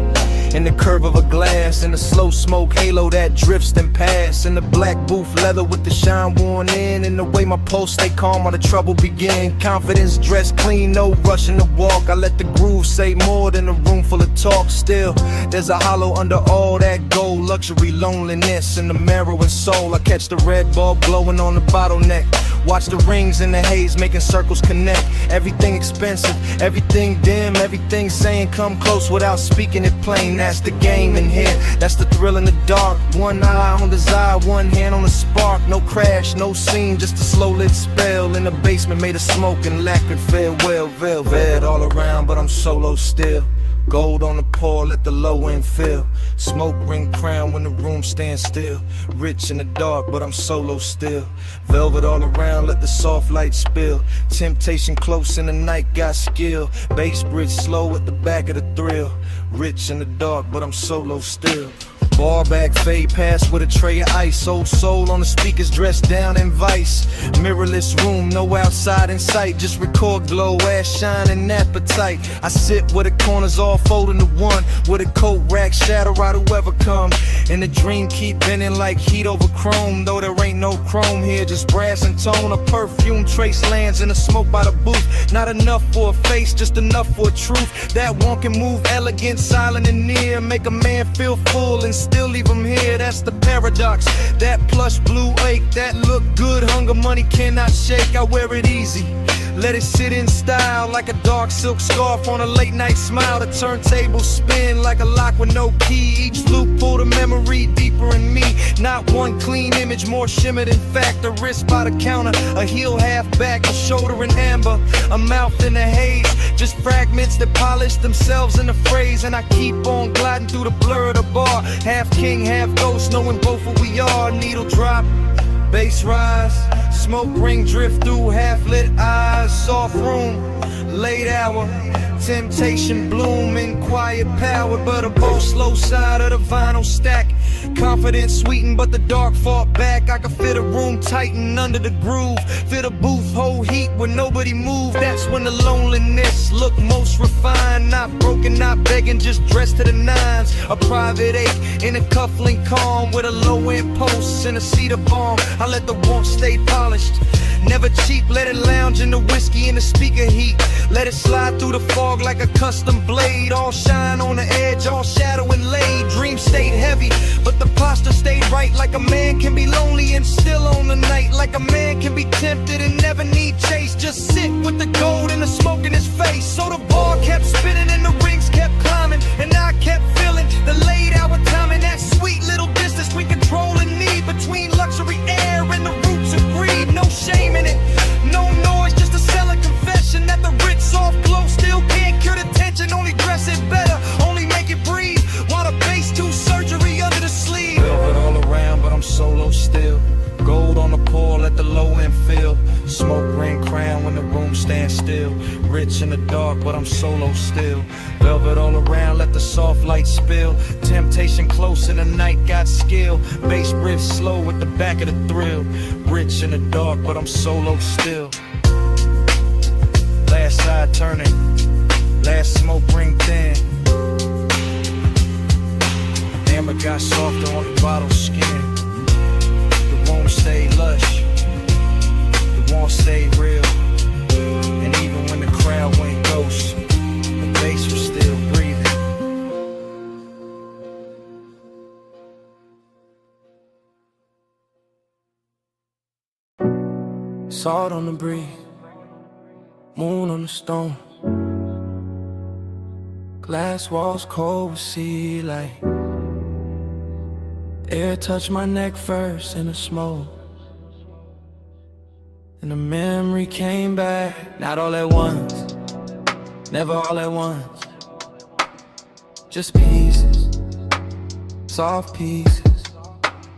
[SPEAKER 9] in the curve of a glass, in the slow smoke halo that drifts and pass, in the black booth leather with the shine worn in, and the way my pulse stay calm while the trouble begin. Confidence dressed clean, no rushing to walk. I let the groove say more than a room full of talk. Still, there's a hollow under all that gold. Luxury, loneliness, and the marrow and soul. I catch the red bulb glowing on the bottleneck. Watch the rings in the haze making circles connect. Everything expensive, everything dim, everything saying come close without speaking it plain. That's the game in here, that's the thrill in the dark. One eye on desire, one hand on the spark. No crash, no scene, just a slow lit spell. In the basement made of smoke and lacquered farewell. Velvet all around, but I'm solo still. Gold on the pour, let the low end fill. Smoke ring crown when the room stands still. Rich in the dark, but I'm solo still. Velvet all around, let the soft light spill. Temptation close in the night, got skill. Bass bridge slow at the back of the thrill. Rich in the dark, but I'm solo still. Bar back, fade past with a tray of ice. Old soul on the speakers, dressed down in vice. Mirrorless room, no outside in sight. Just record glow, ass shine and appetite. I sit where the corners all fold into one, with a coat rack shadow out whoever comes. And the dream keep bending like heat over chrome. Though there ain't no chrome here, just brass and tone. A perfume trace lands in the smoke by the booth. Not enough for a face, just enough for a truth. That one can move elegant, silent and near. Make a man feel full and still leave him here. That's the paradox. That plush blue ache, that look good, hunger money cannot shake. I wear it easy, let it sit in style, like a dark silk scarf on a late night smile. The turntable spin like a lock with no key. Each loop pull the memory deeper in me. Not one clean image, more shimmer than fact. A wrist by the counter, a heel half back, a shoulder in amber, a mouth in the haze. Just fragments that polish themselves in the phrase. And I keep on gliding through the blur of the bar. Half king, half ghost, knowing both who we are. Needle drop, bass rise, smoke ring drift through half-lit eyes. Soft room, late hour, temptation bloom in quiet power. But a bold slow side of the vinyl stack.
[SPEAKER 7] Confidence sweetened, but the dark fought back. I could feel the room tighten under the groove. Feel the booth hold heat when nobody moved. That's when the loneliness looked most refined. Not broken, not begging, just dressed to the nines. A private eight in a cufflink calm with a low-end post and a cedar bomb. I let the warmth stay polished. Never cheap, let it lounge in the whiskey and the speaker heat. Let it slide through the fog like a custom blade. All shine on the edge, all shadow and laid. Dreams stayed heavy, but the posture stayed right. Like a man can be lonely and still on the night. Like a man can be tempted and never need chase. Just sit with the gold and the smoke in his face. So the ball kept spinning and the rings kept climbing, and I kept feeling the late hour timing. That sweet little distance we control and need between luxury air and the roots of greed. No shame in it, no noise, just a selling confession that the rich soft glow still can't cure the tension. Only dress it better, only make it breathe, while the bass do surgery under the sleeve. Velvet all around, but I'm solo still. Gold on the pole, let the low end feel. Smoke ring crown when the room stands still. Rich in the dark, but I'm solo still. Velvet all around, let the soft light spill. Temptation close in the night, got skill. Bass riff slow with the back of the thrill. Rich in the dark, but I'm solo still. Last side turning, last smoke ring thin. Amber got softer on the bottle skin. The room stayed lush, the warmth stayed real. And even when the crowd went ghost, the bass was still breathing.
[SPEAKER 9] Salt on the breeze, moon on the stone. Glass walls cold with sea light. Air touched my neck first in the smoke, and the memory came back. Not all at once, never all at once. Just pieces, soft pieces.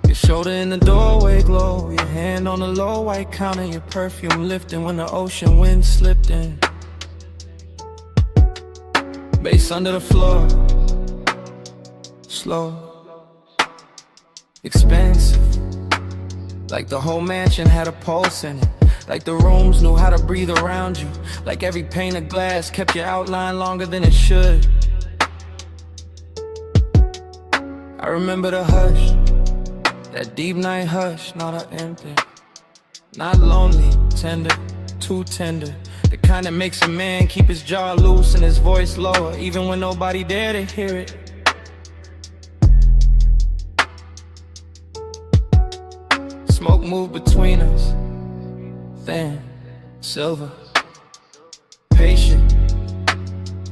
[SPEAKER 9] Your shoulder in the doorway glow, your hand on the low white counter, your perfume lifting when the ocean wind slipped in. Bass under the floor, slow, expensive. Like the whole mansion had a pulse in it. Like the rooms knew how to breathe around you. Like every pane of glass kept your outline longer than it should. I remember the hush, that deep night hush, not empty, not lonely, tender, too tender. The kind that makes a man keep his jaw loose and his voice lower, even when nobody there to hear it. Smoke moved between us, thin, silver, patient.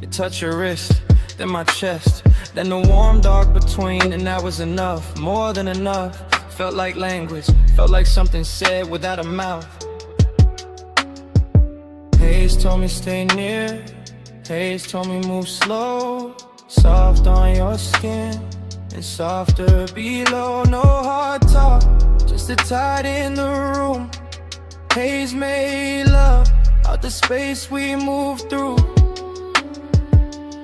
[SPEAKER 9] It touched your wrist, then my chest, then the warm dark between, and that was enough, more than enough. Felt like language, felt like something said without a mouth. Haze told me stay near, Haze told me move slow. Soft on your skin, and softer below. No hard talk, just a tide in the room. Haze made love out the space we moved through.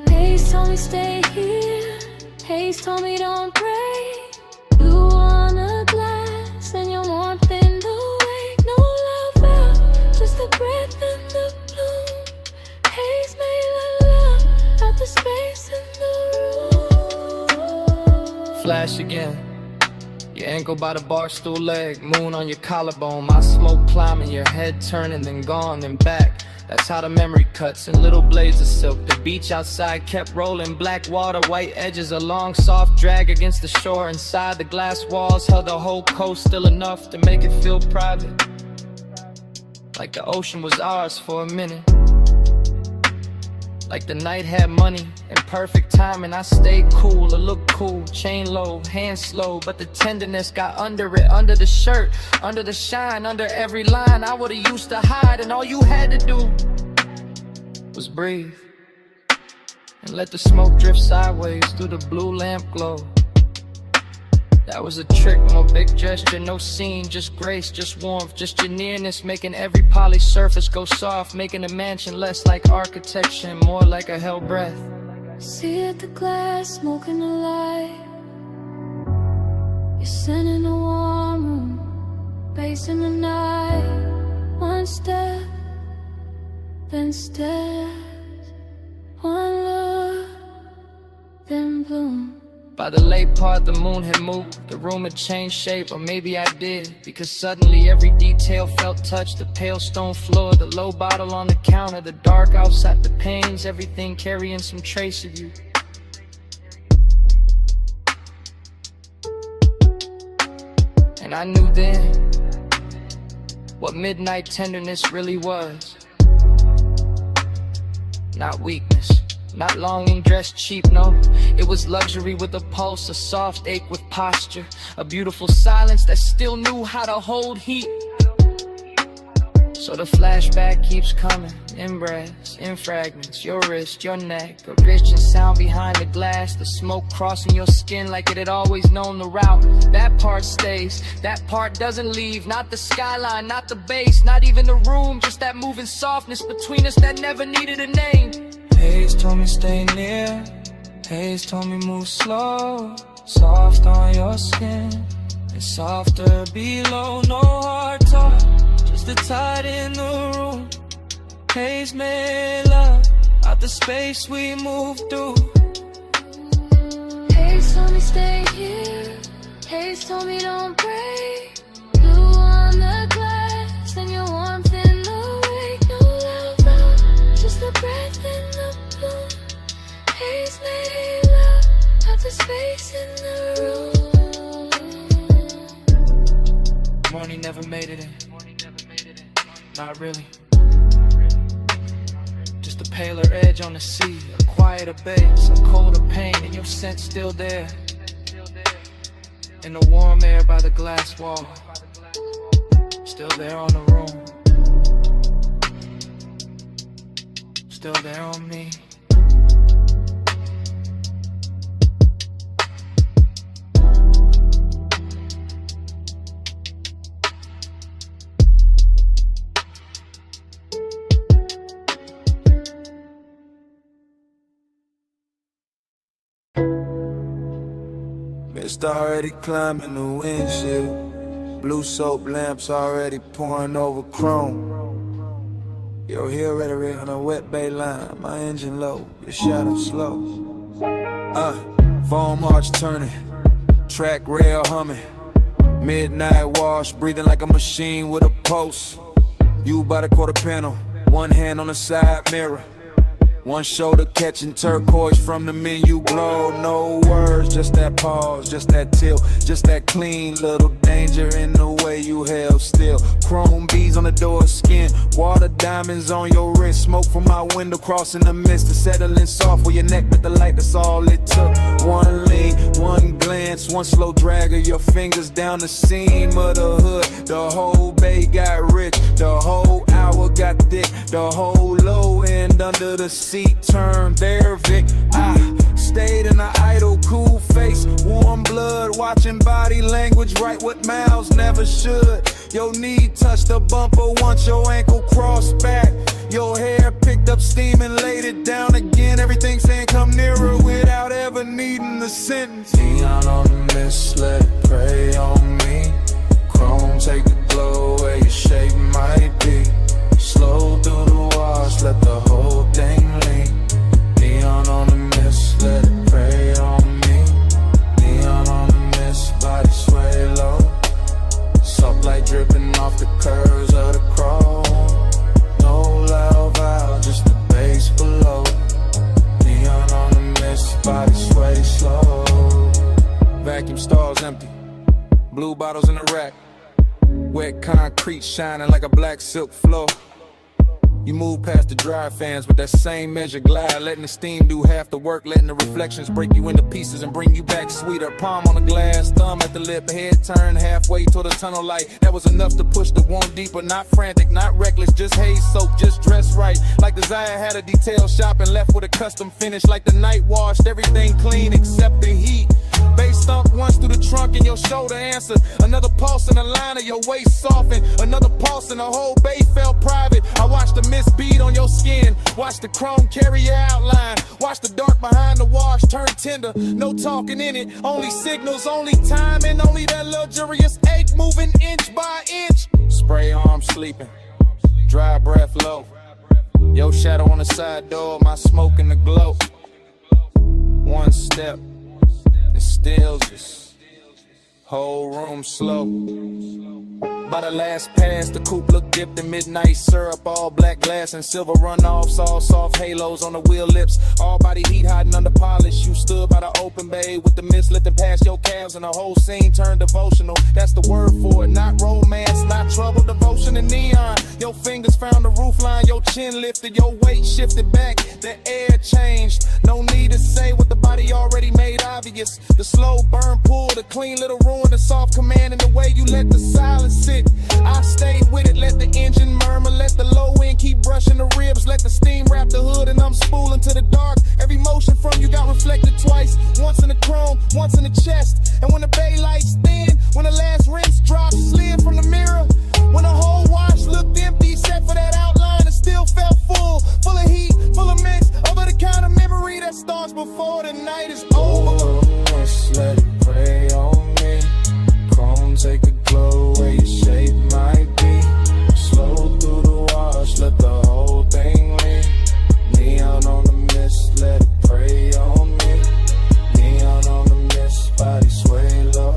[SPEAKER 10] Haze told me stay here, Haze told me don't break. Blue on a glass and your warmth in the wake. No love out, just the breath and the bloom. Haze made love out the space in the room.
[SPEAKER 9] Flash again, your ankle by the bar stool leg, moon on your collarbone. My smoke climbing, your head turning, then gone, then back. That's how the memory cuts in little blades of silk. The beach outside kept rolling, black water, white edges, a long soft drag against the shore. Inside the glass walls held the whole coast, still enough to make it feel private, like the ocean was ours for a minute. Like the night had money and perfect timing. I stayed cool, I looked cool, chain low, hand slow, but the tenderness got under it, under the shirt, under the shine, under every line. I would've used to hide, and all you had to do was breathe and let the smoke drift sideways through the blue lamp glow. That was a trick, no big gesture, no scene, just grace, just warmth, just your nearness, making every polished surface go soft, making a mansion less like architecture and more like a held breath.
[SPEAKER 10] See at the glass, smoking the light. Kissing in the warm room, bass in the night. One step, then steps. One look, then bloom.
[SPEAKER 11] By the late part, the moon had moved. The room had changed shape, or maybe I did, because suddenly every detail felt touched. The pale stone floor, the low bottle on the counter, the dark outside, the panes, everything carrying some trace of you. And I knew then what midnight tenderness really was. Not weakness, not longing dressed cheap, no. It was luxury with a pulse, a soft ache with posture, a beautiful silence that still knew how to hold heat. So the flashback keeps coming, in breaths, in fragments. Your wrist, your neck, a rich and sound behind the glass. The smoke crossing your skin like it had always known the route. That part stays, that part doesn't leave. Not the skyline, not the bass, not even the room. Just that moving softness between us that never needed a name.
[SPEAKER 13] Haze told me stay near, Haze told me move slow. Soft on your skin, and softer below. No hard talk, just the tide in the room. Haze made love out the space we moved through.
[SPEAKER 10] Haze told me stay here, Haze told me don't break. Blue on the glass and your warmth in the wake. No love out, just the breath in the bloom. Haze made love out the space in the room.
[SPEAKER 11] Morning never made it in, not really. Just a paler edge on the sea, a quieter bass, a colder pain, and your scent still there. In the warm air by the glass wall, still there on the room, still there on me.
[SPEAKER 3] Mist already climbing the windshield. Blue soap lamps already pouring over chrome. Your heel rhetoric on a wet bay line. My engine low, your shadow slow. Foam arch turning, track rail humming. Midnight wash, breathing like a machine with a pulse. You by the quarter panel, one hand on the side mirror. One shoulder catching turquoise from the menu glow. No words, just that pause, just that tilt, just that clean little danger in the way you held still. Chrome beads on the door skin, water diamonds on your wrist. Smoke from my window crossing the mist and settling soft where your neck with the light, that's all it took. One lean, one glance, one slow drag of your fingers down the seam of the hood. The whole bay got rich, the whole hour got thick, the whole low end under the seat turned there, Vic. I stayed in an idle, cool face, warm blood, watching body language, write what mouths never should. Your knee touched the bumper once your ankle crossed back. Your hair picked up steam and laid it down again. Everything saying come nearer without ever needing the sentence.
[SPEAKER 9] Neon on the mist, let it prey on me. Chrome, take the glow where your shape might be. Slow through the wash, let the whole thing lean. Neon on the mist, let it prey on me. Neon on the mist, body sway low. Soft light dripping off the curves of the chrome. No loud valve, just the bass below. Neon on the mist, body sway slow.
[SPEAKER 3] Vacuum stalls empty, blue bottles in the rack. Wet concrete shining like a black silk floor. You move past the dry fans with that same measure glide, letting the steam do half the work, letting the reflections break you into pieces and bring you back sweeter. Palm on the glass, thumb at the lip, head turned halfway toward the tunnel light. That was enough to push the wound deeper, not frantic, not reckless, just haze soap, just dressed right. Like Desire had a detail shop and left with a custom finish. Like the night washed everything clean except the heat. Bass stunk once through the trunk and your shoulder answered. Another pulse in the line of your waist softened. Another pulse and the whole bay felt private. I watched the mist bead on your skin
[SPEAKER 7] skin. Watch the chrome carry your outline. Watch the dark behind the wash turn tender. No talking in it, only signals, only time, and only that luxurious ache moving inch by inch. Spray arm sleeping, dry breath low. Your shadow on the side door, my smoke in the glow. One step, it stills us. Whole room slow. By the last pass, the coupe looked dipped in midnight syrup. All black glass and silver runoffs, all soft halos on the wheel lips. All body heat hiding under polish. You stood by the open bay with the mist lifting past your calves, and the whole scene turned devotional. That's the word for it, not romance, not trouble, devotion and neon. Your fingers found the roofline, your chin lifted, your weight shifted back, the air changed. No need to say what the body already made obvious. The slow burn pull, the clean little ruin, the soft command, and the way you let the silence sit. I stayed with it, let the engine murmur, let the low end keep brushing the ribs, let the steam wrap the hood, and I'm spooling to the dark. Every motion from you got reflected twice, once in the chrome, once in the chest. And when the bay lights thin, when the last rinse dropped, slid from the mirror, when the whole wash looked empty, except for that outline, it still felt full of heat, full of mix, over the kind of memory that starts before the night is over. Just let it pray on me. Chrome take a glow where your shape might be. Slow through the wash, let the whole thing lean. Neon on the mist, let it pray on me. Neon on the mist, body sway low.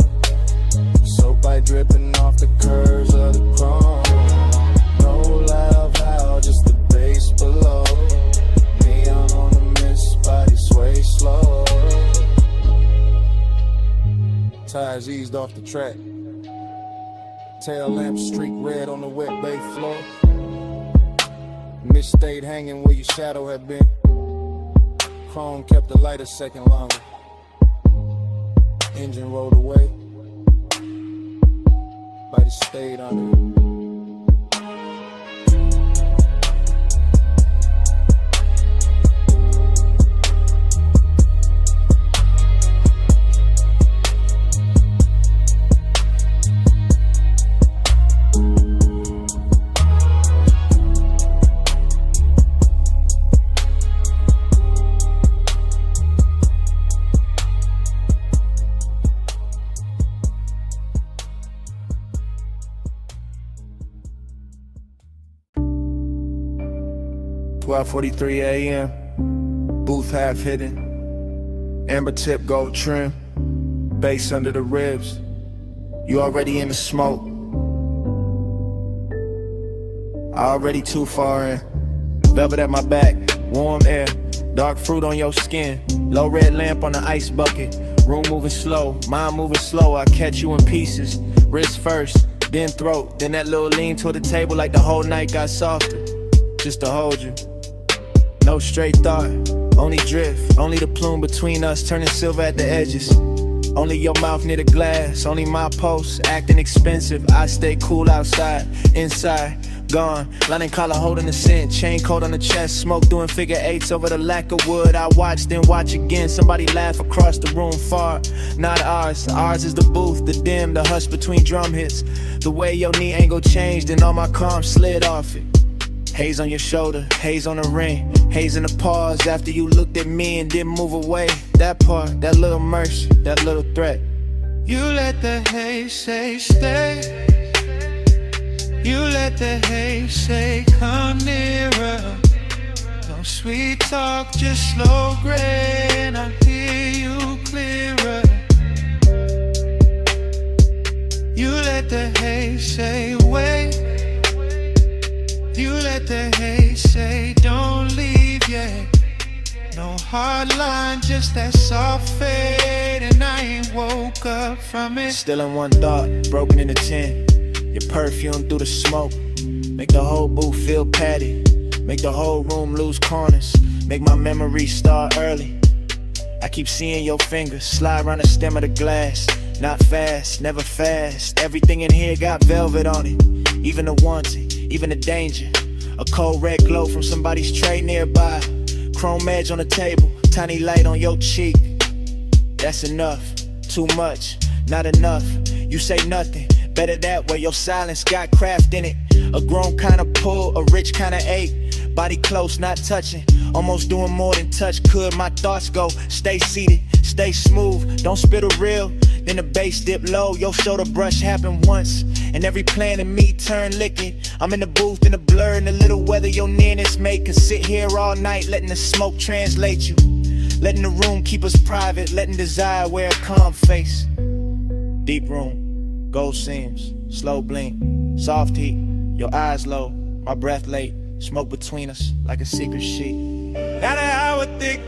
[SPEAKER 7] Soap light dripping off the curves of the chrome. No loud how, just the bass below. Neon on the mist, body sway slow. Tires eased off the track. Tail lamp streak red on the wet bay floor. Mist stayed hanging where your shadow had been. Chrome kept the light a second longer. Engine rolled away. Light stayed under it. 12:43 a.m. Booth half hidden. Amber tip gold trim. Bass under the ribs. You already in the smoke. Already too far in. Velvet at my back. Warm air. Dark fruit on your skin. Low red lamp on the ice bucket. Room moving slow. Mind moving slow. I catch you in pieces. Wrist first. Then throat. Then that little lean toward the table like the whole night got softer. Just to hold you. No straight thought, only drift. Only the plume between us turning silver at the edges. Only your mouth near the glass. Only my pulse acting expensive. I stay cool outside, inside, gone. Lining collar holding the scent. Chain coat on the chest. Smoke doing figure eights over the lack of wood. I watch, then watch again. Somebody laugh across the room far. Not ours. Ours is the booth, the dim, the hush between drum hits. The way your knee angle changed and all my calm slid off it. Haze on your shoulder, haze on the ring. Haze in the pause after you looked at me and didn't move away. That part, that little mercy, that little threat.
[SPEAKER 13] You let the haze say stay. You let the haze say come nearer. No sweet talk, just slow gray, and I hear you clearer. You let the haze say wait. You let the haze say don't leave yet. No hard line, just that soft fade, and I ain't woke up from it.
[SPEAKER 8] Still in one thought, broken into 10. Your perfume through the smoke. Make the whole booth feel padded. Make the whole room lose corners. Make my memories start early. I keep seeing your fingers slide around the stem of the glass. Not fast, never fast. Everything in here got velvet on it. Even the wanting, even the danger. A cold red glow from somebody's tray nearby. Chrome edge on the table, tiny light on your cheek. That's enough, too much, not enough. You say nothing, better that way. Your silence got craft in it. A grown kind of pull, a rich kind of ache.
[SPEAKER 15] Body close, not touching. Almost doing more than touch could. My thoughts go, stay seated, stay smooth. Don't spit a reel, then the bass dip low. Your shoulder brush happened once, and every plan in me turn licking. I'm in the booth in the blur, and the little weather your nearness make us sit here all night, letting the smoke translate you. Letting the room keep us private, letting desire wear a calm face. Deep room, gold seams, slow blink, soft heat, your eyes low, my breath late, smoke between us like a secret sheet.
[SPEAKER 19] Now the hour thick,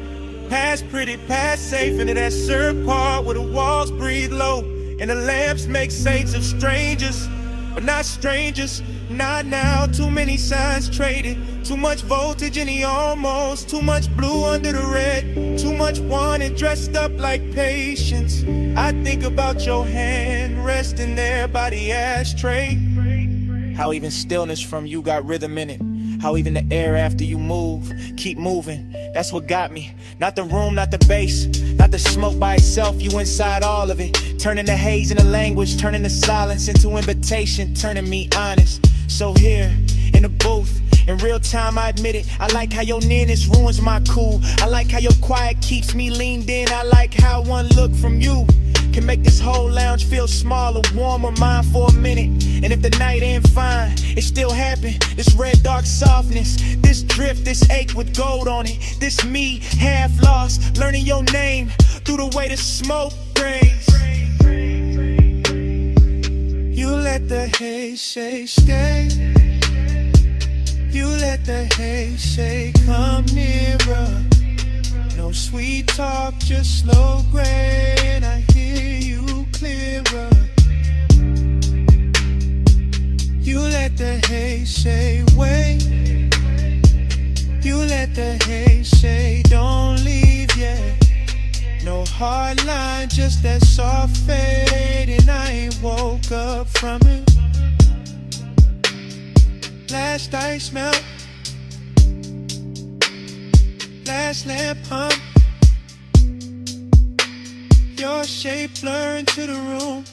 [SPEAKER 19] past pretty, past safe, into that syrup part where the walls breathe low, and the lamps make saints of strangers, but not strangers. Not now, too many signs traded, too much voltage in the almost, too much blue under the red, too much wanted dressed up like patience. I think about your hand resting there by the ashtray. How even stillness from you got rhythm in it. How even the air after you move, keep moving. That's what got me. Not the room, not the bass, not the smoke by itself. You inside all of it. Turning the haze into language, turning the silence into invitation, turning me honest. So here, in the booth, in real time I admit it. I like how your nearness ruins my cool. I like how your quiet keeps me leaned in. I like how one look from you can make this whole lounge feel smaller, warmer, mine for a minute. And if the night ain't fine, it still happen. This red dark softness, this drift, this ache with gold on it. This me, half lost, learning your name through the way the smoke brings. You let the haze say stay. You let the haze say come nearer. No sweet talk, just slow gray, and I hear you clearer. You let the haze say wait. You let the haze say don't leave yet. No hard line, just that soft fade, and I ain't woke up from it. Last ice melt, last lamp hum. Your shape blur into the room.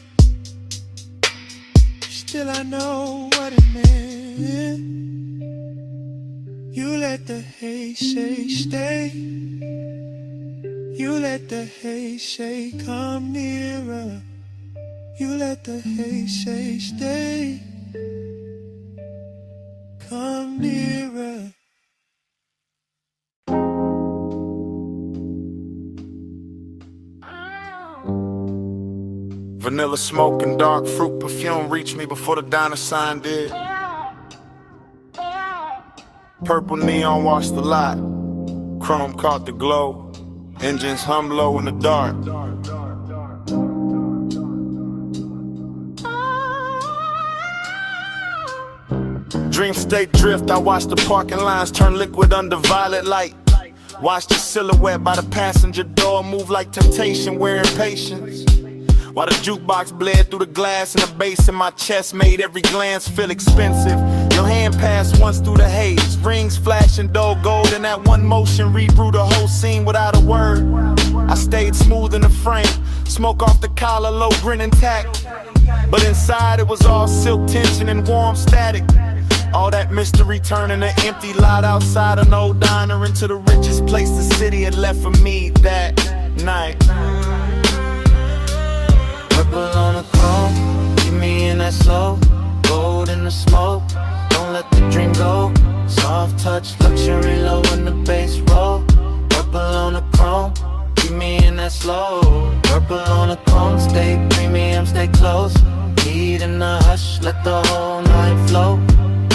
[SPEAKER 19] Still I know what it meant. You let the haze say stay. You let the haze say come nearer. You let the haze say stay. Come nearer.
[SPEAKER 4] Vanilla smoke and dark fruit perfume reached me before the diner sign did. Purple neon washed the lot. Chrome caught the glow. Engines hum low in the dark. Dream state drift, I watched the parking lines turn liquid under violet light. Watched the silhouette by the passenger door move like temptation, wearing patience. While the jukebox bled through the glass and the bass in my chest made every glance feel expensive. Your hand passed once through the haze, rings flashing dull gold, and that one motion redrew the whole scene without a word. I stayed smooth in the frame, smoke off the collar, low grin intact. But inside it was all silk tension and warm static. All that mystery turning an empty lot outside an old diner into the richest place the city had left for me that night.
[SPEAKER 18] Purple on the chrome, keep me in that slow. Gold in the smoke, don't let the dream go. Soft touch, luxury low in the bass roll. Purple on the chrome, keep me in that slow. Purple on the chrome, stay premium, stay close. Heat in the hush, let the whole night flow.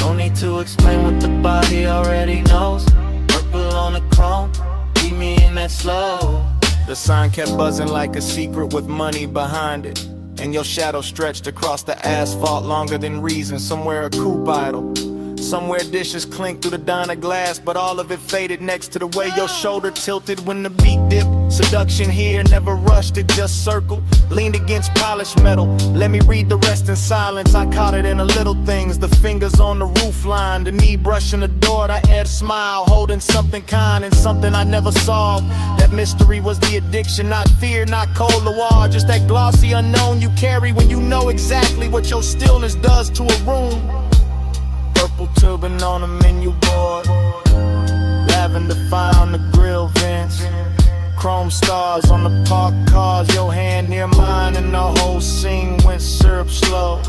[SPEAKER 18] No need to explain what the body already knows. Purple on the chrome, keep me in that slow.
[SPEAKER 15] The sign kept buzzing like a secret with money behind it. And your shadow stretched across the asphalt longer than reason. Somewhere a coupe idle, somewhere dishes clink through the diner glass, but all of it faded next to the way your shoulder tilted when the beat dipped. Seduction here, never rushed, it just circled. Leaned against polished metal, let me read the rest in silence. I caught it in the little things, the fingers on the roof line, the knee brushing the door, the head smile, holding something kind and something I never solved. That mystery was the addiction, not fear, not cold war, just that glossy unknown you carry when you know exactly what your stillness does to a room. Purple Cuban on the menu board, lavender fire on the grill vents, chrome stars on the parked cars, your hand near mine, and the whole scene went syrup slow.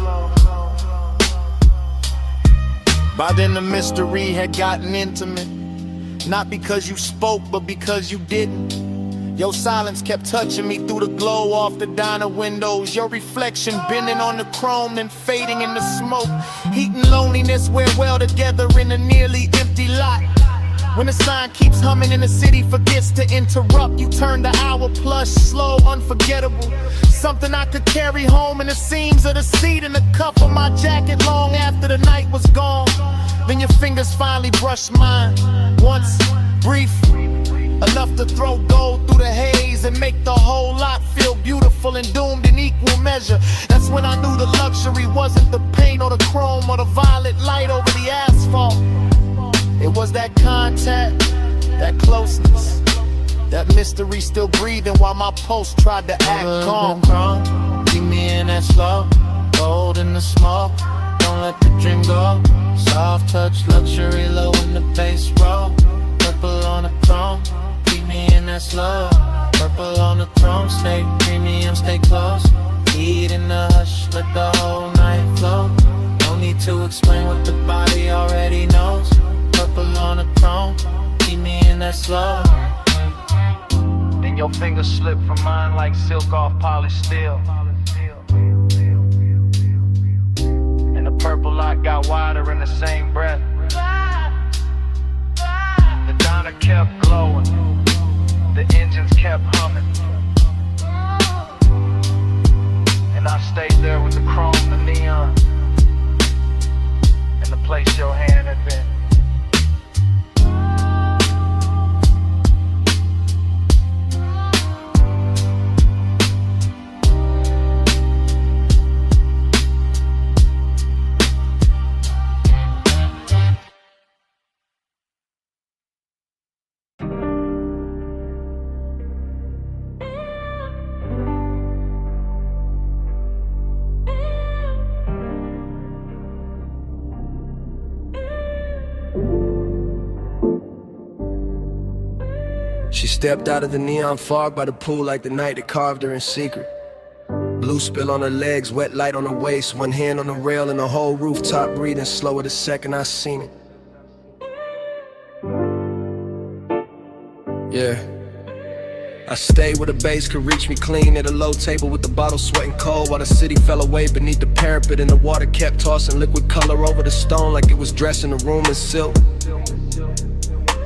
[SPEAKER 15] By then the mystery had gotten intimate, not because you spoke, but because you didn't. Your silence kept touching me through the glow off the diner windows. Your reflection bending on the chrome and fading in the smoke. Heat and loneliness wear well together in a nearly empty lot. When the sign keeps humming and the city forgets to interrupt, you turn the hour plus slow, unforgettable. Something I could carry home in the seams of the seat and the cuff of my jacket long after the night was gone. Then your fingers finally brushed mine, once, brief, enough to throw gold through the haze and make the whole lot feel beautiful and doomed in equal measure. That's when I knew the luxury wasn't the paint or the chrome or the violet light over the asphalt. It was that contact, that closeness, that mystery still breathing while my pulse tried to act calm. Keep me in that slow, gold in the smoke. Don't let the dream go. Soft touch, luxury low in the bass roll. Purple on the chrome, keep me in that slow. Purple on the chrome, stay premium, stay close. Heat in the hush, let the whole night flow. No need to explain what the body already knows. Purple on the chrome, keep me in that slow. Then your fingers slip from mine like silk off polished steel. And the purple light got wider in the same breath. The diner kept glowing, the engines kept humming, and I stayed there with the chrome, the neon, and the place your hand had been.
[SPEAKER 20] She stepped out of the neon fog by the pool like the night that carved her in secret. Blue spill on her legs, wet light on her waist, one hand on the rail and the whole rooftop breathing slower the second I seen it. Yeah. I stayed where the bass could reach me clean at a low table with the bottle sweating cold while the city fell away beneath the parapet and the water kept tossing liquid color over the stone like it was dressing the room in silk.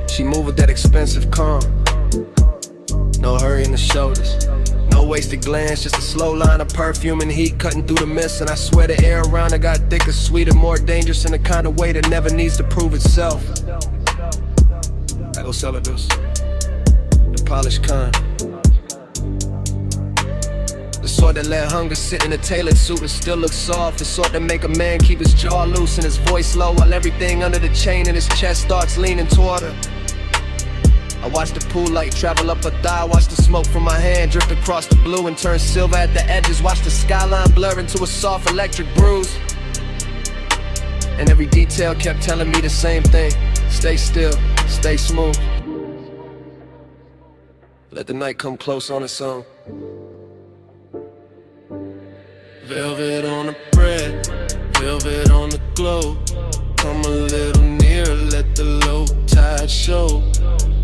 [SPEAKER 20] She moved with that expensive calm. No hurry in the shoulders, no wasted glance, just a slow line of perfume and heat cutting through the mist. And I swear the air around her got thicker, sweeter, more dangerous in the kind of way that never needs to prove itself. I go sell her this, the polished kind, the sort that let hunger sit in a tailored suit and still look soft, the sort that make a man keep his jaw loose and his voice low while everything under the chain in his chest starts leaning toward her. I watch the pool light travel up her thigh, watch the smoke from my hand drift across the blue and turn silver at the edges, watch the skyline blur into a soft electric bruise. And every detail kept telling me the same thing: stay still, stay smooth, let the night come close on its own. Velvet on the bread, velvet on the glow. Come a little nearer, let the low tide show.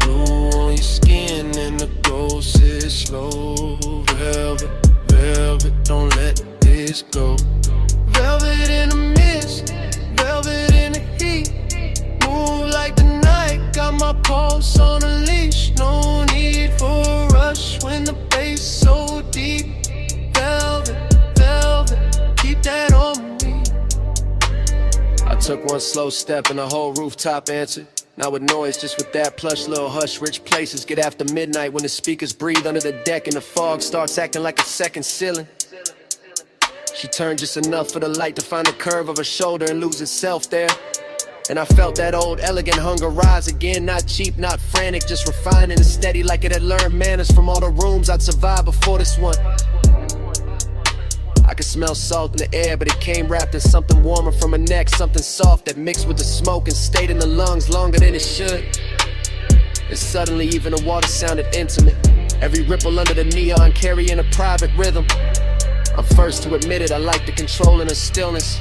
[SPEAKER 20] Blue on your skin and the glow sits slow. Velvet, velvet, don't let this go. Velvet in the mist, velvet in the heat. Move like the night, got my pulse on a leash. No need for a rush when the bass so deep. Velvet, velvet, keep that on me. I took one slow step and the whole rooftop answered. Not with noise, just with that plush little hush. Rich places get after midnight when the speakers breathe under the deck and the fog starts acting like a second ceiling. She turned just enough for the light to find the curve of her shoulder and lose itself there. And I felt that old elegant hunger rise again. Not cheap, not frantic, just refined and steady, like it had learned manners from all the rooms I'd survived before this one. I
[SPEAKER 6] I could smell salt in the air, but it came wrapped in something warmer from her neck, something soft that mixed with the smoke and stayed in the lungs longer than it should. And suddenly even the water sounded intimate, every ripple under the neon carrying a private rhythm. I'm first to admit it, I like the control in her stillness,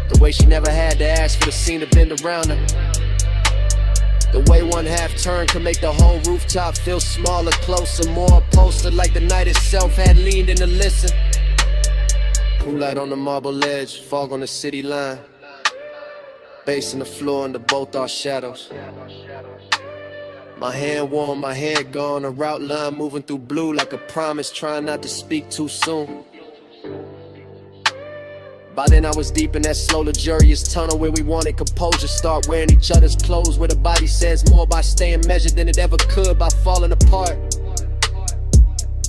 [SPEAKER 6] the way she never had to ask for the scene to bend around her, the way one half turn could make the whole rooftop feel smaller, closer, more upholstered, like the night itself had leaned in to listen. Blue light on the marble ledge, fog on the city line, bass in the floor under both our shadows. My hand warm, my head gone, a route line moving through blue like a promise, trying not to speak too soon. By then I was deep in that slow luxurious tunnel where we wanted composure, start wearing each other's clothes, where the body says more by staying measured than it ever could by falling apart,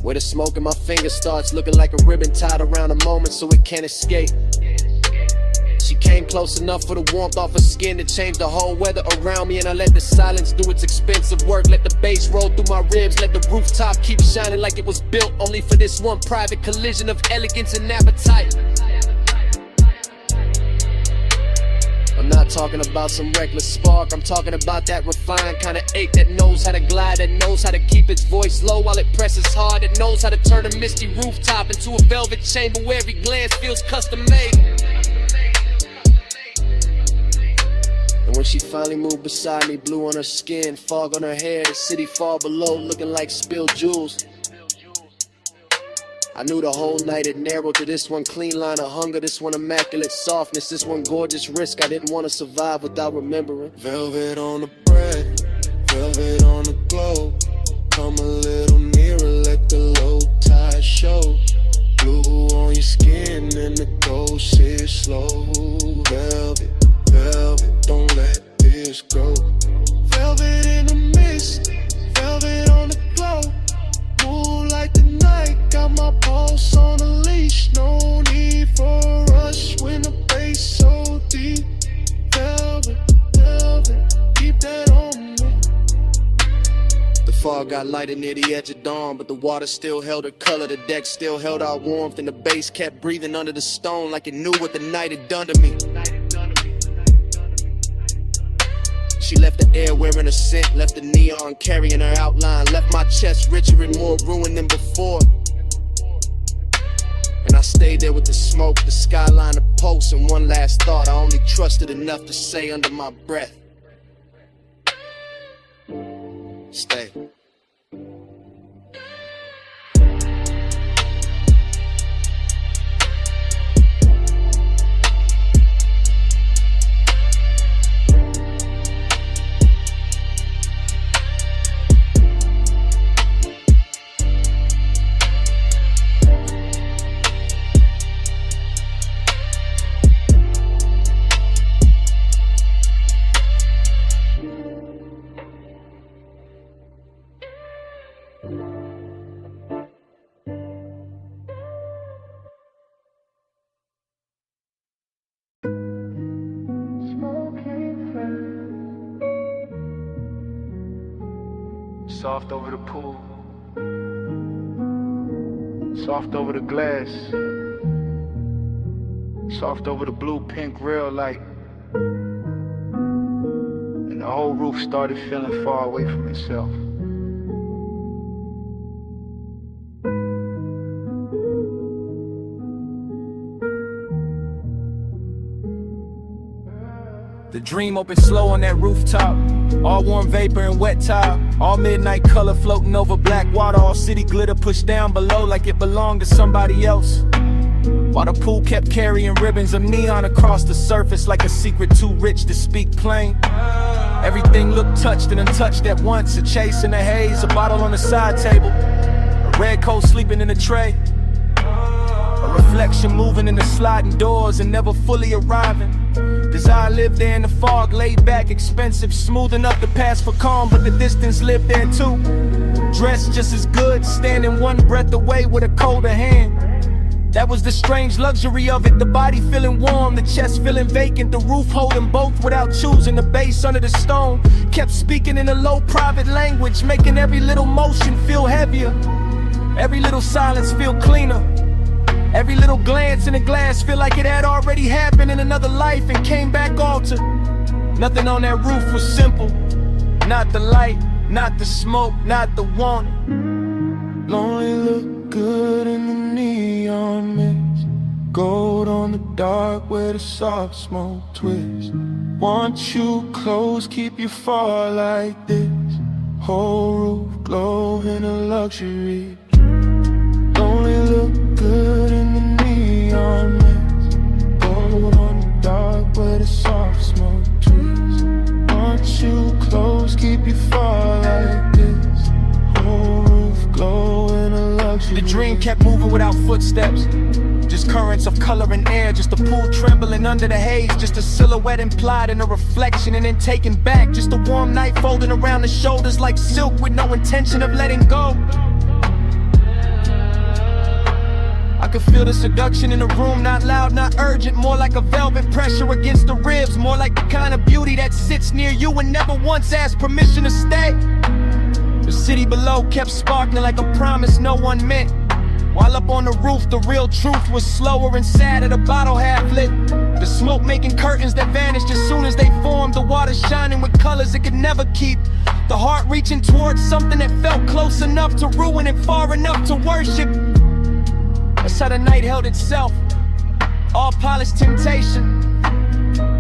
[SPEAKER 6] where the smoke in my fingers starts looking like a ribbon tied around a moment so it can't escape. She came close enough for the warmth off her skin to change the whole weather around me, and I let the silence do its expensive work. Let the bass roll through my ribs, let the rooftop keep shining like it was built only for this one private collision of elegance and appetite. I'm not talking about some reckless spark, I'm talking about that refined kind of ache that knows how to glide, that knows how to keep its voice low while it presses hard, that knows how to turn a misty rooftop into a velvet chamber where every glance feels custom made. And when she finally moved beside me, blue on her skin, fog on her hair, the city far below looking like spilled jewels, I knew the whole night it narrowed to this one clean line of hunger, this one immaculate softness, this one gorgeous risk I didn't want to survive without remembering.
[SPEAKER 20] Velvet on the bread, velvet on the glow. Come a little nearer, let the low tide show. Blue on your skin and the ghost is slow. Velvet, velvet, don't let this go. Velvet in the mist, velvet on the glow. Move like the night, got my pulse on a leash. No need for a rush when the bass so deep. Velvet, velvet, keep that on me.
[SPEAKER 6] The fog got lighter near the edge of dawn, but the water still held her color, the deck still held our warmth, and the bass kept breathing under the stone like it knew what the night had done to me. She left the air wearing a scent, left the neon carrying her outline, left my chest richer and more ruined than before. And I stayed there with the smoke, the skyline, the pulse, and one last thought I only trusted enough to say under my breath. Stay.
[SPEAKER 14] Soft over the pool, soft over the glass, soft over the blue pink real light, and the whole roof started feeling far away from itself.
[SPEAKER 19] The dream opened slow on that rooftop, all warm vapor and wet tile, all midnight color floating over black water, all city glitter pushed down below like it belonged to somebody else, while the pool kept carrying ribbons of neon across the surface like a secret too rich to speak plain. Everything looked touched and untouched at once, a chase in the haze, a bottle on the side table, a red coat sleeping in a tray, a reflection moving in the sliding doors and never fully arriving. Desire lived there in the fog, laid back, expensive, smooth enough to pass for calm, but the distance lived there too. Dressed just as good, standing one breath away with a colder hand. That was the strange luxury of it, the body feeling warm, the chest feeling vacant, the roof holding both without choosing. The bass under the stone kept speaking in a low private language, making every little motion feel heavier, every little silence feel cleaner.
[SPEAKER 6] Every little glance in the glass feel like it had already happened in another life and came back altered. Nothing on that roof was simple. Not the light, not the smoke, not the want.
[SPEAKER 13] Lonely look good in the neon mist. Gold on the dark where the soft smoke twists. Want you close, keep you far like this. Whole roof glow in a luxury. Lonely look good in the neon mist. Gold on the dark where the soft smoke twists. Want you close, keep you far like this. Whole roof glow in a luxury.
[SPEAKER 6] The dream kept moving without footsteps. Just currents of color and air, just a pool trembling under the haze. Just a silhouette implied in a reflection and then taken back. Just a warm night folding around the shoulders like silk with no intention of letting go. I could feel the seduction in the room, not loud, not urgent. More like a velvet pressure against the ribs. More like the kind of beauty that sits near you and never once asked permission to stay. The city below kept sparkling like a promise no one meant. While up on the roof, the real truth was slower and sadder, the bottle half lit. The smoke making curtains that vanished as soon as they formed. The water shining with colors it could never keep. The heart reaching towards something that felt close enough to ruin and far enough to worship. That's how the night held itself. All polished temptation,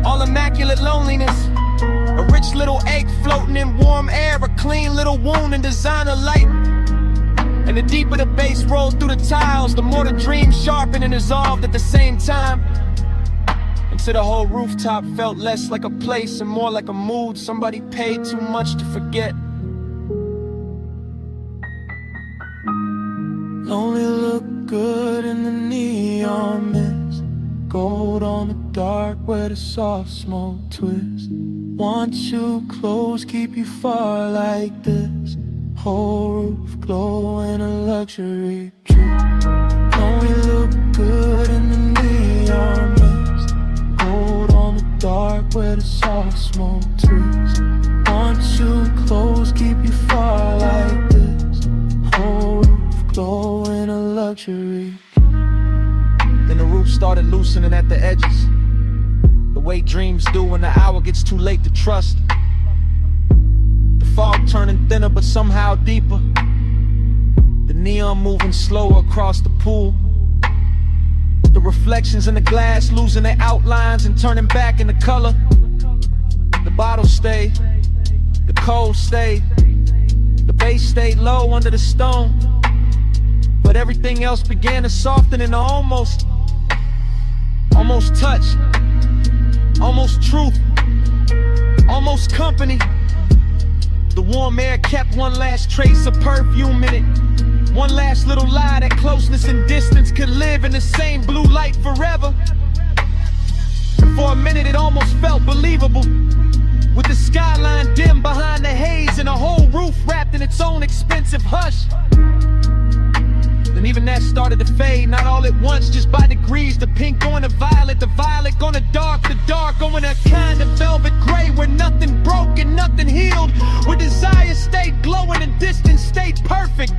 [SPEAKER 6] all immaculate loneliness. A rich little ache floating in warm air, a clean little wound in designer light. And the deeper the bass rolled through the tiles, the more the dream sharpened and dissolved at the same time. Until the whole rooftop felt less like a place and more like a mood somebody paid too much to forget.
[SPEAKER 13] Lonely look good in the neon mist. Gold on the dark where the soft smoke twists. Want you close, keep you far like this. Whole roof glow in a luxury trip. Lonely look good in the neon mist. Gold on the dark where the soft smoke twists. Want you close, keep you far like this. Whole roof glow in a luxury.
[SPEAKER 6] Then the roof started loosening at the edges, the way dreams do when the hour gets too late to trust. The fog turning thinner but somehow deeper. The neon moving slower across the pool. The reflections in the glass losing their outlines and turning back into color. The bottle stayed, the cold stayed, the bass stayed low under the stone. But everything else began to soften into almost touch, almost truth, almost company. The warm air kept one last trace of perfume in it. One last little lie that closeness and distance could live in the same blue light forever. And for a minute it almost felt believable, with the skyline dim behind the haze and a whole roof wrapped in its own expensive hush. Then even that started to fade, not all at once, just by degrees. The pink going to violet, the violet going to dark, the dark going to a kind of velvet gray, where nothing broke and nothing healed, where desire stayed glowing and distance stayed perfect.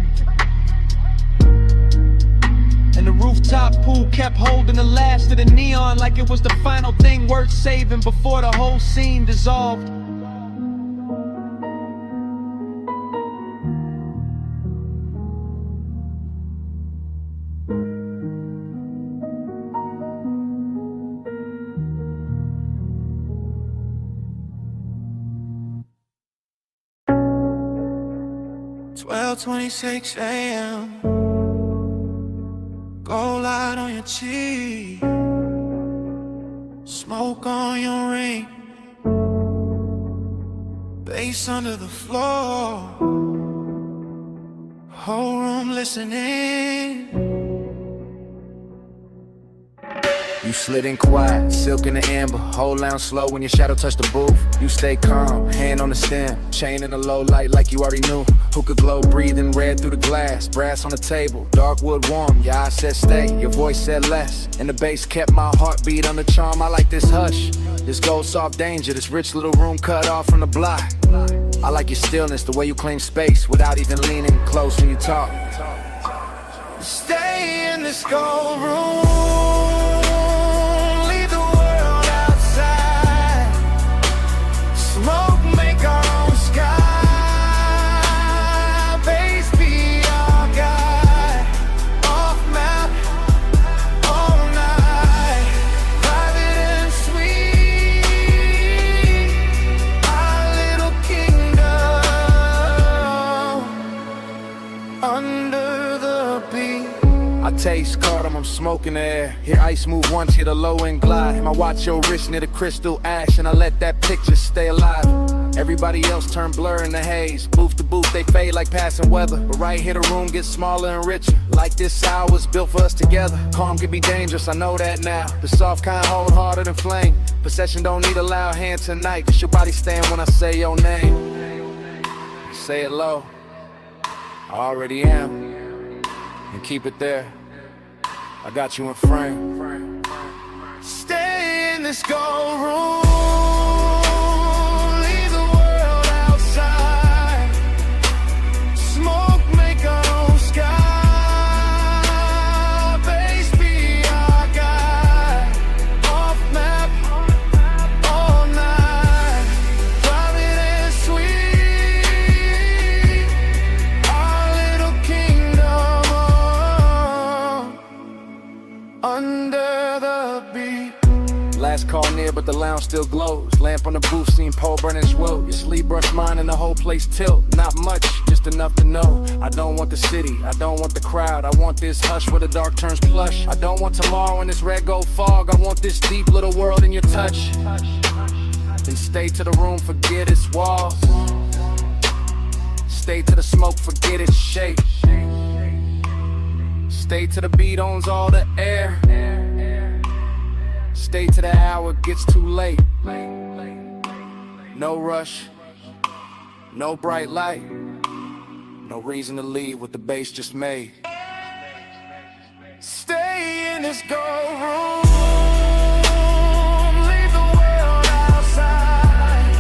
[SPEAKER 6] And the rooftop pool kept holding the last of the neon like it was the final thing worth saving before the whole scene dissolved.
[SPEAKER 13] "12:26 a.m. Gold light on your cheek, smoke on your ring, bass under the floor, whole room listening."
[SPEAKER 8] You slid in quiet, silk in the amber. Hold down slow when your shadow touched the booth. You stay calm, hand on the stem, chain in the low light like you already knew. Hookah glow breathing red through the glass, brass on the table, dark wood warm. Your eyes said stay, your voice said less, and the bass kept my heartbeat on the charm. I like this hush, this gold soft danger, this rich little room cut off from the block. I like your stillness, the way you claim space without even leaning close when you talk.
[SPEAKER 13] Stay
[SPEAKER 2] Stay in this cold room. Leave the world outside. Smoke, make our own sky. Bass be our guide. Off map, all night. Private and sweet. Our little kingdom. Under the beat.
[SPEAKER 8] I taste cardamom, smoke in the air. Hear ice move once, hear the low end glide. And I watch your wrist near the crystal ash, and I let that picture stay alive. Everybody else turn blur in the haze. Booth to booth, they fade like passing weather. But right here the room gets smaller and richer. Like this hour was built for us together. Calm can be dangerous, I know that now. The soft kind hold harder than flame. Possession don't need a loud hand tonight. Just your body stand when I say your name. Say it low, I already am. And keep it there, I got you in frame.
[SPEAKER 2] Stay in this gold room. Leave the world outside. Smoke, make our own sky. Bass be our guide. Off map, all night. Private and sweet. Our little kingdom. Under the beat.
[SPEAKER 8] Last call near, but the lounge still glows. Lamp on the booth, seen pole burning swow. Your sleep brush mine and the whole place tilt. Not much, just enough to know. I don't want the city, I don't want the crowd. I want this hush where the dark turns plush. I don't want tomorrow in this red gold fog. I want this deep little world in your touch. Then stay to the room, forget its walls. Stay to the smoke, forget its shape. Stay to the beat, owns all the air. Stay to the hour, gets too late. No rush, no bright light. No reason to leave what the bass just made.
[SPEAKER 2] Stay in this gold room. Leave the world outside.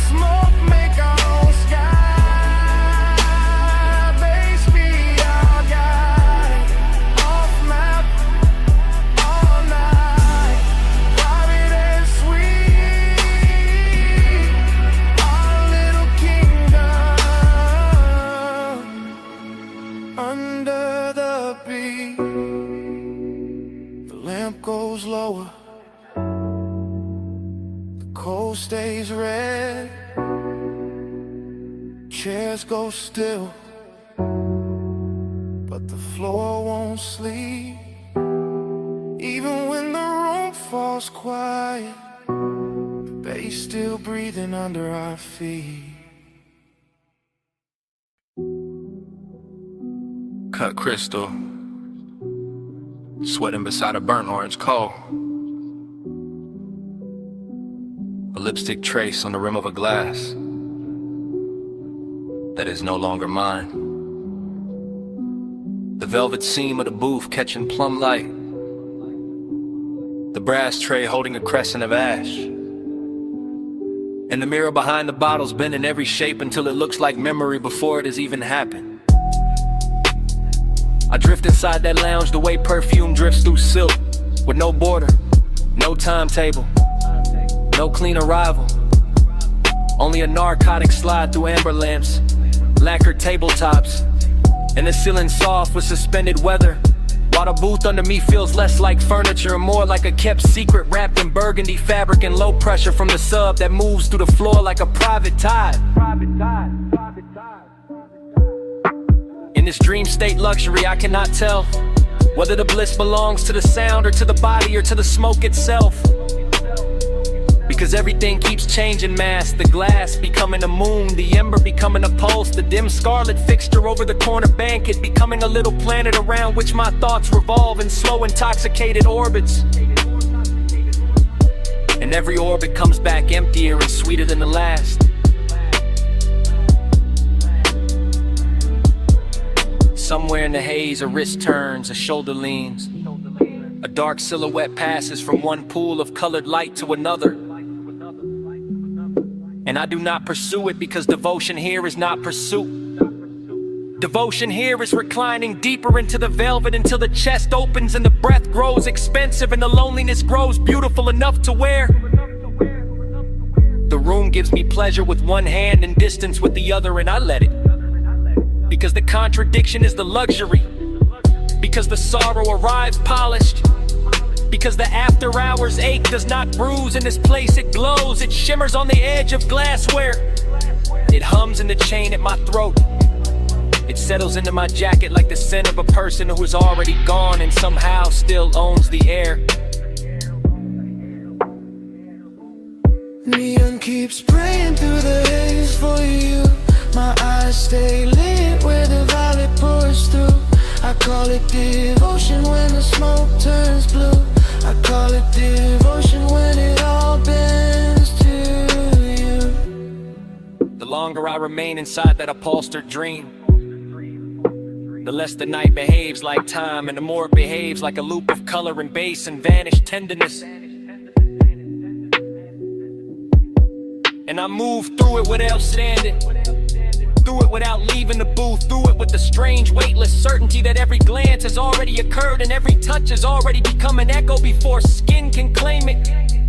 [SPEAKER 2] Smoke, make our own sky. Bass be our guide. Off map, all night. Private and sweet. Our little kingdom. Under the beat. The lamp goes lower. The cold stays red. Chairs go still. But the floor won't sleep. Even when the room falls quiet, the bass still breathing under our feet.
[SPEAKER 9] Cut crystal, sweating beside a burnt orange coal. A lipstick trace on the rim of a glass that is no longer mine. The velvet seam of the booth catching plum light. The brass tray holding a crescent of ash. And the mirror behind the bottles bent in every shape until it looks like memory before it has even happened. I drift inside that lounge the way perfume drifts through silk, with no border, no timetable, no clean arrival. Only a narcotic slide through amber lamps, lacquered tabletops, and the ceiling soft with suspended weather. While the booth under me feels less like furniture and more like a kept secret wrapped in burgundy fabric and low pressure from the sub that moves through the floor like a private tide. In this dream state luxury, I cannot tell whether the bliss belongs to the sound or to the body or to the smoke itself. Because everything keeps changing mass. The glass becoming a moon, the ember becoming a pulse, the dim scarlet fixture over the corner banquet becoming a little planet around which my thoughts revolve in slow intoxicated orbits. And every orbit comes back emptier and sweeter than the last. Somewhere in the haze, a wrist turns, a shoulder leans. A dark silhouette passes from one pool of colored light to another. And I do not pursue it because devotion here is not pursuit.
[SPEAKER 6] Devotion here is reclining deeper into the velvet until the chest opens and the breath grows expensive and the loneliness grows beautiful enough to wear. The room gives me pleasure with one hand and distance with the other, and I let it. Because the contradiction is the luxury. Because the sorrow arrives polished. Because the after hours ache does not bruise in this place, it glows. It shimmers on the edge of glassware. It hums in the chain at my throat. It settles into my jacket like the scent of a person who is already gone and somehow still owns the air.
[SPEAKER 2] Neon keeps spraying through the haze for you. My eyes stay lit where the violet pours through. I call it devotion when the smoke turns blue. I call it devotion when it all bends to you.
[SPEAKER 6] The longer I remain inside that upholstered dream, the less the night behaves like time, and the more it behaves like a loop of color and bass and vanished tenderness. And I move through it without standing, through it without leaving the booth, through it with the strange weightless certainty that every glance has already occurred and every touch has already become an echo before skin can claim it.